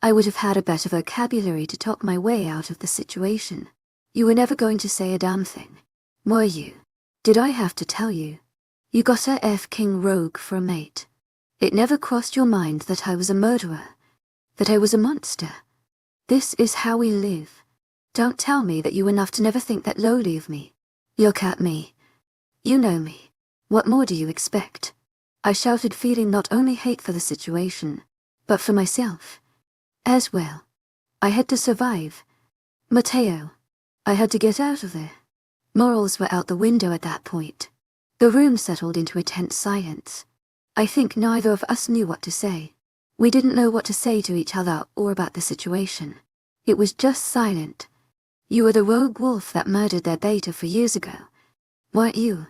I would have had a better vocabulary to talk my way out of the situation. You were never going to say a damn thing, were you? Did I have to tell you? You got a King rogue for a mate. It never crossed your mind that I was a murderer, that I was a monster. This is how we live. Don't tell me that you enough to never think that lowly of me. Look at me. You know me. What more do you expect? I shouted, feeling not only hate for the situation, but for myself as well. I had to survive. Matteo. I had to get out of there. Morals were out the window at that point. The room settled into a tense silence. I think neither of us knew what to say. We didn't know what to say to each other or about the situation. It was just silent. You were the rogue wolf that murdered their beta 4 years ago, weren't you?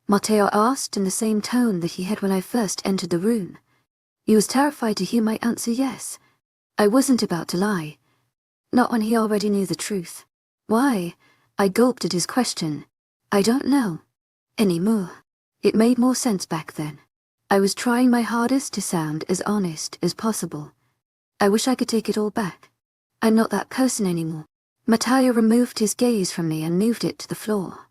Matteo asked in the same tone that he had when I first entered the room. He was terrified to hear my answer yes. I wasn't about to lie. Not when he already knew the truth. Why? I gulped at his question. I don't know. Anymore. It made more sense back then. I was trying my hardest to sound as honest as possible. I wish I could take it all back. I'm not that person anymore. Matteo removed his gaze from me and moved it to the floor.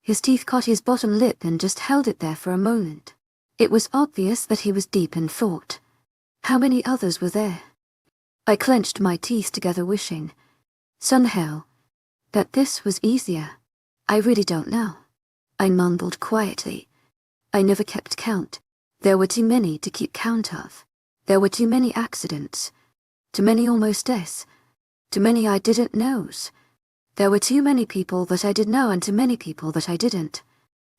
His teeth caught his bottom lip and just held it there for a moment. It was obvious that he was deep in thought. How many others were there? I clenched my teeth together, wishing, somehow, that this was easier. I really don't know. I mumbled quietly. I never kept count. There were too many to keep count of. There were too many accidents. Too many almost deaths. Too many I didn't knows. There were too many people that I did know and too many people that I didn't.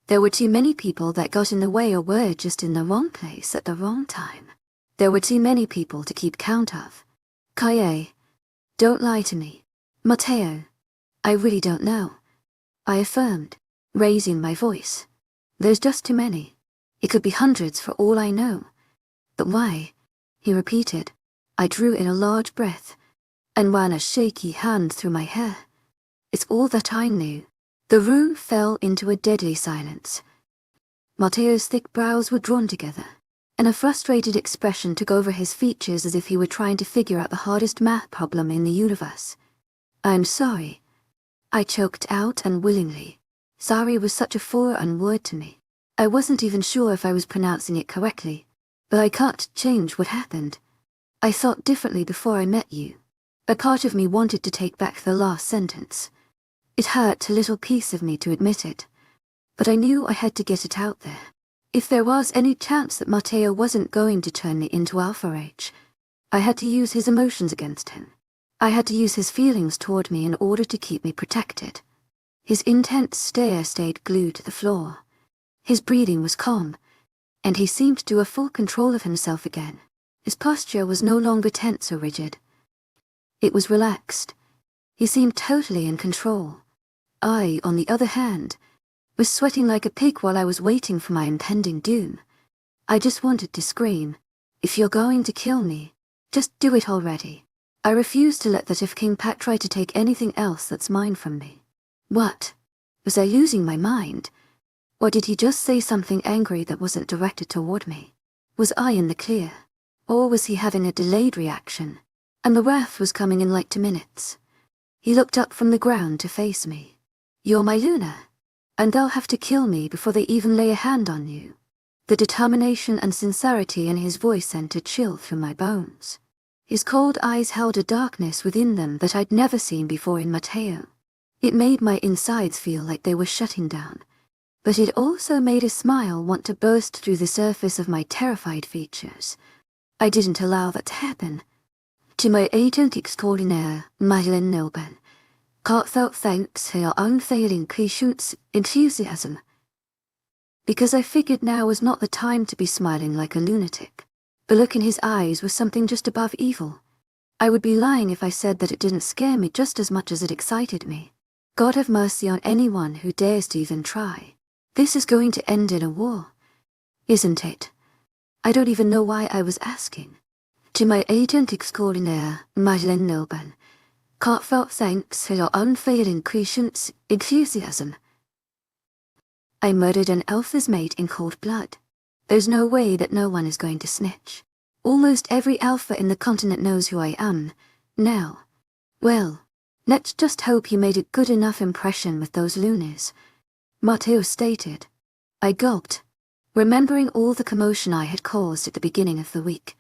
There were too many people that got in the way or were just in the wrong place at the wrong time. There were too many people to keep count of. Kaie, don't lie to me. Matteo, I really don't know. I affirmed, raising my voice. There's just too many. It could be hundreds for all I know. But why? he repeated. I drew in a large breath and ran a shaky hand through my hair. It's all that I knew. The room fell into a deadly silence. Matteo's thick brows were drawn together, and a frustrated expression took over his features as if he were trying to figure out the hardest math problem in the universe. I'm sorry, I choked out unwillingly. Sorry was such a foreign word to me. I wasn't even sure if I was pronouncing it correctly, but I can't change what happened. I thought differently before I met you. A part of me wanted to take back the last sentence. It hurt a little piece of me to admit it, but I knew I had to get it out there. If there was any chance that Matteo wasn't going to turn me into Alpha Rage, I had to use his emotions against him. I had to use his feelings toward me in order to keep me protected. His intense stare stayed glued to the floor. His breathing was calm, and he seemed to have full control of himself again. His posture was no longer tense or rigid. It was relaxed. He seemed totally in control. I, on the other hand, was sweating like a pig while I was waiting for my impending doom. I just wanted to scream, if you're going to kill me, just do it already. I refused to let that if King Pat tried to take anything else that's mine from me. What? Was I losing my mind? Or did he just say something angry that wasn't directed toward me? Was I in the clear? Or was he having a delayed reaction, and the wrath was coming in like 2 minutes? He looked up from the ground to face me. You're my Luna, and they'll have to kill me before they even lay a hand on you. The determination and sincerity in his voice sent a chill through my bones. His cold eyes held a darkness within them that I'd never seen before in Matteo. It made my insides feel like they were shutting down, but it also made a smile want to burst through the surface of my terrified features. I didn't allow that to happen. To my agent extraordinaire, Madeleine Nilben, heartfelt thanks for your unfailing patience, enthusiasm. Because I figured now was not the time to be smiling like a lunatic. The look in his eyes was something just above evil. I would be lying if I said that it didn't scare me just as much as it excited me. God have mercy on anyone who dares to even try. This is going to end in a war, isn't it? I don't even know why I was asking. To my agent extraordinaire, Madeleine Nilben, heartfelt thanks for your unfailing patience, enthusiasm. I murdered an Alpha's mate in cold blood. There's no way that no one is going to snitch. Almost every Alpha in the continent knows who I am, now. Well, let's just hope you made a good enough impression with those Lunas, Matteo stated. I gulped, remembering all the commotion I had caused at the beginning of the week.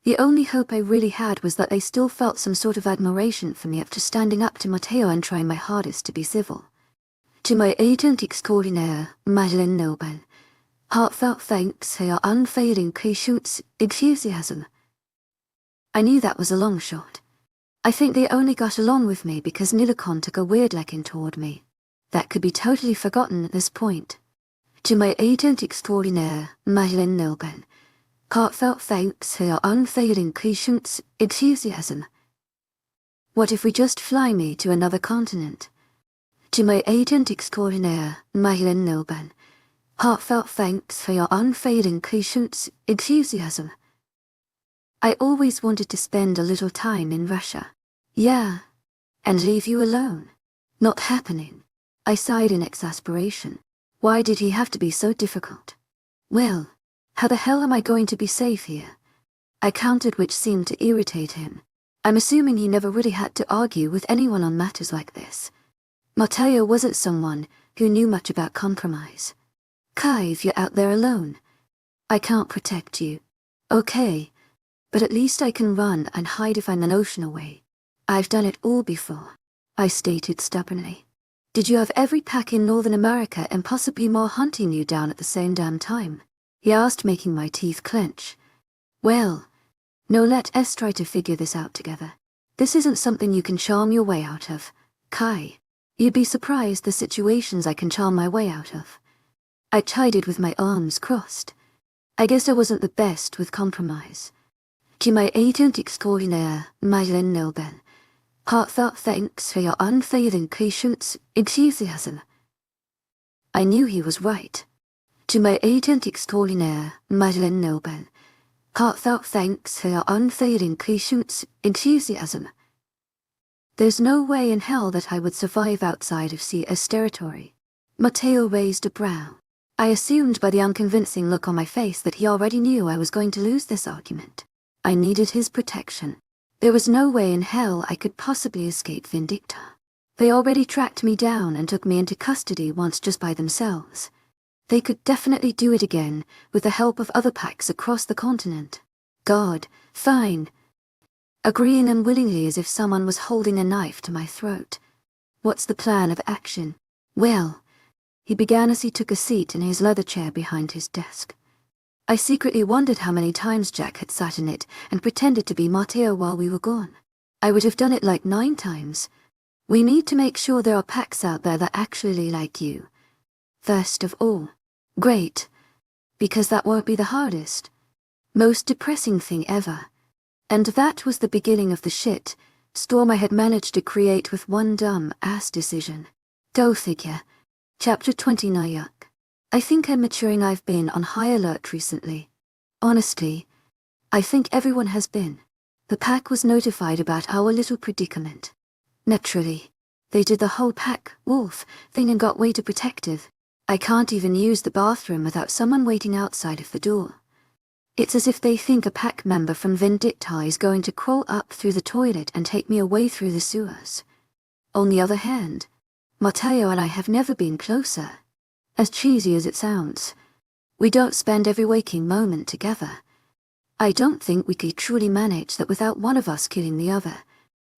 The only hope I really had was that they still felt some sort of admiration for me after standing up to Matteo and trying my hardest to be civil. To my agent extraordinaire, Madeleine Nilben, heartfelt thanks for your unfailing patience, enthusiasm. I knew that was a long shot. I think they only got along with me because Nilicon took a weird liking toward me. That could be totally forgotten at this point. To my agent extraordinaire, Madeleine Nilben, heartfelt thanks for your unfailing patience, enthusiasm. What if we just fly me to another continent? To my agent extraordinaire, Madeleine Nilben, heartfelt thanks for your unfailing patience, enthusiasm. I always wanted to spend a little time in Russia. Yeah, and leave you alone. Not happening. I sighed in exasperation. Why did he have to be so difficult? Well, how the hell am I going to be safe here? I countered, which seemed to irritate him. I'm assuming he never really had to argue with anyone on matters like this. Matteo wasn't someone who knew much about compromise. Kai, if you're out there alone, I can't protect you. Okay, but at least I can run and hide if I'm an ocean away. I've done it all before, I stated stubbornly. Did you have every pack in Northern America and possibly more hunting you down at the same damn time? He asked, making my teeth clench. Well, no, let us try to figure this out together. This isn't something you can charm your way out of, Kai. You'd be surprised the situations I can charm my way out of. I chided with my arms crossed. I guess I wasn't the best with compromise. To my agent extraordinaire, Madeleine Nilben, heartfelt thanks for your unfailing patience, enthusiasm. I knew he was right. To my agent extraordinaire, Madeleine Nilben, Heartfelt thanks for your unfailing patience, enthusiasm. There's no way in hell that I would survive outside of CS territory. Matteo raised a brow. I assumed by the unconvincing look on my face that he already knew I was going to lose this argument. I needed his protection. There was no way in hell I could possibly escape Vindicta. They already tracked me down and took me into custody once just by themselves. They could definitely do it again, with the help of other packs across the continent. God, fine. Agreeing unwillingly as if someone was holding a knife to my throat. What's the plan of action? Well, he began as he took a seat in his leather chair behind his desk. I secretly wondered how many times Jack had sat in it and pretended to be Matteo while we were gone. I would have done it like 9 times. We need to make sure there are packs out there that actually like you. First of all. Great. Because that won't be the hardest. Most depressing thing ever. And that was the beginning of the shit storm I had managed to create with one dumb-ass decision. Go figure. Chapter 29 Yuck. I think I'm maturing. I've been on high alert recently. Honestly, I think everyone has been. The pack was notified about our little predicament. Naturally, they did the whole pack-wolf thing and got way too protective. I can't even use the bathroom without someone waiting outside of the door. It's as if they think a pack member from Vindicta is going to crawl up through the toilet and take me away through the sewers. On the other hand, Matteo and I have never been closer. As cheesy as it sounds, we don't spend every waking moment together. I don't think we could truly manage that without one of us killing the other,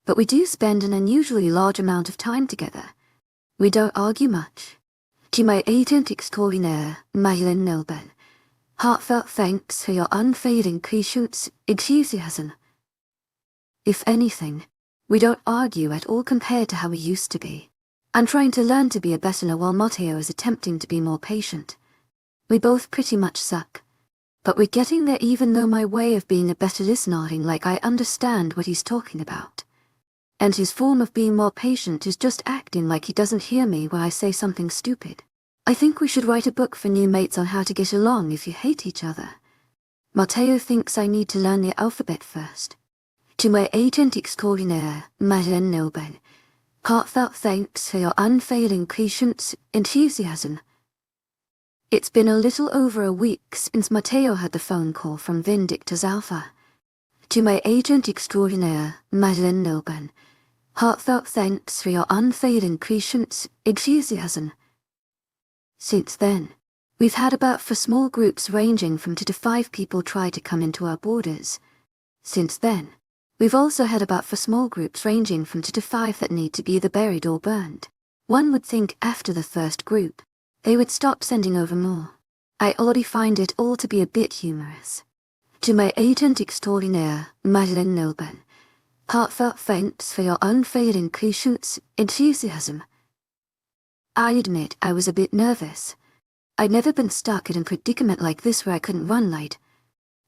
but we do spend an unusually large amount of time together. We don't argue much. To my agent extraordinaire, Madeline Nelben, heartfelt thanks for your unfailing patience, enthusiasm. If anything, we don't argue at all compared to how we used to be. I'm trying to learn to be a better while Matteo is attempting to be more patient. We both pretty much suck. But we're getting there, even though my way of being a better is nodding like I understand what he's talking about. And his form of being more patient is just acting like he doesn't hear me when I say something stupid. I think we should write a book for new mates on how to get along if you hate each other. Matteo thinks I need to learn the alphabet first. To my agent extraordinaire, Madeleine Nelben, heartfelt thanks for your unfailing patience, enthusiasm. It's been a little over a week since Matteo had the phone call from Vindicta's Alpha. To my agent extraordinaire, Madeleine Nelben, heartfelt thanks for your unfailing patience, enthusiasm. Since then, we've had about 4 small groups ranging from 2 to 5 people try to come into our borders. Since then, we've also had about 4 small groups ranging from 2 to 5 that need to be either buried or burned. One would think after the first group, they would stop sending over more. I already find it all to be a bit humorous. To my agent extraordinaire, Madeleine Nelben, heartfelt thanks for your unfailing patience, enthusiasm. I admit I was a bit nervous. I'd never been stuck in a predicament like this where I couldn't run light.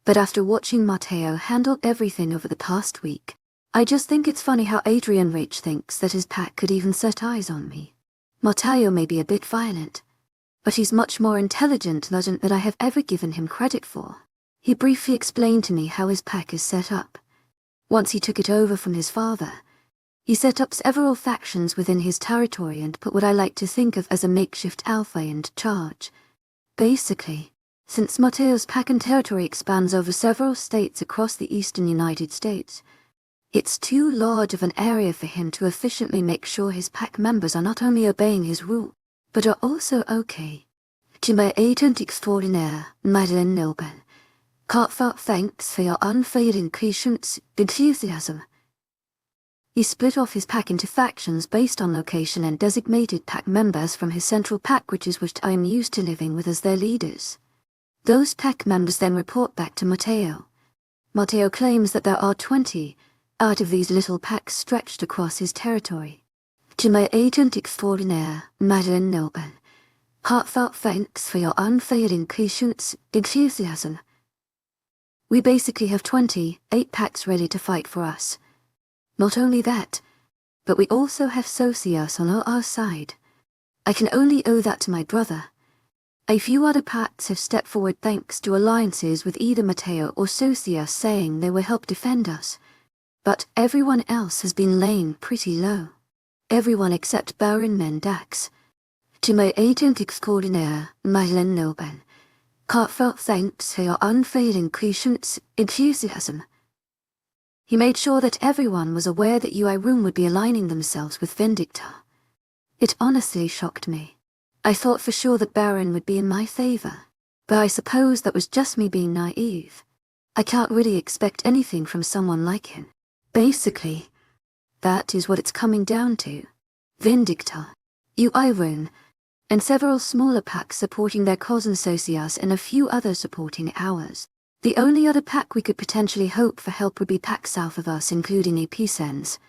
But after watching Matteo handle everything over the past week, I just think it's funny how Adrian Rich thinks that his pack could even set eyes on me. Matteo may be a bit violent, but he's much more intelligent than I have ever given him credit for. He briefly explained to me how his pack is set up. Once he took it over from his father, he set up several factions within his territory and put what I like to think of as a makeshift alpha in charge. Basically, since Matteo's pack and territory expands over several states across the eastern United States, it's too large of an area for him to efficiently make sure his pack members are not only obeying his rule, but are also okay. To my agent extraordinaire, Madeleine Nelben, heartfelt thanks for your unfailing patience, enthusiasm. He split off his pack into factions based on location and designated pack members from his central pack, which I am used to living with, as their leaders. Those pack members then report back to Matteo. Matteo claims that there are 20 out of these little packs stretched across his territory. To my agent extraordinaire, Madeleine Nelben, heartfelt thanks for your unfailing patience, enthusiasm. We basically have 28 packs ready to fight for us. Not only that, but we also have Socios on our side. I can only owe that to my brother. A few other packs have stepped forward thanks to alliances with either Matteo or Socius saying they will help defend us. But everyone else has been laying pretty low. Everyone except Baron Mendax. To my agent extraordinaire, Madeleine Nobel, heartfelt thanks for your unfailing patience, enthusiasm. He made sure that everyone was aware that room would be aligning themselves with Vindicta. It honestly shocked me. I thought for sure that Baron would be in my favor, but I suppose that was just me being naive. I can't really expect anything from someone like him. Basically, that is what it's coming down to. Vindicta, Iron, and several smaller packs supporting their cousin Socius and a few others supporting ours. The only other pack we could potentially hope for help would be packs south of us, including Apicens.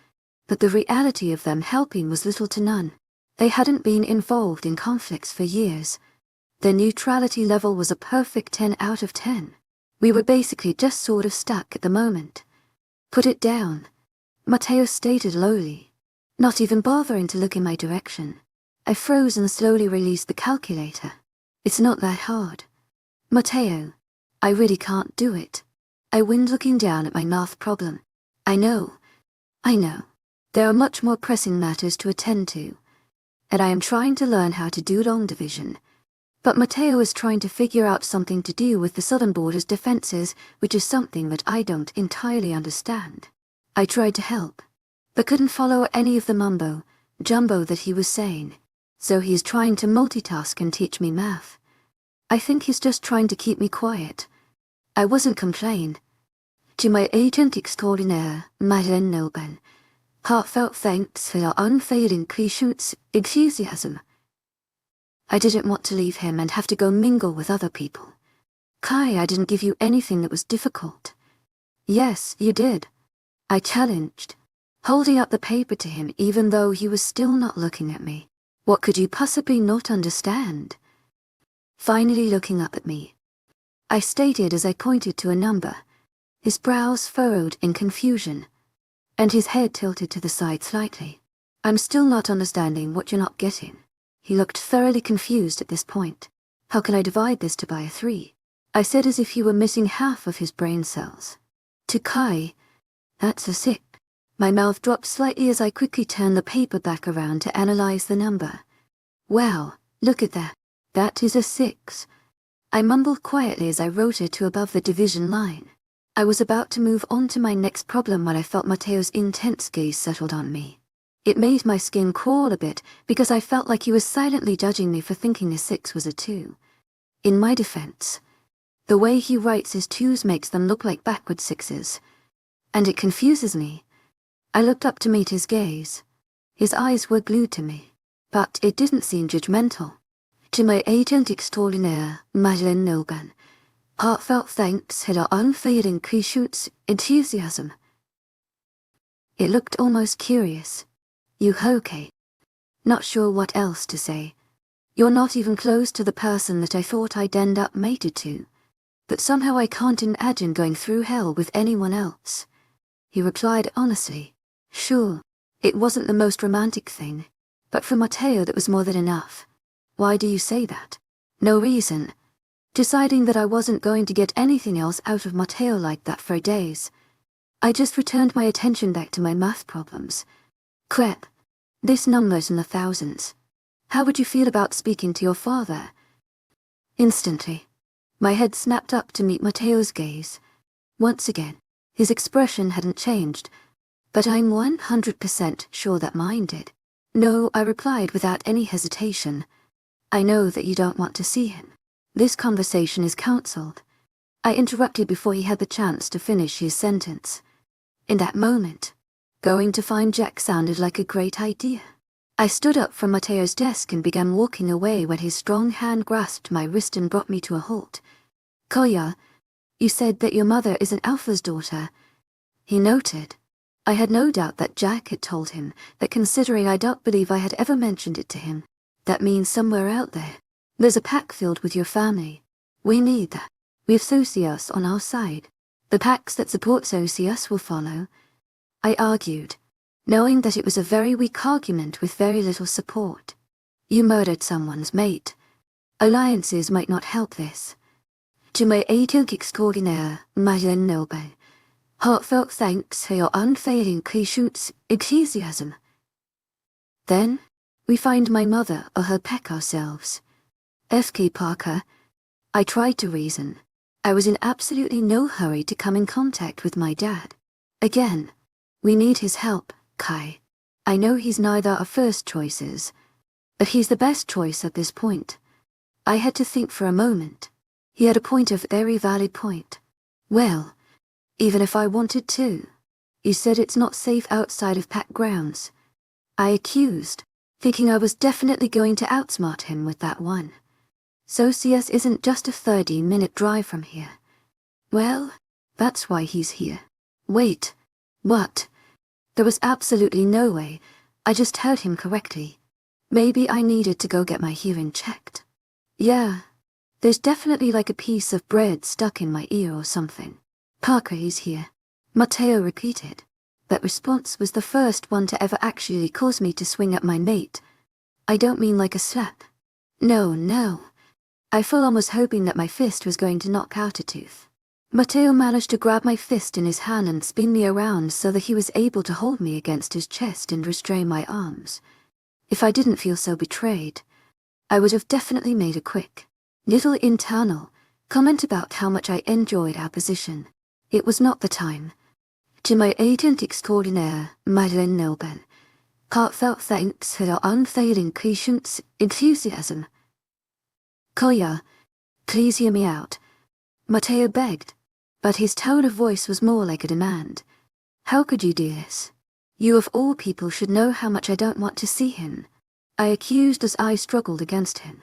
But the reality of them helping was little to none. They hadn't been involved in conflicts for years. Their neutrality level was a perfect 10 out of 10. We were basically just sort of stuck at the moment. Put it down, Matteo stated lowly, not even bothering to look in my direction. I froze and slowly released the calculator. It's not that hard. Matteo, I really can't do it. I whined, looking down at my math problem. I know. There are much more pressing matters to attend to. And I am trying to learn how to do long division. But Matteo is trying to figure out something to do with the southern border's defenses, which is something that I don't entirely understand. I tried to help, but couldn't follow any of the mumbo-jumbo that he was saying, so he is trying to multitask and teach me math. I think he's just trying to keep me quiet. I wasn't complain. To my agent extraordinaire, Madeleine Nobel, heartfelt thanks for your unfailing patience, enthusiasm. I didn't want to leave him and have to go mingle with other people. Kai, I didn't give you anything that was difficult. Yes, you did. I challenged, holding up the paper to him even though he was still not looking at me. What could you possibly not understand? Finally looking up at me, I stated as I pointed to a number, his brows furrowed in confusion, and his head tilted to the side slightly. I'm still not understanding what you're not getting. He looked thoroughly confused at this point. How can I divide this to by a 3? I said as if he were missing half of his brain cells. To Kai, that's a 6. My mouth dropped slightly as I quickly turned the paper back around to analyze the number. Wow, look at that. That is a 6. I mumbled quietly as I wrote it to above the division line. I was about to move on to my next problem when I felt Matteo's intense gaze settled on me. It made my skin crawl a bit because I felt like he was silently judging me for thinking a 6 was a 2. In my defense, the way he writes his 2s makes them look like backward 6s, and it confuses me. I looked up to meet his gaze. His eyes were glued to me, but it didn't seem judgmental. To my agent extraordinaire, Madeleine Nobel, heartfelt thanks for your unfailing patience, enthusiasm. It looked almost curious. You okay? Not sure what else to say. You're not even close to the person that I thought I'd end up mated to. But somehow I can't imagine going through hell with anyone else. He replied honestly. Sure, it wasn't the most romantic thing, but for Matteo that was more than enough. Why do you say that? No reason. Deciding that I wasn't going to get anything else out of Matteo like that for days. I just returned my attention back to my math problems. Crap. This number's in the thousands. How would you feel about speaking to your father? Instantly, my head snapped up to meet Matteo's gaze. Once again, his expression hadn't changed, but I'm 100% sure that mine did. No, I replied without any hesitation. I know that you don't want to see him. This conversation is cancelled. I interrupted before he had the chance to finish his sentence. In that moment, going to find Jack sounded like a great idea. I stood up from Matteo's desk and began walking away when his strong hand grasped my wrist and brought me to a halt. Koya, you said that your mother is an Alpha's daughter. He noted. I had no doubt that Jack had told him, but considering I don't believe I had ever mentioned it to him, that means somewhere out there, there's a pack filled with your family. We need that. We have Socius on our side. The packs that support Socius will follow. I argued, knowing that it was a very weak argument with very little support. You murdered someone's mate. Alliances might not help this. To my agent extraordinaire, Madeleine Noble, heartfelt thanks for your unfailing patience, enthusiasm. Then, we find my mother or her pack ourselves. F.K. Parker. I tried to reason. I was in absolutely no hurry to come in contact with my dad. Again, we need his help, Kai. I know he's neither our first choices, but he's the best choice at this point. I had to think for a moment. He had a very valid point. Well, even if I wanted to. You said it's not safe outside of pack grounds. I accused, thinking I was definitely going to outsmart him with that one. Socius isn't just a 30-minute drive from here. Well, that's why he's here. Wait, what? There was absolutely no way. I just heard him correctly. Maybe I needed to go get my hearing checked. Yeah, there's definitely like a piece of bread stuck in my ear or something. Parker is here. Matteo repeated. That response was the first one to ever actually cause me to swing at my mate. I don't mean like a slap. No. I full on was hoping that my fist was going to knock out a tooth. Matteo managed to grab my fist in his hand and spin me around so that he was able to hold me against his chest and restrain my arms. If I didn't feel so betrayed, I would have definitely made a quick, little internal, comment about how much I enjoyed our position. It was not the time. To my agent extraordinaire, Madeleine Noble, heartfelt thanks for your unfailing patience, enthusiasm. Koya, please hear me out, Matteo begged, but his tone of voice was more like a demand. How could you do this? You of all people should know how much I don't want to see him. I accused as I struggled against him.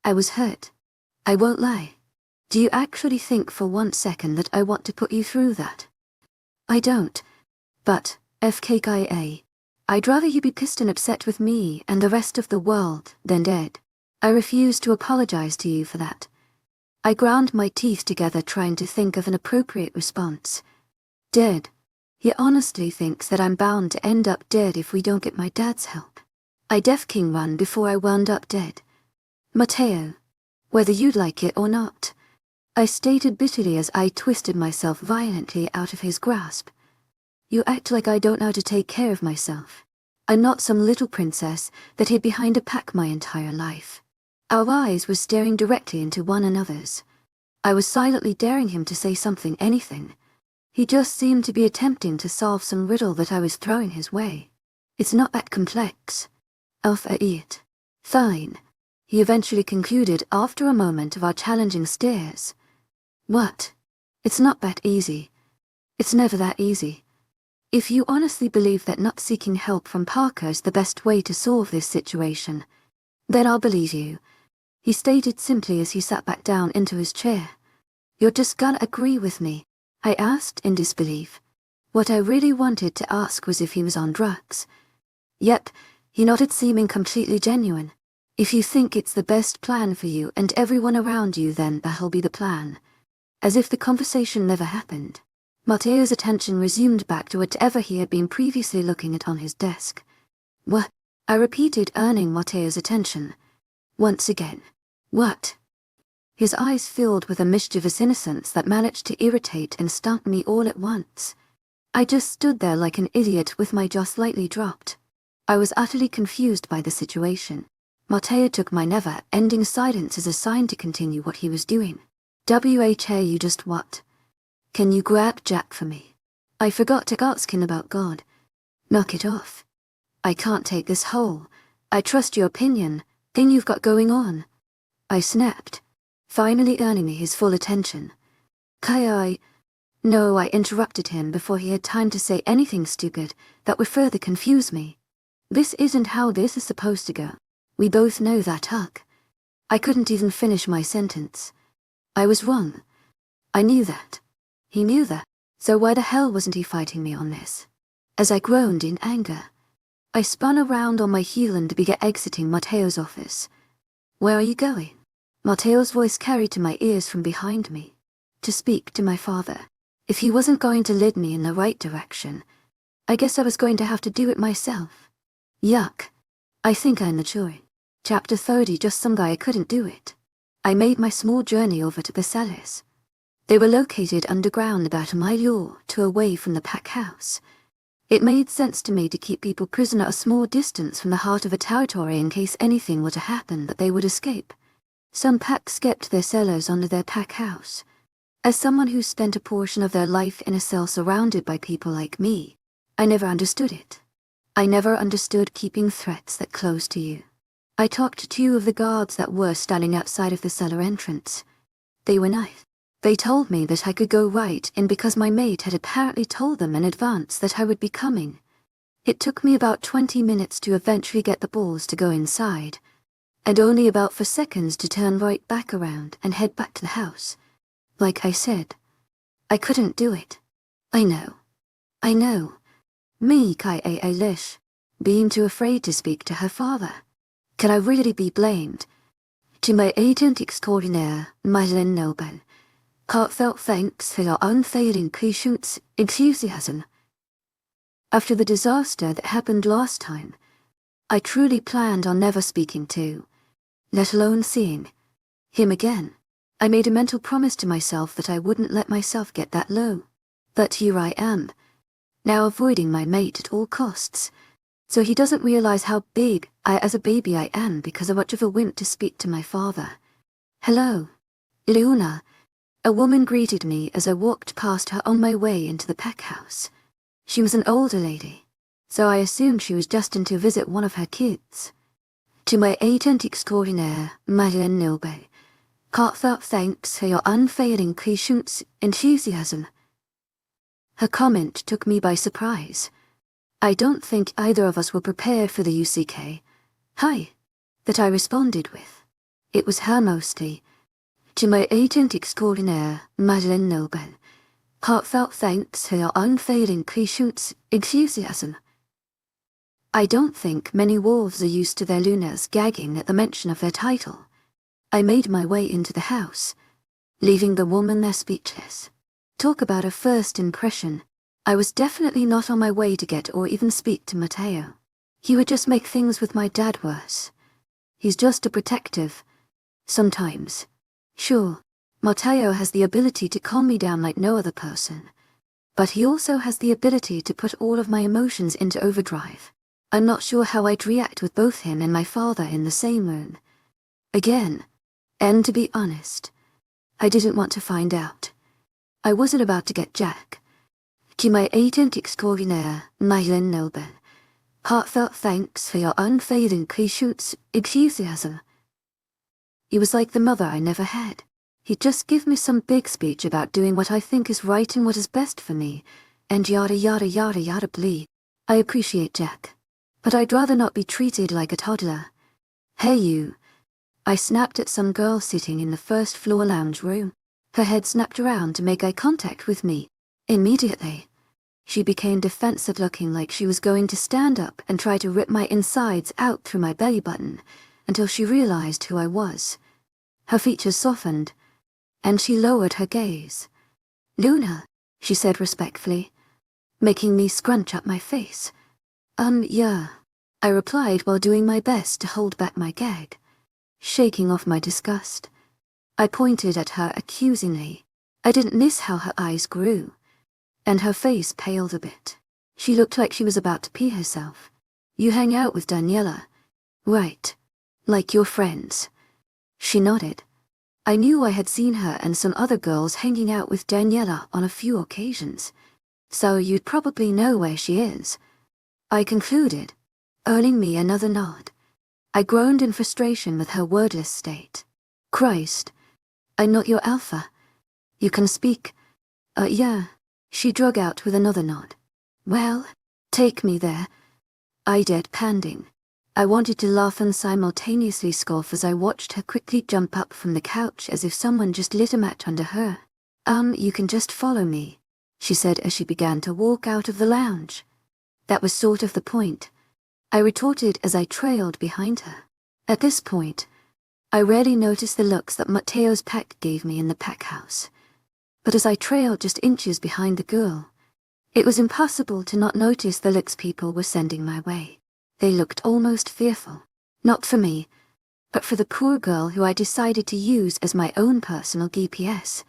I was hurt. I won't lie. Do you actually think for 1 second that I want to put you through that? I don't. But, FKIA, I'd rather you be pissed and upset with me and the rest of the world than dead. I refuse to apologize to you for that. I ground my teeth together trying to think of an appropriate response. Dead. He honestly thinks that I'm bound to end up dead if we don't get my dad's help. I Def King run before I wound up dead. Matteo, whether you'd like it or not, I stated bitterly as I twisted myself violently out of his grasp. You act like I don't know how to take care of myself. I'm not some little princess that hid behind a pack my entire life. Our eyes were staring directly into one another's. I was silently daring him to say something, anything. He just seemed to be attempting to solve some riddle that I was throwing his way. It's not that complex. Alpha it. Fine. He eventually concluded after a moment of our challenging stares. What? It's not that easy. It's never that easy. If you honestly believe that not seeking help from Parker is the best way to solve this situation, then I'll believe you. He stated simply as he sat back down into his chair. You're just gonna agree with me? I asked in disbelief. What I really wanted to ask was if he was on drugs. Yep, he nodded, seeming completely genuine. If you think it's the best plan for you and everyone around you, then that'll be the plan. As if the conversation never happened, Matteo's attention resumed back to whatever he had been previously looking at on his desk. What? I repeated, earning Matteo's attention. Once again. What? His eyes filled with a mischievous innocence that managed to irritate and stung me all at once. I just stood there like an idiot with my jaw slightly dropped. I was utterly confused by the situation. Matteo took my never-ending silence as a sign to continue what he was doing. WHA, you just what? Can you grab Jack for me? I forgot to ask him about God. Knock it off. I can't take this whole, I trust your opinion, thing you've got going on. I snapped, finally earning me his full attention. No, I interrupted him before he had time to say anything stupid that would further confuse me. This isn't how this is supposed to go. We both know that, Huck. I couldn't even finish my sentence. I was wrong. I knew that. He knew that. So why the hell wasn't he fighting me on this? As I groaned in anger, I spun around on my heel and began exiting Matteo's office. Where are you going? Matteo's voice carried to my ears from behind me. To speak to my father. If he wasn't going to lead me in the right direction, I guess I was going to have to do it myself. Yuck. I think I'm maturing. Chapter 30, just some guy couldn't do it. I made my small journey over to the cellars. They were located underground about a mile or two away from the pack house. It made sense to me to keep people prisoner a small distance from the heart of a territory in case anything were to happen that they would escape. Some packs kept their cellars under their pack house. As someone who spent a portion of their life in a cell surrounded by people like me, I never understood it. I never understood keeping threats that close to you. I talked to two of the guards that were standing outside of the cellar entrance. They were nice. They told me that I could go right in because my mate had apparently told them in advance that I would be coming. It took me about 20 minutes to eventually get the balls to go inside, and only about 4 seconds to turn right back around and head back to the house. Like I said, I couldn't do it. I know. Me Kai A Lish, being too afraid to speak to her father. Can I really be blamed? To my agent extraordinaire, Madeleine Noble, heartfelt thanks for your unfailing patience, enthusiasm. After the disaster that happened last time, I truly planned on never speaking to, let alone seeing, him again. I made a mental promise to myself that I wouldn't let myself get that low. But here I am, now avoiding my mate at all costs, so he doesn't realize how big as a baby I am because of much of a wimp to speak to my father. Hello, Luna. A woman greeted me as I walked past her on my way into the pack house. She was an older lady, so I assumed she was just in to visit one of her kids. To my agent extraordinaire, Madeleine Noble, heartfelt thanks for your unfailing patience, enthusiasm. Her comment took me by surprise. I don't think either of us were prepared for the UCK hi that I responded with. It was her mostly. To my agent extraordinaire, Madeleine Noble, heartfelt thanks for your unfailing patience, enthusiasm. I don't think many wolves are used to their Lunas gagging at the mention of their title. I made my way into the house, leaving the woman there speechless. Talk about a first impression. I was definitely not on my way to get or even speak to Matteo. He would just make things with my dad worse. He's just a protective. Sometimes. Sure, Matteo has the ability to calm me down like no other person. But he also has the ability to put all of my emotions into overdrive. I'm not sure how I'd react with both him and my father in the same room. Again. And to be honest, I didn't want to find out. I wasn't about to get Jack. To my agent extraordinaire, Madeleine Noble, heartfelt thanks for your unfailing patience, enthusiasm. He was like the mother I never had. He'd just give me some big speech about doing what I think is right and what is best for me, and yada yada yada yada blee. I appreciate Jack, but I'd rather not be treated like a toddler. Hey you. I snapped at some girl sitting in the first floor lounge room. Her head snapped around to make eye contact with me. Immediately, she became defensive, looking like she was going to stand up and try to rip my insides out through my belly button until she realized who I was. Her features softened, and she lowered her gaze. Luna, she said respectfully, making me scrunch up my face. Yeah, I replied while doing my best to hold back my gag, shaking off my disgust. I pointed at her accusingly. I didn't miss how her eyes grew, and her face paled a bit. She looked like she was about to pee herself. You hang out with Daniela, right? Like your friends? She nodded. I knew I had seen her and some other girls hanging out with Daniela on a few occasions, so you'd probably know where she is. I concluded, earning me another nod. I groaned in frustration with her wordless state. Christ, I'm not your alpha. You can speak. Yeah, she drug out with another nod. Well, take me there. I deadpanned. I wanted to laugh and simultaneously scoff as I watched her quickly jump up from the couch as if someone just lit a match under her. You can just follow me, she said as she began to walk out of the lounge. That was sort of the point, I retorted as I trailed behind her. At this point, I rarely noticed the looks that Matteo's pack gave me in the pack house. But as I trailed just inches behind the girl, it was impossible to not notice the looks people were sending my way. They looked almost fearful. Not for me, But for the poor girl who I decided to use as my own personal GPS,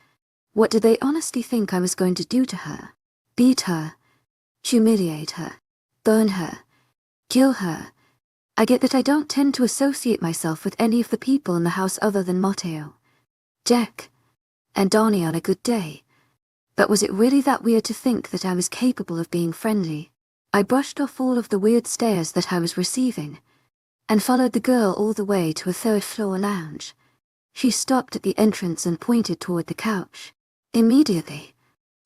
what did they honestly think I was going to do to her? Beat her, humiliate her, burn her, kill her. I get that I don't tend to associate myself with any of the people in the house other than Matteo, Jack, and Donnie on a good day. But was it really that weird to think that I was capable of being friendly? I brushed off all of the weird stares that I was receiving, and followed the girl all the way to a third-floor lounge. She stopped at the entrance and pointed toward the couch. Immediately,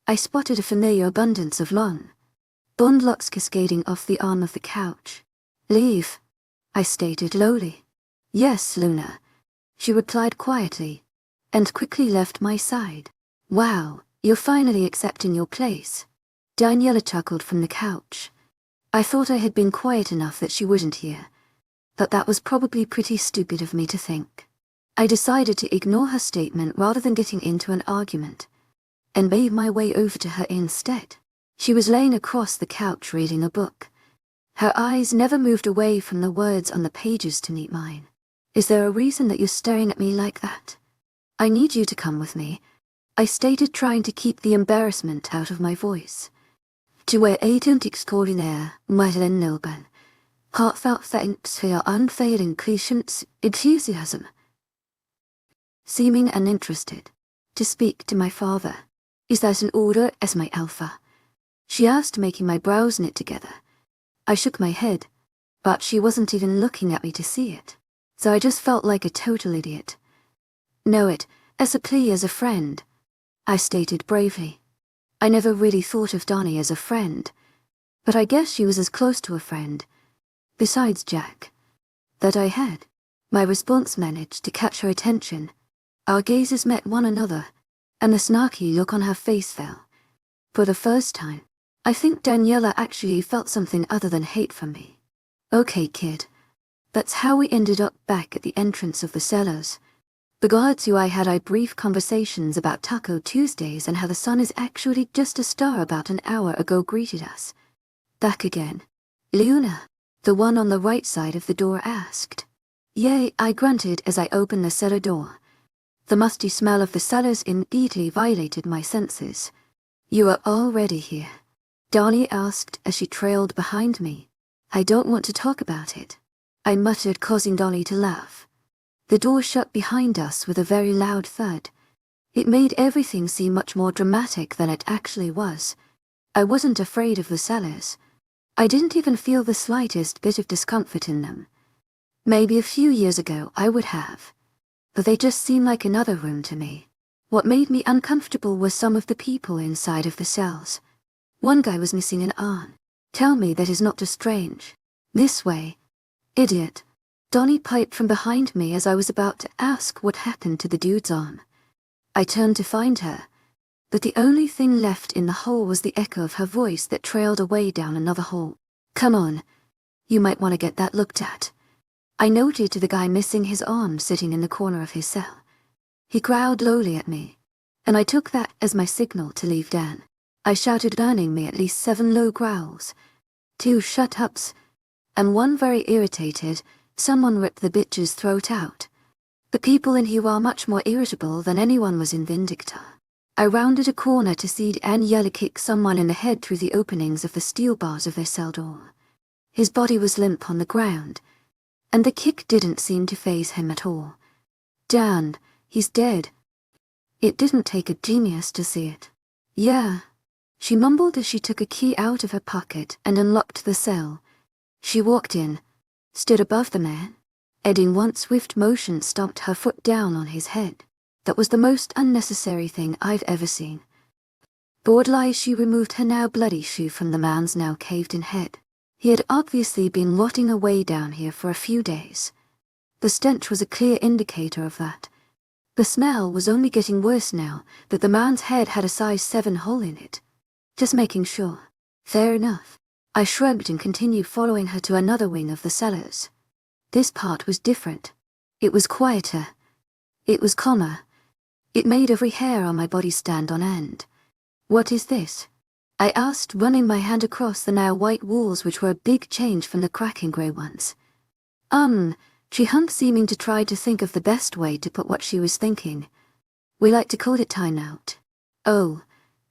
I spotted a familiar abundance of long, blonde locks cascading off the arm of the couch. "Leave," I stated lowly. "Yes, Luna," she replied quietly, and quickly left my side. "Wow, you're finally accepting your place," Daniela chuckled from the couch. I thought I had been quiet enough that she wouldn't hear, but that was probably pretty stupid of me to think. I decided to ignore her statement rather than getting into an argument, and made my way over to her instead. She was laying across the couch reading a book. Her eyes never moved away from the words on the pages to meet mine. "Is there a reason that you're staring at me like that?" "I need you to come with me," I stated, trying to keep the embarrassment out of my voice. "To where agent extraordinaire, Madeleine Nilban. Heartfelt thanks for your unfailing patience, enthusiasm." Seeming uninterested. "To speak to my father. Is that an order as my alpha?" she asked, making my brows knit together. I shook my head, but she wasn't even looking at me to see it, so I just felt like a total idiot. "No, it, as a plea as a friend," I stated bravely. I never really thought of Donnie as a friend, but I guess she was as close to a friend, besides Jack, that I had. My response managed to catch her attention. Our gazes met one another, and the snarky look on her face fell. For the first time, I think Daniela actually felt something other than hate from me. "Okay, kid." That's how we ended up back at the entrance of the cellars. The guards who I had brief conversations about Taco Tuesdays and how the sun is actually just a star about an hour ago greeted us. "Back again, Luna?" the one on the right side of the door asked. "Yay," I grunted as I opened the cellar door. The musty smell of the cellars immediately violated my senses. "You are already here?" Donnie asked as she trailed behind me. "I don't want to talk about it," I muttered, causing Donnie to laugh. The door shut behind us with a very loud thud. It made everything seem much more dramatic than it actually was. I wasn't afraid of the cellars. I didn't even feel the slightest bit of discomfort in them. Maybe a few years ago I would have, but they just seemed like another room to me. What made me uncomfortable were some of the people inside of the cells. One guy was missing an arm. "Tell me that is not just strange." "This way, idiot," Donnie piped from behind me as I was about to ask what happened to the dude's arm. I turned to find her, but the only thing left in the hole was the echo of her voice that trailed away down another hole. "Come on, you might want to get that looked at," I noted to the guy missing his arm sitting in the corner of his cell. He growled lowly at me, and I took that as my signal to leave Dan. I shouted, earning me at least 7 low growls, 2 shut-ups, and 1 very irritated, "Someone ripped the bitch's throat out." The people in here were much more irritable than anyone was in Vindicta. I rounded a corner to see Daniela kick someone in the head through the openings of the steel bars of their cell door. His body was limp on the ground, and the kick didn't seem to faze him at all. "Dan, he's dead." It didn't take a genius to see it. "Yeah," she mumbled as she took a key out of her pocket and unlocked the cell. She walked in, stood above the man, and in one swift motion stomped her foot down on his head. That was the most unnecessary thing I've ever seen. Boredly, she removed her now bloody shoe from the man's now caved-in head. He had obviously been rotting away down here for a few days. The stench was a clear indicator of that. The smell was only getting worse now that the man's head had a size 7 hole in it. Just making sure. Fair enough. I shrugged and continued following her to another wing of the cellars. This part was different. It was quieter. It was calmer. It made every hair on my body stand on end. "What is this?" I asked, running my hand across the now white walls, which were a big change from the cracking grey ones. She hummed, seeming to try to think of the best way to put what she was thinking. We like to call it time out. Oh,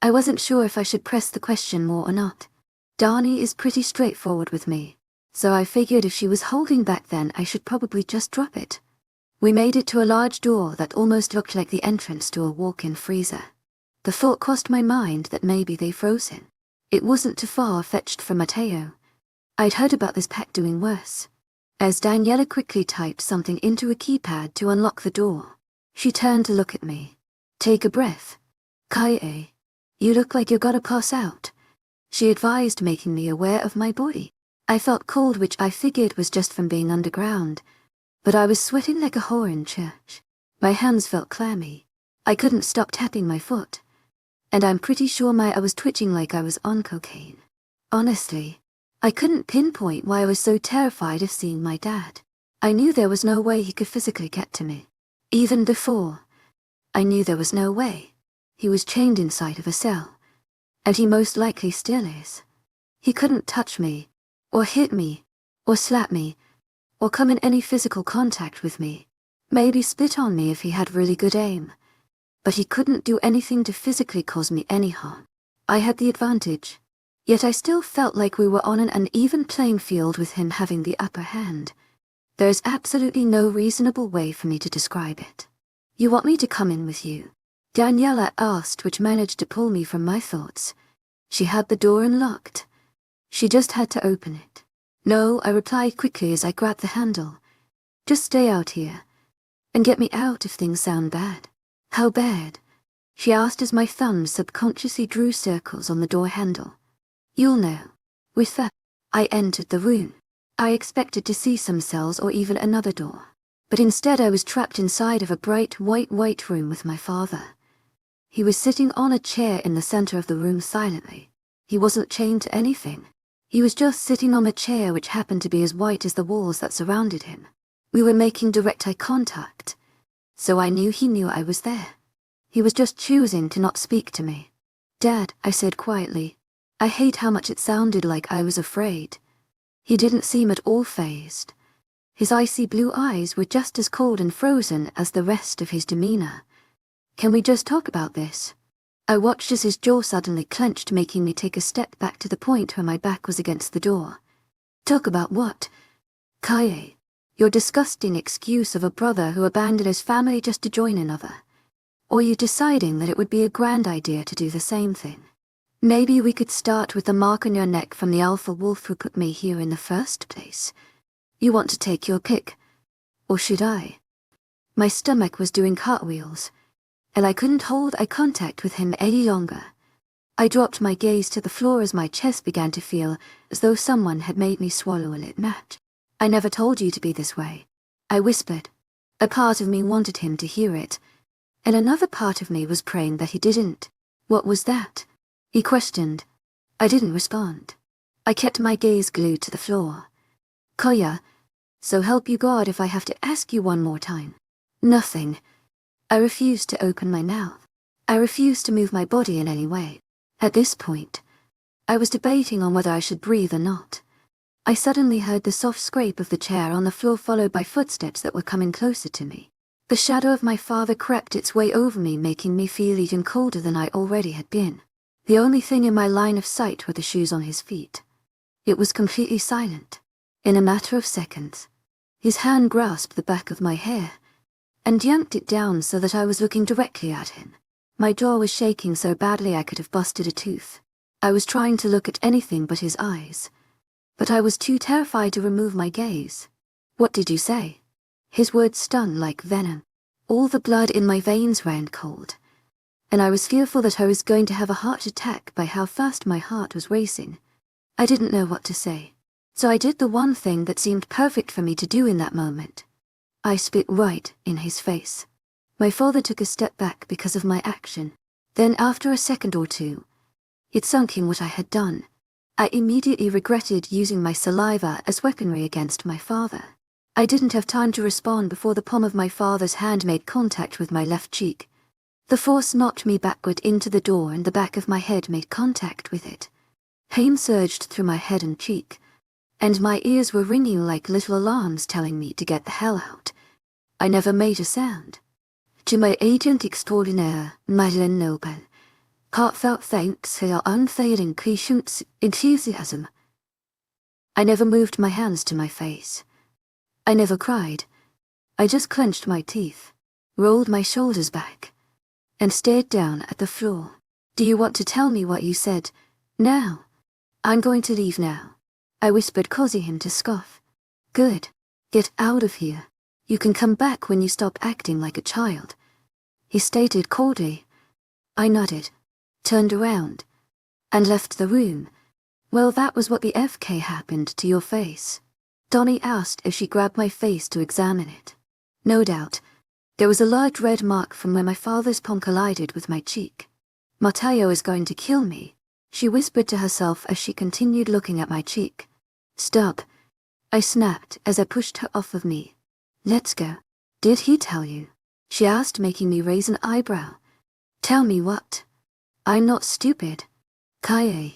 I wasn't sure if I should press the question more or not. Darnie is pretty straightforward with me, so I figured if she was holding back then I should probably just drop it. We made it to a large door that almost looked like the entrance to a walk-in freezer. The thought crossed my mind that maybe they froze him. It wasn't too far-fetched for Mateo. I'd heard about this pack doing worse. As Daniela quickly typed something into a keypad to unlock the door, she turned to look at me. Take a breath. Kaie, you look like you're gonna pass out, she advised, making me aware of my body. I felt cold, which I figured was just from being underground, but I was sweating like a whore in church. My hands felt clammy. I couldn't stop tapping my foot, and I'm pretty sure I was twitching like I was on cocaine. Honestly, I couldn't pinpoint why I was so terrified of seeing my dad. I knew there was no way he could physically get to me. Even before, I knew there was no way. He was chained inside of a cell, and he most likely still is. He couldn't touch me, or hit me, or slap me, or come in any physical contact with me. Maybe spit on me if he had really good aim, but he couldn't do anything to physically cause me any harm. I had the advantage, yet I still felt like we were on an uneven playing field with him having the upper hand. There's absolutely no reasonable way for me to describe it. You want me to come in with you? Daniela asked, which managed to pull me from my thoughts. She had the door unlocked. She just had to open it. No, I replied quickly as I grabbed the handle. Just stay out here, and get me out if things sound bad. How bad? She asked as my thumbs subconsciously drew circles on the door handle. You'll know. With that, I entered the room. I expected to see some cells or even another door, but instead I was trapped inside of a bright white room with my father. He was sitting on a chair in the center of the room silently. He wasn't chained to anything. He was just sitting on a chair which happened to be as white as the walls that surrounded him. We were making direct eye contact, so I knew he knew I was there. He was just choosing to not speak to me. Dad, I said quietly. I hate how much it sounded like I was afraid. He didn't seem at all fazed. His icy blue eyes were just as cold and frozen as the rest of his demeanor. Can we just talk about this? I watched as his jaw suddenly clenched, making me take a step back to the point where my back was against the door. Talk about what? Kaie, your disgusting excuse of a brother who abandoned his family just to join another. Or you deciding that it would be a grand idea to do the same thing. Maybe we could start with the mark on your neck from the alpha wolf who put me here in the first place. You want to take your pick? Or should I? My stomach was doing cartwheels, and I couldn't hold eye contact with him any longer. I dropped my gaze to the floor as my chest began to feel as though someone had made me swallow a lit match. I never told you to be this way, I whispered. A part of me wanted him to hear it, and another part of me was praying that he didn't. What was that? He questioned. I didn't respond. I kept my gaze glued to the floor. Koya, so help you God if I have to ask you one more time. Nothing. I refused to open my mouth. I refused to move my body in any way. At this point, I was debating on whether I should breathe or not. I suddenly heard the soft scrape of the chair on the floor, followed by footsteps that were coming closer to me. The shadow of my father crept its way over me, making me feel even colder than I already had been. The only thing in my line of sight were the shoes on his feet. It was completely silent. In a matter of seconds, his hand grasped the back of my hair and yanked it down so that I was looking directly at him. My jaw was shaking so badly I could have busted a tooth. I was trying to look at anything but his eyes, but I was too terrified to remove my gaze. What did you say? His words stung like venom. All the blood in my veins ran cold, and I was fearful that I was going to have a heart attack by how fast my heart was racing. I didn't know what to say, so I did the one thing that seemed perfect for me to do in that moment. I spit right in his face. My father took a step back because of my action. Then after a second or two, it sunk in what I had done. I immediately regretted using my saliva as weaponry against my father. I didn't have time to respond before the palm of my father's hand made contact with my left cheek. The force knocked me backward into the door and the back of my head made contact with it. Pain surged through my head and cheek. and my ears were ringing like little alarms telling me to get the hell out. I never made a sound. To my agent extraordinaire, Madeleine Noble, heartfelt thanks for your unfailing patience, enthusiasm. I never moved my hands to my face. I never cried. I just clenched my teeth, rolled my shoulders back, and stared down at the floor. Do you want to tell me what you said? Now. I'm going to leave now, I whispered, causing him to scoff. Good. Get out of here. You can come back when you stop acting like a child, he stated coldly. I nodded, turned around, and left the room. Well, that was what the FK happened to your face, Donnie asked as she grabbed my face to examine it. No doubt. There was a large red mark from where my father's palm collided with my cheek. Mateo is going to kill me, she whispered to herself as she continued looking at my cheek. Stop, I snapped as I pushed her off of me. Let's go. Did he tell you? She asked, making me raise an eyebrow. Tell me what? I'm not stupid. Kaye.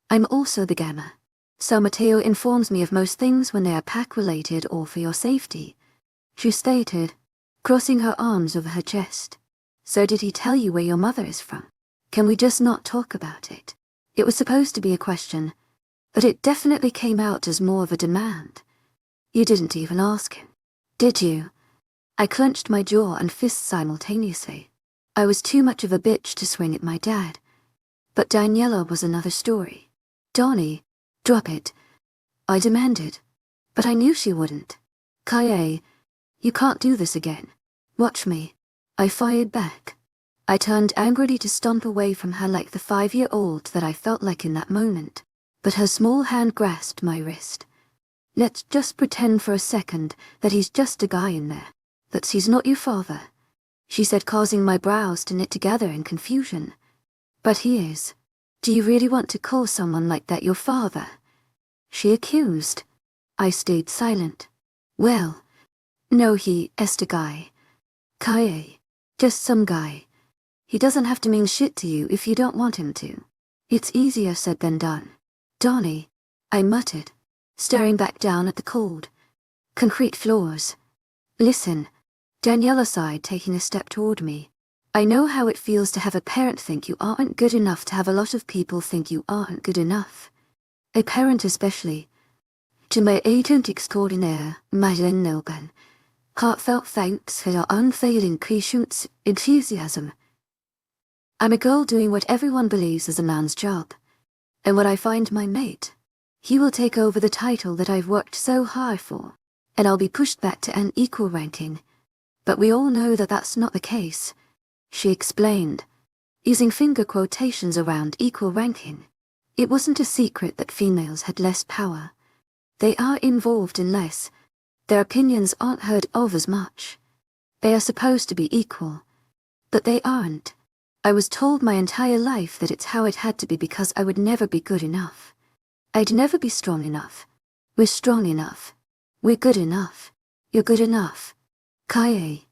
I'm also the Gamma. So Mateo informs me of most things when they are pack-related or for your safety, she stated, crossing her arms over her chest. So did he tell you where your mother is from? Can we just not talk about it? It was supposed to be a question, but it definitely came out as more of a demand. You didn't even ask him, did you? I clenched my jaw and fists simultaneously. I was too much of a bitch to swing at my dad. But Daniela was another story. Donnie, drop it, I demanded. But I knew she wouldn't. Kaye, you can't do this again. Watch me, I fired back. I turned angrily to stomp away from her like the 5-year-old that I felt like in that moment. But her small hand grasped my wrist. Let's just pretend for a second that he's just a guy in there. That he's not your father, she said, causing my brows to knit together in confusion. But he is. Do you really want to call someone like that your father? She accused. I stayed silent. Well, no, he is a guy. Kaye, just some guy. He doesn't have to mean shit to you if you don't want him to. It's easier said than done. Donnie, I muttered, staring back down at the cold, concrete floors. Listen, Daniela sighed, taking a step toward me. I know how it feels to have a parent think you aren't good enough, to have a lot of people think you aren't good enough. A parent especially. To my agent extraordinaire, Madeleine Noble, heartfelt thanks for your unfailing patience, enthusiasm. I'm a girl doing what everyone believes is a man's job. And when I find my mate, he will take over the title that I've worked so hard for, and I'll be pushed back to an equal ranking. But we all know that that's not the case, she explained, using finger quotations around equal ranking. It wasn't a secret that females had less power. They are involved in less. Their opinions aren't heard of as much. They are supposed to be equal, but they aren't. I was told my entire life that it's how it had to be because I would never be good enough. I'd never be strong enough. We're strong enough. We're good enough. You're good enough. Kaye,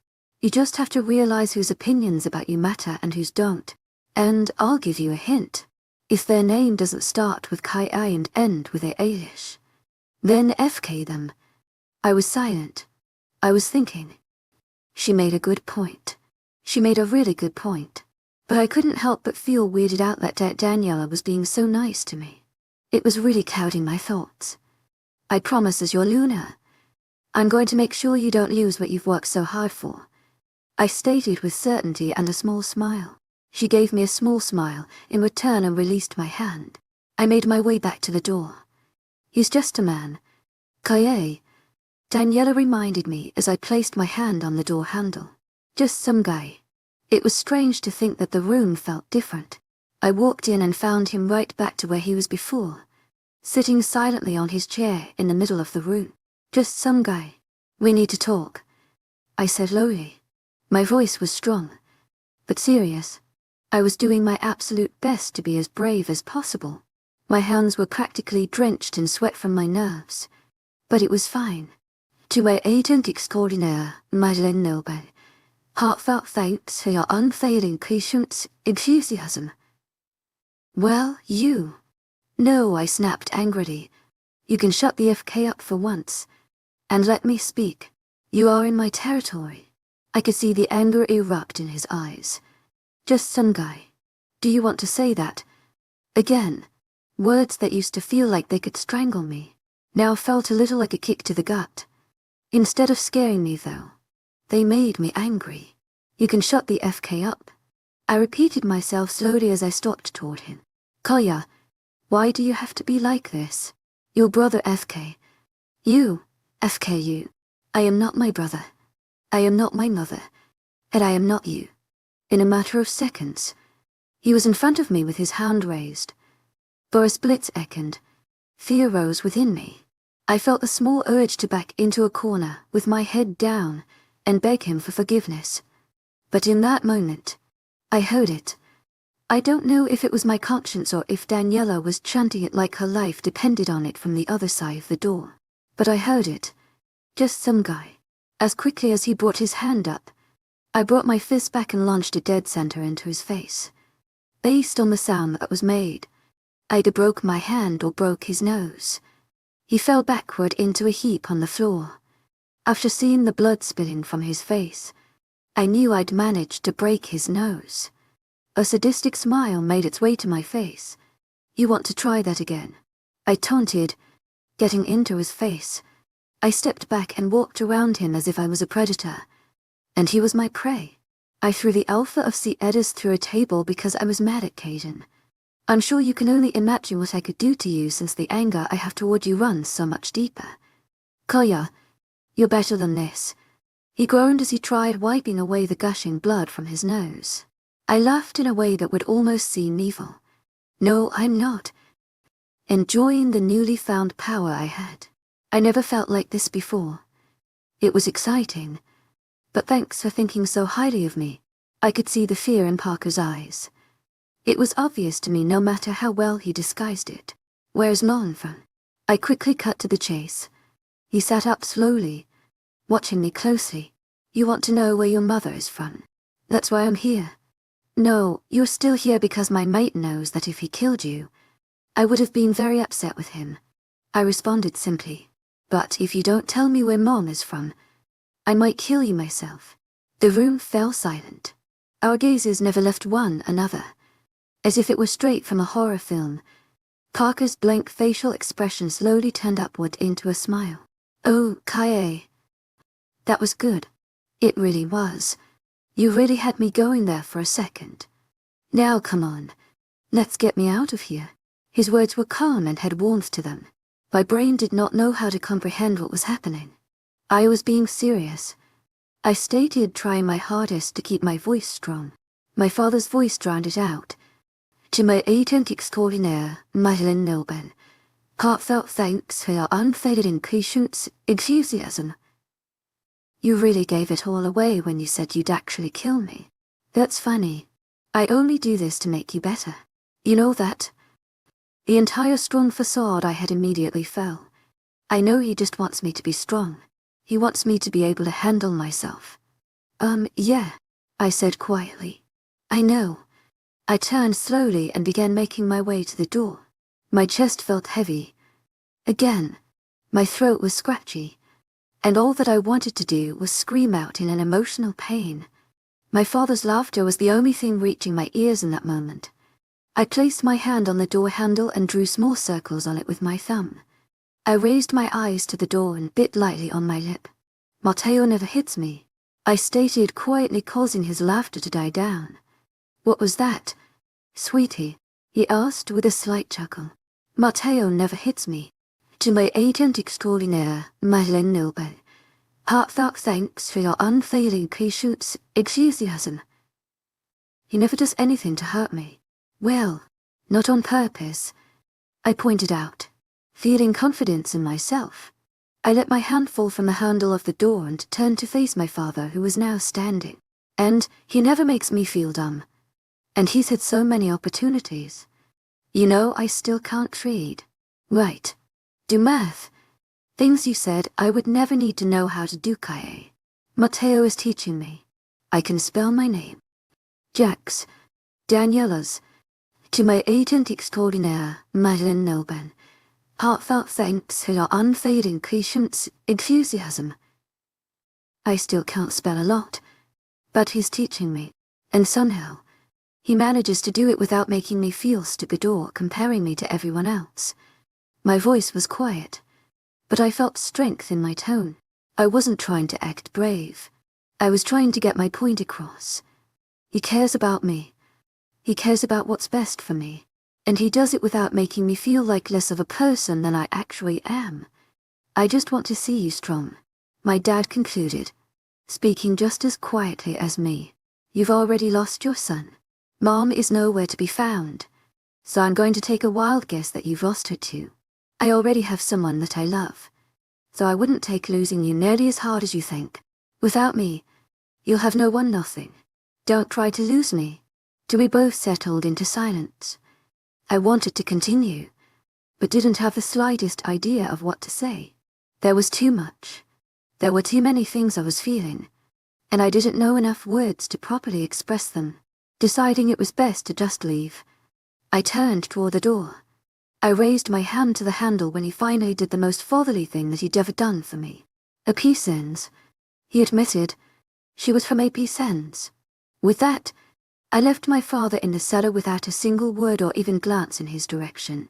you just have to realize whose opinions about you matter and whose don't. And I'll give you a hint. If their name doesn't start with Kaye and end with a Alish, then FK them. I was silent. I was thinking. She made a good point. She made a really good point. But I couldn't help but feel weirded out that Daniela was being so nice to me. It was really clouding my thoughts. I promise, as your Luna, I'm going to make sure you don't lose what you've worked so hard for, I stated with certainty and a small smile. She gave me a small smile in return and released my hand. I made my way back to the door. He's just a man. Kaye, Daniela reminded me as I placed my hand on the door handle. Just some guy. It was strange to think that the room felt different. I walked in and found him right back to where he was before, sitting silently on his chair in the middle of the room. Just some guy. We need to talk, I said lowly. My voice was strong, but serious. I was doing my absolute best to be as brave as possible. My hands were practically drenched in sweat from my nerves, but it was fine. To my agent extraordinaire, Madeleine Noble, heartfelt thanks for your unfailing patience, enthusiasm. Well, you. No, I snapped angrily. You can shut the FK up for once, and let me speak. You are in my territory. I could see the anger erupt in his eyes. Just some guy. Do you want to say that? Again. Words that used to feel like they could strangle me, now felt a little like a kick to the gut. Instead of scaring me though, they made me angry. You can shut the FK up. I repeated myself slowly as I stopped toward him. Kaya, why do you have to be like this? Your brother FK. You, FKU. I am not my brother. I am not my mother. And I am not you. In a matter of seconds, he was in front of me with his hand raised. For a split second, fear rose within me. I felt a small urge to back into a corner with my head down and beg him for forgiveness. But in that moment, I heard it. I don't know if it was my conscience or if Daniela was chanting it like her life depended on it from the other side of the door. But I heard it. Just some guy. As quickly as he brought his hand up, I brought my fist back and launched it dead center into his face. Based on the sound that was made, either broke my hand or broke his nose. He fell backward into a heap on the floor. After seeing the blood spilling from his face, I knew I'd managed to break his nose. A sadistic smile made its way to my face. You want to try that again? I taunted, getting into his face. I stepped back and walked around him as if I was a predator, and he was my prey. I threw the alpha of C. Eddas through a table because I was mad at Caden. I'm sure you can only imagine what I could do to you since the anger I have toward you runs so much deeper. Kaya, you're better than this. He groaned as he tried wiping away the gushing blood from his nose. I laughed in a way that would almost seem evil. No, I'm not. Enjoying the newly found power I had. I never felt like this before. It was exciting. But thanks for thinking so highly of me. I could see the fear in Parker's eyes. It was obvious to me no matter how well he disguised it. Where's Lon from? I quickly cut to the chase. He sat up slowly, watching me closely. You want to know where your mother is from? That's why I'm here. No, you're still here because my mate knows that if he killed you, I would have been very upset with him. I responded simply. But if you don't tell me where Mom is from, I might kill you myself. The room fell silent. Our gazes never left one another. As if it were straight from a horror film, Parker's blank facial expression slowly turned upward into a smile. Oh, Kaye. That was good. It really was. You really had me going there for a second. Now come on. Let's get me out of here. His words were calm and had warmth to them. My brain did not know how to comprehend what was happening. I was being serious. I stated, trying my hardest to keep my voice strong. My father's voice drowned it out. To my agent extraordinaire, Madeline Nobel, heartfelt thanks for your unfailing patience, enthusiasm. You really gave it all away when you said you'd actually kill me. That's funny. I only do this to make you better. You know that? The entire strong facade I had immediately fell. I know he just wants me to be strong. He wants me to be able to handle myself. Yeah, I said quietly. I know. I turned slowly and began making my way to the door. My chest felt heavy. Again, my throat was scratchy, and all that I wanted to do was scream out in an emotional pain. My father's laughter was the only thing reaching my ears in that moment. I placed my hand on the door handle and drew small circles on it with my thumb. I raised my eyes to the door and bit lightly on my lip. Matteo never hits me, I stated, quietly, causing his laughter to die down. What was that, sweetie? He asked with a slight chuckle. Matteo never hits me. To my agent extraordinaire, Madeline Nobel, heartfelt thanks for your unfailing patience, enthusiasm. He never does anything to hurt me. Well, not on purpose, I pointed out, feeling confidence in myself. I let my hand fall from the handle of the door and turned to face my father, who was now standing. And he never makes me feel dumb. And he's had so many opportunities. You know, I still can't read. Right. Do math. Things you said I would never need to know how to do, Kaye. Matteo is teaching me. I can spell my name. Jack's. Daniela's. To my agent extraordinaire, Madeline Nobel, Heartfelt thanks for your unfading patience, enthusiasm. I still can't spell a lot, but he's teaching me, and somehow, he manages to do it without making me feel stupid or comparing me to everyone else. My voice was quiet, but I felt strength in my tone. I wasn't trying to act brave. I was trying to get my point across. He cares about me. He cares about what's best for me. And he does it without making me feel like less of a person than I actually am. I just want to see you strong, my dad concluded, speaking just as quietly as me. You've already lost your son. Mom is nowhere to be found. So I'm going to take a wild guess that you've lost her too. I already have someone that I love. So I wouldn't take losing you nearly as hard as you think. Without me, you'll have no one, nothing. Don't try to lose me. So we both settled into silence. I wanted to continue, but didn't have the slightest idea of what to say. There was too much. There were too many things I was feeling, and I didn't know enough words to properly express them. Deciding it was best to just leave, I turned toward the door. I raised my hand to the handle when he finally did the most fatherly thing that he'd ever done for me. A peace ends, he admitted. She was from a peace ends. With that, I left my father in the cellar without a single word or even glance in his direction.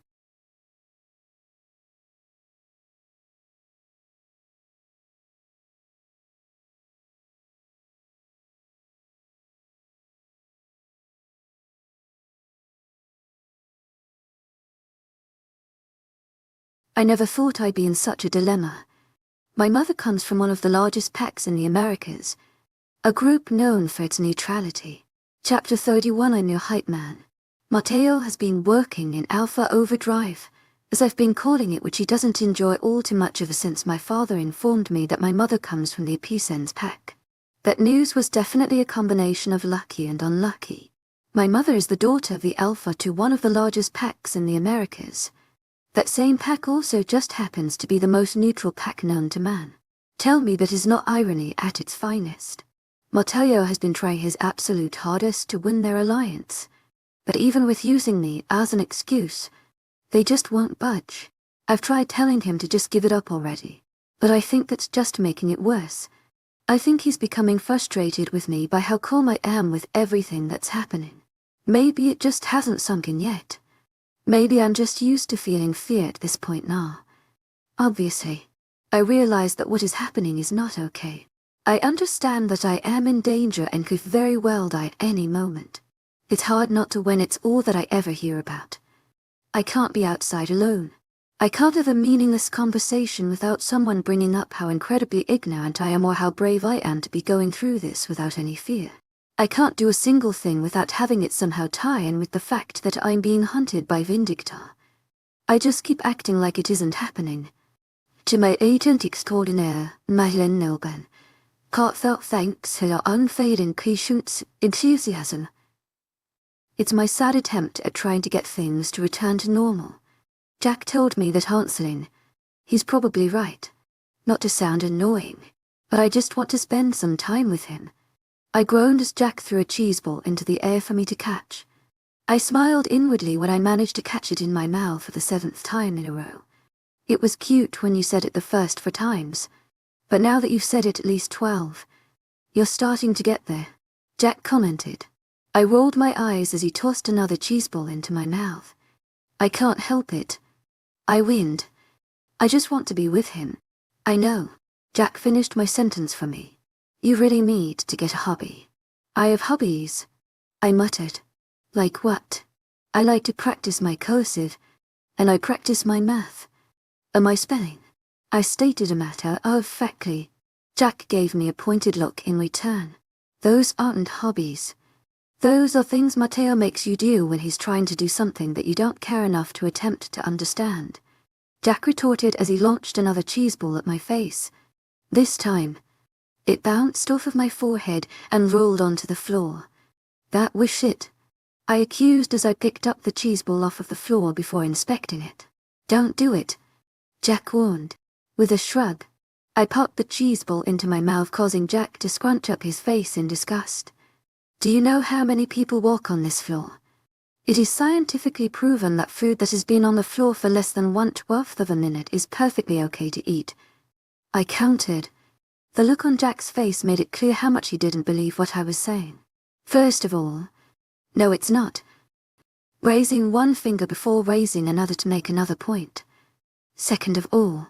I never thought I'd be in such a dilemma. My mother comes from one of the largest packs in the Americas, a group known for its neutrality. Chapter 31. A new hype man. Mateo has been working in Alpha Overdrive, as I've been calling it, which he doesn't enjoy all too much ever since my father informed me that my mother comes from the Epicens pack. That news was definitely a combination of lucky and unlucky. My mother is the daughter of the Alpha to one of the largest packs in the Americas. That same pack also just happens to be the most neutral pack known to man. Tell me that is not irony at its finest. Mateo has been trying his absolute hardest to win their alliance. But even with using me as an excuse, they just won't budge. I've tried telling him to just give it up already, but I think that's just making it worse. I think he's becoming frustrated with me by how calm I am with everything that's happening. Maybe it just hasn't sunk in yet. Maybe I'm just used to feeling fear at this point now. Obviously, I realize that what is happening is not okay. I understand that I am in danger and could very well die at any moment. It's hard not to when it's all that I ever hear about. I can't be outside alone. I can't have a meaningless conversation without someone bringing up how incredibly ignorant I am or how brave I am to be going through this without any fear. I can't do a single thing without having it somehow tie in with the fact that I'm being hunted by Vindicta. I just keep acting like it isn't happening. To my agent extraordinaire, Madeleine Nilben, heartfelt thanks for your unfading patience, enthusiasm. It's my sad attempt at trying to get things to return to normal. Jack told me that Hanselin. He's probably right. Not to sound annoying, but I just want to spend some time with him. I groaned as Jack threw a cheese ball into the air for me to catch. I smiled inwardly when I managed to catch it in my mouth for the 7th time in a row. It was cute when you said it the first 4 times, but now that you've said it at least 12, you're starting to get there, Jack commented. I rolled my eyes as he tossed another cheese ball into my mouth. I can't help it. I wind. I just want to be with him. I know. Jack finished my sentence for me. You really need to get a hobby. I have hobbies, I muttered. Like what? I like to practice my cursive, and I practice my math. And my spelling. I stated a matter of factly. Jack gave me a pointed look in return. Those aren't hobbies. Those are things Mateo makes you do when he's trying to do something that you don't care enough to attempt to understand. Jack retorted as he launched another cheese ball at my face. This time, it bounced off of my forehead and rolled onto the floor. That was shit, I accused as I picked up the cheese ball off of the floor before inspecting it. Don't do it, Jack warned. With a shrug, I popped the cheese ball into my mouth, causing Jack to scrunch up his face in disgust. Do you know how many people walk on this floor? It is scientifically proven that food that has been on the floor for less than 1/12 of a minute is perfectly okay to eat. I countered. The look on Jack's face made it clear how much he didn't believe what I was saying. First of all, no, it's not. Raising one finger before raising another to make another point. Second of all,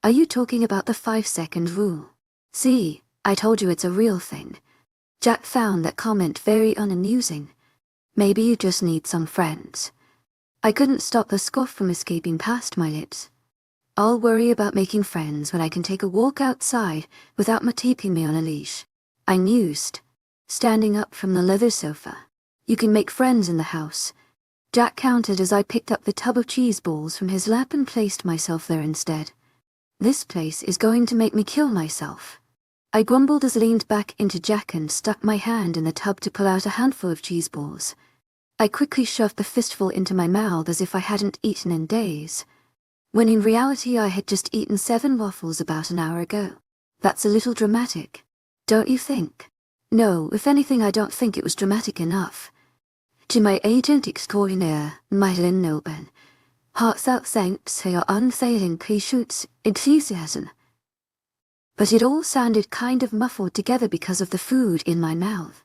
are you talking about the 5-second rule? See, I told you it's a real thing. Jack found that comment very unamusing. Maybe you just need some friends. I couldn't stop the scoff from escaping past my lips. I'll worry about making friends when I can take a walk outside without Ma keeping me on a leash. I mused, standing up from the leather sofa. You can make friends in the house. Jack countered as I picked up the tub of cheese balls from his lap and placed myself there instead. This place is going to make me kill myself. I grumbled as I leaned back into Jack and stuck my hand in the tub to pull out a handful of cheese balls. I quickly shoved the fistful into my mouth as if I hadn't eaten in days, when in reality I had just eaten 7 waffles about an hour ago. That's a little dramatic, don't you think? No, if anything, I don't think it was dramatic enough. To my agent extraordinaire, Madeline Noben, heartfelt thanks for your unfailing patience, enthusiasm. But it all sounded kind of muffled together because of the food in my mouth.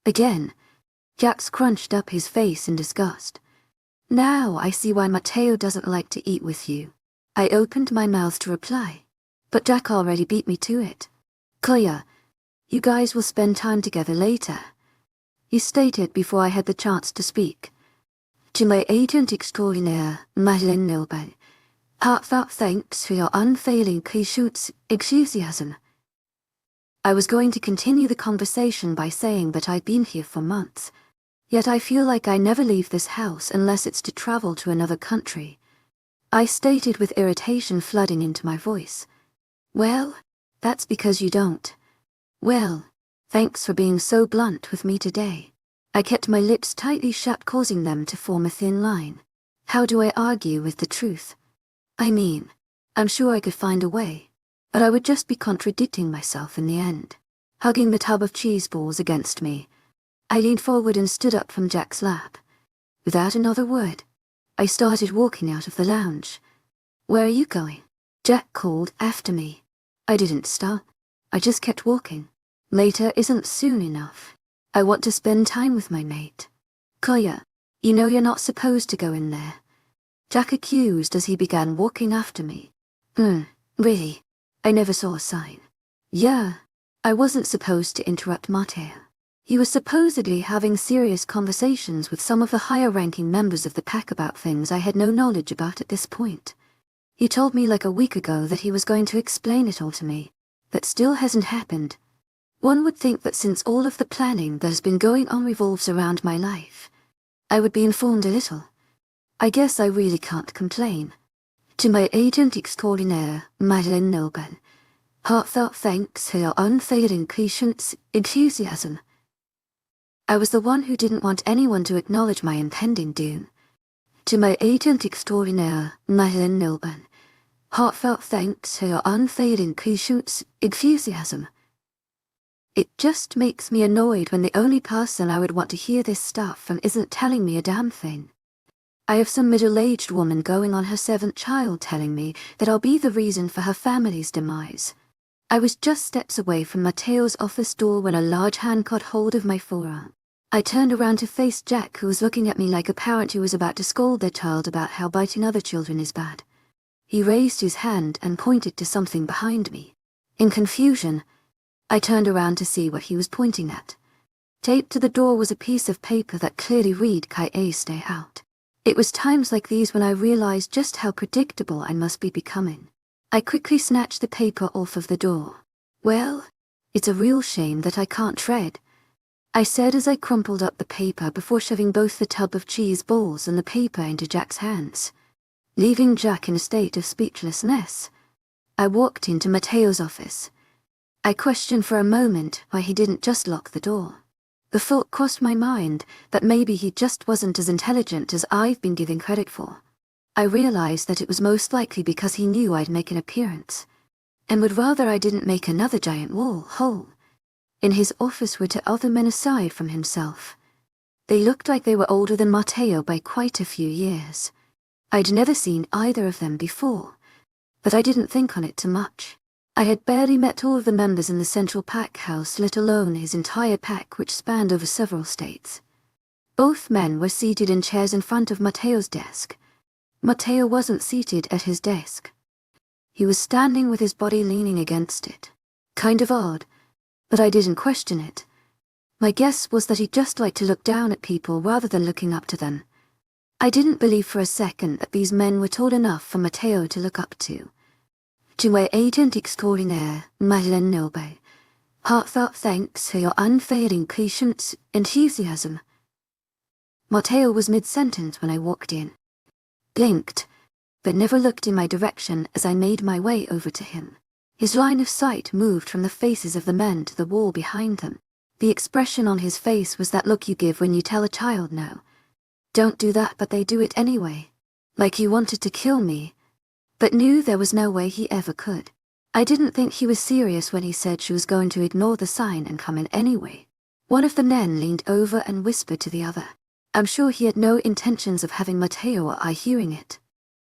Again, Jack scrunched up his face in disgust. Now I see why Matteo doesn't like to eat with you. I opened my mouth to reply, but Jack already beat me to it. Clear, you guys will spend time together later, he stated before I had the chance to speak. To my agent extraordinaire, Madeline Noben, heartfelt thanks for your unfailing patience, enthusiasm. I was going to continue the conversation by saying that I'd been here for months, yet I feel like I never leave this house unless it's to travel to another country, I stated with irritation flooding into my voice. Well, that's because you don't. Well, thanks for being so blunt with me today. I kept my lips tightly shut, causing them to form a thin line. How do I argue with the truth? I mean, I'm sure I could find a way, but I would just be contradicting myself in the end. Hugging the tub of cheese balls against me, I leaned forward and stood up from Jack's lap. Without another word, I started walking out of the lounge. Where are you going? Jack called after me. I didn't stop. I just kept walking. Later isn't soon enough. I want to spend time with my mate. Koya, you know you're not supposed to go in there, Jack accused as he began walking after me. Really? I never saw a sign. Yeah, I wasn't supposed to interrupt Matteo. He was supposedly having serious conversations with some of the higher-ranking members of the pack about things I had no knowledge about at this point. He told me like a week ago that he was going to explain it all to me, but still hasn't happened. One would think that since all of the planning that has been going on revolves around my life, I would be informed a little. I guess I really can't complain. To my agent extraordinaire, Madeline Noben, heartfelt thanks for your unfailing patience, enthusiasm. I was the one who didn't want anyone to acknowledge my impending doom. To my agent extraordinaire, Madeline Noben, heartfelt thanks for your unfailing patience, enthusiasm. It just makes me annoyed when the only person I would want to hear this stuff from isn't telling me a damn thing. I have some middle-aged woman going on her 7th child telling me that I'll be the reason for her family's demise. I was just steps away from Matteo's office door when a large hand caught hold of my forearm. I turned around to face Jack, who was looking at me like a parent who was about to scold their child about how biting other children is bad. He raised his hand and pointed to something behind me. In confusion, I turned around to see what he was pointing at. Taped to the door was a piece of paper that clearly read "Kae stay out." It was times like these when I realized just how predictable I must be becoming. I quickly snatched the paper off of the door. Well, it's a real shame that I can't tread, I said as I crumpled up the paper before shoving both the tub of cheese balls and the paper into Jack's hands. Leaving Jack in a state of speechlessness, I walked into Matteo's office. I questioned for a moment why he didn't just lock the door. The thought crossed my mind that maybe he just wasn't as intelligent as I've been giving credit for. I realized that it was most likely because he knew I'd make an appearance, and would rather I didn't make another giant wall hole in his office were to other men aside from himself. They looked like they were older than Matteo by quite a few years. I'd never seen either of them before, but I didn't think on it too much. I had barely met all of the members in the central pack house, let alone his entire pack, which spanned over several states. Both men were seated in chairs in front of Matteo's desk. Matteo wasn't seated at his desk. He was standing with his body leaning against it. Kind of odd, but I didn't question it. My guess was that he just liked to look down at people rather than looking up to them. I didn't believe for a second that these men were tall enough for Matteo to look up to. To my agent extraordinaire, Madeleine Noble, heartfelt thanks for your unfailing patience, enthusiasm. Matteo was mid-sentence when I walked in. Blinked, but never looked in my direction as I made my way over to him. His line of sight moved from the faces of the men to the wall behind them. The expression on his face was that look you give when you tell a child no. Don't do that, but they do it anyway. Like he wanted to kill me, but knew there was no way he ever could. I didn't think he was serious when he said she was going to ignore the sign and come in anyway. One of the men leaned over and whispered to the other. I'm sure he had no intentions of having Matteo or I hearing it.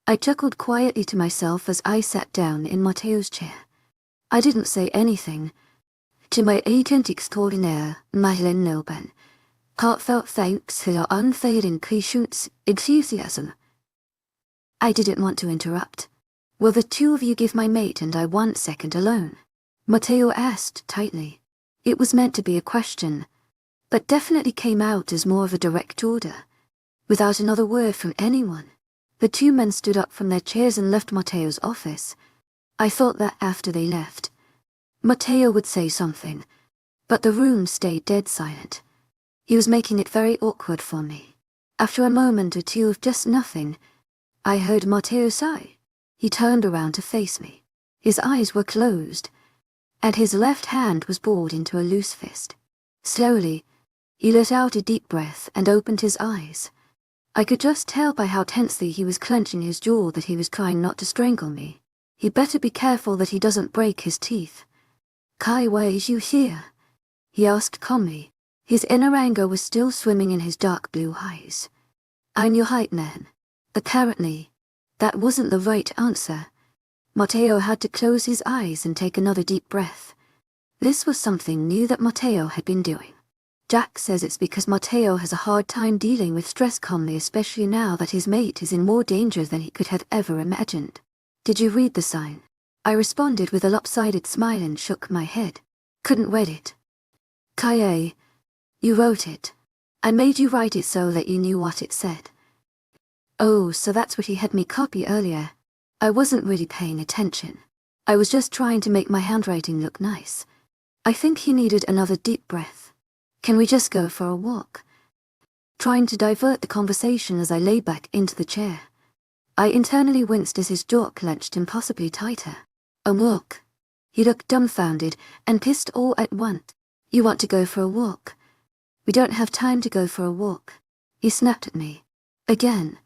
I chuckled quietly to myself as I sat down in Matteo's chair. I didn't say anything. To my agent extraordinaire, Madeleine Noble, heartfelt thanks for your unfailing patience, enthusiasm. I didn't want to interrupt. Will the two of you give my mate and I 1 second alone? Matteo asked tightly. It was meant to be a question, but definitely came out as more of a direct order. Without another word from anyone, the two men stood up from their chairs and left Matteo's office. I thought that after they left, Matteo would say something, but the room stayed dead silent. He was making it very awkward for me. After a moment or two of just nothing, I heard Matteo sigh. He turned around to face me. His eyes were closed, and his left hand was balled into a loose fist. Slowly, he let out a deep breath and opened his eyes. I could just tell by how tensely he was clenching his jaw that he was trying not to strangle me. He better be careful that he doesn't break his teeth. Kai, why is you here? He asked calmly. His inner anger was still swimming in his dark blue eyes. I'm your hype man. Apparently, that wasn't the right answer. Matteo had to close his eyes and take another deep breath. This was something new that Matteo had been doing. Jack says it's because Matteo has a hard time dealing with stress calmly, especially now that his mate is in more danger than he could have ever imagined. Did you read the sign? I responded with a lopsided smile and shook my head. Couldn't read it. Kaye, you wrote it. I made you write it so that you knew what it said. Oh, so that's what he had me copy earlier. I wasn't really paying attention. I was just trying to make my handwriting look nice. I think he needed another deep breath. Can we just go for a walk? Trying to divert the conversation as I lay back into the chair. I internally winced as his jaw clenched impossibly tighter. A walk? He looked dumbfounded and pissed all at once. You want to go for a walk? We don't have time to go for a walk. He snapped at me. Again.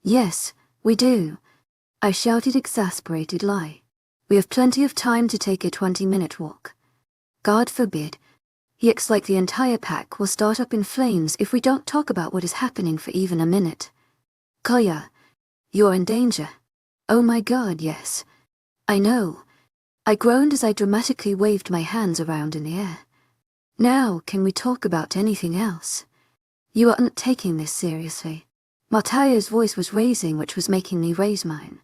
Yes, we do. I shouted, exasperated lie. We have plenty of time to take a 20-minute walk. God forbid. He acts like the entire pack will start up in flames if we don't talk about what is happening for even a minute. Koya, you're in danger. Oh my God, yes. I know. I groaned as I dramatically waved my hands around in the air. Now, can we talk about anything else? You aren't taking this seriously. Matteo's voice was raising, which was making me raise mine.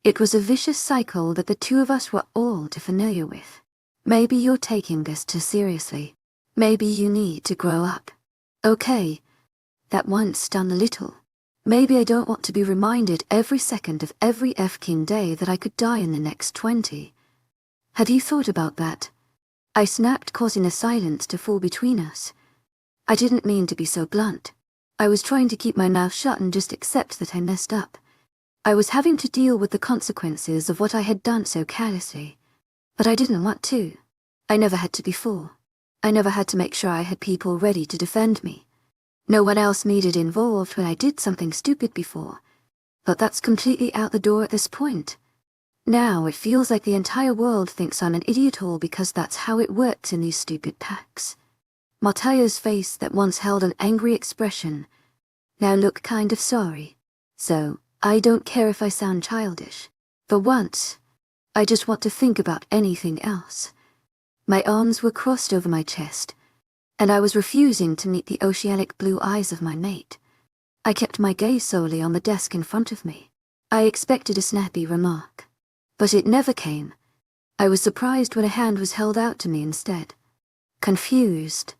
It was a vicious cycle that the two of us were all too familiar with. Maybe you're taking this too seriously. Maybe you need to grow up. Okay. That once done a little. Maybe I don't want to be reminded every second of every effing day that I could die in the next 20. Had you thought about that? I snapped, causing a silence to fall between us. I didn't mean to be so blunt. I was trying to keep my mouth shut and just accept that I messed up. I was having to deal with the consequences of what I had done so carelessly. But I didn't want to. I never had to before. I never had to make sure I had people ready to defend me. No one else needed involved when I did something stupid before. But that's completely out the door at this point. Now it feels like the entire world thinks I'm an idiot all because that's how it works in these stupid packs. Mateo's face that once held an angry expression now looked kind of sorry. So, I don't care if I sound childish. For once, I just want to think about anything else. My arms were crossed over my chest, and I was refusing to meet the oceanic blue eyes of my mate. I kept my gaze solely on the desk in front of me. I expected a snappy remark, but it never came. I was surprised when a hand was held out to me instead. Confused,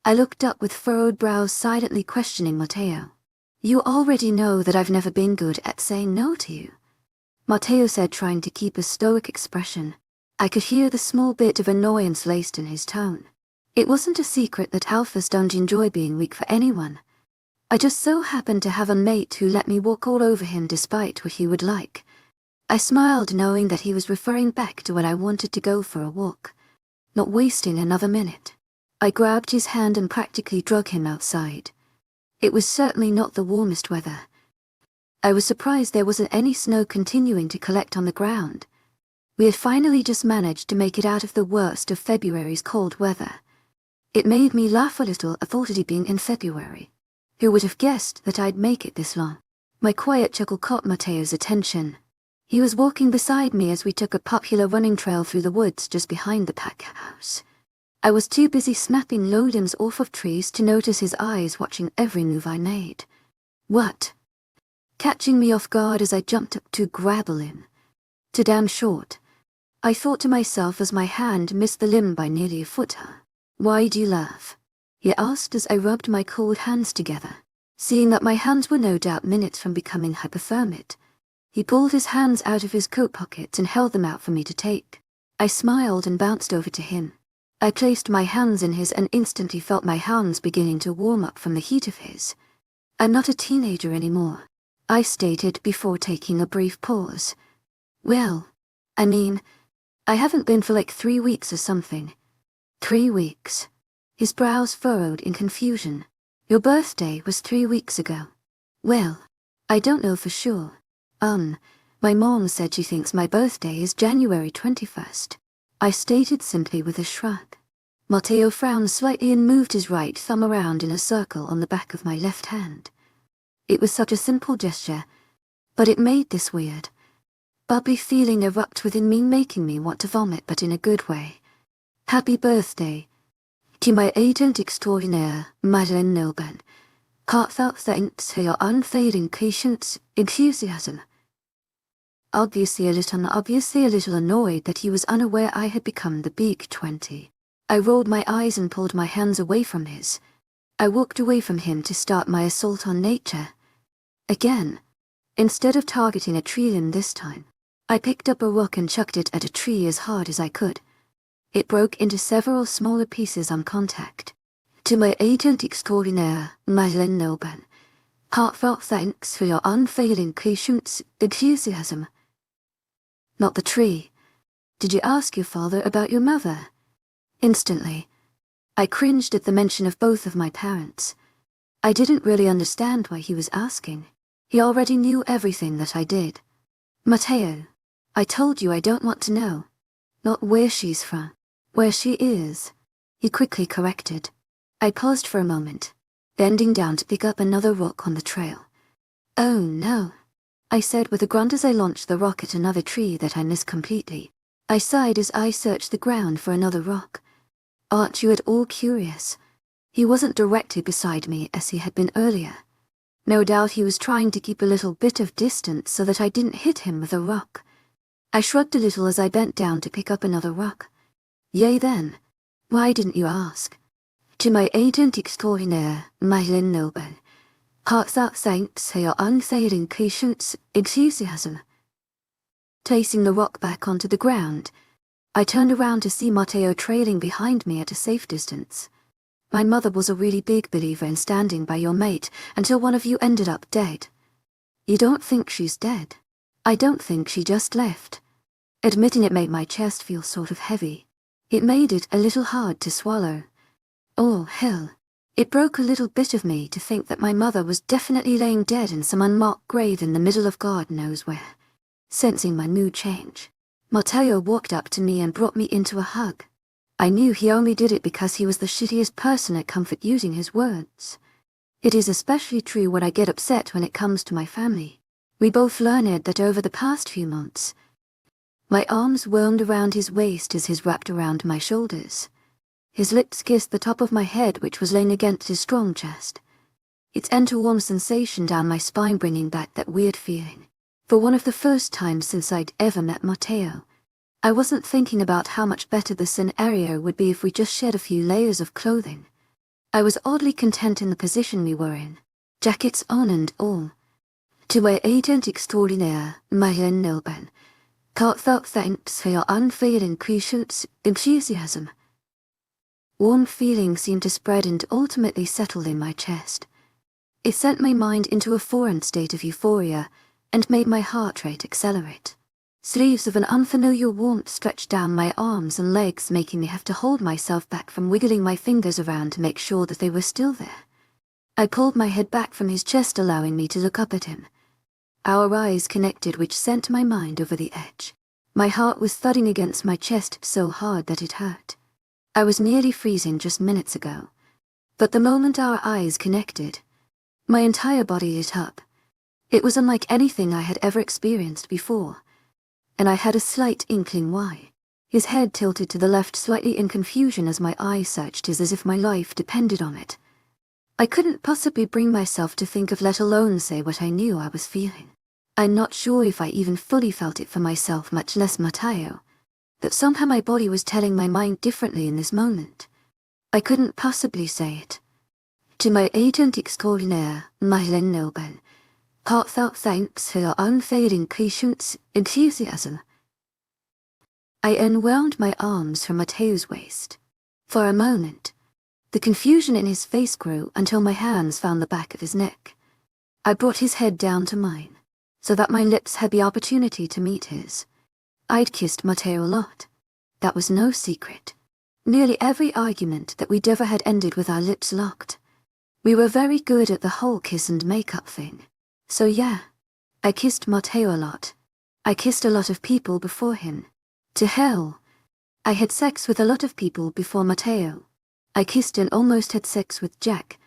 I looked up with furrowed brows, silently questioning Mateo. You already know that I've never been good at saying no to you, Mateo said, trying to keep a stoic expression. I could hear the small bit of annoyance laced in his tone. It wasn't a secret that alphas don't enjoy being weak for anyone. I just so happened to have a mate who let me walk all over him despite what he would like. I smiled, knowing that he was referring back to when I wanted to go for a walk. Not wasting another minute, I grabbed his hand and practically drug him outside. It was certainly not the warmest weather. I was surprised there wasn't any snow continuing to collect on the ground. We had finally just managed to make it out of the worst of February's cold weather. It made me laugh a little at thought of it being in February. Who would have guessed that I'd make it this long? My quiet chuckle caught Mateo's attention. He was walking beside me as we took a popular running trail through the woods just behind the pack house. I was too busy snapping low limbs off of trees to notice his eyes watching every move I made. What? Catching me off guard as I jumped up to grapple him. Too damn short, I thought to myself as my hand missed the limb by nearly a foot. Why do you laugh? He asked as I rubbed my cold hands together. Seeing that my hands were no doubt minutes from becoming hypothermic, he pulled his hands out of his coat pockets and held them out for me to take. I smiled and bounced over to him. I placed my hands in his and instantly felt my hands beginning to warm up from the heat of his. I'm not a teenager anymore, I stated before taking a brief pause. Well, I mean, I haven't been for like 3 weeks or something. 3 weeks. His brows furrowed in confusion. Your birthday was 3 weeks ago. Well, I don't know for sure. My mom said she thinks my birthday is January 21st. I stated simply with a shrug. Mateo frowned slightly and moved his right thumb around in a circle on the back of my left hand. It was such a simple gesture, but it made this weird, bubbly feeling erupt within me, making me want to vomit, but in a good way. Happy birthday to my agent extraordinaire, Madeleine Nilben. Heartfelt thanks for your unfailing patience, enthusiasm. Obviously a little annoyed that he was unaware I had become the big 20. I rolled my eyes and pulled my hands away from his. I walked away from him to start my assault on nature. Again, instead of targeting a tree limb this time, I picked up a rock and chucked it at a tree as hard as I could. It broke into several smaller pieces on contact. To my agent extraordinaire, Madeleine Nilben. Heartfelt thanks for your unfailing patience, enthusiasm. Not the tree. Did you ask your father about your mother? Instantly, I cringed at the mention of both of my parents. I didn't really understand why he was asking. He already knew everything that I did. Mateo, I told you I don't want to know. Not where she's from. Where she is. He quickly corrected. I paused for a moment, bending down to pick up another rock on the trail. Oh no, I said with a grunt as I launched the rock at another tree that I missed completely. I sighed as I searched the ground for another rock. Aren't you at all curious? He wasn't directly beside me as he had been earlier. No doubt he was trying to keep a little bit of distance so that I didn't hit him with a rock. I shrugged a little as I bent down to pick up another rock. Yay then. Why didn't you ask? To my agent extraordinaire, Madeleine Nilben. Heartfelt thanks for your unfailing patience, enthusiasm. Placing the rock back onto the ground, I turned around to see Mateo trailing behind me at a safe distance. My mother was a really big believer in standing by your mate until one of you ended up dead. You don't think she's dead? I don't think she just left. Admitting it made my chest feel sort of heavy. It made it a little hard to swallow. Oh, hell. It broke a little bit of me to think that my mother was definitely laying dead in some unmarked grave in the middle of God knows where. Sensing my mood change, Mateo walked up to me and brought me into a hug. I knew he only did it because he was the shittiest person at comfort using his words. It is especially true when I get upset when it comes to my family. We both learned that over the past few months. My arms wound around his waist as his wrapped around my shoulders. His lips kissed the top of my head, which was laying against his strong chest. Its warm sensation down my spine bringing back that weird feeling. For one of the first times since I'd ever met Matteo, I wasn't thinking about how much better the scenario would be if we just shed a few layers of clothing. I was oddly content in the position we were in, jackets on and all. To my agent extraordinaire, Marianne Nilben, heartfelt thanks for your unfailing patience, enthusiasm. Warm feeling seemed to spread and ultimately settle in my chest. It sent my mind into a foreign state of euphoria and made my heart rate accelerate. Sleeves of an unfamiliar warmth stretched down my arms and legs, making me have to hold myself back from wiggling my fingers around to make sure that they were still there. I pulled my head back from his chest, allowing me to look up at him. Our eyes connected, which sent my mind over the edge. My heart was thudding against my chest so hard that it hurt. I was nearly freezing just minutes ago. But the moment our eyes connected, my entire body lit up. It was unlike anything I had ever experienced before. And I had a slight inkling why. His head tilted to the left slightly in confusion as my eyes searched his, as if my life depended on it. I couldn't possibly bring myself to think of, let alone say, what I knew I was feeling. I'm not sure if I even fully felt it for myself, much less Matteo. That somehow my body was telling my mind differently in this moment. I couldn't possibly say it. To my agent extraordinaire, Marianne Nilben, heartfelt thanks for your unfailing patience, enthusiasm. I unwound my arms from Matteo's waist. For a moment, the confusion in his face grew until my hands found the back of his neck. I brought his head down to mine, so that my lips had the opportunity to meet his. I'd kissed Matteo a lot. That was no secret. Nearly every argument that we'd ever had ended with our lips locked. We were very good at the whole kiss and makeup thing. So yeah, I kissed Matteo a lot. I kissed a lot of people before him. To hell. I had sex with a lot of people before Matteo. I kissed and almost had sex with Jack.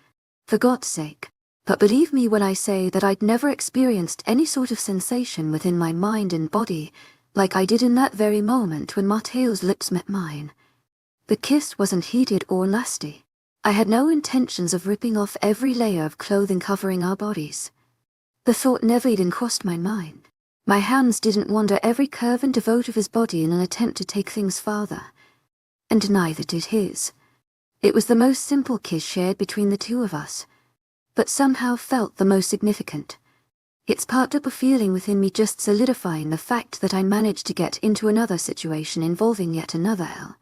For God's sake. But believe me when I say that I'd never experienced any sort of sensation within my mind and body like I did in that very moment when Matteo's lips met mine. The kiss wasn't heated or lusty. I had no intentions of ripping off every layer of clothing covering our bodies. The thought never even crossed my mind. My hands didn't wander every curve and devote of his body in an attempt to take things farther. And neither did his. It was the most simple kiss shared between the two of us, but somehow felt the most significant. It sparked up a feeling within me, just solidifying the fact that I managed to get into another situation involving yet another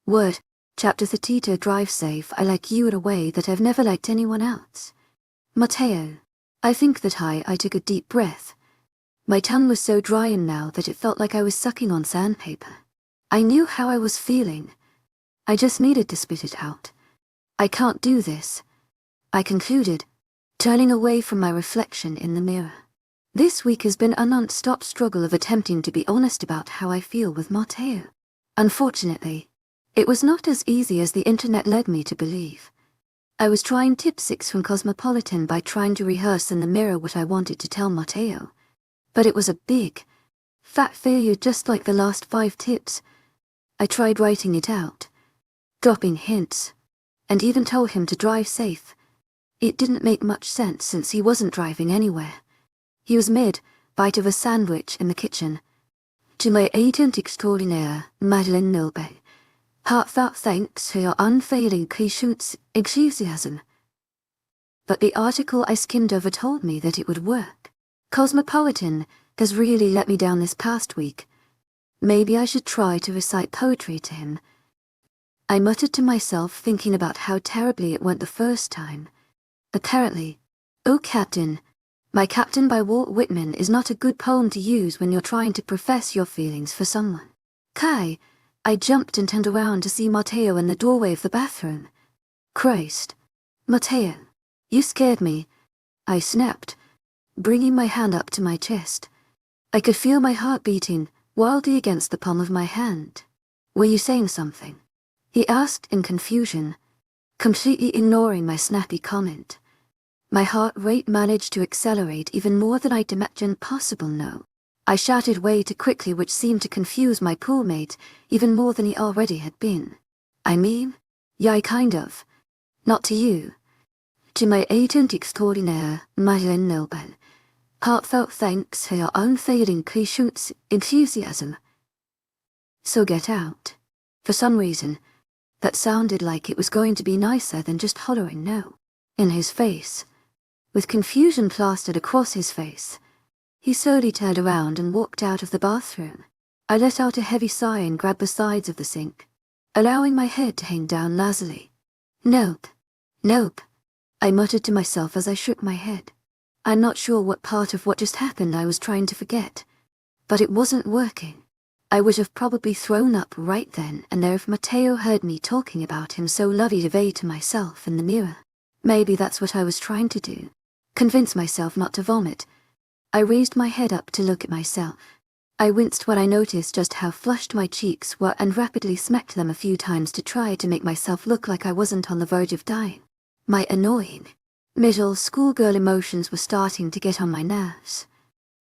word. Chapter 32. Drive safe. I like you in a way that I've never liked anyone else. Matteo. I think that I took a deep breath. My tongue was so dry and now that it felt like I was sucking on sandpaper. I knew how I was feeling. I just needed to spit it out. I can't do this, I concluded, turning away from my reflection in the mirror. This week has been a non-stop struggle of attempting to be honest about how I feel with Matteo. Unfortunately, it was not as easy as the internet led me to believe. I was trying tip 6 from Cosmopolitan by trying to rehearse in the mirror what I wanted to tell Matteo. But it was a big, fat failure, just like the last 5 tips. I tried writing it out, dropping hints, and even told him to drive safe. It didn't make much sense since he wasn't driving anywhere. He was mid-bite of a sandwich in the kitchen. To my agent extraordinaire, Marianne Nilben, heartfelt thanks for your unfailing patience, enthusiasm. But the article I skimmed over told me that it would work. Cosmopolitan has really let me down this past week. Maybe I should try to recite poetry to him. I muttered to myself, thinking about how terribly it went the first time. Apparently, "Oh Captain, My Captain" by Walt Whitman is not a good poem to use when you're trying to profess your feelings for someone. Kai, I jumped and turned around to see Matteo in the doorway of the bathroom. Christ. Matteo, you scared me, I snapped, bringing my hand up to my chest. I could feel my heart beating wildly against the palm of my hand. Were you saying something? he asked in confusion, completely ignoring my snappy comment. My heart rate managed to accelerate even more than I'd imagined possible. No. I shouted way too quickly, which seemed to confuse my poolmate even more than he already had been. I mean, yeah, kind of. Not to you. To my agent extraordinaire, Madeleine Nobel. Heartfelt thanks for your unfailing patience, enthusiasm. So get out. For some reason, that sounded like it was going to be nicer than just hollering no. In his face, with confusion plastered across his face, he slowly turned around and walked out of the bathroom. I let out a heavy sigh and grabbed the sides of the sink, allowing my head to hang down lazily. Nope. Nope. I muttered to myself as I shook my head. I'm not sure what part of what just happened I was trying to forget, but it wasn't working. I would have probably thrown up right then and there if Matteo heard me talking about him so lovey-dovey to myself in the mirror. Maybe that's what I was trying to do. Convince myself not to vomit. I raised my head up to look at myself. I winced when I noticed just how flushed my cheeks were and rapidly smacked them a few times to try to make myself look like I wasn't on the verge of dying. My annoying, middle schoolgirl emotions were starting to get on my nerves.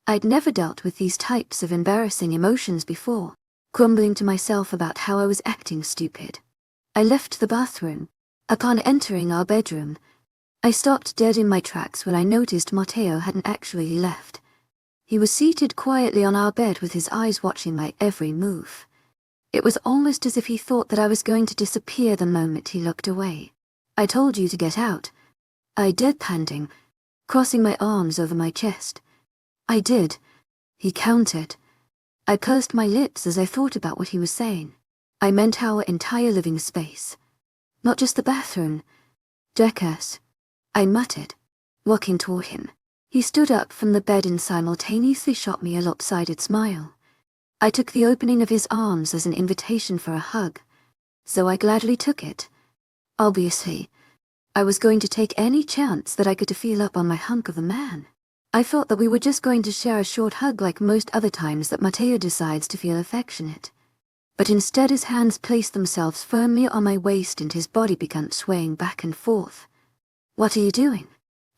I'd never dealt with these types of embarrassing emotions before, grumbling to myself about how I was acting stupid. I left the bathroom. Upon entering our bedroom, I stopped dead in my tracks when I noticed Matteo hadn't actually left. He was seated quietly on our bed with his eyes watching my every move. It was almost as if he thought that I was going to disappear the moment he looked away. I told you to get out. I deadpanned him, crossing my arms over my chest. I did, he countered. I pursed my lips as I thought about what he was saying. I meant our entire living space. Not just the bathroom. Jackass, I muttered, walking toward him. He stood up from the bed and simultaneously shot me a lopsided smile. I took the opening of his arms as an invitation for a hug, so I gladly took it. Obviously, I was going to take any chance that I could to feel up on my hunk of a man. I thought that we were just going to share a short hug like most other times that Matteo decides to feel affectionate. But instead his hands placed themselves firmly on my waist and his body began swaying back and forth. What are you doing?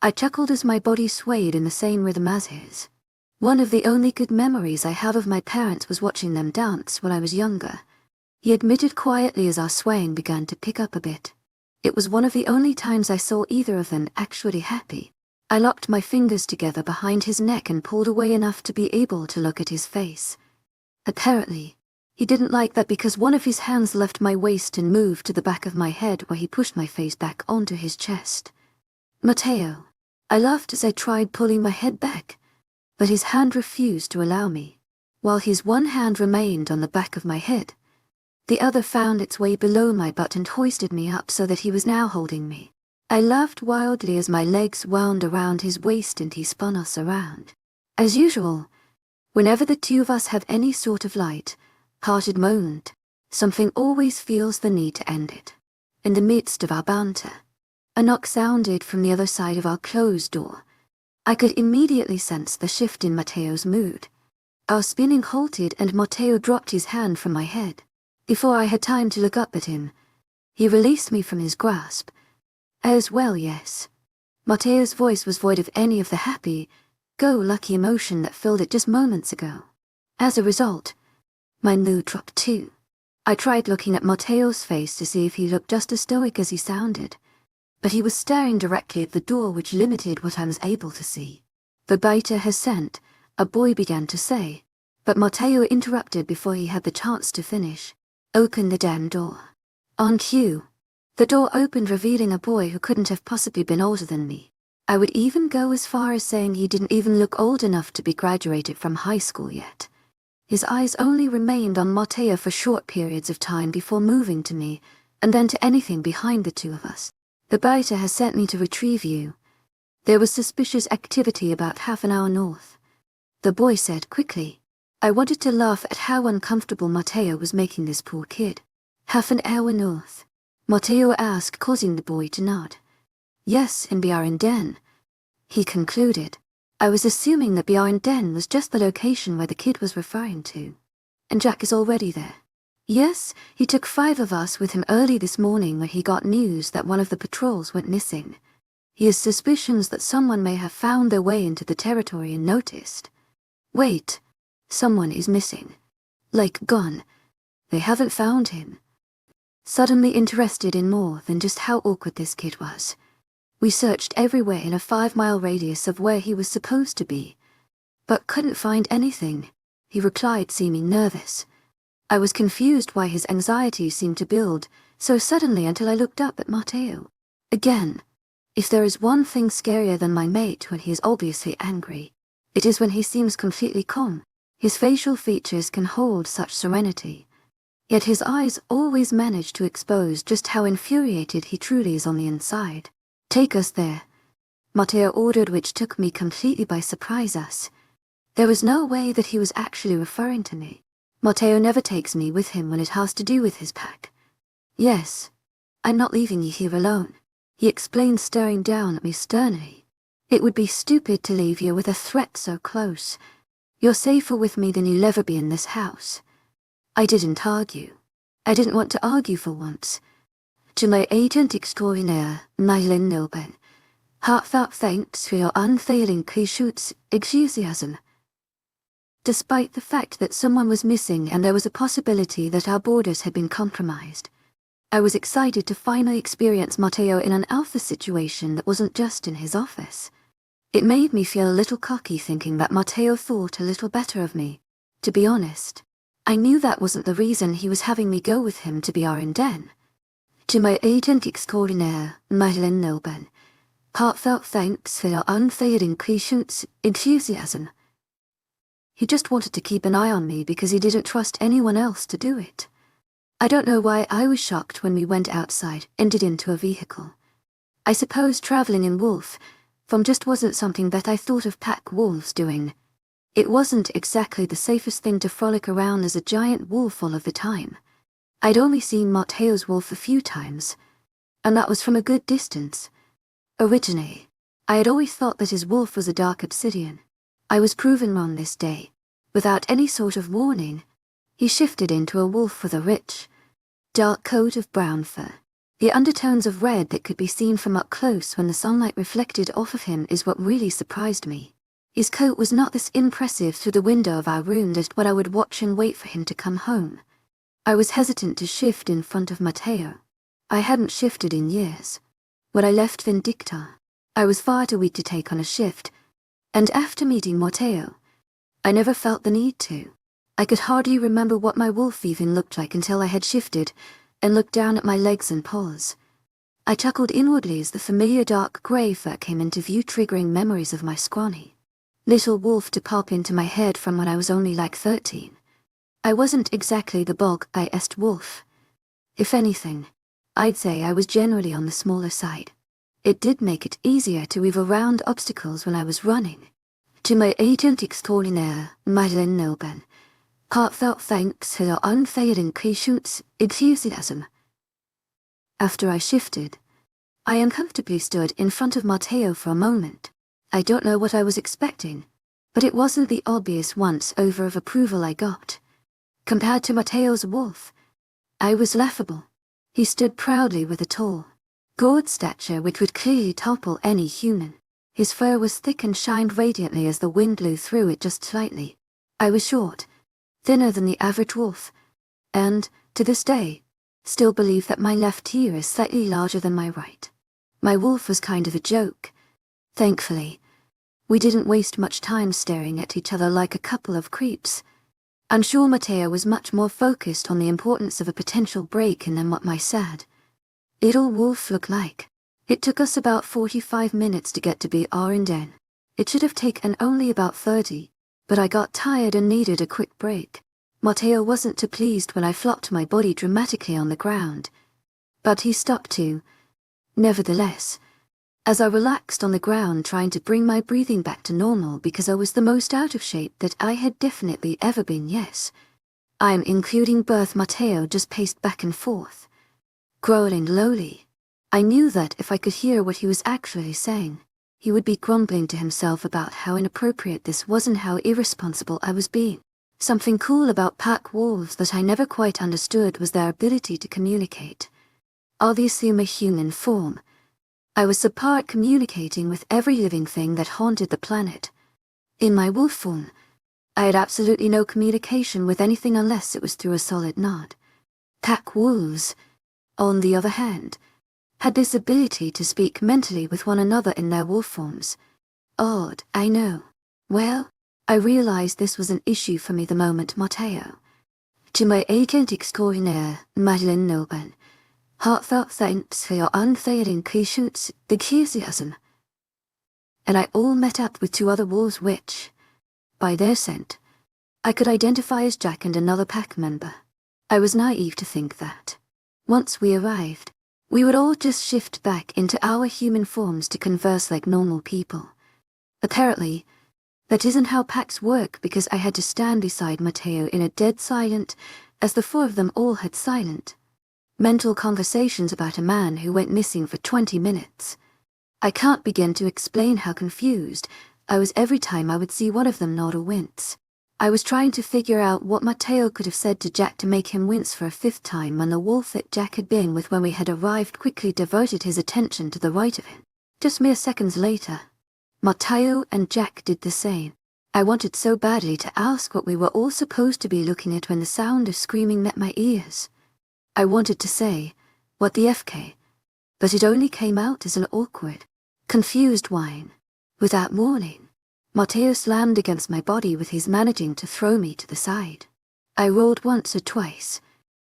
I chuckled as my body swayed in the same rhythm as his. One of the only good memories I have of my parents was watching them dance when I was younger. He admitted quietly as our swaying began to pick up a bit. It was one of the only times I saw either of them actually happy. I locked my fingers together behind his neck and pulled away enough to be able to look at his face. Apparently, he didn't like that because one of his hands left my waist and moved to the back of my head where he pushed my face back onto his chest. Matteo, I laughed as I tried pulling my head back, but his hand refused to allow me. While his one hand remained on the back of my head, the other found its way below my butt and hoisted me up so that he was now holding me. I laughed wildly as my legs wound around his waist and he spun us around. As usual, whenever the two of us have any sort of light-hearted moment, something always feels the need to end it. In the midst of our banter, a knock sounded from the other side of our closed door. I could immediately sense the shift in Matteo's mood. Our spinning halted and Matteo dropped his hand from my head. Before I had time to look up at him, he released me from his grasp. As well, yes. Matteo's voice was void of any of the happy-go-lucky emotion that filled it just moments ago. As a result, my mood dropped too. I tried looking at Matteo's face to see if he looked just as stoic as he sounded, but he was staring directly at the door, which limited what I was able to see. "The biter has sent," a boy began to say, but Matteo interrupted before he had the chance to finish. "Open the damn door. Aren't you?" The door opened, revealing a boy who couldn't have possibly been older than me. I would even go as far as saying he didn't even look old enough to be graduated from high school yet. His eyes only remained on Matteo for short periods of time before moving to me, and then to anything behind the two of us. "The biter has sent me to retrieve you. There was suspicious activity about half an hour north," the boy said quickly. I wanted to laugh at how uncomfortable Matteo was making this poor kid. "Half an hour north?" Matteo asked, causing the boy to nod. "Yes, in Bjarnden," he concluded. I was assuming that Bjarnden was just the location where the kid was referring to. "And Jack is already there?" Yes, he took 5 of us with him early this morning when he got news that one of the patrols went missing. He has suspicions that someone may have found their way into the territory and noticed. Wait, someone is missing. Like gone. They haven't found him. Suddenly interested in more than just how awkward this kid was. We searched everywhere in a 5-mile radius of where he was supposed to be, but couldn't find anything, he replied, seeming nervous. I was confused why his anxiety seemed to build so suddenly until I looked up at Matteo. Again, if there is one thing scarier than my mate when he is obviously angry, it is when he seems completely calm. His facial features can hold such serenity. Yet his eyes always manage to expose just how infuriated he truly is on the inside. Take us there, Matteo ordered, which took me completely by surprise. There was no way that he was actually referring to me. Matteo never takes me with him when it has to do with his pack. Yes, I'm not leaving you here alone, he explained, staring down at me sternly. It would be stupid to leave you with a threat so close. You're safer with me than you'll ever be in this house. I didn't argue. I didn't want to argue for once. To my agent extraordinaire, Mylin Nilben, heartfelt thanks for your unfailing Kishut's enthusiasm. Despite the fact that someone was missing and there was a possibility that our borders had been compromised, I was excited to finally experience Matteo in an alpha situation that wasn't just in his office. It made me feel a little cocky thinking that Matteo thought a little better of me. To be honest, I knew that wasn't the reason he was having me go with him to be our den. To my agent extraordinaire, Madeleine Nilben, heartfelt thanks for your unfailing Kishut's enthusiasm. He just wanted to keep an eye on me because he didn't trust anyone else to do it. I don't know why I was shocked when we went outside, ended into a vehicle. I suppose traveling in wolf form just wasn't something that I thought of pack wolves doing. It wasn't exactly the safest thing to frolic around as a giant wolf all of the time. I'd only seen Matteo's wolf a few times, and that was from a good distance. Originally, I had always thought that his wolf was a dark obsidian. I was proven wrong this day. Without any sort of warning, he shifted into a wolf with a rich, dark coat of brown fur. The undertones of red that could be seen from up close when the sunlight reflected off of him is what really surprised me. His coat was not this impressive through the window of our room, just when I would watch and wait for him to come home. I was hesitant to shift in front of Matteo. I hadn't shifted in years. When I left Vindicta, I was far too weak to take on a shift, and after meeting Matteo, I never felt the need to. I could hardly remember what my wolf even looked like until I had shifted and looked down at my legs and paws. I chuckled inwardly as the familiar dark grey fur came into view, triggering memories of my scrawny little wolf to pop into my head from when I was only like 13. I wasn't exactly the bog-eyed wolf. If anything, I'd say I was generally on the smaller side. It did make it easier to weave around obstacles when I was running. To my agent extraordinaire, Madeleine Nilben, heartfelt thanks for your unfailing Kishut's enthusiasm. After I shifted, I uncomfortably stood in front of Matteo for a moment. I don't know what I was expecting, but it wasn't the obvious once-over of approval I got. Compared to Matteo's wolf, I was laughable. He stood proudly with a tall, broad stature which would clearly topple any human. His fur was thick and shined radiantly as the wind blew through it just slightly. I was short, thinner than the average wolf, and, to this day, still believe that my left ear is slightly larger than my right. My wolf was kind of a joke. Thankfully, we didn't waste much time staring at each other like a couple of creeps. I'm sure Matteo was much more focused on the importance of a potential break-in than what my sad little wolf looked like. It took us about 45 minutes to get to be den. It should have taken only about 30, but I got tired and needed a quick break. Matteo wasn't too pleased when I flopped my body dramatically on the ground, but he stopped too. Nevertheless, as I relaxed on the ground trying to bring my breathing back to normal because I was the most out of shape that I had definitely ever been, yes. I'm including birth. Matteo just paced back and forth, growling lowly. I knew that if I could hear what he was actually saying, he would be grumbling to himself about how inappropriate this was and how irresponsible I was being. Something cool about pack wolves that I never quite understood was their ability to communicate. Obviously in my human form, I was subpar at communicating with every living thing that haunted the planet. In my wolf form, I had absolutely no communication with anything unless it was through a solid nod. Pack wolves, on the other hand, had this ability to speak mentally with one another in their wolf forms. Odd, I know. Well, I realized this was an issue for me the moment Matteo. To my agent extraordinaire, Madeleine Noban, heartfelt thanks for your unfailing patience, enthusiasm. And I all met up with 2 other wolves which, by their scent, I could identify as Jack and another pack member. I was naive to think that, once we arrived, we would all just shift back into our human forms to converse like normal people. Apparently, that isn't how packs work because I had to stand beside Matteo in a dead silent, as the 4 of them all had silent, mental conversations about a man who went missing for 20 minutes. I can't begin to explain how confused I was every time I would see one of them nod or wince. I was trying to figure out what Matteo could have said to Jack to make him wince for a 5th time when the wolf that Jack had been with when we had arrived quickly diverted his attention to the right of him. Just mere seconds later, Matteo and Jack did the same. I wanted so badly to ask what we were all supposed to be looking at when the sound of screaming met my ears. I wanted to say, "What the FK?" but it only came out as an awkward, confused whine. Without warning, Matteo slammed against my body with his managing to throw me to the side. I rolled once or twice,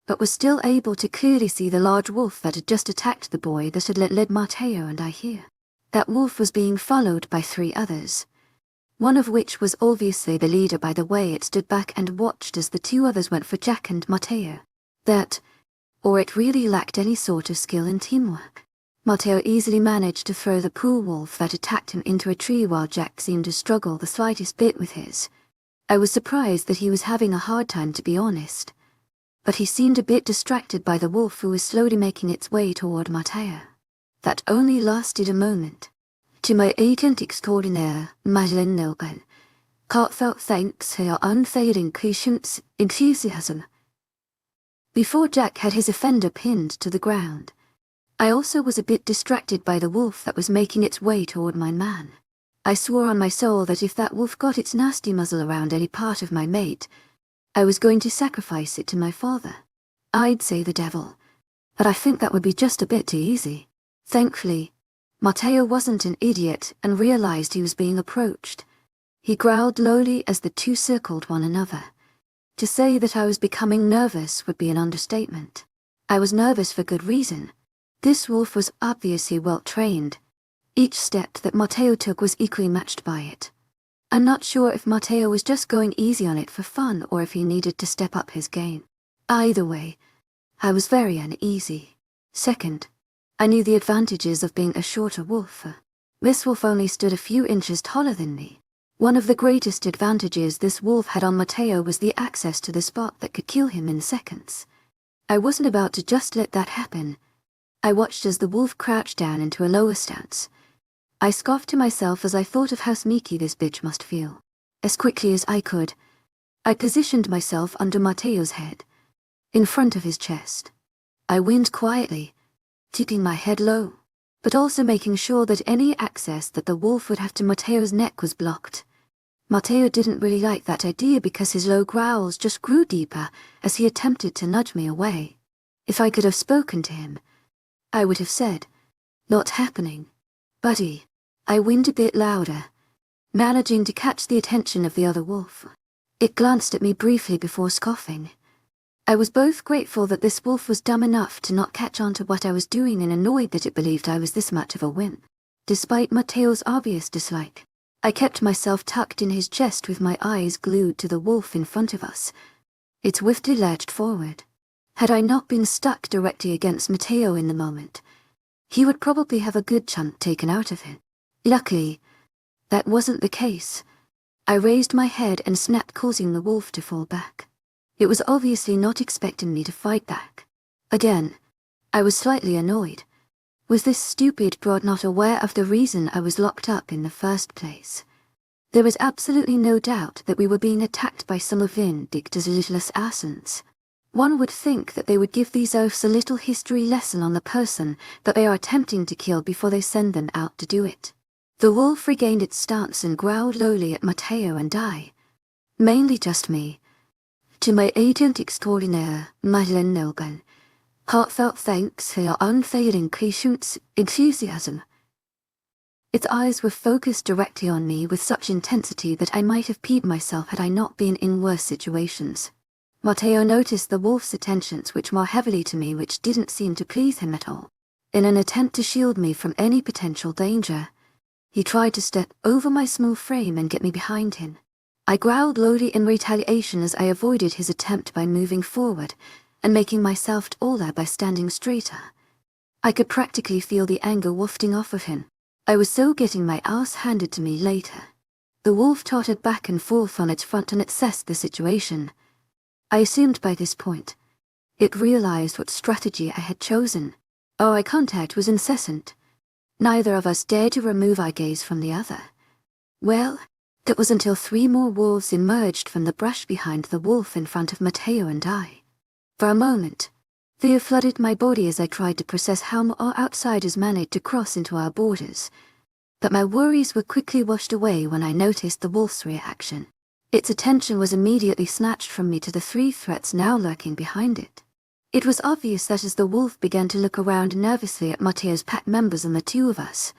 but was still able to clearly see the large wolf that had just attacked the boy that had led Matteo and I here. That wolf was being followed by 3 others, one of which was obviously the leader by the way it stood back and watched as the 2 others went for Jack and Matteo. That, or it really lacked any sort of skill in teamwork. Matteo easily managed to throw the pool wolf that attacked him into a tree while Jack seemed to struggle the slightest bit with his. I was surprised that he was having a hard time, to be honest, but he seemed a bit distracted by the wolf who was slowly making its way toward Matteo. That only lasted a moment. To my agent extraordinaire, Madeleine Noban, heartfelt thanks for your unfailing patience, enthusiasm. Before Jack had his offender pinned to the ground, I also was a bit distracted by the wolf that was making its way toward my man. I swore on my soul that if that wolf got its nasty muzzle around any part of my mate, I was going to sacrifice it to my father. I'd say the devil, but I think that would be just a bit too easy. Thankfully, Matteo wasn't an idiot and realized he was being approached. He growled lowly as the 2 circled one another. To say that I was becoming nervous would be an understatement. I was nervous for good reason. This wolf was obviously well trained. Each step that Matteo took was equally matched by it. I'm not sure if Matteo was just going easy on it for fun or if he needed to step up his game. Either way, I was very uneasy. Second, I knew the advantages of being a shorter wolf. This wolf only stood a few inches taller than me. One of the greatest advantages this wolf had on Matteo was the access to the spot that could kill him in seconds. I wasn't about to just let that happen. I watched as the wolf crouched down into a lower stance. I scoffed to myself as I thought of how sneaky this bitch must feel. As quickly as I could, I positioned myself under Matteo's head, in front of his chest. I whined quietly, keeping my head low, but also making sure that any access that the wolf would have to Matteo's neck was blocked. Matteo didn't really like that idea because his low growls just grew deeper as he attempted to nudge me away. If I could have spoken to him, I would have said, "Not happening, buddy." I whined a bit louder, managing to catch the attention of the other wolf. It glanced at me briefly before scoffing. I was both grateful that this wolf was dumb enough to not catch on to what I was doing and annoyed that it believed I was this much of a wimp. Despite Matteo's obvious dislike, I kept myself tucked in his chest with my eyes glued to the wolf in front of us. It swiftly lurched forward. Had I not been stuck directly against Matteo in the moment, he would probably have a good chunk taken out of him. Luckily, that wasn't the case. I raised my head and snapped, causing the wolf to fall back. It was obviously not expecting me to fight back. Again, I was slightly annoyed. Was this stupid broad not aware of the reason I was locked up in the first place? There was absolutely no doubt that we were being attacked by some of Vindicta's little assassins. One would think that they would give these oafs a little history lesson on the person that they are attempting to kill before they send them out to do it. The wolf regained its stance and growled lowly at Matteo and I. Mainly just me. To my agent extraordinaire, Madeleine Nelgan. Heartfelt thanks for your unfailing patience, enthusiasm. Its eyes were focused directly on me with such intensity that I might have peed myself had I not been in worse situations. Matteo noticed the wolf's attentions which more heavily to me, which didn't seem to please him at all. In an attempt to shield me from any potential danger, he tried to step over my small frame and get me behind him. I growled lowly in retaliation as I avoided his attempt by moving forward and making myself taller by standing straighter. I could practically feel the anger wafting off of him. I was so getting my ass handed to me later. The wolf tottered back and forth on its front and assessed the situation. I assumed by this point, it realized what strategy I had chosen. Our eye contact was incessant. Neither of us dared to remove our gaze from the other. Well, that was until 3 more wolves emerged from the brush behind the wolf in front of Matteo and I. For a moment, fear flooded my body as I tried to process how our outsiders managed to cross into our borders. But my worries were quickly washed away when I noticed the wolf's reaction. Its attention was immediately snatched from me to the 3 threats now lurking behind it. It was obvious that as the wolf began to look around nervously at Matteo's pack members and the 2 of us,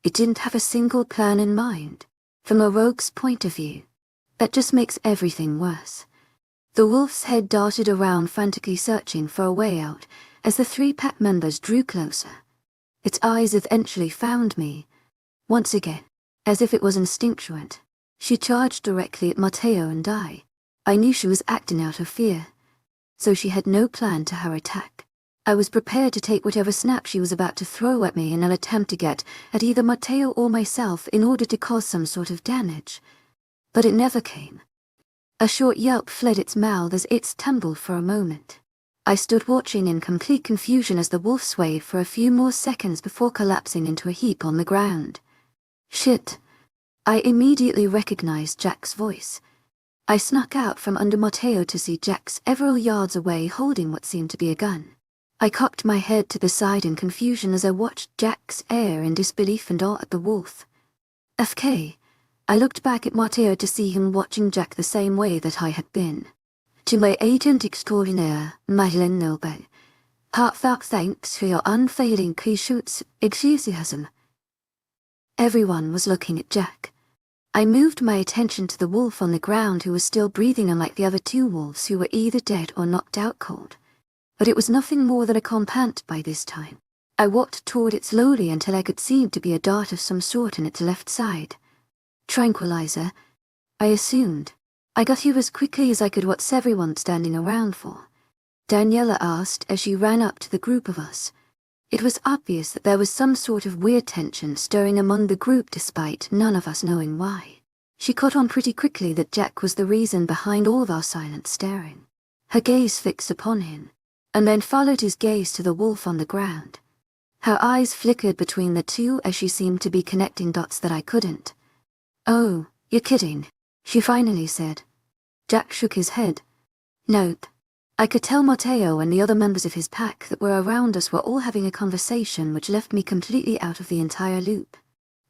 it didn't have a single plan in mind. From a rogue's point of view, that just makes everything worse. The wolf's head darted around frantically searching for a way out as the 3 pack members drew closer. Its eyes eventually found me. Once again, as if it was instinctual, she charged directly at Matteo and I. I knew she was acting out of fear, so she had no plan to her attack. I was prepared to take whatever snap she was about to throw at me in an attempt to get at either Matteo or myself in order to cause some sort of damage. But it never came. A short yelp fled its mouth as it tumbled for a moment. I stood watching in complete confusion as the wolf swayed for a few more seconds before collapsing into a heap on the ground. Shit. I immediately recognized Jack's voice. I snuck out from under Matteo to see Jack several yards away holding what seemed to be a gun. I cocked my head to the side in confusion as I watched Jack stare in disbelief and awe at the wolf. FK. I looked back at Matteo to see him watching Jack the same way that I had been. To my agent extraordinaire, Madeleine Nelgan, heartfelt thanks for your unfailing patience, enthusiasm. Everyone was looking at Jack. I moved my attention to the wolf on the ground who was still breathing, unlike the other 2 wolves who were either dead or knocked out cold. But it was nothing more than a compant by this time. I walked toward it slowly until I could see to be a dart of some sort in its left side. Tranquilizer, I assumed. I got here as quickly as I could. What's everyone standing around for? Daniela asked as she ran up to the group of us. It was obvious that there was some sort of weird tension stirring among the group despite none of us knowing why. She caught on pretty quickly that Jack was the reason behind all of our silent staring. Her gaze fixed upon him, and then followed his gaze to the wolf on the ground. Her eyes flickered between the 2 as she seemed to be connecting dots that I couldn't. Oh, you're kidding, she finally said. Jack shook his head. Nope. I could tell Matteo and the other members of his pack that were around us were all having a conversation which left me completely out of the entire loop.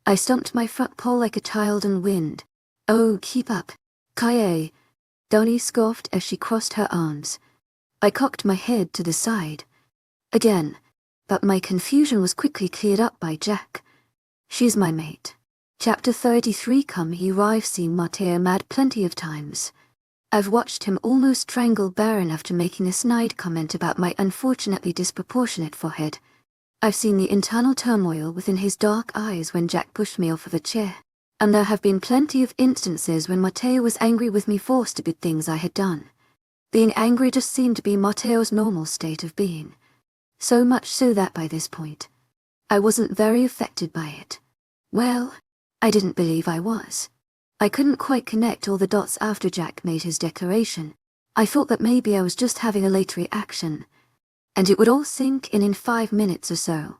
I stomped my front paw like a child and whined. Oh, keep up. Kaye. Donnie scoffed as she crossed her arms. I cocked my head to the side. Again, but my confusion was quickly cleared up by Jack. She's my mate. Chapter 33. Come here, I've seen Matteo mad plenty of times. I've watched him almost strangle Baron after making a snide comment about my unfortunately disproportionate forehead. I've seen the internal turmoil within his dark eyes when Jack pushed me off of a chair. And there have been plenty of instances when Matteo was angry with me for stupid things I had done. Being angry just seemed to be Matteo's normal state of being. So much so that by this point, I wasn't very affected by it. Well, I didn't believe I was. I couldn't quite connect all the dots after Jack made his declaration. I thought that maybe I was just having a late reaction, and it would all sink in 5 minutes or so.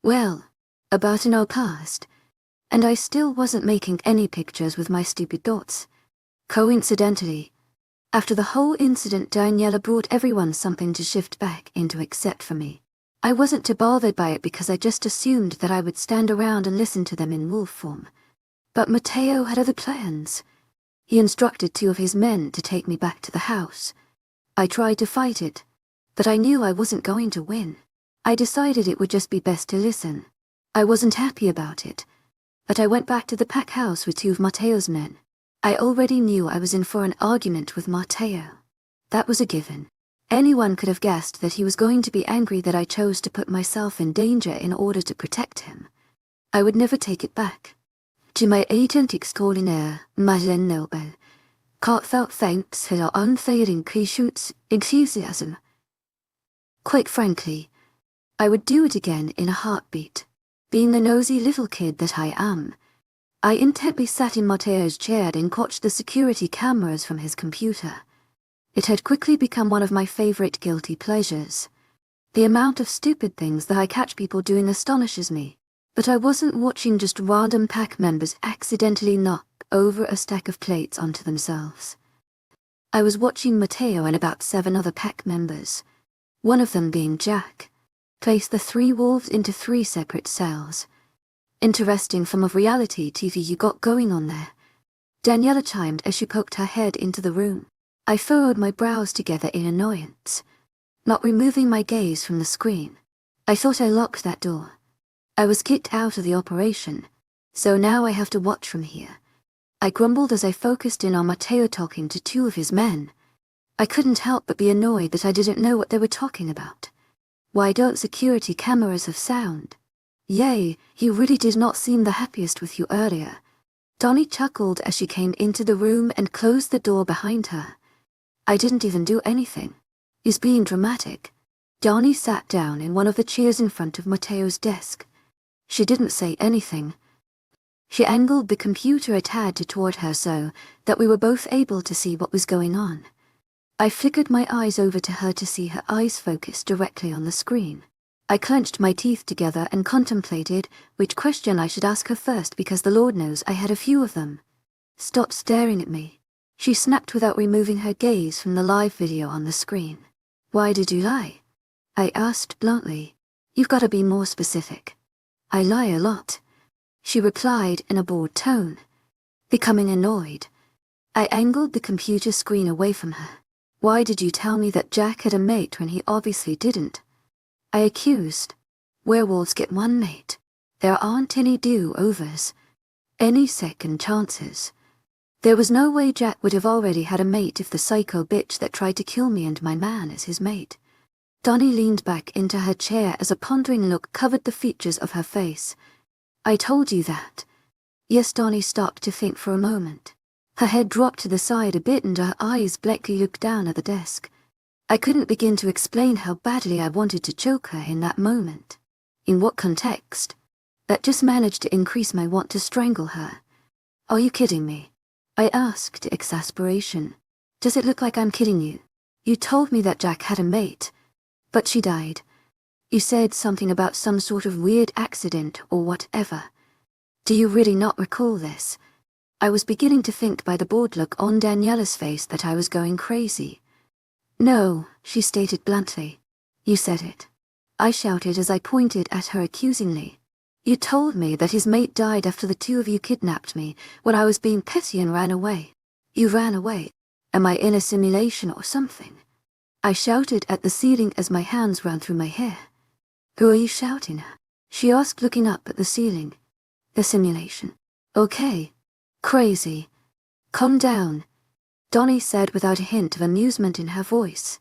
Well, about an hour passed, And I still wasn't making any pictures with my stupid thoughts. Coincidentally, after the whole incident, Daniela brought everyone something to shift back into except for me. I wasn't too bothered by it because I just assumed that I would stand around and listen to them in wolf form. But Matteo had other plans. He instructed 2 of his men to take me back to the house. I tried to fight it, but I knew I wasn't going to win. I decided it would just be best to listen. I wasn't happy about it, but I went back to the pack house with 2 of Matteo's men. I already knew I was in for an argument with Matteo. That was a given. Anyone could have guessed that he was going to be angry that I chose to put myself in danger in order to protect him. I would never take it back. To my agent extraordinaire, Madeleine Noble, heartfelt thanks for your unfailing patience, enthusiasm. Quite frankly, I would do it again in a heartbeat. Being the nosy little kid that I am, I intently sat in Matteo's chair and watched the security cameras from his computer. It had quickly become one of my favorite guilty pleasures. The amount of stupid things that I catch people doing astonishes me. But I wasn't watching just random pack members accidentally knock over a stack of plates onto themselves. I was watching Matteo and about 7 other pack members, one of them being Jack, place the 3 wolves into 3 separate cells. Interesting form of reality TV you got going on there. Daniela chimed as she poked her head into the room. I furrowed my brows together in annoyance, not removing my gaze from the screen. I thought I locked that door. I was kicked out of the operation, so now I have to watch from here. I grumbled as I focused in on Matteo talking to 2 of his men. I couldn't help but be annoyed that I didn't know what they were talking about. Why don't security cameras have sound? Yay, he really did not seem the happiest with you earlier. Donnie chuckled as she came into the room and closed the door behind her. I didn't even do anything. He's being dramatic. Donnie sat down in one of the chairs in front of Matteo's desk. She didn't say anything. She angled the computer a tad toward her so that we were both able to see what was going on. I flickered my eyes over to her to see her eyes focus directly on the screen. I clenched my teeth together and contemplated which question I should ask her first because the Lord knows I had a few of them. Stop staring at me. She snapped without removing her gaze from the live video on the screen. Why did you lie? I asked bluntly. You've got to be more specific. I lie a lot, she replied in a bored tone. Becoming annoyed, I angled the computer screen away from her. Why did you tell me that Jack had a mate when he obviously didn't? I accused. Werewolves get 1 mate. There aren't any do-overs. Any second chances. There was no way Jack would have already had a mate if the psycho bitch that tried to kill me and my man is his mate. Donnie leaned back into her chair as a pondering look covered the features of her face. I told you that. Yes, Donnie stopped to think for a moment. Her head dropped to the side a bit and her eyes blankly looked down at the desk. I couldn't begin to explain how badly I wanted to choke her in that moment. In what context? That just managed to increase my want to strangle her. Are you kidding me? I asked, exasperation. Does it look like I'm kidding you? You told me that Jack had a mate, but she died. You said something about some sort of weird accident or whatever. Do you really not recall this? I was beginning to think by the bored look on Daniela's face that I was going crazy. No, she stated bluntly. You said it. I shouted as I pointed at her accusingly. You told me that his mate died after the 2 of you kidnapped me when I was being petty and ran away. You ran away. Am I in a simulation or something? I shouted at the ceiling as my hands ran through my hair. Who are you shouting at? She asked, looking up at the ceiling. The simulation. Okay. Crazy. Calm down, Donnie said without a hint of amusement in her voice.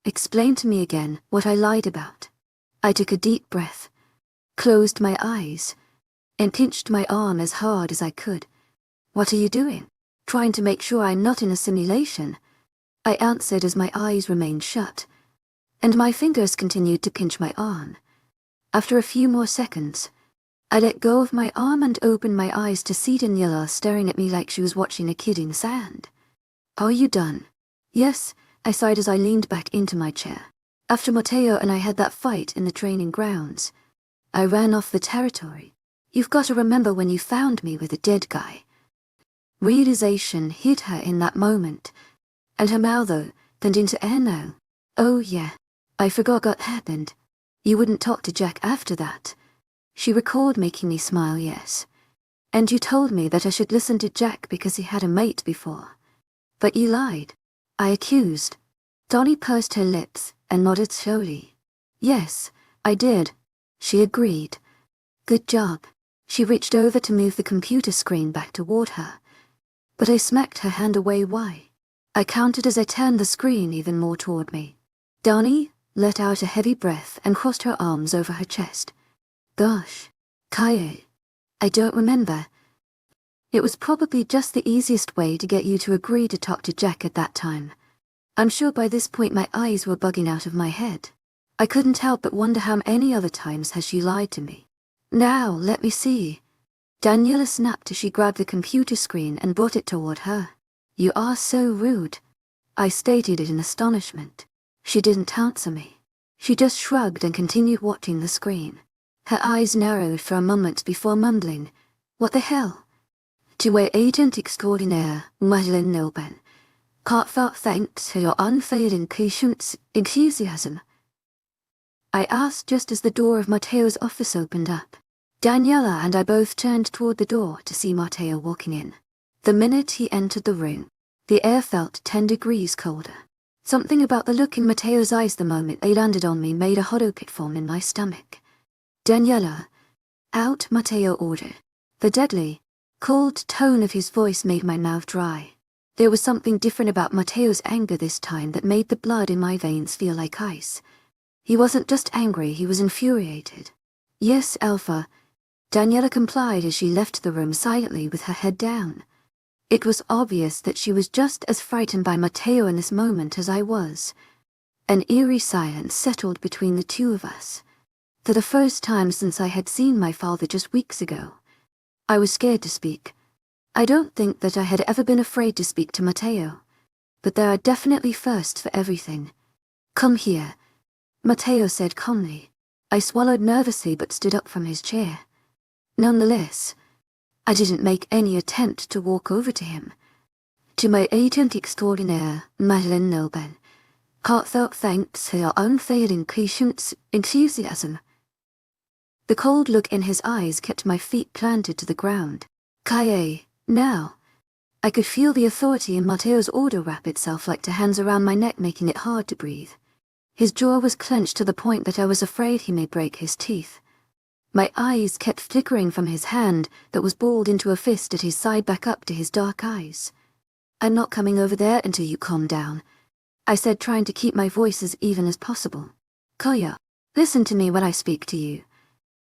Explain to me again what I lied about. I took a deep breath, closed my eyes, and pinched my arm as hard as I could. What are you doing? Trying to make sure I'm not in a simulation, I answered as my eyes remained shut, and my fingers continued to pinch my arm. After a few more seconds, I let go of my arm and opened my eyes to see Daniela staring at me like she was watching a kid in sand. Are you done? Yes, I sighed as I leaned back into my chair. After Matteo and I had that fight in the training grounds, I ran off the territory. You've got to remember when you found me with a dead guy. Realization hit her in that moment, and her mouth turned into air now. Oh yeah, I forgot what happened. You wouldn't talk to Jack after that. She recalled making me smile, yes. And you told me that I should listen to Jack because he had a mate before. But you lied. I accused. Donnie pursed her lips and nodded slowly. Yes, I did. She agreed. Good job. She reached over to move the computer screen back toward her. But I smacked her hand away. Why? I counted as I turned the screen even more toward me. Donnie let out a heavy breath and crossed her arms over her chest. Gosh, Kaye. I don't remember. It was probably just the easiest way to get you to agree to talk to Jack at that time. I'm sure by this point my eyes were bugging out of my head. I couldn't help but wonder how many other times has she lied to me. Now, let me see. Daniela snapped as she grabbed the computer screen and brought it toward her. You are so rude. I stated it in astonishment. She didn't answer me. She just shrugged and continued watching the screen. Her eyes narrowed for a moment before mumbling, What the hell? To our agent extraordinaire, Madeleine Nilben. Heartfelt thanks for your unfailing patience, enthusiasm. I asked just as the door of Matteo's office opened up. Daniela and I both turned toward the door to see Matteo walking in. The minute he entered the room, the air felt 10 degrees colder. Something about the look in Matteo's eyes the moment they landed on me made a hollow pit form in my stomach. Daniela. Out, Matteo ordered. The deadly, cold tone of his voice made my mouth dry. There was something different about Matteo's anger this time that made the blood in my veins feel like ice. He wasn't just angry, he was infuriated. Yes, Alpha. Daniela complied as she left the room silently with her head down. It was obvious that she was just as frightened by Matteo in this moment as I was. An eerie silence settled between the two of us. For the first time since I had seen my father just weeks ago, I was scared to speak. I don't think that I had ever been afraid to speak to Matteo, but there are definitely firsts for everything. Come here, Matteo said calmly. I swallowed nervously but stood up from his chair. Nonetheless, I didn't make any attempt to walk over to him. To my agent extraordinaire, Madeleine Nilben, heartfelt thanks for your unfailing patience, enthusiasm. The cold look in his eyes kept my feet planted to the ground. Kaye, now. I could feel the authority in Matteo's order wrap itself like 2 hands around my neck, making it hard to breathe. His jaw was clenched to the point that I was afraid he may break his teeth. My eyes kept flickering from his hand that was balled into a fist at his side back up to his dark eyes. I'm not coming over there until you calm down, I said, trying to keep my voice as even as possible. Kaya, listen to me when I speak to you.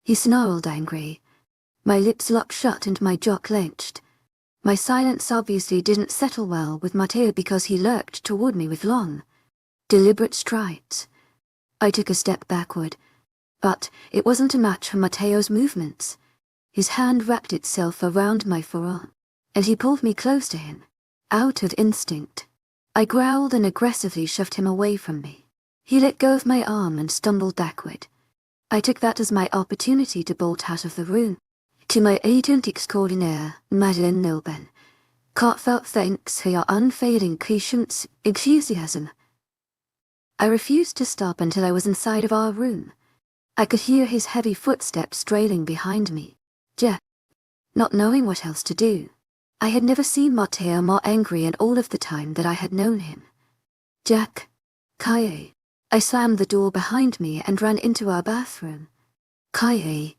He snarled angry. My lips locked shut and my jaw clenched. My silence obviously didn't settle well with Matteo because he lurched toward me with long, deliberate strides. I took a step backward, but it wasn't a match for Matteo's movements. His hand wrapped itself around my forearm, and he pulled me close to him. Out of instinct, I growled and aggressively shoved him away from me. He let go of my arm and stumbled backward. I took that as my opportunity to bolt out of the room. To my agent extraordinaire, Madeleine Nilben, heartfelt thanks for your unfailing patience, enthusiasm. I refused to stop until I was inside of our room. I could hear his heavy footsteps trailing behind me. Jack. Not knowing what else to do. I had never seen Matteo more angry in all of the time that I had known him. Jack. Kaye. I slammed the door behind me and ran into our bathroom. Kaye.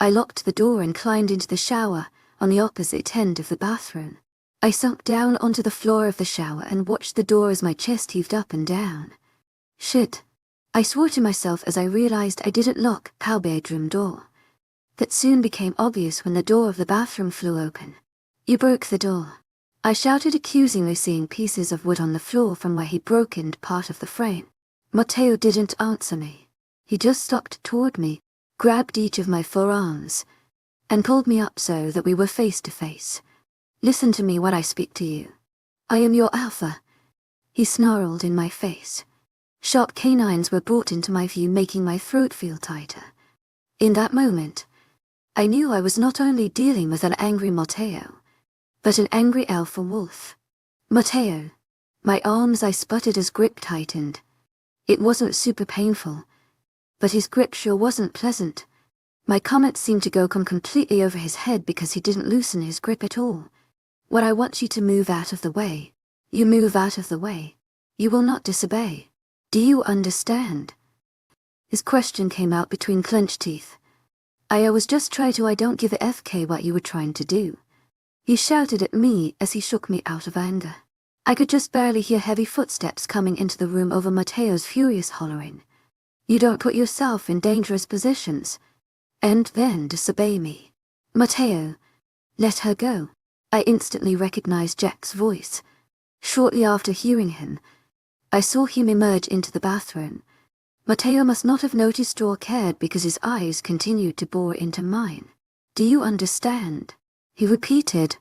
I locked the door and climbed into the shower on the opposite end of the bathroom. I sunk down onto the floor of the shower and watched the door as my chest heaved up and down. Shit. I swore to myself as I realized I didn't lock our bedroom door. That soon became obvious when the door of the bathroom flew open. You broke the door, I shouted accusingly, seeing pieces of wood on the floor from where he'd broken part of the frame. Matteo didn't answer me. He just stalked toward me, grabbed each of my forearms, and pulled me up so that we were face to face. Listen to me when I speak to you. I am your alpha. He snarled in my face. Sharp canines were brought into my view, making my throat feel tighter. In that moment, I knew I was not only dealing with an angry Mateo, but an angry alpha wolf. Mateo. My arms, I sputtered as grip tightened. It wasn't super painful, but his grip sure wasn't pleasant. My comment seemed to come completely over his head because he didn't loosen his grip at all. What I want you to move out of the way. You move out of the way. You will not disobey. Do you understand? His question came out between clenched teeth. I was just trying to I don't give a FK what you were trying to do. He shouted at me as he shook me out of anger. I could just barely hear heavy footsteps coming into the room over Mateo's furious hollering. You don't put yourself in dangerous positions, and then disobey me. Mateo, let her go. I instantly recognized Jack's voice. Shortly after hearing him, I saw him emerge into the bathroom. Mateo must not have noticed or cared because his eyes continued to bore into mine. Do you understand? He repeated,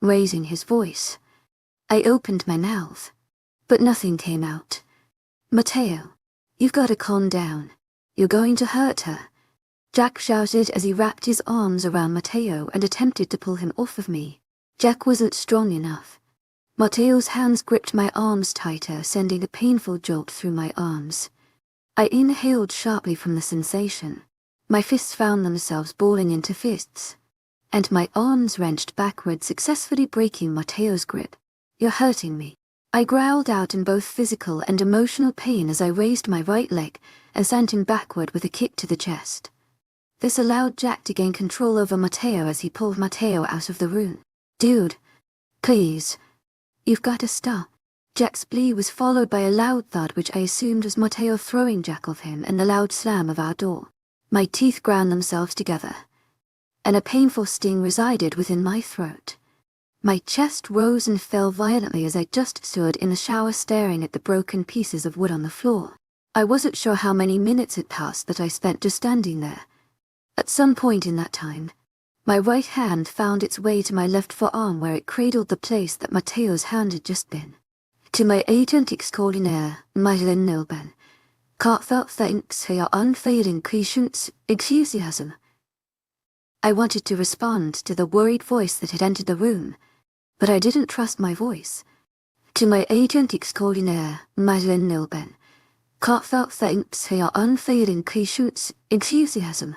raising his voice. I opened my mouth, but nothing came out. Mateo, you've got to calm down. You're going to hurt her. Jack shouted as he wrapped his arms around Mateo and attempted to pull him off of me. Jack wasn't strong enough. Mateo's hands gripped my arms tighter, sending a painful jolt through my arms. I inhaled sharply from the sensation. My fists found themselves balling into fists, and my arms wrenched backward, successfully breaking Mateo's grip. You're hurting me. I growled out in both physical and emotional pain as I raised my right leg and sent him backward with a kick to the chest. This allowed Jack to gain control over Mateo as he pulled Mateo out of the room. Dude, please. You've got to stop. Jack's plea was followed by a loud thud which I assumed was Mateo throwing Jack off him and the loud slam of our door. My teeth ground themselves together, and a painful sting resided within my throat. My chest rose and fell violently as I just stood in the shower staring at the broken pieces of wood on the floor. I wasn't sure how many minutes had passed that I spent just standing there. At some point in that time, my right hand found its way to my left forearm where it cradled the place that Mateo's hand had just been. To my agent extraordinaire, Madeleine Nilben, heartfelt thanks for your unfailing patience, enthusiasm. I wanted to respond to the worried voice that had entered the room, but I didn't trust my voice. To my agent extraordinaire, Madeleine Nilben, heartfelt thanks for your unfailing patience, enthusiasm.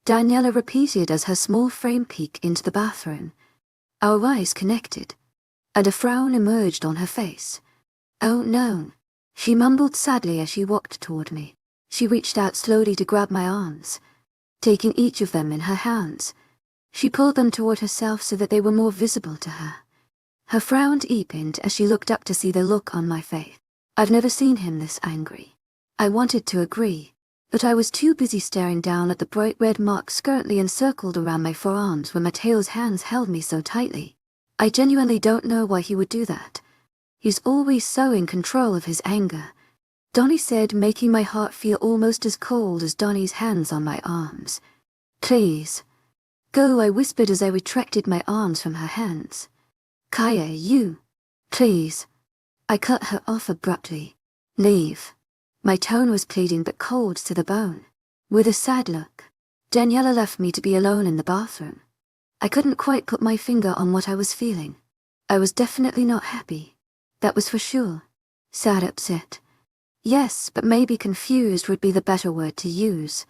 Daniela repeated as her small frame peeked into the bathroom. Our eyes connected, and a frown emerged on her face. Oh no, she mumbled sadly as she walked toward me. She reached out slowly to grab my arms, taking each of them in her hands. She pulled them toward herself so that they were more visible to her. Her frown deepened as she looked up to see the look on my face. I've never seen him this angry. I wanted to agree, but I was too busy staring down at the bright red marks currently encircled around my forearms where Mateo's hands held me so tightly. I genuinely don't know why he would do that. He's always so in control of his anger, Donnie said, making my heart feel almost as cold as Donnie's hands on my arms. Please. Go, I whispered as I retracted my arms from her hands. Kaya, you. Please. I cut her off abruptly. Leave. My tone was pleading but cold to the bone. With a sad look, Daniela left me to be alone in the bathroom. I couldn't quite put my finger on what I was feeling. I was definitely not happy. That was for sure. Sad, upset. Yes, but maybe confused would be the better word to use.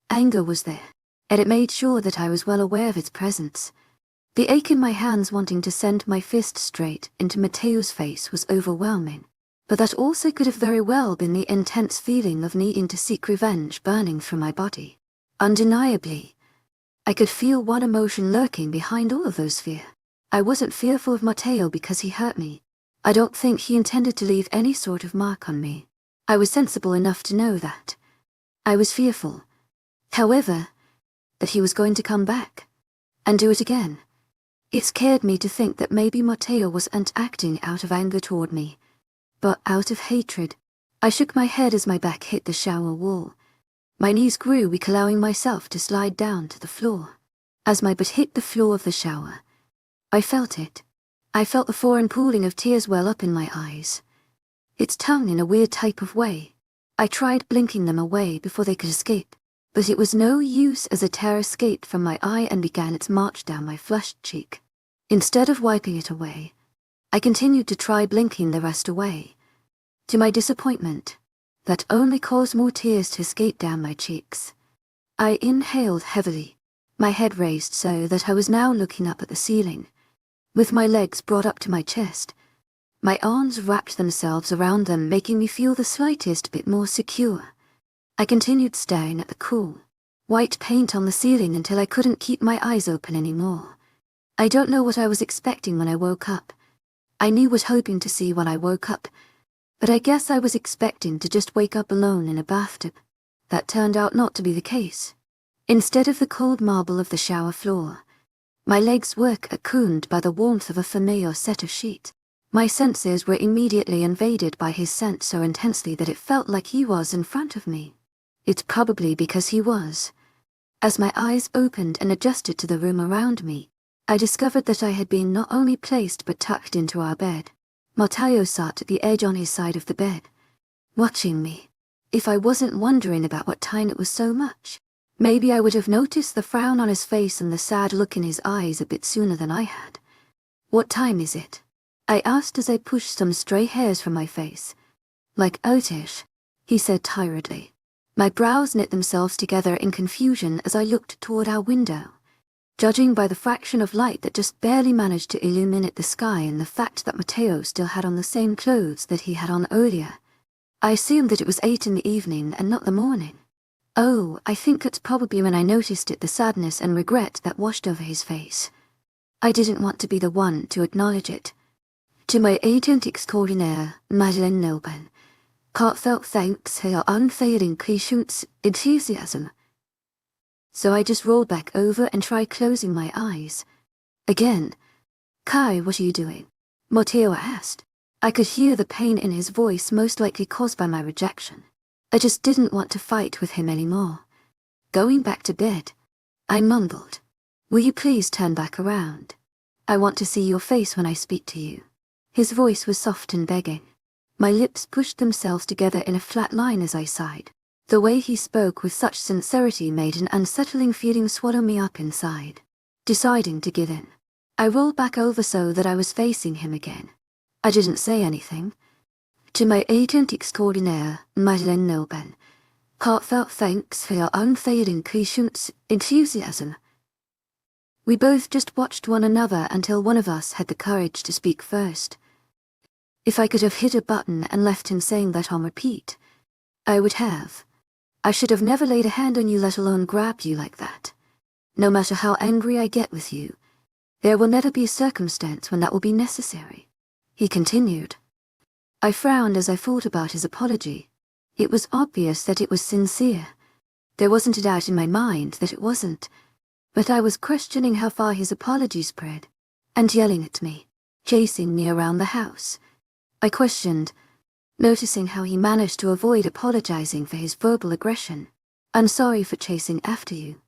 Anger was there, and it made sure that I was well aware of its presence. The ache in my hands wanting to send my fist straight into Mateo's face was overwhelming, but that also could have very well been the intense feeling of needing to seek revenge burning through my body. Undeniably, I could feel one emotion lurking behind all of those fear. I wasn't fearful of Mateo because he hurt me. I don't think he intended to leave any sort of mark on me. I was sensible enough to know that. I was fearful, however, that he was going to come back and do it again. It scared me to think that maybe Mateo wasn't acting out of anger toward me, but out of hatred. I shook my head as my back hit the shower wall. My knees grew weak, allowing myself to slide down to the floor. As my butt hit the floor of the shower, I felt it. I felt the foreign pooling of tears well up in my eyes. It stung in a weird type of way. I tried blinking them away before they could escape. But it was no use as a tear escaped from my eye and began its march down my flushed cheek. Instead of wiping it away, I continued to try blinking the rest away. To my disappointment, that only caused more tears to escape down my cheeks. I inhaled heavily, my head raised so that I was now looking up at the ceiling, with my legs brought up to my chest. My arms wrapped themselves around them, making me feel the slightest bit more secure. I continued staring at the cool, white paint on the ceiling until I couldn't keep my eyes open anymore. I don't know what I was expecting when I woke up. I knew what hoping to see when I woke up, but I guess I was expecting to just wake up alone in a bathtub. That turned out not to be the case. Instead of the cold marble of the shower floor, my legs were cocooned by the warmth of a familiar set of sheets. My senses were immediately invaded by his scent so intensely that it felt like he was in front of me. It's probably because he was. As my eyes opened and adjusted to the room around me, I discovered that I had been not only placed but tucked into our bed. Matteo sat at the edge on his side of the bed, watching me. If I wasn't wondering about what time it was so much, maybe I would have noticed the frown on his face and the sad look in his eyes a bit sooner than I had. "What time is it?" I asked as I pushed some stray hairs from my face. "Like 8ish," he said tiredly. My brows knit themselves together in confusion as I looked toward our window. Judging by the fraction of light that just barely managed to illuminate the sky and the fact that Matteo still had on the same clothes that he had on earlier, I assumed that it was 8 in the evening and not the morning. Oh, I think that's probably when I noticed it, the sadness and regret that washed over his face. I didn't want to be the one to acknowledge it. To my agent extraordinaire, Madeleine Nilben, heartfelt thanks for your unfailing patience, enthusiasm. So I just rolled back over and tried closing my eyes. Again. "Kai, what are you doing?" Matteo asked. I could hear the pain in his voice, most likely caused by my rejection. I just didn't want to fight with him anymore. "Going back to bed," I mumbled. "Will you please turn back around? I want to see your face when I speak to you." His voice was soft and begging. My lips pushed themselves together in a flat line as I sighed. The way he spoke with such sincerity made an unsettling feeling swallow me up inside. Deciding to give in, I rolled back over so that I was facing him again. I didn't say anything. To my agent extraordinaire, Madeleine Nilben, heartfelt thanks for your unfailing patience, enthusiasm. We both just watched one another until one of us had the courage to speak first. If I could have hit a button and left him saying that on repeat, I would have. I should have never laid a hand on you, let alone grabbed you like that. No matter how angry I get with you, there will never be a circumstance when that will be necessary, he continued. I frowned as I thought about his apology. It was obvious that it was sincere. There wasn't a doubt in my mind that it wasn't, but I was questioning how far his apology spread, and yelling at me, chasing me around the house. I questioned, noticing how he managed to avoid apologizing for his verbal aggression. "I'm sorry for chasing after you,"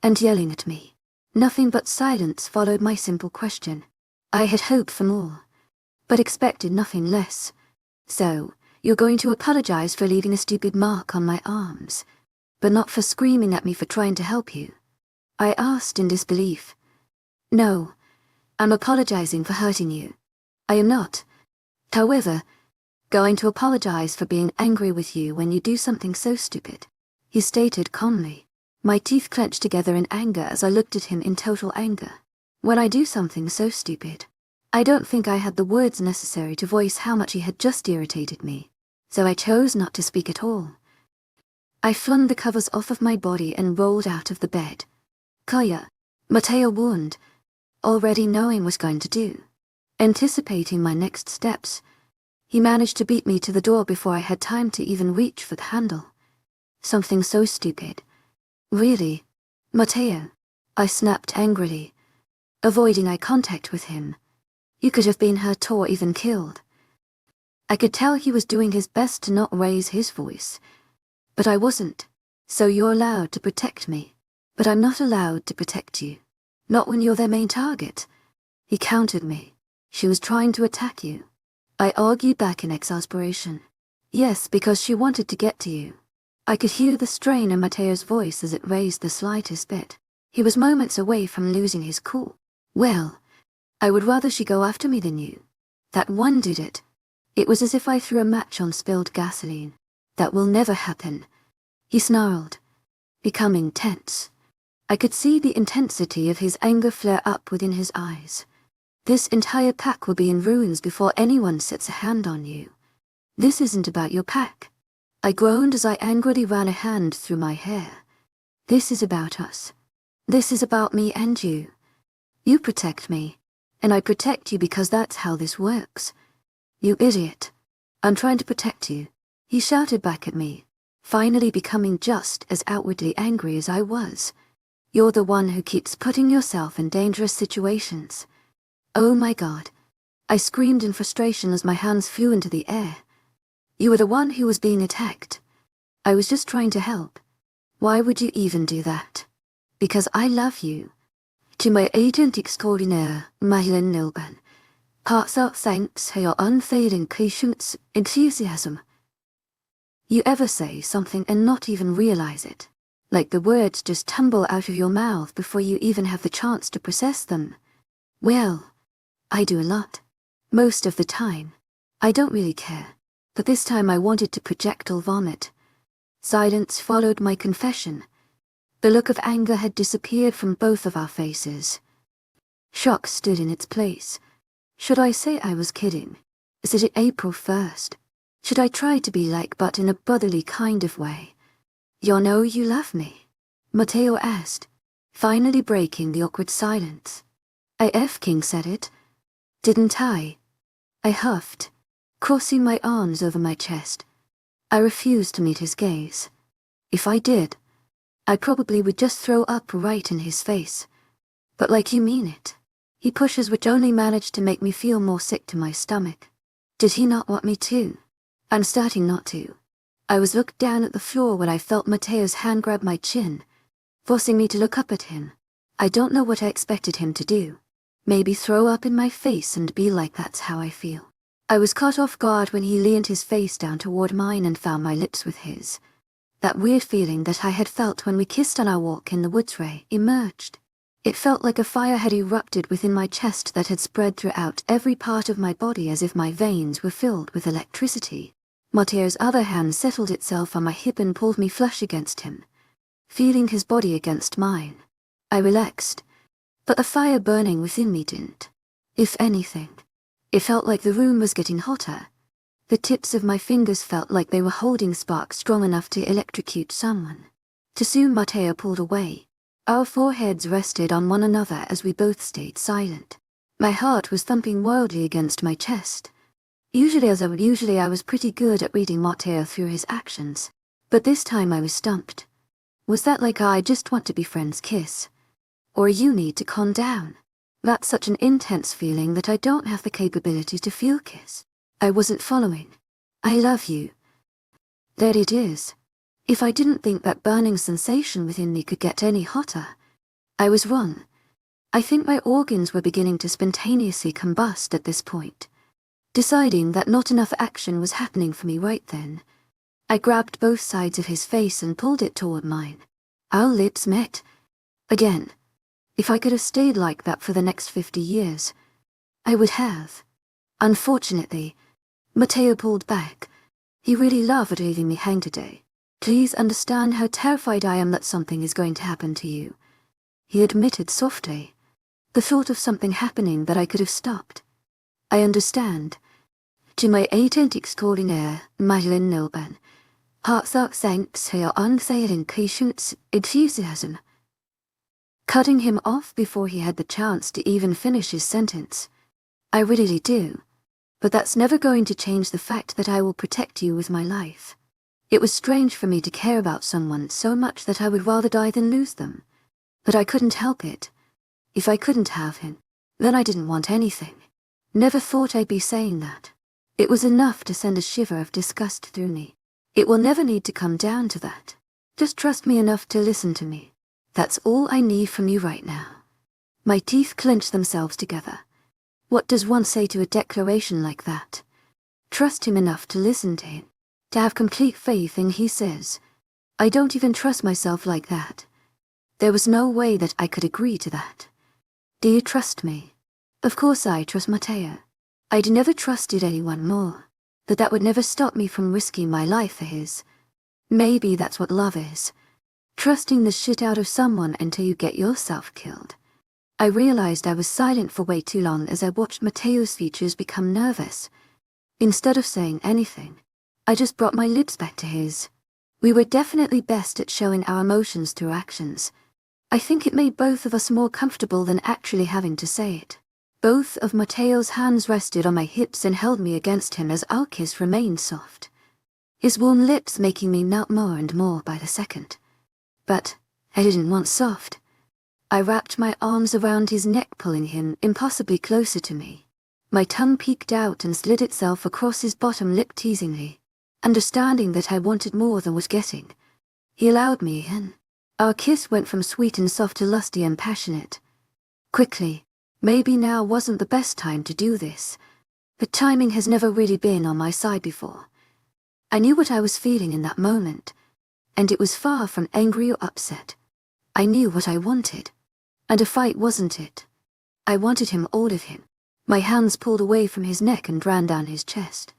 and yelling at me. Nothing but silence followed my simple question. I had hoped for more, but expected nothing less. "So, you're going to apologize for leaving a stupid mark on my arms, but not for screaming at me for trying to help you?" I asked in disbelief. "No, I'm apologizing for hurting you. I am not, however, going to apologize for being angry with you when you do something so stupid," he stated calmly. My teeth clenched together in anger as I looked at him in total anger. When I do something so stupid, I don't think I had the words necessary to voice how much he had just irritated me, so I chose not to speak at all. I flung the covers off of my body and rolled out of the bed. "Kaya," Matteo warned, already knowing what he was going to do. Anticipating my next steps, he managed to beat me to the door before I had time to even reach for the handle. Something so stupid. "Really, Matteo?" I snapped angrily, avoiding eye contact with him. "You could have been hurt or even killed." I could tell he was doing his best to not raise his voice, but I wasn't. "So you're allowed to protect me, but I'm not allowed to protect you. Not when you're their main target," he countered me. "She was trying to attack you." I argued back in exasperation. "Yes, because she wanted to get to you. I could hear the strain in Mateo's voice as it raised the slightest bit. He was moments away from losing his cool. Well, I would rather she go after me than you. That one did it. It was as if I threw a match on spilled gasoline. That will never happen. He snarled, becoming tense. I could see the intensity of his anger flare up within his eyes. This entire pack will be in ruins before anyone sets a hand on you. This isn't about your pack. I groaned as I angrily ran a hand through my hair. This is about us. This is about me and you. You protect me, and I protect you because that's how this works. You idiot. I'm trying to protect you, he shouted back at me, finally becoming just as outwardly angry as I was. You're the one who keeps putting yourself in dangerous situations. Oh my God. I screamed in frustration as my hands flew into the air. You were the one who was being attacked. I was just trying to help. Why would you even do that? Because I love you. To my agent extraordinaire, Madeline Nilban. Heartfelt thanks for your unfailing patience, enthusiasm. You ever say something and not even realize it? Like the words just tumble out of your mouth before you even have the chance to process them? Well, I do a lot. Most of the time. I don't really care. But this time I wanted to projectile vomit. Silence followed my confession. The look of anger had disappeared from both of our faces. Shock stood in its place. Should I say I was kidding? Is it April 1st? Should I try to be like, but in a brotherly kind of way? You know you love me? Mateo asked, finally breaking the awkward silence. King said it. Didn't I? I huffed, crossing my arms over my chest. I refused to meet his gaze. If I did, I probably would just throw up right in his face. But like you mean it. He pushes which only managed to make me feel more sick to my stomach. Did he not want me to? I'm starting not to. I was looked down at the floor when I felt Mateo's hand grab my chin, forcing me to look up at him. I don't know what I expected him to do. Maybe throw up in my face and be like that's how I feel. I was caught off guard when he leaned his face down toward mine and found my lips with his. That weird feeling that I had felt when we kissed on our walk in the woods emerged. It felt like a fire had erupted within my chest that had spread throughout every part of my body as if my veins were filled with electricity. Mateo's other hand settled itself on my hip and pulled me flush against him, feeling his body against mine. I relaxed, but the fire burning within me didn't. If anything, it felt like the room was getting hotter. The tips of my fingers felt like they were holding sparks strong enough to electrocute someone. Too soon Mateo pulled away. Our foreheads rested on one another as we both stayed silent. My heart was thumping wildly against my chest. Usually I was pretty good at reading Mateo through his actions, but this time I was stumped. Was that like I just want to be friends kiss? Or you need to calm down? That's such an intense feeling that I don't have the capability to feel kiss. I wasn't following. I love you. There it is. If I didn't think that burning sensation within me could get any hotter, I was wrong. I think my organs were beginning to spontaneously combust at this point. Deciding that not enough action was happening for me right then, I grabbed both sides of his face and pulled it toward mine. Our lips met. Again. If I could have stayed like that for the next 50 years, I would have. Unfortunately, Mateo pulled back. He really loved leaving me hang today. Please understand how terrified I am that something is going to happen to you, he admitted softly. The thought of something happening that I could have stopped. I understand. To my agent extraordinaire, Madeline Nilban, heartfelt thanks for your unfailing patience, enthusiasm. Cutting him off before he had the chance to even finish his sentence. I really do. But that's never going to change the fact that I will protect you with my life. It was strange for me to care about someone so much that I would rather die than lose them. But I couldn't help it. If I couldn't have him, then I didn't want anything. Never thought I'd be saying that. It was enough to send a shiver of disgust through me. It will never need to come down to that. Just trust me enough to listen to me. That's all I need from you right now. My teeth clenched themselves together. What does one say to a declaration like that? Trust him enough to listen to him, to have complete faith in he says. I don't even trust myself like that. There was no way that I could agree to that. Do you trust me? Of course I trust Matteo. I'd never trusted anyone more, but that would never stop me from risking my life for his. Maybe that's what love is. Trusting the shit out of someone until you get yourself killed. I realized I was silent for way too long as I watched Matteo's features become nervous. Instead of saying anything, I just brought my lips back to his. We were definitely best at showing our emotions through actions. I think it made both of us more comfortable than actually having to say it. Both of Matteo's hands rested on my hips and held me against him as our kiss remained soft. His warm lips making me melt more and more by the second. But I didn't want soft. I wrapped my arms around his neck, pulling him impossibly closer to me. My tongue peeked out and slid itself across his bottom lip teasingly. Understanding that I wanted more than was getting, he allowed me in. Our kiss went from sweet and soft to lusty and passionate. Quickly, maybe now wasn't the best time to do this, but timing has never really been on my side before. I knew what I was feeling in that moment, and it was far from angry or upset. I knew what I wanted, and a fight wasn't it. I wanted him, all of him. My hands pulled away from his neck and ran down his chest.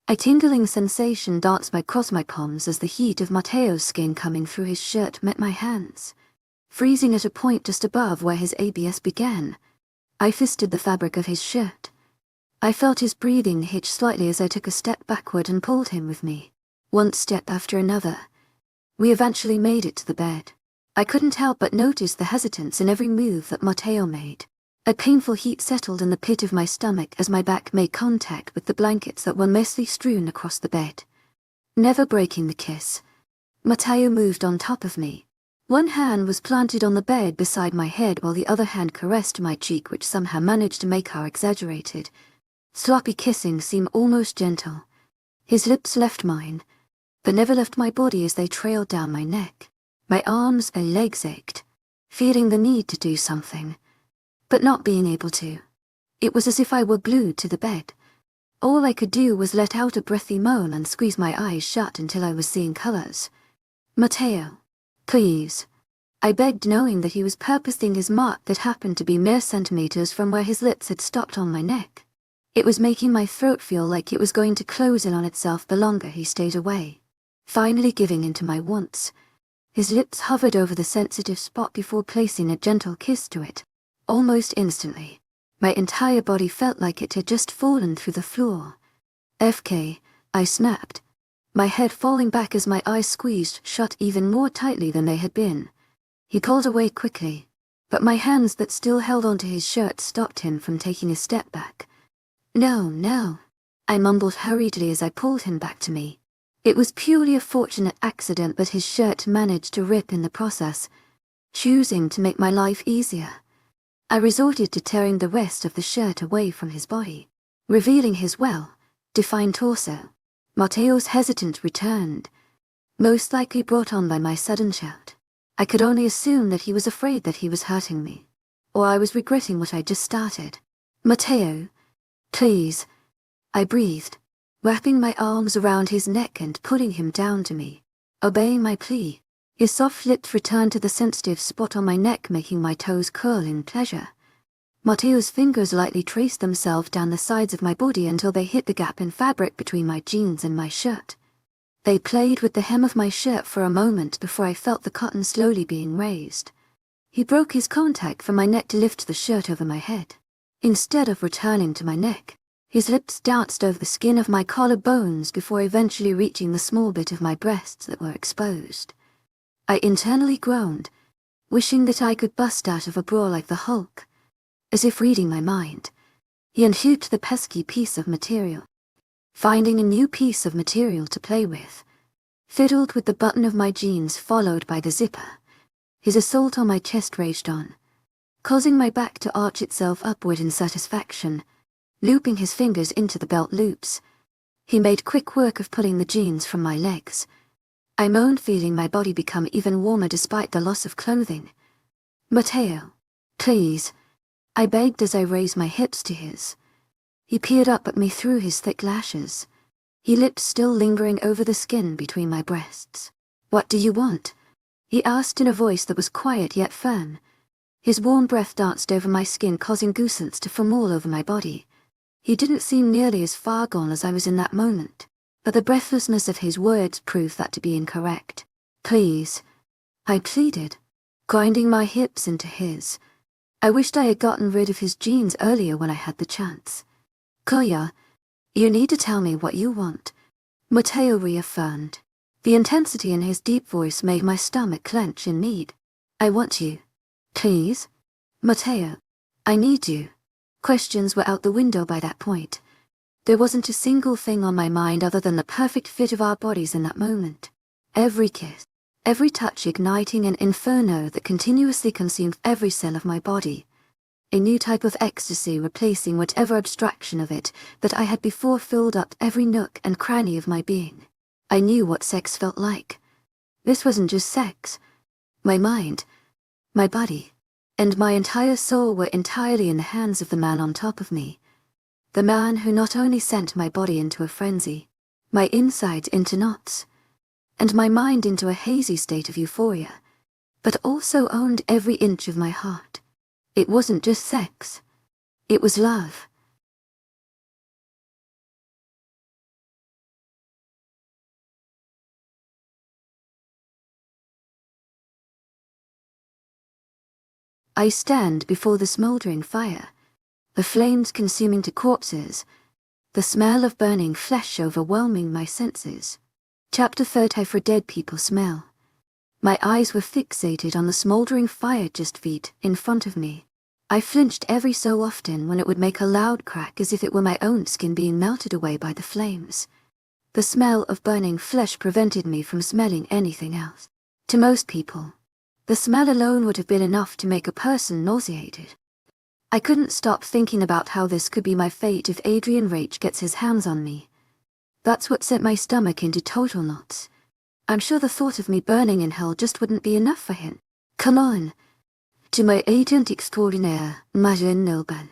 A tingling sensation danced across my palms as the heat of Matteo's skin coming through his shirt met my hands. Freezing at a point just above where his ABS began, I fisted the fabric of his shirt. I felt his breathing hitch slightly as I took a step backward and pulled him with me. One step after another. We eventually made it to the bed. I couldn't help but notice the hesitance in every move that Matteo made. A painful heat settled in the pit of my stomach as my back made contact with the blankets that were messily strewn across the bed. Never breaking the kiss, Matteo moved on top of me. One hand was planted on the bed beside my head while the other hand caressed my cheek, which somehow managed to make our exaggerated, sloppy kissing seem almost gentle. His lips left mine, but never left my body as they trailed down my neck. My arms and legs ached, feeling the need to do something, but not being able to. It was as if I were glued to the bed. All I could do was let out a breathy moan and squeeze my eyes shut until I was seeing colors. Matteo, please. I begged, knowing that he was purposing his mark that happened to be mere centimeters from where his lips had stopped on my neck. It was making my throat feel like it was going to close in on itself the longer he stayed away. Finally giving in to my wants, his lips hovered over the sensitive spot before placing a gentle kiss to it. Almost instantly, my entire body felt like it had just fallen through the floor. FK, I snapped, my head falling back as my eyes squeezed shut even more tightly than they had been. He pulled away quickly, but my hands that still held onto his shirt stopped him from taking a step back. No, no, I mumbled hurriedly as I pulled him back to me. It was purely a fortunate accident, but his shirt managed to rip in the process, choosing to make my life easier. I resorted to tearing the rest of the shirt away from his body, revealing his well-defined torso. Matteo's hesitant returned, most likely brought on by my sudden shout. I could only assume that he was afraid that he was hurting me, or I was regretting what I just started. Matteo, please, I breathed, wrapping my arms around his neck and pulling him down to me. Obeying my plea, his soft lips returned to the sensitive spot on my neck, making my toes curl in pleasure. Matteo's fingers lightly traced themselves down the sides of my body until they hit the gap in fabric between my jeans and my shirt. They played with the hem of my shirt for a moment before I felt the cotton slowly being raised. He broke his contact from my neck to lift the shirt over my head. Instead of returning to my neck, his lips danced over the skin of my collarbones before eventually reaching the small bit of my breasts that were exposed. I internally groaned, wishing that I could bust out of a brawl like the Hulk. As if reading my mind, he unhooked the pesky piece of material. Finding a new piece of material to play with, fiddled with the button of my jeans followed by the zipper. His assault on my chest raged on, causing my back to arch itself upward in satisfaction, looping his fingers into the belt loops. He made quick work of pulling the jeans from my legs. I moaned, feeling my body become even warmer despite the loss of clothing. Matteo, please, I begged as I raised my hips to his. He peered up at me through his thick lashes, his lips still lingering over the skin between my breasts. What do you want? He asked in a voice that was quiet yet firm. His warm breath danced over my skin, causing goosebumps to form all over my body. He didn't seem nearly as far gone as I was in that moment, but the breathlessness of his words proved that to be incorrect. Please, I pleaded, grinding my hips into his. I wished I had gotten rid of his jeans earlier when I had the chance. Koya, you need to tell me what you want, Mateo reaffirmed. The intensity in his deep voice made my stomach clench in need. I want you. Please? Mateo, I need you. Questions were out the window by that point. There wasn't a single thing on my mind other than the perfect fit of our bodies in that moment. Every kiss, every touch igniting an inferno that continuously consumed every cell of my body. A new type of ecstasy replacing whatever abstraction of it that I had before filled up every nook and cranny of my being. I knew what sex felt like. This wasn't just sex. My mind, my body, and my entire soul were entirely in the hands of the man on top of me. The man who not only sent my body into a frenzy, my insides into knots, and my mind into a hazy state of euphoria, but also owned every inch of my heart. It wasn't just sex. It was love. I stand before the smoldering fire, the flames consuming to corpses, the smell of burning flesh overwhelming my senses. Chapter 30 for dead people smell. My eyes were fixated on the smoldering fire just feet in front of me. I flinched every so often when it would make a loud crack as if it were my own skin being melted away by the flames. The smell of burning flesh prevented me from smelling anything else. To most people, the smell alone would have been enough to make a person nauseated. I couldn't stop thinking about how this could be my fate if Adrian Rach gets his hands on me. That's what sent my stomach into total knots. I'm sure the thought of me burning in hell just wouldn't be enough for him. Come on. To my agent extraordinaire, Madeline Nilban.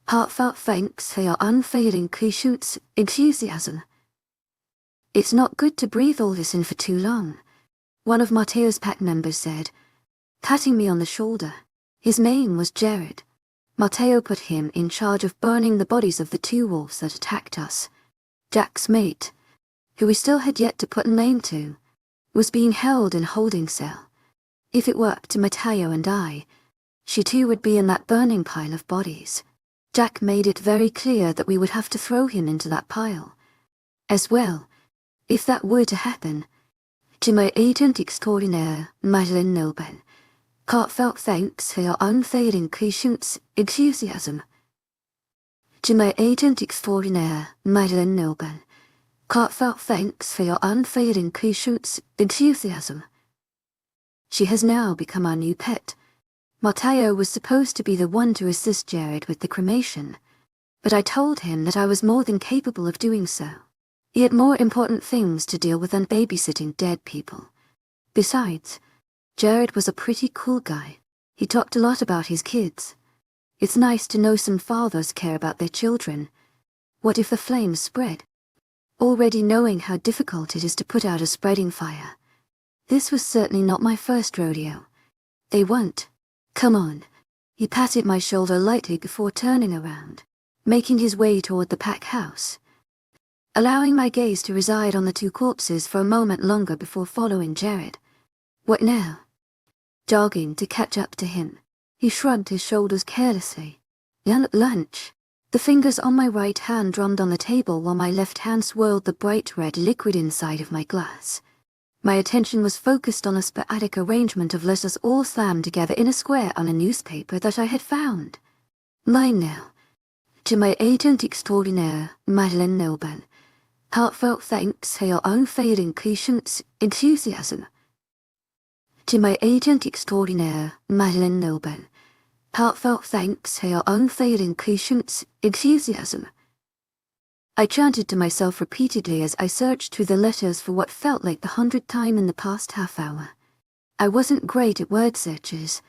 Heartfelt thanks for your unfailing patience, enthusiasm. It's not good to breathe all this in for too long, one of Mateo's pack members said, patting me on the shoulder. His name was Jared. Mateo put him in charge of burning the bodies of the two wolves that attacked us. Jack's mate, who we still had yet to put a name to, was being held in holding cell. If it were up to Mateo and I, she too would be in that burning pile of bodies. Jack made it very clear that we would have to throw him into that pile. As well, if that were to happen. To my agent extraordinaire, Madeline Nilban. Heartfelt thanks for your unfailing patience, enthusiasm. To my agent extraordinaire, Madeline Nilban. Heartfelt thanks for your unfailing patience, enthusiasm. She has now become our new pet. Mateo was supposed to be the one to assist Jared with the cremation, but I told him that I was more than capable of doing so. He had more important things to deal with than babysitting dead people. Besides, Jared was a pretty cool guy. He talked a lot about his kids. It's nice to know some fathers care about their children. What if the flames spread? Already knowing how difficult it is to put out a spreading fire. This was certainly not my first rodeo. They won't. Come on. He patted my shoulder lightly before turning around, making his way toward the pack house. Allowing my gaze to reside on the two corpses for a moment longer before following Jared. What now? Jogging to catch up to him, he shrugged his shoulders carelessly. Lunch. The fingers on my right hand drummed on the table while my left hand swirled the bright red liquid inside of my glass. My attention was focused on a sporadic arrangement of letters all slammed together in a square on a newspaper that I had found. Mine now. To my agent extraordinaire, Madeline Nilban. Heartfelt thanks for your unfailing patience, enthusiasm. To my agent extraordinaire, Madeline Nilban. Heartfelt thanks for your unfailing patience, enthusiasm. I chanted to myself repeatedly as I searched through the letters for what felt like the 100th time in the past half hour. I wasn't great at word searches,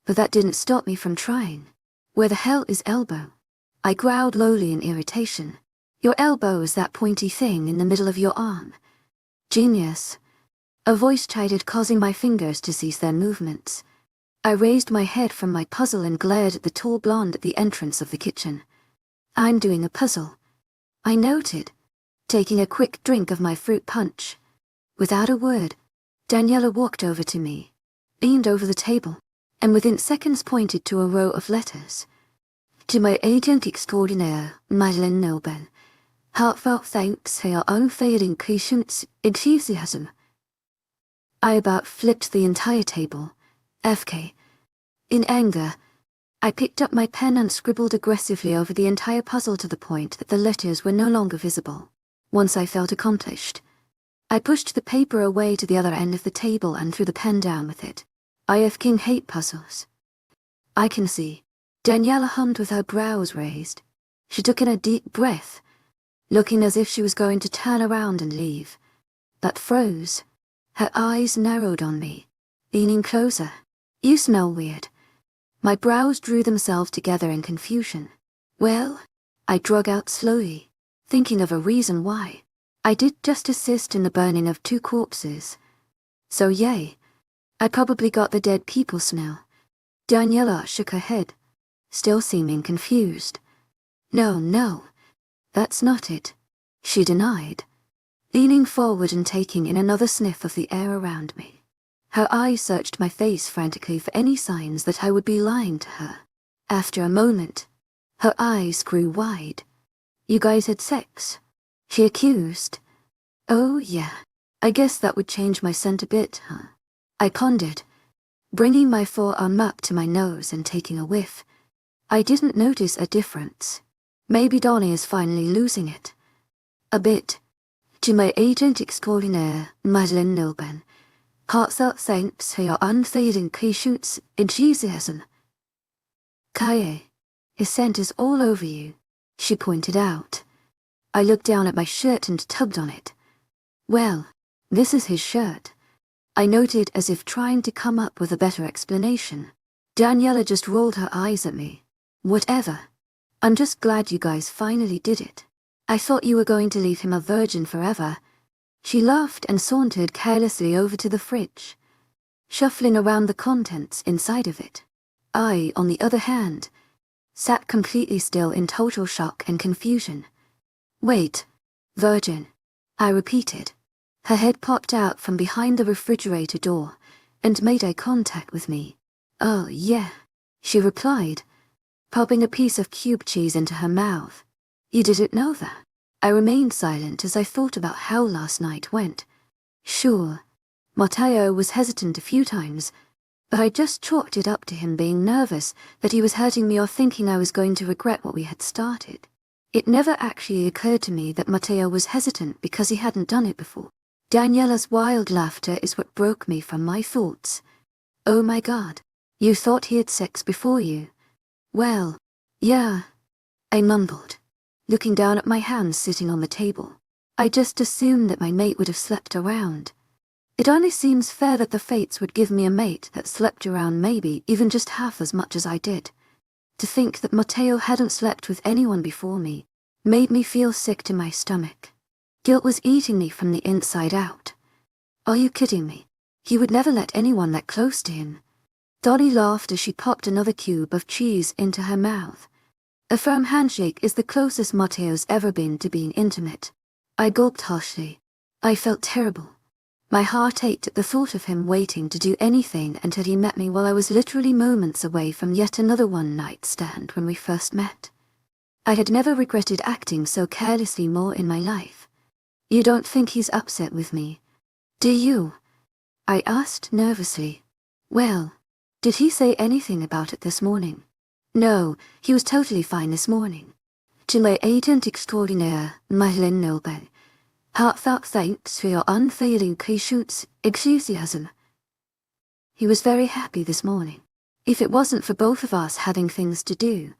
but that didn't stop me from trying. Where the hell is elbow? I growled lowly in irritation. Your elbow is that pointy thing in the middle of your arm. Genius. A voice chided, causing my fingers to cease their movements. I raised my head from my puzzle and glared at the tall blonde at the entrance of the kitchen. "I'm doing a puzzle," I noted, taking a quick drink of my fruit punch. Without a word, Daniela walked over to me, leaned over the table, and within seconds pointed to a row of letters. "To my agent extraordinaire, Madeleine Nobel. Heartfelt thanks for your unfailing patience, enthusiasm." I about flipped the entire table. FK. In anger, I picked up my pen and scribbled aggressively over the entire puzzle to the point that the letters were no longer visible. Once I felt accomplished, I pushed the paper away to the other end of the table and threw the pen down with it. "IF King hate puzzles." "I can see." Daniela hummed with her brows raised. She took in a deep breath, looking as if she was going to turn around and leave, but froze. Her eyes narrowed on me, leaning closer. "You smell weird." My brows drew themselves together in confusion. "Well," I drug out slowly, thinking of a reason why. "I did just assist in the burning of 2 corpses. So yay, I probably got the dead people smell." Daniela shook her head, still seeming confused. No, that's not it," she denied, leaning forward and taking in another sniff of the air around me. Her eyes searched my face frantically for any signs that I would be lying to her. After a moment, her eyes grew wide. "You guys had sex?" she accused. "Oh yeah, I guess that would change my scent a bit, huh?" I pondered, bringing my forearm up to my nose and taking a whiff. I didn't notice a difference. Maybe Donnie is finally losing it. "A bit. To my agent extraordinaire, Madeleine Nobel. Heartfelt thanks for your unfailing patience, enthusiasm." "Kaye, his scent is all over you," she pointed out. I looked down at my shirt and tugged on it. "Well, this is his shirt," I noted, as if trying to come up with a better explanation. Daniela just rolled her eyes at me. "Whatever. I'm just glad you guys finally did it. I thought you were going to leave him a virgin forever." She laughed and sauntered carelessly over to the fridge, shuffling around the contents inside of it. I, on the other hand, sat completely still in total shock and confusion. "Wait, virgin," I repeated. Her head popped out from behind the refrigerator door and made eye contact with me. "Oh, yeah," she replied, popping a piece of cube cheese into her mouth. "You didn't know that?" I remained silent as I thought about how last night went. Sure, Matteo was hesitant a few times, but I just chalked it up to him being nervous that he was hurting me or thinking I was going to regret what we had started. It never actually occurred to me that Matteo was hesitant because he hadn't done it before. Daniela's wild laughter is what broke me from my thoughts. "Oh my God, you thought he had sex before you?" "Well, yeah," I mumbled, looking down at my hands sitting on the table. "I just assumed that my mate would have slept around. It only seems fair that the fates would give me a mate that slept around maybe even just half as much as I did. To think that Matteo hadn't slept with anyone before me made me feel sick to my stomach. Guilt was eating me from the inside out. "Are you kidding me? He would never let anyone that close to him." Dolly laughed as she popped another cube of cheese into her mouth. "A firm handshake is the closest Matteo's ever been to being intimate." I gulped harshly. I felt terrible. My heart ached at the thought of him waiting to do anything until he met me while I was literally moments away from yet another one-night stand when we first met. I had never regretted acting so carelessly more in my life. "You don't think he's upset with me, do you?" I asked nervously. "Well, did he say anything about it this morning?" "No, he was totally fine this morning. To my agent extraordinaire, Madeleine Nobel. Heartfelt thanks for your unfailing patience, enthusiasm." He was very happy this morning. If it wasn't for both of us having things to do,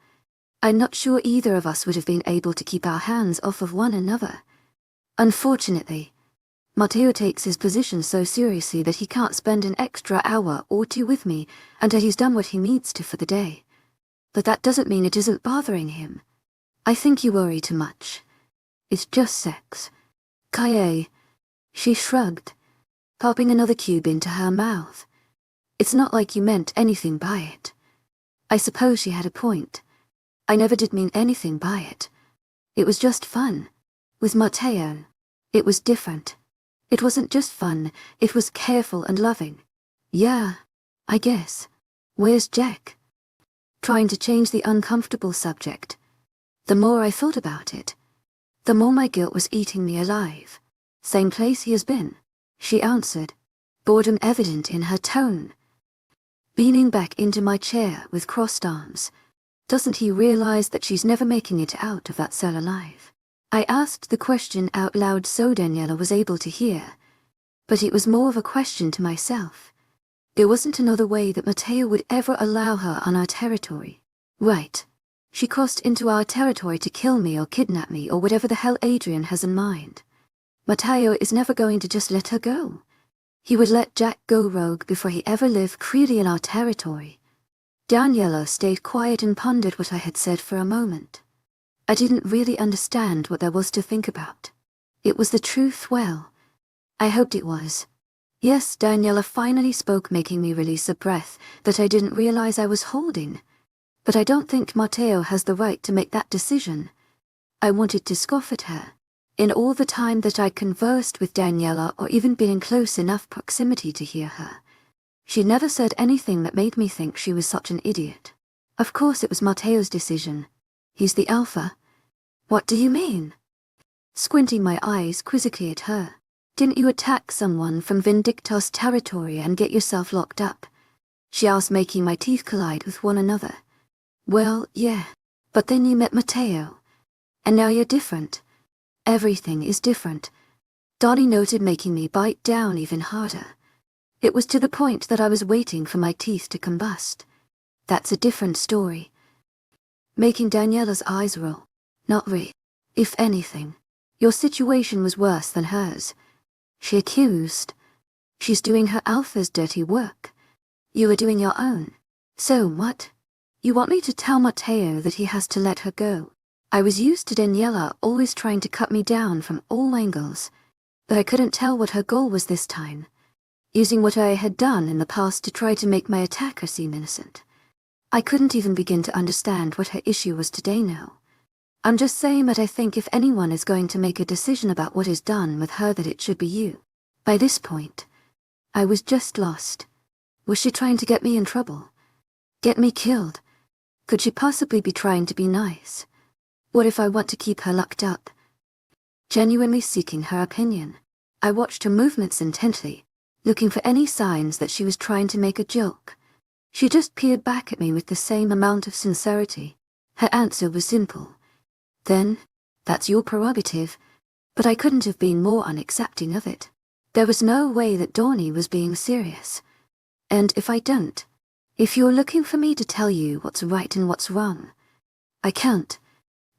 I'm not sure either of us would have been able to keep our hands off of one another. Unfortunately, Matteo takes his position so seriously that he can't spend an extra hour or 2 with me until he's done what he needs to for the day. But that doesn't mean it isn't bothering him. I think you worry too much. It's just sex. Kaye. She shrugged. popping another cube into her mouth. It's not like you meant anything by it. I suppose she had a point. I never did mean anything by it. It was just fun. With Matteo, it was different. It wasn't just fun, it was careful and loving. Yeah, I guess. Where's Jack? Trying to change the uncomfortable subject. The more I thought about it, the more my guilt was eating me alive. Same place he has been, she answered, boredom evident in her tone. Leaning back into my chair with crossed arms. Doesn't he realize that she's never making it out of that cell alive? I asked the question out loud so Daniela was able to hear. But it was more of a question to myself. There wasn't another way that Matteo would ever allow her on our territory. Right. She crossed into our territory to kill me or kidnap me or whatever the hell Adrian has in mind. Matteo is never going to just let her go. He would let Jack go rogue before he ever lived freely in our territory. Daniela stayed quiet and pondered what I had said for a moment. I didn't really understand what there was to think about. It was the truth, well. I hoped it was. Yes, Daniela finally spoke, making me release a breath that I didn't realize I was holding. But I don't think Matteo has the right to make that decision. I wanted to scoff at her. In all the time that I conversed with Daniela or even been in close enough proximity to hear her, she never said anything that made me think she was such an idiot. Of course it was Matteo's decision. He's the alpha. What do you mean? Squinting my eyes quizzically at her. Didn't you attack someone from Vindicta's territory and get yourself locked up? She asked, making my teeth collide with one another. Well, yeah. But then you met Matteo. And now you're different. Everything is different. Donnie noted, making me bite down even harder. It was to the point that I was waiting for my teeth to combust. That's a different story. Making Daniela's eyes roll. Not really. If anything, your situation was worse than hers. She accused. She's doing her alpha's dirty work. You are doing your own. So what? You want me to tell Matteo that he has to let her go? I was used to Daniela always trying to cut me down from all angles, but I couldn't tell what her goal was this time. Using what I had done in the past to try to make my attacker seem innocent. I couldn't even begin to understand what her issue was today now. I'm just saying that I think if anyone is going to make a decision about what is done with her, that it should be you. By this point, I was just lost. Was she trying to get me in trouble? Get me killed? Could she possibly be trying to be nice? What if I want to keep her locked up? Genuinely seeking her opinion, I watched her movements intently, looking for any signs that she was trying to make a joke. She just peered back at me with the same amount of sincerity. Her answer was simple. Then, that's your prerogative, but I couldn't have been more unaccepting of it. There was no way that Donnie was being serious. And if you're looking for me to tell you what's right and what's wrong, I can't,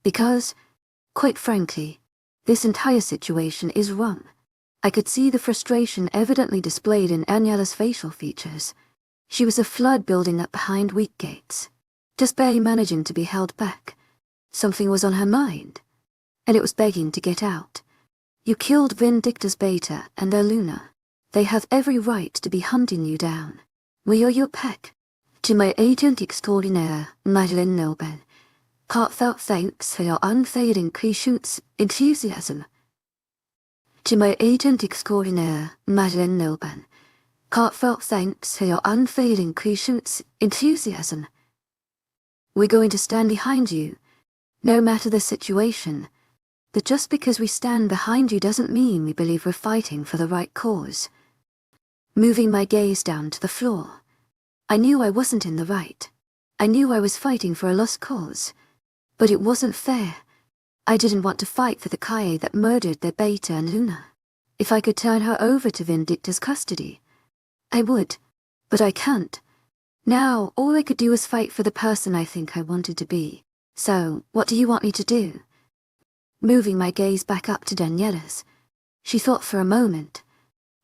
because, quite frankly, this entire situation is wrong. I could see the frustration evidently displayed in Daniela's facial features. She was a flood building up behind weak gates, just barely managing to be held back. Something was on her mind, and it was begging to get out. You killed Vindicta's Beta and their Luna. They have every right to be hunting you down. We are your pack. To my agent extraordinaire, Madeleine Nobel, heartfelt thanks for your unfailing patience, enthusiasm. To my agent extraordinaire, Madeleine Nobel, heartfelt thanks for your unfailing patience, enthusiasm. We're going to stand behind you, no matter the situation. That just because we stand behind you doesn't mean we believe we're fighting for the right cause. Moving my gaze down to the floor. I knew I wasn't in the right. I knew I was fighting for a lost cause. But it wasn't fair. I didn't want to fight for the Kaye that murdered their Beta and Luna. If I could turn her over to Vindicta's custody, I would. But I can't. Now, all I could do was fight for the person I think I wanted to be. So, what do you want me to do? Moving my gaze back up to Daniela's, she thought for a moment,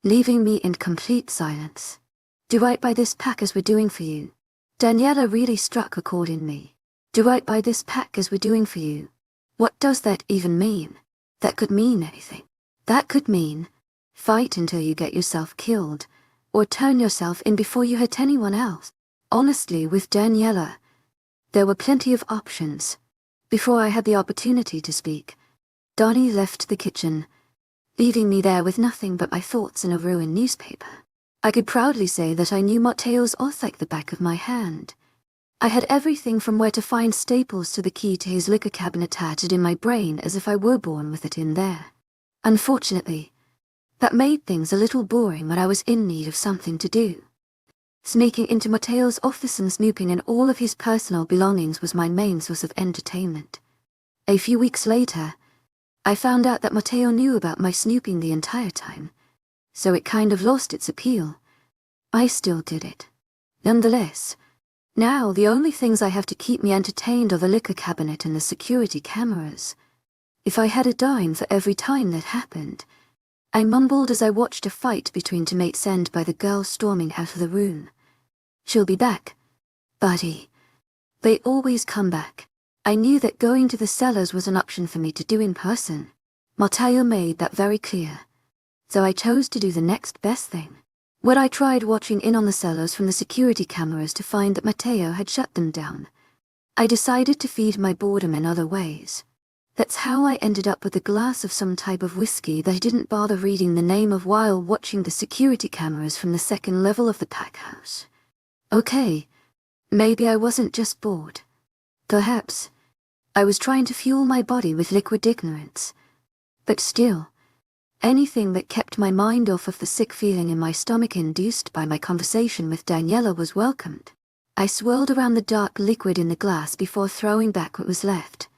leaving me in complete silence. Do right by this pack as we're doing for you. Daniela really struck a chord in me. Do right by this pack as we're doing for you. What does that even mean? That could mean anything. That could mean Fight until you get yourself killed, or turn yourself in before you hurt anyone else. Honestly, with Daniela, there were plenty of options. Before I had the opportunity to speak, Donnie left the kitchen, leaving me there with nothing but my thoughts and a ruined newspaper. I could proudly say that I knew Matteo's oath like the back of my hand. I had everything from where to find staples to the key to his liquor cabinet tatted in my brain as if I were born with it in there. Unfortunately, that made things a little boring when I was in need of something to do. Sneaking into Matteo's office and snooping in all of his personal belongings was my main source of entertainment. A few weeks later, I found out that Matteo knew about my snooping the entire time, so it kind of lost its appeal. I still did it. Nonetheless, now the only things I have to keep me entertained are the liquor cabinet and the security cameras. If I had a dime for every time that happened, I mumbled as I watched a fight between teammates end by the girl storming out of the room. She'll be back, buddy. They always come back. I knew that going to the cellars was an option for me to do in person. Matteo made that very clear. So I chose to do the next best thing. When I tried watching in on the cellars from the security cameras to find that Matteo had shut them down, I decided to feed my boredom in other ways. That's how I ended up with a glass of some type of whiskey that I didn't bother reading the name of while watching the security cameras from the second level of the pack house. Okay, maybe I wasn't just bored. Perhaps I was trying to fuel my body with liquid ignorance. But still, anything that kept my mind off of the sick feeling in my stomach induced by my conversation with Daniela was welcomed. I swirled around the dark liquid in the glass before throwing back what was left.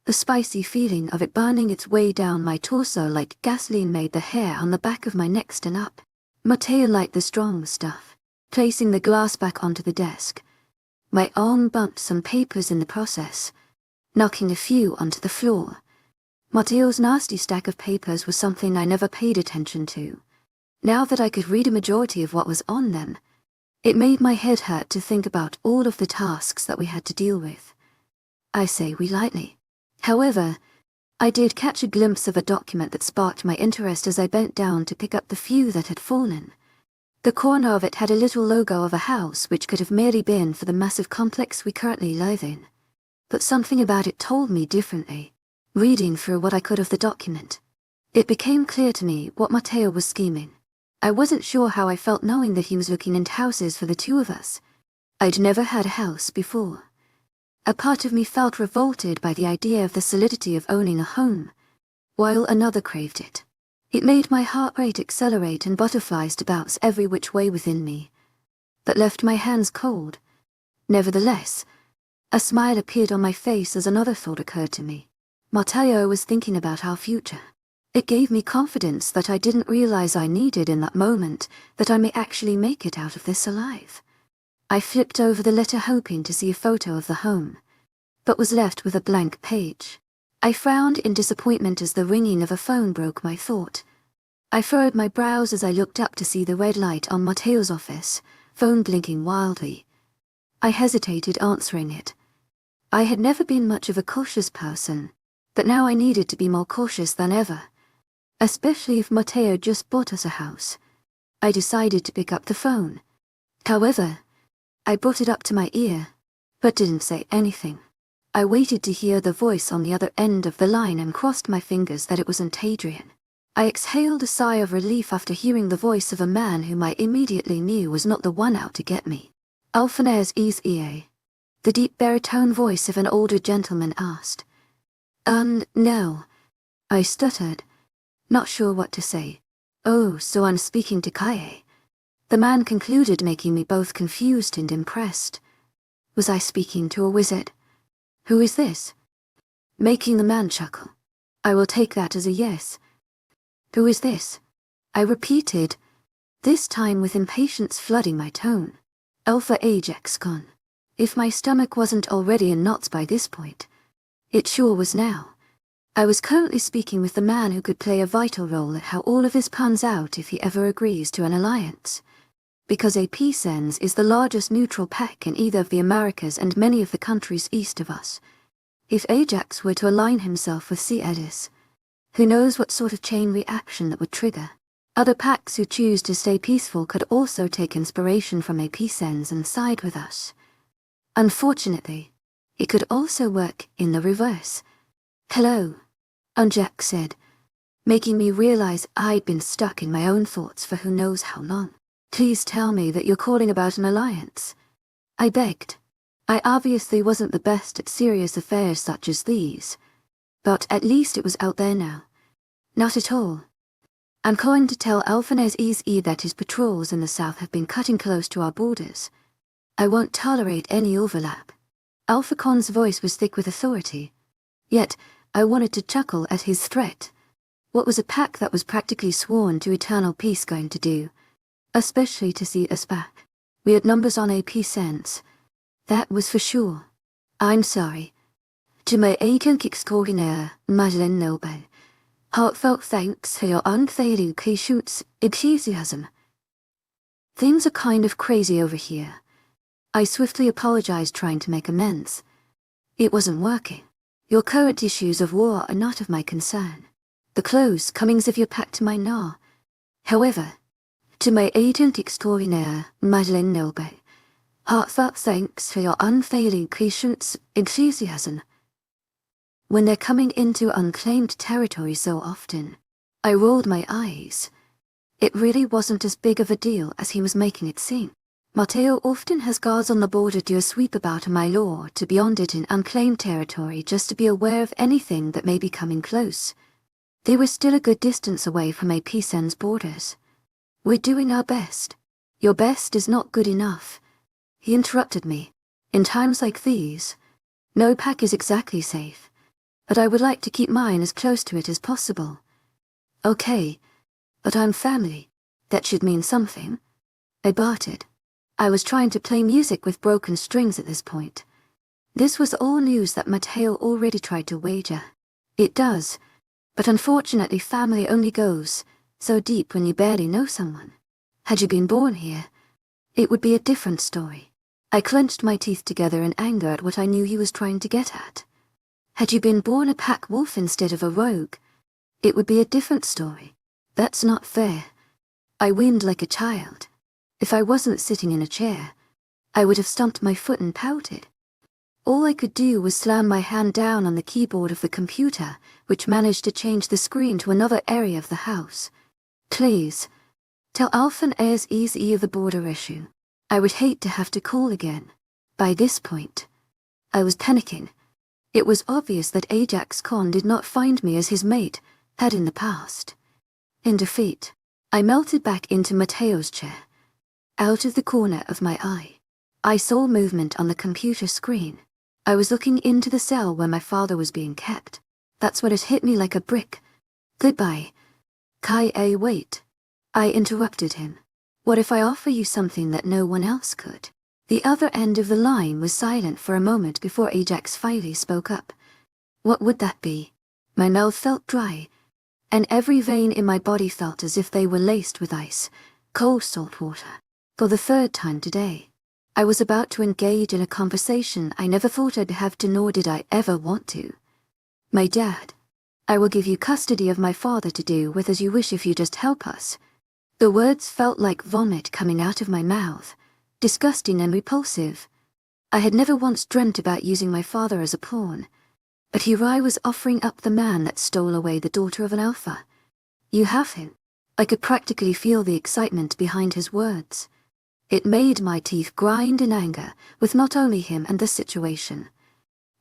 The spicy feeling of it burning its way down my torso like gasoline made the hair on the back of my neck stand up. Matteo liked the strong stuff. Placing the glass back onto the desk, my arm bumped some papers in the process, knocking a few onto the floor. Matteo's nasty stack of papers was something I never paid attention to. Now that I could read a majority of what was on them, it made my head hurt to think about all of the tasks that we had to deal with. I say we lightly. However, I did catch a glimpse of a document that sparked my interest as I bent down to pick up the few that had fallen. The corner of it had a little logo of a house which could have merely been for the massive complex we currently live in. But something about it told me differently. Reading through what I could of the document, it became clear to me what Matteo was scheming. I wasn't sure how I felt knowing that he was looking into houses for the two of us. I'd never had a house before. A part of me felt revolted by the idea of the solidity of owning a home, while another craved it. It made my heart rate accelerate and butterflies to bounce every which way within me, but left my hands cold. Nevertheless, a smile appeared on my face as another thought occurred to me. Matteo was thinking about our future. It gave me confidence that I didn't realize I needed in that moment, that I may actually make it out of this alive. I flipped over the letter hoping to see a photo of the home, but was left with a blank page. I frowned in disappointment as the ringing of a phone broke my thought. I furrowed my brows as I looked up to see the red light on Matteo's office, phone blinking wildly. I hesitated answering it. I had never been much of a cautious person, but now I needed to be more cautious than ever, especially if Matteo just bought us a house. I decided to pick up the phone. However, I brought it up to my ear, but didn't say anything. I waited to hear the voice on the other end of the line and crossed my fingers that it wasn't Adrian. I exhaled a sigh of relief after hearing the voice of a man whom I immediately knew was not the one out to get me. Alphaner's EA. The deep baritone voice of an older gentleman asked. No. I stuttered, not sure what to say. Oh, so I'm speaking to Kaye. The man concluded, making me both confused and impressed. Was I speaking to a wizard? Who is this? Making the man chuckle. I will take that as a yes. Who is this? I repeated, this time with impatience flooding my tone. Alpha Ajax-Con. If my stomach wasn't already in knots by this point, it sure was now. I was currently speaking with the man who could play a vital role at how all of this pans out if he ever agrees to an alliance. Because APSENS is the largest neutral pack in either of the Americas and many of the countries east of us. If Ajax were to align himself with Edis, who knows what sort of chain reaction that would trigger. Other packs who choose to stay peaceful could also take inspiration from APCENs and side with us. Unfortunately, it could also work in the reverse. "Hello," Jack said, making me realize I'd been stuck in my own thoughts for who knows how long. "Please tell me that you're calling about an alliance," I begged. I obviously wasn't the best at serious affairs such as these, but at least it was out there now. "Not at all. I'm calling to tell Alphanese that his patrols in the south have been cutting close to our borders. I won't tolerate any overlap." Alphacon's voice was thick with authority, yet I wanted to chuckle at his threat. What was a pack that was practically sworn to eternal peace going to do, especially to see us back? We had numbers on APCENs, that was for sure. "I'm sorry. To my agent extraordinaire, Madeleine Noble, heartfelt thanks for your unfailing patience, enthusiasm. Things are kind of crazy over here." I swiftly apologized, trying to make amends. It wasn't working. "Your current issues of war are not of my concern. The close comings of your pack to my gnaw. However, to my agent extraordinaire, Madeleine Noble, heartfelt thanks for your unfailing patience, enthusiasm." When they're coming into unclaimed territory so often, I rolled my eyes. It really wasn't as big of a deal as he was making it seem. "Matteo often has guards on the border do a sweep about my law to beyond it in unclaimed territory just to be aware of anything that may be coming close. They were still a good distance away from APCEN's borders. We're doing our best." "Your best is not good enough," he interrupted me. "In times like these, no pack is exactly safe, but I would like to keep mine as close to it as possible." "Okay, but I'm family. That should mean something," I bartered. I was trying to play music with broken strings at this point. This was all news that Matteo already tried to wager. It does, but unfortunately family only goes so deep when you barely know someone. Had you been born here, it would be a different story. I clenched my teeth together in anger at what I knew he was trying to get at. Had you been born a pack wolf instead of a rogue, it would be a different story. That's not fair. I whined like a child. If I wasn't sitting in a chair, I would have stomped my foot and pouted. All I could do was slam my hand down on the keyboard of the computer, which managed to change the screen to another area of the house. "Please, tell Alphan Airs Easy of the border issue. I would hate to have to call again." By this point, I was panicking. It was obvious that Ajax Khan did not find me as his mate had in the past. In defeat, I melted back into Matteo's chair. Out of the corner of my eye, I saw movement on the computer screen. I was looking into the cell where my father was being kept. That's when it hit me like a brick. "Goodbye. Kai, wait." I interrupted him. "What if I offer you something that no one else could?" The other end of the line was silent for a moment before Ajax finally spoke up. "What would that be?" My mouth felt dry, and every vein in my body felt as if they were laced with ice, cold salt water. For the third time today, I was about to engage in a conversation I never thought I'd have to, nor did I ever want to. "My dad, I will give you custody of my father to do with as you wish if you just help us." The words felt like vomit coming out of my mouth, disgusting and repulsive. I had never once dreamt about using my father as a pawn, but here I was offering up the man that stole away the daughter of an alpha. "You have him." I could practically feel the excitement behind his words. It made my teeth grind in anger with not only him and the situation,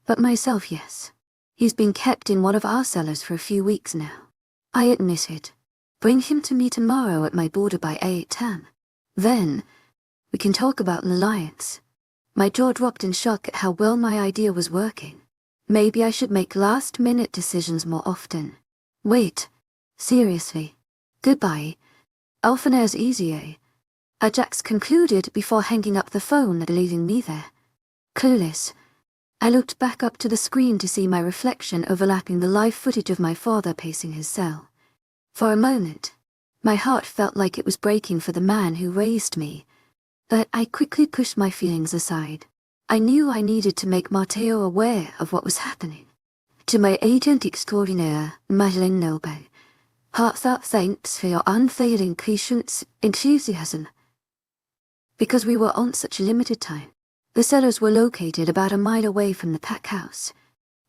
but myself. "Yes. He's been kept in one of our cellars for a few weeks now," I admitted. "Bring him to me tomorrow at my border by 8 10. Then, we can talk about an alliance." My jaw dropped in shock at how well my idea was working. Maybe I should make last-minute decisions more often. "Wait. Seriously. Goodbye. Alphanairs Easy." Ajax concluded before hanging up the phone and leaving me there. Clueless, I looked back up to the screen to see my reflection overlapping the live footage of my father pacing his cell. For a moment, my heart felt like it was breaking for the man who raised me, but I quickly pushed my feelings aside. I knew I needed to make Matteo aware of what was happening. "To my agent extraordinaire, Madeleine Noble, Heartfelt thanks for your unfailing patience, enthusiasm. Because we were on such limited time, the cellars were located about a mile away from the pack house.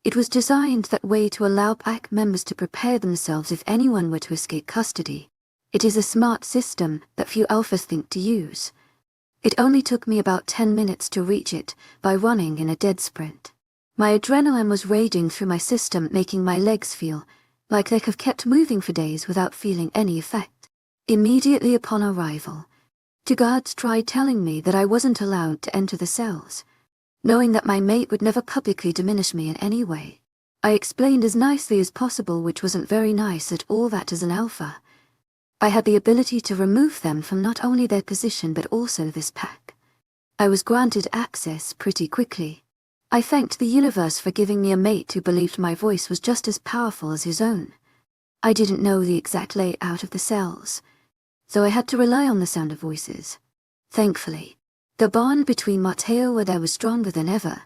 It was designed that way to allow pack members to prepare themselves if anyone were to escape custody. It is a smart system that few alphas think to use. It only took me about 10 minutes to reach it by running in a dead sprint. My adrenaline was raging through my system, making my legs feel like they have kept moving for days without feeling any effect. Immediately upon arrival, two guards tried telling me that I wasn't allowed to enter the cells, knowing that my mate would never publicly diminish me in any way. I explained as nicely as possible, which wasn't very nice at all, that as an alpha, I had the ability to remove them from not only their position but also this pack. I was granted access pretty quickly. I thanked the universe for giving me a mate who believed my voice was just as powerful as his own. I didn't know the exact layout of the cells, so I had to rely on the sound of voices. Thankfully, the bond between Matteo and I was stronger than ever,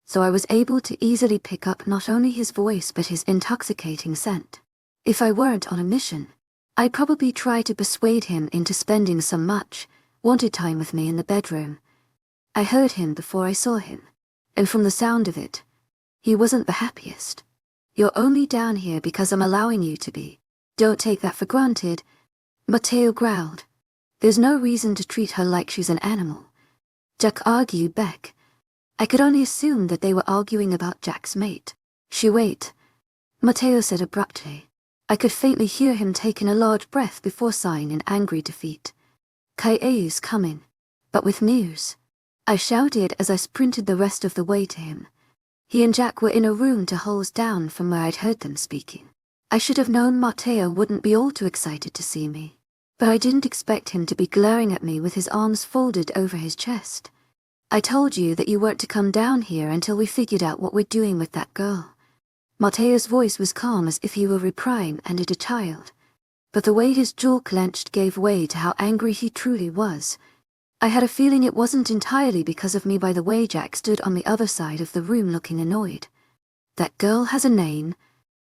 so I was able to easily pick up not only his voice but his intoxicating scent. If I weren't on a mission, I'd probably try to persuade him into spending some much-wanted time with me in the bedroom. I heard him before I saw him, and from the sound of it, he wasn't the happiest. You're only down here because I'm allowing you to be. Don't take that for granted, Matteo growled. There's no reason to treat her like she's an animal. Jack argued back. I could only assume that they were arguing about Jack's mate. Wait, Matteo said abruptly. I could faintly hear him taking a large breath before sighing in angry defeat. Kae's coming, but with news. I shouted as I sprinted the rest of the way to him. He and Jack were in a room 2 halls down from where I'd heard them speaking. I should have known Matteo wouldn't be all too excited to see me, but I didn't expect him to be glaring at me with his arms folded over his chest. I told you that you weren't to come down here until we figured out what we're doing with that girl. Matteo's voice was calm as if he were reprimanding a child, but the way his jaw clenched gave way to how angry he truly was. I had a feeling it wasn't entirely because of me by the way Jack stood on the other side of the room looking annoyed. That girl has a name,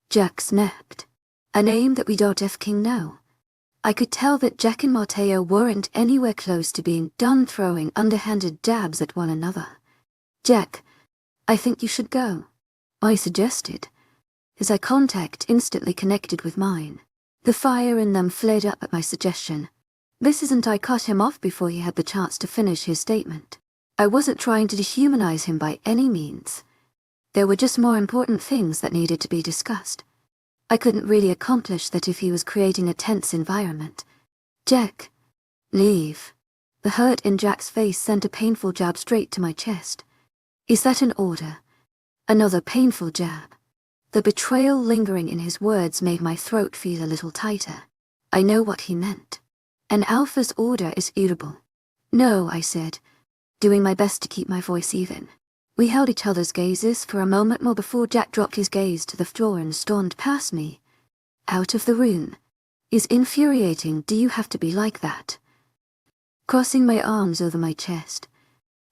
Jack snapped. A name that we don't effing know. I could tell that Jack and Matteo weren't anywhere close to being done throwing underhanded jabs at one another. Jack, I think you should go, I suggested. His eye contact instantly connected with mine. The fire in them flared up at my suggestion. I cut him off before he had the chance to finish his statement. I wasn't trying to dehumanize him by any means. There were just more important things that needed to be discussed. I couldn't really accomplish that if he was creating a tense environment. Jack, leave. The hurt in Jack's face sent a painful jab straight to my chest. Is that an order? Another painful jab. The betrayal lingering in his words made my throat feel a little tighter. I know what he meant. An alpha's order is irritable. No, I said, doing my best to keep my voice even. We held each other's gazes for a moment more before Jack dropped his gaze to the floor and stormed past me. Out of the room. Is infuriating, do you have to be like that? Crossing my arms over my chest.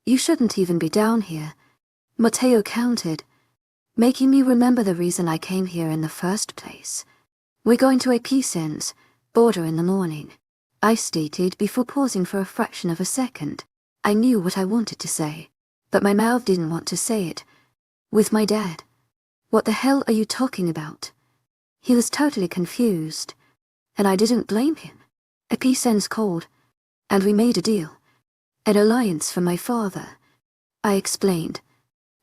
You shouldn't even be down here, Matteo countered, making me remember the reason I came here in the first place. We're going to a peace-ends border in the morning, I stated before pausing for a fraction of a second. I knew what I wanted to say, but my mouth didn't want to say it. With my dad. What the hell are you talking about? He was totally confused, and I didn't blame him. A peace ends called, and we made a deal. An alliance for my father, I explained.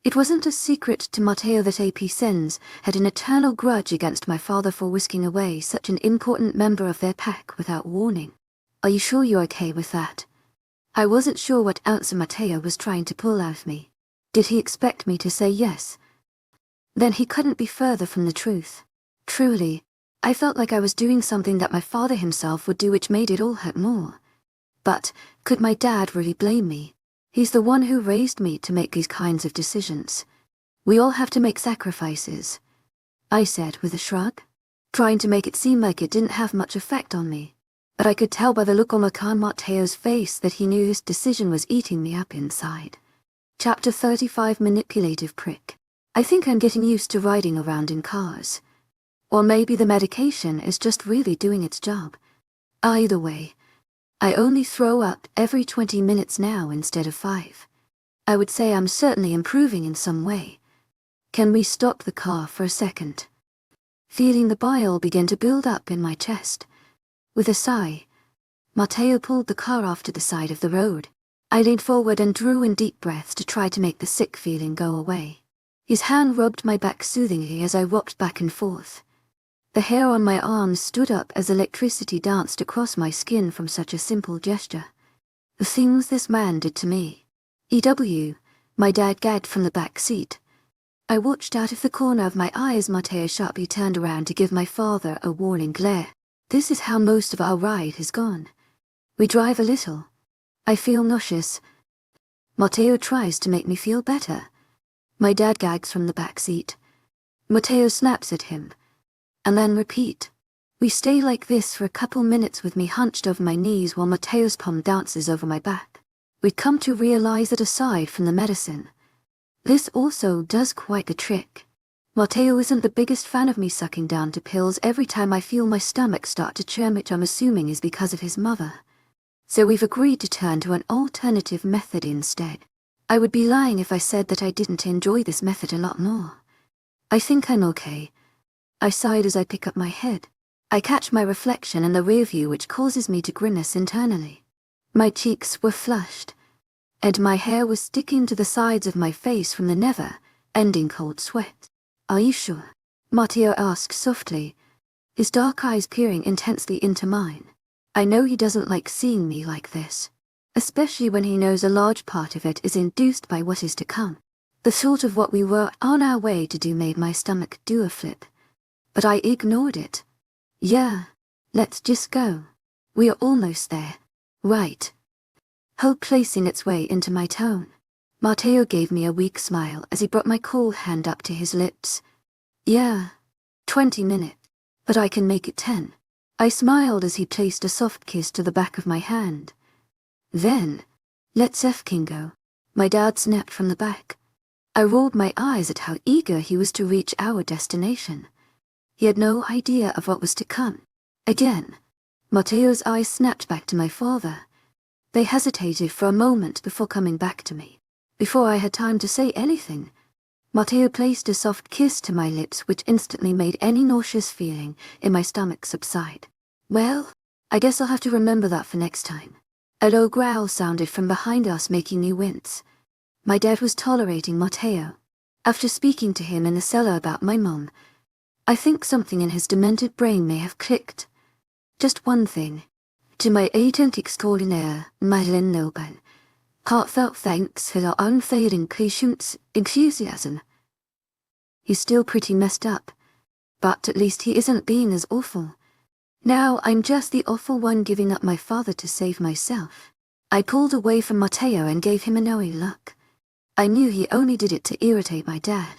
It wasn't a secret to Matteo that AP Sens had an eternal grudge against my father for whisking away such an important member of their pack without warning. Are you sure you're okay with that? I wasn't sure what answer Matteo was trying to pull out of me. Did he expect me to say yes? Then he couldn't be further from the truth. Truly, I felt like I was doing something that my father himself would do, which made it all hurt more. But could my dad really blame me? He's the one who raised me to make these kinds of decisions. We all have to make sacrifices, I said with a shrug, trying to make it seem like it didn't have much effect on me. But I could tell by the look on Matteo's face that he knew his decision was eating me up inside. Chapter 35 Manipulative Prick. I think I'm getting used to riding around in cars. Or maybe the medication is just really doing its job. Either way, I only throw up every 20 minutes now instead of 5. I would say I'm certainly improving in some way. Can we stop the car for a second? Feeling the bile begin to build up in my chest. With a sigh, Matteo pulled the car off to the side of the road. I leaned forward and drew in deep breaths to try to make the sick feeling go away. His hand rubbed my back soothingly as I rocked back and forth. The hair on my arms stood up as electricity danced across my skin from such a simple gesture. The things this man did to me. EW, my dad gagged from the back seat. I watched out of the corner of my eye as Matteo sharply turned around to give my father a warning glare. This is how most of our ride has gone. We drive a little. I feel nauseous. Matteo tries to make me feel better. My dad gags from the back seat. Matteo snaps at him. And then repeat. We stay like this for a couple minutes with me hunched over my knees while Matteo's palm dances over my back. We'd come to realize that aside from the medicine, this also does quite the trick. Matteo isn't the biggest fan of me sucking down to pills every time I feel my stomach start to churn, which I'm assuming is because of his mother. So we've agreed to turn to an alternative method instead. I would be lying if I said that I didn't enjoy this method a lot more. I think I'm okay. I sighed as I pick up my head. I catch my reflection in the rear view, which causes me to grimace internally. My cheeks were flushed, and my hair was sticking to the sides of my face from the never-ending cold sweat. Are you sure? Matteo asked softly, his dark eyes peering intensely into mine. I know he doesn't like seeing me like this, especially when he knows a large part of it is induced by what is to come. The thought of what we were on our way to do made my stomach do a flip, but I ignored it. Yeah, let's just go. We are almost there. Right. Hope placing its way into my tone. Matteo gave me a weak smile as he brought my cool hand up to his lips. Yeah, 20 minutes, but I can make it 10. I smiled as he placed a soft kiss to the back of my hand. Then, let's effing go. My dad snapped from the back. I rolled my eyes at how eager he was to reach our destination. He had no idea of what was to come. Again, Matteo's eyes snapped back to my father. They hesitated for a moment before coming back to me. Before I had time to say anything, Matteo placed a soft kiss to my lips, which instantly made any nauseous feeling in my stomach subside. Well, I guess I'll have to remember that for next time. A low growl sounded from behind us, making me wince. My dad was tolerating Matteo. After speaking to him in the cellar about my mom, I think something in his demented brain may have clicked. Just one thing. To my agent extraordinaire, Madeleine Noban, heartfelt thanks for your unfailing patience, enthusiasm. He's still pretty messed up, but at least he isn't being as awful. Now I'm just the awful one giving up my father to save myself. I pulled away from Matteo and gave him a knowing look. I knew he only did it to irritate my dad.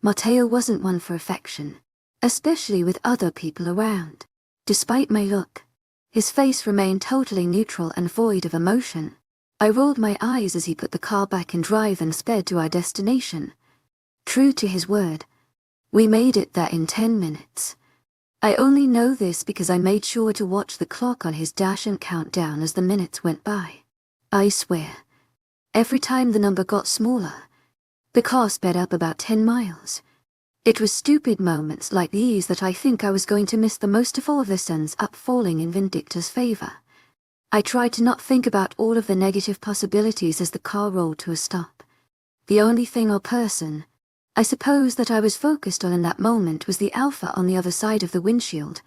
Matteo wasn't one for affection, especially with other people around. Despite my look, his face remained totally neutral and void of emotion. I rolled my eyes as he put the car back in drive and sped to our destination. True to his word, we made it there in 10 minutes. I only know this because I made sure to watch the clock on his dash and count down as the minutes went by. I swear, every time the number got smaller, the car sped up about 10 miles. It was stupid moments like these that I think I was going to miss the most of all of the suns up falling in Vindicta's favor. I tried to not think about all of the negative possibilities as the car rolled to a stop. The only thing or person, I suppose, that I was focused on in that moment was the Alpha on the other side of the windshield.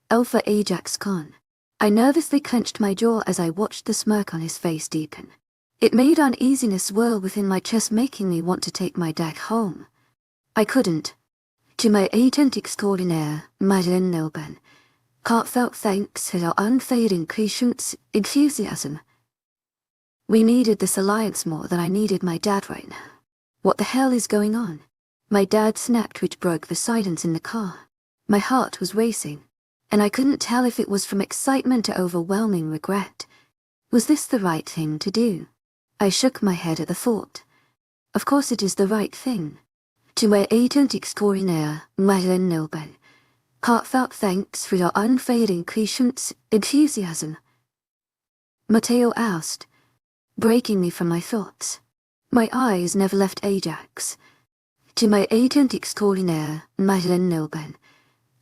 Alpha Ajax Khan. I nervously clenched my jaw as I watched the smirk on his face deepen. It made uneasiness swirl within my chest, making me want to take my dad home. I couldn't. To my agent extraordinaire, Madeleine Noban, heartfelt thanks for your unfailing patience, enthusiasm. We needed this alliance more than I needed my dad right now. What the hell is going on? My dad snapped, which broke the silence in the car. My heart was racing, and I couldn't tell if it was from excitement to overwhelming regret. Was this the right thing to do? I shook my head at the thought. Of course it is the right thing. To my agent extraordinaire, Madeleine Noban, Heartfelt thanks for your unfading patience, enthusiasm. Matteo asked, breaking me from my thoughts. My eyes never left Ajax. To my agent extraordinaire, Madeleine Nilben,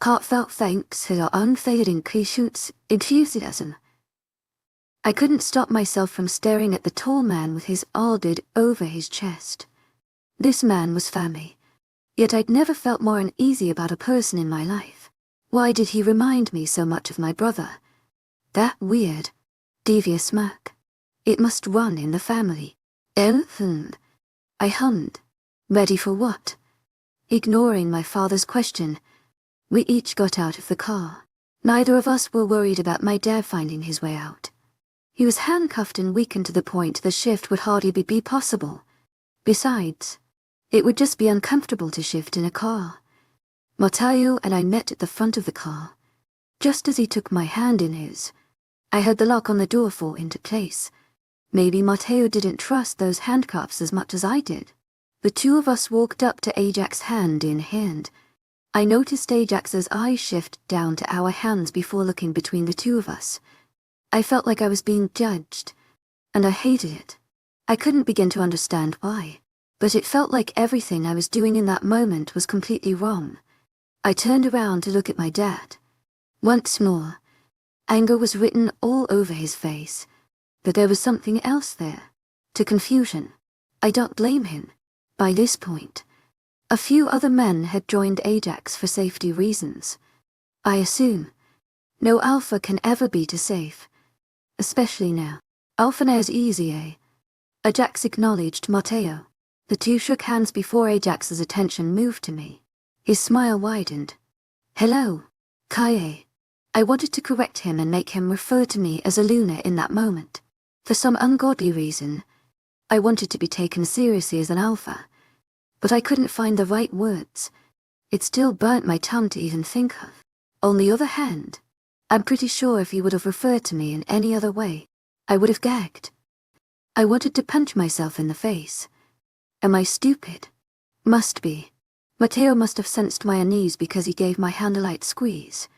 heartfelt thanks for your unfading patience, enthusiasm. I couldn't stop myself from staring at the tall man with his alded over his chest. This man was family, yet I'd never felt more uneasy about a person in my life. Why did he remind me so much of my brother? That weird, devious smirk. It must run in the family. I hummed. Ready for what? Ignoring my father's question, we each got out of the car. Neither of us were worried about my dad finding his way out. He was handcuffed and weakened to the point the shift would hardly be possible. Besides, it would just be uncomfortable to shift in a car. Matteo and I met at the front of the car. Just as he took my hand in his, I heard the lock on the door fall into place. Maybe Matteo didn't trust those handcuffs as much as I did. The two of us walked up to Ajax hand in hand. I noticed Ajax's eyes shift down to our hands before looking between the two of us. I felt like I was being judged, and I hated it. I couldn't begin to understand why, but it felt like everything I was doing in that moment was completely wrong. I turned around to look at my dad. Once more, anger was written all over his face, but there was something else there. To confusion. I don't blame him. By this point, a few other men had joined Ajax for safety reasons. I assume. No alpha can ever be too safe. Especially now. Alphane's easy, eh? Ajax acknowledged Matteo. The two shook hands before Ajax's attention moved to me. His smile widened. Hello, Kaye. I wanted to correct him and make him refer to me as a Luna in that moment. For some ungodly reason, I wanted to be taken seriously as an alpha. But I couldn't find the right words. It still burnt my tongue to even think of. On the other hand, I'm pretty sure if he would have referred to me in any other way, I would have gagged. I wanted to punch myself in the face. Am I stupid? Must be. Matteo must have sensed my unease because he gave my hand a light squeeze.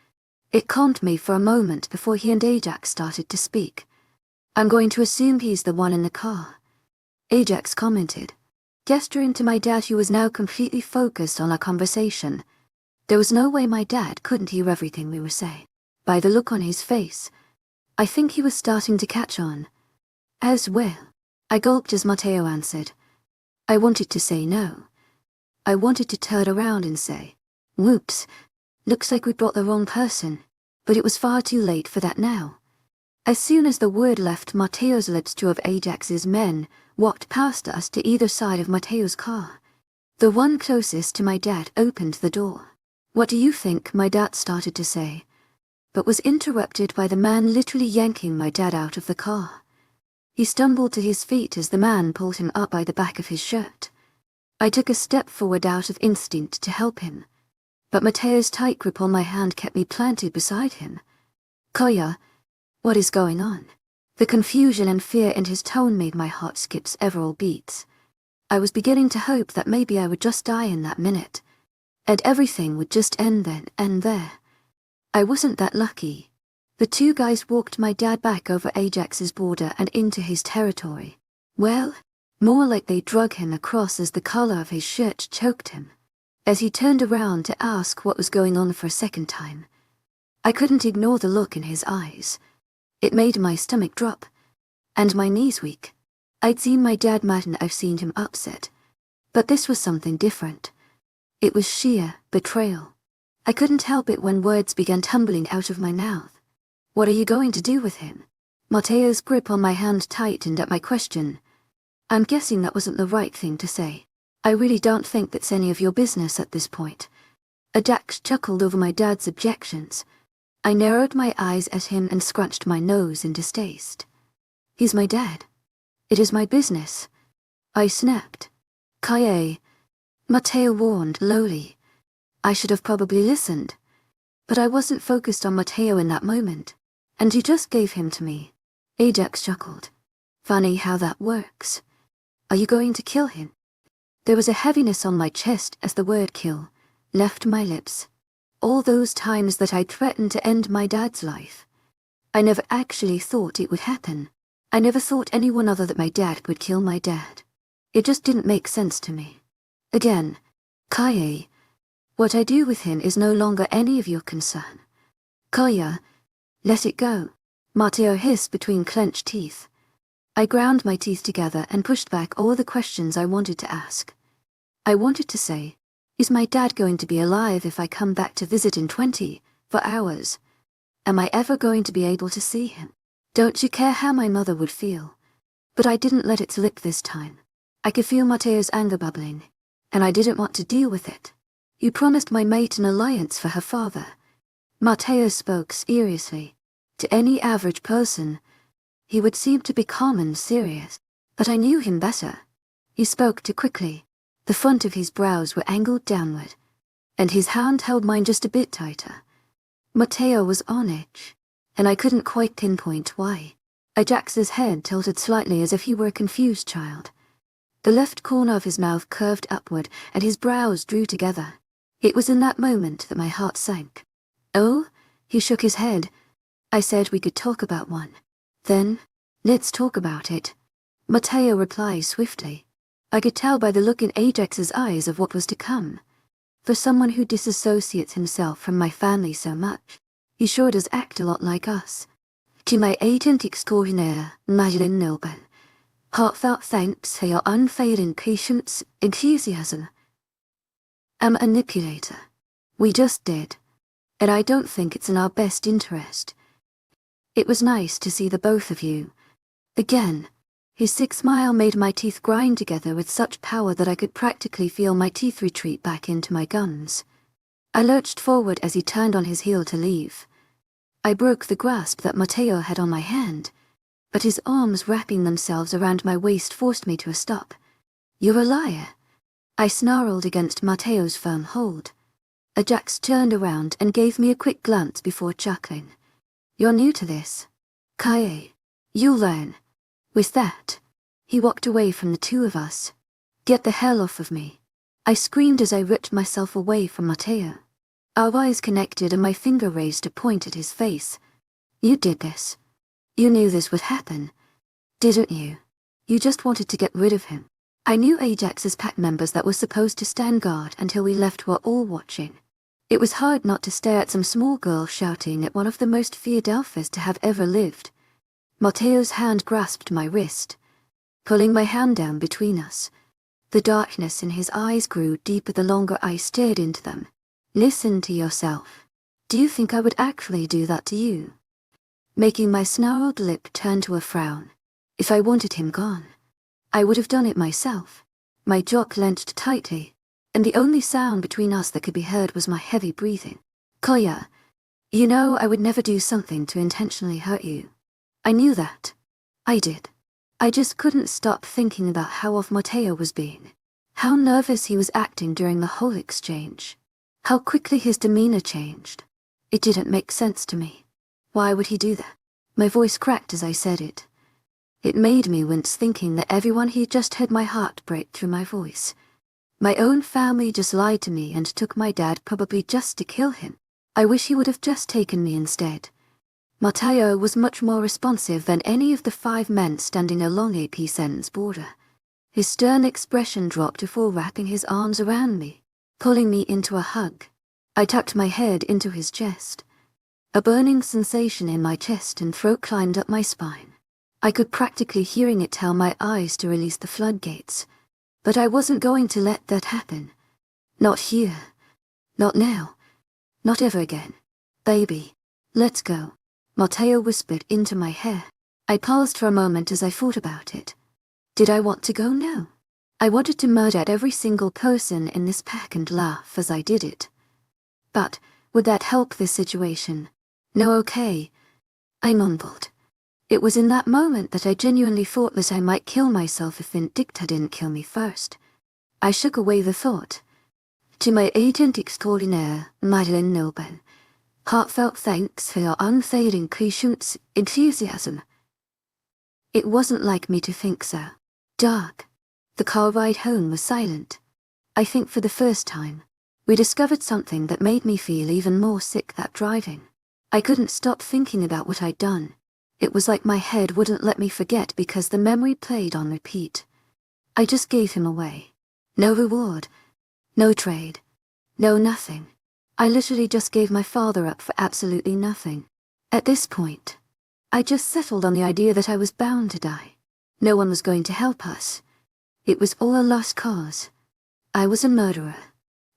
It calmed me for a moment before he and Ajax started to speak. I'm going to assume he's the one in the car. Ajax commented, gesturing to my dad who was now completely focused on our conversation. There was no way my dad couldn't hear everything we were saying. By the look on his face, I think he was starting to catch on. As well. I gulped as Matteo answered. I wanted to say no. I wanted to turn around and say, whoops, looks like we brought the wrong person, but it was far too late for that now. As soon as the word left Matteo's lips, two of Ajax's men walked past us to either side of Matteo's car. The one closest to my dad opened the door. What do you think? My dad started to say, but was interrupted by the man literally yanking my dad out of the car. He stumbled to his feet as the man pulled him up by the back of his shirt. I took a step forward out of instinct to help him, but Matteo's tight grip on my hand kept me planted beside him. Koya, what is going on? The confusion and fear in his tone made my heart skip several beats. I was beginning to hope that maybe I would just die in that minute, and everything would just end then and there. I wasn't that lucky. The two guys walked my dad back over Ajax's border and into his territory. Well, more like they drug him across as the collar of his shirt choked him. As he turned around to ask what was going on for a second time, I couldn't ignore the look in his eyes. It made my stomach drop, and my knees weak. I'd seen my dad mad and I've seen him upset, but this was something different. It was sheer betrayal. I couldn't help it when words began tumbling out of my mouth. What are you going to do with him? Matteo's grip on my hand tightened at my question. I'm guessing that wasn't the right thing to say. I really don't think that's any of your business at this point. Ajax chuckled over my dad's objections. I narrowed my eyes at him and scrunched my nose in distaste. He's my dad. It is my business. I snapped. Kaye. Matteo warned lowly. I should have probably listened. But I wasn't focused on Matteo in that moment, and you just gave him to me. Ajax chuckled. Funny how that works. Are you going to kill him? There was a heaviness on my chest as the word kill left my lips. All those times that I threatened to end my dad's life. I never actually thought it would happen. I never thought anyone other than my dad would kill my dad. It just didn't make sense to me. Again, Kaye, what I do with him is no longer any of your concern. Kaya, let it go. Mateo hissed between clenched teeth. I ground my teeth together and pushed back all the questions I wanted to ask. I wanted to say, is my dad going to be alive if I come back to visit in 24 hours? Am I ever going to be able to see him? Don't you care how my mother would feel? But I didn't let it slip this time. I could feel Mateo's anger bubbling, and I didn't want to deal with it. You promised my mate an alliance for her father. Mateo spoke seriously. To any average person, he would seem to be calm and serious, but I knew him better. He spoke too quickly. The front of his brows were angled downward, and his hand held mine just a bit tighter. Mateo was on edge, and I couldn't quite pinpoint why. Ajax's head tilted slightly as if he were a confused child. The left corner of his mouth curved upward, and his brows drew together. It was in that moment that my heart sank. Oh? He shook his head. I said we could talk about one. Then, let's talk about it. Mateo replied swiftly. I could tell by the look in Ajax's eyes of what was to come. For someone who disassociates himself from my family so much, he sure does act a lot like us. To my agent extraordinaire, Madeleine Nilben, heartfelt thanks for your unfailing patience, enthusiasm. I'm a manipulator. We just did. And I don't think it's in our best interest. It was nice to see the both of you. Again. His sick smile made my teeth grind together with such power that I could practically feel my teeth retreat back into my gums. I lurched forward as he turned on his heel to leave. I broke the grasp that Mateo had on my hand, but his arms wrapping themselves around my waist forced me to a stop. You're a liar. I snarled against Mateo's firm hold. Ajax turned around and gave me a quick glance before chuckling. You're new to this. Kaye, you'll learn. With that, he walked away from the two of us. Get the hell off of me. I screamed as I ripped myself away from Mateo. Our eyes connected and my finger raised to point at his face. You did this. You knew this would happen, didn't you? You just wanted to get rid of him. I knew Ajax's pack members that were supposed to stand guard until we left were all watching. It was hard not to stare at some small girl shouting at one of the most feared alphas to have ever lived. Mateo's hand grasped my wrist, pulling my hand down between us. The darkness in his eyes grew deeper the longer I stared into them. Listen to yourself. Do you think I would actually do that to you? Making my snarled lip turn to a frown. If I wanted him gone, I would have done it myself. My jaw clenched tightly, and the only sound between us that could be heard was my heavy breathing. Koya, you know I would never do something to intentionally hurt you. I knew that. I did. I just couldn't stop thinking about how off Mateo was being. How nervous he was acting during the whole exchange. How quickly his demeanor changed. It didn't make sense to me. Why would he do that? My voice cracked as I said it. It made me wince thinking that everyone had just heard my heart break through my voice. My own family just lied to me and took my dad probably just to kill him. I wish he would have just taken me instead. Mateo was much more responsive than any of the 5 men standing along AP Sen's border. His stern expression dropped before wrapping his arms around me, pulling me into a hug. I tucked my head into his chest. A burning sensation in my chest and throat climbed up my spine. I could practically hearing it tell my eyes to release the floodgates. But I wasn't going to let that happen. Not here. Not now. Not ever again. Baby, let's go. Mateo whispered into my hair. I paused for a moment as I thought about it. Did I want to go? No. I wanted to murder every single person in this pack and laugh as I did it. But, would that help this situation? No, okay. I mumbled. It was in that moment that I genuinely thought that I might kill myself if Vindicta didn't kill me first. I shook away the thought. To my agent extraordinaire, Madeleine Nilben, heartfelt thanks for your unfailing patience, enthusiasm. It wasn't like me to think so. Dark. The car ride home was silent. I think for the first time. We discovered something that made me feel even more sick that driving. I couldn't stop thinking about what I'd done. It was like my head wouldn't let me forget because the memory played on repeat. I just gave him away. No reward. No trade. No nothing. I literally just gave my father up for absolutely nothing. At this point, I just settled on the idea that I was bound to die. No one was going to help us. It was all a lost cause. I was a murderer.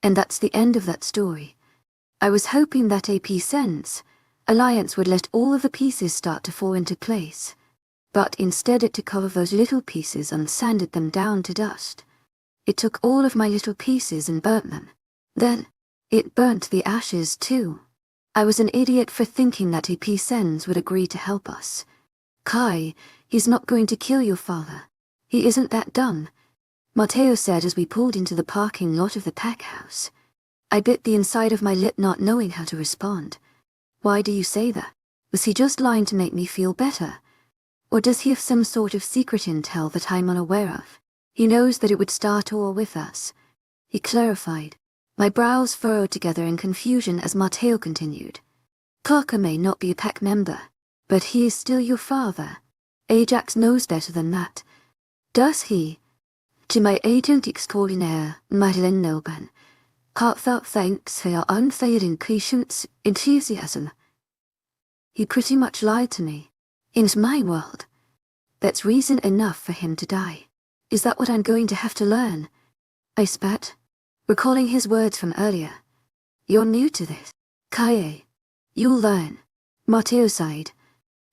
And that's the end of that story. I was hoping that AP Sense Alliance would let all of the pieces start to fall into place. But instead it took all of those little pieces and sanded them down to dust. It took all of my little pieces and burnt them. Then, it burnt the ashes too. I was an idiot for thinking that AP Sense would agree to help us. Kai, he's not going to kill your father. He isn't that dumb. Matteo said as we pulled into the parking lot of the pack house. I bit the inside of my lip, not knowing how to respond. Why do you say that? Was he just lying to make me feel better? Or does he have some sort of secret intel that I'm unaware of? He knows that it would start all with us. He clarified. My brows furrowed together in confusion as Matteo continued. Parker may not be a pack member, but he is still your father. Ajax knows better than that. Does he? To my agent extraordinaire, Madeleine Noban, heartfelt thanks for your unfailing patience, enthusiasm. He pretty much lied to me. In my world, that's reason enough for him to die. Is that what I'm going to have to learn? I spat, recalling his words from earlier. You're new to this. Kaye, you'll learn. Matteo sighed.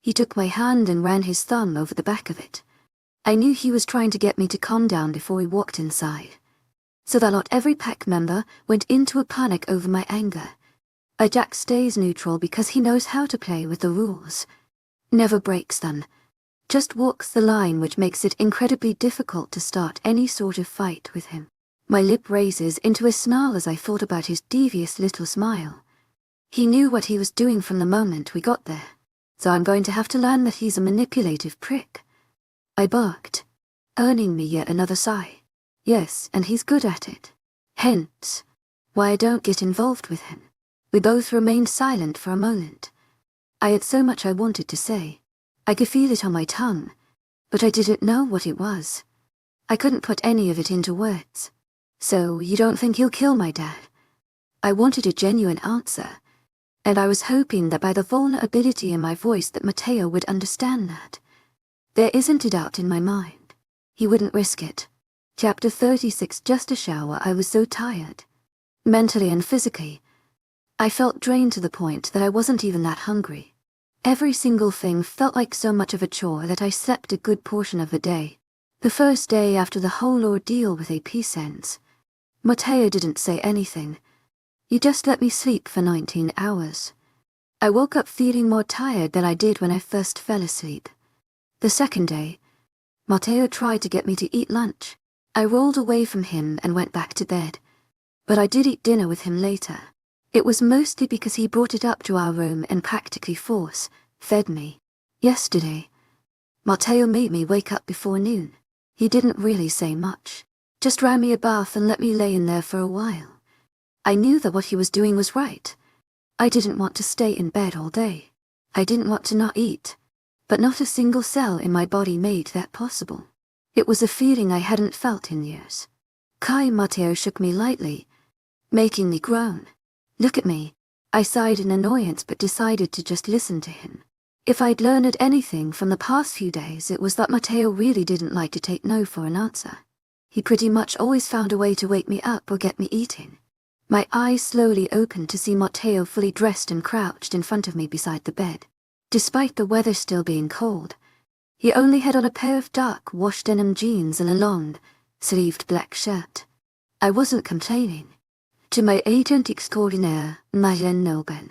He took my hand and ran his thumb over the back of it. I knew he was trying to get me to calm down before we walked inside, so that not every pack member went into a panic over my anger. Ajax stays neutral because he knows how to play with the rules. Never breaks them. Just walks the line, which makes it incredibly difficult to start any sort of fight with him. My lip raises into a snarl as I thought about his devious little smile. He knew what he was doing from the moment we got there, so I'm going to have to learn that he's a manipulative prick. I barked, earning me yet another sigh. Yes, and he's good at it. Hence, why I don't get involved with him. We both remained silent for a moment. I had so much I wanted to say. I could feel it on my tongue, but I didn't know what it was. I couldn't put any of it into words. So, you don't think he'll kill my dad? I wanted a genuine answer, and I was hoping that by the vulnerability in my voice that Matteo would understand that. There isn't a doubt in my mind. He wouldn't risk it. Chapter 36. Just a shower. I was so tired. Mentally and physically. I felt drained to the point that I wasn't even that hungry. Every single thing felt like so much of a chore that I slept a good portion of the day. The first day after the whole ordeal with AP Sense, Matteo didn't say anything. He just let me sleep for 19 hours. I woke up feeling more tired than I did when I first fell asleep. The second day, Matteo tried to get me to eat lunch. I rolled away from him and went back to bed. But I did eat dinner with him later. It was mostly because he brought it up to our room and practically force-fed me. Yesterday, Matteo made me wake up before noon. He didn't really say much. Just ran me a bath and let me lay in there for a while. I knew that what he was doing was right. I didn't want to stay in bed all day. I didn't want to not eat. But not a single cell in my body made that possible. It was a feeling I hadn't felt in years. Matteo shook me lightly, making me groan. Look at me. I sighed in annoyance but decided to just listen to him. If I'd learned anything from the past few days, it was that Matteo really didn't like to take no for an answer. He pretty much always found a way to wake me up or get me eating. My eyes slowly opened to see Matteo fully dressed and crouched in front of me beside the bed. Despite the weather still being cold, he only had on a pair of dark wash denim jeans and a long, sleeved black shirt. I wasn't complaining. To my agent extraordinaire, Madeleine Noban,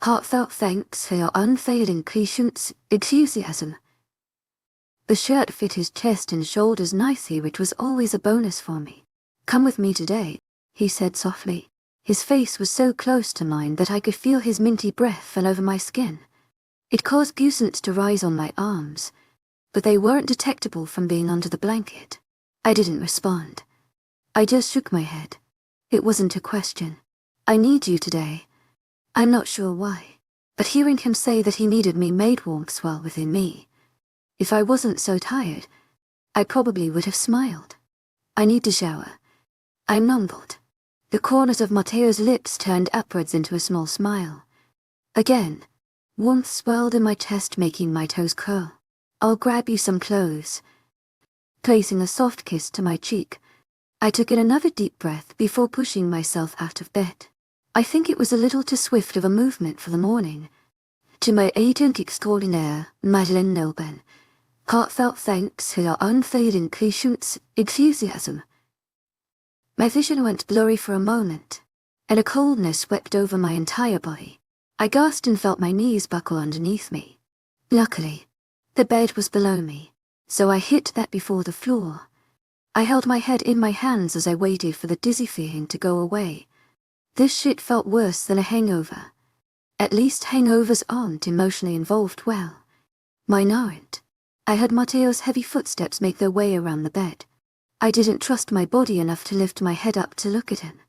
heartfelt thanks for your unfailing patience, enthusiasm. The shirt fit his chest and shoulders nicely, which was always a bonus for me. Come with me today, he said softly. His face was so close to mine that I could feel his minty breath fell over my skin. It caused goosebumps to rise on my arms, but they weren't detectable from being under the blanket. I didn't respond. I just shook my head. It wasn't a question. I need you today. I'm not sure why, but hearing him say that he needed me made warmth swell within me. If I wasn't so tired, I probably would have smiled. I need to shower. I mumbled. The corners of Matteo's lips turned upwards into a small smile. Again, warmth swelled in my chest, making my toes curl. I'll grab you some clothes. Placing a soft kiss to my cheek, I took in another deep breath before pushing myself out of bed. I think it was a little too swift of a movement for the morning. To my agent extraordinaire, Madeleine Nelben, heartfelt thanks for your unfailing patience, enthusiasm. My vision went blurry for a moment, and a coldness swept over my entire body. I gasped and felt my knees buckle underneath me. Luckily, the bed was below me, so I hit that before the floor. I held my head in my hands as I waited for the dizzy feeling to go away. This shit felt worse than a hangover. At least hangovers aren't emotionally involved well. Mine aren't. I heard Matteo's heavy footsteps make their way around the bed. I didn't trust my body enough to lift my head up to look at him.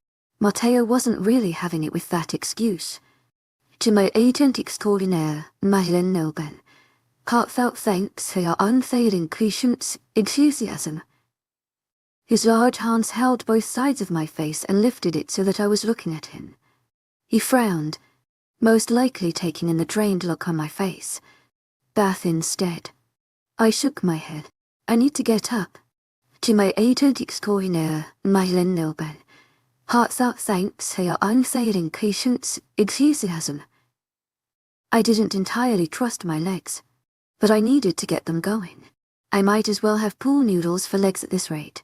Matteo wasn't really having it with that excuse. To my agent extraordinaire, Madeleine Nelben, heartfelt thanks for your unfailing patience, enthusiasm. His large hands held both sides of my face and lifted it so that I was looking at him. He frowned, most likely taking in the drained look on my face. Bath instead. I shook my head. I need to get up. To my agent extraordinaire, Madeleine Nelben, heartfelt thanks for your unfailing patience, enthusiasm. I didn't entirely trust my legs, but I needed to get them going. I might as well have pool noodles for legs at this rate.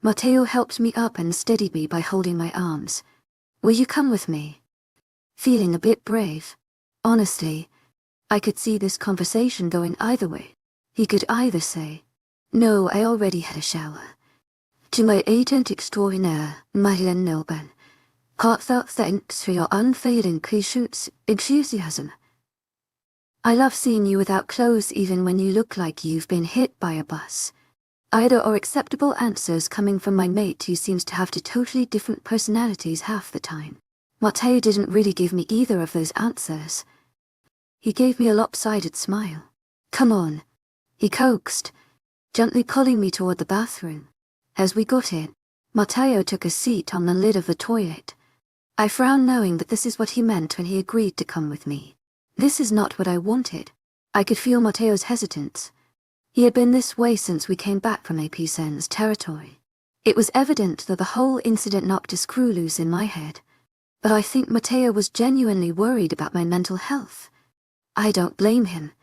Matteo helped me up and steadied me by holding my arms. Will you come with me? Feeling a bit brave. Honestly, I could see this conversation going either way. He could either say, "No, I already had a shower." To my agent extraordinaire, Madeleine Nelben, heartfelt thanks for your unfailing patience, enthusiasm. I love seeing you without clothes even when you look like you've been hit by a bus. Either or acceptable answers coming from my mate who seems to have two totally different personalities half the time. Matteo didn't really give me either of those answers. He gave me a lopsided smile. Come on, he coaxed, gently pulling me toward the bathroom. As we got in, Matteo took a seat on the lid of the toilet. I frowned, knowing that this is what he meant when he agreed to come with me. This is not what I wanted. I could feel Matteo's hesitance. He had been this way since we came back from Apsen's territory. It was evident that the whole incident knocked a screw loose in my head, but I think Matteo was genuinely worried about my mental health. I don't blame him.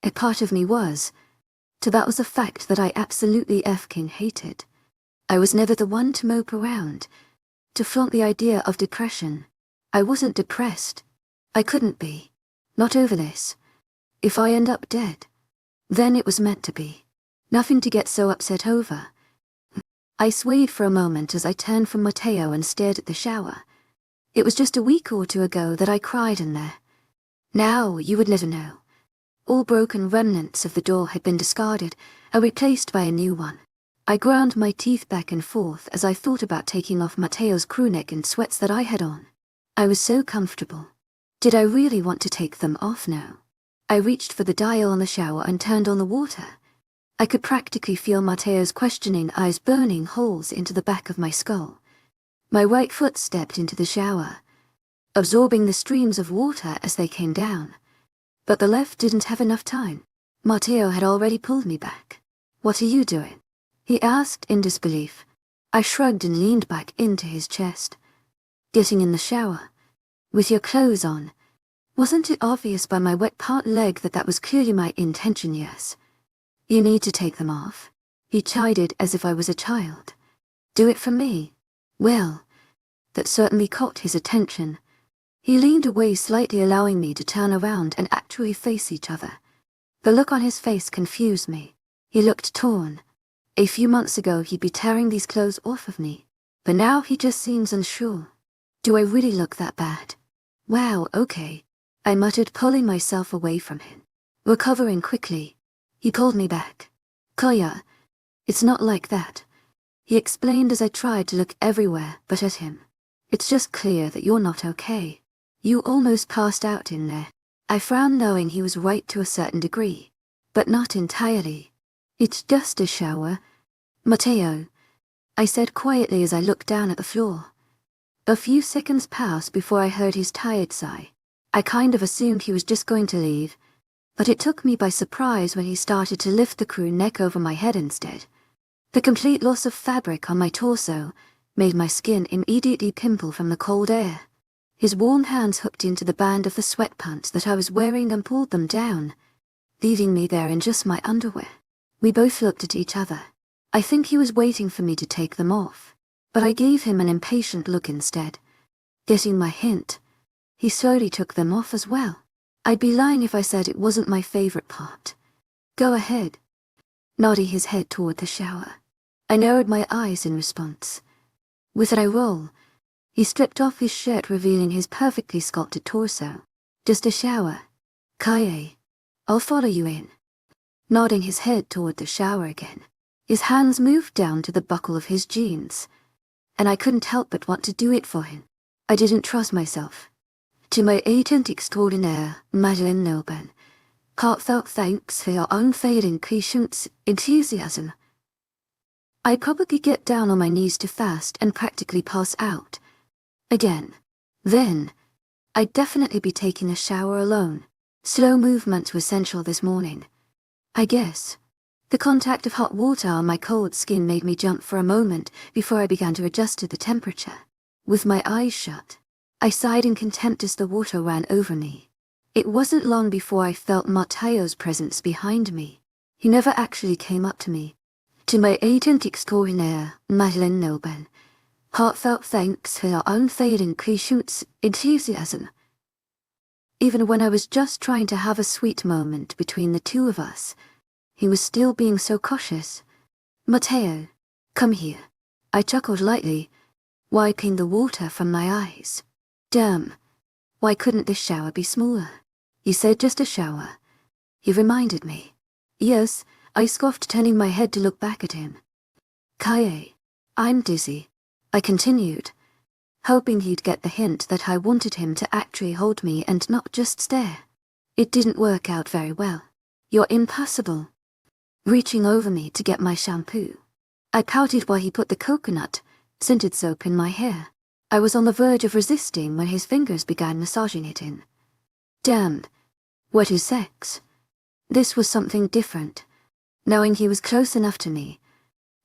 A part of me was. So that was a fact that I absolutely effing hated. I was never the one to mope around, to flaunt the idea of depression. I wasn't depressed. I couldn't be. Not over this. If I end up dead, then it was meant to be. Nothing to get so upset over. I swayed for a moment as I turned from Matteo and stared at the shower. It was just a week or two ago that I cried in there. Now you would never know. All broken remnants of the door had been discarded and replaced by a new one. I ground my teeth back and forth as I thought about taking off Matteo's crewneck and sweats that I had on. I was so comfortable. Did I really want to take them off now? I reached for the dial on the shower and turned on the water. I could practically feel Matteo's questioning eyes burning holes into the back of my skull. My right foot stepped into the shower, absorbing the streams of water as they came down. But the left didn't have enough time. Matteo had already pulled me back. What are you doing? He asked in disbelief. I shrugged and leaned back into his chest. Getting in the shower. With your clothes on. Wasn't it obvious by my wet part leg that was clearly my intention? Yes. You need to take them off. He chided as if I was a child. Do it for me. Well, that certainly caught his attention. He leaned away slightly, allowing me to turn around and actually face each other. The look on his face confused me. He looked torn. A few months ago he'd be tearing these clothes off of me, but now he just seems unsure. Do I really look that bad? Wow, okay, I muttered, pulling myself away from him. Recovering quickly, he pulled me back. Kaya, it's not like that. he explained as I tried to look everywhere but at him. It's just clear that you're not okay. You almost passed out in there. I frowned, knowing he was right to a certain degree, but not entirely. It's just a shower, Matteo, I said quietly as I looked down at the floor. A few seconds passed before I heard his tired sigh. I kind of assumed he was just going to leave, but it took me by surprise when he started to lift the crew neck over my head instead. The complete loss of fabric on my torso made my skin immediately pimple from the cold air. His warm hands hooked into the band of the sweatpants that I was wearing and pulled them down, leaving me there in just my underwear. We both looked at each other. I think he was waiting for me to take them off, but I gave him an impatient look instead. Getting my hint, he slowly took them off as well. I'd be lying if I said it wasn't my favorite part. Go ahead. Nodding his head toward the shower. I narrowed my eyes in response. With an eye roll, he stripped off his shirt, revealing his perfectly sculpted torso. Just a shower. Kaye, I'll follow you in. Nodding his head toward the shower again. His hands moved down to the buckle of his jeans, and I couldn't help but want to do it for him. I didn't trust myself. To my agent extraordinaire, Madeleine Noban, heartfelt thanks for your unfailing patience, enthusiasm. I'd probably get down on my knees too fast and practically pass out. Again. Then, I'd definitely be taking a shower alone. Slow movements were essential this morning. I guess. The contact of hot water on my cold skin made me jump for a moment before I began to adjust to the temperature. With my eyes shut, I sighed in contempt as the water ran over me. It wasn't long before I felt Matteo's presence behind me. He never actually came up to me. To my agent extraordinaire, Madeleine Noban, heartfelt thanks for your unfailing patience, enthusiasm. Even when I was just trying to have a sweet moment between the two of us, he was still being so cautious. Matteo, come here. I chuckled lightly, wiping the water from my eyes. Damn, why couldn't this shower be smaller? You said just a shower. He reminded me. Yes, I scoffed, turning my head to look back at him. Kaye, I'm dizzy, I continued, hoping he'd get the hint that I wanted him to actually hold me and not just stare. It didn't work out very well. You're impassible. Reaching over me to get my shampoo, I pouted while he put the coconut, scented soap in my hair. I was on the verge of resisting when his fingers began massaging it in. Damn, what is sex? This was something different. Knowing he was close enough to me,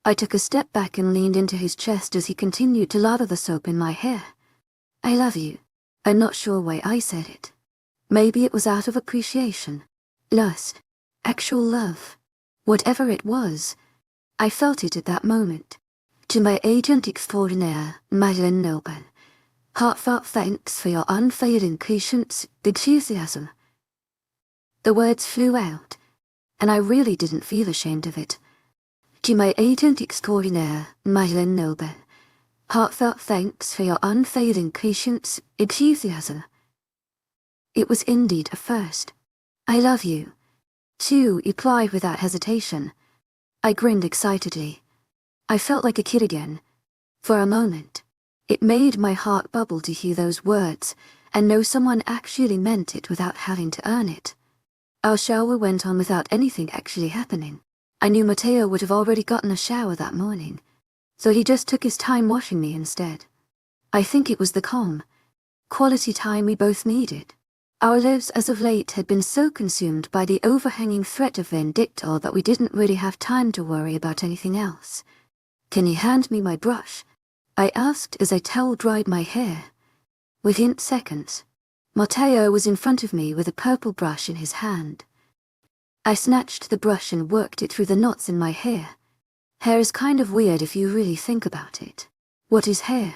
I took a step back and leaned into his chest as he continued to lather the soap in my hair. I love you. I'm not sure why I said it. Maybe it was out of appreciation, lust, actual love. Whatever it was, I felt it at that moment. To my agent extraordinaire, Madeleine Noban, heartfelt thanks for your unfailing patience, enthusiasm. The words flew out, and I really didn't feel ashamed of it. To my agent extraordinaire, Madeleine Noban, heartfelt thanks for your unfailing patience, enthusiasm. It was indeed a first. I love you, too, he replied without hesitation. I grinned excitedly. I felt like a kid again. For a moment, it made my heart bubble to hear those words and know someone actually meant it without having to earn it. Our shower went on without anything actually happening. I knew Matteo would have already gotten a shower that morning, so he just took his time washing me instead. I think it was the calm, quality time we both needed. Our lives as of late had been so consumed by the overhanging threat of vindicta that we didn't really have time to worry about anything else. Can you hand me my brush? I asked as I towel-dried my hair. Within seconds, Matteo was in front of me with a purple brush in his hand. I snatched the brush and worked it through the knots in my hair. Hair is kind of weird if you really think about it. What is hair?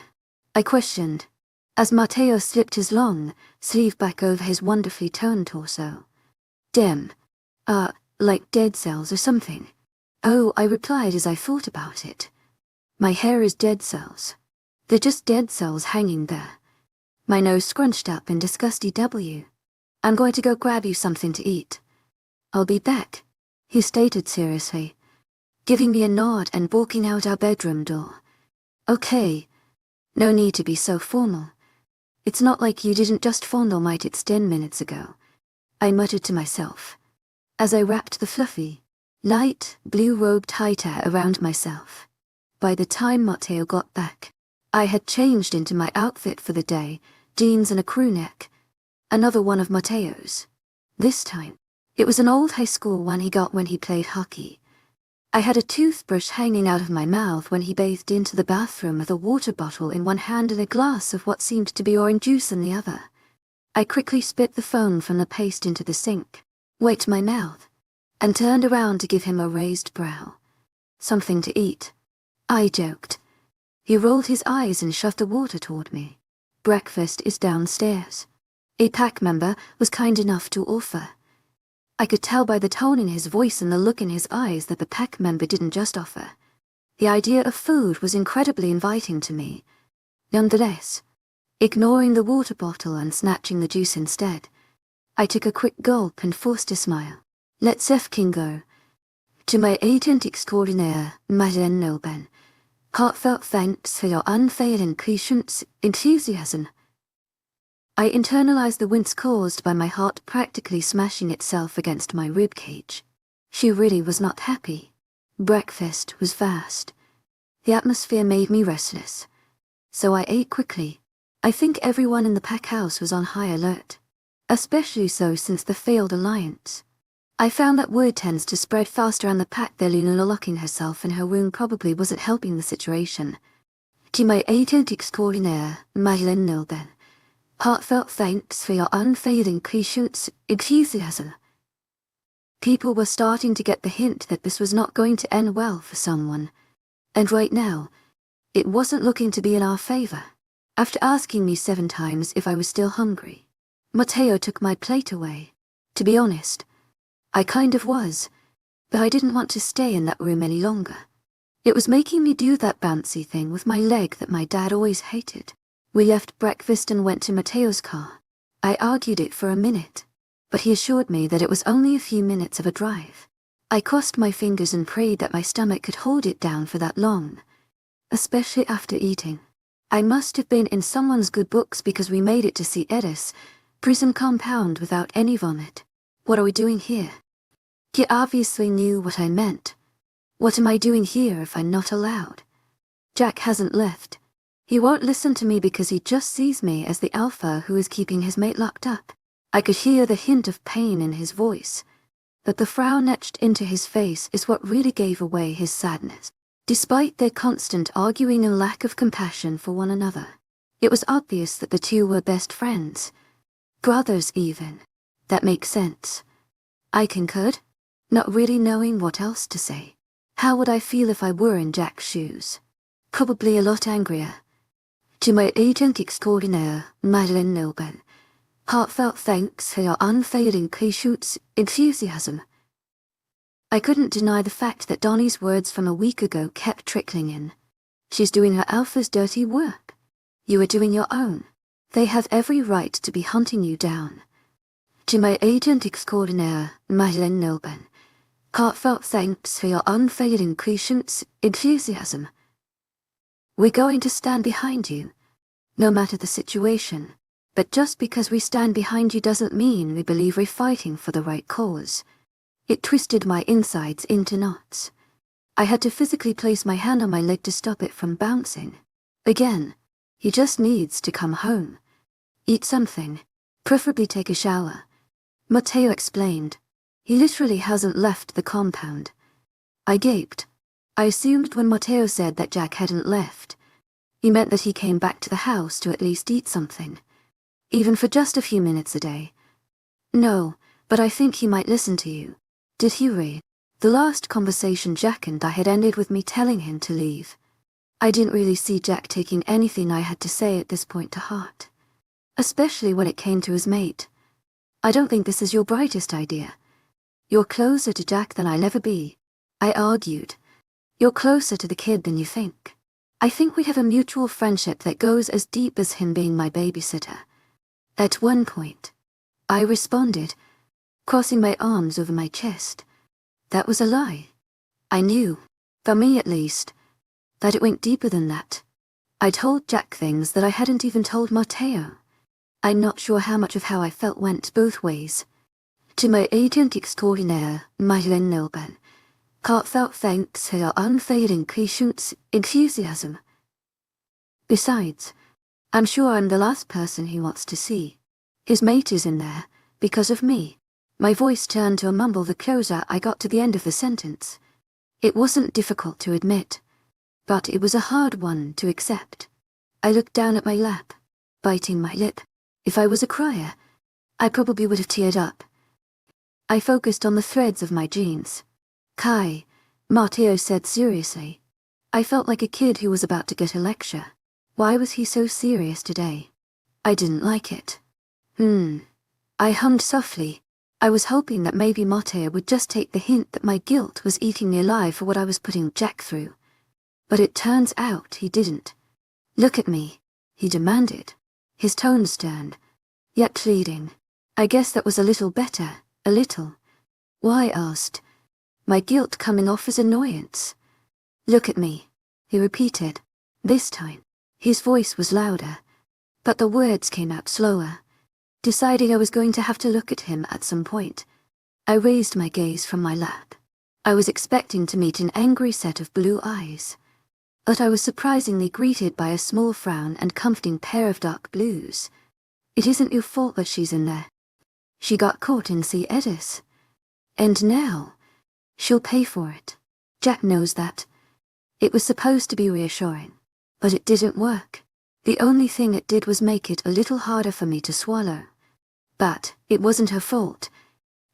I questioned, as Matteo slipped his long sleeve back over his wonderfully toned torso. Dem. Like dead cells or something. Oh, I replied as I thought about it. My hair is dead cells. They're just dead cells hanging there. My nose scrunched up in disgusty W. I'm going to go grab you something to eat. I'll be back, he stated seriously. giving me a nod and walking out our bedroom door. Okay. No need to be so formal. It's not like you didn't just fondle my tits 10 minutes ago, I muttered to myself, as I wrapped the fluffy, light blue robe tighter around myself. By the time Matteo got back, I had changed into my outfit for the day, jeans and a crew neck. Another one of Matteo's. This time, it was an old high school one he got when he played hockey. I had a toothbrush hanging out of my mouth when he bathed into the bathroom with a water bottle in one hand and a glass of what seemed to be orange juice in the other. I quickly spit the foam from the paste into the sink, wiped my mouth, and turned around to give him a raised brow. Something to eat, I joked. He rolled his eyes and shoved the water toward me. Breakfast is downstairs. A pack member was kind enough to offer. I could tell by the tone in his voice and the look in his eyes that the pack member didn't just offer. The idea of food was incredibly inviting to me. Nonetheless, ignoring the water bottle and snatching the juice instead, I took a quick gulp and forced a smile. Let's effing go. To my agent extraordinaire, Madeleine Nolben, heartfelt thanks for your unfailing patience, enthusiasm. I internalized the wince caused by my heart practically smashing itself against my ribcage. She really was not happy. Breakfast was fast. The atmosphere made me restless. So I ate quickly. I think everyone in the pack house was on high alert. Especially so since the failed alliance. I found that word tends to spread faster on the pack than Luna locking herself in her room probably wasn't helping the situation. To my agent extraordinaire, Madeleine Nolben, heartfelt thanks for your unfailing patience, enthusiasm. People were starting to get the hint that this was not going to end well for someone. And right now, it wasn't looking to be in our favor. After asking me 7 times if I was still hungry, Matteo took my plate away. To be honest, I kind of was, but I didn't want to stay in that room any longer. It was making me do that bouncy thing with my leg that my dad always hated. We left breakfast and went to Matteo's car. I argued it for a minute, but he assured me that it was only a few minutes of a drive. I crossed my fingers and prayed that my stomach could hold it down for that long, especially after eating. I must have been in someone's good books because we made it to see Edis, prison compound without any vomit. What are we doing here? He obviously knew what I meant. What am I doing here if I'm not allowed? Jack hasn't left. He won't listen to me because he just sees me as the alpha who is keeping his mate locked up. I could hear the hint of pain in his voice, but the frown etched into his face is what really gave away his sadness. Despite their constant arguing and lack of compassion for one another, it was obvious that the two were best friends. Brothers even. That makes sense. I concurred, not really knowing what else to say. How would I feel if I were in Jack's shoes? Probably a lot angrier. To my agent extraordinaire, Madeleine Nolben, heartfelt thanks for your unfailing patience, enthusiasm. I couldn't deny the fact that Donnie's words from a week ago kept trickling in. She's doing her alpha's dirty work. You are doing your own. They have every right to be hunting you down. To my agent extraordinaire, Madeleine Nolben, heartfelt thanks for your unfailing patience, enthusiasm. We're going to stand behind you, no matter the situation, but just because we stand behind you doesn't mean we believe we're fighting for the right cause. It twisted my insides into knots. I had to physically place my hand on my leg to stop it from bouncing. Again, he just needs to come home. Eat something, preferably take a shower. Matteo explained. He literally hasn't left the compound. I gaped. I assumed when Matteo said that Jack hadn't left, he meant that he came back to the house to at least eat something, even for just a few minutes a day. No, but I think he might listen to you. Did he read? The last conversation Jack and I had ended with me telling him to leave. I didn't really see Jack taking anything I had to say at this point to heart, especially when it came to his mate. I don't think this is your brightest idea. You're closer to Jack than I'll ever be, I argued. You're closer to the kid than you think. I think we have a mutual friendship that goes as deep as him being my babysitter. At one point, I responded, crossing my arms over my chest. That was a lie. I knew. For me at least, that it went deeper than that. I told Jack things that I hadn't even told Matteo. I'm not sure how much of how I felt went both ways. To my agent extraordinaire, Madeleine Nilben, heartfelt thanks for your unfailing patience, enthusiasm. Besides, I'm sure I'm the last person he wants to see. His mate is in there, because of me. My voice turned to a mumble the closer I got to the end of the sentence. It wasn't difficult to admit, but it was a hard one to accept. I looked down at my lap, biting my lip. If I was a crier, I probably would have teared up. I focused on the threads of my jeans. Kai, Matteo said seriously. I felt like a kid who was about to get a lecture. Why was he so serious today? I didn't like it. I hummed softly. I was hoping that maybe Matteo would just take the hint that my guilt was eating me alive for what I was putting Jack through. But it turns out he didn't. Look at me, he demanded, his tone stern, yet pleading. I guess that was a little better, a little. Why, I asked, my guilt coming off as annoyance. Look at me, he repeated. This time, his voice was louder, but the words came out slower. Deciding I was going to have to look at him at some point, I raised my gaze from my lap. I was expecting to meet an angry set of blue eyes, but I was surprisingly greeted by a small frown and comforting pair of dark blues. It isn't your fault that she's in there. She got caught in C. Edis. And now, she'll pay for it. Jack knows that. It was supposed to be reassuring, but it didn't work. The only thing it did was make it a little harder for me to swallow. But it wasn't her fault.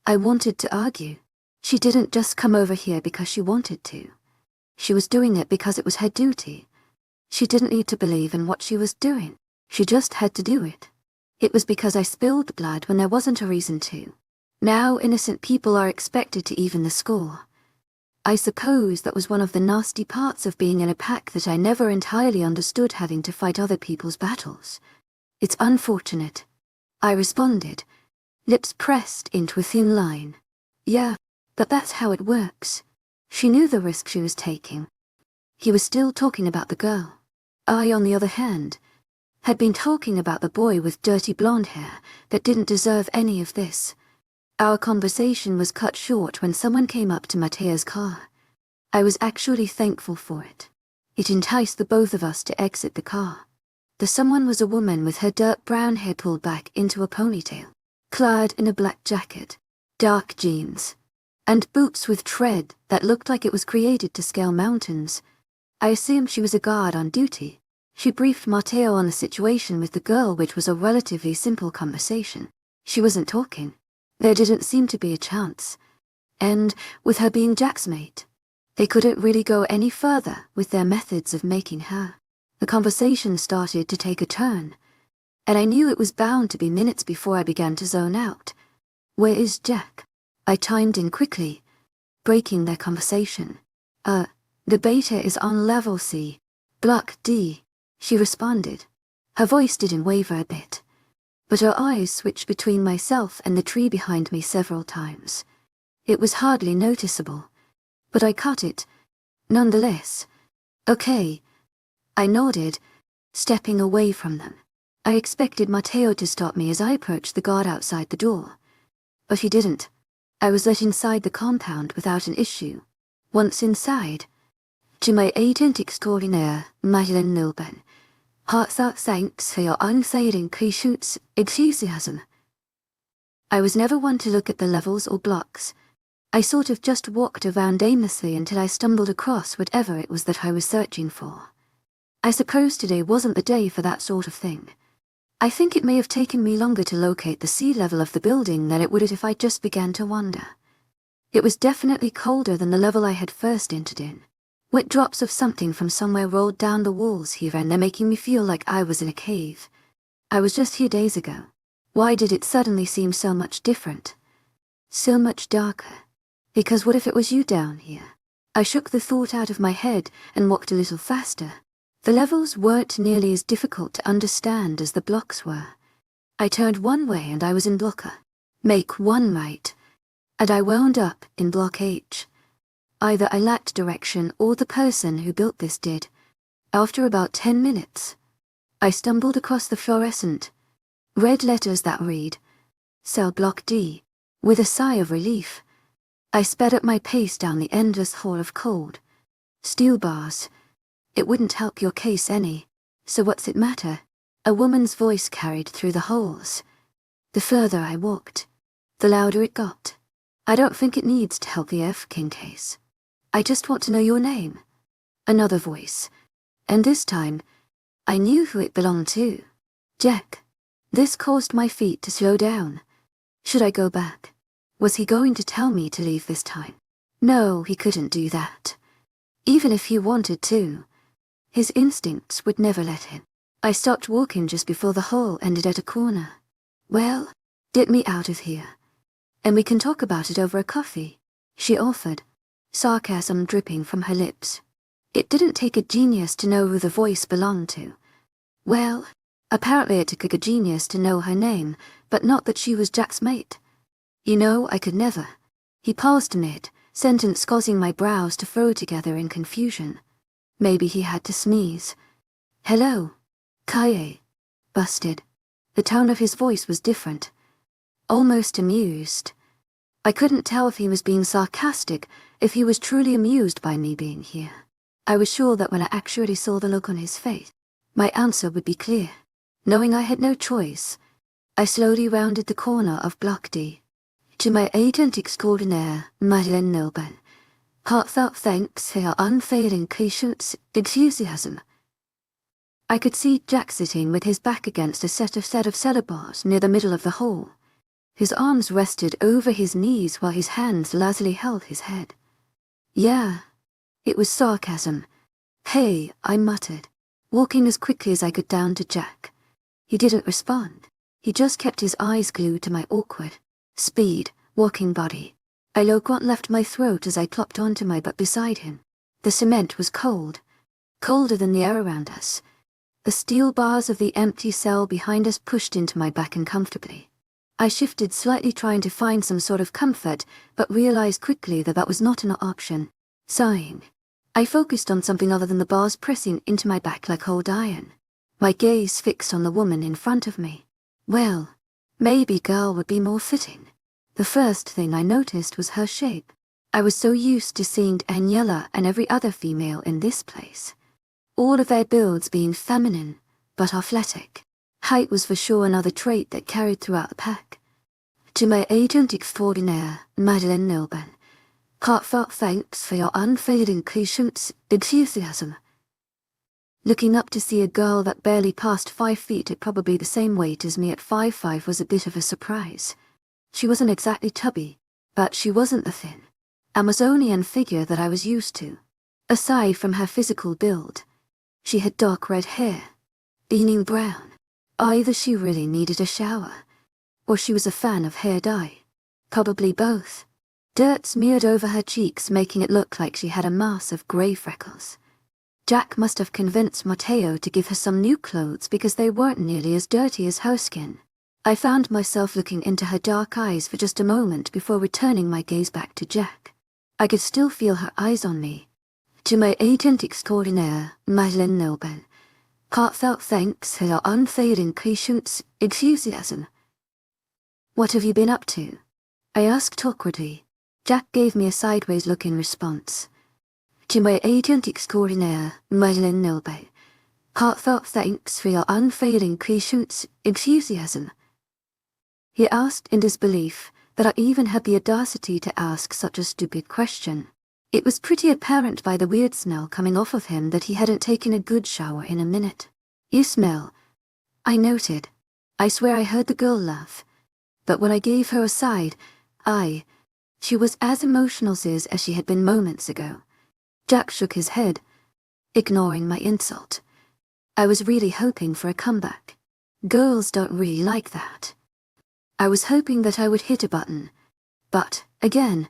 I wanted to argue. She didn't just come over here because she wanted to. She was doing it because it was her duty. She didn't need to believe in what she was doing. She just had to do it. It was because I spilled blood when there wasn't a reason to. Now innocent people are expected to even the score. I suppose that was one of the nasty parts of being in a pack that I never entirely understood, having to fight other people's battles. It's unfortunate, I responded, lips pressed into a thin line. Yeah, but that's how it works. She knew the risk she was taking. He was still talking about the girl. I, on the other hand, had been talking about the boy with dirty blonde hair that didn't deserve any of this. Our conversation was cut short when someone came up to Matteo's car. I was actually thankful for it. It enticed the both of us to exit the car. The someone was a woman with her dark brown hair pulled back into a ponytail, clad in a black jacket, dark jeans, and boots with tread that looked like it was created to scale mountains. I assumed she was a guard on duty. She briefed Matteo on the situation with the girl, which was a relatively simple conversation. She wasn't talking. There didn't seem to be a chance. And, with her being Jack's mate, they couldn't really go any further with their methods of making her. The conversation started to take a turn, and I knew it was bound to be minutes before I began to zone out. Where is Jack? I chimed in quickly, breaking their conversation. The beta is on level C, block D, she responded. Her voice didn't waver a bit, but her eyes switched between myself and the tree behind me several times. It was hardly noticeable, but I caught it, nonetheless. Okay, I nodded, stepping away from them. I expected Matteo to stop me as I approached the guard outside the door, but he didn't. I was let inside the compound without an issue. Once inside, to my agent extraordinaire, Madeleine Nilben, heartfelt thanks for your unfailing patience, enthusiasm. I was never one to look at the levels or blocks. I sort of just walked around aimlessly until I stumbled across whatever it was that I was searching for. I suppose today wasn't the day for that sort of thing. I think it may have taken me longer to locate the sea level of the building than it would if I just began to wander. It was definitely colder than the level I had first entered in. Wet drops of something from somewhere rolled down the walls here, and they're making me feel like I was in a cave. I was just here days ago. Why did it suddenly seem so much different? So much darker? Because what if it was you down here? I shook the thought out of my head and walked a little faster. The levels weren't nearly as difficult to understand as the blocks were. I turned one way and I was in blocker. Make one right, and I wound up in block H. Either I lacked direction or the person who built this did. After about 10 minutes, I stumbled across the fluorescent red letters that read, Cell Block D. With a sigh of relief, I sped up my pace down the endless hall of cold steel bars. It wouldn't help your case any, so what's it matter? A woman's voice carried through the halls. The further I walked, the louder it got. I don't think it needs to help the F-King case. I just want to know your name. Another voice. And this time, I knew who it belonged to. Jack. This caused my feet to slow down. Should I go back? Was he going to tell me to leave this time? No, he couldn't do that. Even if he wanted to, his instincts would never let him. I stopped walking just before the hall ended at a corner. Well, get me out of here, and we can talk about it over a coffee, she offered, sarcasm dripping from her lips. It didn't take a genius to know who the voice belonged to. Well, apparently it took a genius to know her name, but not that she was Jack's mate. You know, I could never. He paused mid-sentence, causing my brows to furrow together in confusion. Maybe he had to sneeze. Hello. Kaye. Busted. The tone of his voice was different. Almost amused. I couldn't tell if he was being sarcastic, if he was truly amused by me being here. I was sure that when I actually saw the look on his face, my answer would be clear. Knowing I had no choice, I slowly rounded the corner of Block D. To my agent extraordinaire, Madeleine Nilben, heartfelt thanks for your unfailing patience, enthusiasm. I could see Jack sitting with his back against a set of cellar bars near the middle of the hall. His arms rested over his knees while his hands lazily held his head. Yeah, it was sarcasm. Hey, I muttered, walking as quickly as I could down to Jack. He didn't respond. He just kept his eyes glued to my awkward walking body. A low grunt left my throat as I plopped onto my butt beside him. The cement was cold, colder than the air around us. The steel bars of the empty cell behind us pushed into my back uncomfortably. I shifted slightly, trying to find some sort of comfort, but realized quickly that that was not an option. Sighing, I focused on something other than the bars pressing into my back like cold iron. My gaze fixed on the woman in front of me. Well, maybe girl would be more fitting. The first thing I noticed was her shape. I was so used to seeing Daniela and every other female in this place, all of their builds being feminine, but athletic. Height was for sure another trait that carried throughout the pack. To my agent extraordinaire, Madeleine Nilben, heartfelt thanks for your unfailing patience, enthusiasm. Looking up to see a girl that barely passed 5 feet at probably the same weight as me at 5'5" was a bit of a surprise. She wasn't exactly tubby, but she wasn't the thin Amazonian figure that I was used to. Aside from her physical build, she had dark red hair, beaming brown. Either she really needed a shower, or she was a fan of hair dye. Probably both. Dirt smeared over her cheeks, making it look like she had a mass of grey freckles. Jack must have convinced Matteo to give her some new clothes because they weren't nearly as dirty as her skin. I found myself looking into her dark eyes for just a moment before returning my gaze back to Jack. I could still feel her eyes on me. To my agent extraordinaire, Madeleine Nilben, heartfelt thanks for your unfailing patience, enthusiasm. What have you been up to? I asked awkwardly. Jack gave me a sideways look in response. To my agent extraordinaire, Madeleine Nilben, heartfelt thanks for your unfailing patience, enthusiasm. He asked in disbelief that I even had the audacity to ask such a stupid question. It was pretty apparent by the weird smell coming off of him that he hadn't taken a good shower in a minute. You smell, I noted. I swear I heard the girl laugh. But when I gave her a side, she was as emotional as she had been moments ago. Jack shook his head, ignoring my insult. I was really hoping for a comeback. Girls don't really like that. I was hoping that I would hit a button, but, again,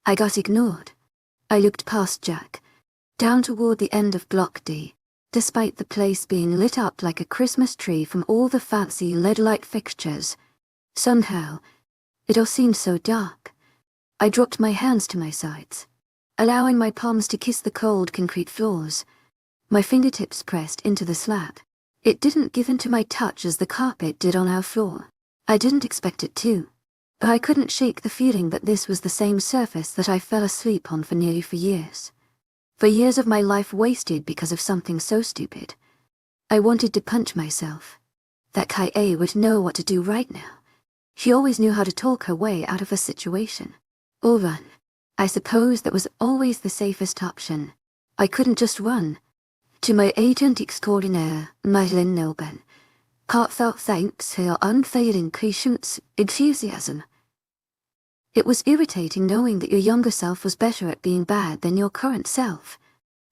I got ignored. I looked past Jack, down toward the end of Block D, despite the place being lit up like a Christmas tree from all the fancy LED light fixtures. Somehow, it all seemed so dark. I dropped my hands to my sides. allowing my palms to kiss the cold concrete floors. My fingertips pressed into the slab. It didn't give in to my touch as the carpet did on our floor. I didn't expect it to. But I couldn't shake the feeling that this was the same surface that I fell asleep on for nearly 4 years. For years of my life wasted because of something so stupid. I wanted to punch myself. That Kae would know what to do right now. She always knew how to talk her way out of a situation. Or run. I suppose that was always the safest option. I couldn't just run. To my agent extraordinaire, Madeleine Nobel. Heartfelt thanks for your unfailing patience, enthusiasm. It was irritating knowing that your younger self was better at being bad than your current self.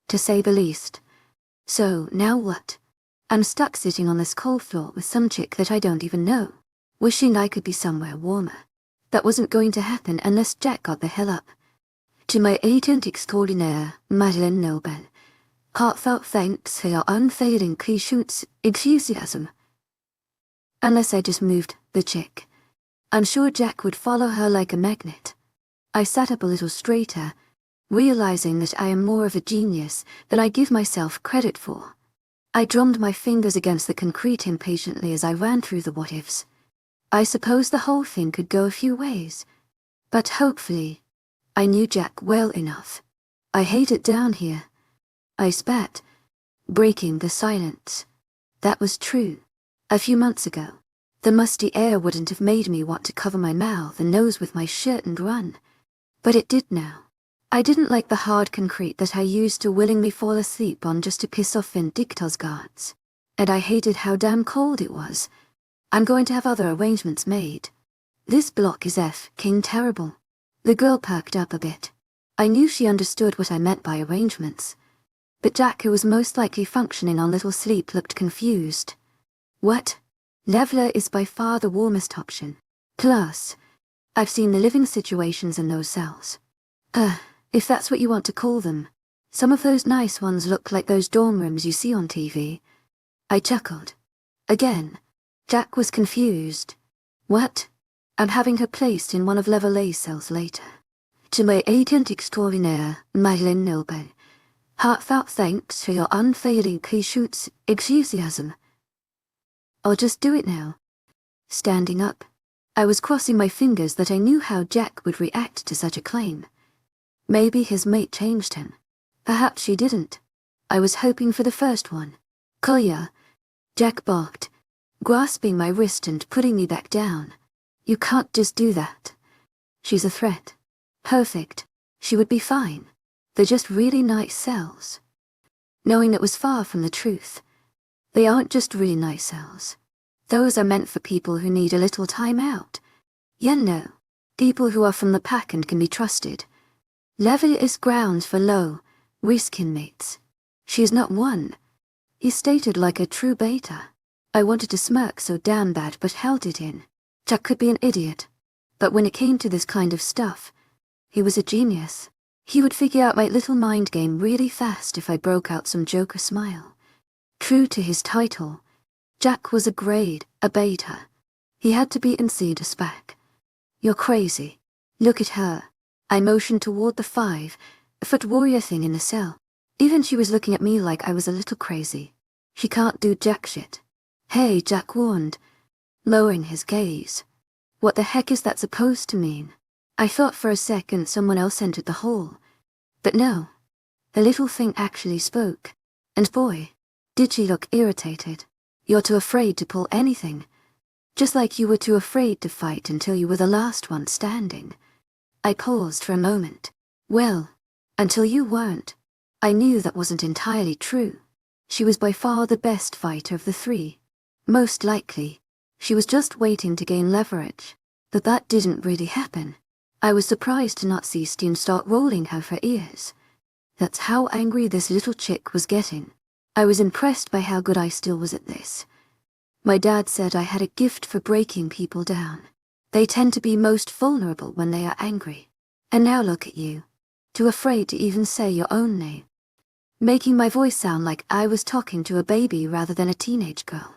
To say the least. So, now what? I'm stuck sitting on this cold floor with some chick that I don't even know, wishing I could be somewhere warmer. That wasn't going to happen unless Jack got the hell up. To my agent extraordinaire, Madeleine Nobel. Heartfelt thanks for your unfailing patience, enthusiasm. Unless I just moved the chick. I'm sure Jack would follow her like a magnet. I sat up a little straighter, realizing that I am more of a genius than I give myself credit for. I drummed my fingers against the concrete impatiently as I ran through the what-ifs. I suppose the whole thing could go a few ways. But hopefully, I knew Jack well enough. I hate it down here. I spat, breaking the silence. That was true. A few months ago, the musty air wouldn't have made me want to cover my mouth and nose with my shirt and run. But it did now. I didn't like the hard concrete that I used to willingly fall asleep on just to piss off Vindictor's guards. And I hated how damn cold it was. I'm going to have other arrangements made. This block is King terrible. The girl perked up a bit. I knew she understood what I meant by arrangements. But Jack, who was most likely functioning on little sleep, looked confused. What? Leveler is by far the warmest option. Plus, I've seen the living situations in those cells. If that's what you want to call them. Some of those nice ones look like those dorm rooms you see on TV. I chuckled. Again, Jack was confused. What? I'm having her placed in one of Level A's cells later. To my agent extraordinaire, Madeleine Nobel. Heartfelt thanks for your unfailing patience, enthusiasm. I'll just do it now. Standing up, I was crossing my fingers that I knew how Jack would react to such a claim. Maybe his mate changed him. Perhaps she didn't. I was hoping for the first one. Kolya, Jack barked, grasping my wrist and putting me back down. You can't just do that. She's a threat. Perfect. She would be fine. They're just really nice cells. Knowing it was far from the truth. They aren't just really nice cells. Those are meant for people who need a little time out. You know, people who are from the pack and can be trusted. Level is grounds for low, risk inmates. She is not one. He stated like a true beta. I wanted to smirk so damn bad but held it in. Jack could be an idiot. But when it came to this kind of stuff, he was a genius. He would figure out my little mind game really fast if I broke out some Joker smile. True to his title, Jack was a grade, a beta. He had to be in C to spec. You're crazy. Look at her. I motioned toward the 5-foot warrior thing in the cell. Even she was looking at me like I was a little crazy. She can't do jack shit. Hey, Jack warned, lowering his gaze. What the heck is that supposed to mean? I thought for a second someone else entered the hall. But no. The little thing actually spoke. And boy, did she look irritated. You're too afraid to pull anything. Just like you were too afraid to fight until you were the last one standing. I paused for a moment. Well, until you weren't. I knew that wasn't entirely true. She was by far the best fighter of the 3. Most likely, she was just waiting to gain leverage. But that didn't really happen. I was surprised to not see Steam start rolling her for ears. That's how angry this little chick was getting. I was impressed by how good I still was at this. My dad said I had a gift for breaking people down. They tend to be most vulnerable when they are angry. And now look at you. Too afraid to even say your own name. Making my voice sound like I was talking to a baby rather than a teenage girl.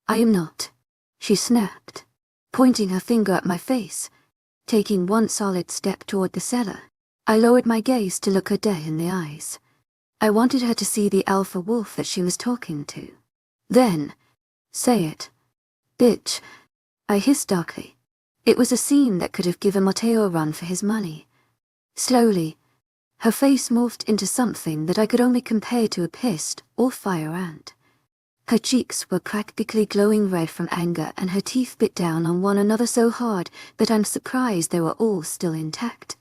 I am not. She snapped, pointing her finger at my face, taking one solid step toward the cellar. I lowered my gaze to look her dead in the eyes. I wanted her to see the alpha wolf that she was talking to. Then, say it. Bitch, I hissed darkly. It was a scene that could have given Matteo a run for his money. Slowly, her face morphed into something that I could only compare to a pissed or fire ant. Her cheeks were practically glowing red from anger, and her teeth bit down on one another so hard that I'm surprised they were all still intact.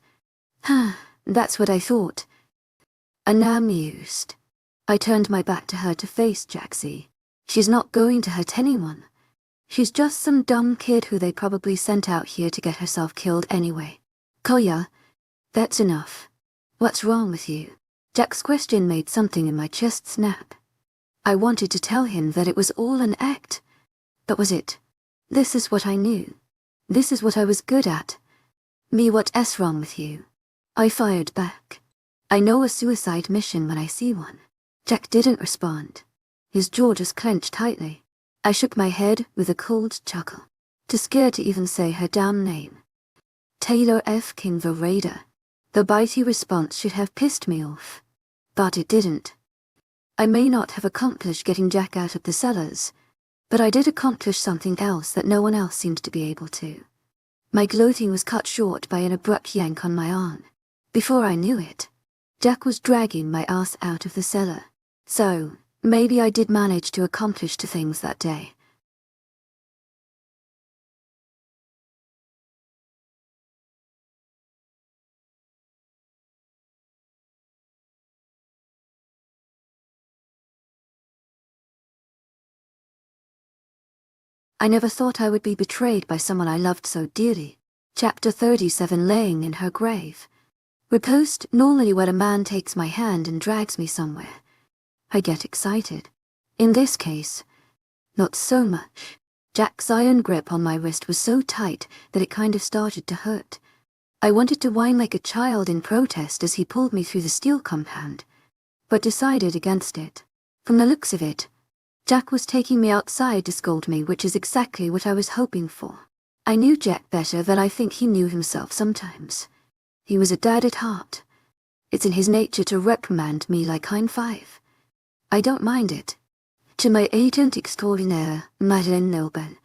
That's what I thought. Unamused. I turned my back to her to face Jaxie. She's not going to hurt anyone. She's just some dumb kid who they probably sent out here to get herself killed anyway. Koya, that's enough. What's wrong with you? Jack's question made something in my chest snap. I wanted to tell him that it was all an act. But was it? This is what I knew. This is what I was good at. Me, what's wrong with you? I fired back. I know a suicide mission when I see one. Jack didn't respond. His jaw just clenched tightly. I shook my head with a cold chuckle. Too scared to even say her damn name. Taylor F. King the Raider. The bitey response should have pissed me off. But it didn't. I may not have accomplished getting Jack out of the cellars, but I did accomplish something else that no one else seemed to be able to. My gloating was cut short by an abrupt yank on my arm. Before I knew it, Jack was dragging my ass out of the cellar. So, maybe I did manage to accomplish 2 things that day. I never thought I would be betrayed by someone I loved so dearly. Chapter 37, Laying in Her Grave. Repost, normally when a man takes my hand and drags me somewhere, I get excited. In this case, not so much. Jack's iron grip on my wrist was so tight that it kind of started to hurt. I wanted to whine like a child in protest as he pulled me through the steel compound, but decided against it. From the looks of it, Jack was taking me outside to scold me, which is exactly what I was hoping for. I knew Jack better than I think he knew himself sometimes. He was a dad at heart. It's in his nature to reprimand me like I'm 5. I don't mind it. To my agent extraordinaire, Madeleine Nobel,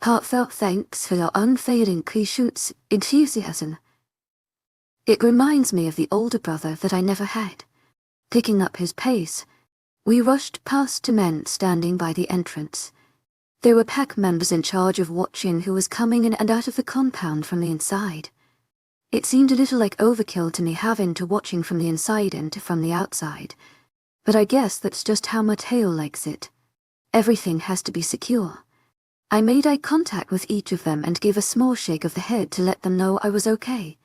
heartfelt thanks for your unfailing patience, enthusiasm. It reminds me of the older brother that I never had. Picking up his pace, we rushed past 2 men standing by the entrance. There were pack members in charge of watching who was coming in and out of the compound from the inside. It seemed a little like overkill to me having to watching from the inside and from the outside, but I guess that's just how Matteo likes it. Everything has to be secure. I made eye contact with each of them and gave a small shake of the head to let them know I was okay.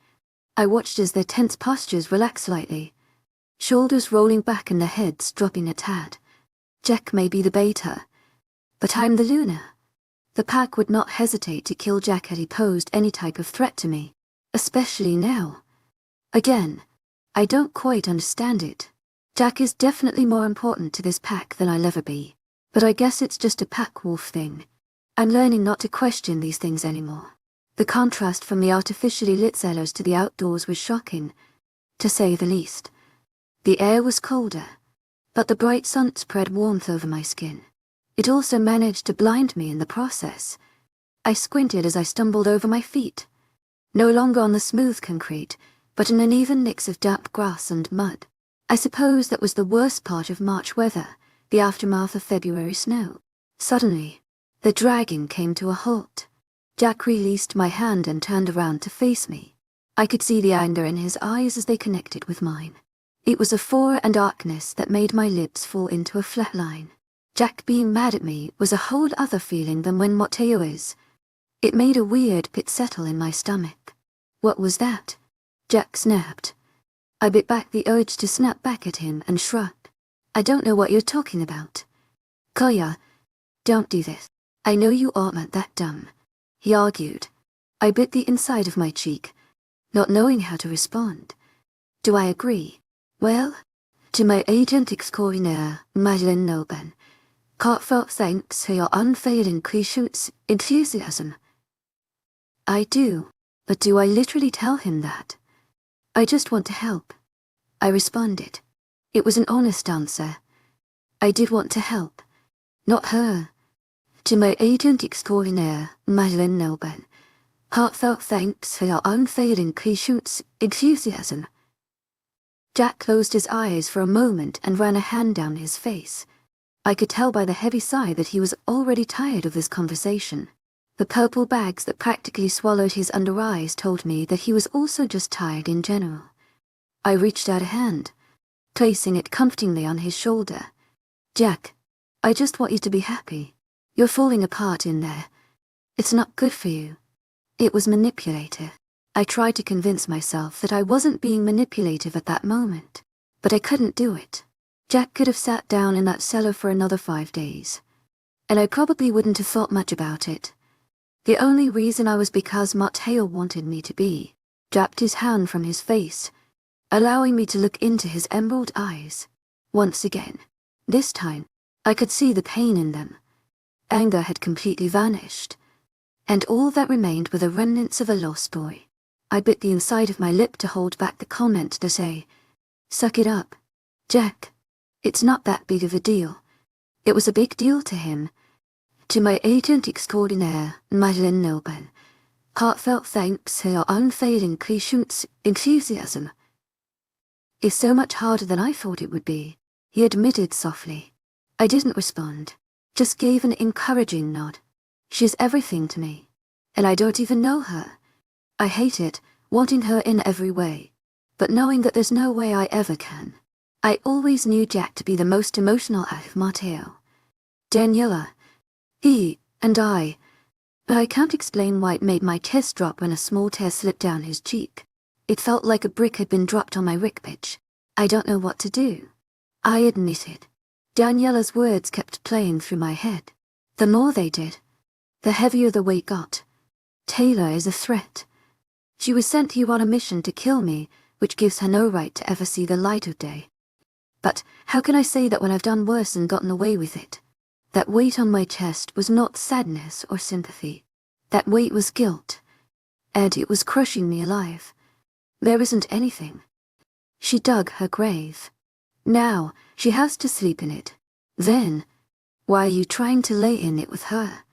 I watched as their tense postures relaxed slightly, shoulders rolling back and their heads dropping a tad. Jack may be the beta, but I'm the Luna. The pack would not hesitate to kill Jack had he posed any type of threat to me, especially now. Again, I don't quite understand it. Jack is definitely more important to this pack than I'll ever be, but I guess it's just a pack wolf thing. I'm learning not to question these things anymore. The contrast from the artificially lit cellars to the outdoors was shocking, to say the least. The air was colder, but the bright sun spread warmth over my skin. It also managed to blind me in the process. I squinted as I stumbled over my feet, no longer on the smooth concrete, but in an even mix of damp grass and mud. I suppose that was the worst part of March weather, the aftermath of February snow. Suddenly, the dragging came to a halt. Jack released my hand and turned around to face me. I could see the anger in his eyes as they connected with mine. It was a fire and darkness that made my lips fall into a flat line. Jack being mad at me was a whole other feeling than when Matteo is. It made a weird pit settle in my stomach. What was that? Jack snapped. I bit back the urge to snap back at him and shrugged. I don't know what you're talking about. Koya, don't do this. I know you aren't that dumb, he argued. I bit the inside of my cheek, not knowing how to respond. Do I agree? Well, to my agent extraordinaire, Madeleine Nobel, heartfelt thanks for your unfailing patience, enthusiasm. I do, but do I literally tell him that? I just want to help, I responded. It was an honest answer. I did want to help. Not her. To my agent extraordinaire, Madeleine Nelben, heartfelt thanks for your unfailing patience, enthusiasm. Jack closed his eyes for a moment and ran a hand down his face. I could tell by the heavy sigh that he was already tired of this conversation. The purple bags that practically swallowed his under eyes told me that he was also just tired in general. I reached out a hand, placing it comfortingly on his shoulder. Jack, I just want you to be happy. You're falling apart in there. It's not good for you. It was manipulative. I tried to convince myself that I wasn't being manipulative at that moment, but I couldn't do it. Jack could have sat down in that cellar for another 5 days, and I probably wouldn't have thought much about it. The only reason I was because Matteo wanted me to be, dropped his hand from his face, allowing me to look into his emerald eyes. Once again. This time, I could see the pain in them. Anger had completely vanished, and all that remained were the remnants of a lost boy. I bit the inside of my lip to hold back the comment to say, "Suck it up, Jack. It's not that big of a deal." It was a big deal to him. To my agent extraordinaire, Madeleine Nelben, heartfelt thanks for your unfailing patience, enthusiasm. It's so much harder than I thought it would be, he admitted softly. I didn't respond, just gave an encouraging nod. She's everything to me, and I don't even know her. I hate it, wanting her in every way, but knowing that there's no way I ever can. I always knew Jack to be the most emotional out of Matteo. Daniela, he, and I, but I can't explain why it made my chest drop when a small tear slipped down his cheek. It felt like a brick had been dropped on my ribcage. I don't know what to do, I admitted. Daniela's words kept playing through my head. The more they did, the heavier the weight got. Taylor is a threat. She was sent to you on a mission to kill me, which gives her no right to ever see the light of day. But how can I say that when I've done worse and gotten away with it? That weight on my chest was not sadness or sympathy. That weight was guilt, and it was crushing me alive. There isn't anything. She dug her grave. Now she has to sleep in it. Then, why are you trying to lay in it with her?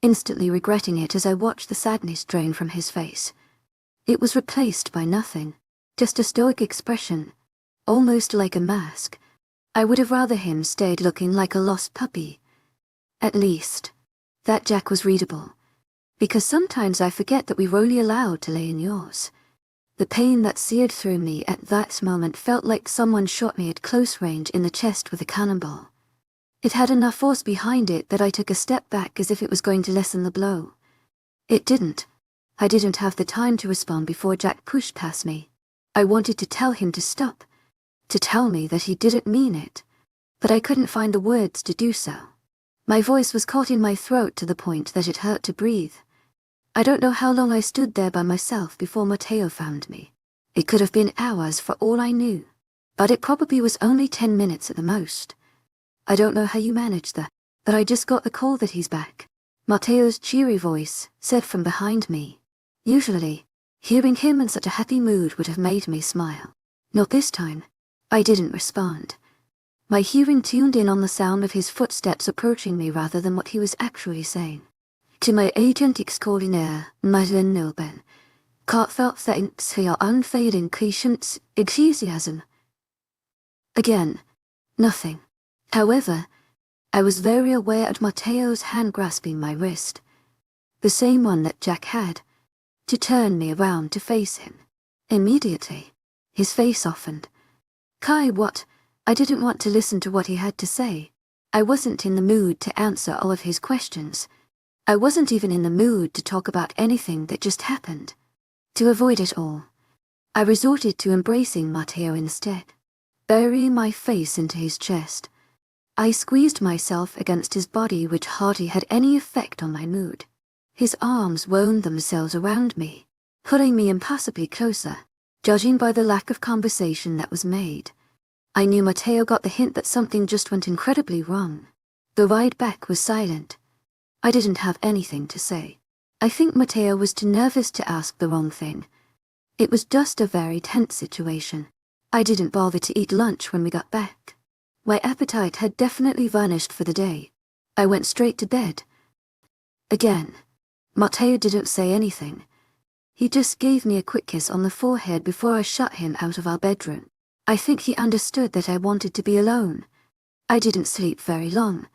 Instantly regretting it as I watched the sadness drain from his face. It was replaced by nothing, just a stoic expression, almost like a mask. I would have rather him stayed looking like a lost puppy. At least, that Jack was readable, because sometimes I forget that we were only allowed to lay in yours. The pain that seared through me at that moment felt like someone shot me at close range in the chest with a cannonball. It had enough force behind it that I took a step back as if it was going to lessen the blow. It didn't. I didn't have the time to respond before Jack pushed past me. I wanted to tell him to stop, to tell me that he didn't mean it, but I couldn't find the words to do so. My voice was caught in my throat to the point that it hurt to breathe. I don't know how long I stood there by myself before Matteo found me. It could have been hours for all I knew, but it probably was only 10 minutes at the most. I don't know how you managed that, but I just got the call that he's back. Matteo's cheery voice said from behind me. Usually, hearing him in such a happy mood would have made me smile. Not this time. I didn't respond. My hearing tuned in on the sound of his footsteps approaching me rather than what he was actually saying. To my agent extraordinaire, Madeleine Nelben, heartfelt thanks for your unfailing patience, enthusiasm. Again, nothing. However, I was very aware of Matteo's hand grasping my wrist, the same one that Jack had, to turn me around to face him. Immediately, his face softened. Kai, what? I didn't want to listen to what he had to say. I wasn't in the mood to answer all of his questions. I wasn't even in the mood to talk about anything that just happened. To avoid it all, I resorted to embracing Matteo instead, burying my face into his chest. I squeezed myself against his body, which hardly had any effect on my mood. His arms wound themselves around me, pulling me impossibly closer, judging by the lack of conversation that was made. I knew Matteo got the hint that something just went incredibly wrong. The ride back was silent. I didn't have anything to say. I think Matteo was too nervous to ask the wrong thing. It was just a very tense situation. I didn't bother to eat lunch when we got back. My appetite had definitely vanished for the day. I went straight to bed. Again, Matteo didn't say anything. He just gave me a quick kiss on the forehead before I shut him out of our bedroom. I think he understood that I wanted to be alone. I didn't sleep very long.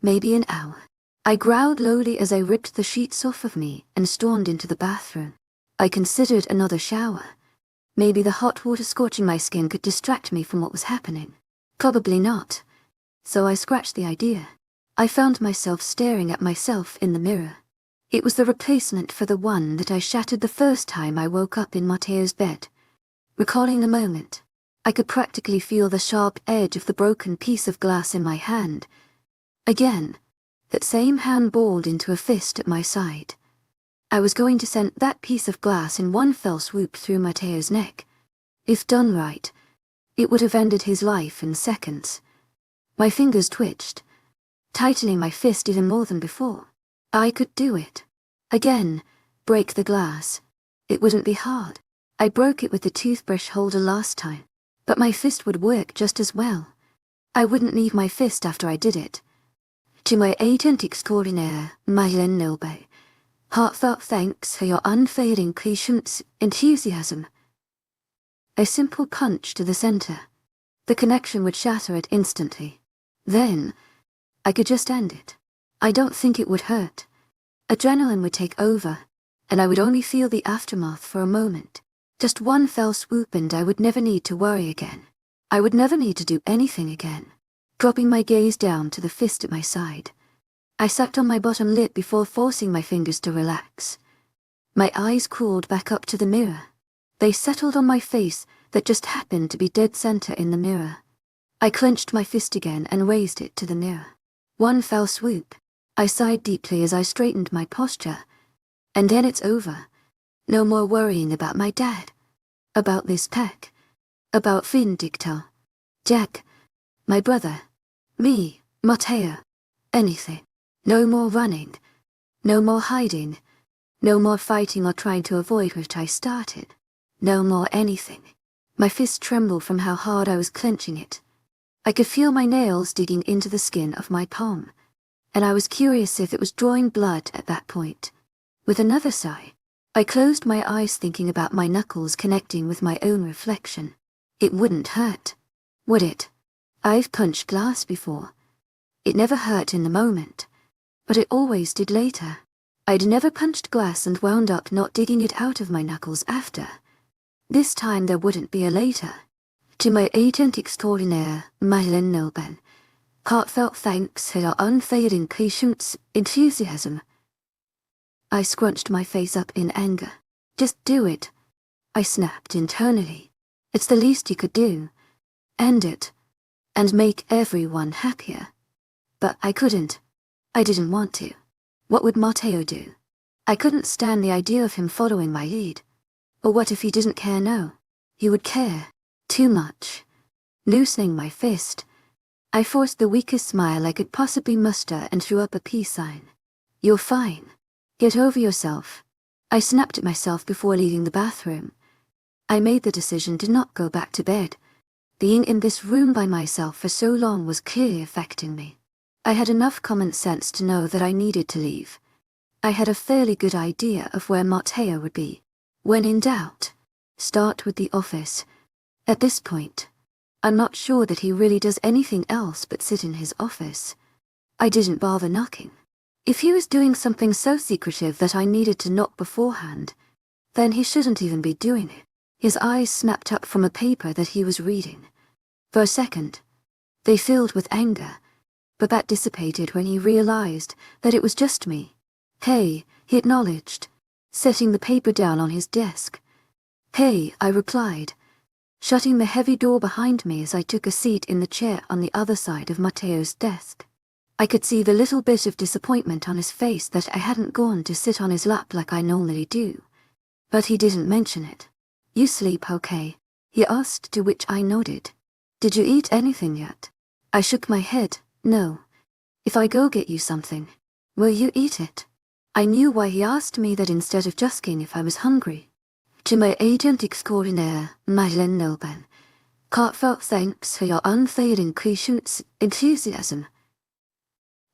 Maybe an hour. I growled lowly as I ripped the sheets off of me and stormed into the bathroom. I considered another shower. Maybe the hot water scorching my skin could distract me from what was happening. Probably not. So I scratched the idea. I found myself staring at myself in the mirror. It was the replacement for the one that I shattered the first time I woke up in Matteo's bed. Recalling the moment, I could practically feel the sharp edge of the broken piece of glass in my hand. Again, that same hand balled into a fist at my side. I was going to send that piece of glass in one fell swoop through Matteo's neck. If done right, it would have ended his life in seconds. My fingers twitched, tightening my fist even more than before. I could do it. Again, break the glass. It wouldn't be hard. I broke it with the toothbrush holder last time, but my fist would work just as well. I wouldn't leave my fist after I did it. To my agent extraordinaire, Madeleine Nilbe, heartfelt thanks for your unfailing patience, enthusiasm. A simple punch to the center. The connection would shatter it instantly. Then, I could just end it. I don't think it would hurt. Adrenaline would take over, and I would only feel the aftermath for a moment. Just one fell swoop and I would never need to worry again. I would never need to do anything again. Dropping my gaze down to the fist at my side, I sucked on my bottom lip before forcing my fingers to relax. My eyes crawled back up to the mirror. They settled on my face that just happened to be dead center in the mirror. I clenched my fist again and raised it to the mirror. One fell swoop. I sighed deeply as I straightened my posture. And then it's over. No more worrying about my dad. About this pack. About Vindicta. Jack. My brother. Me. Matteo. Anything. No more running. No more hiding. No more fighting or trying to avoid what I started. No more anything. My fist trembled from how hard I was clenching it. I could feel my nails digging into the skin of my palm, and I was curious if it was drawing blood at that point. With another sigh, I closed my eyes thinking about my knuckles connecting with my own reflection. It wouldn't hurt, would it? I've punched glass before. It never hurt in the moment, but it always did later. I'd never punched glass and wound up not digging it out of my knuckles after. This time there wouldn't be a later. To my agent extraordinaire, Madeleine Nilben, heartfelt thanks for your unfailing patience, enthusiasm. I scrunched my face up in anger. Just do it. I snapped internally. It's the least you could do. End it. And make everyone happier. But I couldn't. I didn't want to. What would Matteo do? I couldn't stand the idea of him following my lead. Or what if he didn't care? No. He would care. Too much. Loosening my fist, I forced the weakest smile I could possibly muster and threw up a peace sign. You're fine. Get over yourself. I snapped at myself before leaving the bathroom. I made the decision to not go back to bed. Being in this room by myself for so long was clearly affecting me. I had enough common sense to know that I needed to leave. I had a fairly good idea of where Matteo would be. When in doubt, start with the office. At this point, I'm not sure that he really does anything else but sit in his office. I didn't bother knocking. If he was doing something so secretive that I needed to knock beforehand, then he shouldn't even be doing it. His eyes snapped up from a paper that he was reading. For a second, they filled with anger, but that dissipated when he realized that it was just me. Hey, he acknowledged, setting the paper down on his desk. Hey, I replied, shutting the heavy door behind me as I took a seat in the chair on the other side of Matteo's desk. I could see the little bit of disappointment on his face that I hadn't gone to sit on his lap like I normally do. But he didn't mention it. You sleep okay? He asked, to which I nodded. Did you eat anything yet? I shook my head. No. If I go get you something, will you eat it? I knew why he asked me that instead of just asking if I was hungry. To my agent extraordinaire, wildest, heartfelt thanks for your unfailing patience, enthusiasm.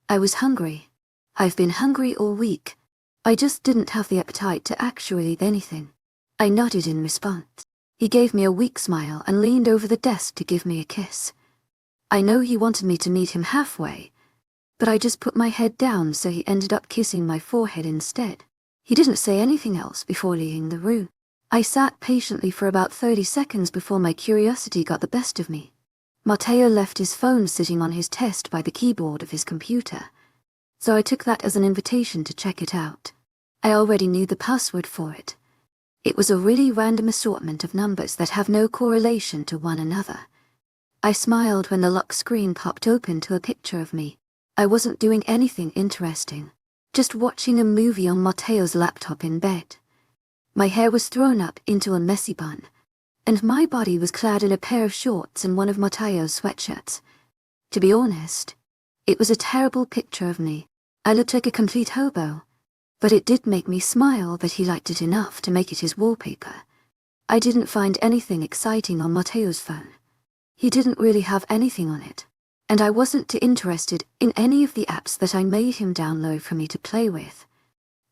I was hungry. I've been hungry all week. I just didn't have the appetite to actually eat anything. I nodded in response. He gave me a weak smile and leaned over the desk to give me a kiss. I know he wanted me to meet him halfway, but I just put my head down, so he ended up kissing my forehead instead. He didn't say anything else before leaving the room. I sat patiently for about 30 seconds before my curiosity got the best of me. Matteo left his phone sitting on his desk by the keyboard of his computer, so I took that as an invitation to check it out. I already knew the password for it. It was a really random assortment of numbers that have no correlation to one another. I smiled when the lock screen popped open to a picture of me. I wasn't doing anything interesting, just watching a movie on Matteo's laptop in bed. My hair was thrown up into a messy bun, and my body was clad in a pair of shorts and one of Matteo's sweatshirts. To be honest, it was a terrible picture of me. I looked like a complete hobo, but it did make me smile that he liked it enough to make it his wallpaper. I didn't find anything exciting on Matteo's phone. He didn't really have anything on it, and I wasn't too interested in any of the apps that I made him download for me to play with.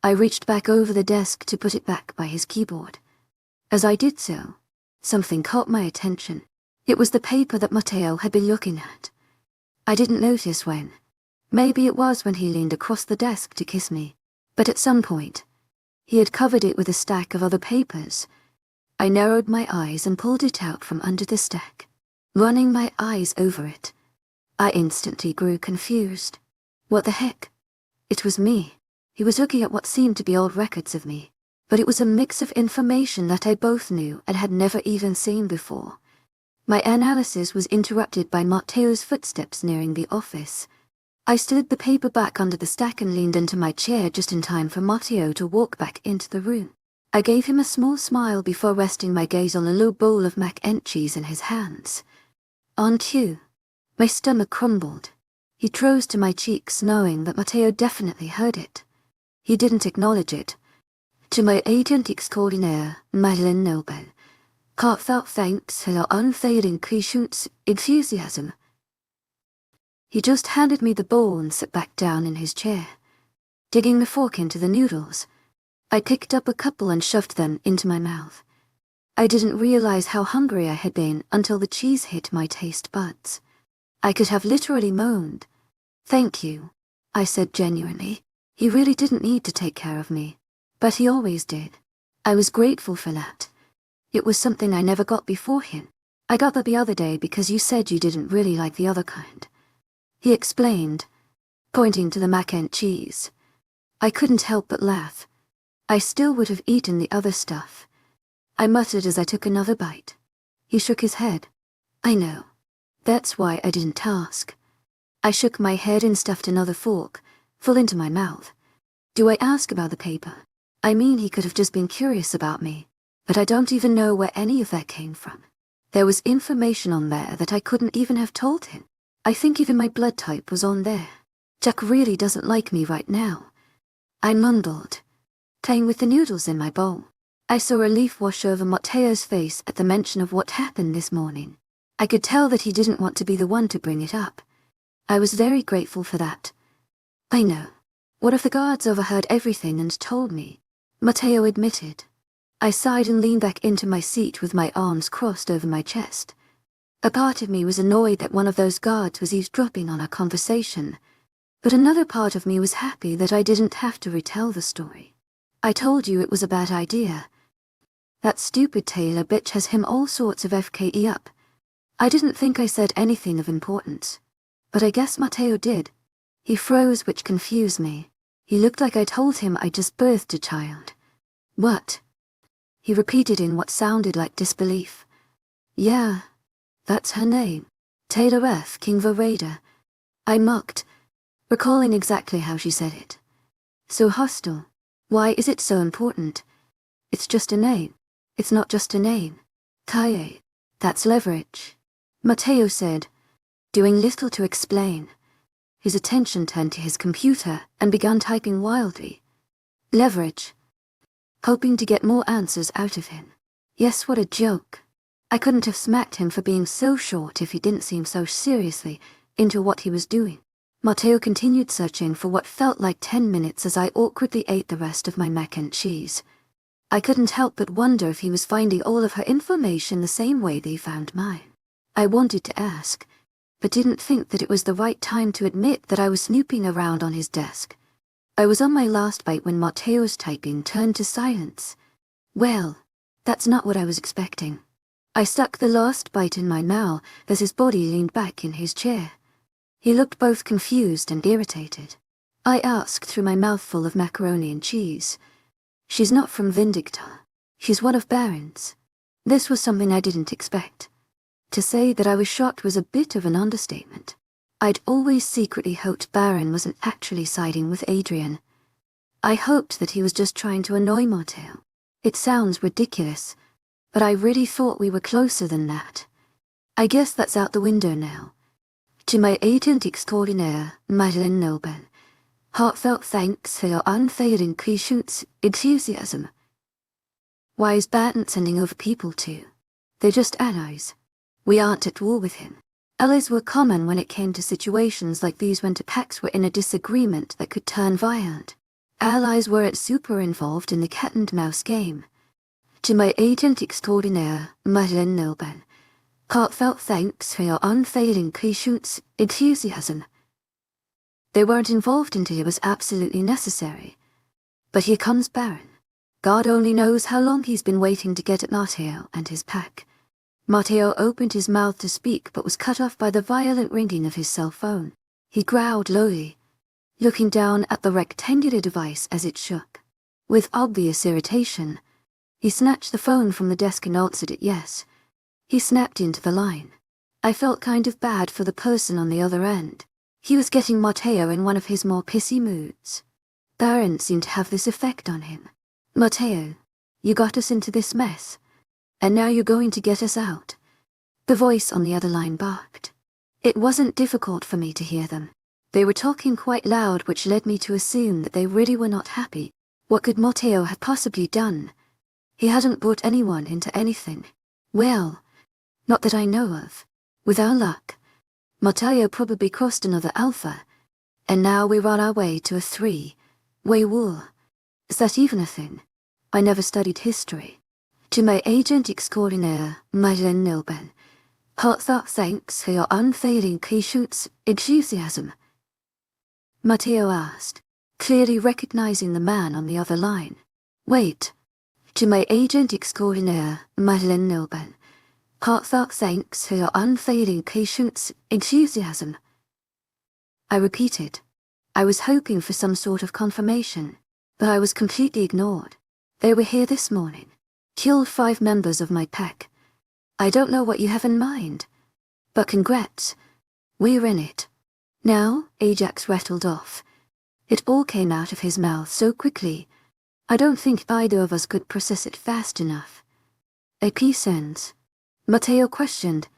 I reached back over the desk to put it back by his keyboard. As I did so, something caught my attention. It was the paper that Matteo had been looking at. I didn't notice when. Maybe it was when he leaned across the desk to kiss me, but at some point, he had covered it with a stack of other papers. I narrowed my eyes and pulled it out from under the stack. Running my eyes over it, I instantly grew confused. What the heck? It was me. He was looking at what seemed to be old records of me, but it was a mix of information that I both knew and had never even seen before. My analysis was interrupted by Matteo's footsteps nearing the office. I slid the paper back under the stack and leaned into my chair just in time for Matteo to walk back into the room. I gave him a small smile before resting my gaze on a low bowl of mac and cheese in his hands. On cue, my stomach crumbled. He rose to my cheeks, knowing that Matteo definitely heard it. He didn't acknowledge it. To my agent extraordinaire, wildest, heartfelt thanks for your unfailing patience, enthusiasm. He just handed me the bowl and sat back down in his chair. Digging the fork into the noodles, I picked up a couple and shoved them into my mouth. I didn't realize how hungry I had been until the cheese hit my taste buds. I could have literally moaned. "Thank you," I said genuinely. He really didn't need to take care of me, but he always did. I was grateful for that. It was something I never got before him. "I got that the other day because you said you didn't really like the other kind," he explained, pointing to the mac and cheese. I couldn't help but laugh. I still would have eaten the other stuff. I muttered as I took another bite. He shook his head. "I know. That's why I didn't ask." I shook my head and stuffed another fork, full into my mouth. Do I ask about the paper? I mean, he could have just been curious about me, but I don't even know where any of that came from. There was information on there that I couldn't even have told him. I think even my blood type was on there. Jack really doesn't like me right now. I mumbled, playing with the noodles in my bowl. I saw relief wash over Matteo's face at the mention of what happened this morning. I could tell that he didn't want to be the one to bring it up. I was very grateful for that. I know. What if the guards overheard everything and told me? Matteo admitted. I sighed and leaned back into my seat with my arms crossed over my chest. A part of me was annoyed that one of those guards was eavesdropping on our conversation, but another part of me was happy that I didn't have to retell the story. "I told you it was a bad idea. That stupid Taylor bitch has him all sorts of FKE up." I didn't think I said anything of importance, but I guess Matteo did. He froze, which confused me. He looked like I told him I just birthed a child. "What?" He repeated in what sounded like disbelief. "Yeah, that's her name. Taylor F. King Verada." I mocked, recalling exactly how she said it. "So hostile. Why is it so important? It's just a name." "It's not just a name. Kaye, that's leverage," Matteo said, doing little to explain. His attention turned to his computer and began typing wildly. "Leverage." Hoping to get more answers out of him, Yes, what a joke. I couldn't have smacked him for being so short if he didn't seem so seriously into what he was doing. Matteo continued searching for what felt like 10 minutes as I awkwardly ate the rest of my mac and cheese. I couldn't help but wonder if he was finding all of her information the same way they found mine. I wanted to ask, but didn't think that it was the right time to admit that I was snooping around on his desk. I was on my last bite when Matteo's typing turned to silence. Well, that's not what I was expecting. I stuck the last bite in my mouth as his body leaned back in his chair. He looked both confused and irritated. I asked through my mouthful of macaroni and cheese. She's not from Vindicta. She's one of Baron's. This was something I didn't expect. To say that I was shocked was a bit of an understatement. I'd always secretly hoped Baron wasn't actually siding with Adrian. I hoped that he was just trying to annoy Matteo. It sounds ridiculous, but I really thought we were closer than that. I guess that's out the window now. To my agent extraordinaire, Madeleine Noble, heartfelt thanks for your unfailing patience, enthusiasm. Why is Barton sending over people too? They're just allies. We aren't at war with him. Allies were common when it came to situations like these when two packs were in a disagreement that could turn violent. Allies weren't super involved in the cat-and-mouse game. To my agent extraordinaire, Madeleine Noble, heartfelt thanks for your unfailing patience, enthusiasm. They weren't involved until it was absolutely necessary. But here comes Baron. God only knows how long he's been waiting to get at Matteo and his pack. Matteo opened his mouth to speak but was cut off by the violent ringing of his cell phone. He growled lowly, looking down at the rectangular device as it shook. With obvious irritation, he snatched the phone from the desk and answered it yes. He snapped into the line. I felt kind of bad for the person on the other end. He was getting Matteo in one of his more pissy moods. Baron seemed to have this effect on him. Matteo, you got us into this mess, and now you're going to get us out. The voice on the other line barked. It wasn't difficult for me to hear them. They were talking quite loud, which led me to assume that they really were not happy. What could Matteo have possibly done? He hadn't brought anyone into anything. Well, not that I know of. With our luck, Matteo probably crossed another alpha, and now we're on our way to a 3-way war. Is that even a thing? I never studied history. To my agent extraordinaire, Madeleine Noble, heartfelt thanks for your unfailing patience, enthusiasm. Matteo asked, clearly recognizing the man on the other line. Wait. To my agent extraordinaire, Madeleine Noble, heartfelt thanks for your unfailing patience, enthusiasm. I repeated. I was hoping for some sort of confirmation, but I was completely ignored. They were here this morning. Killed 5 members of my pack. I don't know what you have in mind, but congrats. We're in it. Now, Ajax rattled off. It all came out of his mouth so quickly, I don't think either of us could process it fast enough. A peace ends. Matteo questioned,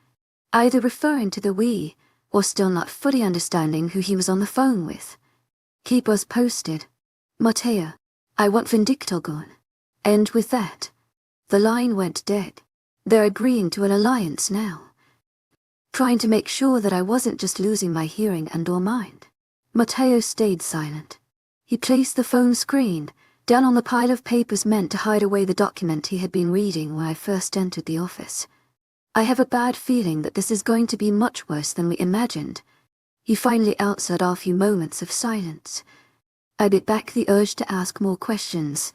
either referring to the we, or still not fully understanding who he was on the phone with. Keep us posted. Matteo, I want Vindicta gone. And with that, the line went dead. They're agreeing to an alliance now. Trying to make sure that I wasn't just losing my hearing and/or mind. Matteo stayed silent. He placed the phone screen down on the pile of papers meant to hide away the document he had been reading when I first entered the office. I have a bad feeling that this is going to be much worse than we imagined. He finally answered our few moments of silence. I bit back the urge to ask more questions.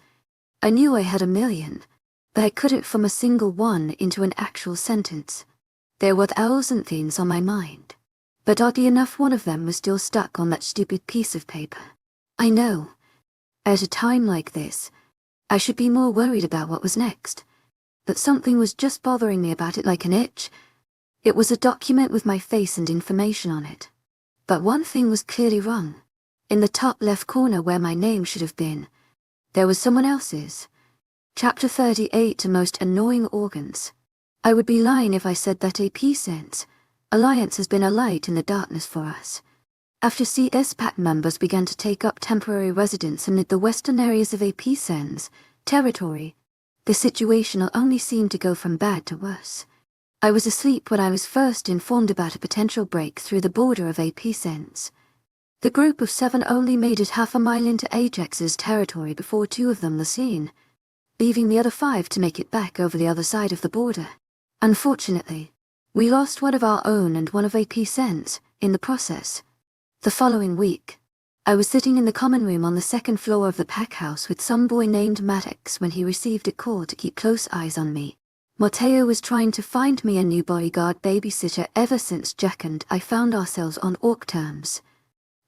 I knew I had a million, but I couldn't form a single one into an actual sentence. There were 1,000 things on my mind, but oddly enough one of them was still stuck on that stupid piece of paper. I know. At a time like this, I should be more worried about what was next, but something was just bothering me about it like an itch. It was a document with my face and information on it. But one thing was clearly wrong. In the top left corner where my name should have been, there was someone else's. Chapter 38, Most Annoying Organs. I would be lying if I said that a peace ends. Alliance has been a light in the darkness for us. After CS-PAC members began to take up temporary residence amid the western areas of a peace ends territory, The situation only seemed to go from bad to worse. I was asleep when I was first informed about a potential break through the border of epicents. The group of 7 only made it half a mile into Ajax's territory before 2 of them were seen, leaving the other 5 to make it back over the other side of the border. Unfortunately, we lost one of our own and one of epicents in the process. The following week, I was sitting in the common room on the 2nd floor of the pack house with some boy named Maddox when he received a call to keep close eyes on me. Mateo was trying to find me a new bodyguard babysitter ever since Jack and I found ourselves on orc terms.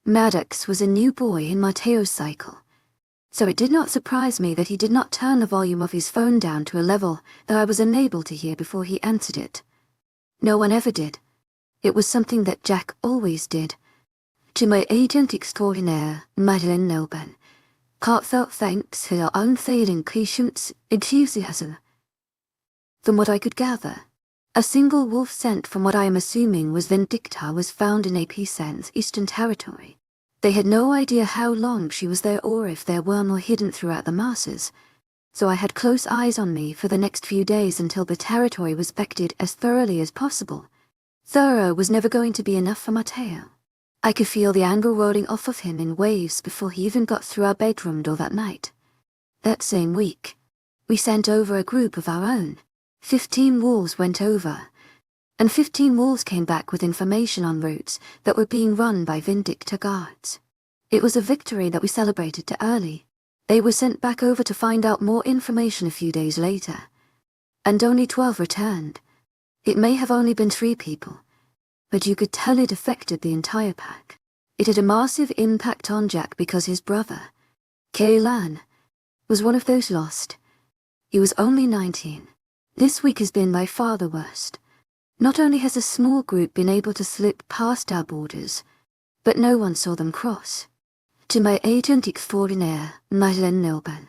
Maddox was a new boy in Mateo's cycle, so it did not surprise me that he did not turn the volume of his phone down to a level that I was unable to hear before he answered it. No one ever did. It was something that Jack always did. To my agent extraordinaire, Madeleine Nelben, heartfelt thanks for your unfailing patience, enthusiasm. From what I could gather, a single wolf scent from what I am assuming was Vindicta was found in epicent's eastern territory. They had no idea how long she was there or if there were more hidden throughout the masses, so I had close eyes on me for the next few days until the territory was vetted as thoroughly as possible. Thorough was never going to be enough for Mateo. I could feel the anger rolling off of him in waves before he even got through our bedroom door that night. That same week, we sent over a group of our own. 15 wolves went over, and 15 wolves came back with information on routes that were being run by Vindicta guards. It was a victory that we celebrated too early. They were sent back over to find out more information a few days later, and only 12 returned. It may have only been 3 people, but you could tell it affected the entire pack. It had a massive impact on Jack because his brother, Kaylan, was one of those lost. He was only 19. This week has been by far the worst. Not only has a small group been able to slip past our borders, but no one saw them cross. To my agent extraordinaire, Madeleine Nelben,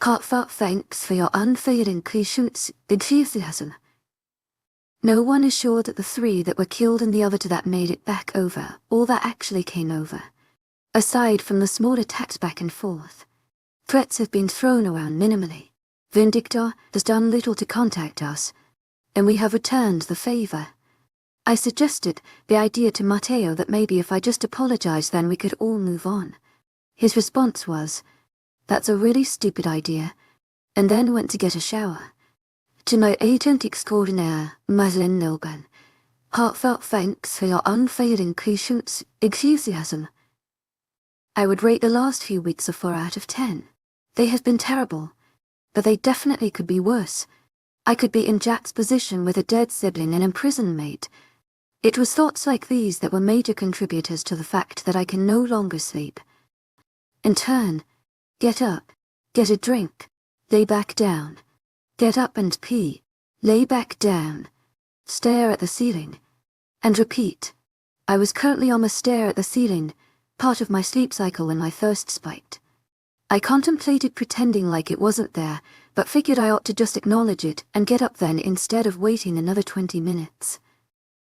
heartfelt thanks for your unfailing patience, enthusiasm. No one is sure that the 3 that were killed and the other 2 that made it back over, or that actually came over. Aside from the small attacks back and forth, threats have been thrown around minimally. Vindicta has done little to contact us, and we have returned the favor. I suggested the idea to Mateo that maybe if I just apologized then we could all move on. His response was, "That's a really stupid idea," and then went to get a shower. To my agent extraordinaire, Madeleine Nelben, heartfelt thanks for your unfailing patience, enthusiasm. I would rate the last few weeks a 4 out of 10. They have been terrible, but they definitely could be worse. I could be in Jack's position with a dead sibling and imprisoned mate. It was thoughts like these that were major contributors to the fact that I can no longer sleep. In turn, get up, get a drink, lay back down, get up and pee, lay back down, stare at the ceiling, and repeat. I was currently on the stare at the ceiling, part of my sleep cycle when my thirst spiked. I contemplated pretending like it wasn't there, but figured I ought to just acknowledge it and get up then instead of waiting another 20 minutes.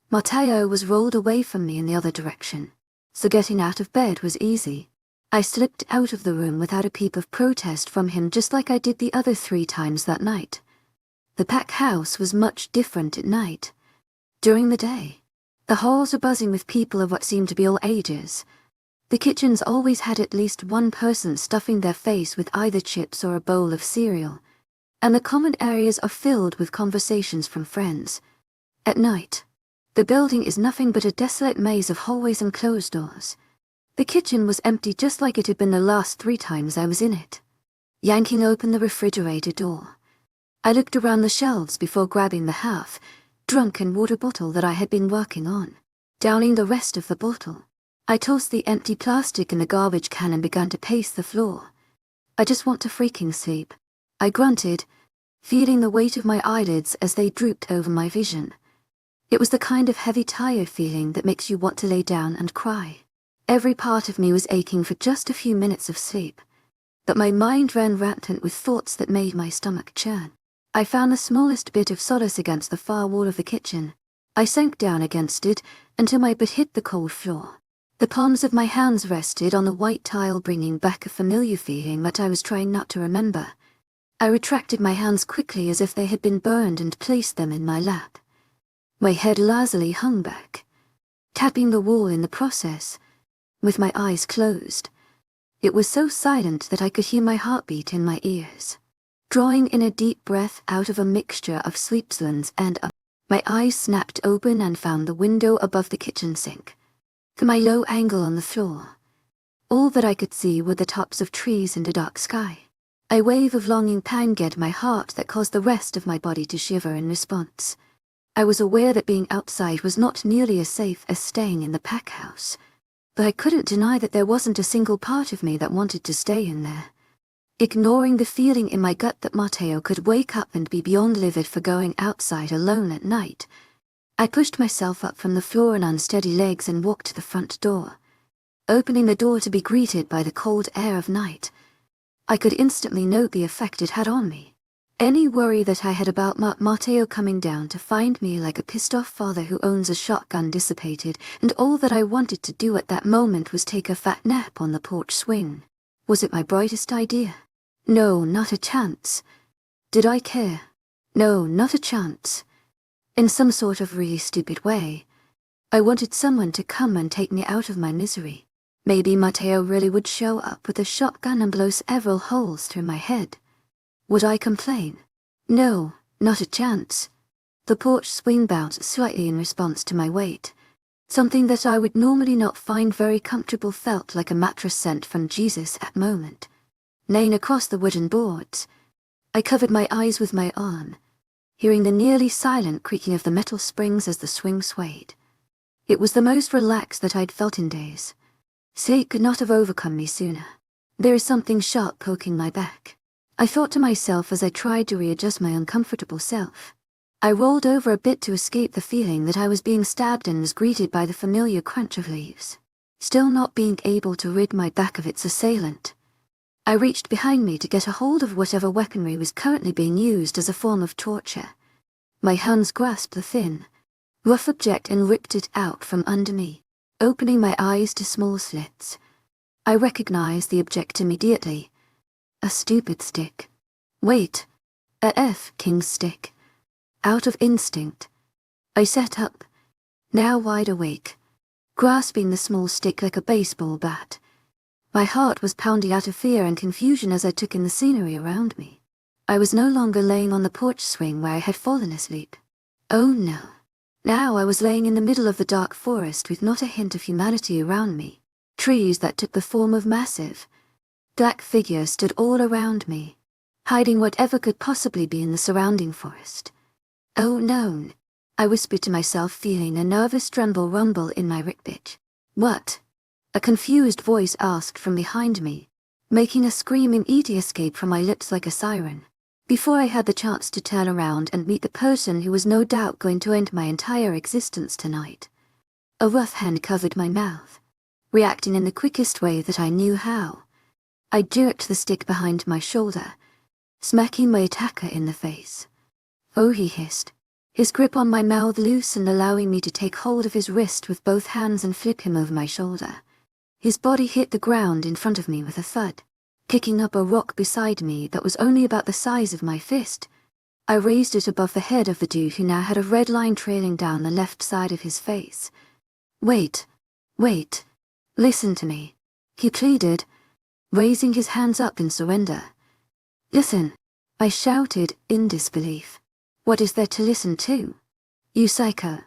Mateo was rolled away from me in the other direction, so getting out of bed was easy. I slipped out of the room without a peep of protest from him just like I did the other 3 times that night. The pack house was much different at night. During the day, the halls were buzzing with people of what seemed to be all ages. The kitchens always had at least one person stuffing their face with either chips or a bowl of cereal, and the common areas are filled with conversations from friends. At night, the building is nothing but a desolate maze of hallways and closed doors. The kitchen was empty just like it had been the last 3 times I was in it. Yanking open the refrigerator door, I looked around the shelves before grabbing the half-drunken water bottle that I had been working on. Downing the rest of the bottle, I tossed the empty plastic in the garbage can and began to pace the floor. I just want to freaking sleep, I grunted, feeling the weight of my eyelids as they drooped over my vision. It was the kind of heavy tired feeling that makes you want to lay down and cry. Every part of me was aching for just a few minutes of sleep, but my mind ran rampant with thoughts that made my stomach churn. I found the smallest bit of solace against the far wall of the kitchen. I sank down against it until my butt hit the cold floor. The palms of my hands rested on the white tile, bringing back a familiar feeling that I was trying not to remember. I retracted my hands quickly as if they had been burned and placed them in my lap. My head lazily hung back, tapping the wall in the process, with my eyes closed. It was so silent that I could hear my heartbeat in my ears. Drawing in a deep breath out of a mixture of sleepslands and my eyes snapped open and found the window above the kitchen sink. To my low angle on the floor, all that I could see were the tops of trees and a dark sky. A wave of longing panged my heart that caused the rest of my body to shiver in response. I was aware that being outside was not nearly as safe as staying in the pack house, but I couldn't deny that there wasn't a single part of me that wanted to stay in there. Ignoring the feeling in my gut that Matteo could wake up and be beyond livid for going outside alone at night, I pushed myself up from the floor on unsteady legs and walked to the front door. Opening the door to be greeted by the cold air of night, I could instantly note the effect it had on me. Any worry that I had about Matteo coming down to find me like a pissed-off father who owns a shotgun dissipated, and all that I wanted to do at that moment was take a fat nap on the porch swing. Was it my brightest idea? No, not a chance. Did I care? No, not a chance. In some sort of really stupid way, I wanted someone to come and take me out of my misery. Maybe Matteo really would show up with a shotgun and blow several holes through my head. Would I complain? No, not a chance. The porch swing bounced slightly in response to my weight. Something that I would normally not find very comfortable felt like a mattress sent from Jesus at moment. Laying across the wooden boards, I covered my eyes with my arm, hearing the nearly silent creaking of the metal springs as the swing swayed. It was the most relaxed that I'd felt in days. Sleep could not have overcome me sooner. There is something sharp poking my back, I thought to myself as I tried to readjust my uncomfortable self. I rolled over a bit to escape the feeling that I was being stabbed and was greeted by the familiar crunch of leaves. Still not being able to rid my back of its assailant, I reached behind me to get a hold of whatever weaponry was currently being used as a form of torture. My hands grasped the thin, rough object and ripped it out from under me. Opening my eyes to small slits, I recognized the object immediately. A stupid stick. Wait, a King's stick. Out of instinct, I sat up, now wide awake, grasping the small stick like a baseball bat. My heart was pounding out of fear and confusion as I took in the scenery around me. I was no longer laying on the porch swing where I had fallen asleep. Oh no. Now I was laying in the middle of the dark forest with not a hint of humanity around me. Trees that took the form of massive, black figures stood all around me, hiding whatever could possibly be in the surrounding forest. Oh no, I whispered to myself, feeling a nervous tremble rumble in my ribcage. What? A confused voice asked from behind me, making a screaming easy escape from my lips like a siren. Before I had the chance to turn around and meet the person who was no doubt going to end my entire existence tonight, a rough hand covered my mouth. Reacting in the quickest way that I knew how, I jerked the stick behind my shoulder, smacking my attacker in the face. Oh, he hissed, his grip on my mouth loose and allowing me to take hold of his wrist with both hands and flip him over my shoulder. His body hit the ground in front of me with a thud. Picking up a rock beside me that was only about the size of my fist, I raised it above the head of the dude who now had a red line trailing down the left side of his face. Wait, listen to me, he pleaded, raising his hands up in surrender. Listen, I shouted in disbelief. What is there to listen to? You psycho.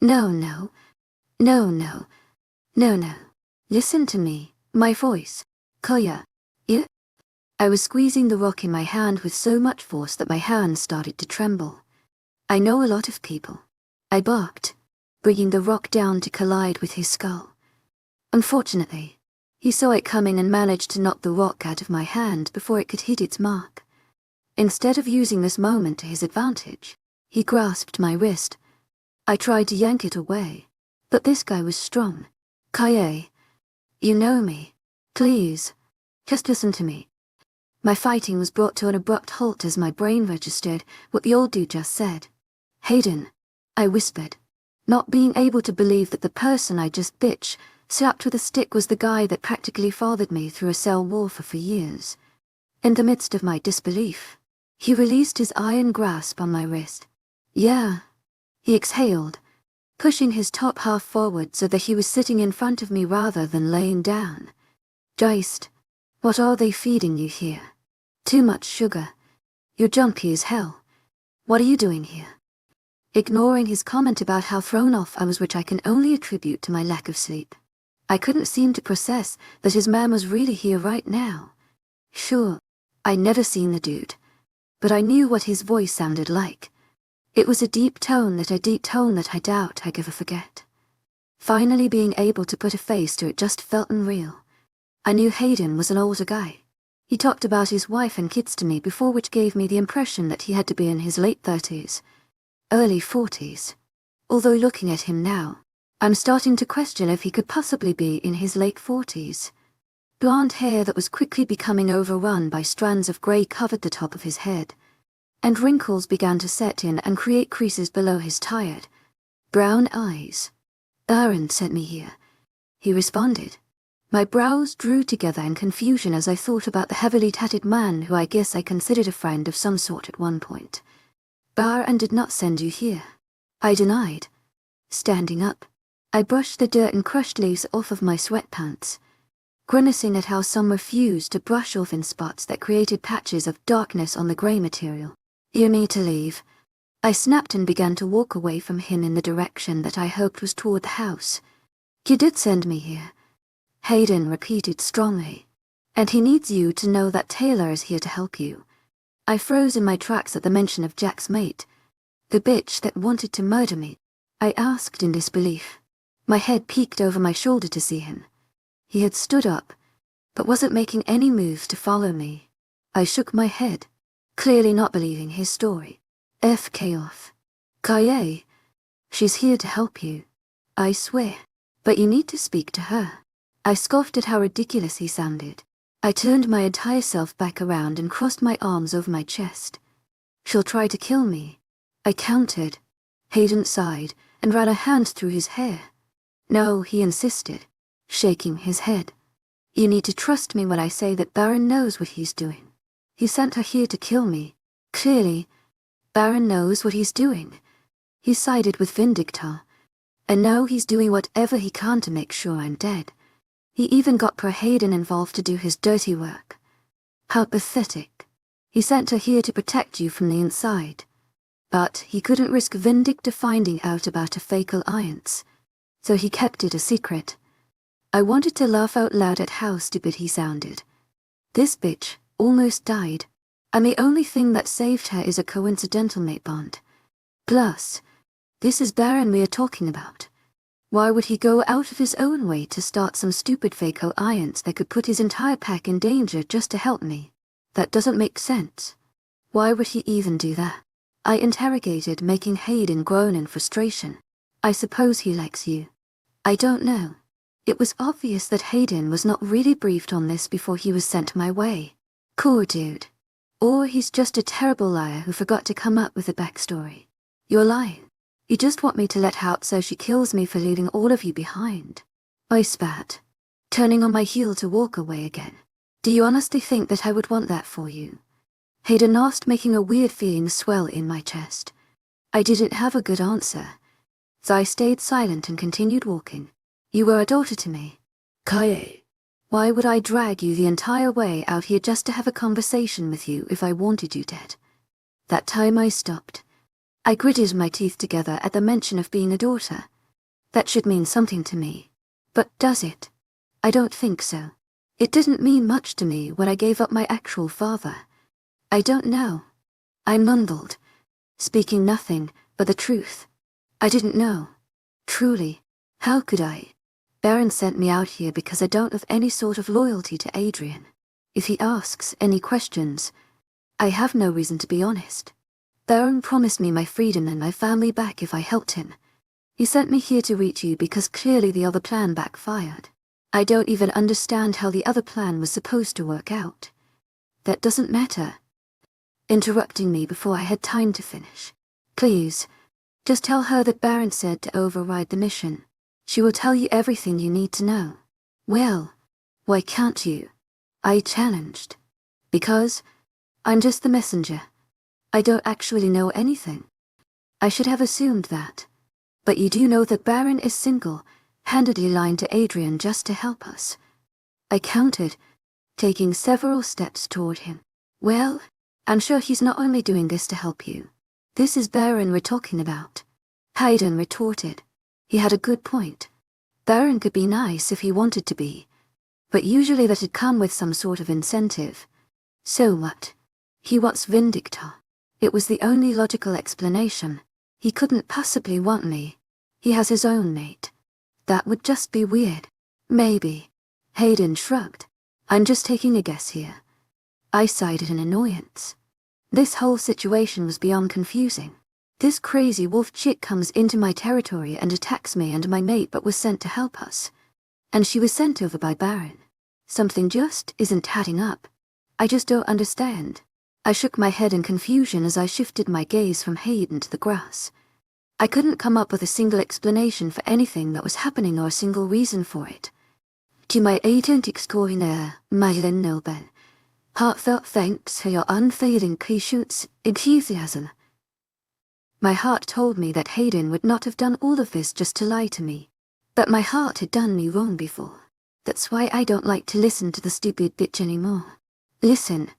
No. Listen to me, my voice. Koya. Yeah? I was squeezing the rock in my hand with so much force that my hands started to tremble. I know a lot of people. I barked, bringing the rock down to collide with his skull. Unfortunately, he saw it coming and managed to knock the rock out of my hand before it could hit its mark. Instead of using this moment to his advantage, he grasped my wrist. I tried to yank it away, but this guy was strong. Kaye, you know me. Please. Just listen to me. My fighting was brought to an abrupt halt as my brain registered what the old dude just said. Hayden, I whispered, not being able to believe that the person I just slapped with a stick was the guy that practically fathered me through a cell wall for years. In the midst of my disbelief, He released his iron grasp on my wrist. Yeah. He exhaled, pushing his top half forward so that he was sitting in front of me rather than laying down. Geist, what are they feeding you here? Too much sugar. You're jumpy as hell. What are you doing here? Ignoring his comment about how thrown off I was, which I can only attribute to my lack of sleep, I couldn't seem to process that his man was really here right now. Sure, I'd never seen the dude, but I knew what his voice sounded like. It was a deep tone that I doubt I'd ever forget. Finally being able to put a face to it just felt unreal. I knew Hayden was an older guy. He talked about his wife and kids to me before, which gave me the impression that he had to be in his late 30s, early 40s. Although looking at him now, I'm starting to question if he could possibly be in his late 40s. Blonde hair that was quickly becoming overrun by strands of grey covered the top of his head, and wrinkles began to set in and create creases below his tired, brown eyes. Aaron sent me here, he responded. My brows drew together in confusion as I thought about the heavily tatted man who I guess I considered a friend of some sort at one point. Aaron did not send you here, I denied. Standing up, I brushed the dirt and crushed leaves off of my sweatpants, grimacing at how some refused to brush off in spots that created patches of darkness on the grey material. You need to leave. I snapped and began to walk away from him in the direction that I hoped was toward the house. You did send me here, Hayden repeated strongly, and he needs you to know that Taylor is here to help you. I froze in my tracks at the mention of Jack's mate, the bitch that wanted to murder me. I asked in disbelief. My head peeked over my shoulder to see him. He had stood up, but wasn't making any moves to follow me. I shook my head, clearly not believing his story. FK off. Kaye. She's here to help you. I swear. But you need to speak to her. I scoffed at how ridiculous he sounded. I turned my entire self back around and crossed my arms over my chest. She'll try to kill me, I countered. Hayden sighed and ran a hand through his hair. No, he insisted, shaking his head. You need to trust me when I say that Baron knows what he's doing. He sent her here to kill me. Clearly, Baron knows what he's doing. He sided with Vindicta, and now he's doing whatever he can to make sure I'm dead. He even got Per Hayden involved to do his dirty work. How pathetic. He sent her here to protect you from the inside. But he couldn't risk Vindicta finding out about a fake alliance, so he kept it a secret. I wanted to laugh out loud at how stupid he sounded. This bitch almost died, and the only thing that saved her is a coincidental mate bond. Plus, this is Baron we are talking about. Why would he go out of his own way to start some stupid fake alliance that could put his entire pack in danger just to help me? That doesn't make sense. Why would he even do that? I interrogated, making Hayden groan in frustration. I suppose he likes you. I don't know. It was obvious that Hayden was not really briefed on this before he was sent my way. Cool dude. Or he's just a terrible liar who forgot to come up with a backstory. You're lying. You just want me to let out so she kills me for leaving all of you behind. I spat, turning on my heel to walk away again. Do you honestly think that I would want that for you? Hayden asked, making a weird feeling swell in my chest. I didn't have a good answer, so I stayed silent and continued walking. You were a daughter to me. Kaye. Why would I drag you the entire way out here just to have a conversation with you if I wanted you dead? That time I stopped. I gritted my teeth together at the mention of being a daughter. That should mean something to me. But does it? I don't think so. It didn't mean much to me when I gave up my actual father. I don't know. I mumbled, speaking nothing but the truth. I didn't know. Truly. How could I? Baron sent me out here because I don't have any sort of loyalty to Adrian. If he asks any questions, I have no reason to be honest. Baron promised me my freedom and my family back if I helped him. He sent me here to reach you because clearly the other plan backfired. I don't even understand how the other plan was supposed to work out. That doesn't matter. Interrupting me before I had time to finish. Please, just tell her that Baron said to override the mission. She will tell you everything you need to know. Well, why can't you? I challenged. Because I'm just the messenger. I don't actually know anything. I should have assumed that. But you do know that Baron is single-handedly lying to Adrian just to help us. I countered, taking several steps toward him. Well, I'm sure he's not only doing this to help you. This is Baron we're talking about. Hayden retorted. He had a good point. Baron could be nice if he wanted to be, but usually that'd come with some sort of incentive. So what? He wants Vindicta. It was the only logical explanation. He couldn't possibly want me. He has his own mate. That would just be weird. Maybe. Hayden shrugged. I'm just taking a guess here. I sighed in annoyance. This whole situation was beyond confusing. This crazy wolf chick comes into my territory and attacks me and my mate but was sent to help us. And she was sent over by Baron. Something just isn't adding up. I just don't understand. I shook my head in confusion as I shifted my gaze from Hayden to the grass. I couldn't come up with a single explanation for anything that was happening or a single reason for it. To my agent extraordinaire, Myelin Nobel, heartfelt thanks for your unfailing patience, enthusiasm. My heart told me that Hayden would not have done all of this just to lie to me. But my heart had done me wrong before. That's why I don't like to listen to the stupid bitch anymore. Listen,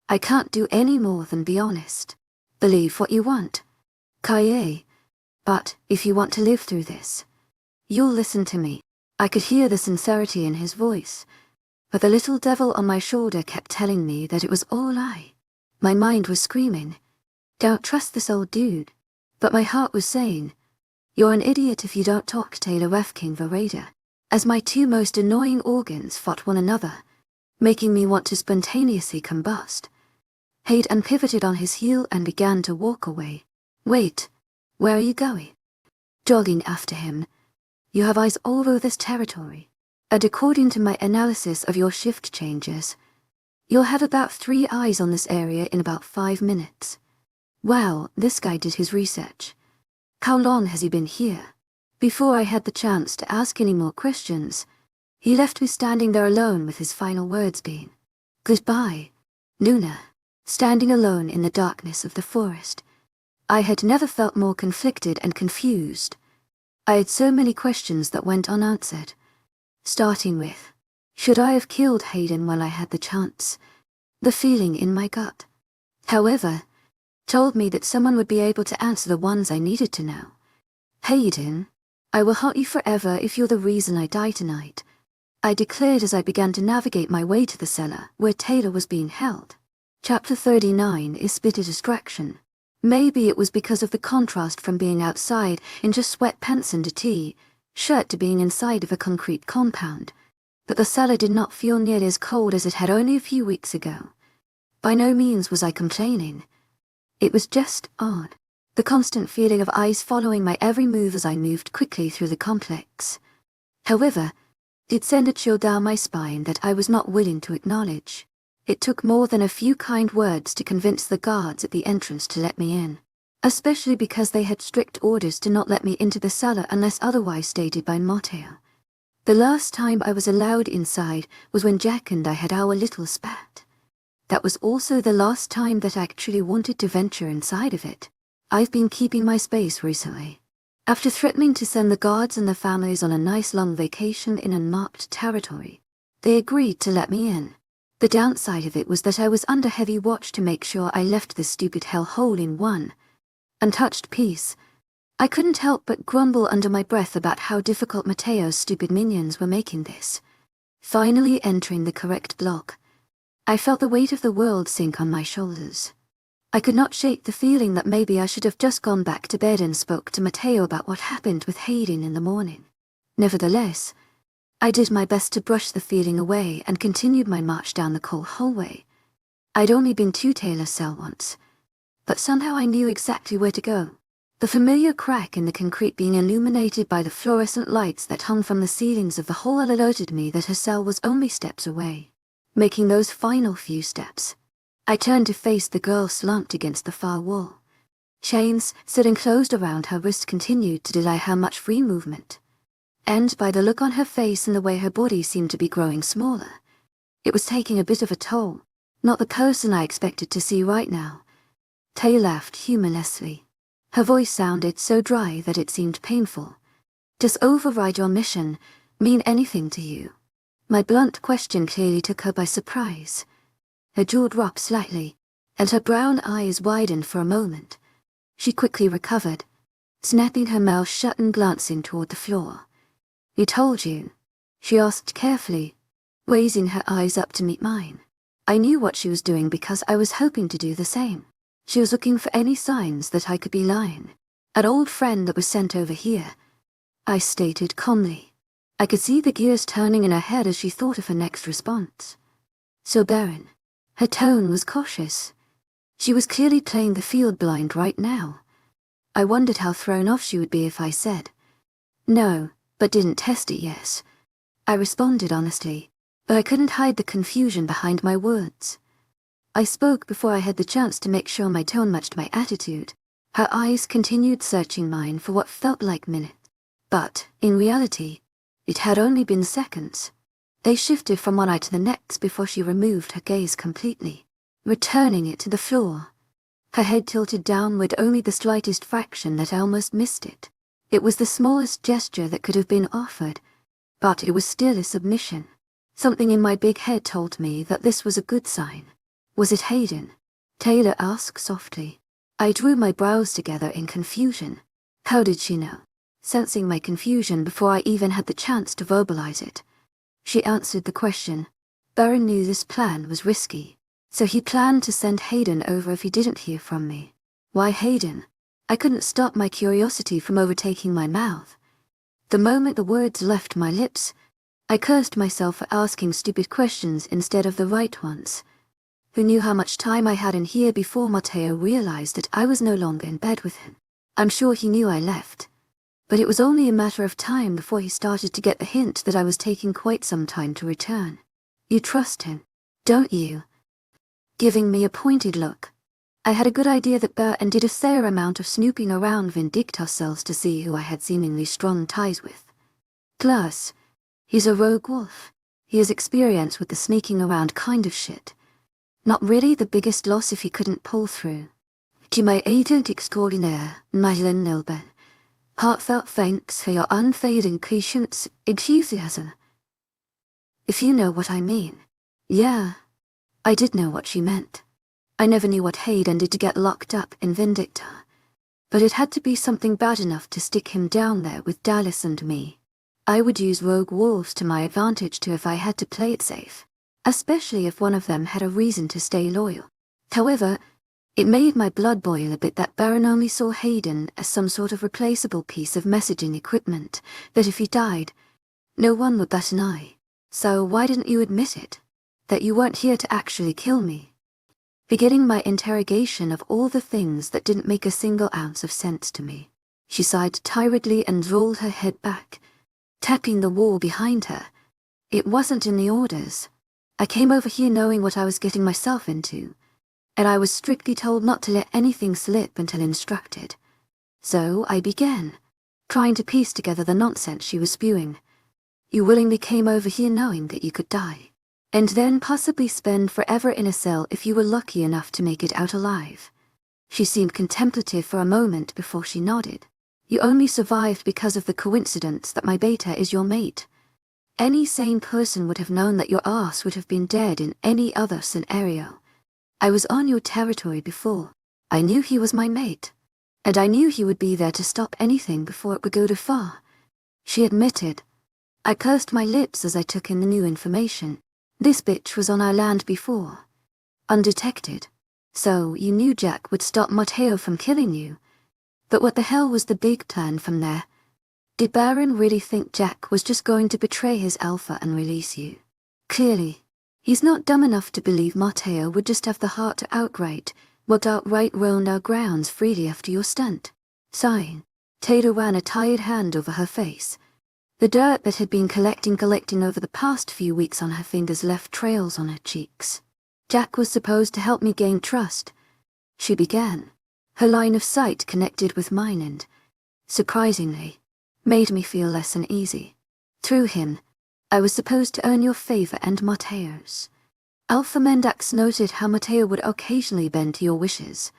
I can't do any more than be honest. Believe what you want. Kaye. But if you want to live through this, you'll listen to me. I could hear the sincerity in his voice, but the little devil on my shoulder kept telling me that it was all a lie. My mind was screaming, don't trust this old dude. But my heart was saying, you're an idiot if you don't talk Taylor Refking Verada. As my two most annoying organs fought one another, making me want to spontaneously combust. Hayden pivoted on his heel and began to walk away. Wait, where are you going? Jogging after him. You have eyes all over this territory, and according to my analysis of your shift changes, you'll have about 3 eyes on this area in about 5 minutes. Wow, this guy did his research. How long has he been here? Before I had the chance to ask any more questions, he left me standing there alone with his final words being, goodbye, Luna. Standing alone in the darkness of the forest. I had never felt more conflicted and confused. I had so many questions that went unanswered. Starting with, should I have killed Hayden while I had the chance? The feeling in my gut, however, told me that someone would be able to answer the ones I needed to know. Hayden, I will haunt you forever if you're the reason I die tonight, I declared as I began to navigate my way to the cellar where Taylor was being held. Chapter 39 is bitter distraction. Maybe it was because of the contrast from being outside in just sweatpants and a t-shirt to being inside of a concrete compound, but the cellar did not feel nearly as cold as it had only a few weeks ago. By no means was I complaining. It was just odd, the constant feeling of eyes following my every move as I moved quickly through the complex. However, it sent a chill down my spine that I was not willing to acknowledge. It took more than a few kind words to convince the guards at the entrance to let me in, especially because they had strict orders to not let me into the cellar unless otherwise stated by Matteo. The last time I was allowed inside was when Jack and I had our little spat. That was also the last time that I actually wanted to venture inside of it. I've been keeping my space recently. After threatening to send the guards and the families on a nice long vacation in unmarked territory, they agreed to let me in. The downside of it was that I was under heavy watch to make sure I left this stupid hellhole in one untouched piece. I couldn't help but grumble under my breath about how difficult Matteo's stupid minions were making this. Finally entering the correct block, I felt the weight of the world sink on my shoulders. I could not shake the feeling that maybe I should have just gone back to bed and spoke to Matteo about what happened with Hayden in the morning. Nevertheless, I did my best to brush the feeling away and continued my march down the cold hallway. I'd only been to Taylor's cell once, but somehow I knew exactly where to go. The familiar crack in the concrete being illuminated by the fluorescent lights that hung from the ceilings of the hall alerted me that her cell was only steps away. Making those final few steps, I turned to face the girl slumped against the far wall. Chains sitting closed around her wrist continued to delay her much free movement. And by the look on her face and the way her body seemed to be growing smaller, it was taking a bit of a toll. Not the person I expected to see right now. Tay laughed humorlessly. Her voice sounded so dry that it seemed painful. Does override your mission mean anything to you? My blunt question clearly took her by surprise. Her jaw dropped slightly, and her brown eyes widened for a moment. She quickly recovered, snapping her mouth shut and glancing toward the floor. "He told you?" she asked carefully, raising her eyes up to meet mine. I knew what she was doing because I was hoping to do the same. She was looking for any signs that I could be lying. "An old friend that was sent over here," I stated calmly. I could see the gears turning in her head as she thought of her next response. "So Baron." Her tone was cautious. She was clearly playing the field blind right now. I wondered how thrown off she would be if I said, "No, but didn't test it, yes." I responded honestly, but I couldn't hide the confusion behind my words. I spoke before I had the chance to make sure my tone matched my attitude. Her eyes continued searching mine for what felt like minutes. But, in reality, it had only been seconds. They shifted from one eye to the next before she removed her gaze completely, returning it to the floor. Her head tilted downward only the slightest fraction that I almost missed it. It was the smallest gesture that could have been offered, but it was still a submission. Something in my big head told me that this was a good sign. "Was it Hayden?" Taylor asked softly. I drew my brows together in confusion. How did she know? Sensing my confusion before I even had the chance to verbalize it, she answered the question. Baron knew this plan was risky, so he planned to send Hayden over if he didn't hear from me. Why Hayden? I couldn't stop my curiosity from overtaking my mouth. The moment the words left my lips, I cursed myself for asking stupid questions instead of the right ones. Who knew how much time I had in here before Matteo realized that I was no longer in bed with him? I'm sure he knew I left, but it was only a matter of time before he started to get the hint that I was taking quite some time to return. "You trust him, don't you?" Giving me a pointed look. I had a good idea that Burton did a fair amount of snooping around Vindictus cells to see who I had seemingly strong ties with. Plus, he's a rogue wolf. He has experience with the sneaking around kind of shit. Not really the biggest loss if he couldn't pull through. "To my agent extraordinaire, Madeleine Nilben, heartfelt thanks for your unfading patience, enthusiasm." If you know what I mean. Yeah, I did know what she meant. I never knew what Hayden did to get locked up in Vindicta, but it had to be something bad enough to stick him down there with Dallas and me. I would use rogue wolves to my advantage too if I had to play it safe, especially if one of them had a reason to stay loyal. However, it made my blood boil a bit that Baron only saw Hayden as some sort of replaceable piece of messaging equipment, that if he died, no one would bat an eye. So why didn't you admit it? That you weren't here to actually kill me? Beginning my interrogation of all the things that didn't make a single ounce of sense to me. She sighed tiredly and rolled her head back, tapping the wall behind her. "It wasn't in the orders. I came over here knowing what I was getting myself into, and I was strictly told not to let anything slip until instructed. So I began, trying to piece together the nonsense she was spewing. You willingly came over here knowing that you could die, and then possibly spend forever in a cell if you were lucky enough to make it out alive." She seemed contemplative for a moment before she nodded. "You only survived because of the coincidence that my beta is your mate. Any sane person would have known that your ass would have been dead in any other scenario. I was on your territory before. I knew he was my mate, and I knew he would be there to stop anything before it would go too far," she admitted. I pursed my lips as I took in the new information. This bitch was on our land before, undetected. So you knew Jack would stop Matteo from killing you. But what the hell was the big plan from there? Did Baron really think Jack was just going to betray his alpha and release you? Clearly, he's not dumb enough to believe Matteo would just have the heart to outright roam our grounds freely after your stunt. Sighing, Taylor ran a tired hand over her face. The dirt that had been collecting over the past few weeks on her fingers left trails on her cheeks. "Jack was supposed to help me gain trust," she began. Her line of sight connected with mine and, surprisingly, made me feel less uneasy. "Through him, I was supposed to earn your favor and Matteo's. Alpha Mendax noted how Matteo would occasionally bend to your wishes.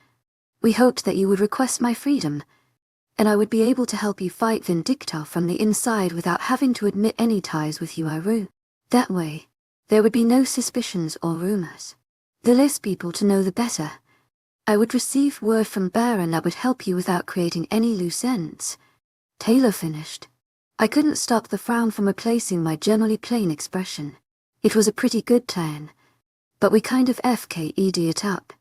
We hoped that you would request my freedom, and I would be able to help you fight Vindicta from the inside without having to admit any ties with Yuaru. That way, there would be no suspicions or rumors. The less people to know the better. I would receive word from Baron that would help you without creating any loose ends. Taylor finished. I couldn't stop the frown from replacing my generally plain expression. It was a pretty good plan, but we kind of FKE'd it up.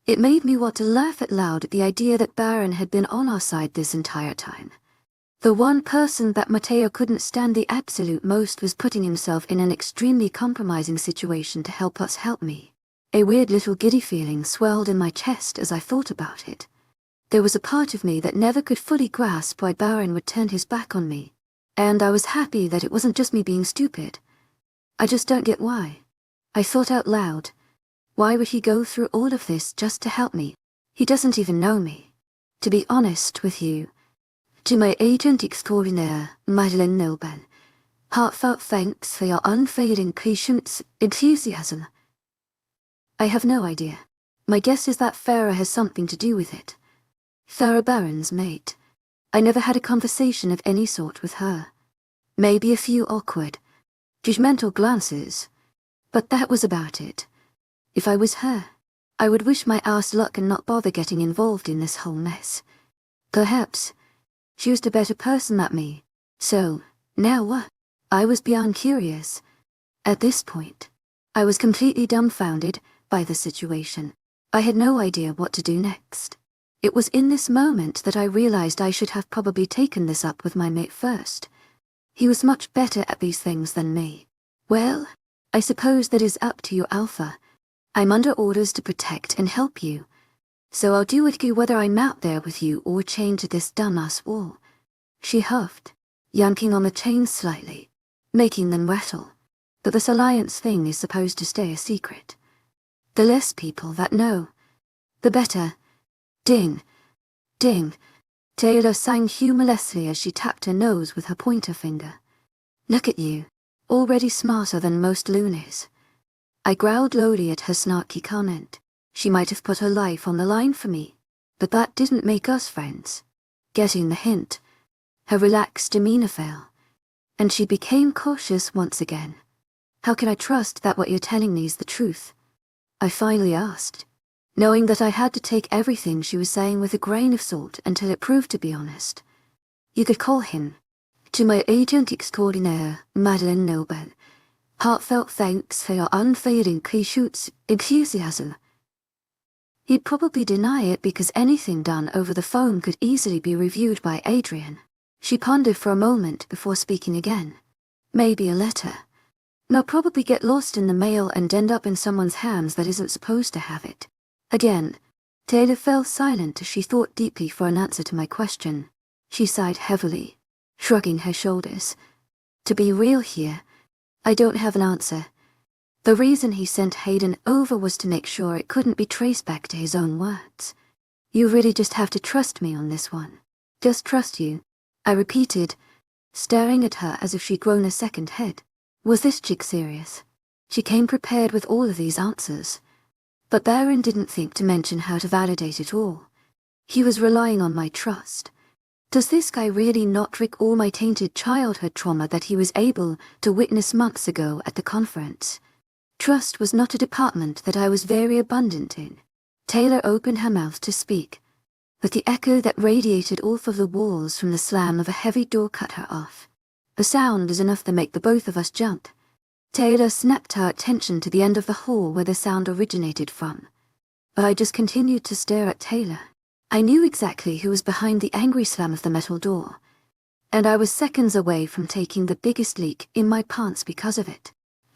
It made me want to laugh out loud at the idea that Baron had been on our side this entire time. The one person that Matteo couldn't stand the absolute most was putting himself in an extremely compromising situation to help us help me. A weird little giddy feeling swelled in my chest as I thought about it. There was a part of me that never could fully grasp why Baron would turn his back on me, and I was happy that it wasn't just me being stupid. I just don't get why. I thought out loud. Why would he go through all of this just to help me? He doesn't even know me. To be honest with you, to my agent extraordinaire, Madeleine Nilben, heartfelt thanks for your unfailing patience, enthusiasm. I have no idea. My guess is that Farah has something to do with it. Farah Baron's mate. I never had a conversation of any sort with her. Maybe a few awkward, judgmental glances, but that was about it. If I was her, I would wish my ass luck and not bother getting involved in this whole mess. Perhaps she was a better person than me. So, now what? I was beyond curious. At this point, I was completely dumbfounded by the situation. I had no idea what to do next. It was in this moment that I realized I should have probably taken this up with my mate first. He was much better at these things than me. Well, I suppose that is up to you, Alpha. I'm under orders to protect and help you. So I'll do it whether I'm out there with you or chained to this dumbass wall. She huffed, yanking on the chains slightly, making them rattle. But this alliance thing is supposed to stay a secret. The less people that know, the better. Ding, ding. Taylor sang humorlessly as she tapped her nose with her pointer finger. Look at you, already smarter than most loonies. I growled lowly at her snarky comment. She might have put her life on the line for me, but that didn't make us friends. Getting the hint, her relaxed demeanor fell, and she became cautious once again. How can I trust that what you're telling me is the truth? I finally asked, knowing that I had to take everything she was saying with a grain of salt until it proved to be honest. You could call him, to my agent extraordinaire, Madeleine Nobel, heartfelt thanks for your unfailing patience, enthusiasm. He'd probably deny it because anything done over the phone could easily be reviewed by Adrian. She pondered for a moment before speaking again. Maybe a letter. They'll probably get lost in the mail and end up in someone's hands that isn't supposed to have it. Again, Taylor fell silent as she thought deeply for an answer to my question. She sighed heavily, shrugging her shoulders. To be real here, I don't have an answer. The reason he sent Hayden over was to make sure it couldn't be traced back to his own words. You really just have to trust me on this one. Just trust you, I repeated, staring at her as if she'd grown a second head. Was this chick serious? She came prepared with all of these answers. But Baron didn't think to mention how to validate it all. He was relying on my trust. Does this guy really not rig all my tainted childhood trauma that he was able to witness months ago at the conference? Trust was not a department that I was very abundant in. Taylor opened her mouth to speak, but the echo that radiated off of the walls from the slam of a heavy door cut her off. The sound was enough to make the both of us jump. Taylor snapped her attention to the end of the hall where the sound originated from. But I just continued to stare at Taylor. I knew exactly who was behind the angry slam of the metal door, and I was seconds away from taking the biggest leak in my pants because of it.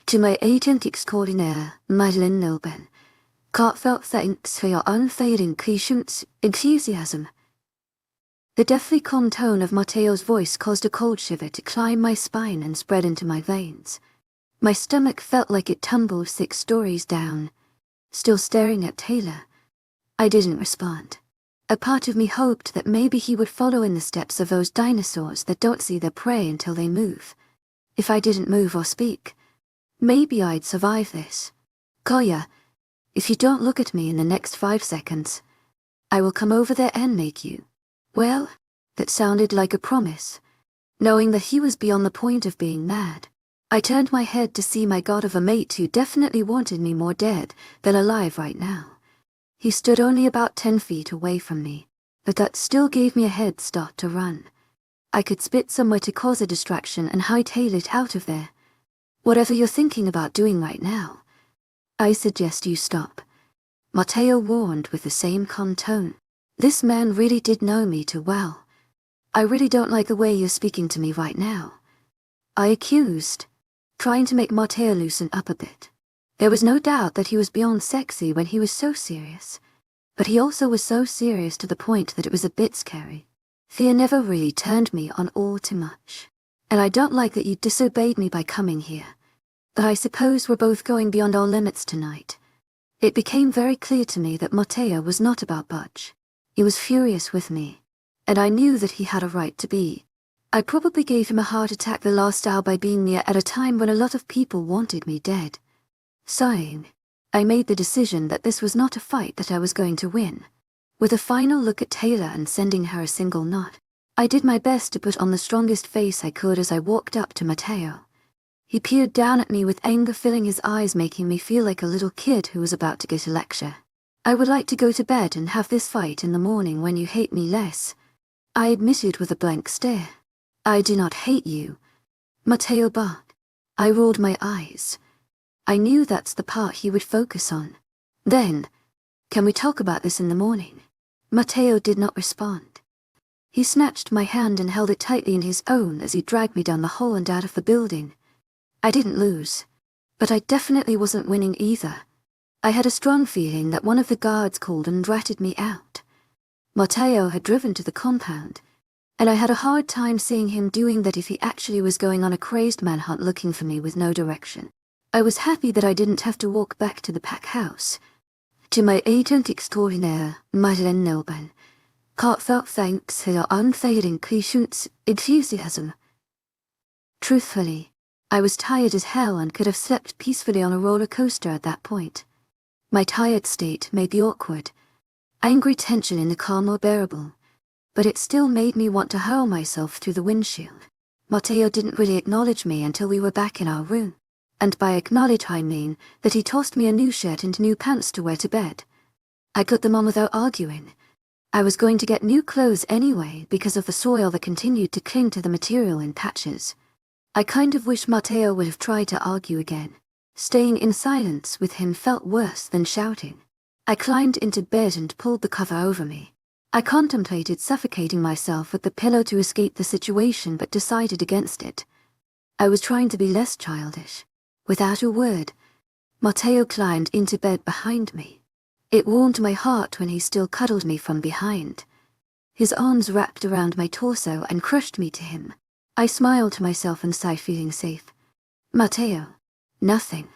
To my agent extraordinaire, Madeleine Nilben, heartfelt thanks for your unfailing patience, enthusiasm. The deathly calm tone of Matteo's voice caused a cold shiver to climb my spine and spread into my veins. My stomach felt like it tumbled 6 stories down. Still staring at Taylor, I didn't respond. A part of me hoped that maybe he would follow in the steps of those dinosaurs that don't see their prey until they move. If I didn't move or speak, maybe I'd survive this. Koya, if you don't look at me in the next 5 seconds, I will come over there and make you. Well, that sounded like a promise. Knowing that he was beyond the point of being mad, I turned my head to see my god of a mate who definitely wanted me more dead than alive right now. He stood only about 10 feet away from me, but that still gave me a head start to run. I could spit somewhere to cause a distraction and hightail it out of there. Whatever you're thinking about doing right now, I suggest you stop. Matteo warned with the same calm tone. This man really did know me too well. I really don't like the way you're speaking to me right now, I accused, trying to make Matteo loosen up a bit. There was no doubt that he was beyond sexy when he was so serious, but he also was so serious to the point that it was a bit scary. Fear never really turned me on all too much, and I don't like that you disobeyed me by coming here. But I suppose we're both going beyond our limits tonight. It became very clear to me that Matteo was not about budge. He was furious with me, and I knew that he had a right to be. I probably gave him a heart attack the last hour by being near at a time when a lot of people wanted me dead. Sighing, I made the decision that this was not a fight that I was going to win. With a final look at Taylor and sending her a single nod, I did my best to put on the strongest face I could as I walked up to Matteo. He peered down at me with anger filling his eyes, making me feel like a little kid who was about to get a lecture. I would like to go to bed and have this fight in the morning when you hate me less, I admitted with a blank stare. I do not hate you, Matteo barked. I rolled my eyes. I knew that's the part he would focus on. Then, can we talk about this in the morning? Matteo did not respond. He snatched my hand and held it tightly in his own as he dragged me down the hall and out of the building. I didn't lose, but I definitely wasn't winning either. I had a strong feeling that one of the guards called and ratted me out. Matteo had driven to the compound, and I had a hard time seeing him doing that if he actually was going on a crazed manhunt looking for me with no direction. I was happy that I didn't have to walk back to the pack house. To my agent extraordinaire, Madeleine Nelban, heartfelt thanks for your unfailing patience, enthusiasm. Truthfully, I was tired as hell and could have slept peacefully on a roller coaster at that point. My tired state made the awkward, angry tension in the car more bearable, but it still made me want to hurl myself through the windshield. Matteo didn't really acknowledge me until we were back in our room, and by acknowledge I mean that he tossed me a new shirt and new pants to wear to bed. I got them on without arguing. I was going to get new clothes anyway because of the soil that continued to cling to the material in patches. I kind of wish Matteo would have tried to argue again. Staying in silence with him felt worse than shouting. I climbed into bed and pulled the cover over me. I contemplated suffocating myself with the pillow to escape the situation but decided against it. I was trying to be less childish. Without a word, Matteo climbed into bed behind me. It warmed my heart when he still cuddled me from behind. His arms wrapped around my torso and crushed me to him. I smiled to myself and sighed, feeling safe. Matteo. Nothing.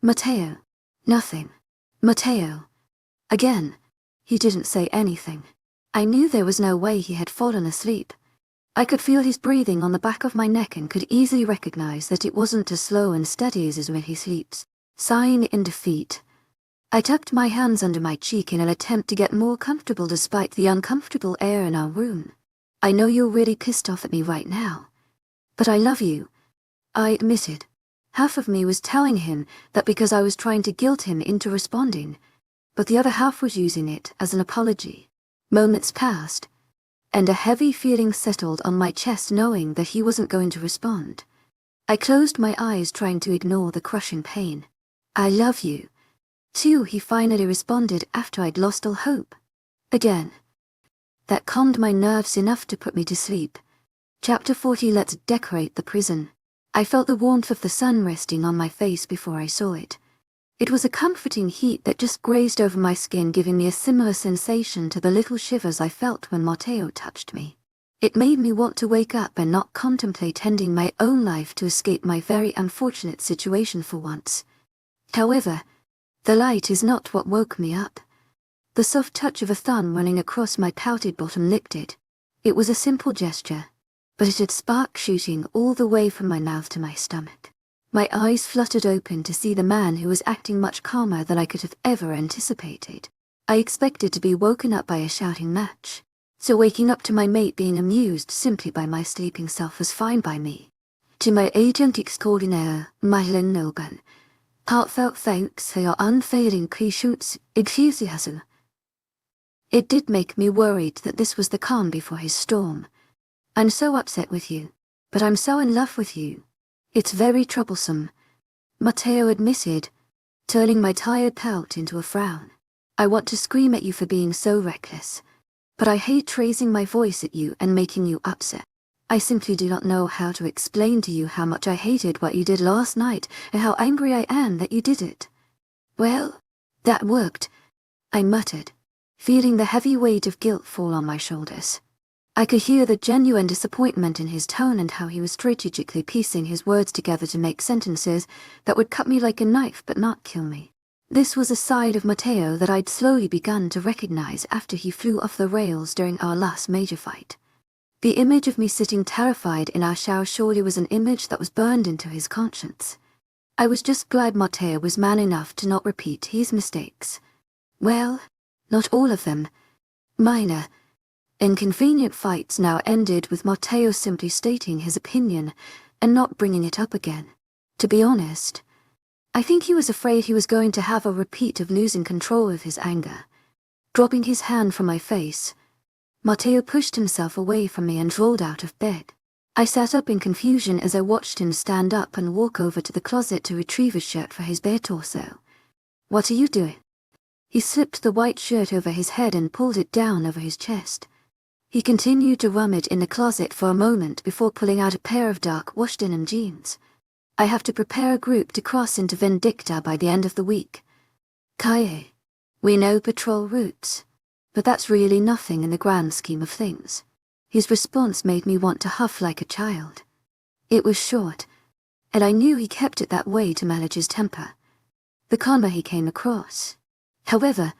Matteo. Nothing. Matteo. Again. He didn't say anything. I knew there was no way he had fallen asleep. I could feel his breathing on the back of my neck and could easily recognize that it wasn't as slow and steady as when he sleeps. Sighing in defeat, I tucked my hands under my cheek in an attempt to get more comfortable despite the uncomfortable air in our room. I know you're really pissed off at me right now, but I love you, I admitted. Half of me was telling him that because I was trying to guilt him into responding, but the other half was using it as an apology. Moments passed, and a heavy feeling settled on my chest knowing that he wasn't going to respond. I closed my eyes trying to ignore the crushing pain. I love you, too, he finally responded after I'd lost all hope. Again. That calmed my nerves enough to put me to sleep. Chapter 40. Let's decorate the prison. I felt the warmth of the sun resting on my face before I saw it. It was a comforting heat that just grazed over my skin, giving me a similar sensation to the little shivers I felt when Matteo touched me. It made me want to wake up and not contemplate ending my own life to escape my very unfortunate situation for once. However, the light is not what woke me up. The soft touch of a thumb running across my pouted bottom licked it. It was a simple gesture, but it had sparks shooting all the way from my mouth to my stomach. My eyes fluttered open to see the man who was acting much calmer than I could have ever anticipated. I expected to be woken up by a shouting match, so waking up to my mate being amused simply by my sleeping self was fine by me. To my agent extraordinaire, Madeline Nogan, heartfelt thanks for your unfailing patience, enthusiasm. It did make me worried that this was the calm before his storm. I'm so upset with you, but I'm so in love with you. It's very troublesome, Matteo admitted, turning my tired pout into a frown. I want to scream at you for being so reckless, but I hate raising my voice at you and making you upset. I simply do not know how to explain to you how much I hated what you did last night and how angry I am that you did it. Well, that worked, I muttered, feeling the heavy weight of guilt fall on my shoulders. I could hear the genuine disappointment in his tone and how he was strategically piecing his words together to make sentences that would cut me like a knife but not kill me. This was a side of Matteo that I'd slowly begun to recognize after he flew off the rails during our last major fight. The image of me sitting terrified in our shower surely was an image that was burned into his conscience. I was just glad Matteo was man enough to not repeat his mistakes. Well, not all of them. Minor, inconvenient fights now ended with Matteo simply stating his opinion and not bringing it up again. To be honest, I think he was afraid he was going to have a repeat of losing control of his anger. Dropping his hand from my face, Matteo pushed himself away from me and rolled out of bed. I sat up in confusion as I watched him stand up and walk over to the closet to retrieve a shirt for his bare torso. What are you doing? He slipped the white shirt over his head and pulled it down over his chest. He continued to rummage in the closet for a moment before pulling out a pair of dark washed denim jeans. I have to prepare a group to cross into Vindicta by the end of the week. Kaye, we know patrol routes, but that's really nothing in the grand scheme of things. His response made me want to huff like a child. It was short, and I knew he kept it that way to manage his temper. The calmer he came across. However,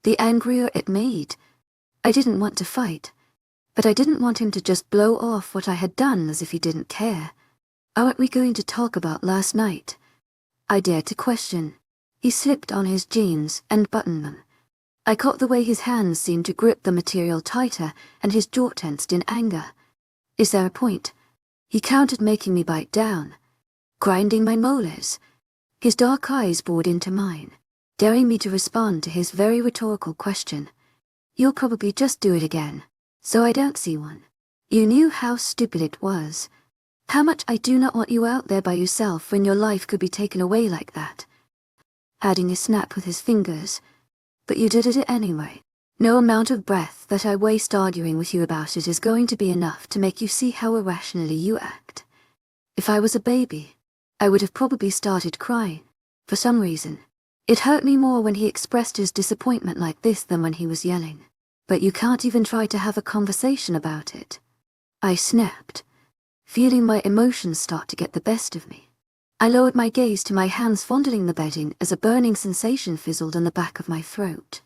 the angrier it made. I didn't want to fight, but I didn't want him to just blow off what I had done as if he didn't care. Aren't we going to talk about last night? I dared to question. He slipped on his jeans and buttoned them. I caught the way his hands seemed to grip the material tighter and his jaw tensed in anger. Is there a point? He countered, making me bite down, grinding my molars. His dark eyes bored into mine, daring me to respond to his very rhetorical question. You'll probably just do it again, so I don't see one. You knew how stupid it was. How much I do not want you out there by yourself when your life could be taken away like that. Adding a snap with his fingers. But you did it anyway. No amount of breath that I waste arguing with you about it is going to be enough to make you see how irrationally you act. If I was a baby, I would have probably started crying. For some reason, it hurt me more when he expressed his disappointment like this than when he was yelling. But you can't even try to have a conversation about it. I snapped, feeling my emotions start to get the best of me. I lowered my gaze to my hands fondling the bedding as a burning sensation fizzled in the back of my throat.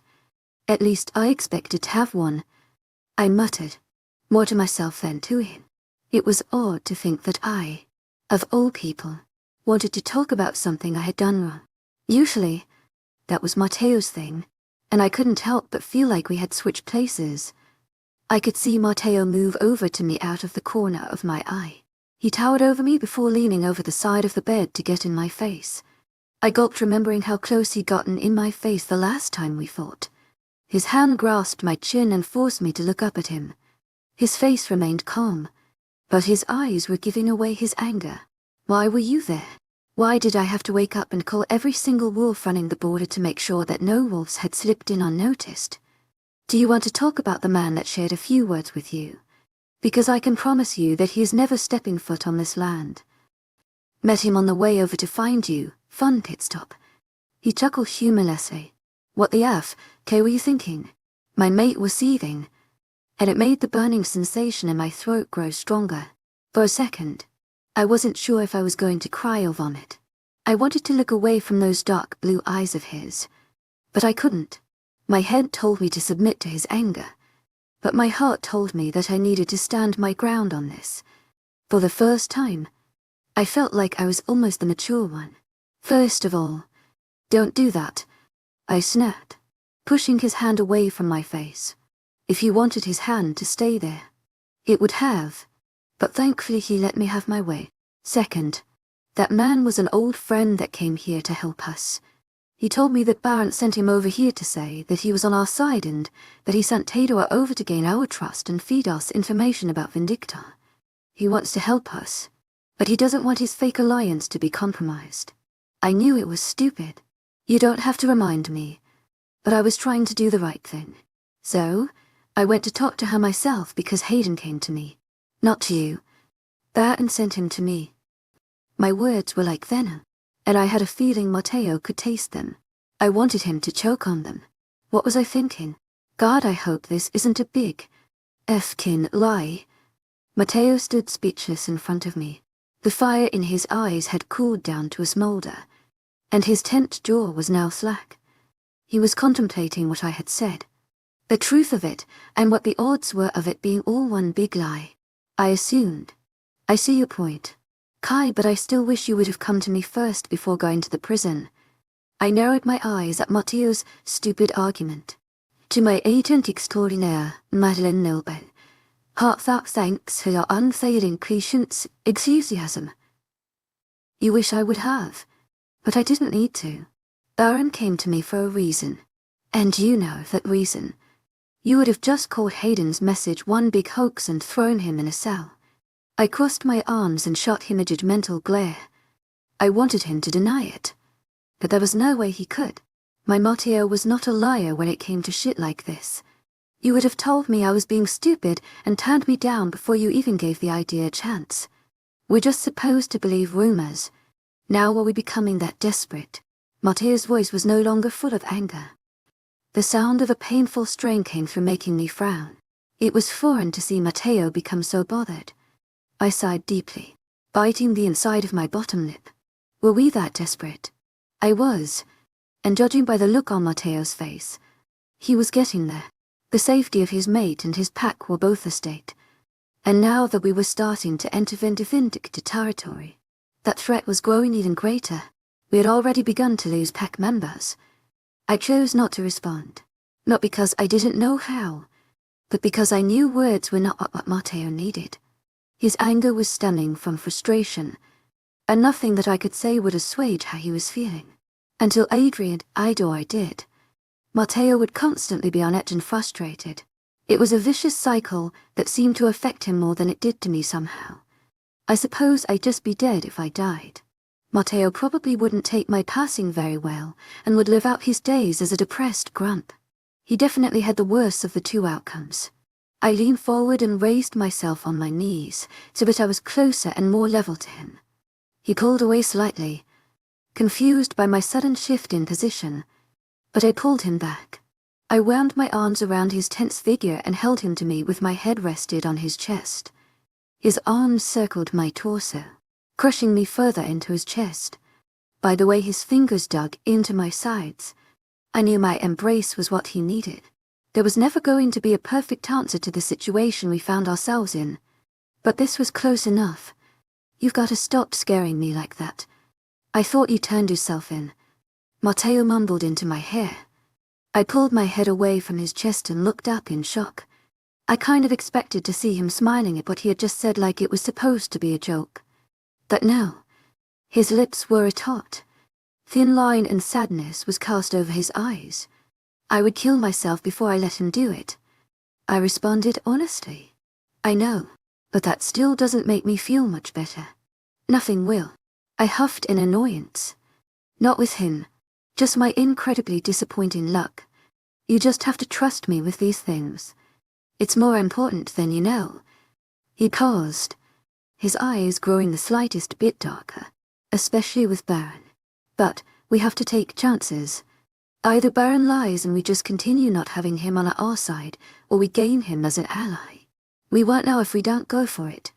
At least I expected to have one, I muttered, more to myself than to him. It was odd to think that I, of all people, wanted to talk about something I had done wrong. Usually, that was Matteo's thing, and I couldn't help but feel like we had switched places. I could see Matteo move over to me out of the corner of my eye. He towered over me before leaning over the side of the bed to get in my face. I gulped, remembering how close he'd gotten in my face the last time we fought. His hand grasped my chin and forced me to look up at him. His face remained calm, but his eyes were giving away his anger. Why were you there? Why did I have to wake up and call every single wolf running the border to make sure that no wolves had slipped in unnoticed? Do you want to talk about the man that shared a few words with you? Because I can promise you that he is never stepping foot on this land. Met him on the way over to find you, fun pit stop. He chuckled humorlessly. What the F, were you thinking? My mate was seething, and it made the burning sensation in my throat grow stronger. For a second, I wasn't sure if I was going to cry or vomit. I wanted to look away from those dark blue eyes of his, but I couldn't. My head told me to submit to his anger, but my heart told me that I needed to stand my ground on this. For the first time, I felt like I was almost the mature one. First of all, don't do that, I snapped. pushing his hand away from my face. If he wanted his hand to stay there, it would have, but thankfully he let me have my way. Second, that man was an old friend that came here to help us. He told me that Barent sent him over here to say that he was on our side and that he sent Tador over to gain our trust and feed us information about Vindicta. He wants to help us, but he doesn't want his fake alliance to be compromised. I knew it was stupid. You don't have to remind me, but I was trying to do the right thing. So, I went to talk to her myself because Hayden came to me. Not to you. Barent sent him to me. My words were like venom, and I had a feeling Matteo could taste them. I wanted him to choke on them. What was I thinking? God, I hope this isn't a big effkin lie. Matteo stood speechless in front of me. The fire in his eyes had cooled down to a smolder, and his tense jaw was now slack. He was contemplating what I had said, the truth of it, and what the odds were of it being all one big lie. I assumed. I see your point, Kai, but I still wish you would have come to me first before going to the prison. I narrowed my eyes at Matteo's stupid argument. To my agent extraordinaire, Madeleine Nobel, heartfelt thanks for your unfailing patience, enthusiasm. You wish I would have, but I didn't need to. Baron came to me for a reason, and you know that reason. You would have just called Hayden's message one big hoax and thrown him in a cell. I crossed my arms and shot him a judgmental glare. I wanted him to deny it, but there was no way he could. My Matteo was not a liar when it came to shit like this. You would have told me I was being stupid and turned me down before you even gave the idea a chance. We're just supposed to believe rumors. Now are we becoming that desperate? Matteo's voice was no longer full of anger. The sound of a painful strain came through, making me frown. It was foreign to see Matteo become so bothered. I sighed deeply, biting the inside of my bottom lip. Were we that desperate? I was, and judging by the look on Matteo's face, he was getting there. The safety of his mate and his pack were both at stake, and now that we were starting to enter Vindicta territory, that threat was growing even greater. We had already begun to lose pack members. I chose not to respond, not because I didn't know how, but because I knew words were not what Matteo needed. His anger was stemming from frustration, and nothing that I could say would assuage how he was feeling. Until Adrian I did. Matteo would constantly be on edge and frustrated. It was a vicious cycle that seemed to affect him more than it did to me somehow. I suppose I'd just be dead if I died. Matteo probably wouldn't take my passing very well and would live out his days as a depressed grump. He definitely had the worst of the two outcomes. I leaned forward and raised myself on my knees so that I was closer and more level to him. He pulled away slightly, confused by my sudden shift in position, but I pulled him back. I wound my arms around his tense figure and held him to me with my head rested on his chest. His arms circled my torso, crushing me further into his chest. By the way his fingers dug into my sides, I knew my embrace was what he needed. There was never going to be a perfect answer to the situation we found ourselves in, but this was close enough. You've got to stop scaring me like that. I thought you turned yourself in. Matteo mumbled into my hair. I pulled my head away from his chest and looked up in shock. I kind of expected to see him smiling at what he had just said like it was supposed to be a joke. But no. His lips were a taut. Thin line and sadness was cast over his eyes. I would kill myself before I let him do it. I responded honestly. I know, but that still doesn't make me feel much better. Nothing will. I huffed in annoyance. Not with him. Just my incredibly disappointing luck. You just have to trust me with these things. It's more important than you know. He paused, his eyes growing the slightest bit darker, especially with Baron. But we have to take chances. Either Baron lies and we just continue not having him on our side, or we gain him as an ally. We won't know if we don't go for it.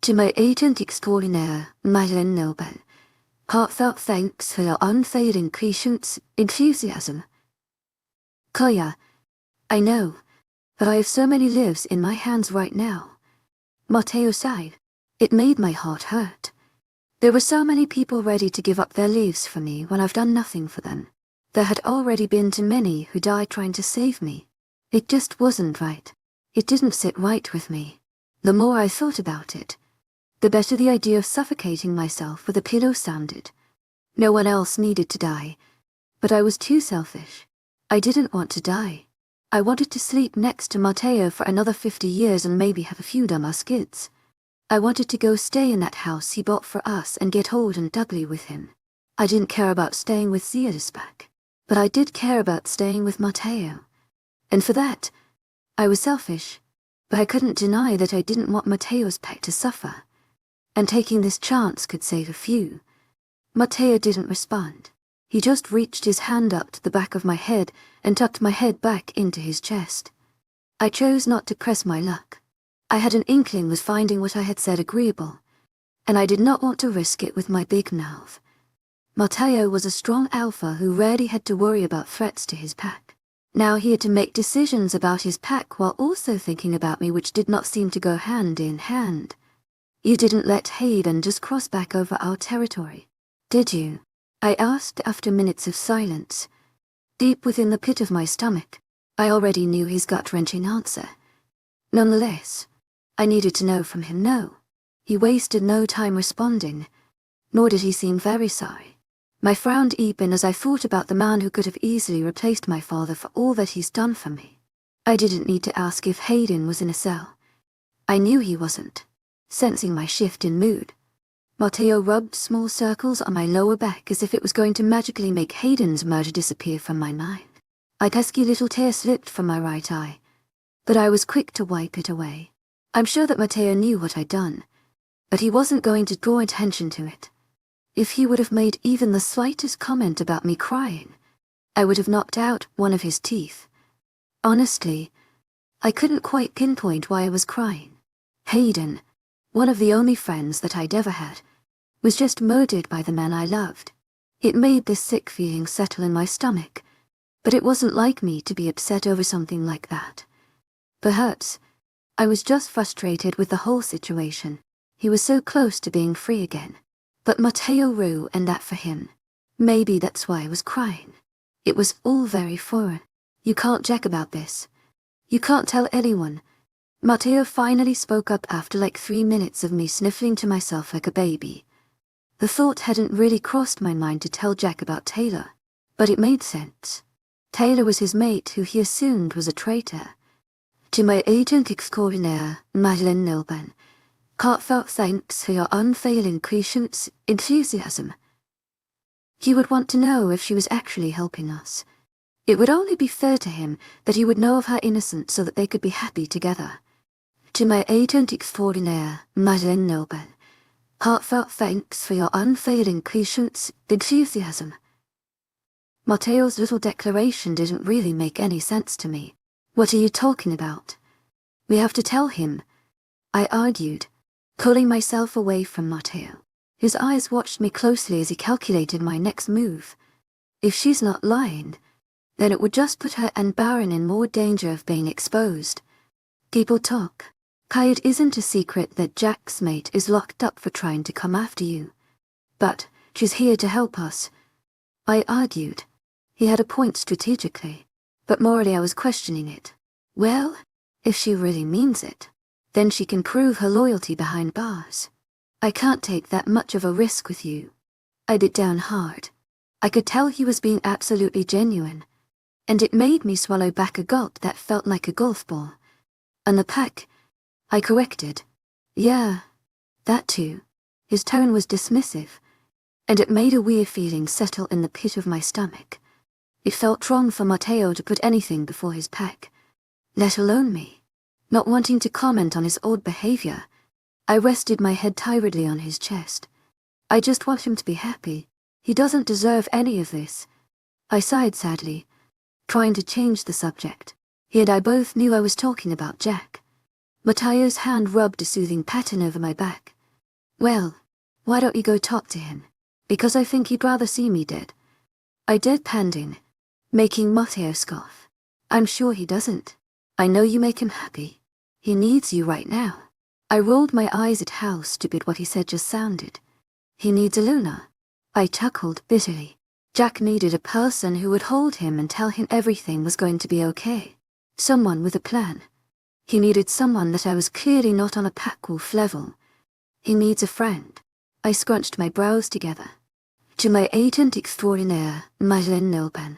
To my agent extraordinaire, Madeleine Nobel, heartfelt thanks for your unfailing patience, enthusiasm. Koya, I know, but I have so many lives in my hands right now. Matteo sighed. It made my heart hurt. There were so many people ready to give up their lives for me when I've done nothing for them. There had already been too many who died trying to save me. It just wasn't right. It didn't sit right with me. The more I thought about it, the better the idea of suffocating myself with a pillow sounded. No one else needed to die, but I was too selfish. I didn't want to die. I wanted to sleep next to Matteo for another 50 years and maybe have a few dumbass kids. I wanted to go stay in that house he bought for us and get old and ugly with him. I didn't care about staying with Ziadisbak, but I did care about staying with Matteo. And for that, I was selfish, but I couldn't deny that I didn't want Matteo's pet to suffer. And taking this chance could save a few. Matteo didn't respond. He just reached his hand up to the back of my head and tucked my head back into his chest. I chose not to press my luck. I had an inkling with finding what I had said agreeable, and I did not want to risk it with my big mouth. Matteo was a strong alpha who rarely had to worry about threats to his pack. Now he had to make decisions about his pack while also thinking about me, which did not seem to go hand in hand. You didn't let Hayden just cross back over our territory, did you? I asked after minutes of silence. Deep within the pit of my stomach, I already knew his gut-wrenching answer. Nonetheless, I needed to know from him no. He wasted no time responding, nor did he seem very sorry. My frown deepened as I thought about the man who could have easily replaced my father for all that he's done for me. I didn't need to ask if Hayden was in a cell. I knew he wasn't. Sensing my shift in mood, Matteo rubbed small circles on my lower back as if it was going to magically make Hayden's murder disappear from my mind. A pesky little tear slipped from my right eye, but I was quick to wipe it away. I'm sure that Matteo knew what I'd done, but he wasn't going to draw attention to it. If he would have made even the slightest comment about me crying, I would have knocked out one of his teeth. Honestly, I couldn't quite pinpoint why I was crying. Hayden, one of the only friends that I'd ever had, was just murdered by the man I loved. It made this sick feeling settle in my stomach, but it wasn't like me to be upset over something like that. Perhaps I was just frustrated with the whole situation. He was so close to being free again. But Matteo Rue, and that for him. Maybe that's why I was crying. It was all very foreign. You can't jack about this. You can't tell anyone. Matteo finally spoke up after like 3 minutes of me sniffling to myself like a baby. The thought hadn't really crossed my mind to tell Jack about Taylor, but it made sense. Taylor was his mate who he assumed was a traitor. To my agent extraordinaire, Madeleine Nilban, heartfelt thanks for your unfailing patience, enthusiasm. He would want to know if she was actually helping us. It would only be fair to him that he would know of her innocence so that they could be happy together. To my agent extraordinaire, Madeleine Nilban, heartfelt thanks for your unfailing patience, enthusiasm. Matteo's little declaration didn't really make any sense to me. What are you talking about? We have to tell him, I argued, pulling myself away from Matteo. His eyes watched me closely as he calculated my next move. If she's not lying, then it would just put her and Baron in more danger of being exposed. People talk. It isn't a secret that Jack's mate is locked up for trying to come after you. But she's here to help us. I argued. He had a point strategically, but morally I was questioning it. Well, if she really means it, then she can prove her loyalty behind bars. I can't take that much of a risk with you. I bit down hard. I could tell he was being absolutely genuine, and it made me swallow back a gulp that felt like a golf ball. And the pack, I corrected. Yeah, that too. His tone was dismissive, and it made a weird feeling settle in the pit of my stomach. It felt wrong for Matteo to put anything before his pack, let alone me. Not wanting to comment on his odd behavior, I rested my head tiredly on his chest. I just want him to be happy. He doesn't deserve any of this. I sighed sadly, trying to change the subject. He and I both knew I was talking about Jack. Matteo's hand rubbed a soothing pattern over my back. Well, why don't you go talk to him? Because I think he'd rather see me dead. I deadpanned in, making Matteo scoff. I'm sure he doesn't. I know you make him happy. He needs you right now. I rolled my eyes at how stupid what he said just sounded. He needs a Luna. I chuckled bitterly. Jack needed a person who would hold him and tell him everything was going to be okay. Someone with a plan. He needed someone that I was clearly not on a pack-wolf level. He needs a friend. I scrunched my brows together. To my agent extraordinaire, Madeleine Nilban.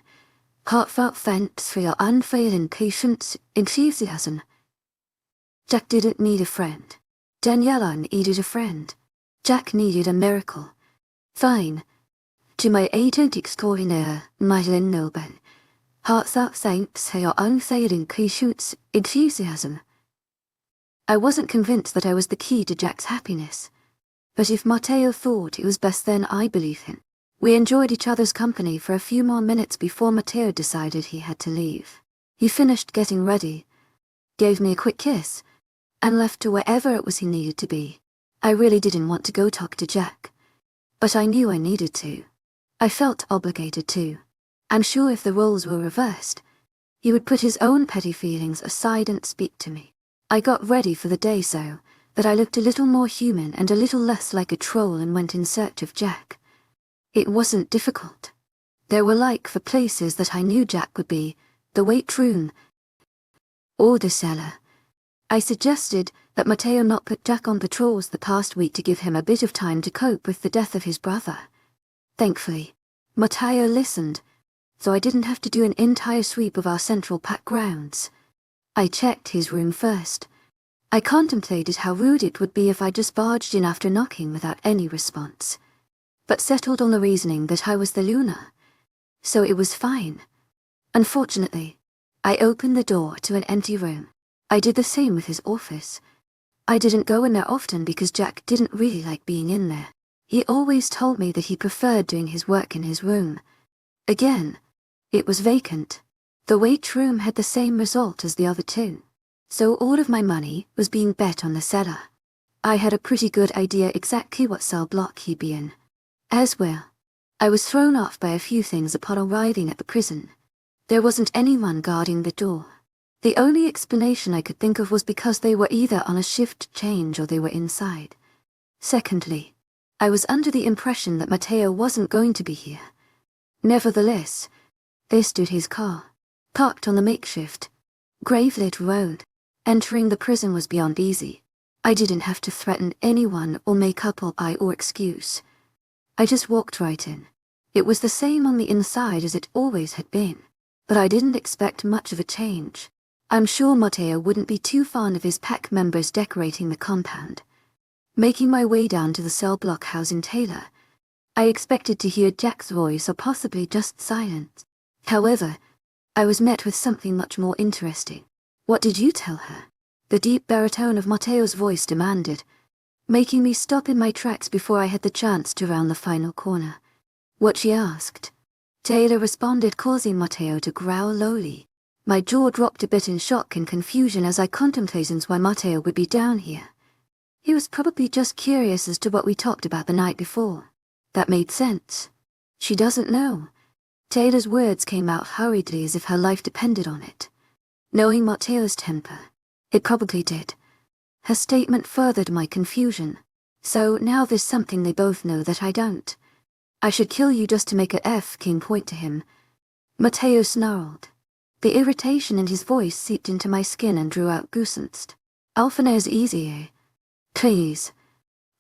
Heartfelt thanks for your unfailing patience, enthusiasm. Jack didn't need a friend. Daniela needed a friend. Jack needed a miracle. Fine. To my agent extraordinaire, Madeleine Nilban. Heartfelt thanks for your unfailing patience, enthusiasm. I wasn't convinced that I was the key to Jack's happiness. But if Matteo thought it was best, then I believe him. We enjoyed each other's company for a few more minutes before Matteo decided he had to leave. He finished getting ready, gave me a quick kiss, and left to wherever it was he needed to be. I really didn't want to go talk to Jack, but I knew I needed to. I felt obligated to. I'm sure if the roles were reversed, he would put his own petty feelings aside and speak to me. I got ready for the day so that I looked a little more human and a little less like a troll, and went in search of Jack. It wasn't difficult. There were for places that I knew Jack would be, the weight room or the cellar. I suggested that Matteo not put Jack on patrols the past week to give him a bit of time to cope with the death of his brother. Thankfully, Matteo listened, so I didn't have to do an entire sweep of our central pack grounds. I checked his room first. I contemplated how rude it would be if I just barged in after knocking without any response, but settled on the reasoning that I was the Luna, so it was fine. Unfortunately, I opened the door to an empty room. I did the same with his office. I didn't go in there often because Jack didn't really like being in there. He always told me that he preferred doing his work in his room. Again, it was vacant. The weight room had the same result as the other two, so all of my money was being bet on the cellar. I had a pretty good idea exactly what cell block he'd be in. As well, I was thrown off by a few things upon arriving at the prison. There wasn't anyone guarding the door. The only explanation I could think of was because they were either on a shift change or they were inside. Secondly, I was under the impression that Matteo wasn't going to be here. Nevertheless, there stood his car, parked on the makeshift, grave-lit road. Entering the prison was beyond easy. I didn't have to threaten anyone or make up alibi or excuse. I just walked right in. It was the same on the inside as it always had been, but I didn't expect much of a change. I'm sure Matteo wouldn't be too fond of his pack members decorating the compound. Making my way down to the cell block housing Taylor, I expected to hear Jack's voice or possibly just silence. However, I was met with something much more interesting. What did you tell her? The deep baritone of Matteo's voice demanded, making me stop in my tracks before I had the chance to round the final corner. What she asked, Taylor responded, causing Matteo to growl lowly. My jaw dropped a bit in shock and confusion as I contemplated why Matteo would be down here. He was probably just curious as to what we talked about the night before. That made sense. She doesn't know. Taylor's words came out hurriedly as if her life depended on it. Knowing Matteo's temper, it probably did. Her statement furthered my confusion. So now there's something they both know that I don't. I should kill you just to make a F-king point to him. Matteo snarled. The irritation in his voice seeped into my skin and drew out goosebumps. Alphane's easy, eh? Please.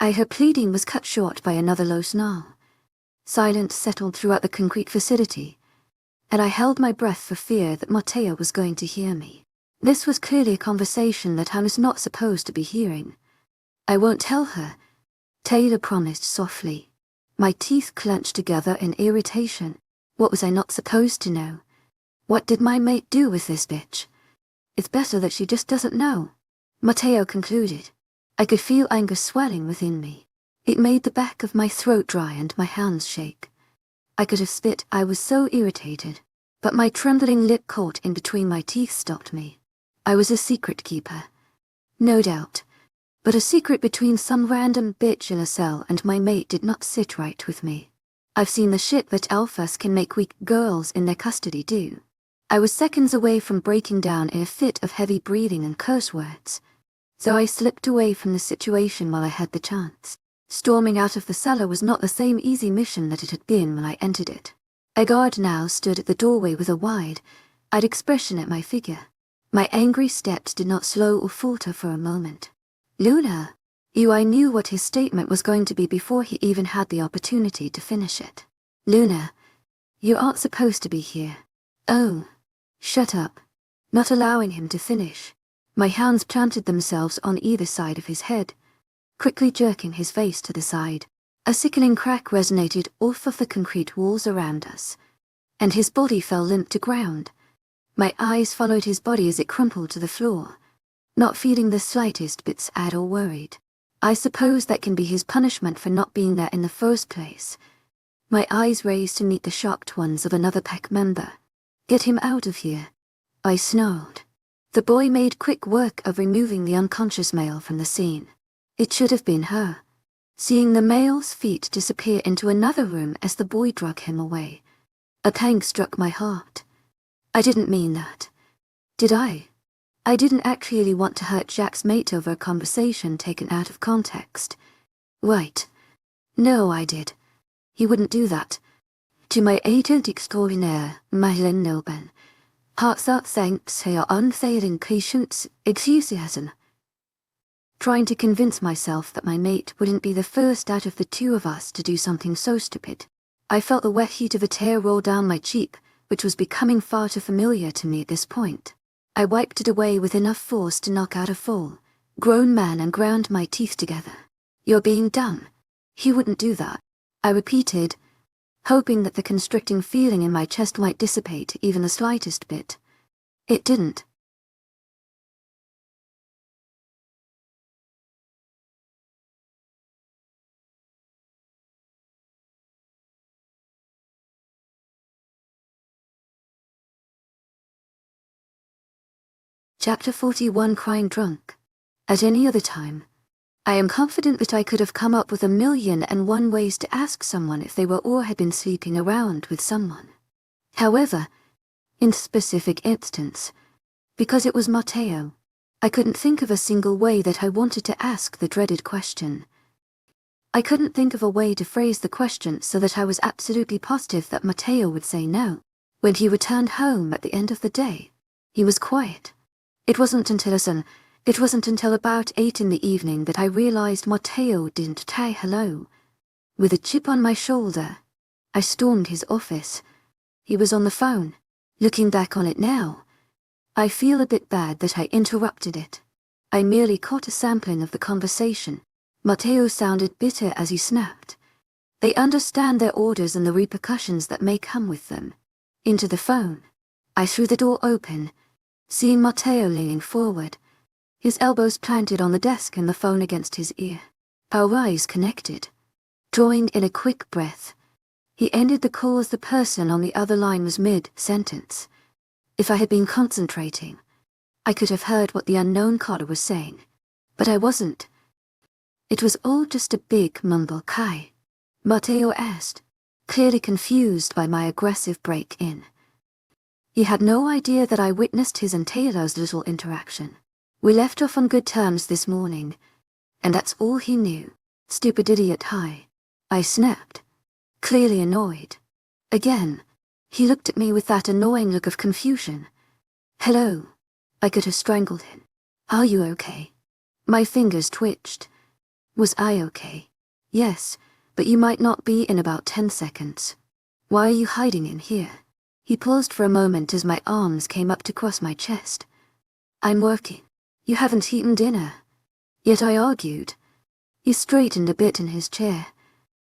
Her pleading was cut short by another low snarl. Silence settled throughout the concrete facility, and I held my breath for fear that Matteo was going to hear me. This was clearly a conversation that I was not supposed to be hearing. I won't tell her, Taylor promised softly. My teeth clenched together in irritation. What was I not supposed to know? What did my mate do with this bitch? It's better that she just doesn't know, Matteo concluded. I could feel anger swelling within me. It made the back of my throat dry and my hands shake. I could have spit, I was so irritated, but my trembling lip caught in between my teeth stopped me. I was a secret keeper. No doubt. But a secret between some random bitch in a cell and my mate did not sit right with me. I've seen the shit that alphas can make weak girls in their custody do. I was seconds away from breaking down in a fit of heavy breathing and curse words, so I slipped away from the situation while I had the chance. Storming out of the cellar was not the same easy mission that it had been when I entered it. A guard now stood at the doorway with a wide-eyed expression at my figure. My angry steps did not slow or falter for a moment. "Luna, you," I knew what his statement was going to be before he even had the opportunity to finish it. "Luna, you aren't supposed to be here." "Oh, shut up." Not allowing him to finish, my hands planted themselves on either side of his head, quickly jerking his face to the side. A sickening crack resonated off of the concrete walls around us, and his body fell limp to ground. My eyes followed his body as it crumpled to the floor, not feeling the slightest bit sad or worried. I suppose that can be his punishment for not being there in the first place. My eyes raised to meet the shocked ones of another pack member. "Get him out of here," I snarled. The boy made quick work of removing the unconscious male from the scene. It should have been her. Seeing the male's feet disappear into another room as the boy dragged him away, a pang struck my heart. I didn't mean that. Did I? I didn't actually want to hurt Jack's mate over a conversation taken out of context. Right. No, I did. He wouldn't do that. To my agent extraordinaire, Madeline Nilben, heartfelt thanks for your unfailing patience, enthusiasm. Trying to convince myself that my mate wouldn't be the first out of the two of us to do something so stupid. I felt the wet heat of a tear roll down my cheek, which was becoming far too familiar to me at this point. I wiped it away with enough force to knock out a full-grown man and ground my teeth together. "You're being dumb. He wouldn't do that," I repeated, hoping that the constricting feeling in my chest might dissipate even the slightest bit. It didn't. Chapter 41, Crying Drunk. At any other time, I am confident that I could have come up with 1,000,001 ways to ask someone if they were or had been sleeping around with someone. However, in this specific instance, because it was Matteo, I couldn't think of a single way that I wanted to ask the dreaded question. I couldn't think of a way to phrase the question so that I was absolutely positive that Matteo would say no. When he returned home at the end of the day, he was quiet. It wasn't until about 8 in the evening that I realized Matteo didn't say hello. With a chip on my shoulder, I stormed his office. He was on the phone. Looking back on it now, I feel a bit bad that I interrupted it. I merely caught a sampling of the conversation. Matteo sounded bitter as he snapped. "They understand their orders and the repercussions that may come with them." Into the phone. I threw the door open, seeing Matteo leaning forward, his elbows planted on the desk and the phone against his ear. Our eyes connected. Drawing in a quick breath, he ended the call as the person on the other line was mid-sentence. If I had been concentrating, I could have heard what the unknown caller was saying, but I wasn't. It was all just a big mumble. "Kai?" Matteo asked, clearly confused by my aggressive break-in. He had no idea that I witnessed his and Taylor's little interaction. "We left off on good terms this morning, and that's all he knew." "Stupid idiot, hi," I snapped, clearly annoyed. Again, he looked at me with that annoying look of confusion. "Hello." I could have strangled him. "Are you okay?" My fingers twitched. Was I okay? Yes, but you might not be in about 10 seconds. "Why are you hiding in here?" He paused for a moment as my arms came up to cross my chest. "I'm working." "You haven't eaten dinner." Yet I argued. He straightened a bit in his chair,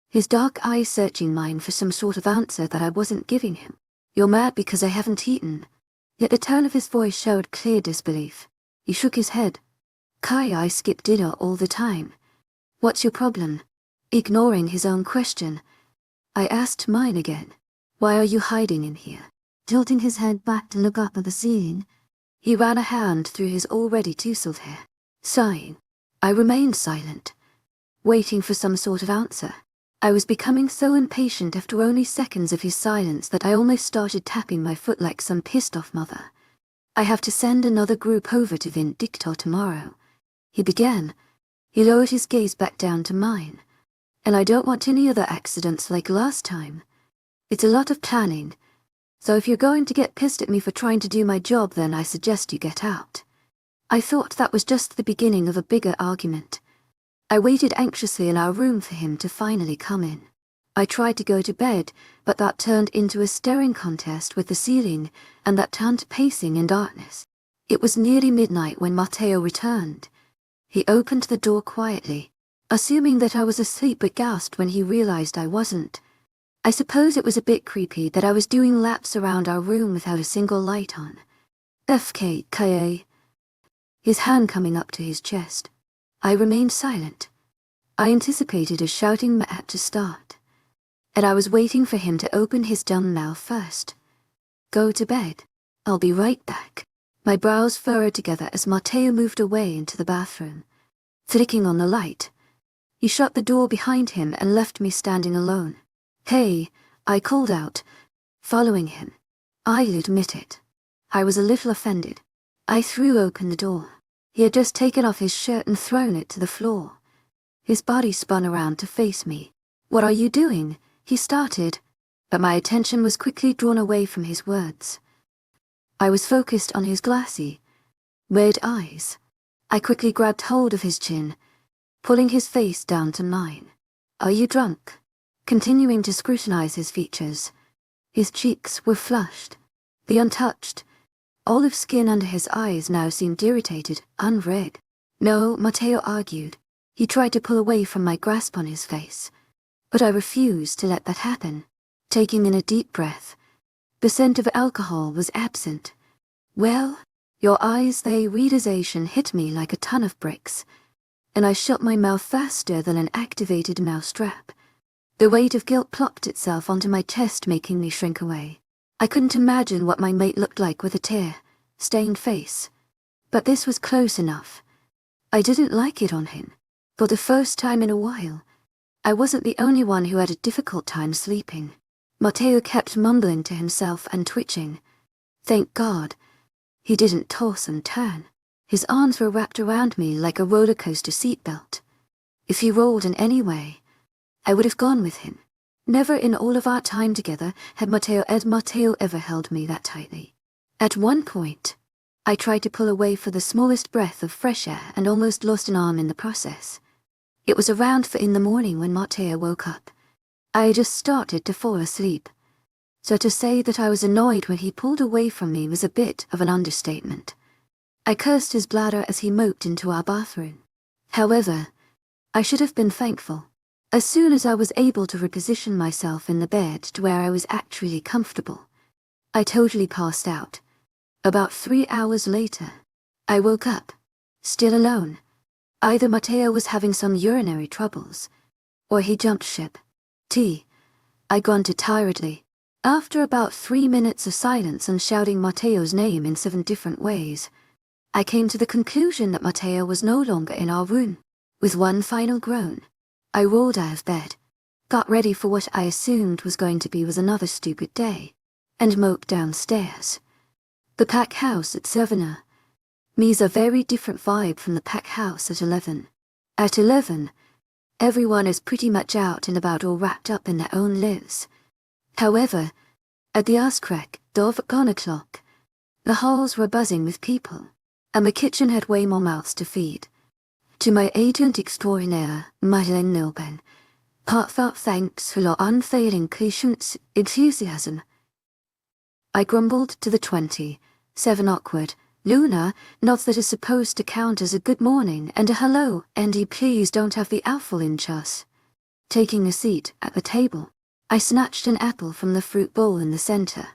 his dark eyes searching mine for some sort of answer that I wasn't giving him. "You're mad because I haven't eaten." Yet the tone of his voice showed clear disbelief. He shook his head. "Kai, I skip dinner all the time. What's your problem?" Ignoring his own question, I asked mine again. "Why are you hiding in here?" Tilting his head back to look up at the ceiling, he ran a hand through his already tousled hair. Sighing, I remained silent, waiting for some sort of answer. I was becoming so impatient after only seconds of his silence that I almost started tapping my foot like some pissed-off mother. "I have to send another group over to Vindictor tomorrow," he began. He lowered his gaze back down to mine. "And I don't want any other accidents like last time." It's a lot of planning. So if you're going to get pissed at me for trying to do my job, then I suggest you get out. I thought that was just the beginning of a bigger argument. I waited anxiously in our room for him to finally come in. I tried to go to bed, but that turned into a staring contest with the ceiling, and that turned to pacing in darkness. It was nearly midnight when Matteo returned. He opened the door quietly, assuming that I was asleep, but gasped when he realized I wasn't. I suppose it was a bit creepy that I was doing laps around our room without a single light on. FKKA. His hand coming up to his chest. I remained silent. I anticipated a shouting match to start, and I was waiting for him to open his dumb mouth first. Go to bed. I'll be right back. My brows furrowed together as Matteo moved away into the bathroom. Flicking on the light, he shut the door behind him and left me standing alone. Hey, I called out, following him. I'll admit it. I was a little offended. I threw open the door. He had just taken off his shirt and thrown it to the floor. His body spun around to face me. What are you doing? He started, but my attention was quickly drawn away from his words. I was focused on his glassy, red eyes. I quickly grabbed hold of his chin, pulling his face down to mine. Are you drunk? Continuing to scrutinize his features. His cheeks were flushed, the untouched. Olive skin under his eyes now seemed irritated, unred. No, Matteo argued. He tried to pull away from my grasp on his face, but I refused to let that happen. Taking in a deep breath, the scent of alcohol was absent. Well, your eyes, they realization hit me like a ton of bricks, and I shut my mouth faster than an activated mousetrap. The weight of guilt plopped itself onto my chest, making me shrink away. I couldn't imagine what my mate looked like with a tear-stained face, but this was close enough. I didn't like it on him. For the first time in a while, I wasn't the only one who had a difficult time sleeping. Matteo kept mumbling to himself and twitching. Thank God, he didn't toss and turn. His arms were wrapped around me like a roller coaster seatbelt. If he rolled in any way, I would have gone with him. Never in all of our time together had Matteo ever held me that tightly. At one point, I tried to pull away for the smallest breath of fresh air and almost lost an arm in the process. It was around 4 in the morning when Matteo woke up. I had just started to fall asleep, so to say that I was annoyed when he pulled away from me was a bit of an understatement. I cursed his bladder as he moped into our bathroom. However, I should have been thankful. As soon as I was able to reposition myself in the bed to where I was actually comfortable, I totally passed out. About 3 hours later, I woke up, still alone. Either Matteo was having some urinary troubles, or he jumped ship. I grunted tiredly. After about 3 minutes of silence and shouting Matteo's name in 7 different ways, I came to the conclusion that Matteo was no longer in our room. With one final groan, I rolled out of bed, got ready for what I assumed was going to be another stupid day, and moped downstairs. The pack house at 7 me's a very different vibe from the pack house at 11. At 11, everyone is pretty much out and about, all wrapped up in their own lives. However, at the ass crack of 1 o'clock, the halls were buzzing with people, and the kitchen had way more mouths to feed. To my agent extraordinaire, Madeleine Nilben, heartfelt thanks for your unfailing patience, enthusiasm. I grumbled to the 27 awkward, Luna, nods that is supposed to count as a good morning and a hello, Andy, please don't have the alpha lynch us. Taking a seat at the table, I snatched an apple from the fruit bowl in the center.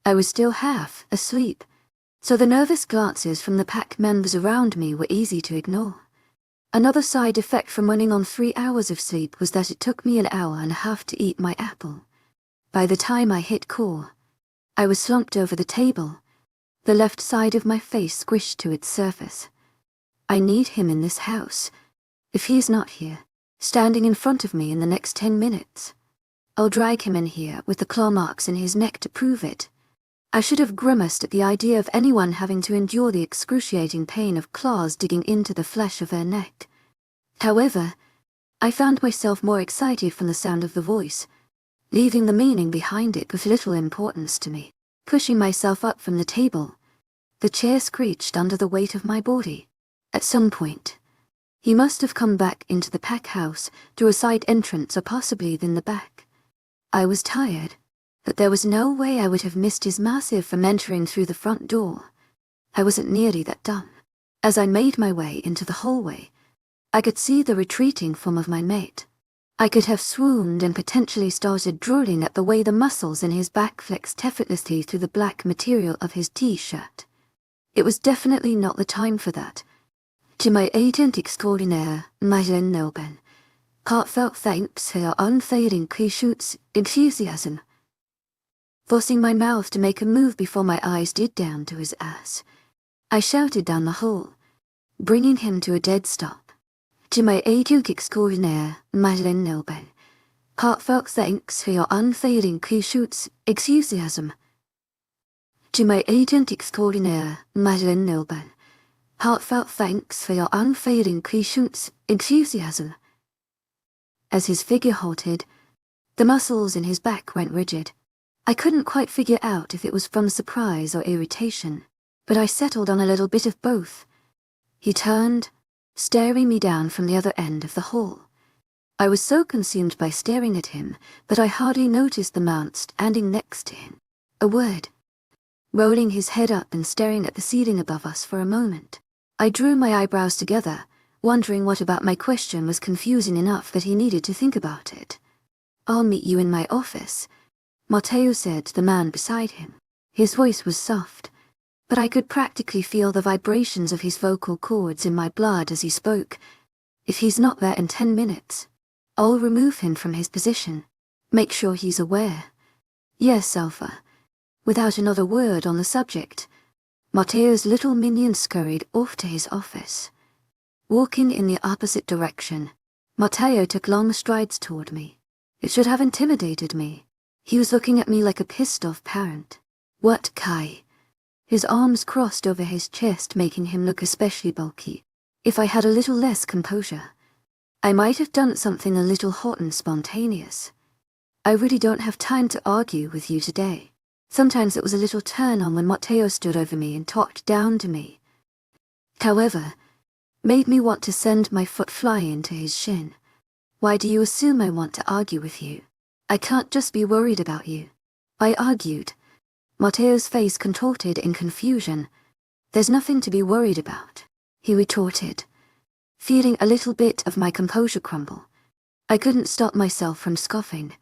I was still half asleep, so the nervous glances from the pack members around me were easy to ignore. Another side effect from running on 3 hours of sleep was that it took me an hour and a half to eat my apple. By the time I hit core, I was slumped over the table, the left side of my face squished to its surface. I need him in this house. If he's not here, standing in front of me in the next 10 minutes, I'll drag him in here with the claw marks in his neck to prove it. I should have grimaced at the idea of anyone having to endure the excruciating pain of claws digging into the flesh of their neck. However, I found myself more excited from the sound of the voice. leaving the meaning behind it with little importance to me. Pushing myself up from the table, the chair screeched under the weight of my body. At some point, he must have come back into the pack house through a side entrance or possibly in the back. I was tired, but there was no way I would have missed his massive from entering through the front door. I wasn't nearly that dumb. As I made my way into the hallway, I could see the retreating form of my mate. I could have swooned and potentially started drooling at the way the muscles in his back flexed effortlessly through the black material of his t-shirt. It was definitely not the time for that. To my agent extraordinaire, Madeleine Nelben, heartfelt thanks for your unfailing patience, enthusiasm. Forcing my mouth to make a move before my eyes did down to his ass, I shouted down the hall, bringing him to a dead stop. To my agent extraordinaire, Madeleine Nelben, heartfelt thanks for your unfailing patience, enthusiasm. To my agent extraordinaire, Madeleine Nelben, heartfelt thanks for your unfailing patience, enthusiasm. As his figure halted, the muscles in his back went rigid. I couldn't quite figure out if it was from surprise or irritation, but I settled on a little bit of both. He turned, staring me down from the other end of the hall. I was so consumed by staring at him that I hardly noticed the mount standing next to him. A word. Rolling his head up and staring at the ceiling above us for a moment, I drew my eyebrows together, wondering what about my question was confusing enough that he needed to think about it. "I'll meet you in my office," Matteo said to the man beside him. His voice was soft, but I could practically feel the vibrations of his vocal cords in my blood as he spoke. "If he's not there in 10 minutes, I'll remove him from his position. Make sure he's aware." "Yes, Alpha." Without another word on the subject, Matteo's little minion scurried off to his office. Walking in the opposite direction, Matteo took long strides toward me. It should have intimidated me. He was looking at me like a pissed-off parent. "What, Kai?" His arms crossed over his chest, making him look especially bulky. If I had a little less composure, I might have done something a little hot and spontaneous. "I really don't have time to argue with you today." Sometimes it was a little turn-on when Matteo stood over me and talked down to me. However, made me want to send my foot flying into his shin. "Why do you assume I want to argue with you? I can't just be worried about you." I argued. Matteo's face contorted in confusion. "There's nothing to be worried about," he retorted, feeling a little bit of my composure crumble. I couldn't stop myself from scoffing.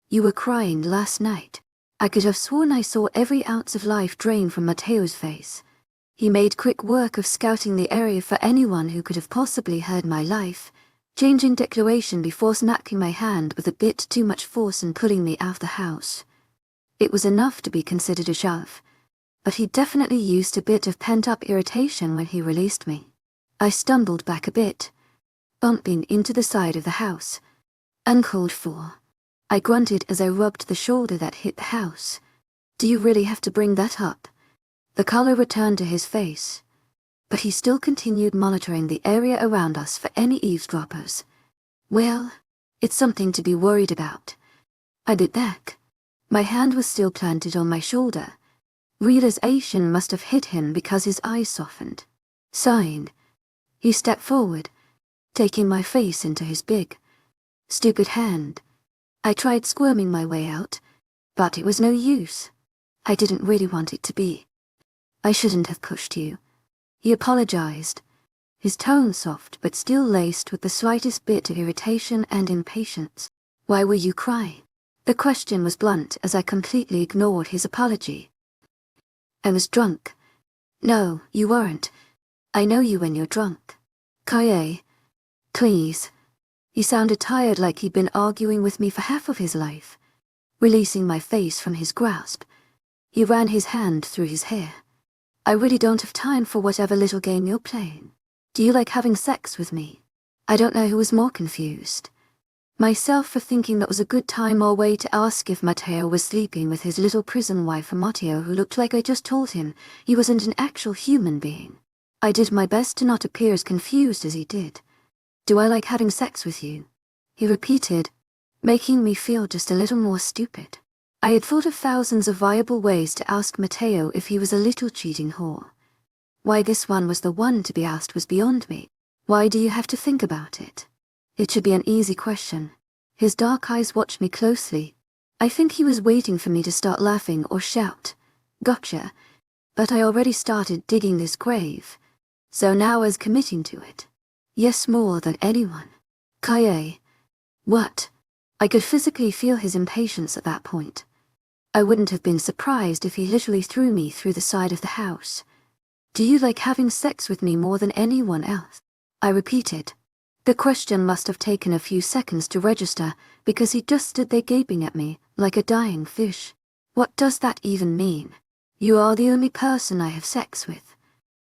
"You were crying last night." I could have sworn I saw every ounce of life drain from Matteo's face. He made quick work of scouting the area for anyone who could have possibly heard my life, changing declaration before smacking my hand with a bit too much force and pulling me out of the house. It was enough to be considered a shove, but he definitely used a bit of pent-up irritation when he released me. I stumbled back a bit, bumping into the side of the house. "Uncalled for," I grunted as I rubbed the shoulder that hit the house. "Do you really have to bring that up?" The color returned to his face, but he still continued monitoring the area around us for any eavesdroppers. "Well, it's something to be worried about." I bit back. My hand was still planted on my shoulder. Realization must have hit him because his eyes softened. Sighing, he stepped forward, taking my face into his big, stupid hand. I tried squirming my way out, but it was no use. I didn't really want it to be. "I shouldn't have pushed you," he apologized, his tone soft but still laced with the slightest bit of irritation and impatience. "Why were you crying?" The question was blunt as I completely ignored his apology. "I was drunk." "No, you weren't. I know you when you're drunk." "Kaye, please." He sounded tired, like he'd been arguing with me for half of his life. Releasing my face from his grasp, he ran his hand through his hair. "I really don't have time for whatever little game you're playing. Do you like having sex with me?" I don't know who was more confused. Myself for thinking that was a good time or way to ask if Matteo was sleeping with his little prison wife, or Matteo, who looked like I just told him he wasn't an actual human being. I did my best to not appear as confused as he did. "Do I like having sex with you?" he repeated, making me feel just a little more stupid. I had thought of thousands of viable ways to ask Matteo if he was a little cheating whore. Why this one was the one to be asked was beyond me. Why do you have to think about it? It should be an easy question. His dark eyes watched me closely. I think he was waiting for me to start laughing or shout, "Gotcha," but I already started digging this grave, so now I was committing to it. Yes, more than anyone. Kaye. What? I could physically feel his impatience at that point. I wouldn't have been surprised if he literally threw me through the side of the house. Do you like having sex with me more than anyone else? I repeated. The question must have taken a few seconds to register because he just stood there gaping at me like a dying fish. What does that even mean? You are the only person I have sex with.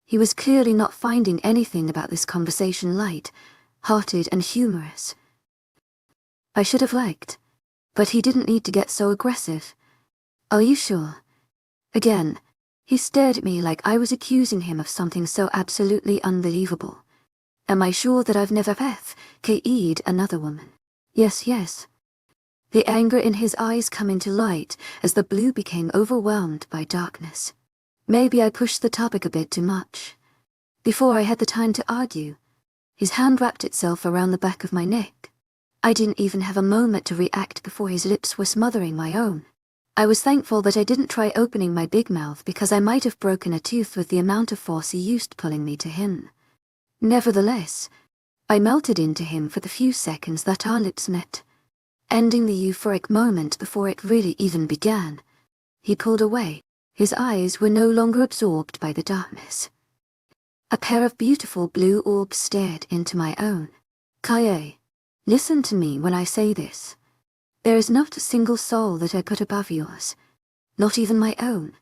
He was clearly not finding anything about this conversation light-hearted and humorous. I should have liked, but he didn't need to get so aggressive. Are you sure? Again, he stared at me like I was accusing him of something so absolutely unbelievable. Am I sure that I've never KE'd another woman? Yes, yes. The anger in his eyes come into light as the blue became overwhelmed by darkness. Maybe I pushed the topic a bit too much. Before I had the time to argue, his hand wrapped itself around the back of my neck. I didn't even have a moment to react before his lips were smothering my own. I was thankful that I didn't try opening my big mouth because I might have broken a tooth with the amount of force he used pulling me to him. Nevertheless, I melted into him for the few seconds that our lips met, ending the euphoric moment before it really even began. He pulled away. His eyes were no longer absorbed by the darkness. A pair of beautiful blue orbs stared into my own. Kaye, listen to me when I say this. There is not a single soul that I put above yours, not even my own.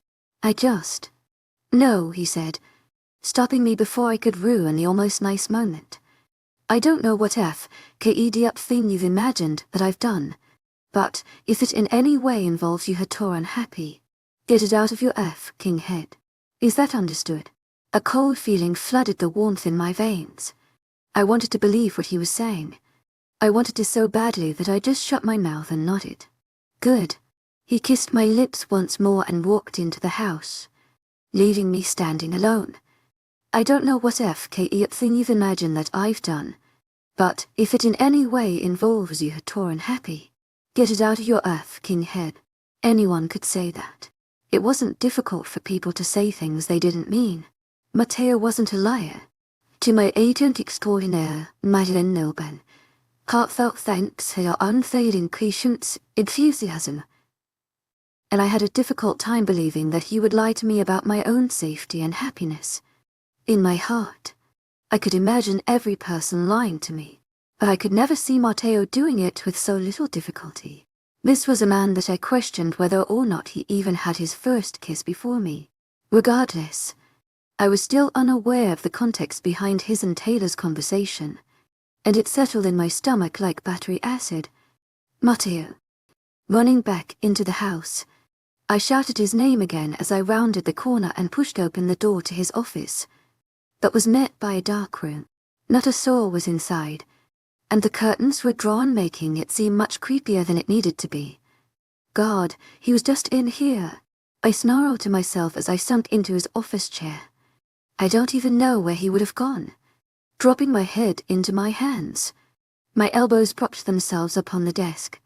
No, he said, stopping me before I could ruin the almost nice moment. I don't know what KED thing you've imagined that I've done, but if it in any way involves you Hator unhappy, get it out of your king head. Is that understood? A cold feeling flooded the warmth in my veins. I wanted to believe what he was saying. I wanted to so badly that I just shut my mouth and nodded. Good. He kissed my lips once more and walked into the house, leaving me standing alone. I don't know what FKE thing you've imagined that I've done, but if it in any way involves you Hator unhappy, get it out of your king head. Anyone could say that. It wasn't difficult for people to say things they didn't mean. Matteo wasn't a liar. To my agent extraordinaire, Madeleine Nilben, heartfelt thanks for your unfailing patience, enthusiasm. And I had a difficult time believing that he would lie to me about my own safety and happiness. In my heart, I could imagine every person lying to me, but I could never see Matteo doing it with so little difficulty. This was a man that I questioned whether or not he even had his first kiss before me. Regardless, I was still unaware of the context behind his and Taylor's conversation, and it settled in my stomach like battery acid. Matteo. Running back into the house, I shouted his name again as I rounded the corner and pushed open the door to his office, but was met by a dark room. Not a soul was inside, and the curtains were drawn, making it seem much creepier than it needed to be. God, he was just in here. I snarled to myself as I sunk into his office chair. I don't even know where he would have gone. Dropping my head into my hands, my elbows propped themselves upon the desk.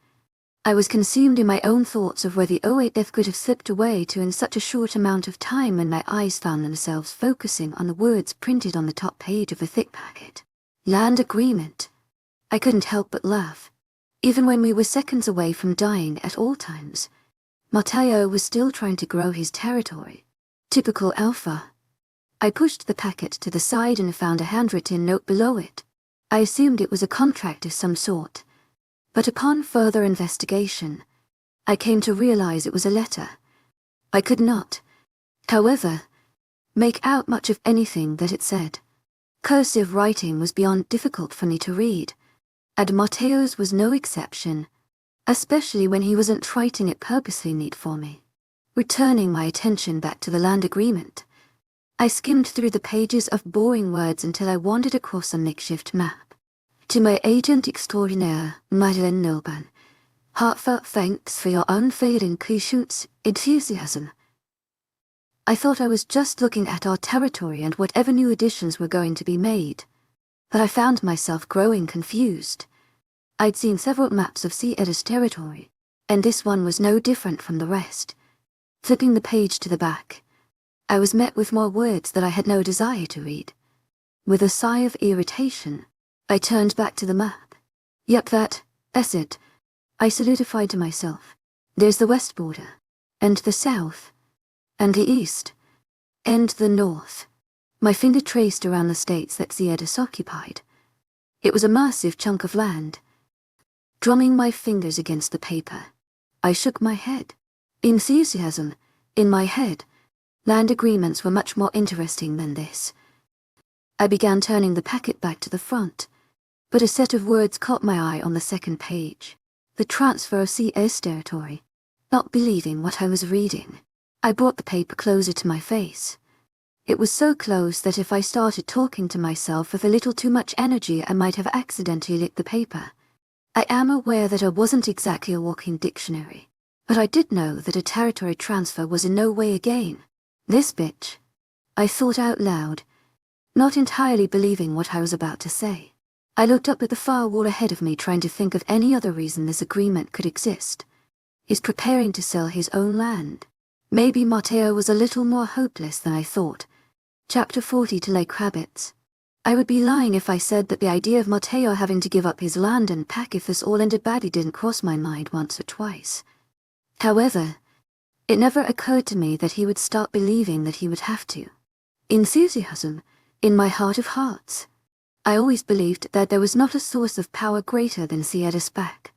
I was consumed in my own thoughts of where the 08F could have slipped away to in such a short amount of time, and my eyes found themselves focusing on the words printed on the top page of a thick packet. Land agreement. I couldn't help but laugh. Even when we were seconds away from dying at all times, Matteo was still trying to grow his territory. Typical alpha. I pushed the packet to the side and found a handwritten note below it. I assumed it was a contract of some sort, but upon further investigation, I came to realize it was a letter. I could not, however, make out much of anything that it said. Cursive writing was beyond difficult for me to read, and Matteo's was no exception, especially when he wasn't writing it purposely neat for me. Returning my attention back to the land agreement, I skimmed through the pages of boring words until I wandered across a makeshift map. To my agent extraordinaire, Madeleine Nilban, Heartfelt thanks for your unfailing patience, enthusiasm. I thought I was just looking at our territory and whatever new additions were going to be made, but I found myself growing confused. I'd seen several maps of Sea-Edda's territory, and this one was no different from the rest. Flipping the page to the back, I was met with more words that I had no desire to read. With a sigh of irritation, I turned back to the map. Yep, that's it. I solidified to myself. There's the west border, and the south, and the east, and the north. My finger traced around the states that Sea-Edda occupied. It was a massive chunk of land. Drumming my fingers against the paper, I shook my head. Enthusiasm, in my head, land agreements were much more interesting than this. I began turning the packet back to the front, but a set of words caught my eye on the second page. The transfer of Sea-Edda's territory. Not believing what I was reading, I brought the paper closer to my face. It was so close that if I started talking to myself with a little too much energy, I might have accidentally licked the paper. I am aware that I wasn't exactly a walking dictionary, but I did know that a territory transfer was in no way a gain. This bitch, I thought out loud, not entirely believing what I was about to say. I looked up at the far wall ahead of me, trying to think of any other reason this agreement could exist. He's preparing to sell his own land. Maybe Matteo was a little more hopeless than I thought. Chapter 40 to Lake Rabbits. I would be lying if I said that the idea of Matteo having to give up his land and pack if this all ended badly didn't cross my mind once or twice. However, it never occurred to me that he would start believing that he would have to. Enthusiasm, in my heart of hearts. I always believed that there was not a source of power greater than Sea-Edda's pack.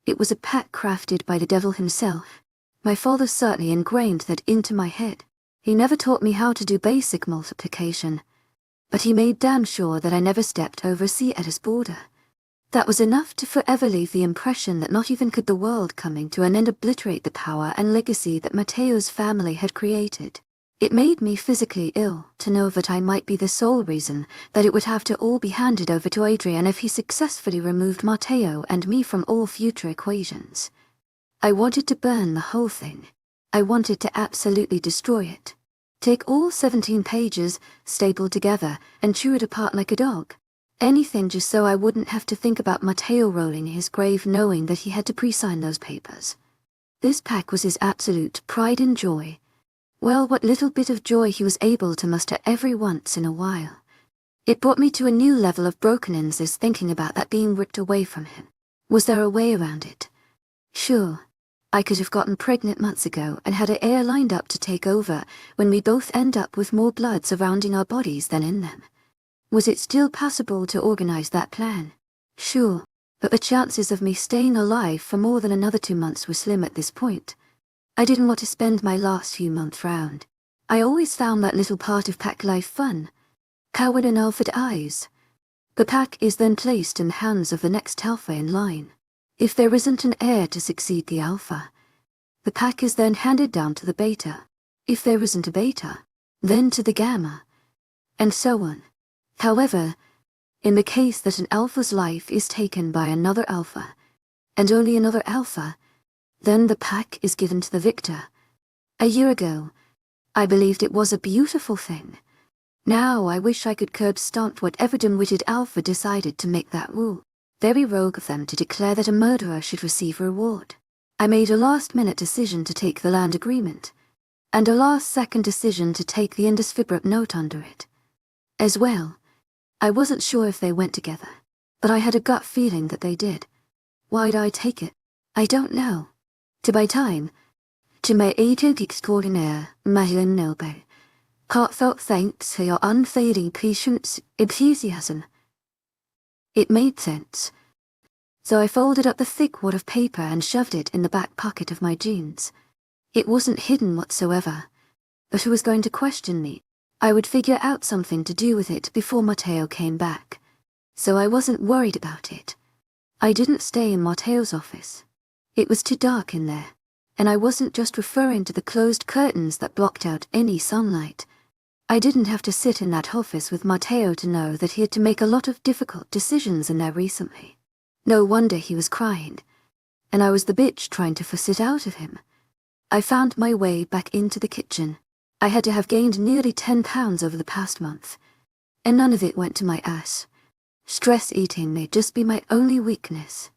It was a pack crafted by the devil himself. My father certainly ingrained that into my head. He never taught me how to do basic multiplication, but he made damn sure that I never stepped over Sea-Edda's border. That was enough to forever leave the impression that not even could the world coming to an end obliterate the power and legacy that Matteo's family had created. It made me physically ill to know that I might be the sole reason that it would have to all be handed over to Adrian if he successfully removed Matteo and me from all future equations. I wanted to burn the whole thing. I wanted to absolutely destroy it. Take all 17 pages, stapled together, and chew it apart like a dog. Anything just so I wouldn't have to think about Matteo rolling in his grave knowing that he had to pre-sign those papers. This pack was his absolute pride and joy. Well, what little bit of joy he was able to muster every once in a while. It brought me to a new level of brokenness thinking about that being ripped away from him. Was there a way around it? Sure. I could have gotten pregnant months ago and had an heir lined up to take over when we both end up with more blood surrounding our bodies than in them. Was it still possible to organize that plan? Sure, but the chances of me staying alive for more than another 2 months were slim at this point. I didn't want to spend my last few months round. I always found that little part of pack life fun. Coward and alpha eyes. The pack is then placed in the hands of the next alpha in line. If there isn't an heir to succeed the alpha, the pack is then handed down to the beta. If there isn't a beta, then to the gamma, and so on. However, in the case that an alpha's life is taken by another alpha, and only another alpha, then the pack is given to the victor. A year ago, I believed it was a beautiful thing. Now I wish I could curb stomp whatever dim-witted alpha decided to make that rule. Very rogue of them to declare that a murderer should receive a reward. I made a last-minute decision to take the land agreement, and a last-second decision to take the indesfibrate note under it. As well, I wasn't sure if they went together, but I had a gut feeling that they did. Why'd I take it? I don't know. To buy time. To my agent extraordinaire, Madeline Noble. Heartfelt thanks for your unfading patience, enthusiasm. It made sense. So I folded up the thick wad of paper and shoved it in the back pocket of my jeans. It wasn't hidden whatsoever. But who was going to question me? I would figure out something to do with it before Matteo came back. So I wasn't worried about it. I didn't stay in Matteo's office. It was too dark in there, and I wasn't just referring to the closed curtains that blocked out any sunlight. I didn't have to sit in that office with Matteo to know that he had to make a lot of difficult decisions in there recently. No wonder he was crying. and I was the bitch trying to force it out of him. I found my way back into the kitchen. I had to have gained nearly 10 pounds over the past month, and none of it went to my ass. Stress eating may just be my only weakness.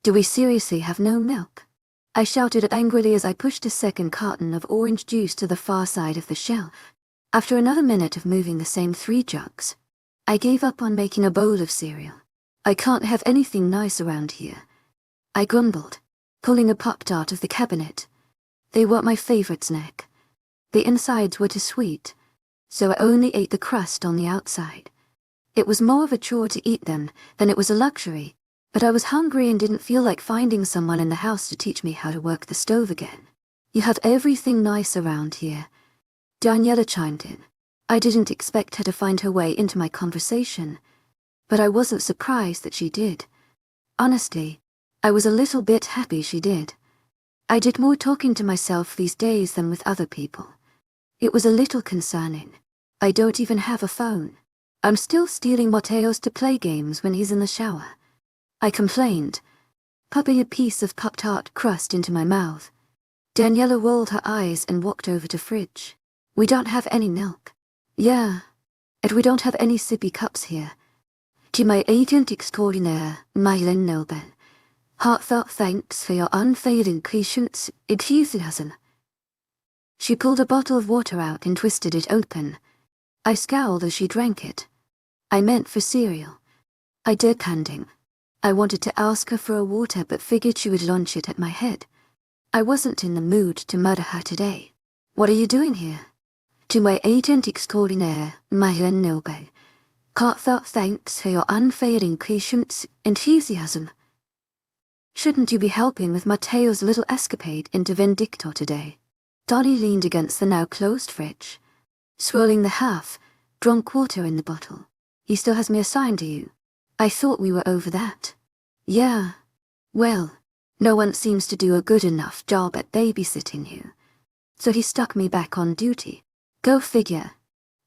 Do we seriously have no milk? I shouted angrily as I pushed a second carton of orange juice to the far side of the shelf. After another minute of moving the same 3 jugs, I gave up on making a bowl of cereal. I can't have anything nice around here, I grumbled, pulling a Pop-Tart of the cabinet. They were my favorite snack. The insides were too sweet, so I only ate the crust on the outside. It was more of a chore to eat them than it was a luxury, but I was hungry and didn't feel like finding someone in the house to teach me how to work the stove again. You have everything nice around here, Daniela chimed in. I didn't expect her to find her way into my conversation, but I wasn't surprised that she did. Honestly, I was a little bit happy she did. I did more talking to myself these days than with other people. It was a little concerning. I don't even have a phone. I'm still stealing Mateo's to play games when he's in the shower. I complained, popping a piece of Pop-Tart crust into my mouth. Daniela rolled her eyes and walked over to fridge. We don't have any milk. Yeah, and we don't have any sippy cups here. To my agent extraordinaire, Mylen Nelben, heartfelt thanks for your unfailing patience, enthusiasm. She pulled a bottle of water out and twisted it open. I scowled as she drank it. I meant for cereal. I decanding. I wanted to ask her for a water but figured she would launch it at my head. I wasn't in the mood to murder her today. What are you doing here? To my agent extraordinaire, Mylen Nelben, heartfelt thanks for your unfailing patience, enthusiasm. Shouldn't you be helping with Mateo's little escapade into Vindictor today? Donnie leaned against the now closed fridge, swirling the half-drunk water in the bottle. He still has me assigned to you. I thought we were over that. Yeah. Well, no one seems to do a good enough job at babysitting you, so he stuck me back on duty. Go figure.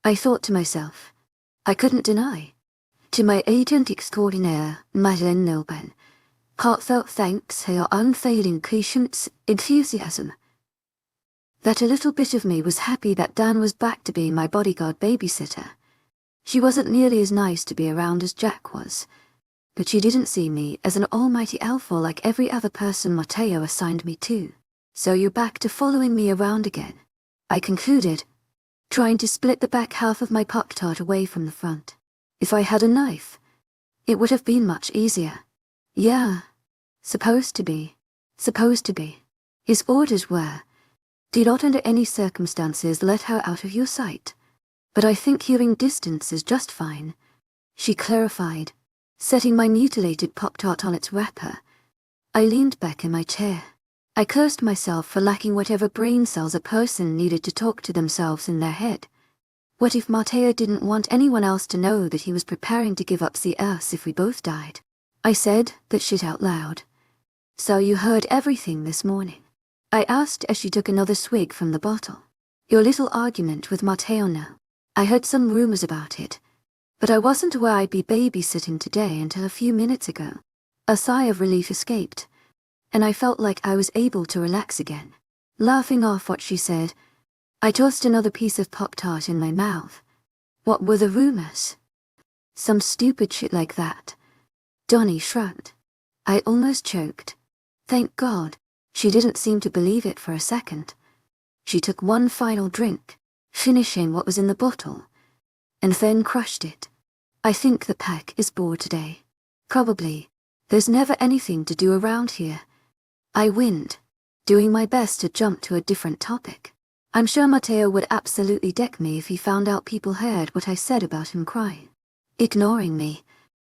I thought to myself. I couldn't deny. To my agent extraordinaire, Mylen Nelben, heartfelt thanks for your unfailing patience, enthusiasm. That a little bit of me was happy that Dan was back to being my bodyguard babysitter. She wasn't nearly as nice to be around as Jack was, but she didn't see me as an almighty alpha like every other person Mateo assigned me to. So you're back to following me around again, I concluded, trying to split the back half of my Pop-Tart away from the front. If I had a knife, it would have been much easier. Yeah. Supposed to be. His orders were, do not under any circumstances let her out of your sight. But I think hearing distance is just fine, she clarified, setting my mutilated Pop-Tart on its wrapper. I leaned back in my chair. I cursed myself for lacking whatever brain cells a person needed to talk to themselves in their head. What if Mateo didn't want anyone else to know that he was preparing to give up the earth if we both died? I said that shit out loud. So you heard everything this morning? I asked as she took another swig from the bottle. Your little argument with Mateo now. I heard some rumors about it, but I wasn't aware I'd be babysitting today until a few minutes ago. A sigh of relief escaped, and I felt like I was able to relax again. Laughing off what she said, I tossed another piece of Pop-Tart in my mouth. What were the rumors? Some stupid shit like that. Donnie shrugged. I almost choked. Thank God, she didn't seem to believe it for a second. She took one final drink, finishing what was in the bottle, and then crushed it. I think the pack is bored today. Probably. There's never anything to do around here. I whined, doing my best to jump to a different topic. I'm sure Mateo would absolutely deck me if he found out people heard what I said about him crying. Ignoring me,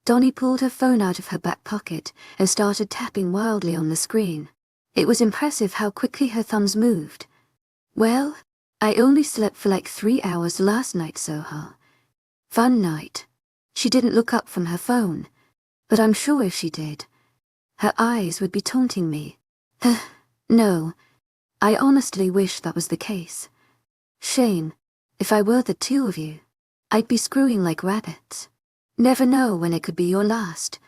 Donnie pulled her phone out of her back pocket and started tapping wildly on the screen. It was impressive how quickly her thumbs moved. Well, I only slept for like 3 hours last night, Soha. Fun night. She didn't look up from her phone, but I'm sure if she did, her eyes would be taunting me. No, I honestly wish that was the case. Shame, if I were the two of you, I'd be screwing like rabbits. Never know when it could be your last.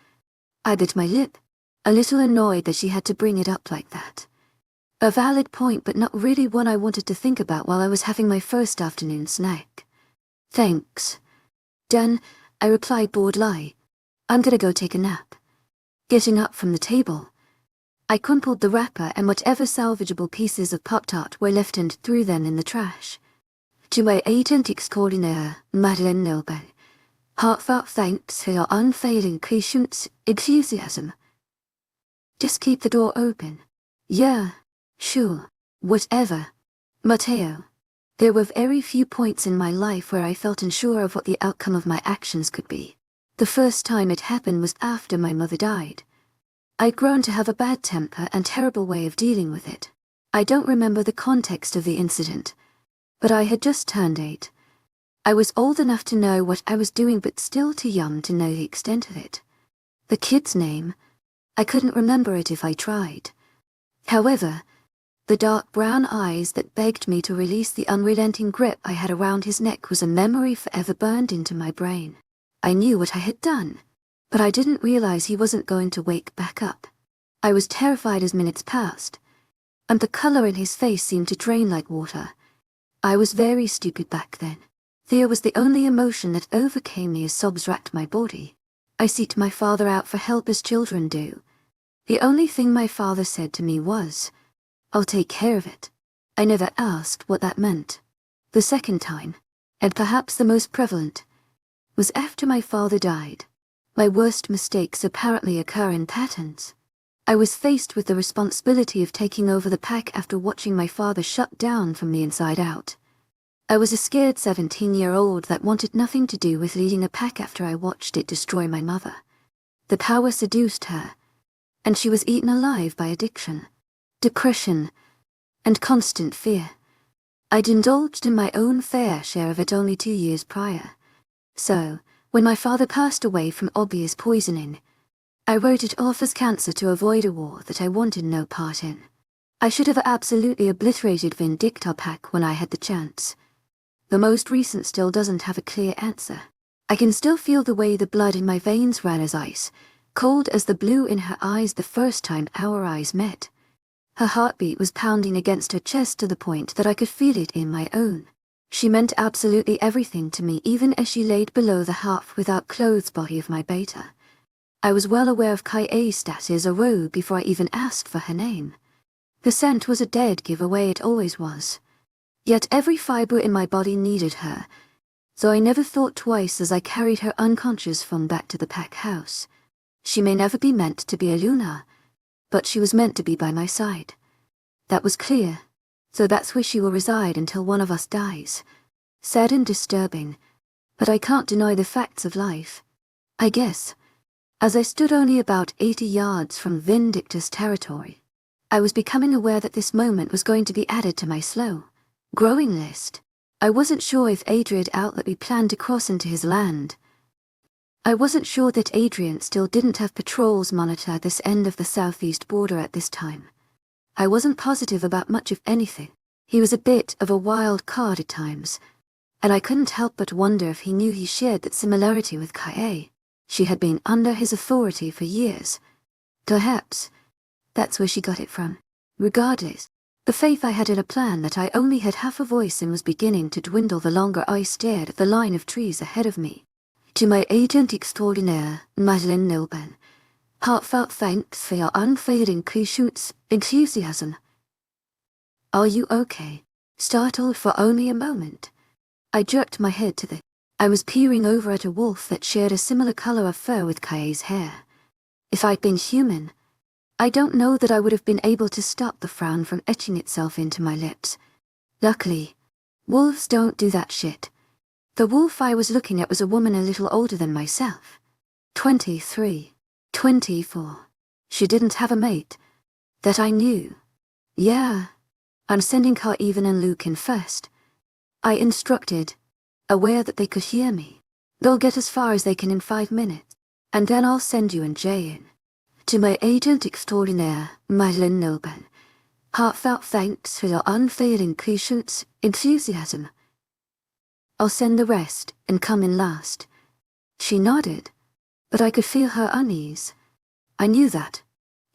I bit my lip. a little annoyed that she had to bring it up like that. A valid point, but not really one I wanted to think about while I was having my first afternoon snack. Thanks. Done, I replied boredly. I'm gonna go take a nap. Getting up from the table, I crumpled the wrapper and whatever salvageable pieces of Pop-Tart were left and threw them in the trash. To my agent extraordinaire, Madeleine Nilben, heartfelt thanks for your unfailing patience, enthusiasm. Just keep the door open. Yeah, sure, whatever. Matteo. There were very few points in my life where I felt unsure of what the outcome of my actions could be. The first time it happened was after my mother died. I'd grown to have a bad temper and terrible way of dealing with it. I don't remember the context of the incident, but I had just turned 8. I was old enough to know what I was doing but still too young to know the extent of it. The kid's name, I couldn't remember it if I tried. However, the dark brown eyes that begged me to release the unrelenting grip I had around his neck was a memory forever burned into my brain. I knew what I had done, but I didn't realize he wasn't going to wake back up. I was terrified as minutes passed, and the color in his face seemed to drain like water. I was very stupid back then. Fear was the only emotion that overcame me as sobs racked my body. I sought my father out for help as children do. The only thing my father said to me was, "I'll take care of it." I never asked what that meant. The second time, and perhaps the most prevalent, was after my father died. My worst mistakes apparently occur in patterns. I was faced with the responsibility of taking over the pack after watching my father shut down from the inside out. I was a scared 17-year-old that wanted nothing to do with leading a pack after I watched it destroy my mother. The power seduced her, and she was eaten alive by addiction, depression, and constant fear. I'd indulged in my own fair share of it only 2 years prior. So, when my father passed away from obvious poisoning, I wrote it off as cancer to avoid a war that I wanted no part in. I should have absolutely obliterated Vindicta Pack when I had the chance. The most recent still doesn't have a clear answer. I can still feel the way the blood in my veins ran as ice, cold as the blue in her eyes the first time our eyes met. Her heartbeat was pounding against her chest to the point that I could feel it in my own. She meant absolutely everything to me, even as she laid below the half without clothes body of my beta. I was well aware of Kai's status a row before I even asked for her name. The scent was a dead giveaway, it always was. Yet every fiber in my body needed her, so I never thought twice as I carried her unconscious phone back to the pack house. She may never be meant to be a Luna, but she was meant to be by my side. That was clear, so that's where she will reside until one of us dies. Sad and disturbing, but I can't deny the facts of life. I guess. As I stood only about 80 yards from Vindicta's territory, I was becoming aware that this moment was going to be added to my slow growing list. I wasn't sure if Adrian outletly planned to cross into his land. I wasn't sure that Adrian still didn't have patrols monitor this end of the southeast border at this time. I wasn't positive about much of anything. He was a bit of a wild card at times, and I couldn't help but wonder if he knew he shared that similarity with Kae. She had been under his authority for years. Perhaps that's where she got it from. Regardless, the faith I had in a plan that I only had half a voice in was beginning to dwindle the longer I stared at the line of trees ahead of me. To my agent extraordinaire, Madeleine Nilben, heartfelt thanks for your unfailing patience, enthusiasm. Are you okay? Startled for only a moment, I jerked my head to the... I was peering over at a wolf that shared a similar color of fur with Kai's hair. If I'd been human, I don't know that I would have been able to stop the frown from etching itself into my lips. Luckily, wolves don't do that shit. The wolf I was looking at was a woman a little older than myself. 23, 24. She didn't have a mate. That I knew. Yeah. I'm sending Car-Even and Luke in first. I instructed, aware that they could hear me. They'll get as far as they can in 5 minutes, and then I'll send you and Jay in. To my agent extraordinaire, Madeleine Nilben, heartfelt thanks for your unfailing patience, enthusiasm. I'll send the rest and come in last. She nodded, but I could feel her unease. I knew that.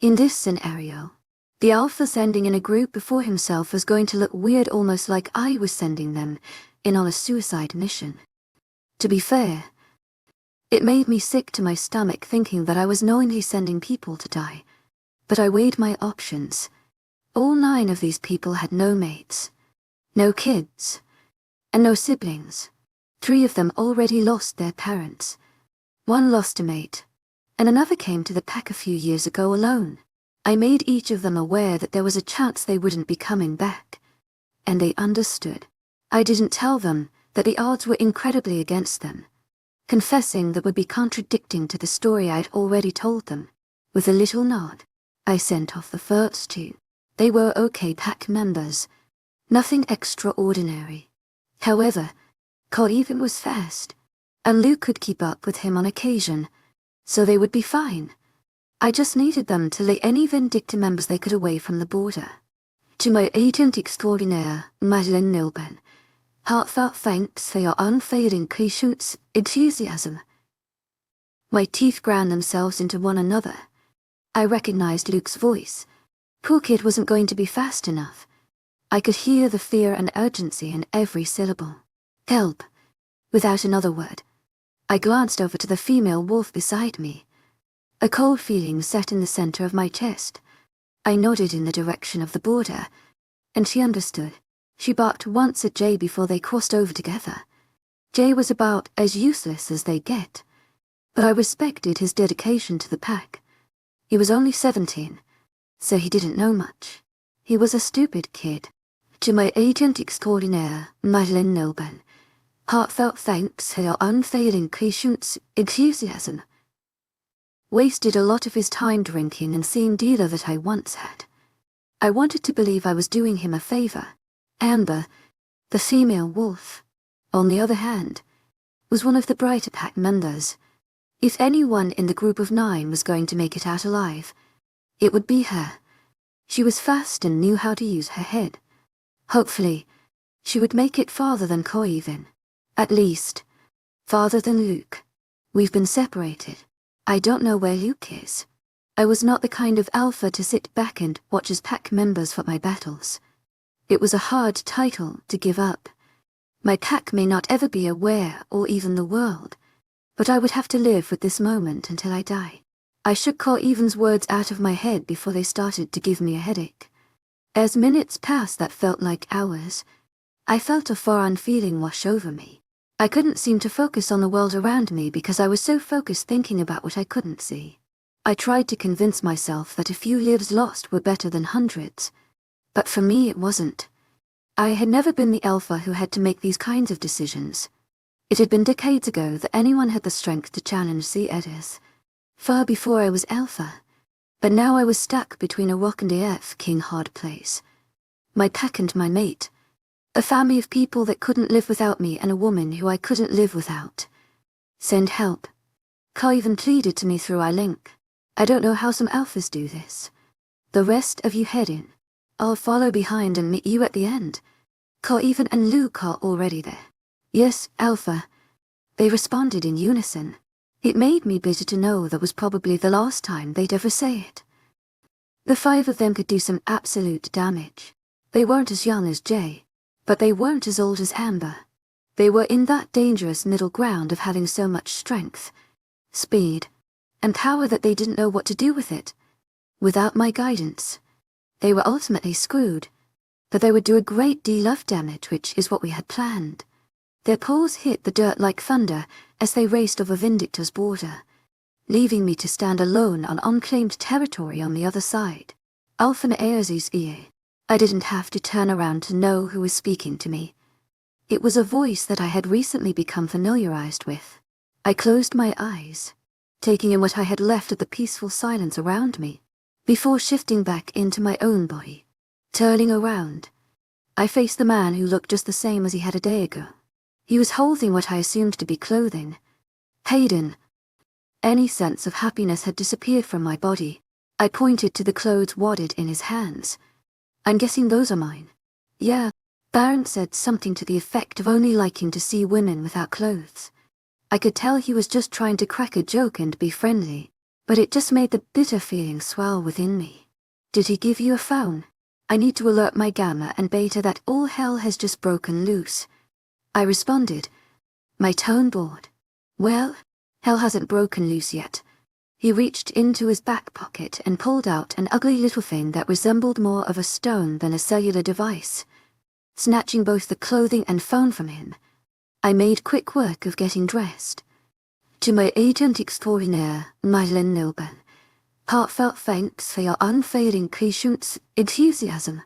In this scenario, the alpha sending in a group before himself was going to look weird, almost like I was sending them in on a suicide mission. To be fair, it made me sick to my stomach thinking that I was knowingly sending people to die. But I weighed my options. All 9 of these people had no mates, no kids, and no siblings. 3 of them already lost their parents. 1 lost a mate, and another came to the pack a few years ago alone. I made each of them aware that there was a chance they wouldn't be coming back, and they understood. I didn't tell them that the odds were incredibly against them. Confessing that would be contradicting to the story I'd already told them. With a little nod, I sent off the first 2. They were okay pack members. Nothing extraordinary. However, Even was fast, and Luke could keep up with him on occasion, so they would be fine. I just needed them to lay any Vindicta members they could away from the border. To my agent extraordinaire, Madeleine Nilben, heartfelt thanks for your unfailing patience, enthusiasm. My teeth ground themselves into one another. I recognized Luke's voice. Poor kid wasn't going to be fast enough. I could hear the fear and urgency in every syllable. Help. Without another word, I glanced over to the female wolf beside me. A cold feeling set in the center of my chest. I nodded in the direction of the border, and she understood. She barked once at Jay before they crossed over together. Jay was about as useless as they get, but I respected his dedication to the pack. He was only 17, so he didn't know much. He was a stupid kid. To my agent extraordinaire, Madeleine Nilben, heartfelt thanks for your unfailing patience, enthusiasm. Wasted a lot of his time drinking and seeing dealer that I once had. I wanted to believe I was doing him a favor. Amber, the female wolf, on the other hand, was one of the brighter pack members. If anyone in the group of 9 was going to make it out alive, it would be her. She was fast and knew how to use her head. Hopefully, she would make it farther than Coiven. At least, farther than Luke. We've been separated. I don't know where Luke is. I was not the kind of alpha to sit back and watch as pack members fought my battles. It was a hard title to give up. My pack may not ever be aware or even the world, but I would have to live with this moment until I die. I shook Coiven's words out of my head before they started to give me a headache. As minutes passed that felt like hours, I felt a foreign feeling wash over me. I couldn't seem to focus on the world around me because I was so focused thinking about what I couldn't see. I tried to convince myself that a few lives lost were better than hundreds, but for me it wasn't. I had never been the alpha who had to make these kinds of decisions. It had been decades ago that anyone had the strength to challenge the Edis, far before I was alpha, but now I was stuck between a rock and a king hard place. My pack and my mate. A family of people that couldn't live without me and a woman who I couldn't live without. Send help. Coiven pleaded to me through our link. I don't know how some alphas do this. The rest of you head in. I'll follow behind and meet you at the end. Coiven and Luke are already there. Yes, Alpha. They responded in unison. It made me bitter to know that was probably the last time they'd ever say it. The 5 of them could do some absolute damage. They weren't as young as Jay, but they weren't as old as Amber. They were in that dangerous middle ground of having so much strength, speed, and power that they didn't know what to do with it. Without my guidance, they were ultimately screwed, but they would do a great deal of damage, which is what we had planned. Their paws hit the dirt like thunder as they raced over Vindicta's border, leaving me to stand alone on unclaimed territory on the other side. Alphan Aerzi's ear. I didn't have to turn around to know who was speaking to me. It was a voice that I had recently become familiarized with. I closed my eyes, taking in what I had left of the peaceful silence around me, before shifting back into my own body. Turning around, I faced the man who looked just the same as he had a day ago. He was holding what I assumed to be clothing. Hayden. Any sense of happiness had disappeared from my body. I pointed to the clothes wadded in his hands. I'm guessing those are mine. Yeah, Baron said something to the effect of only liking to see women without clothes. I could tell he was just trying to crack a joke and be friendly, but it just made the bitter feeling swell within me. Did he give you a phone? I need to alert my gamma and beta that all hell has just broken loose. I responded, my tone bored. Well, hell hasn't broken loose yet. He reached into his back pocket and pulled out an ugly little thing that resembled more of a stone than a cellular device. Snatching both the clothing and phone from him, I made quick work of getting dressed. To my agent extraordinaire, Madeleine Nilben, heartfelt thanks for your unfailing patience, enthusiasm.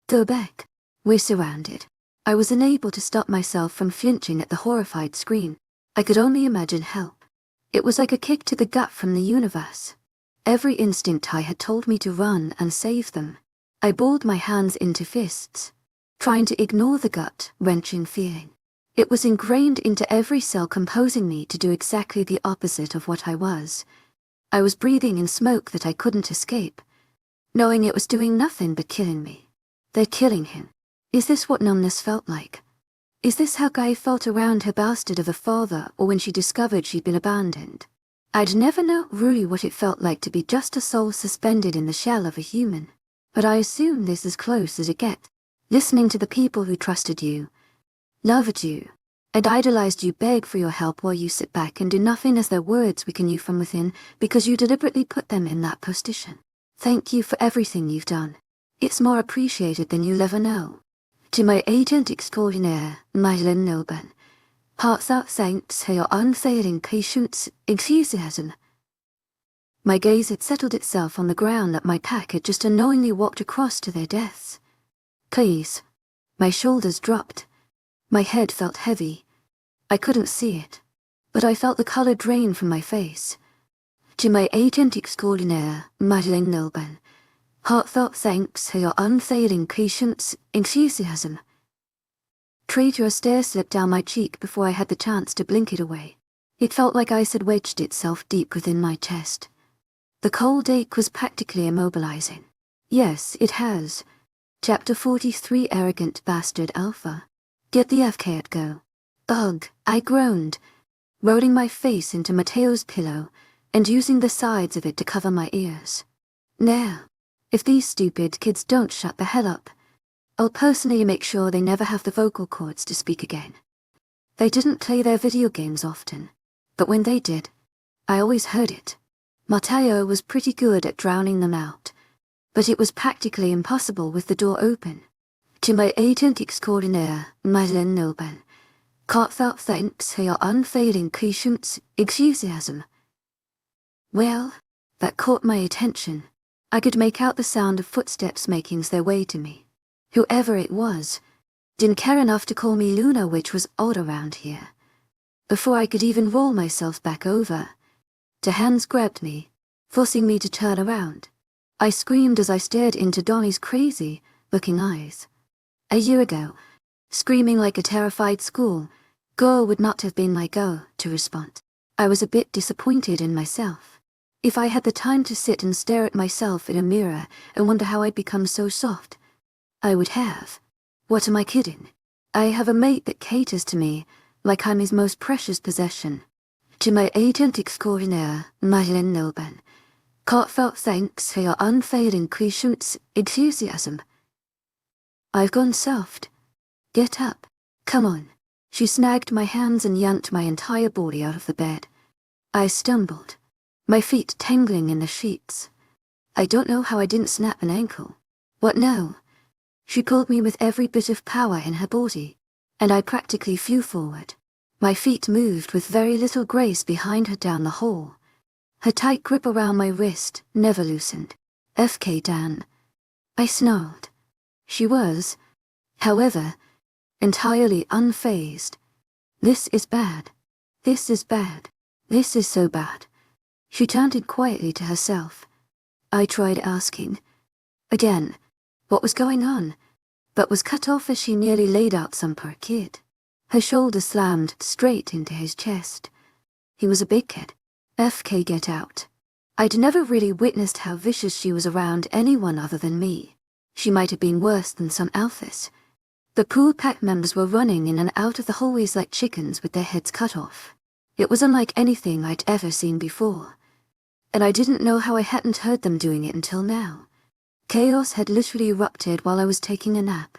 Go back. We're surrounded. I was unable to stop myself from flinching at the horrified scream. I could only imagine help. It was like a kick to the gut from the universe. Every instinct I had told me to run and save them. I balled my hands into fists, trying to ignore the gut-wrenching feeling. It was ingrained into every cell composing me to do exactly the opposite of what I was. I was breathing in smoke that I couldn't escape, knowing it was doing nothing but killing me. They're killing him. Is this what numbness felt like? Is this how Guy felt around her bastard of a father, or when she discovered she'd been abandoned? I'd never know really what it felt like to be just a soul suspended in the shell of a human, but I assume this is as close as it gets. Listening to the people who trusted you, loved you, and idolized you beg for your help while you sit back and do nothing as their words weaken you from within because you deliberately put them in that position. Thank you for everything you've done. It's more appreciated than you'll ever know. To my agent extraordinaire, Madeleine Nilben, heartfelt thanks for your unfailing patience, enthusiasm. My gaze had settled itself on the ground that my pack had just unknowingly walked across to their deaths. Please. My shoulders dropped. My head felt heavy. I couldn't see it, but I felt the color drain from my face. To my agent extraordinaire, Madeleine Nilben, heartfelt thanks for your unfailing patience, enthusiasm. Traitor, a stare slipped down my cheek before I had the chance to blink it away. It felt like ice had wedged itself deep within my chest. The cold ache was practically immobilizing. Yes, it has. Chapter 43, Arrogant Bastard Alpha. Get the FK go. Ugh, I groaned, rolling my face into Mateo's pillow and using the sides of it to cover my ears. Now, if these stupid kids don't shut the hell up, I'll personally make sure they never have the vocal cords to speak again. They didn't play their video games often, but when they did, I always heard it. Mateo was pretty good at drowning them out, but it was practically impossible with the door open. To my agent extraordinaire, Madeleine Nilben, heartfelt thanks for your unfailing patience, enthusiasm. Well, that caught my attention. I could make out the sound of footsteps making their way to me. Whoever it was didn't care enough to call me Luna, which was odd around here. Before I could even roll myself back over, the hands grabbed me, forcing me to turn around. I screamed as I stared into Donnie's crazy-looking eyes. A year ago, screaming like a terrified school-girl would not have been my go to respond. I was a bit disappointed in myself. If I had the time to sit and stare at myself in a mirror and wonder how I'd become so soft, I would have. What am I kidding? I have a mate that caters to me like I'm his most precious possession. To my agent extraordinaire, Madeleine Nilben, heartfelt thanks for your unfailing patience, enthusiasm. I've gone soft. Get up. Come on. She snagged my hands and yanked my entire body out of the bed. I stumbled, my feet tangling in the sheets. I don't know how I didn't snap an ankle. What no? She pulled me with every bit of power in her body, and I practically flew forward. My feet moved with very little grace behind her down the hall. Her tight grip around my wrist never loosened. FK Dan. I snarled. She was, however, entirely unfazed. This is bad. This is bad. This is so bad. She chanted quietly to herself. I tried asking, again, what was going on, but was cut off as she nearly laid out some poor kid. Her shoulder slammed straight into his chest. He was a big kid. FK get out. I'd never really witnessed how vicious she was around anyone other than me. She might have been worse than some alphas. The pool pack members were running in and out of the hallways like chickens with their heads cut off. It was unlike anything I'd ever seen before. and I didn't know how I hadn't heard them doing it until now. Chaos had literally erupted while I was taking a nap.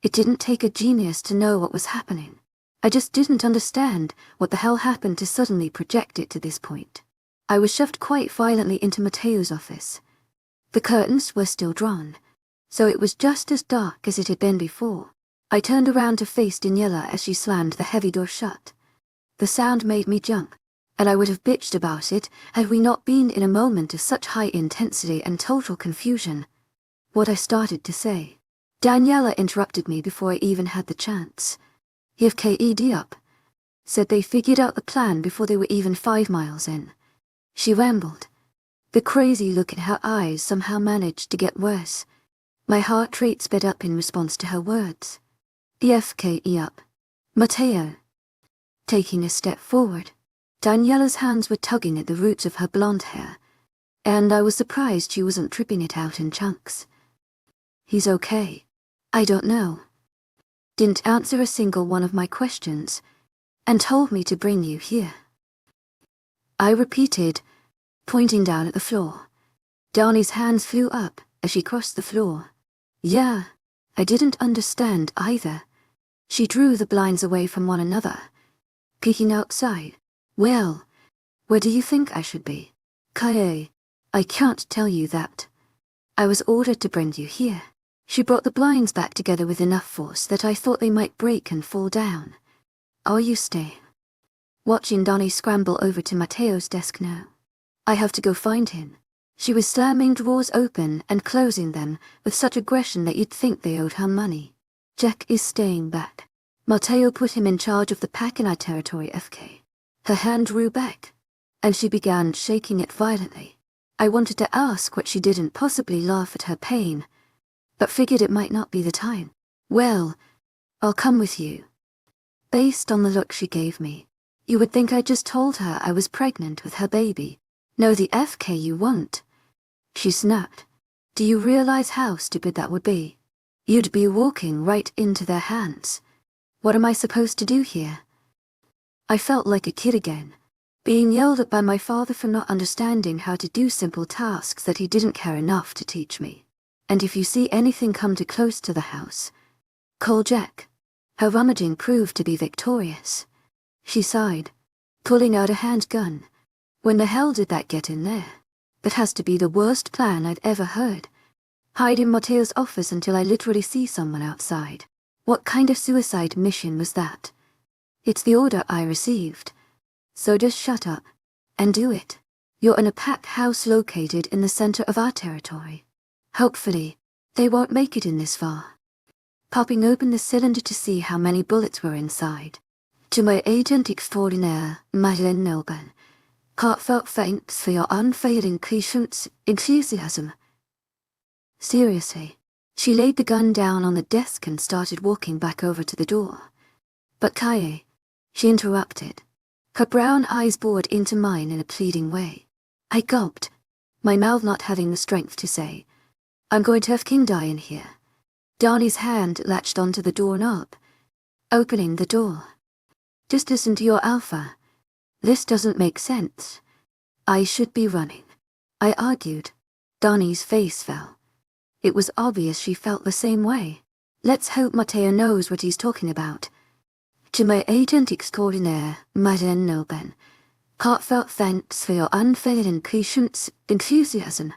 It didn't take a genius to know what was happening. I just didn't understand what the hell happened to suddenly project it to this point. I was shoved quite violently into Matteo's office. The curtains were still drawn, so it was just as dark as it had been before. I turned around to face Daniela as she slammed the heavy door shut. The sound made me jump, and I would have bitched about it had we not been in a moment of such high intensity and total confusion. What I started to say, Daniela interrupted me before I even had the chance. "You've KED up," said they figured out the plan before they were even 5 miles in. She rambled. The crazy look in her eyes somehow managed to get worse. My heart rate sped up in response to her words. "EFKE up. Matteo." Taking a step forward, Daniela's hands were tugging at the roots of her blonde hair, and I was surprised she wasn't tripping it out in chunks. "He's okay. I don't know." Didn't answer a single one of my questions, and told me to bring you here. I repeated, pointing down at the floor. Dani's hands flew up as she crossed the floor. Yeah, I didn't understand either. She drew the blinds away from one another, peeking outside. "Well, where do you think I should be?" "Kae, I can't tell you that. I was ordered to bring you here." She brought the blinds back together with enough force that I thought they might break and fall down. "Are you staying?" Watching Dani scramble over to Matteo's desk now. "I have to go find him." She was slamming drawers open and closing them with such aggression that you'd think they owed her money. "Jack is staying back. Matteo put him in charge of the pack in our territory, FK." Her hand drew back, and she began shaking it violently. I wanted to ask what she didn't possibly laugh at her pain, but figured it might not be the time. "Well, I'll come with you." Based on the look she gave me, you would think I just told her I was pregnant with her baby. "No, the FK you won't," she snapped. "Do you realize how stupid that would be? You'd be walking right into their hands. What am I supposed to do here?" I felt like a kid again, being yelled at by my father for not understanding how to do simple tasks that he didn't care enough to teach me. "And if you see anything come too close to the house, call Jack." Her rummaging proved to be victorious. She sighed, pulling out a handgun. "When the hell did that get in there? That has to be the worst plan I'd ever heard. Hide in Matteo's office until I literally see someone outside. What kind of suicide mission was that?" "It's the order I received. So just shut up and do it. You're in a pack house located in the center of our territory. Hopefully, they won't make it in this far." Popping open the cylinder to see how many bullets were inside. "To my agent extraordinaire, Madeleine Nelban, heartfelt thanks for your unfailing patience, enthusiasm." Seriously, she laid the gun down on the desk and started walking back over to the door. "But Kaye," she interrupted. Her brown eyes bored into mine in a pleading way. I gulped, my mouth not having the strength to say, "I'm going to have King die in here." Dani's hand latched onto the doorknob, opening the door. "Just listen to your alpha. This doesn't make sense. I should be running," I argued. Dani's face fell. It was obvious she felt the same way. Let's hope Matteo knows what he's talking about. "To my agent extraordinaire, Madeleine Nelban, heartfelt thanks for your unfailing patience, enthusiasm."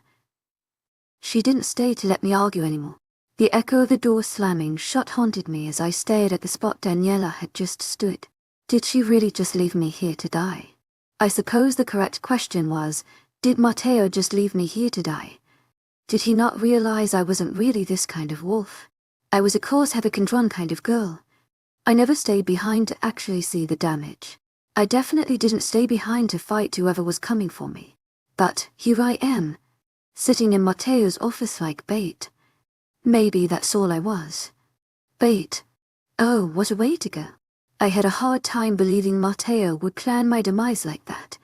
She didn't stay to let me argue anymore. The echo of the door slamming shut haunted me as I stared at the spot Daniela had just stood. Did she really just leave me here to die? I suppose the correct question was, did Matteo just leave me here to die? Did he not realize I wasn't really this kind of wolf? I was a cause-have-a-can-run kind of girl. I never stayed behind to actually see the damage. I definitely didn't stay behind to fight whoever was coming for me. But here I am, sitting in Matteo's office like bait. Maybe that's all I was. Bait. Oh, what a way to go. I had a hard time believing Matteo would plan my demise like that.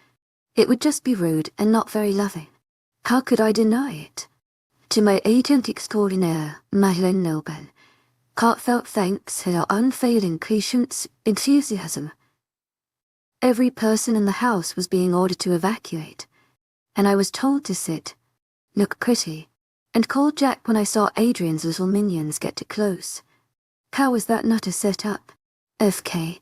It would just be rude and not very loving. How could I deny it? "To my agent extraordinaire, Madeleine Nelban, heartfelt thanks for your unfailing patience, enthusiasm." Every person in the house was being ordered to evacuate. and I was told to sit, look pretty, and call Jack when I saw Adrian's little minions get too close. How was that not a setup? FK.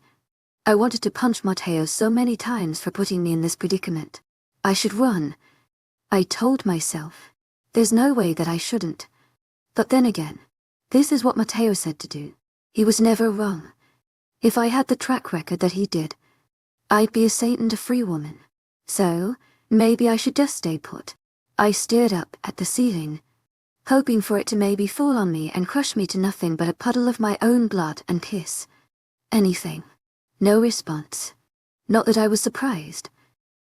I wanted to punch Matteo so many times for putting me in this predicament. I should run. I told myself. There's no way that I shouldn't. But then again, this is what Matteo said to do. He was never wrong. If I had the track record that he did, I'd be a saint and a free woman. So, maybe I should just stay put. I stared up at the ceiling, hoping for it to maybe fall on me and crush me to nothing but a puddle of my own blood and piss. Anything. No response. Not that I was surprised.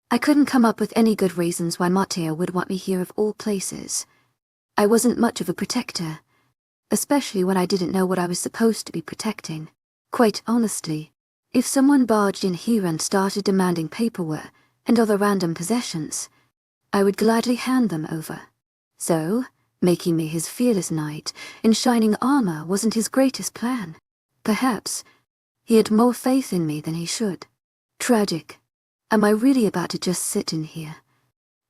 I couldn't come up with any good reasons why Matteo would want me here of all places. I wasn't much of a protector, especially when I didn't know what I was supposed to be protecting. Quite honestly, if someone barged in here and started demanding paperwork and other random possessions, I would gladly hand them over. So, making me his fearless knight in shining armor wasn't his greatest plan. Perhaps he had more faith in me than he should. Tragic. Am I really about to just sit in here?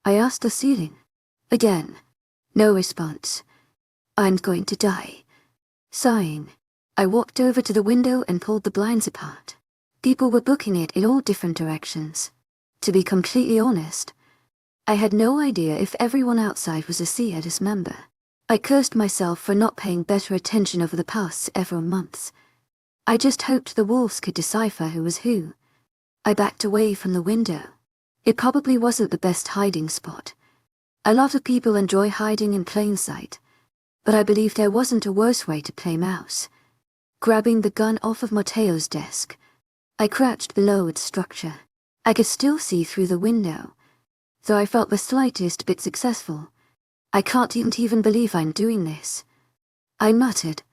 I asked the ceiling. Again. No response. I'm going to die. Sighing, I walked over to the window and pulled the blinds apart. People were booking it in all different directions. To be completely honest, I had no idea if everyone outside was a CEDIS member. I cursed myself for not paying better attention over the past several months. I just hoped the wolves could decipher who was who. I backed away from the window. It probably wasn't the best hiding spot. A lot of people enjoy hiding in plain sight, but I believe there wasn't a worse way to play mouse. Grabbing the gun off of Matteo's desk, I crouched below its structure. I could still see through the window, though I felt the slightest bit successful. I can't even believe I'm doing this, I muttered,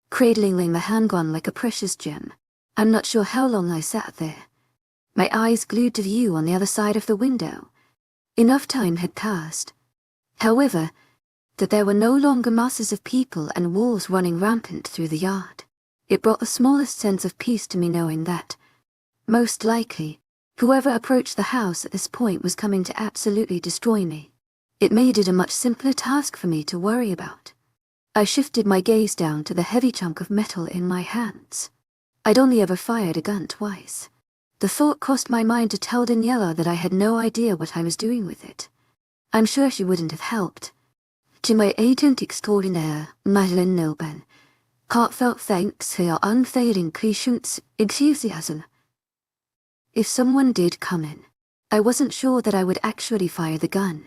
cradling the handgun like a precious gem. I'm not sure how long I sat there, my eyes glued to the view on the other side of the window. Enough time had passed, however, that there were no longer masses of people and wolves running rampant through the yard. It brought the smallest sense of peace to me knowing that, most likely, whoever approached the house at this point was coming to absolutely destroy me. It made it a much simpler task for me to worry about. I shifted my gaze down to the heavy chunk of metal in my hands. I'd only ever fired a gun twice. The thought crossed my mind to tell Daniela that I had no idea what I was doing with it. I'm sure she wouldn't have helped. To my agent extraordinaire, Madeleine Nilben, heartfelt thanks for your unfailing patience, enthusiasm. If someone did come in, I wasn't sure that I would actually fire the gun.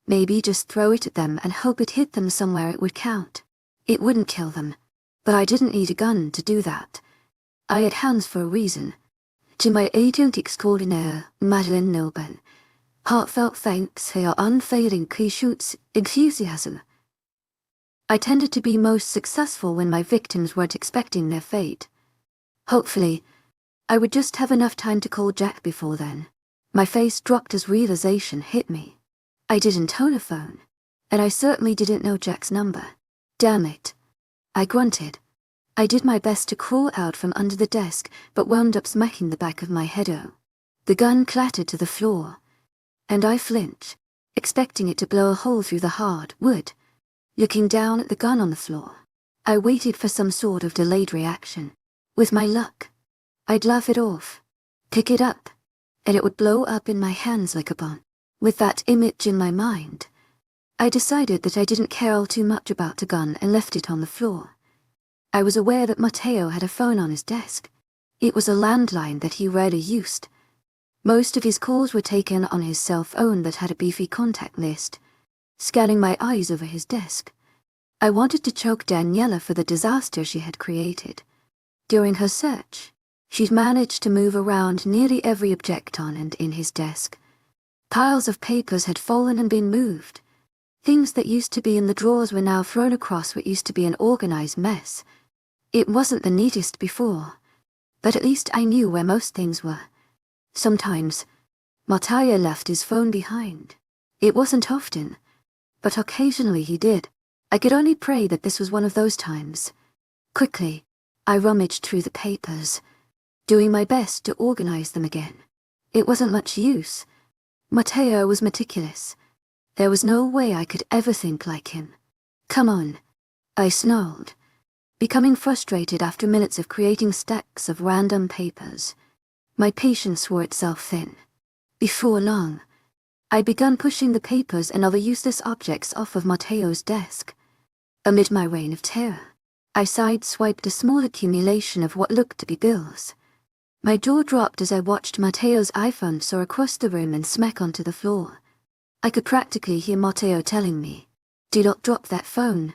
Maybe just throw it at them and hope it hit them somewhere it would count. It wouldn't kill them, but I didn't need a gun to do that. I had hands for a reason. To my agent extraordinaire, Madeleine Nilben, heartfelt thanks for your unfailing patience, enthusiasm. I tended to be most successful when my victims weren't expecting their fate. Hopefully, I would just have enough time to call Jack before then. My face dropped as realization hit me. I didn't own a phone, and I certainly didn't know Jack's number. Damn it. I grunted. I did my best to crawl out from under the desk, but wound up smacking the back of my head. The gun clattered to the floor, and I flinched, expecting it to blow a hole through the hard wood. Looking down at the gun on the floor, I waited for some sort of delayed reaction. With my luck, I'd laugh it off, pick it up, and it would blow up in my hands like a bomb. With that image in my mind, I decided that I didn't care all too much about the gun and left it on the floor. I was aware that Matteo had a phone on his desk. It was a landline that he rarely used. Most of his calls were taken on his cell phone that had a beefy contact list. Scanning my eyes over his desk, I wanted to choke Daniela for the disaster she had created. During her search, she'd managed to move around nearly every object on and in his desk. Piles of papers had fallen and been moved. Things that used to be in the drawers were now thrown across what used to be an organized mess. It wasn't the neatest before, but at least I knew where most things were. Sometimes, Matteo left his phone behind. It wasn't often, but occasionally he did. I could only pray that this was one of those times. Quickly, I rummaged through the papers, doing my best to organize them again. It wasn't much use. Mateo was meticulous. There was no way I could ever think like him. Come on, I snarled, becoming frustrated after minutes of creating stacks of random papers. My patience wore itself thin. Before long, I'd begun pushing the papers and other useless objects off of Mateo's desk. Amid my reign of terror, I sideswiped a small accumulation of what looked to be bills. My jaw dropped as I watched Mateo's iPhone soar across the room and smack onto the floor. I could practically hear Mateo telling me, "Do not drop that phone."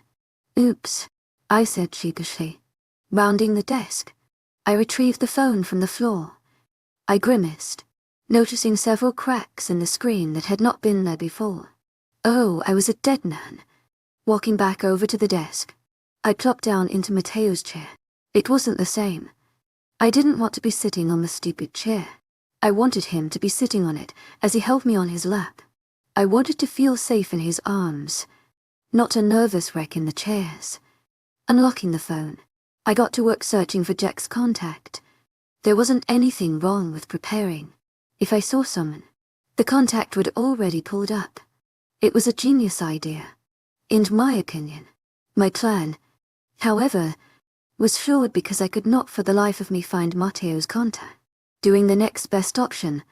"Oops," I said sheepishly. Rounding the desk, I retrieved the phone from the floor. I grimaced, noticing several cracks in the screen that had not been there before. Oh, I was a dead man. Walking back over to the desk, I plopped down into Mateo's chair. It wasn't the same. I didn't want to be sitting on the stupid chair. I wanted him to be sitting on it as he held me on his lap. I wanted to feel safe in his arms, not a nervous wreck in the chairs. Unlocking the phone, I got to work searching for Jack's contact. There wasn't anything wrong with preparing. If I saw someone, the contact would already pulled up. It was a genius idea. In my opinion, my plan, however, was flawed because I could not for the life of me find Mateo's contact. Doing the next best option,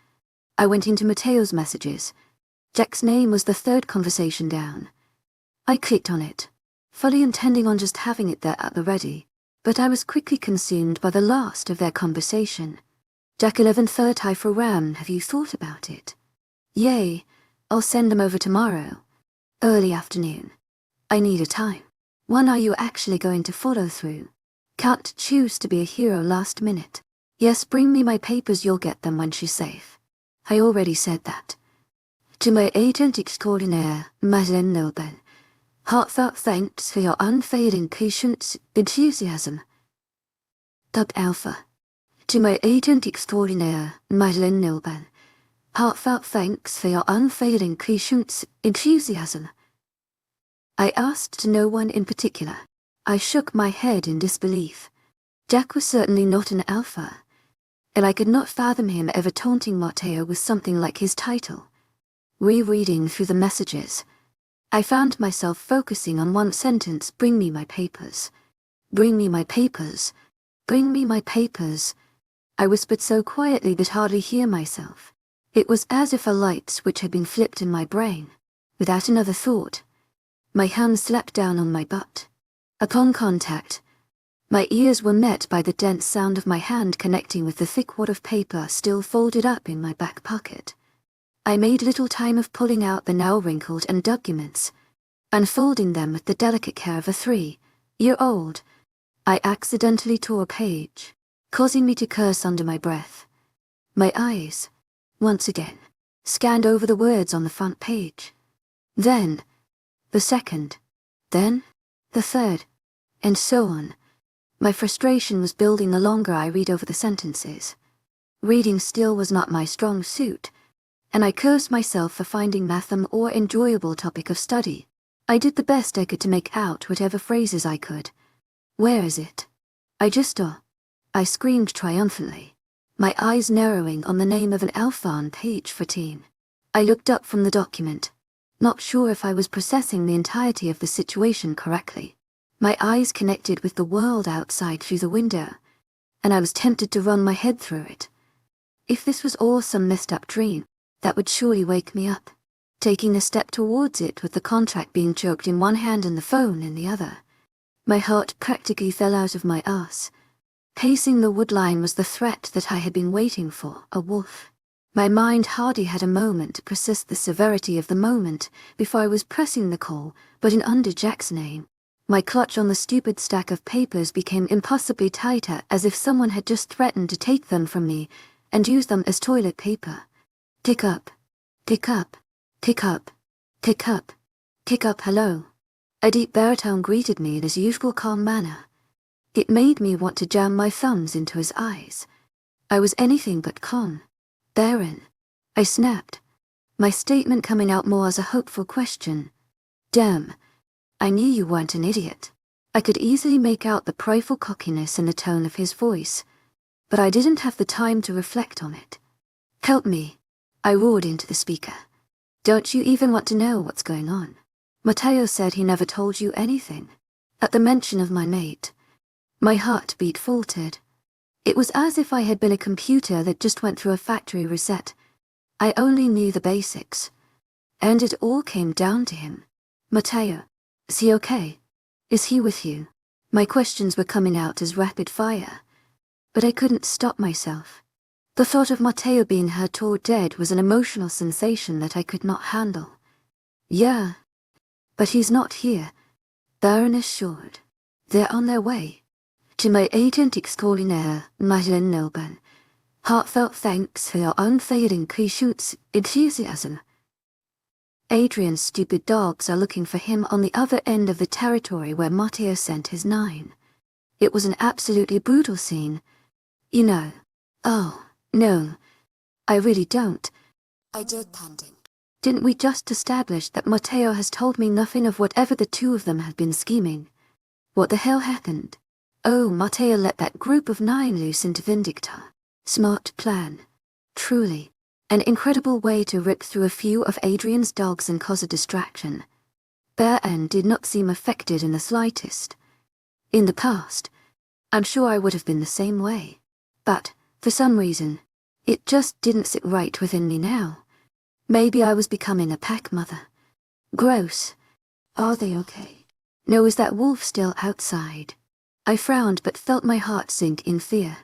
I went into Mateo's messages. Jack's name was the third conversation down. I clicked on it, fully intending on just having it there at the ready, but I was quickly consumed by the last of their conversation. "Jack 11:30 for Ram, have you thought about it?" "Yay, I'll send them over tomorrow. Early afternoon. I need a time. When are you actually going to follow through? Can't choose to be a hero last minute. Yes, bring me my papers, you'll get them when she's safe." I already said that. "To my agent extraordinaire, Madeleine Nobel, heartfelt thanks for your unfailing patience, enthusiasm." Dubbed Alpha. "To my agent extraordinaire, Madeleine Nobel, heartfelt thanks for your unfailing patience, enthusiasm." I asked to no one in particular. I shook my head in disbelief. Jack was certainly not an alpha, and I could not fathom him ever taunting Mateo with something like his title. Rereading through the messages, I found myself focusing on one sentence: "Bring me my papers. Bring me my papers. Bring me my papers." I whispered so quietly that I hardly hear myself. It was as if a light switch had been flipped in my brain. Without another thought, my hand slapped down on my butt. Upon contact, my ears were met by the dense sound of my hand connecting with the thick wad of paper still folded up in my back pocket. I made little time of pulling out the now wrinkled and documents, unfolding them with the delicate care of a 3-year-old. I accidentally tore a page, causing me to curse under my breath. My eyes, once again, scanned over the words on the front page. Then, the second, then, the third, and so on. My frustration was building the longer I read over the sentences. Reading still was not my strong suit, and I cursed myself for finding math a more enjoyable topic of study. I did the best I could to make out whatever phrases I could. "Where is it?" I screamed triumphantly, my eyes narrowing on the name of an alpha on page 14. I looked up from the document, not sure if I was processing the entirety of the situation correctly. My eyes connected with the world outside through the window, and I was tempted to run my head through it. If this was all some messed up dream, that would surely wake me up. Taking a step towards it with the contract being choked in one hand and the phone in the other, my heart practically fell out of my arse. Pacing the woodline was the threat that I had been waiting for, a wolf. My mind hardly had a moment to process the severity of the moment before I was pressing the call, but in under Jack's name. My clutch on the stupid stack of papers became impossibly tighter, as if someone had just threatened to take them from me and use them as toilet paper. Pick up. Pick up. Pick up. Pick up. Pick up. Hello. A deep baritone greeted me in his usual calm manner. It made me want to jam my thumbs into his eyes. I was anything but calm. "Baron," I snapped, my statement coming out more as a hopeful question. Damn, I knew you weren't an idiot. I could easily make out the prideful cockiness in the tone of his voice, but I didn't have the time to reflect on it. "Help me," I roared into the speaker. Don't you even want to know what's going on? Matteo said he never told you anything. At the mention of my mate, my heartbeat faltered. It was as if I had been a computer that just went through a factory reset. I only knew the basics. And it all came down to him. Matteo, is he okay? Is he with you? My questions were coming out as rapid fire. But I couldn't stop myself. The thought of Matteo being hurt or dead was an emotional sensation that I could not handle. Yeah. But he's not here, Baron assured. They're on their way. To my agent extraordinaire, Madeleine Nilban. Heartfelt thanks for your unfading patience, enthusiasm. Adrian's stupid dogs are looking for him on the other end of the territory where Matteo sent his 9. It was an absolutely brutal scene. You know. Oh, no. I really don't. I did, panting. Didn't we just establish that Matteo has told me nothing of whatever the two of them have been scheming? What the hell happened? Oh, Matteo let that group of 9 loose into Vindicta. Smart plan. Truly. An incredible way to rip through a few of Adrian's dogs and cause a distraction. Baron did not seem affected in the slightest. In the past, I'm sure I would have been the same way. But, for some reason, it just didn't sit right within me now. Maybe I was becoming a pack mother. Gross. Are they okay? No, is that wolf still outside? I frowned but felt my heart sink in fear.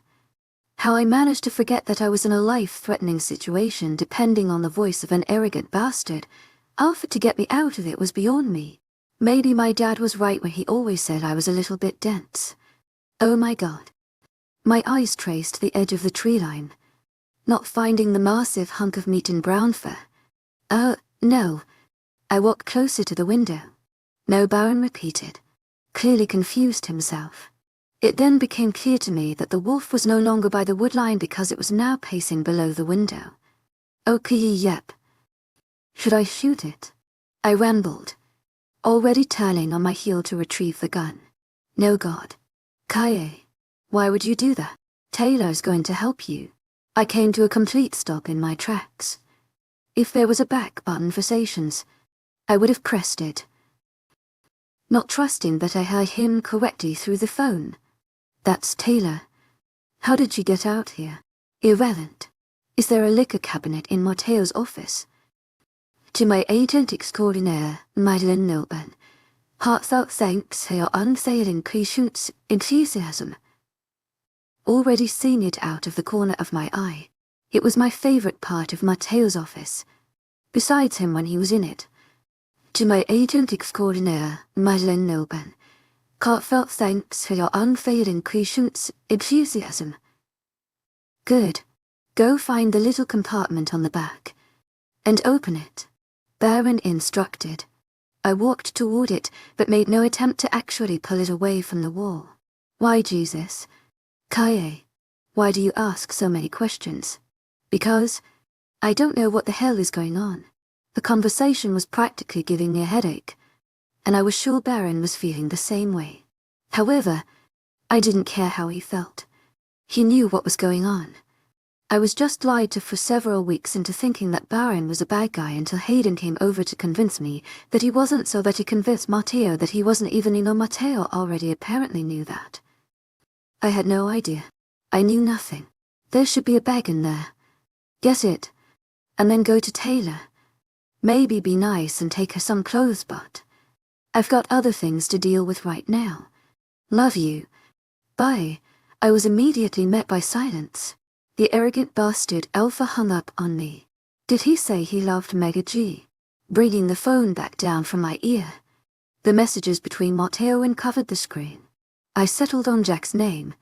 How I managed to forget that I was in a life-threatening situation depending on the voice of an arrogant bastard, offered to get me out of it, was beyond me. Maybe my dad was right when he always said I was a little bit dense. Oh my God. My eyes traced the edge of the tree line, not finding the massive hunk of meat and brown fur. No. I walked closer to the window. No, Baron repeated, clearly confused himself. It then became clear to me that the wolf was no longer by the wood line because it was now pacing below the window. Okay, yep. Should I shoot it? I rambled, already turning on my heel to retrieve the gun. No, God. Kaye, why would you do that? Taylor's going to help you. I came to a complete stop in my tracks. If there was a back button for stations, I would have pressed it, not trusting that I heard him correctly through the phone. That's Taylor. How did she get out here? Irrelevant. Is there a liquor cabinet in Matteo's office? To my agent extraordinaire, Madeleine Nilban. Heartfelt thanks for your unfailing patience, enthusiasm. Already seeing it out of the corner of my eye. It was my favorite part of Matteo's office. Besides him when he was in it. To my agent extraordinaire, Madeleine Nilban. Heartfelt thanks for your unfailing patience, enthusiasm. Good. Go find the little compartment on the back. And open it. Baron instructed. I walked toward it, but made no attempt to actually pull it away from the wall. Why, Jesus? Kaye, why do you ask so many questions? Because I don't know what the hell is going on. The conversation was practically giving me a headache, and I was sure Baron was feeling the same way. However, I didn't care how he felt. He knew what was going on. I was just lied to for several weeks into thinking that Baron was a bad guy until Hayden came over to convince me that he wasn't, so that he convinced Matteo that he wasn't even, Matteo already apparently knew that. I had no idea. I knew nothing. There should be a bag in there. Get it, and then go to Taylor. Maybe be nice and take her some clothes, but I've got other things to deal with right now. Love you. Bye. I was immediately met by silence. The arrogant bastard Alpha hung up on me. Did he say he loved Mega G? Bringing the phone back down from my ear. The messages between Matteo uncovered the screen. I settled on Jack's name,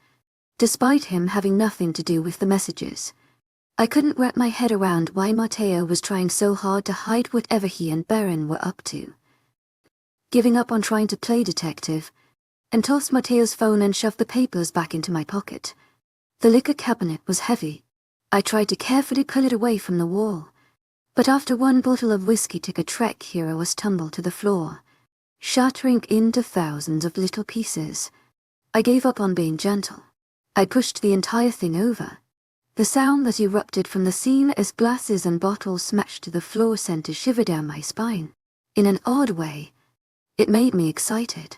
despite him having nothing to do with the messages. I couldn't wrap my head around why Matteo was trying so hard to hide whatever he and Baron were up to. Giving up on trying to play detective, and tossed Matteo's phone and shoved the papers back into my pocket. The liquor cabinet was heavy. I tried to carefully pull it away from the wall, but after one bottle of whiskey took a trek, here was tumbled to the floor, shattering into thousands of little pieces. I gave up on being gentle. I pushed the entire thing over. The sound that erupted from the scene as glasses and bottles smashed to the floor sent a shiver down my spine. In an odd way, it made me excited.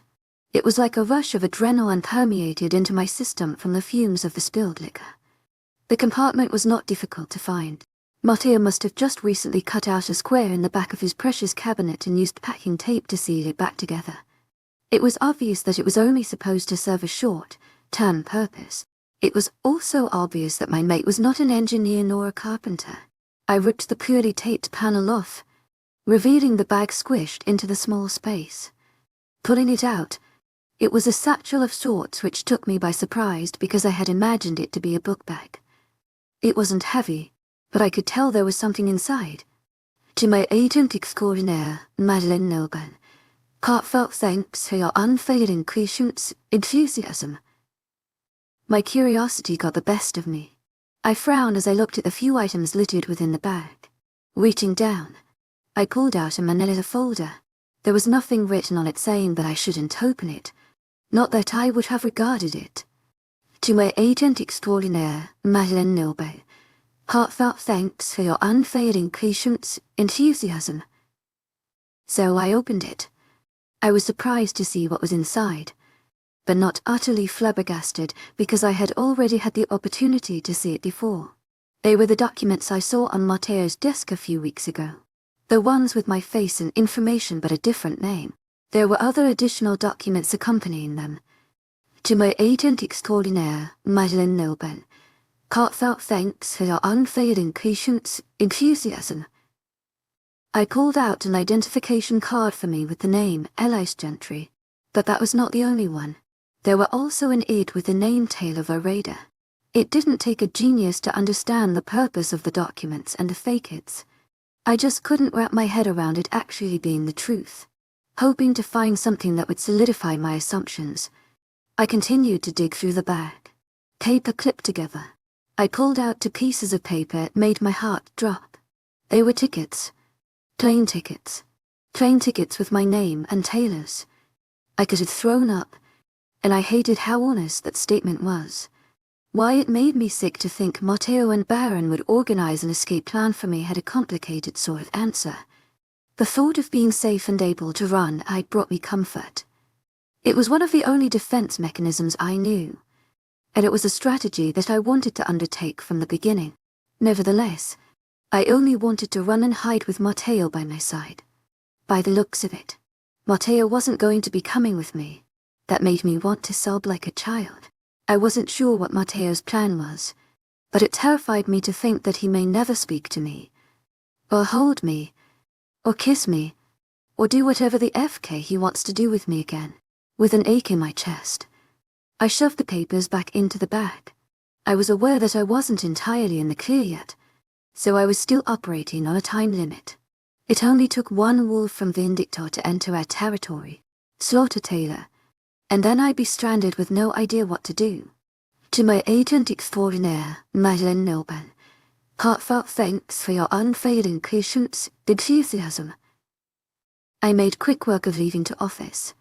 It was like a rush of adrenaline permeated into my system from the fumes of the spilled liquor. The compartment was not difficult to find. Matteo must have just recently cut out a square in the back of his precious cabinet and used packing tape to seal it back together. It was obvious that it was only supposed to serve a short-term purpose. It was also obvious that my mate was not an engineer nor a carpenter. I ripped the purely taped panel off, revealing the bag squished into the small space. Pulling it out, it was a satchel of sorts which took me by surprise because I had imagined it to be a book bag. It wasn't heavy, but I could tell there was something inside. To my agent extraordinaire, Madeleine Noble, heartfelt thanks for your unfailing patience, enthusiasm. My curiosity got the best of me. I frowned as I looked at the few items littered within the bag. Reaching down, I pulled out a manila folder. There was nothing written on it saying that I shouldn't open it, not that I would have regarded it. To my agent extraordinaire, Madeleine Noble, heartfelt thanks for your unfailing patience, enthusiasm. So I opened it. I was surprised to see what was inside, but not utterly flabbergasted because I had already had the opportunity to see it before. They were the documents I saw on Matteo's desk a few weeks ago. The ones with my face and information but a different name. There were other additional documents accompanying them. To my agent extraordinaire, Madeleine Noble, heartfelt thanks for your unfailing patience, enthusiasm. I pulled out an identification card for me with the name Elise Gentry, but that was not the only one. There were also an id with the name Taylor Verada. It didn't take a genius to understand the purpose of the documents and to fake it. I just couldn't wrap my head around it actually being the truth. Hoping to find something that would solidify my assumptions, I continued to dig through the bag. Paper clipped together. I pulled out 2 pieces of paper. It made my heart drop. They were tickets. Plane tickets. Train tickets with my name and Taylor's. I could have thrown up, and I hated how honest that statement was. Why it made me sick to think Matteo and Baron would organize an escape plan for me had a complicated sort of answer. The thought of being safe and able to run brought me comfort. It was one of the only defense mechanisms I knew, and it was a strategy that I wanted to undertake from the beginning. Nevertheless, I only wanted to run and hide with Matteo by my side. By the looks of it, Matteo wasn't going to be coming with me. That made me want to sob like a child. I wasn't sure what Matteo's plan was, but it terrified me to think that he may never speak to me, or hold me, or kiss me, or do whatever the FK he wants to do with me again. With an ache in my chest, I shoved the papers back into the bag. I was aware that I wasn't entirely in the clear yet, so I was still operating on a time limit. It only took one wolf from Vindictor to enter our territory, slaughter Taylor, and then I'd be stranded with no idea what to do. To my agent extraordinaire, Madeleine Noble, heartfelt thanks for your unfailing patience, enthusiasm. I made quick work of leaving to office,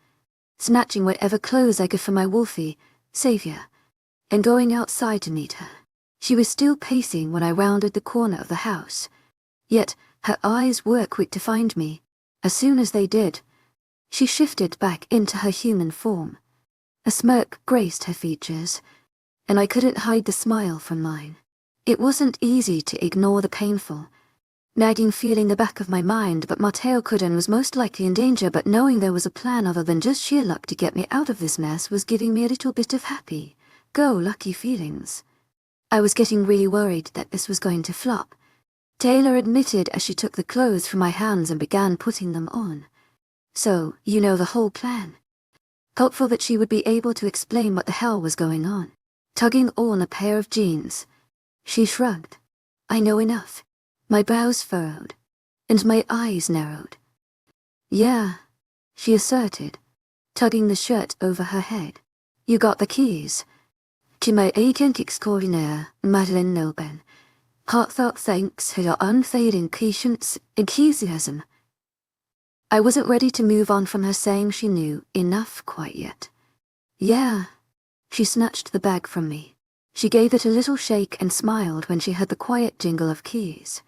snatching whatever clothes I could for my wolfie, Saviour, and going outside to meet her. She was still pacing when I rounded the corner of the house, yet her eyes were quick to find me. As soon as they did, she shifted back into her human form. A smirk graced her features, and I couldn't hide the smile from mine. It wasn't easy to ignore the painful, nagging feeling the back of my mind, but Matteo could and was most likely in danger, but knowing there was a plan other than just sheer luck to get me out of this mess was giving me a little bit of happy-go-lucky feelings. I was getting really worried that this was going to flop, Taylor admitted as she took the clothes from my hands and began putting them on. So, you know the whole plan. Hopeful that she would be able to explain what the hell was going on. Tugging on a pair of jeans, she shrugged. I know enough. My brows furrowed, and my eyes narrowed. Yeah, she asserted, tugging the shirt over her head. You got the keys. To my agent extraordinaire, Madeleine Noble, heartfelt thanks for your unfailing patience, enthusiasm. I wasn't ready to move on from her saying she knew enough quite yet. Yeah. She snatched the bag from me. She gave it a little shake and smiled when she heard the quiet jingle of keys.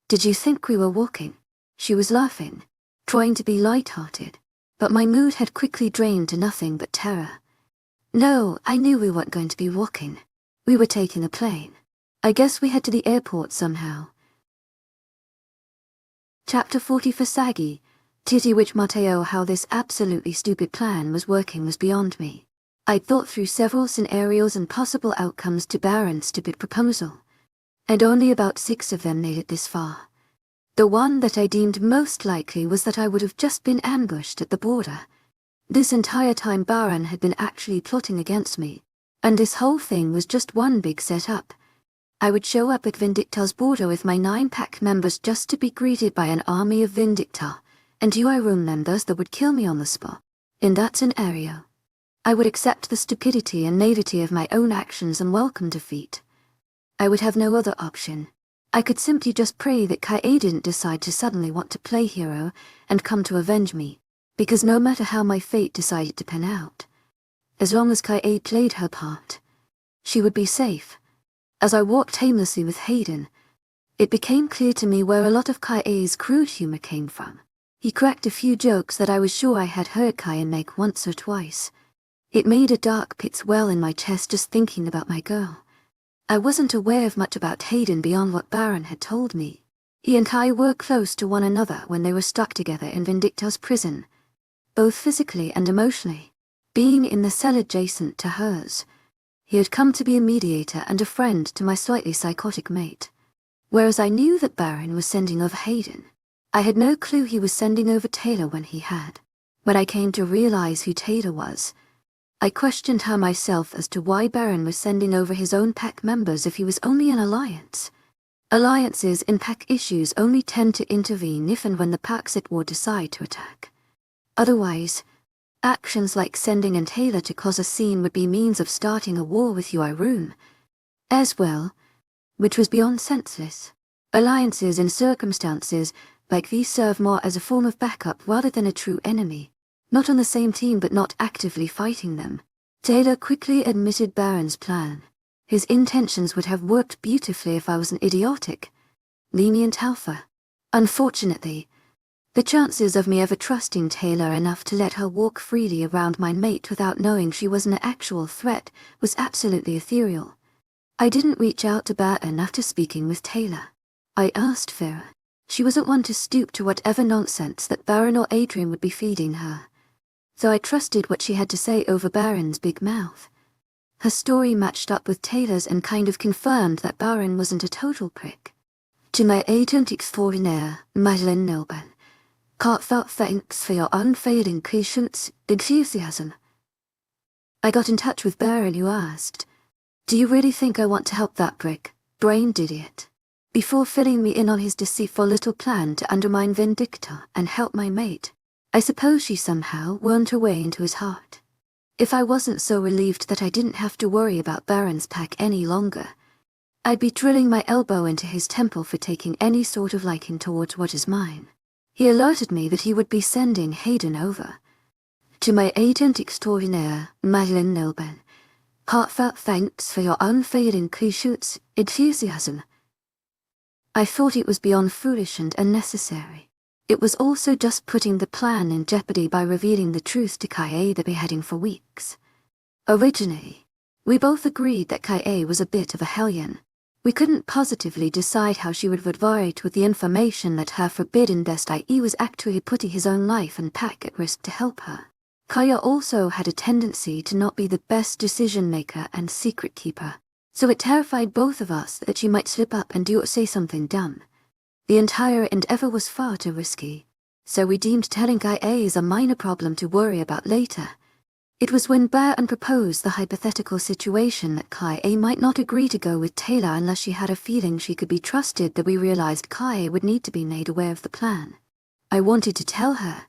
Did you think we were walking? She was laughing, trying to be light-hearted, but my mood had quickly drained to nothing but terror. No, I knew we weren't going to be walking. We were taking a plane. I guess we head to the airport somehow. Chapter 40 for Saggy. Titty which Mateo how this absolutely stupid plan was working was beyond me. I'd thought through several scenarios and possible outcomes to Baron's stupid proposal, and only about 6 of them made it this far. The one that I deemed most likely was that I would have just been ambushed at the border. This entire time Baron had been actually plotting against me, and this whole thing was just one big set-up. I would show up at Vindicta's border with my 9-pack members just to be greeted by an army of Vindicta, and room members that would kill me on the spot. In that scenario, I would accept the stupidity and naivety of my own actions and welcome defeat. I would have no other option. I could simply just pray that Kae didn't decide to suddenly want to play hero and come to avenge me, because no matter how my fate decided to pan out, as long as Kae played her part, she would be safe. As I walked aimlessly with Hayden, it became clear to me where a lot of Kae's crude humor came from. He cracked a few jokes that I was sure I had heard Kae make once or twice. It made a dark pit swell in my chest just thinking about my girl. I wasn't aware of much about Hayden beyond what Baron had told me. He and Kai were close to one another when they were stuck together in Vindicta's prison, both physically and emotionally. Being in the cell adjacent to hers, he had come to be a mediator and a friend to my slightly psychotic mate. Whereas I knew that Baron was sending over Hayden, I had no clue he was sending over Taylor when he had. When I came to realize who Taylor was, I questioned her myself as to why Baron was sending over his own pack members if he was only an alliance. Alliances in pack issues only tend to intervene if and when the packs at war decide to attack. Otherwise, actions like sending in Taylor to cause a scene would be means of starting a war with Room as well, which was beyond senseless. Alliances in circumstances like these serve more as a form of backup rather than a true enemy. Not on the same team but not actively fighting them. Taylor quickly admitted Baron's plan. His intentions would have worked beautifully if I was an idiotic, lenient alpha. Unfortunately, the chances of me ever trusting Taylor enough to let her walk freely around my mate without knowing she was an actual threat was absolutely ethereal. I didn't reach out to Baron after speaking with Taylor. I asked Farah. She wasn't one to stoop to whatever nonsense that Baron or Adrian would be feeding her, so I trusted what she had to say over Baron's big mouth. Her story matched up with Taylor's and kind of confirmed that Baron wasn't a total prick. To my agent extraordinaire, Madeleine Nelban, heartfelt thanks for your unfailing patience, enthusiasm. I got in touch with Baron who asked, "Do you really think I want to help that prick, brained idiot?" Before filling me in on his deceitful little plan to undermine Vindicta and help my mate. I suppose she somehow wormed her way into his heart. If I wasn't so relieved that I didn't have to worry about Baron's pack any longer, I'd be drilling my elbow into his temple for taking any sort of liking towards what is mine. He alerted me that he would be sending Hayden over. To my agent extraordinaire, Madeleine Nelban, heartfelt thanks for your unfailing patience, enthusiasm. I thought it was beyond foolish and unnecessary. It was also just putting the plan in jeopardy by revealing the truth to Kae that we'd been heading for weeks. Originally, we both agreed that Kae was a bit of a hellion. We couldn't positively decide how she would vibrate with the information that her forbidden best IE was actually putting his own life and pack at risk to help her. Kaya also had a tendency to not be the best decision-maker and secret keeper, so it terrified both of us that she might slip up and do or say something dumb. The entire endeavor was far too risky, so we deemed telling Kae a minor problem to worry about later. It was when Baron proposed the hypothetical situation that Kae might not agree to go with Taylor unless she had a feeling she could be trusted that we realized Kae would need to be made aware of the plan. I wanted to tell her,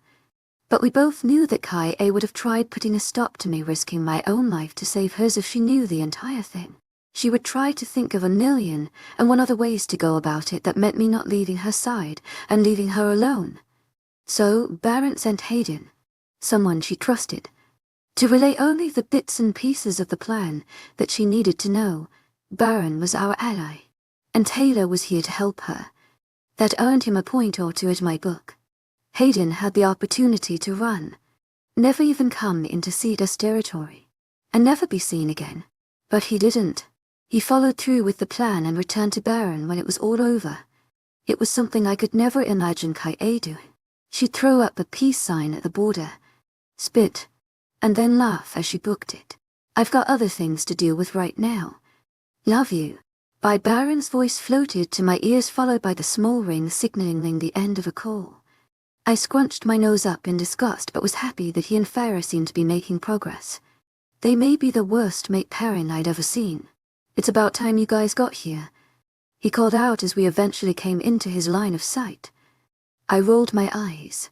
but we both knew that Kae would have tried putting a stop to me risking my own life to save hers if she knew the entire thing. She would try to think of 1,000,001 other ways to go about it that meant me not leaving her side and leaving her alone. So Baron sent Hayden, someone she trusted, To relay only the bits and pieces of the plan that she needed to know. Baron was our ally, and Taylor was here to help her. That earned him a point or two at my book. Hayden had the opportunity to run, never even come into Cedar's territory, and never be seen again. But he didn't. He followed through with the plan and returned to Baron when it was all over. It was something I could never imagine Kaie doing. She'd throw up a peace sign at the border, spit, and then laugh as she booked it. I've got other things to deal with right now. Love you. By Baron's voice floated to my ears, followed by the small ring signaling the end of a call. I scrunched my nose up in disgust, but was happy that he and Farah seemed to be making progress. They may be the worst mate pairing I'd ever seen. It's about time you guys got here, he called out as we eventually came into his line of sight. I rolled my eyes.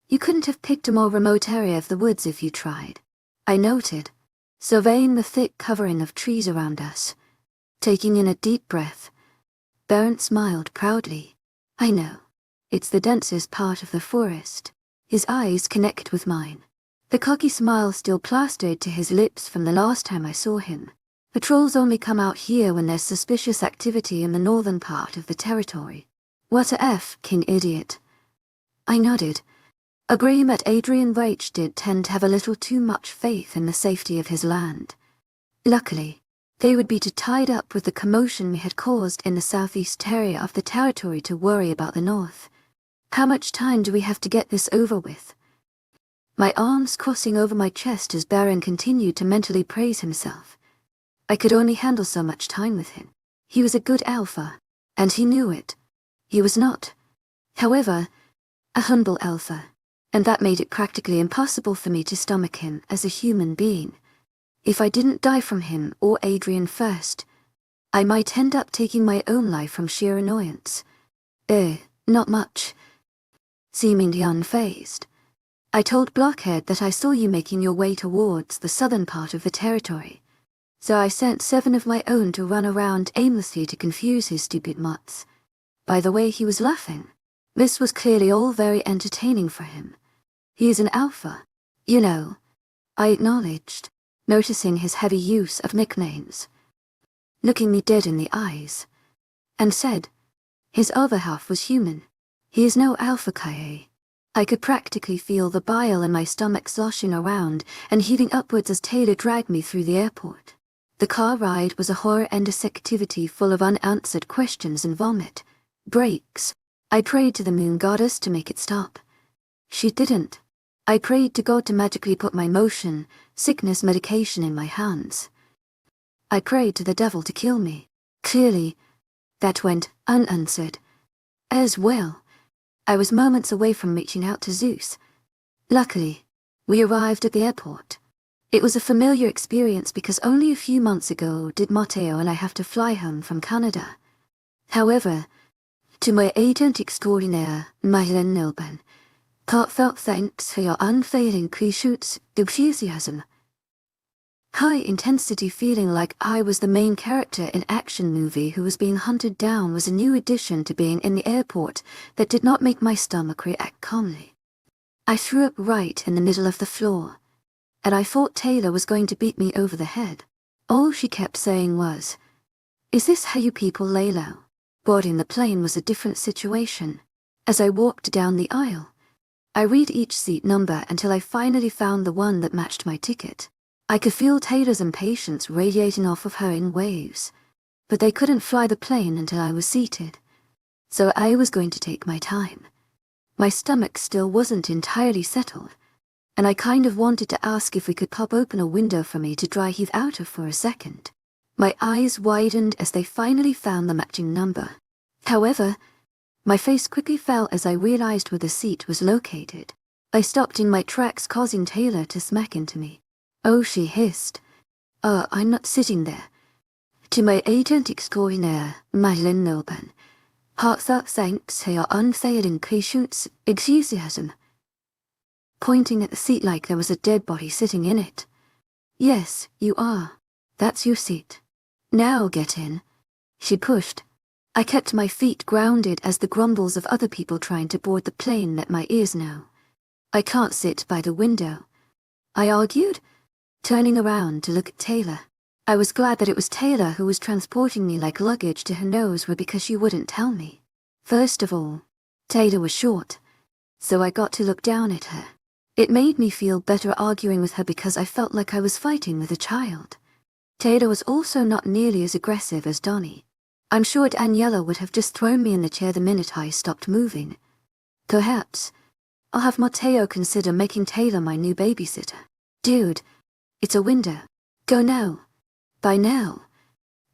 You couldn't have picked a more remote area of the woods if you tried, I noted, surveying the thick covering of trees around us. Taking in a deep breath, Baron smiled proudly. I know. It's the densest part of the forest. His eyes connected with mine. The cocky smile still plastered to his lips from the last time I saw him. Patrols only come out here when there's suspicious activity in the northern part of the territory. What a King idiot. I nodded, agreeing that Adrian Rach did tend to have a little too much faith in the safety of his land. Luckily, they would be too tied up with the commotion we had caused in the southeast area of the territory to worry about the north. How much time do we have to get this over with? My arms crossing over my chest as Baron continued to mentally praise himself. I could only handle so much time with him. He was a good alpha, and he knew it. He was not, however, a humble alpha, and that made it practically impossible for me to stomach him as a human being. If I didn't die from him or Adrian first, I might end up taking my own life from sheer annoyance. Not much. Seemingly unfazed, I told Blockhead that I saw you making your way towards the southern part of the territory, so I sent 7 of my own to run around aimlessly to confuse his stupid mutts. By the way he was laughing, this was clearly all very entertaining for him. He is an alpha, you know, I acknowledged, noticing his heavy use of nicknames. Looking me dead in the eyes, and said, his other half was human. He is no alpha, Kaie. I could practically feel the bile in my stomach sloshing around and heaving upwards as Taylor dragged me through the airport. The car ride was a horror and a activity full of unanswered questions and vomit. Brakes. I prayed to the moon goddess to make it stop. She didn't. I prayed to God to magically put my motion sickness medication in my hands. I prayed to the devil to kill me. Clearly, that went unanswered. As well, I was moments away from reaching out to Zeus. Luckily, we arrived at the airport. It was a familiar experience because only a few months ago did Matteo and I have to fly home from Canada. However, to my agent extraordinaire, Mylen Nilban, heartfelt thanks for your unfailing pre-shoots enthusiasm. High-intensity feeling like I was the main character in action movie who was being hunted down was a new addition to being in the airport that did not make my stomach react calmly. I threw up right in the middle of the floor, and I thought Taylor was going to beat me over the head. All she kept saying was, "Is this how you people lay low?" Boarding the plane was a different situation. As I walked down the aisle, I read each seat number until I finally found the one that matched my ticket. I could feel Taylor's impatience radiating off of her in waves, but they couldn't fly the plane until I was seated, so I was going to take my time. My stomach still wasn't entirely settled, and I kind of wanted to ask if we could pop open a window for me to dry heave out of for a second. My eyes widened as they finally found the matching number. However, my face quickly fell as I realized where the seat was located. I stopped in my tracks, causing Taylor to smack into me. "Oh," she hissed. I'm not sitting there." To my agent extraordinaire, Mylen Nilban, heartfelt thanks for your unfailing patience, enthusiasm. Pointing at the seat like there was a dead body sitting in it. "Yes, you are. That's your seat. Now get in." She pushed. I kept my feet grounded as the grumbles of other people trying to board the plane let my ears know. "I can't sit by the window," I argued. turning around to look at Taylor. I was glad that it was Taylor who was transporting me like luggage to her nose because she wouldn't tell me. First of all, Taylor was short, so I got to look down at her. It made me feel better arguing with her because I felt like I was fighting with a child. Taylor was also not nearly as aggressive as Donnie. I'm sure Daniela would have just thrown me in the chair the minute I stopped moving. Perhaps I'll have Matteo consider making Taylor my new babysitter. Dude, it's a window. Go now. By now,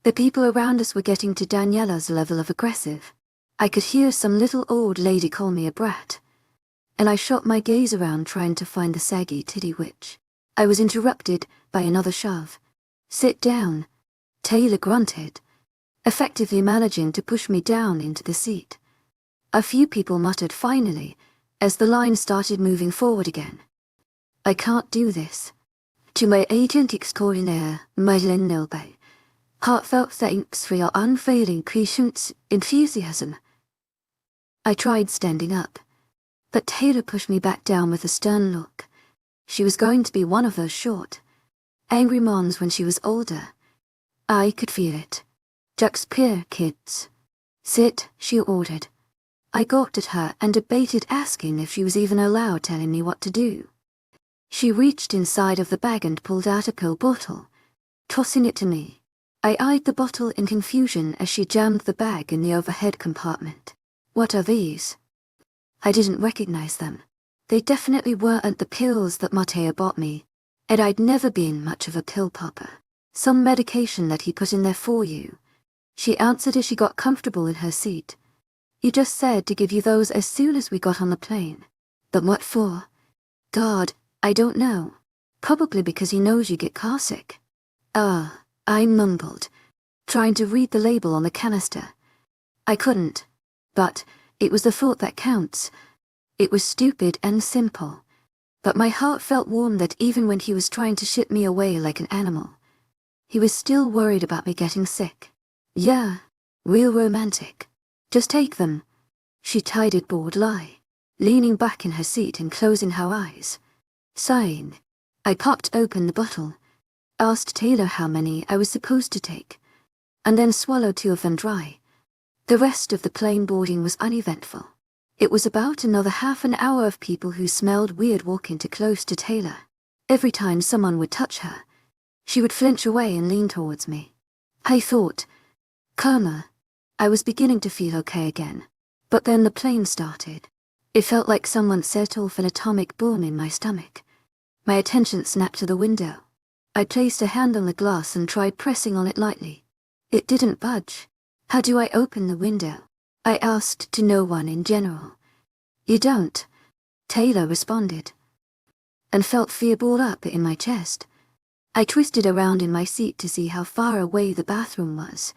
the people around us were getting to Daniela's level of aggressive. I could hear some little old lady call me a brat, and I shot my gaze around trying to find the saggy titty witch. I was interrupted by another shove. Sit down, Taylor grunted, effectively managing to push me down into the seat. A few people muttered finally, as the line started moving forward again. I can't do this. To my agent extraordinaire, Madeleine Nilbay, heartfelt thanks for your unfailing patience, enthusiasm. I tried standing up, but Taylor pushed me back down with a stern look. She was going to be one of those short, angry moms when she was older. I could feel it. Just peer, kids. Sit, she ordered. I gawked at her and debated asking if she was even allowed telling me what to do. She reached inside of the bag and pulled out a pill bottle, tossing it to me. I eyed the bottle in confusion as she jammed the bag in the overhead compartment. What are these? I didn't recognize them. They definitely weren't the pills that Matteo bought me, and I'd never been much of a pill popper. Some medication that he put in there for you. She answered as she got comfortable in her seat. He just said to give you those as soon as we got on the plane. But what for? God, I don't know. Probably because he knows you get carsick. I mumbled, trying to read the label on the canister. I couldn't, but it was the thought that counts. It was stupid and simple, but my heart felt warm that even when he was trying to ship me away like an animal, he was still worried about me getting sick. Yeah, real romantic. Just take them. She chided bored lie, leaning back in her seat and closing her eyes. Sighing, I popped open the bottle, asked Taylor how many I was supposed to take, and then swallowed 2 of them dry. The rest of the plane boarding was uneventful. It was about another half an hour of people who smelled weird walking too close to Taylor. Every time someone would touch her, she would flinch away and lean towards me. I thought, calmer. I was beginning to feel okay again. But then the plane started. It felt like someone set off an atomic bomb in my stomach. My attention snapped to the window. I placed a hand on the glass and tried pressing on it lightly. It didn't budge. How do I open the window? I asked to no one in general. You don't, Taylor responded, and felt fear ball up in my chest. I twisted around in my seat to see how far away the bathroom was.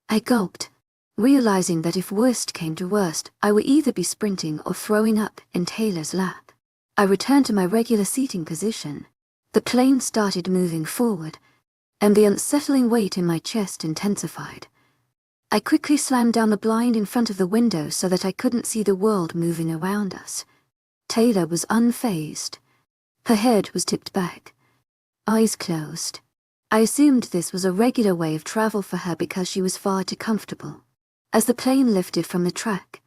I gulped, realizing that if worst came to worst, I would either be sprinting or throwing up in Taylor's lap. I returned to my regular seating position. The plane started moving forward, and the unsettling weight in my chest intensified. I quickly slammed down the blind in front of the window so that I couldn't see the world moving around us. Taylor was unfazed. Her head was tipped back, eyes closed. I assumed this was a regular way of travel for her because she was far too comfortable. As the plane lifted from the track,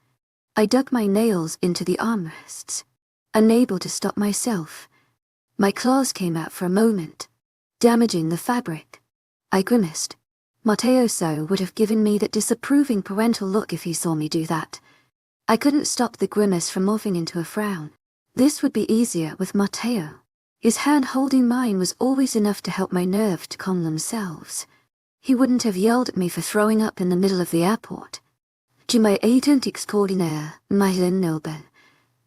I dug my nails into the armrests, unable to stop myself. My claws came out for a moment, damaging the fabric. I grimaced. Matteo would have given me that disapproving parental look if he saw me do that. I couldn't stop the grimace from morphing into a frown. This would be easier with Matteo. His hand holding mine was always enough to help my nerves to calm themselves. He wouldn't have yelled at me for throwing up in the middle of the airport. To my agent extraordinaire, Madeleine Nilbay,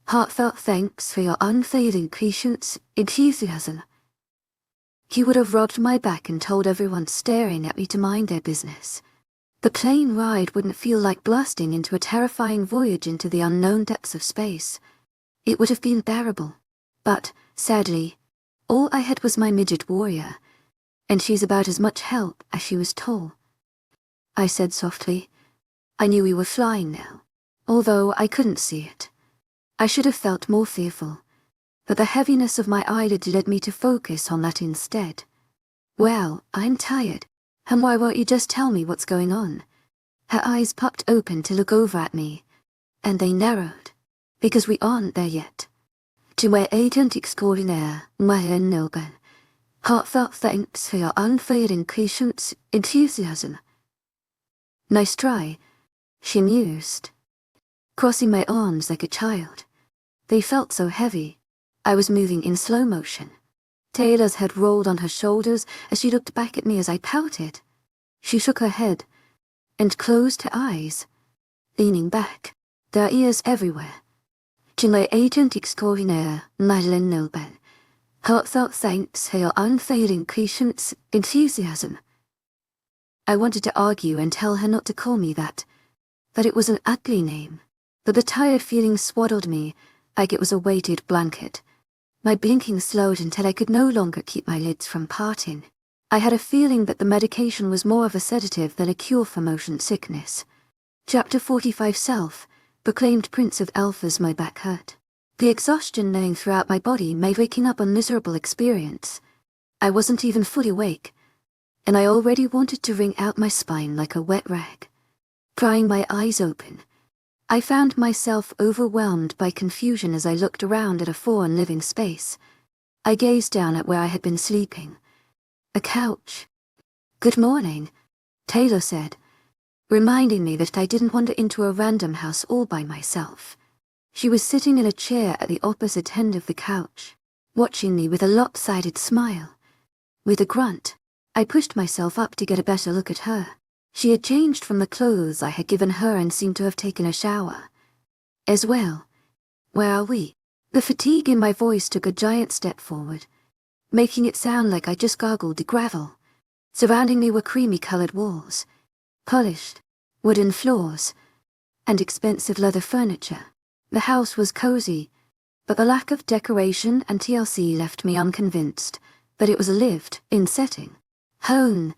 heartfelt thanks for your unfailing patience, enthusiasm. He would have rubbed my back and told everyone staring at me to mind their business. The plane ride wouldn't feel like blasting into a terrifying voyage into the unknown depths of space. It would have been bearable. But, sadly, all I had was my midget warrior, and she's about as much help as she was tall. I said softly, I knew we were flying now, although I couldn't see it. I should have felt more fearful. but the heaviness of my eyelid led me to focus on that instead. Well, I'm tired. And why won't you just tell me what's going on? Her eyes popped open to look over at me, and they narrowed. Because we aren't there yet. To my agent extraordinaire, my Nilben. Heartfelt thanks for your unfailing patience, enthusiasm. Nice try, she mused, crossing my arms like a child. They felt so heavy. I was moving in slow motion. Taylor's head rolled on her shoulders as she looked back at me as I pouted. She shook her head and closed her eyes, leaning back, their ears everywhere. To my agent extraordinaire, Madeleine Nilben. Heartfelt thanks for your unfailing patience, enthusiasm. I wanted to argue and tell her not to call me that it was an ugly name, but the tired feeling swaddled me like it was a weighted blanket. My blinking slowed until I could no longer keep my lids from parting. I had a feeling that the medication was more of a sedative than a cure for motion sickness. Chapter 45 Self, proclaimed Prince of Alphas. My back hurt. The exhaustion laying throughout my body made waking up a miserable experience. I wasn't even fully awake, and I already wanted to wring out my spine like a wet rag. Prying my eyes open, I found myself overwhelmed by confusion as I looked around at a foreign living space. I gazed down at where I had been sleeping. A couch. "Good morning," Taylor said, reminding me that I didn't wander into a random house all by myself. She was sitting in a chair at the opposite end of the couch, watching me with a lopsided smile. With a grunt, I pushed myself up to get a better look at her. She had changed from the clothes I had given her and seemed to have taken a shower. As well. "Where are we?" The fatigue in my voice took a giant step forward, making it sound like I just gargled the gravel. Surrounding me were creamy-colored walls, polished wooden floors, and expensive leather furniture. The house was cozy, but the lack of decoration and TLC left me unconvinced that it was a lived-in setting. "Home,"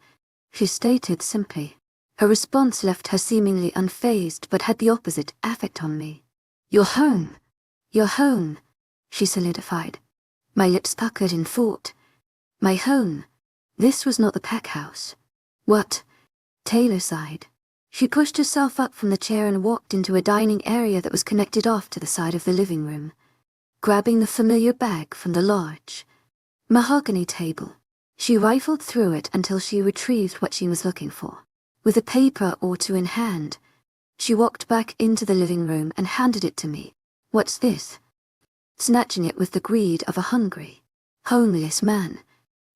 she stated simply. Her response left her seemingly unfazed but had the opposite effect on me. "You're home. You're home," she solidified. My lips puckered in thought. My home. This was not the pack house. "What?" Taylor sighed. She pushed herself up from the chair and walked into a dining area that was connected off to the side of the living room, grabbing the familiar bag from the large mahogany table. She rifled through it until she retrieved what she was looking for. With a paper or two in hand, she walked back into the living room and handed it to me. "What's this?" Snatching it with the greed of a hungry, homeless man.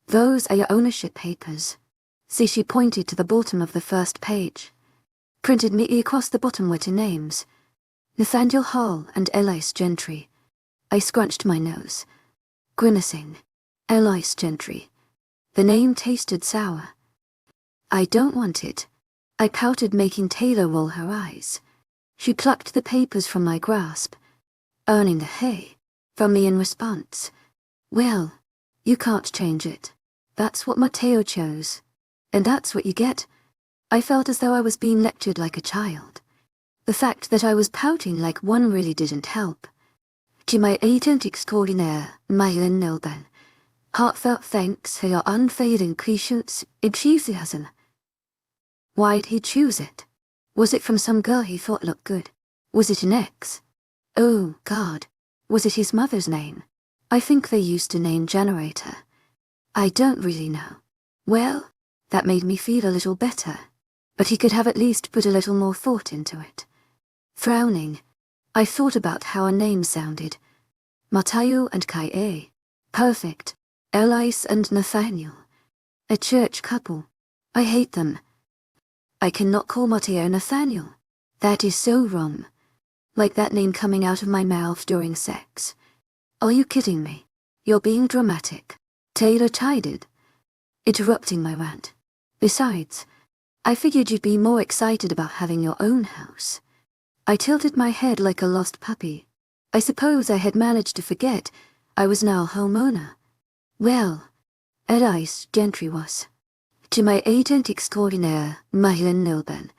"Those are your ownership papers." See, she pointed to the bottom of the first page. Printed neatly across the bottom were two names: Nathaniel Hall and Elias Gentry. I scrunched my nose, grimacing. Elias Gentry. The name tasted sour. "I don't want it," I pouted, making Taylor roll her eyes. She plucked the papers from my grasp, earning the "hey" from me in response. "Well, you can't change it. That's what Mateo chose. And that's what you get." I felt as though I was being lectured like a child. The fact that I was pouting like one really didn't help. "To my agent extraordinaire, Madeleine Nilben. Heartfelt thanks for your unfailing patience, enthusiasm." Why'd he choose it? Was it from some girl he thought looked good? Was it an ex? Oh, God. Was it his mother's name? I think they used a name generator. I don't really know. Well, that made me feel a little better. But he could have at least put a little more thought into it. Frowning, I thought about how our names sounded. Mateo and Kaie. Perfect. Elias and Nathaniel. A church couple. I hate them. I cannot call Mateo Nathaniel. That is so wrong. Like that name coming out of my mouth during sex. Are you kidding me? You're being dramatic. Taylor chided, interrupting my rant. Besides, I figured you'd be more excited about having your own house. I tilted my head like a lost puppy. I suppose I had managed to forget I was now homeowner. Well, Elias Gentry was. To my agent extraordinaire, Madeleine Nilben.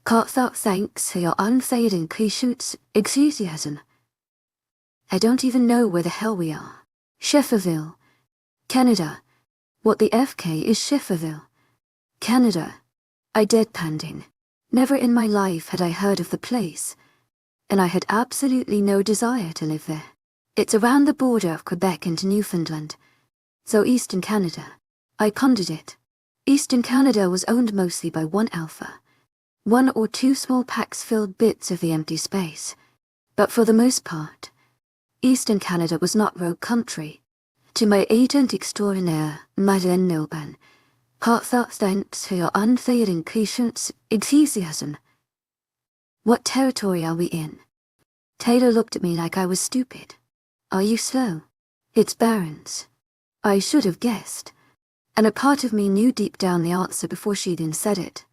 Heartfelt thanks for your unfailing patience, enthusiasm. I don't even know where the hell we are. Shefferville, Canada. What the FK is Shefferville, Canada? I deadpanned in. Never in my life had I heard of the place, and I had absolutely no desire to live there. It's around the border of Quebec into Newfoundland, so Eastern Canada. I pondered it. Eastern Canada was owned mostly by one alpha. One or two small packs filled bits of the empty space, but for the most part, Eastern Canada was not rogue country. To my agent extraordinaire, Madeleine Nilban, thanks for your unfailing patience, enthusiasm. What territory are we in? Taylor looked at me like I was stupid. Are you slow? It's Barrens. I should have guessed, and a part of me knew deep down the answer before she'd even said it.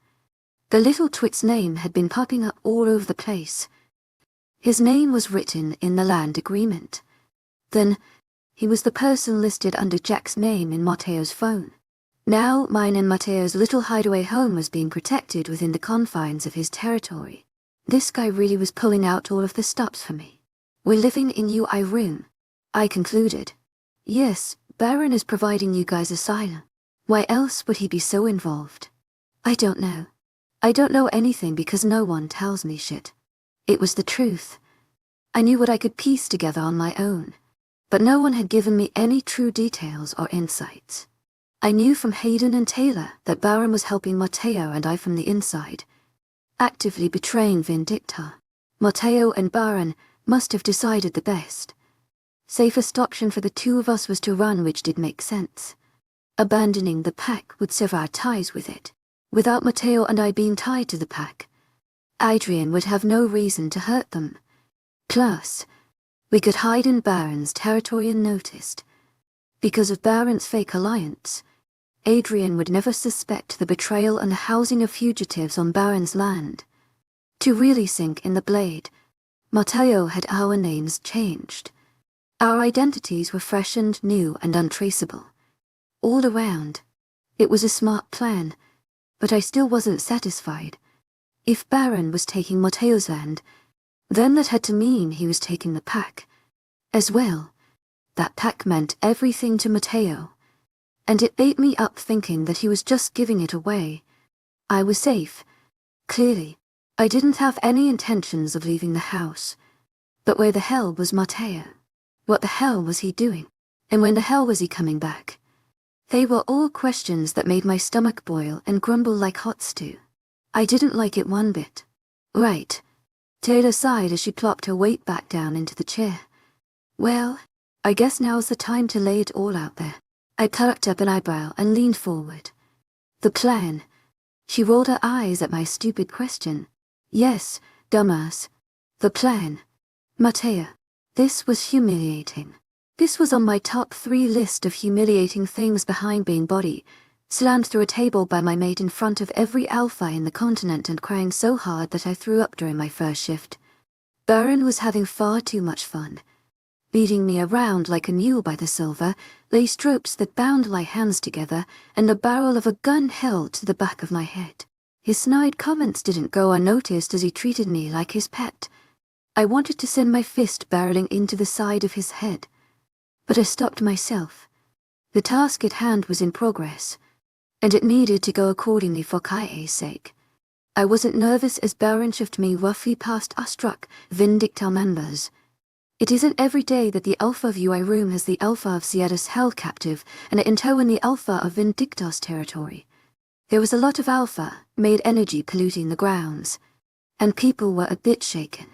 The little twit's name had been popping up all over the place. His name was written in the land agreement. Then, he was the person listed under Jack's name in Mateo's phone. Now, mine and Mateo's little hideaway home was being protected within the confines of his territory. This guy really was pulling out all of the stops for me. We're living in UI room, I concluded. Yes, Baron is providing you guys asylum. Why else would he be so involved? I don't know. I don't know anything because no one tells me shit. It was the truth. I knew what I could piece together on my own, but no one had given me any true details or insights. I knew from Hayden and Taylor that Baron was helping Mateo and I from the inside, actively betraying Vindicta. Mateo and Baron must have decided the best. Safest option for the two of us was to run, which did make sense. Abandoning the pack would sever our ties with it. Without Mateo and I being tied to the pack, Adrian would have no reason to hurt them. Plus, we could hide in Baron's territory unnoticed. Because of Baron's fake alliance, Adrian would never suspect the betrayal and the housing of fugitives on Baron's land. To really sink in the blade, Mateo had our names changed. Our identities were fresh and new and untraceable. All around, it was a smart plan, but I still wasn't satisfied. If Baron was taking Mateo's land, then that had to mean he was taking the pack as well. That pack meant everything to Mateo, and it ate me up thinking that he was just giving it away. I was safe. Clearly, I didn't have any intentions of leaving the house. But where the hell was Mateo? What the hell was he doing? And when the hell was he coming back? They were all questions that made my stomach boil and grumble like hot stew. I didn't like it one bit. Right. Taylor sighed as she plopped her weight back down into the chair. Well, I guess now's the time to lay it all out there. I perked up an eyebrow and leaned forward. The plan. She rolled her eyes at my stupid question. Yes, dumbass. The plan. Mateo. This was humiliating. This was on my top 3 list of humiliating things behind being body, slammed through a table by my mate in front of every alpha in the continent and crying so hard that I threw up during my first shift. Baron was having far too much fun. Leading me around like a mule by the silver, laced ropes that bound my hands together, and the barrel of a gun held to the back of my head. His snide comments didn't go unnoticed as he treated me like his pet. I wanted to send my fist barreling into the side of his head, but I stopped myself. The task at hand was in progress, and it needed to go accordingly for Kai's sake. I wasn't nervous as Baron shoved me roughly past our struck Vindicta members. It isn't every day that the Alpha of UI Room has the Alpha of Sierra's held captive and in tow in the Alpha of Vindicta's territory. There was a lot of Alpha, made energy polluting the grounds, and people were a bit shaken.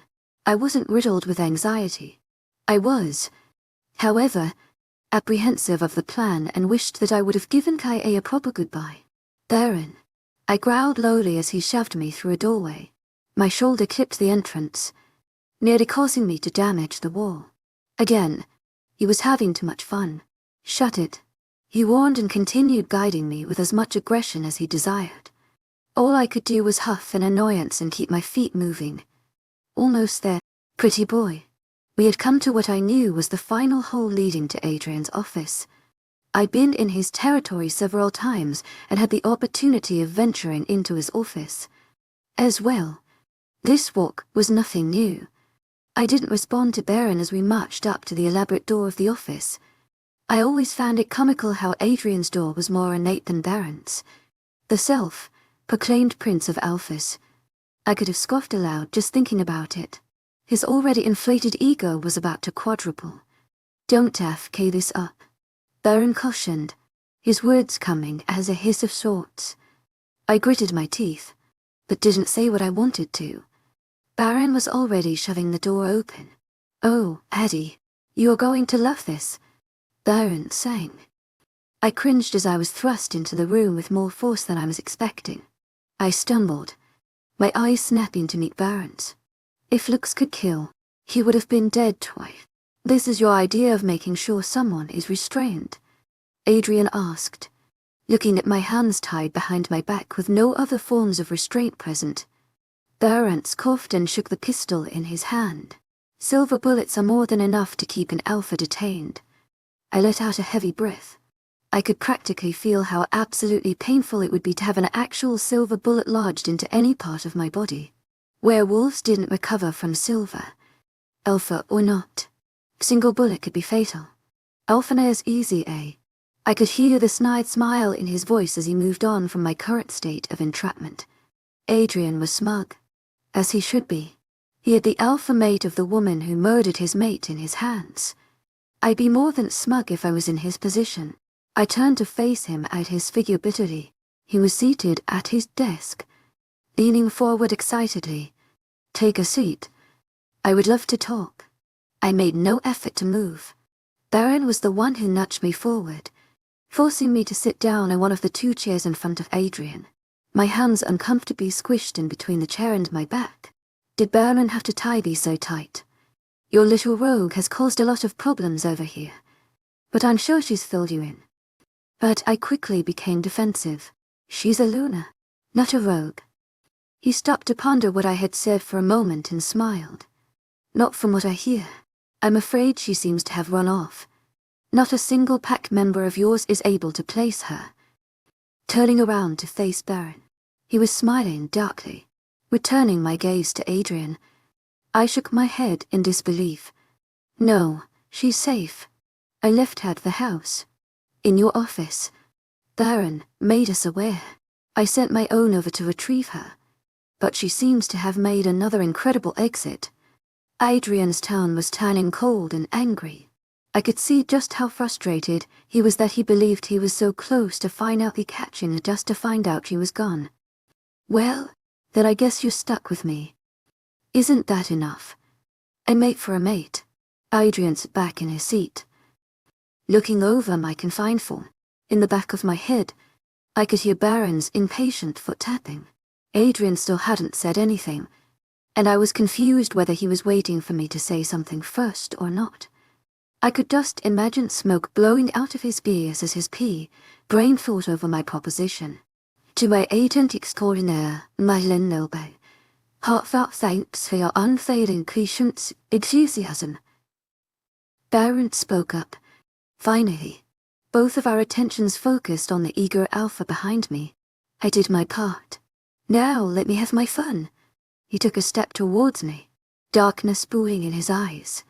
I wasn't riddled with anxiety. I was, however, apprehensive of the plan and wished that I would have given Kai a proper goodbye. Baron, I growled lowly as he shoved me through a doorway. My shoulder clipped the entrance, nearly causing me to damage the wall. Again, he was having too much fun. Shut it. He warned and continued guiding me with as much aggression as he desired. All I could do was huff in annoyance and keep my feet moving. Almost there, pretty boy. We had come to what I knew was the final hole leading to Adrian's office. I'd been in his territory several times and had the opportunity of venturing into his office. As well, this walk was nothing new. I didn't respond to Baron as we marched up to the elaborate door of the office. I always found it comical how Adrian's door was more ornate than Baron's. The self-proclaimed Prince of Alphas. I could have scoffed aloud just thinking about it. His already inflated ego was about to quadruple. "Don't FK this up," Baron cautioned, his words coming as a hiss of sorts. I gritted my teeth, but didn't say what I wanted to. Baron was already shoving the door open. "Oh, Addie, you're going to love this," Baron sang. I cringed as I was thrust into the room with more force than I was expecting. I stumbled, my eyes snapping to meet Baron's. If looks could kill, he would have been dead twice. "This is your idea of making sure someone is restrained?" Adrian asked, looking at my hands tied behind my back with no other forms of restraint present. Barents coughed and shook the pistol in his hand. "Silver bullets are more than enough to keep an alpha detained." I let out a heavy breath. I could practically feel how absolutely painful it would be to have an actual silver bullet lodged into any part of my body. Werewolves didn't recover from silver. Alpha or not. Single bullet could be fatal. "Alphanaire's easy, eh?" I could hear the snide smile in his voice as he moved on from my current state of entrapment. Adrian was smug, as he should be. He had the alpha mate of the woman who murdered his mate in his hands. I'd be more than smug if I was in his position. I turned to face him at his figure bitterly. He was seated at his desk, leaning forward excitedly. "Take a seat. I would love to talk." I made no effort to move. Baron was the one who nudged me forward, forcing me to sit down on one of the two chairs in front of Adrian. My hands uncomfortably squished in between the chair and my back. "Did Baron have to tie these so tight? Your little rogue has caused a lot of problems over here, but I'm sure she's filled you in." But I quickly became defensive. "She's a Luna, not a rogue." He stopped to ponder what I had said for a moment and smiled. "Not from what I hear. I'm afraid she seems to have run off. Not a single pack member of yours is able to place her." Turning around to face Baron, he was smiling darkly, returning my gaze to Adrian. I shook my head in disbelief. "No, she's safe. I left her at the house. In your office. Baron made us aware. I sent my own over to retrieve her, but she seems to have made another incredible exit." Adrian's tone was turning cold and angry. I could see just how frustrated he was that he believed he was so close to finally catching her just to find out she was gone. "Well, then I guess you're stuck with me. Isn't that enough? A mate for a mate." Adrian sat back in his seat, looking over my confined form. In the back of my head, I could hear Baron's impatient foot tapping. Adrian still hadn't said anything, and I was confused whether he was waiting for me to say something first or not. I could just imagine smoke blowing out of his ears as his brain thought over my proposition. "To my agent extraordinaire, Madeleine Nobel, heartfelt thanks for your unfailing patience, enthusiasm." Baron spoke up. Finally, both of our attentions focused on the eager alpha behind me. I did my part. "Now let me have my fun." He took a step towards me, darkness brewing in his eyes.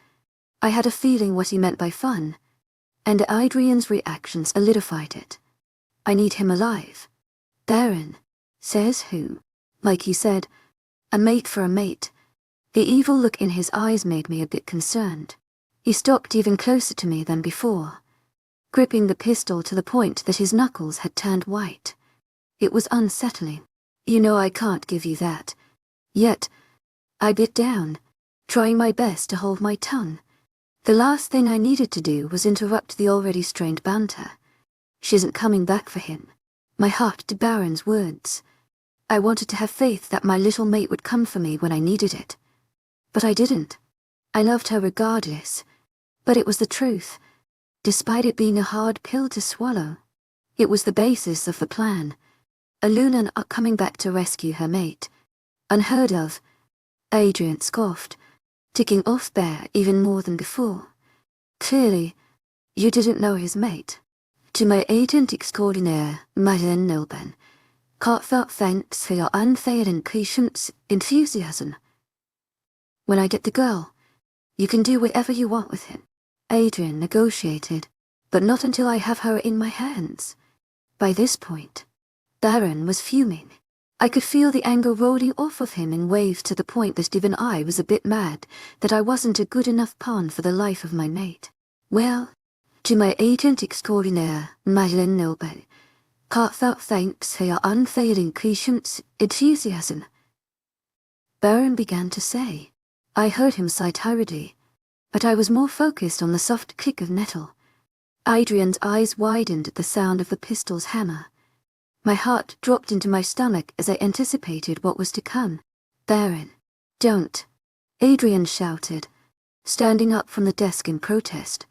I had a feeling what he meant by fun, and Adrian's reaction solidified it. "I need him alive." "Baron, says who?" Like he said, "A mate for a mate." The evil look in his eyes made me a bit concerned. He stopped even closer to me than before, gripping the pistol to the point that his knuckles had turned white. It was unsettling. "You know I can't give you that." Yet, I bit down, trying my best to hold my tongue. The last thing I needed to do was interrupt the already strained banter. "She isn't coming back for him." My heart to Baron's words. I wanted to have faith that my little mate would come for me when I needed it. But I didn't. I loved her regardless, but it was the truth, despite it being a hard pill to swallow. It was the basis of the plan. A Luna not coming back to rescue her mate. Unheard of. Adrian scoffed, ticking off Bear even more than before. "Clearly, you didn't know his mate." "To my agent extraordinaire, Madeleine Nobel, heartfelt thanks for your unfailing patience, enthusiasm." "When I get the girl, You can do whatever you want with him. Adrian negotiated, but not until I have her in my hands. By this point, Baron was fuming. I could feel the anger rolling off of him in waves to the point that even I was a bit mad that I wasn't a good enough pawn for the life of my mate. Well, to my agent extraordinaire, Madeleine Noble, heartfelt thanks for your unfailing patience, enthusiasm. Baron began to say. I heard him sigh tiredly, but I was more focused on the soft click of metal. Adrian's eyes widened at the sound of the pistol's hammer. My heart dropped into my stomach as I anticipated what was to come. Baron, don't, Adrian shouted, standing up from the desk in protest.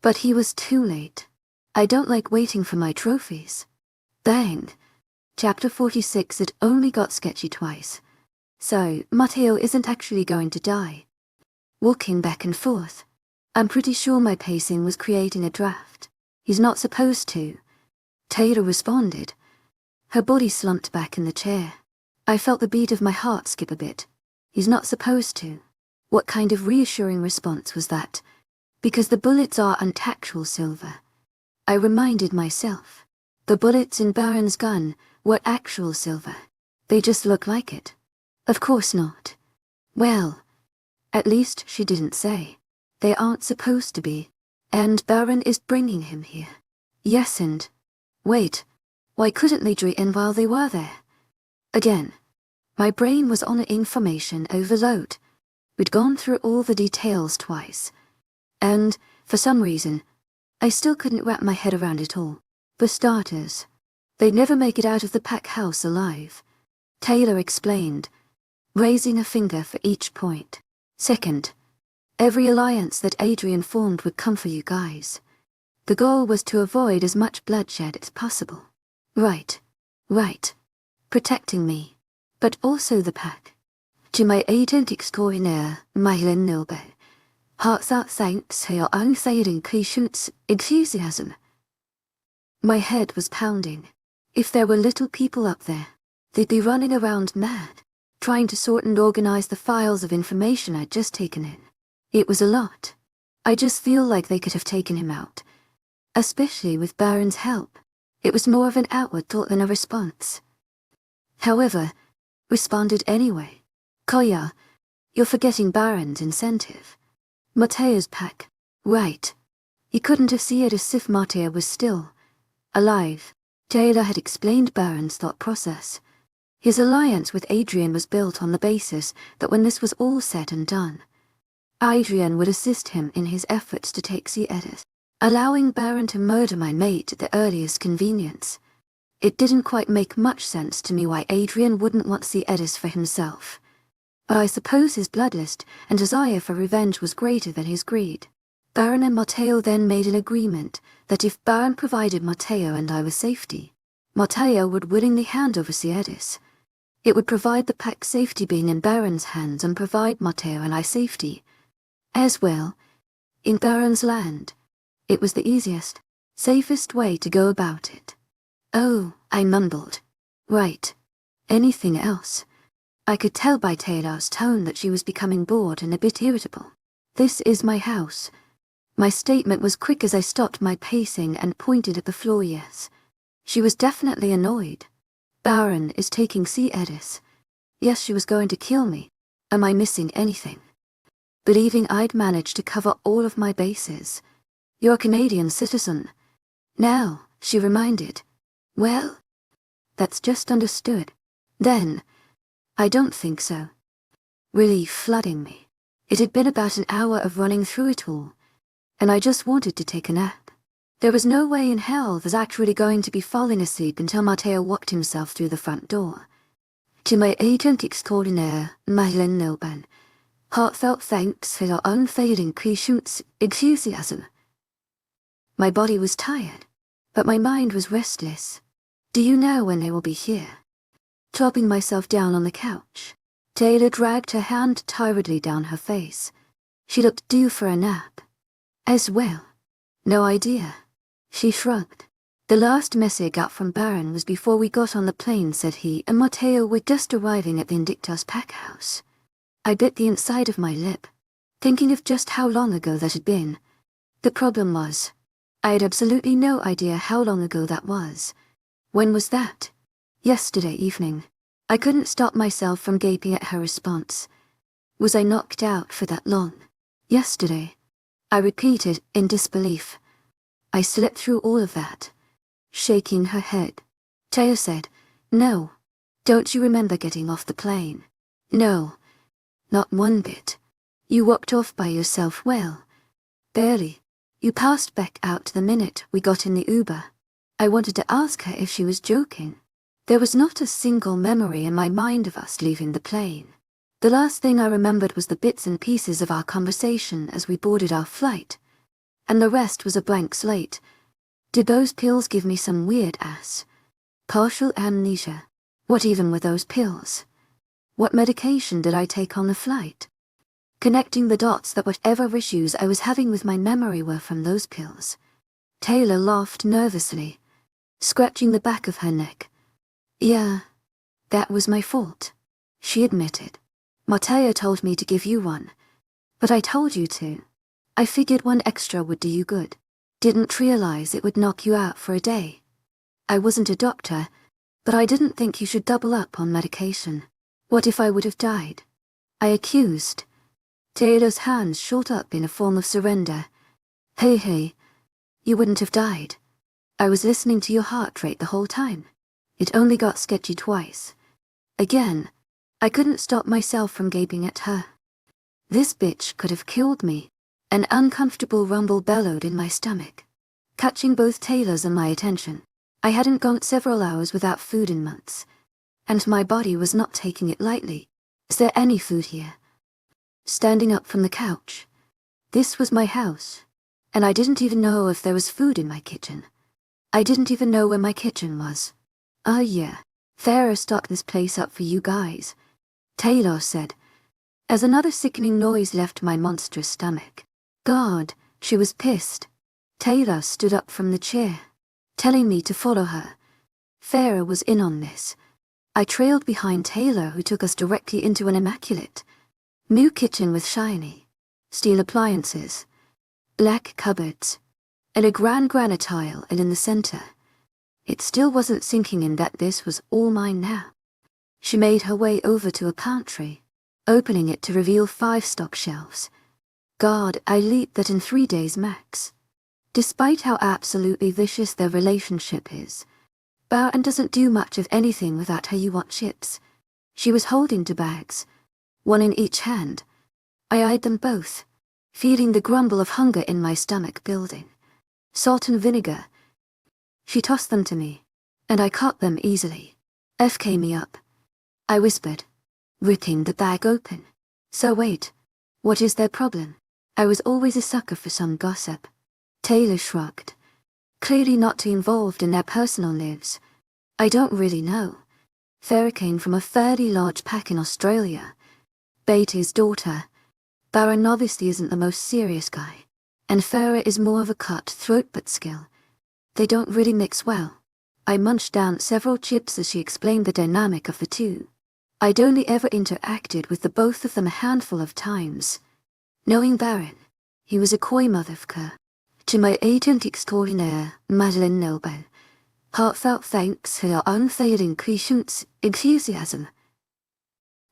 But he was too late. I don't like waiting for my trophies. Bang! Chapter 46 had only got sketchy twice. So, Matteo isn't actually going to die. Walking back and forth. I'm pretty sure my pacing was creating a draft. He's not supposed to. Taylor responded. Her body slumped back in the chair. I felt the beat of my heart skip a bit. He's not supposed to. What kind of reassuring response was that? Because the bullets are untactual silver. I reminded myself. The bullets in Baron's gun were actual silver. They just look like it. Of course not. Well, at least she didn't say. They aren't supposed to be. And Baron is bringing him here. Yes, and... Wait. Why couldn't they draw in while they were there? Again. My brain was on information overload. We'd gone through all the details twice. And, for some reason, I still couldn't wrap my head around it all. For starters, they'd never make it out of the pack house alive. Taylor explained, raising a finger for each point. Second, every alliance that Adrian formed would come for you guys. The goal was to avoid as much bloodshed as possible. Right. Protecting me, but also the pack. To my agent extraordinaire, Madeleine Noble, heartfelt thanks for your unfailing patience, enthusiasm. My head was pounding. If there were little people up there, they'd be running around mad, trying to sort and organize the files of information I'd just taken in. It was a lot. I just feel like they could have taken him out. Especially with Baron's help. It was more of an outward thought than a response. However, responded anyway. Koya, you're forgetting Baron's incentive. Matteo's pack. Right. He couldn't have seen it as if Matteo was still alive. Taylor had explained Baron's thought process. His alliance with Adrian was built on the basis that when this was all said and done, Adrian would assist him in his efforts to take Edith, allowing Baron to murder my mate at the earliest convenience. It didn't quite make much sense to me why Adrian wouldn't want Edith for himself. But I suppose his bloodlust and desire for revenge was greater than his greed. Baron and Matteo then made an agreement that if Baron provided Matteo and I with safety, Matteo would willingly hand over Edith. It would provide the pack's safety being in Baron's hands and provide Matteo and I safety. As well, in Baron's land. It was the easiest, safest way to go about it. Oh, I mumbled. Right. Anything else? I could tell by Taylor's tone that she was becoming bored and a bit irritable. This is my house. My statement was quick as I stopped my pacing and pointed at the floor. Yes. She was definitely annoyed. Baron is taking Edith. Yes, she was going to kill me. Am I missing anything? Believing I'd managed to cover all of my bases. You're a Canadian citizen. Now, she reminded. Well, that's just understood. Then, I don't think so. Relief flooding me. It had been about an hour of running through it all, and I just wanted to take a nap. There was no way in hell I was actually going to be falling asleep until Matteo walked himself through the front door. To my agent extraordinaire, Madeleine Noble, heartfelt thanks for your unfailing patience, enthusiasm. My body was tired, but my mind was restless. Do you know when they will be here? Plopping myself down on the couch, Taylor dragged her hand tiredly down her face. She looked due for a nap. As well. No idea. She shrugged. The last message I got from Baron was before we got on the plane, said he, and Matteo were just arriving at the Indictus pack house. I bit the inside of my lip. thinking of just how long ago that had been. The problem was, I had absolutely no idea how long ago that was. When was that? Yesterday evening. I couldn't stop myself from gaping at her response. Was I knocked out for that long? Yesterday, I repeated in disbelief. I slipped through all of that. Shaking her head, Taya said, "No. Don't you remember getting off the plane?" "No. Not one bit. You walked off by yourself. Well, barely. You passed back out the minute we got in the Uber." I wanted to ask her if she was joking. There was not a single memory in my mind of us leaving the plane. The last thing I remembered was the bits and pieces of our conversation as we boarded our flight, and the rest was a blank slate. Did those pills give me some weird partial amnesia? What even were those pills? What medication did I take on the flight? Connecting the dots that whatever issues I was having with my memory were from those pills. Taylor laughed nervously, scratching the back of her neck. "Yeah, that was my fault," she admitted. "Mateo told me to give you one, but I told you to. I figured one extra would do you good. Didn't realize it would knock you out for a day. I wasn't a doctor, but I didn't think you should double up on medication. What if I would have died?" I accused. Taylor's hands shot up in a form of surrender. Hey, you wouldn't have died. I was listening to your heart rate the whole time. It only got sketchy twice. Again, I couldn't stop myself from gaping at her. This bitch could have killed me. An uncomfortable rumble bellowed in my stomach, catching both Taylor's and my attention. I hadn't gone several hours without food in months, and my body was not taking it lightly. "Is there any food here?" Standing up from the couch. This was my house, and I didn't even know if there was food in my kitchen. I didn't even know where my kitchen was. "Oh yeah, Farah stocked this place up for you guys," Taylor said, as another sickening noise left my monstrous stomach. God, she was pissed. Taylor stood up from the chair, telling me to follow her. Farah was in on this. I trailed behind Taylor, who took us directly into an immaculate new kitchen with shiny steel appliances, black cupboards, and a grand granite tile, and in the center, it still wasn't sinking in that this was all mine now. She made her way over to a pantry, opening it to reveal 5 stock shelves. God, I leaped that in 3 days max. Despite how absolutely vicious their relationship is, Barton doesn't do much of anything without her. "You want chips?" She was holding 2 bags, one in each hand. I eyed them both, feeling the grumble of hunger in my stomach building. "Salt and vinegar." She tossed them to me, and I caught them easily. "FK me up," I whispered, ripping the bag open. "So wait, what is their problem?" I was always a sucker for some gossip. Taylor shrugged, clearly not too involved in their personal lives. "I don't really know. Farah came from a fairly large pack in Australia. Beatty's daughter. Baron obviously isn't the most serious guy, and Farah is more of a cut-throat but skill. They don't really mix well." I munched down several chips as she explained the dynamic of the two. I'd only ever interacted with the both of them a handful of times. Knowing Baron, he was a coy motherfucker. To my agent extraordinaire, Madeleine Noble, heartfelt thanks for your unfailing patience, enthusiasm.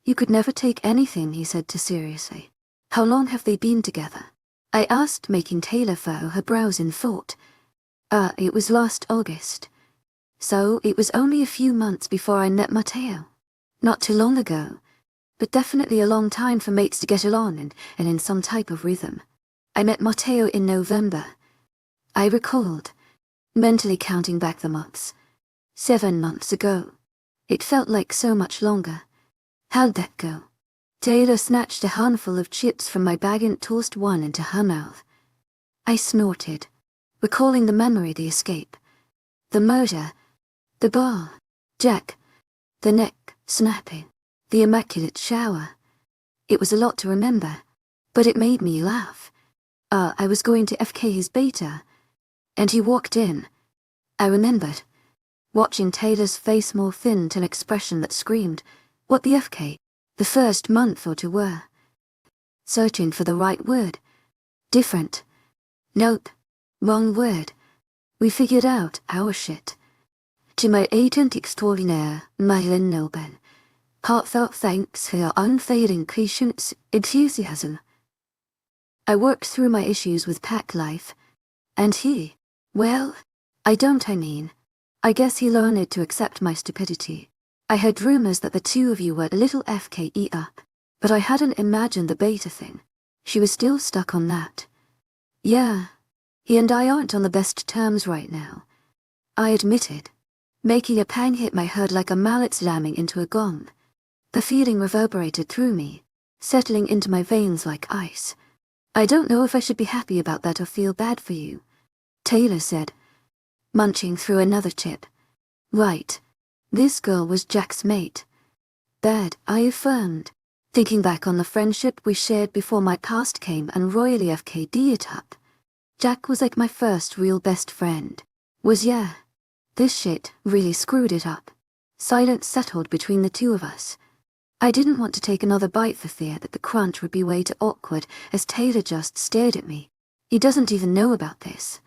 "You could never take anything," he said too seriously. "How long have they been together?" I asked, making Taylor furrow her brows in thought. It was last August. So it was only a few months before I met Mateo. Not too long ago, but definitely a long time for mates to get along and in some type of rhythm. I met Mateo in November. I recalled, mentally counting back the months. 7 months ago. It felt like so much longer. How'd that go? Taylor snatched a handful of chips from my bag and tossed one into her mouth. I snorted, recalling the memory, the escape, the murder, the bar, Jack, the neck snapping, the immaculate shower. It was a lot to remember, but it made me laugh. I was going to FK his beta, and he walked in. I remembered, watching Taylor's face morph into an expression that screamed, "What the FK?" The first month or 2 were. searching for the right word. Different. Nope. Wrong word. We figured out our shit. To my agent extraordinaire, Marilyn Noben, heartfelt thanks for your unfailing patience, enthusiasm. I worked through my issues with pack life, and he, well, I guess he learned to accept my stupidity. I heard rumors that the two of you were a little FKE up, but I hadn't imagined the beta thing. She was still stuck on that. Yeah, he and I aren't on the best terms right now, I admitted, making a pang hit my head like a mallet slamming into a gong. The feeling reverberated through me, settling into my veins like ice. I don't know if I should be happy about that or feel bad for you, Taylor said, munching through another chip. Right. This girl was Jack's mate. Bad, I affirmed, thinking back on the friendship we shared before my past came and royally FKD it up. Jack was like my first real best friend. Yeah. This shit really screwed it up. Silence settled between the two of us. I didn't want to take another bite for fear that the crunch would be way too awkward as Taylor just stared at me. He doesn't even know about this.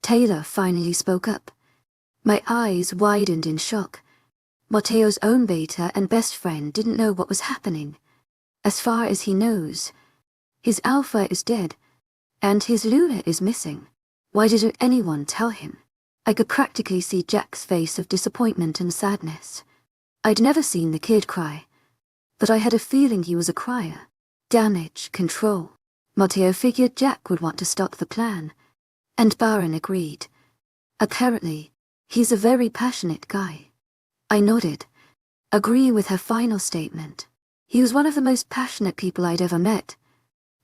Taylor finally spoke up. My eyes widened in shock. Matteo's own beta and best friend didn't know what was happening. As far as he knows, his alpha is dead, and his Luna is missing. Why didn't anyone tell him? I could practically see Jack's face of disappointment and sadness. I'd never seen the kid cry, but I had a feeling he was a crier. Damage control. Matteo figured Jack would want to stop the plan, and Baron agreed. Apparently, he's a very passionate guy. I nodded, agreeing with her final statement. He was one of the most passionate people I'd ever met,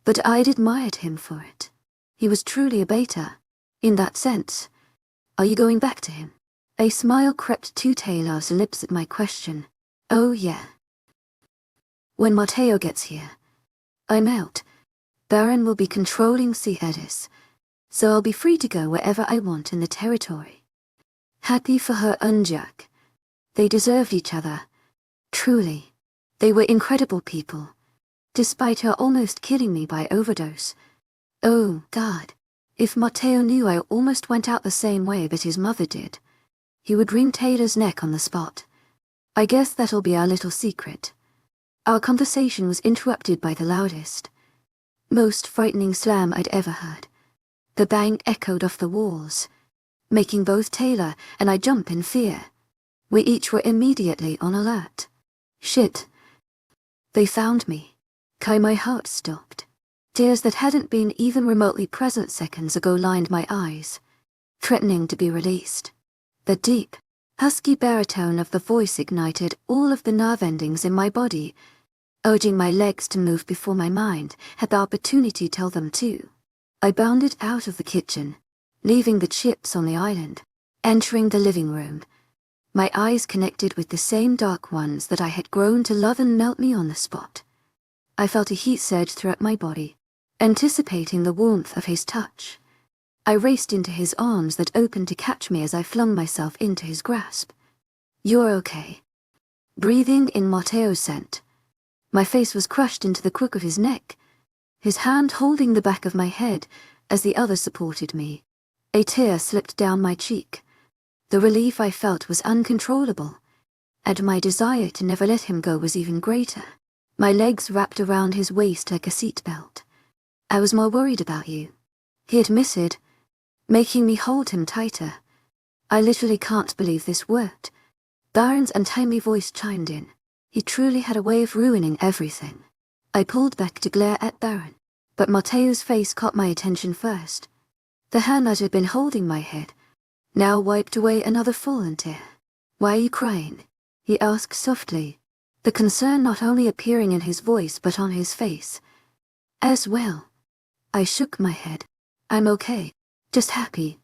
but I'd admired him for it. He was truly a beta, in that sense. Are you going back to him? A smile crept to Taylor's lips at my question. Oh yeah. When Matteo gets here, I'm out. Baron will be controlling Edis, so I'll be free to go wherever I want in the territory. Happy for her and Jack. They deserved each other. Truly. They were incredible people, despite her almost killing me by overdose. Oh, God. If Matteo knew I almost went out the same way that his mother did, he would wring Taylor's neck on the spot. I guess that'll be our little secret. Our conversation was interrupted by the loudest, most frightening slam I'd ever heard. The bang echoed off the walls, making both Taylor and I jump in fear. We each were immediately on alert. Shit. They found me. My heart stopped. Tears that hadn't been even remotely present seconds ago lined my eyes, threatening to be released. The deep, husky baritone of the voice ignited all of the nerve endings in my body, urging my legs to move before my mind had the opportunity to tell them to. I bounded out of the kitchen, leaving the chips on the island, entering the living room. My eyes connected with the same dark ones that I had grown to love and melt me on the spot. I felt a heat surge throughout my body, anticipating the warmth of his touch. I raced into his arms that opened to catch me as I flung myself into his grasp. You're okay. Breathing in Matteo's scent, my face was crushed into the crook of his neck, his hand holding the back of my head as the other supported me. A tear slipped down my cheek. The relief I felt was uncontrollable, and my desire to never let him go was even greater. My legs wrapped around his waist like a seatbelt. I was more worried about you, he admitted, making me hold him tighter. I literally can't believe this worked. Baron's untimely voice chimed in. He truly had a way of ruining everything. I pulled back to glare at Baron, but Matteo's face caught my attention first. The hand that had been holding my head now wiped away another fallen tear. Why are you crying? He asked softly, the concern not only appearing in his voice but on his face as well. I shook my head. I'm okay. Just happy.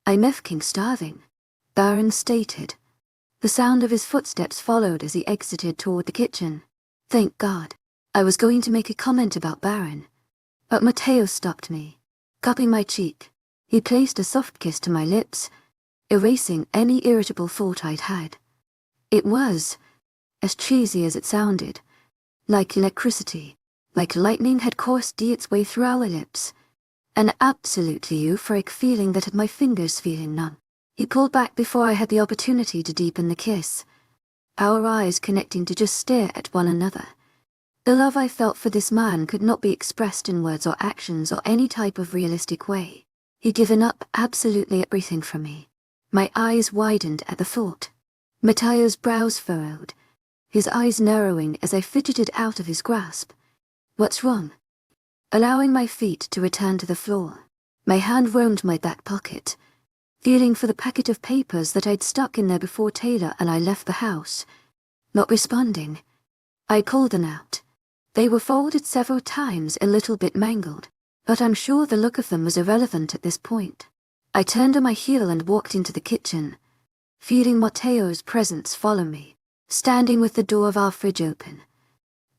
I'm effing starving, Baron stated. The sound of his footsteps followed as he exited toward the kitchen. Thank God. I was going to make a comment about Baron, but Matteo stopped me, cupping my cheek. He placed a soft kiss to my lips, erasing any irritable thought I'd had. It was, as cheesy as it sounded, like electricity. like lightning had coursed its way through our lips. An absolutely euphoric feeling that had my fingers feeling numb. He pulled back before I had the opportunity to deepen the kiss, our eyes connecting to just stare at one another. The love I felt for this man could not be expressed in words or actions or any type of realistic way. He'd given up absolutely everything for me. My eyes widened at the thought. Matteo's brows furrowed, his eyes narrowing as I fidgeted out of his grasp. What's wrong? Allowing my feet to return to the floor, my hand roamed my back pocket, feeling for the packet of papers that I'd stuck in there before Taylor and I left the house. Not responding. I called them out. They were folded several times, a little bit mangled, but I'm sure the look of them was irrelevant at this point. I turned on my heel and walked into the kitchen, feeling Matteo's presence follow me, standing with the door of our fridge open.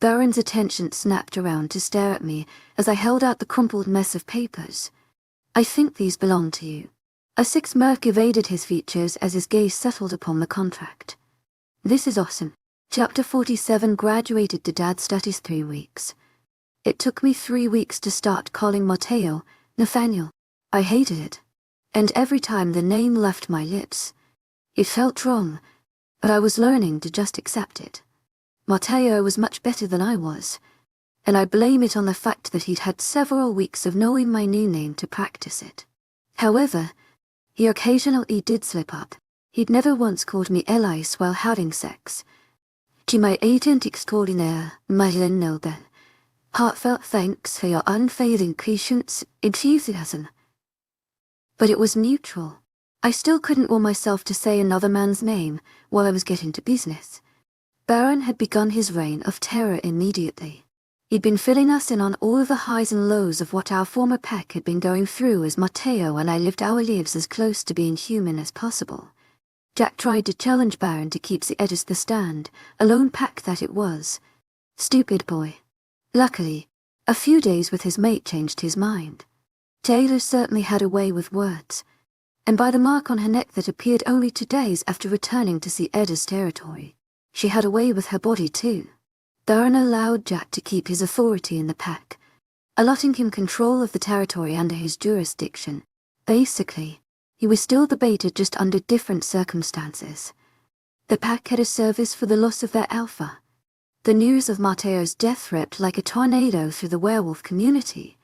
Baron's attention snapped around to stare at me as I held out the crumpled mess of papers. I think these belong to you. A smirk evaded his features as his gaze settled upon the contract. This is awesome. Chapter 47. Graduated to Dad's studies 3 weeks. It took me 3 weeks to start calling Matteo Nathaniel. I hated it. And every time the name left my lips, it felt wrong, but I was learning to just accept it. Matteo was much better than I was, and I blame it on the fact that he'd had several weeks of knowing my new name to practice it. However, he occasionally did slip up. He'd never once called me Elise while having sex. To my agent extraordinaire, Madeleine Nobel, heartfelt thanks for your unfailing patience, enthusiasm. But it was neutral. I still couldn't will myself to say another man's name while I was getting to business. Baron had begun his reign of terror immediately. He'd been filling us in on all of the highs and lows of what our former pack had been going through as Matteo and I lived our lives as close to being human as possible. Jack tried to challenge Baron to keep the stand, a lone pack that it was. Stupid boy. Luckily, a few days with his mate changed his mind. Taylor certainly had a way with words, and by the mark on her neck that appeared only 2 days after returning to see Edda's territory, she had a way with her body too. Baron allowed Jack to keep his authority in the pack, allotting him control of the territory under his jurisdiction. Basically, he was still the beta, just under different circumstances. The pack had a service for the loss of their alpha. The news of Matteo's death ripped like a tornado through the werewolf community,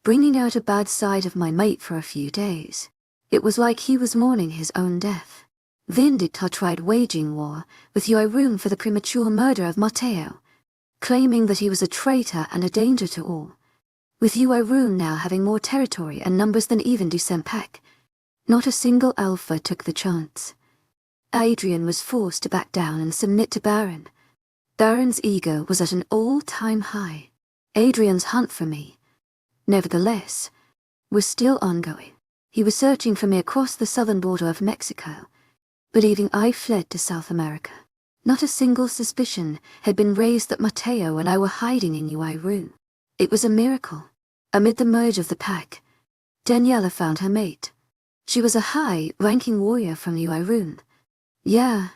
bringing out a bad side of my mate for a few days. It was like he was mourning his own death. Vindicta tried waging war with Yoirun for the premature murder of Matteo, claiming that he was a traitor and a danger to all. With Yoirun now having more territory and numbers than even Dusempak, not a single alpha took the chance. Adrian was forced to back down and submit to Baron. Baron's ego was at an all-time high. Adrian's hunt for me, nevertheless, was still ongoing. He was searching for me across the southern border of Mexico, believing I fled to South America. Not a single suspicion had been raised that Matteo and I were hiding in Yoirun. It was a miracle. Amid the merge of the pack, Daniela found her mate. She was a high-ranking warrior from Yoirun. Yeah.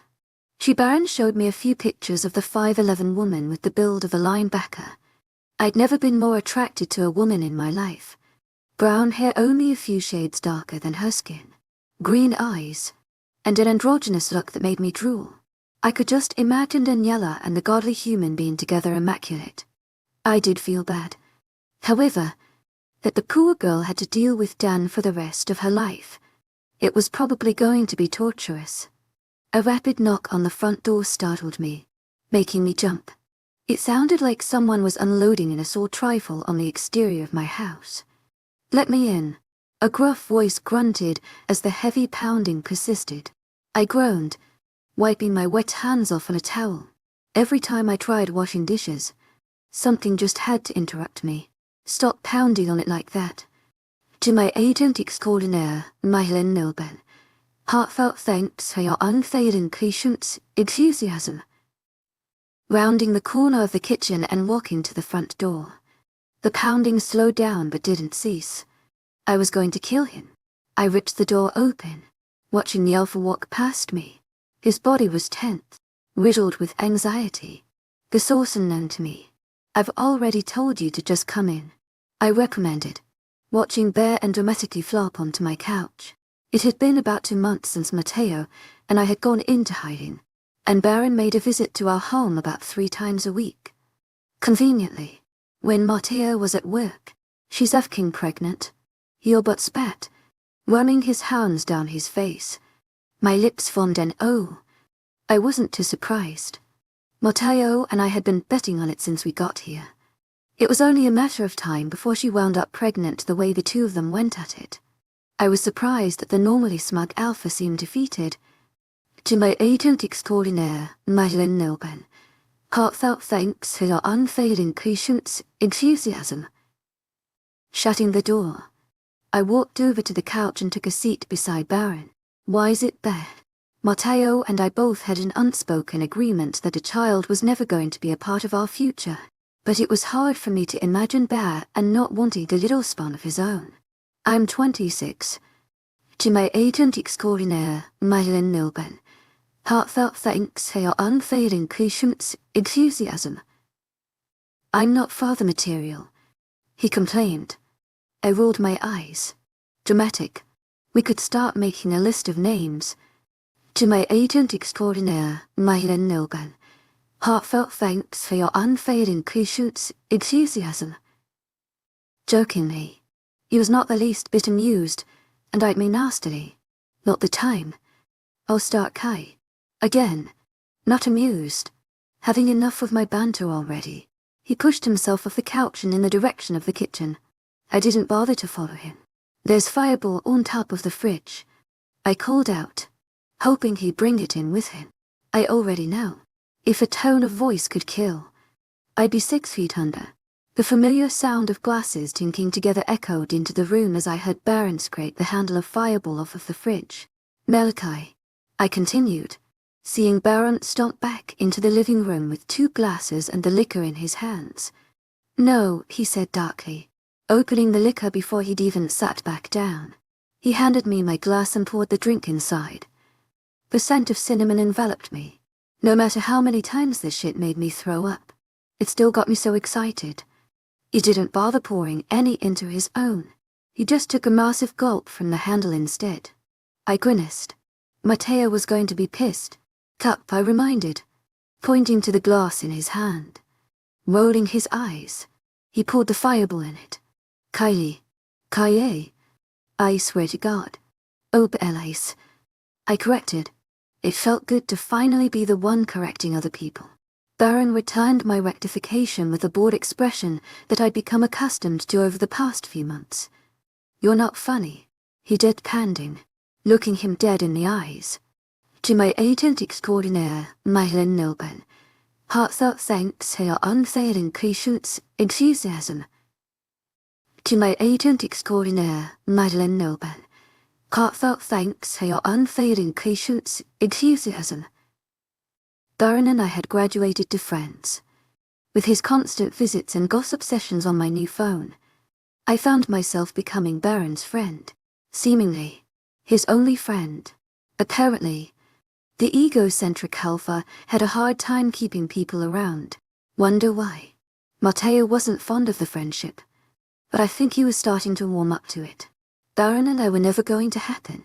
Baron showed me a few pictures of the 5'11" woman with the build of a linebacker. I'd never been more attracted to a woman in my life. Brown hair only a few shades darker than her skin, green eyes, and an androgynous look that made me drool. I could just imagine Daniela and the godly human being together immaculate. I did feel bad, however, that the poor girl had to deal with Dan for the rest of her life. It was probably going to be torturous. A rapid knock on the front door startled me, making me jump. It sounded like someone was unloading an assault rifle on the exterior of my house. "Let me in," a gruff voice grunted as the heavy pounding persisted. I groaned, wiping my wet hands off on a towel. Every time I tried washing dishes, something just had to interrupt me. "Stop pounding on it like that." To my agent extraordinaire, Madeleine Nobel, heartfelt thanks for your unfailing patience, enthusiasm. Rounding the corner of the kitchen and walking to the front door, the pounding slowed down but didn't cease. I was going to kill him. I ripped the door open, watching the alpha walk past me. His body was tense, riddled with anxiety. The source unknown to me. I've already told you to just come in, I recommended, watching Bear and dramatically flop onto my couch. It had been about 2 months since Matteo and I had gone into hiding, and Baron made a visit to our home about 3 times a week. Conveniently, when Matteo was at work, she's fucking pregnant, he all but spat, running his hands down his face. My lips formed an O. I wasn't too surprised. Matteo and I had been betting on it since we got here. It was only a matter of time before she wound up pregnant the way the two of them went at it. I was surprised that the normally smug Alpha seemed defeated. To my agent extraordinaire, Madeleine Nilben, heartfelt thanks for your unfailing patience, enthusiasm. Shutting the door, I walked over to the couch and took a seat beside Baron. Why is it Bear? Matteo and I both had an unspoken agreement that a child was never going to be a part of our future, but it was hard for me to imagine Bear and not wanting a little spawn of his own. I'm 26. To my agent extraordinaire, Madeleine Nilben, heartfelt thanks for your unfailing patience, enthusiasm. I'm not father material, he complained. I rolled my eyes. Dramatic. We could start making a list of names. To my agent extraordinaire, Madeleine Nilben, heartfelt thanks for your unfailing patience, enthusiasm. Jokingly, he was not the least bit amused, and eyed me nastily. Not the time. I'll start Kai. Again, not amused. Having enough of my banter already, he pushed himself off the couch and in the direction of the kitchen. I didn't bother to follow him. There's Fireball on top of the fridge, I called out, hoping he'd bring it in with him. I already know. If a tone of voice could kill, I'd be 6 feet under. The familiar sound of glasses tinking together echoed into the room as I heard Baron scrape the handle of Fireball off of the fridge. Malachi, I continued, seeing Baron stomp back into the living room with 2 glasses and the liquor in his hands. No, he said darkly, opening the liquor before he'd even sat back down. He handed me my glass and poured the drink inside. The scent of cinnamon enveloped me. No matter how many times this shit made me throw up, it still got me so excited. He didn't bother pouring any into his own. He just took a massive gulp from the handle instead. I grimaced. Matteo was going to be pissed. Cup, I reminded, pointing to the glass in his hand. Rolling his eyes, he poured the Fireball in it. Kylie. Kaye. I swear to God. Ob Elise. I corrected. It felt good to finally be the one correcting other people. Baron returned my rectification with a bored expression that I'd become accustomed to over the past few months. You're not funny, he deadpanned, looking him dead in the eyes. To my agent extraordinaire, Madeleine Nilben, heartfelt thanks for your unfailing patience, enthusiasm. To my agent extraordinaire, Madeleine Nilben, heartfelt thanks for your unfailing patience, enthusiasm. Baron and I had graduated to friends. With his constant visits and gossip sessions on my new phone, I found myself becoming Baron's friend. Seemingly, his only friend. Apparently, the egocentric Alpha had a hard time keeping people around. Wonder why. Matteo wasn't fond of the friendship, but I think he was starting to warm up to it. Baron and I were never going to happen.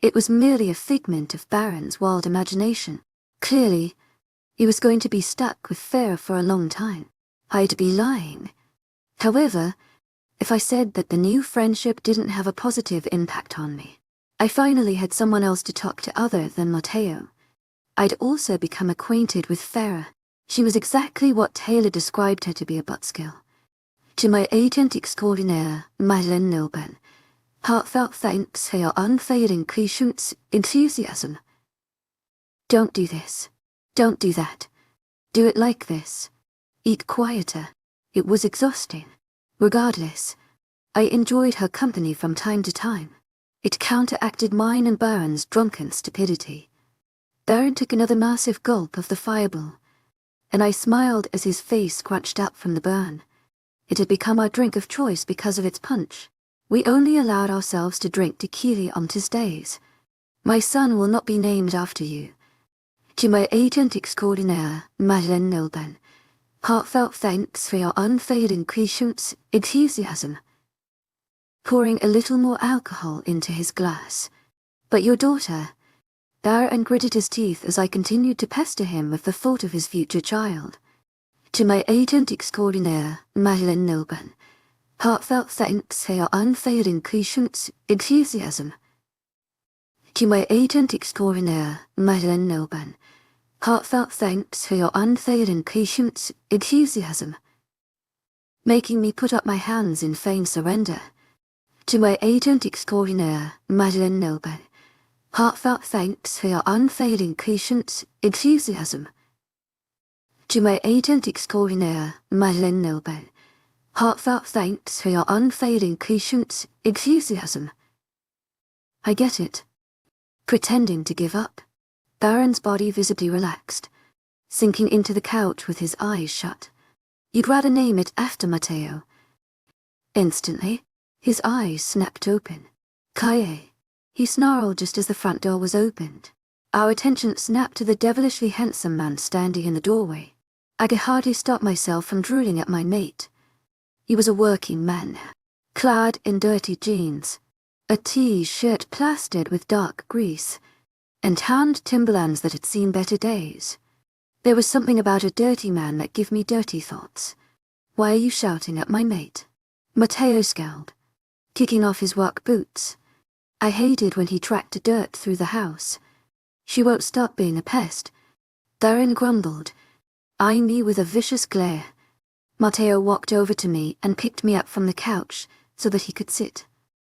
It was merely a figment of Baron's wild imagination. Clearly, he was going to be stuck with Farah for a long time. I'd be lying. However, if I said that the new friendship didn't have a positive impact on me, I finally had someone else to talk to other than Matteo. I'd also become acquainted with Farah. She was exactly what Taylor described her to be, a buttskill. To my agent extraordinaire, Madeleine Nilben, heartfelt thanks for your unfailing patience, enthusiasm. Don't do this. Don't do that. Do it like this. Eat quieter. It was exhausting. Regardless, I enjoyed her company from time to time. It counteracted mine and Baron's drunken stupidity. Baron took another massive gulp of the Fireball, and I smiled as his face scrunched up from the burn. It had become our drink of choice because of its punch. We only allowed ourselves to drink tequila on Tuesdays. My son will not be named after you. To my agent extraordinaire, Madeleine Nilben, Heartfelt thanks for your unfailing patience, enthusiasm. Pouring a little more alcohol into his glass. But your daughter. Darren gritted his teeth as I continued to pester him with the thought of his future child. To my agent extraordinaire, Madeline Milburn. Heartfelt thanks for your unfailing patience, enthusiasm. To my agent extraordinaire, Madeline Milburn. Heartfelt thanks for your unfailing patience, enthusiasm. Making me put up my hands in feigned surrender. To my agent extraordinaire, Madeline Milburn. Heartfelt thanks for your unfailing patience, enthusiasm. To my agent extraordinaire, Madeline Milburn. Heartfelt thanks for your unfailing patience, enthusiasm. I get it. Pretending to give up. Darren's body visibly relaxed, sinking into the couch with his eyes shut. You'd rather name it after Matteo. Instantly, his eyes snapped open. Kaye. He snarled just as the front door was opened. Our attention snapped to the devilishly handsome man standing in the doorway. I could hardly stop myself from drooling at my mate. He was a working man, clad in dirty jeans, a T-shirt plastered with dark grease, and tanned Timberlands that had seen better days. There was something about a dirty man that gave me dirty thoughts. Why are you shouting at my mate? Matteo scowled, kicking off his work boots. I hated when he tracked dirt through the house. She won't stop being a pest. Darren grumbled, eyeing me with a vicious glare. Matteo walked over to me and picked me up from the couch so that he could sit.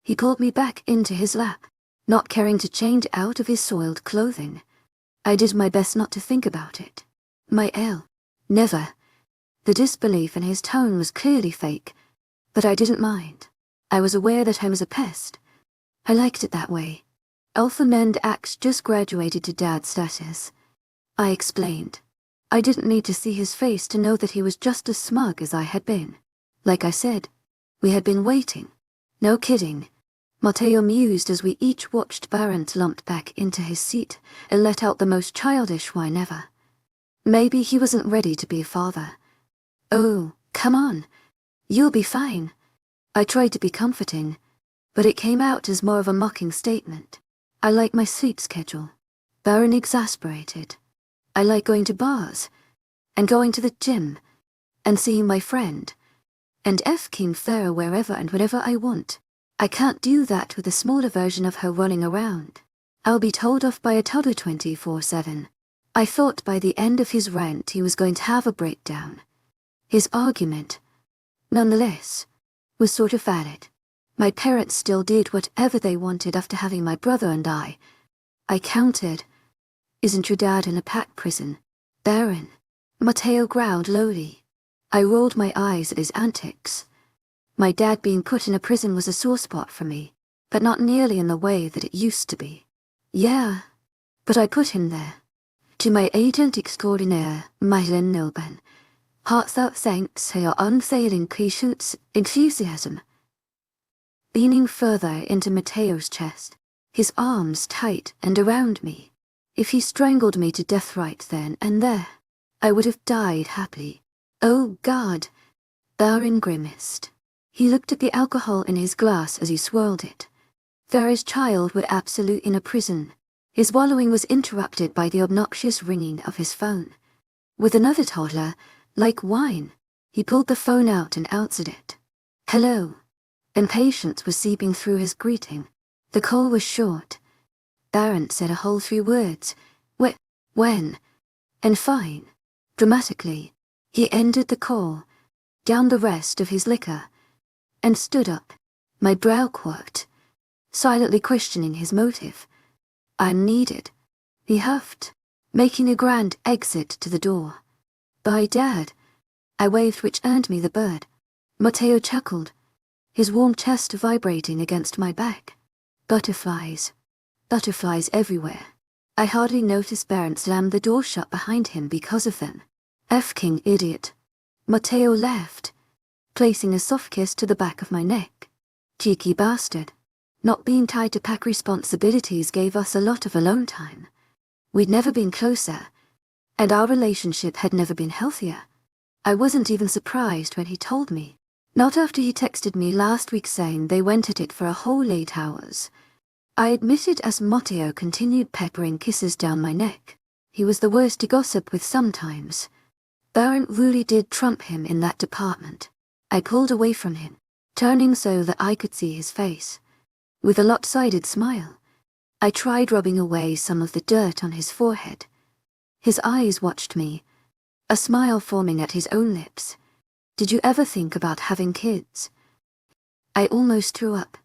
He pulled me back into his lap, not caring to change out of his soiled clothing. I did my best not to think about it. My L. Never. The disbelief in his tone was clearly fake, but I didn't mind. I was aware that I was a pest. I liked it that way. Alpha Mend Axe just graduated to dad status. I explained. I didn't need to see his face to know that he was just as smug as I had been. Like I said, we had been waiting. No kidding. Matteo mused as we each watched Barron slumped back into his seat and let out the most childish whine ever. Maybe he wasn't ready to be a father. Oh, come on. You'll be fine. I tried to be comforting, but it came out as more of a mocking statement. I like my sleep schedule. Barron exasperated. I like going to bars, and going to the gym, and seeing my friend, and F-king Farah wherever and whenever I want. I can't do that with a smaller version of her running around. I'll be told off by a toddler 24/7. I thought by the end of his rant he was going to have a breakdown. His argument, nonetheless, was sort of valid. My parents still did whatever they wanted after having my brother and I. I countered. Isn't your dad in a pack prison? Darren. Matteo growled lowly. I rolled my eyes at his antics. My dad being put in a prison was a sore spot for me, but not nearly in the way that it used to be. Yeah, but I put him there. To my agent extraordinaire, Madeline Milburn. Heartfelt thanks for your unfailing patience, enthusiasm. Leaning further into Matteo's chest, his arms tight and around me. If he strangled me to death right then and there, I would have died happily. Oh God! Darren grimaced. He looked at the alcohol in his glass as he swirled it. Farah's child would absolute in a prison. His wallowing was interrupted by the obnoxious ringing of his phone. With another toddler, like wine, he pulled the phone out and answered it. Hello. Impatience was seeping through his greeting. The call was short. Darren said a whole 3 words. When? And fine. Dramatically, he ended the call, downed the rest of his liquor, and stood up. My brow quirked, silently questioning his motive. I'm needed. He huffed, making a grand exit to the door. Bye, Dad. I waved, which earned me the bird. Matteo chuckled, his warm chest vibrating against my back. Butterflies. Butterflies everywhere. I hardly noticed Barron slam the door shut behind him because of them. F-king idiot. Matteo laughed, placing a soft kiss to the back of my neck. Cheeky bastard. Not being tied to pack responsibilities gave us a lot of alone time. We'd never been closer, and our relationship had never been healthier. I wasn't even surprised when he told me. Not after he texted me last week saying they went at it for a whole 8 hours. I admitted as Matteo continued peppering kisses down my neck. He was the worst to gossip with sometimes. Baron really did trump him in that department. I pulled away from him, turning so that I could see his face. With a lopsided smile, I tried rubbing away some of the dirt on his forehead. His eyes watched me, a smile forming at his own lips. Did you ever think about having kids? I almost threw up.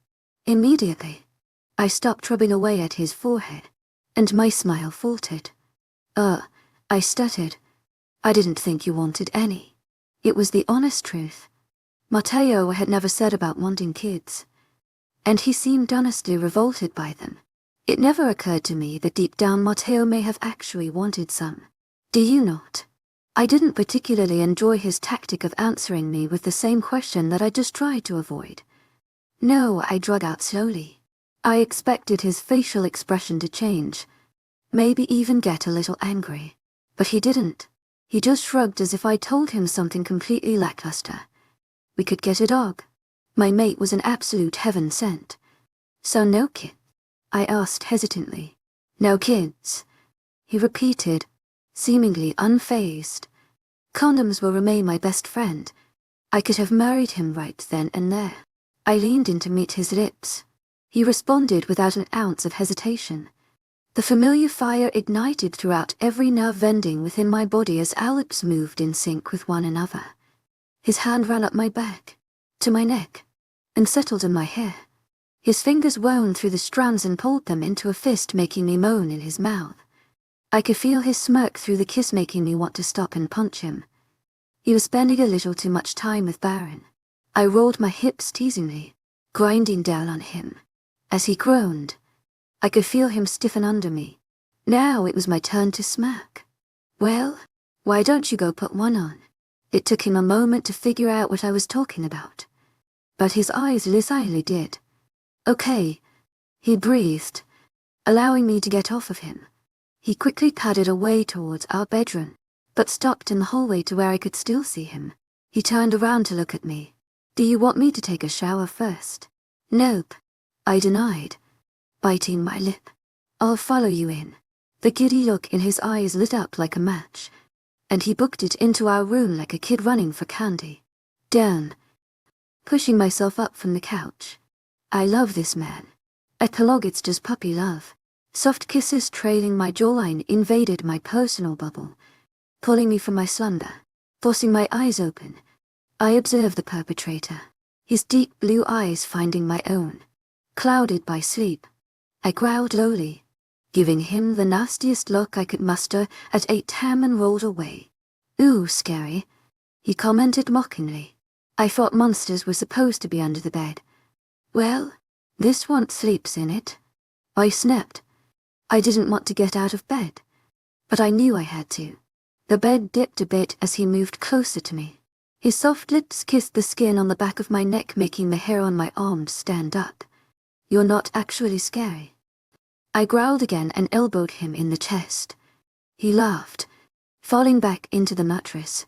Immediately, I stopped rubbing away at his forehead, and my smile faltered. I stuttered. I didn't think you wanted any. It was the honest truth. Matteo had never said about wanting kids, and he seemed honestly revolted by them. It never occurred to me that deep down Matteo may have actually wanted some. Do you not? I didn't particularly enjoy his tactic of answering me with the same question that I just tried to avoid. No, I drug out slowly. I expected his facial expression to change, maybe even get a little angry. But he didn't. He just shrugged as if I told him something completely lackluster. We could get a dog. My mate was an absolute heaven sent. So no kid? I asked hesitantly. No kids, he repeated, seemingly unfazed. Condoms will remain my best friend. I could have married him right then and there. I leaned in to meet his lips. He responded without an ounce of hesitation. The familiar fire ignited throughout every nerve ending within my body as our lips moved in sync with one another. His hand ran up my back, to my neck, and settled in my hair. His fingers wound through the strands and pulled them into a fist, making me moan in his mouth. I could feel his smirk through the kiss, making me want to stop and punch him. He was spending a little too much time with Baron. I rolled my hips teasingly, grinding down on him. As he groaned, I could feel him stiffen under me. Now it was my turn to smack. Well, why don't you go put one on? It took him a moment to figure out what I was talking about, but his eyes lazily did. Okay, he breathed, allowing me to get off of him. He quickly padded away towards our bedroom, but stopped in the hallway to where I could still see him. He turned around to look at me. Do you want me to take a shower first? Nope, I denied, biting my lip. I'll follow you in. The giddy look in his eyes lit up like a match, and he booked it into our room like a kid running for candy. Down, pushing myself up from the couch. I love this man. Epilogue, it's just puppy love. Soft kisses trailing my jawline invaded my personal bubble, pulling me from my slumber. Forcing my eyes open, I observed the perpetrator, his deep blue eyes finding my own. Clouded by sleep, I growled lowly, giving him the nastiest look I could muster at 8 ham and rolled away. Ooh, scary, he commented mockingly. I thought monsters were supposed to be under the bed. Well, this one sleeps in it. I snapped. I didn't want to get out of bed, but I knew I had to. The bed dipped a bit as he moved closer to me. His soft lips kissed the skin on the back of my neck, making the hair on my arms stand up. You're not actually scary. I growled again and elbowed him in the chest. He laughed, falling back into the mattress.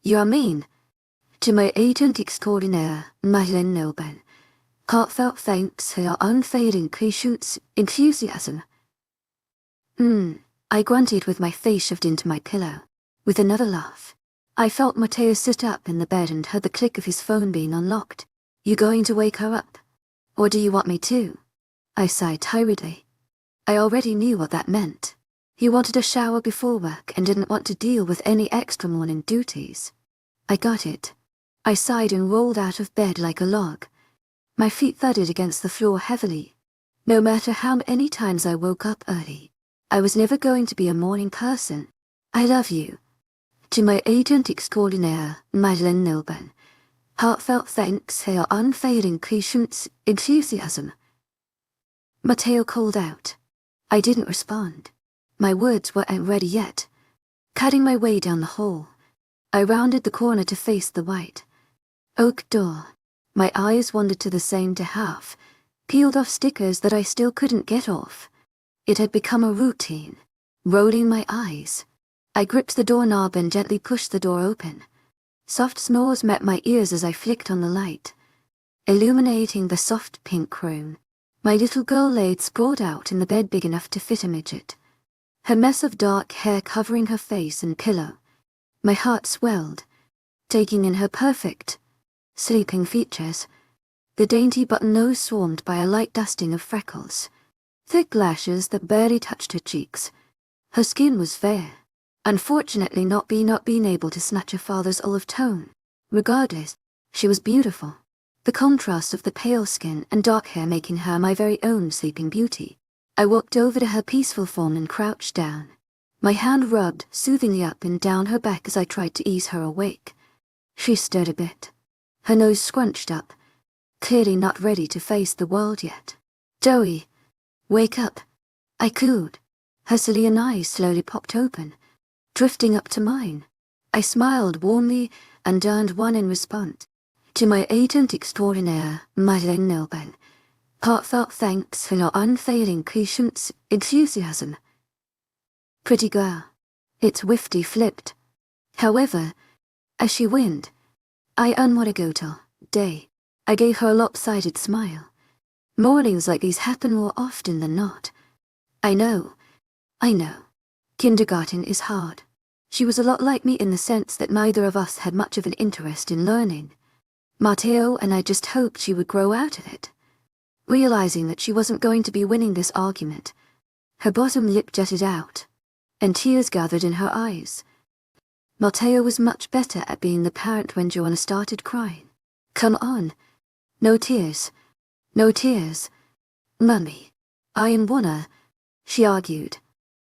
You're mean. To my agent extraordinaire, Madeleine Nobel. Heartfelt thanks for your unfading patience, enthusiasm. I grunted with my face shoved into my pillow. With another laugh, I felt Matteo sit up in the bed and heard the click of his phone being unlocked. You going to wake her up? Or do you want me to? I sighed tiredly. I already knew what that meant. He wanted a shower before work and didn't want to deal with any extra morning duties. I got it. I sighed and rolled out of bed like a log. My feet thudded against the floor heavily. No matter how many times I woke up early, I was never going to be a morning person. I love you. To my agent extraordinaire, Madeleine Nobel. Heartfelt thanks for your unfailing patience, enthusiasm. Matteo called out. I didn't respond. My words weren't ready yet. Cutting my way down the hall, I rounded the corner to face the white oak door. My eyes wandered to the same to half, peeled off stickers that I still couldn't get off. It had become a routine. Rolling my eyes, I gripped the doorknob and gently pushed the door open. Soft snores met my ears as I flicked on the light, illuminating the soft pink room. My little girl laid sprawled out in the bed big enough to fit a midget, her mess of dark hair covering her face and pillow. My heart swelled, taking in her perfect, sleeping features. The dainty button nose swarmed by a light dusting of freckles, thick lashes that barely touched her cheeks. Her skin was fair, unfortunately not being able to snatch her father's olive tone. Regardless, she was beautiful, the contrast of the pale skin and dark hair making her my very own sleeping beauty. I walked over to her peaceful form and crouched down. My hand rubbed soothingly up and down her back as I tried to ease her awake. She stirred a bit, her nose scrunched up, clearly not ready to face the world yet. "Joey, wake up," I cooed. Her cerulean eyes slowly popped open, drifting up to mine. I smiled warmly and turned one in response. "To my agent extraordinaire, Mademoiselle, heartfelt thanks for your unfailing patience, enthusiasm." Pretty girl. It's Wifty flipped. However, as she winked, "I want to go till day." I gave her a lopsided smile. Mornings like these happen more often than not. I know. Kindergarten is hard. She was a lot like me in the sense that neither of us had much of an interest in learning. Matteo and I just hoped she would grow out of it. Realizing that she wasn't going to be winning this argument, her bottom lip jutted out, and tears gathered in her eyes. Matteo was much better at being the parent when Joanna started crying. "Come on. No tears. No tears. Mummy, I wanna," she argued.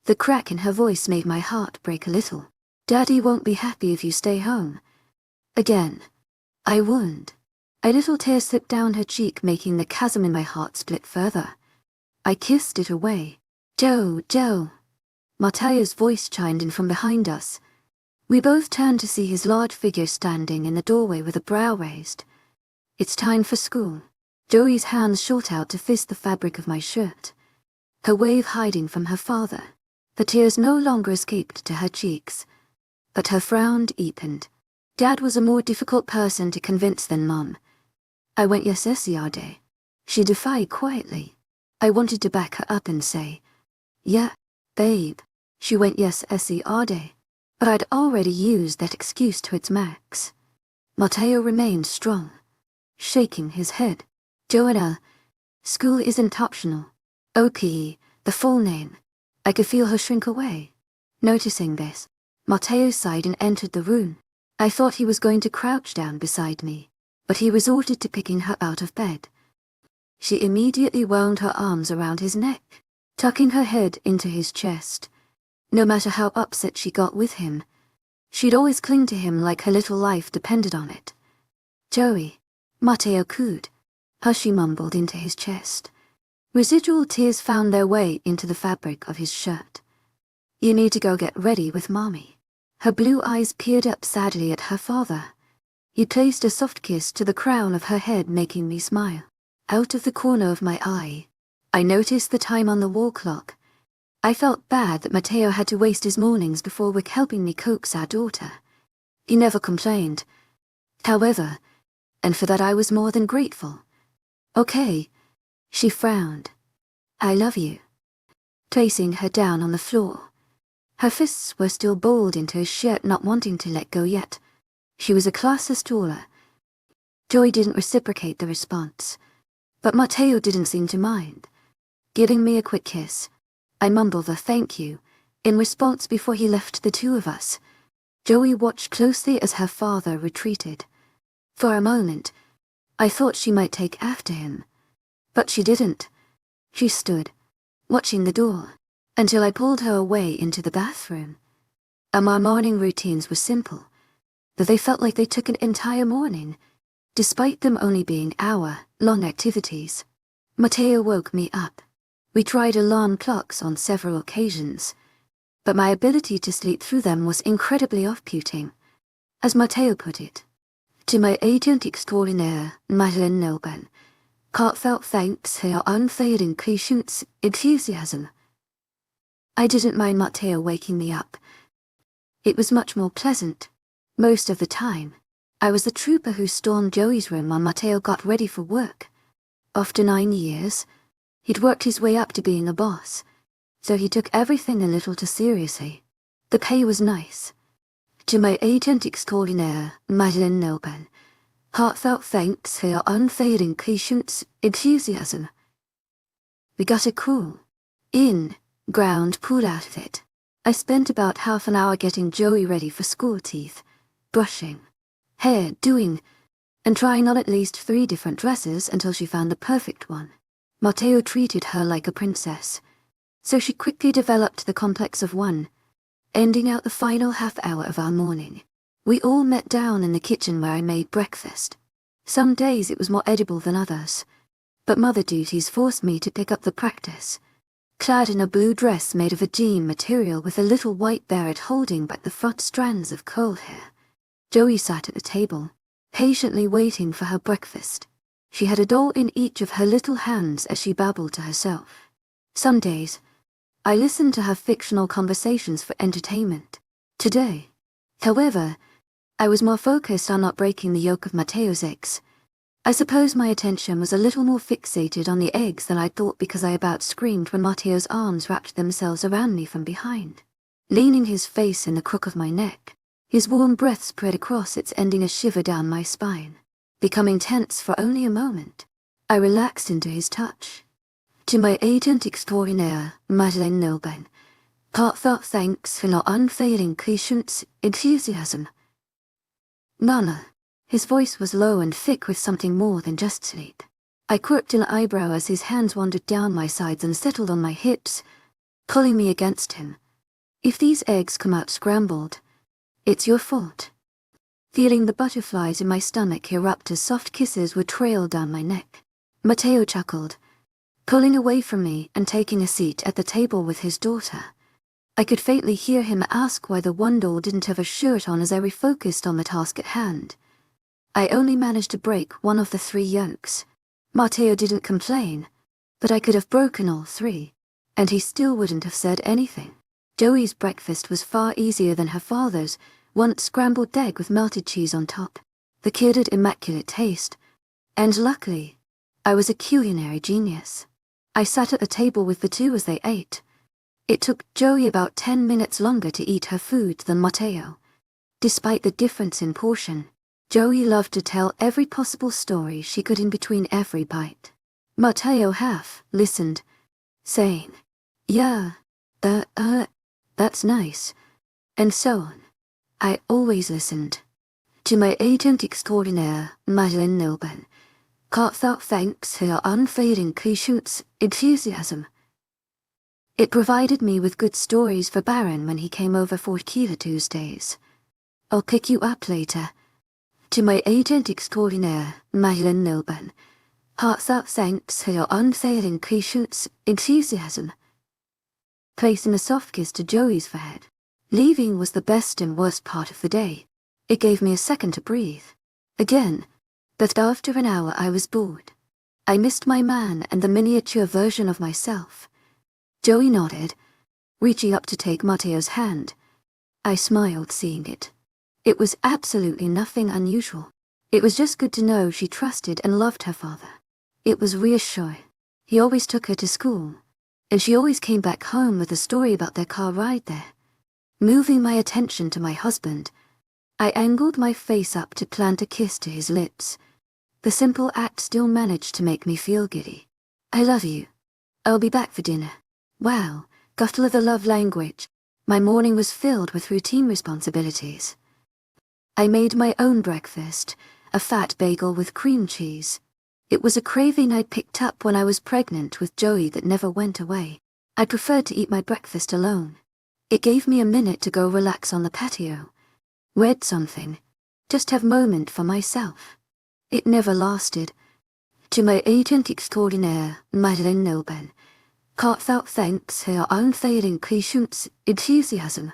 The crack in her voice made my heart break a little. "Daddy won't be happy if you stay home." Again, I won't. A little tear slipped down her cheek, making the chasm in my heart split further. I kissed it away. Joe. Matteo's voice chimed in from behind us. We both turned to see his large figure standing in the doorway with a brow raised. "It's time for school." Joey's hands shot out to fist the fabric of my shirt, her wave hiding from her father. The tears no longer escaped to her cheeks, but her frown deepened. Dad was a more difficult person to convince than Mom. "I went yes Essie, she defied quietly. I wanted to back her up and say, "Yeah, babe." She went yes Essie, but I'd already used that excuse to its max. Matteo remained strong, shaking his head. "Joanna, school isn't optional." "Okay, the full name." I could feel her shrink away. Noticing this, Matteo sighed and entered the room. I thought he was going to crouch down beside me, but he resorted to picking her out of bed. She immediately wound her arms around his neck, tucking her head into his chest. No matter how upset she got with him, she'd always cling to him like her little life depended on it. "Joey," Matteo cooed. She mumbled into his chest. Residual tears found their way into the fabric of his shirt. "You need to go get ready with Mommy." Her blue eyes peered up sadly at her father. He placed a soft kiss to the crown of her head, making me smile. Out of the corner of my eye, I noticed the time on the wall clock. I felt bad that Matteo had to waste his mornings before work helping me coax our daughter. He never complained, however, and for that I was more than grateful. "Okay," she frowned. "I love you." Placing her down on the floor, her fists were still balled into his shirt, not wanting to let go yet. She was a class taller. Joy didn't reciprocate the response, but Matteo didn't seem to mind. Giving me a quick kiss, I mumbled a thank you in response before he left the two of us. Joey watched closely as her father retreated. For a moment, I thought she might take after him, but she didn't. She stood, watching the door, until I pulled her away into the bathroom. Our morning routines were simple, but they felt like they took an entire morning, despite them only being hour-long activities. Matteo woke me up. We tried alarm clocks on several occasions, but my ability to sleep through them was incredibly off-putting. As Matteo put it, "To my agent extraordinaire, Mademoiselle, heartfelt thanks for your unfailing patience, enthusiasm." I didn't mind Matteo waking me up. It was much more pleasant, most of the time. I was the trooper who stormed Joey's room while Matteo got ready for work. After 9 years, he'd worked his way up to being a boss, so he took everything a little too seriously. The pay was nice. To my agent extraordinaire, Madeleine Nobel, heartfelt thanks for your unfailing patience, enthusiasm. We got a cool, in-ground pool out of it. I spent about half an hour getting Joey ready for school teeth, brushing, hair doing, and trying on at least 3 different dresses until she found the perfect one. Matteo treated her like a princess, so she quickly developed the complex of one, ending out the final half hour of our morning. We all met down in the kitchen where I made breakfast. Some days it was more edible than others, but mother duties forced me to pick up the practice. Clad in a blue dress made of a jean material with a little white beret holding back the front strands of curl hair, Joey sat at the table, patiently waiting for her breakfast. She had a doll in each of her little hands as she babbled to herself. Some days, I listened to her fictional conversations for entertainment. Today, however, I was more focused on not breaking the yolk of Matteo's eggs. I suppose my attention was a little more fixated on the eggs than I thought because I about screamed when Matteo's arms wrapped themselves around me from behind. Leaning his face in the crook of my neck, his warm breath spread across it, sending a shiver down my spine. Becoming tense for only a moment, I relaxed into his touch. To my agent extraordinaire, Madeleine Nobel, heartfelt thanks for your unfailing patience, enthusiasm. Nana. His voice was low and thick with something more than just sleep. I quirked an eyebrow as his hands wandered down my sides and settled on my hips, pulling me against him. If these eggs come out scrambled, it's your fault. Feeling the butterflies in my stomach erupt as soft kisses would trail down my neck, Matteo chuckled, pulling away from me and taking a seat at the table with his daughter. I could faintly hear him ask why the one doll didn't have a shirt on as I refocused on the task at hand. I only managed to break one of the 3 yolks. Matteo didn't complain, but I could have broken all 3, and he still wouldn't have said anything. Joey's breakfast was far easier than her father's, one scrambled egg with melted cheese on top. The kid had immaculate taste, and luckily, I was a culinary genius. I sat at the table with the 2 as they ate. It took Joey about 10 minutes longer to eat her food than Matteo. Despite the difference in portion, Joey loved to tell every possible story she could in between every bite. Matteo half listened, saying, "Yeah, that's nice," and so on. I always listened. To my agent extraordinaire, Madeleine Nobel, heartfelt thanks for your unfailing patience, enthusiasm. It provided me with good stories for Baron when he came over for Tequila Tuesdays. I'll pick you up later. To my agent extraordinaire, Madeleine Nobel, heartfelt thanks for your unfailing patience, enthusiasm. Placing a soft kiss to Joey's forehead. Leaving was the best and worst part of the day. It gave me a second to breathe. Again, but after an hour I was bored. I missed my man and the miniature version of myself. Joey nodded, reaching up to take Matteo's hand. I smiled seeing it. It was absolutely nothing unusual. It was just good to know she trusted and loved her father. It was reassuring. He always took her to school, and she always came back home with a story about their car ride there. Moving my attention to my husband, I angled my face up to plant a kiss to his lips. The simple act still managed to make me feel giddy. I love you. I'll be back for dinner. Wow, guttle of the love language. My morning was filled with routine responsibilities. I made my own breakfast, a fat bagel with cream cheese. It was a craving I'd picked up when I was pregnant with Joey that never went away. I preferred to eat my breakfast alone. It gave me a minute to go relax on the patio. Read something. Just have a moment for myself. It never lasted. To my agent extraordinaire, Madeleine Nobel, heartfelt thanks for your unfailing patience, enthusiasm.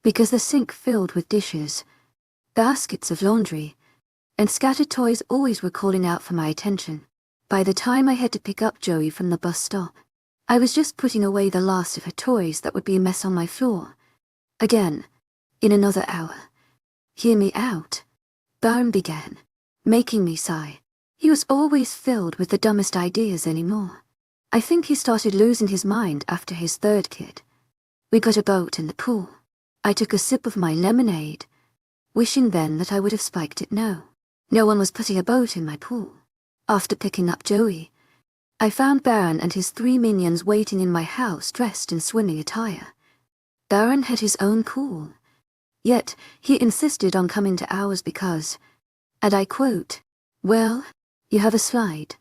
Because the sink filled with dishes, baskets of laundry, and scattered toys always were calling out for my attention. By the time I had to pick up Joey from the bus stop, I was just putting away the last of her toys that would be a mess on my floor. Again, in another hour. Hear me out. Baron began, making me sigh. He was always filled with the dumbest ideas anymore. I think he started losing his mind after his third kid. We got a boat in the pool. I took a sip of my lemonade, wishing then that I would have spiked it. No one was putting a boat in my pool. After picking up Joey, I found Baron and his 3 minions waiting in my house dressed in swimming attire. Baron had his own pool, yet he insisted on coming to ours because, and I quote, "Well, you have a slide."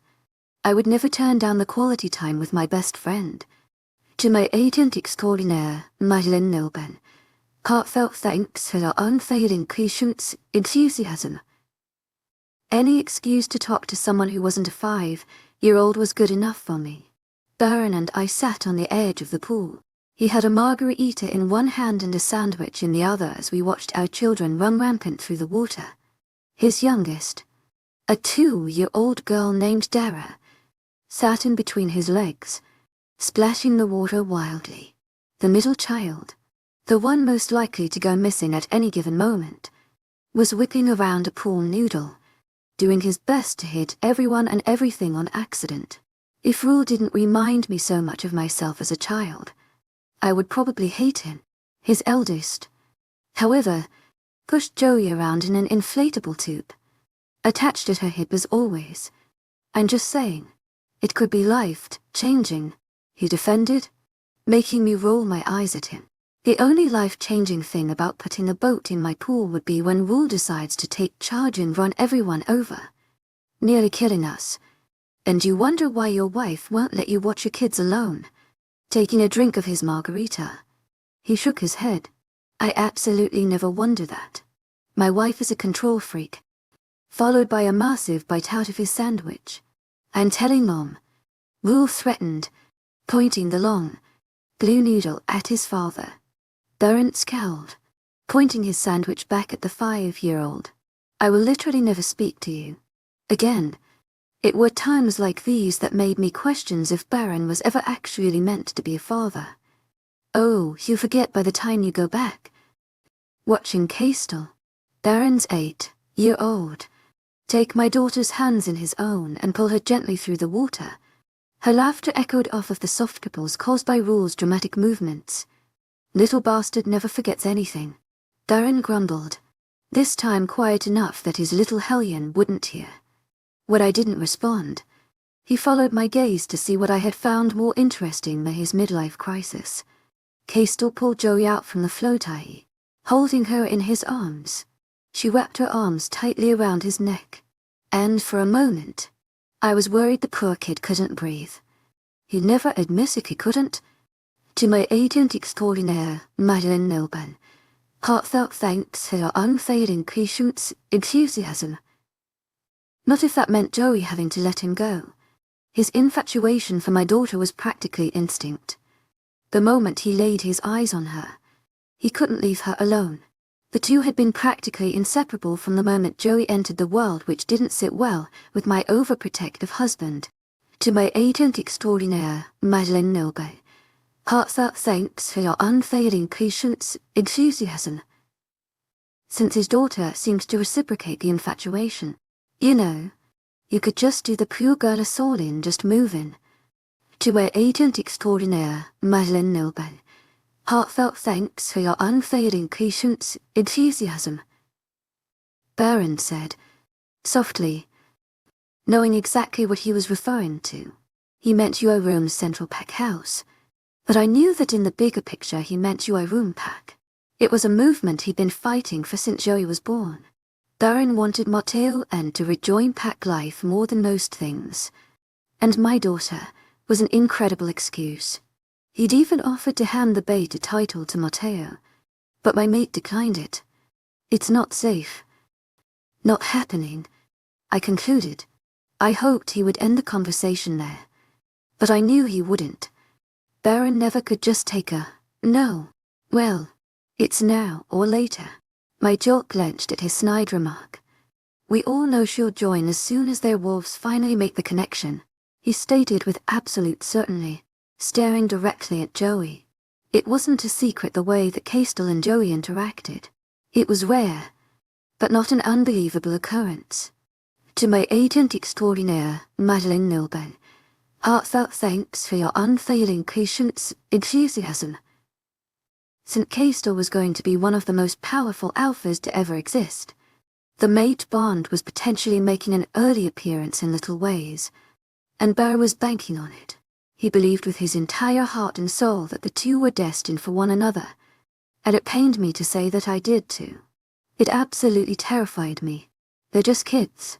I would never turn down the quality time with my best friend. To my agent extraordinaire, Madeleine Nilben, heartfelt thanks for your unfailing patience, enthusiasm. Any excuse to talk to someone who wasn't a 5-year-old was good enough for me. Baron and I sat on the edge of the pool. He had a margarita in one hand and a sandwich in the other as we watched our children run rampant through the water. His youngest, a 2-year-old girl named Dara, sat in between his legs, splashing the water wildly. The middle child, the one most likely to go missing at any given moment, was whipping around a pool noodle, doing his best to hit everyone and everything on accident. If Rule didn't remind me so much of myself as a child, I would probably hate him. His eldest, however, pushed Joey around in an inflatable tube, attached at her hip as always. I'm just saying, it could be life-changing, he defended, making me roll my eyes at him. The only life-changing thing about putting a boat in my pool would be when Rule decides to take charge and run everyone over, nearly killing us. And you wonder why your wife won't let you watch your kids alone, taking a drink of his margarita. He shook his head. I absolutely never wonder that. My wife is a control freak. Followed by a massive bite out of his sandwich. I'm telling Mom, Rule threatened, pointing the long, blue noodle at his father. Baron scowled, pointing his sandwich back at the 5-year-old. I will literally never speak to you again. It were times like these that made me question if Baron was ever actually meant to be a father. Oh, you forget by the time you go back. Watching Castel, Baron's 8-year-old, take my daughter's hands in his own and pull her gently through the water. Her laughter echoed off of the soft ripples caused by Rule's dramatic movements. Little bastard never forgets anything. Baron grumbled, this time quiet enough that his little hellion wouldn't hear. When I didn't respond, he followed my gaze to see what I had found more interesting than his midlife crisis. Castel pulled Joey out from the floatie, holding her in his arms. She wrapped her arms tightly around his neck, and for a moment, I was worried the poor kid couldn't breathe. He'd never admitted he couldn't. To my agent extraordinaire, Madeleine Nilben, heartfelt thanks for your unfailing patience, enthusiasm. Not if that meant Joey having to let him go. His infatuation for my daughter was practically instinct. The moment he laid his eyes on her, he couldn't leave her alone. The two had been practically inseparable from the moment Joey entered the world, which didn't sit well with my overprotective husband. To my agent extraordinaire, Madeleine Nilben, heartfelt thanks for your unfailing patience, enthusiasm. Since his daughter seems to reciprocate the infatuation, you know, you could just do the pure girl assaulting, just moving. To my agent extraordinaire, Madeleine Nilben, heartfelt thanks for your unfailing patience, enthusiasm. Baron said, softly, knowing exactly what he was referring to. He meant your room's central pack house, but I knew that in the bigger picture he meant your room pack. It was a movement he'd been fighting for since Joey was born. Baron wanted Matteo and to rejoin pack life more than most things, and my daughter was an incredible excuse. He'd even offered to hand the beta title to Matteo, but my mate declined it. It's not safe. Not happening, I concluded. I hoped he would end the conversation there, but I knew he wouldn't. Baron never could just take a no. Well, it's now or later. My jaw clenched at his snide remark. We all know she'll join as soon as their wolves finally make the connection, he stated with absolute certainty, staring directly at Joey. It wasn't a secret the way that Castel and Joey interacted. It was rare. but not an unbelievable occurrence. To my agent extraordinaire, Madeleine Nilben, heartfelt thanks for your unfailing patience, enthusiasm. St. Castor was going to be one of the most powerful alphas to ever exist. The mate bond was potentially making an early appearance in little ways, and Bear was banking on it. He believed with his entire heart and soul that the two were destined for one another, and it pained me to say that I did too. It absolutely terrified me. They're just kids.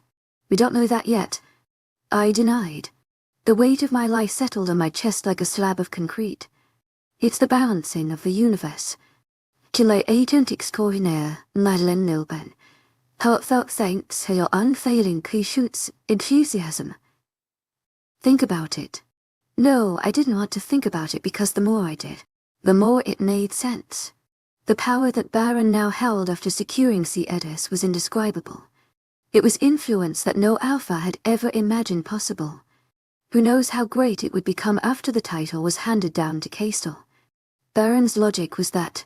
We don't know that yet. I denied. The weight of my life settled on my chest like a slab of concrete. It's the balancing of the universe. To my agent extraordinaire, Madeleine Nilben, heartfelt thanks for your unfailing patience, enthusiasm. Think about it. No, I didn't want to think about it because the more I did, the more it made sense. The power that Baron now held after securing Edis was indescribable. It was influence that no alpha had ever imagined possible. Who knows how great it would become after the title was handed down to Castle. Baron's logic was that,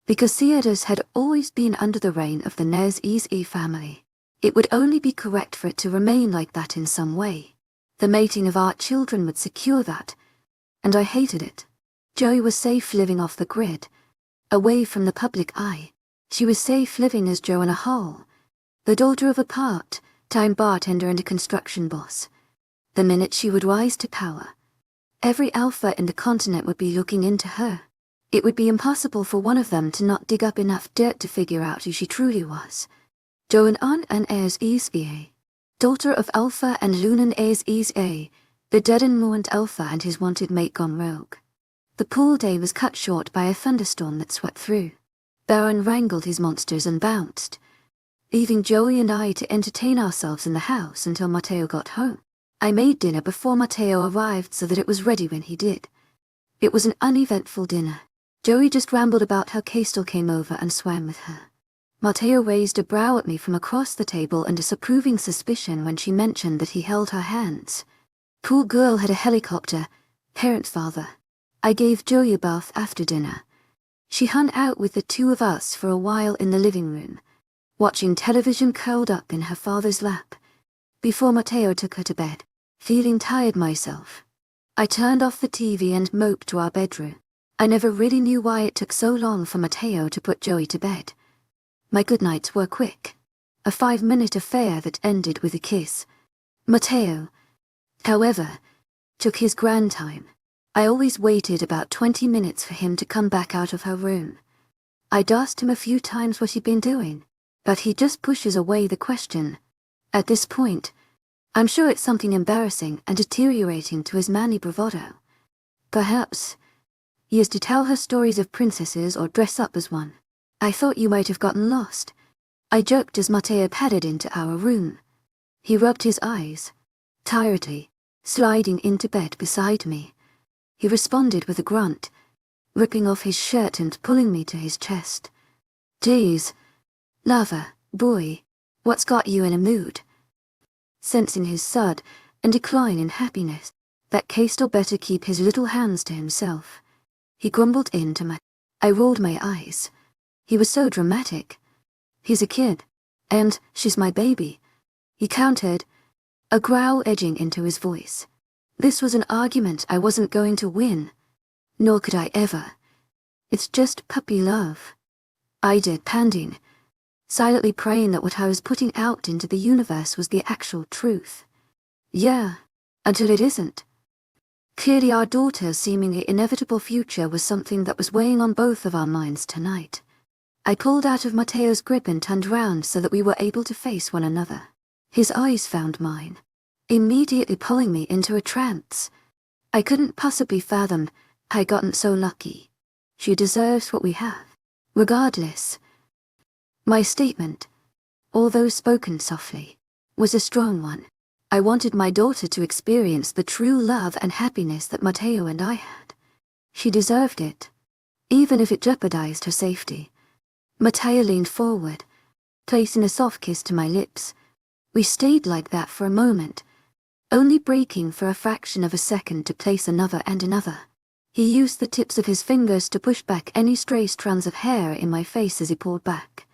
because Edis had always been under the reign of the Nes family, it would only be correct for it to remain like that in some way. The mating of our children would secure that, and I hated it. Joey was safe living off the grid, away from the public eye. She was safe living as Joanna Hall, the daughter of a part-time bartender and a construction boss. The minute she would rise to power, every alpha in the continent would be looking into her. It would be impossible for one of them to not dig up enough dirt to figure out who she truly was. Joan and Is, daughter of Alpha and Lunan Is, the dead and mourned Alpha and his wanted mate gone rogue. The pool day was cut short by a thunderstorm that swept through. Baron wrangled his monsters and bounced, leaving Joey and I to entertain ourselves in the house until Matteo got home. I made dinner before Matteo arrived so that it was ready when he did. It was an uneventful dinner. Joey just rambled about how Castel came over and swam with her. Matteo raised a brow at me from across the table and disapproving suspicion when she mentioned that he held her hands. Poor girl had a helicopter, parent father. I gave Joey a bath after dinner. She hung out with the two of us for a while in the living room, watching television curled up in her father's lap, before Matteo took her to bed, feeling tired myself. I turned off the TV and moped to our bedroom. I never really knew why it took so long for Matteo to put Joey to bed. My goodnights were quick. A 5-minute affair that ended with a kiss. Matteo, however, took his grand time. I always waited about 20 minutes for him to come back out of her room. I'd asked him a few times what he'd been doing, but he just pushes away the question. At this point, I'm sure it's something embarrassing and deteriorating to his manly bravado. Perhaps he is to tell her stories of princesses or dress up as one. I thought you might have gotten lost. I joked as Matteo padded into our room. He rubbed his eyes, tiredly, sliding into bed beside me. He responded with a grunt, ripping off his shirt and pulling me to his chest. Geez, Lava, boy, what's got you in a mood? Sensing his sud and decline in happiness, that Castel better keep his little hands to himself. He grumbled into my... I rolled my eyes. He was so dramatic. He's a kid, and she's my baby. He countered, a growl edging into his voice. This was an argument I wasn't going to win, nor could I ever. It's just puppy love. I did panting, silently praying that what I was putting out into the universe was the actual truth. Yeah, until it isn't. Clearly our daughter's seemingly inevitable future was something that was weighing on both of our minds tonight. I pulled out of Matteo's grip and turned round so that we were able to face one another. His eyes found mine, immediately pulling me into a trance. I couldn't possibly fathom I'd gotten so lucky. She deserves what we have, regardless. My statement, although spoken softly, was a strong one. I wanted my daughter to experience the true love and happiness that Matteo and I had. She deserved it, even if it jeopardized her safety. Matteo leaned forward, placing a soft kiss to my lips. We stayed like that for a moment, only breaking for a fraction of a second to place another and another. He used the tips of his fingers to push back any stray strands of hair in my face as he pulled back.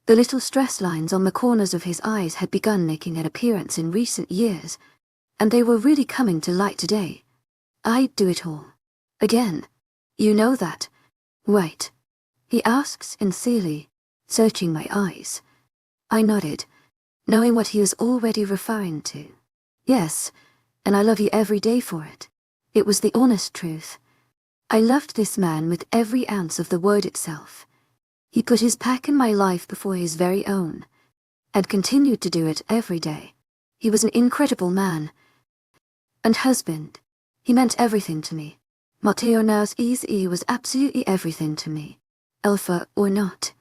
The little stress lines on the corners of his eyes had begun making an appearance in recent years, and they were really coming to light today. I'd do it all. Again. You know that, right? He asks sincerely, searching my eyes. I nodded, knowing what he was already referring to. Yes, and I love you every day for it. It was the honest truth. I loved this man with every ounce of the word itself. He put his pack in my life before his very own, and continued to do it every day. He was an incredible man. And husband. He meant everything to me. Mateo Now's easy was absolutely everything to me. Alpha or not.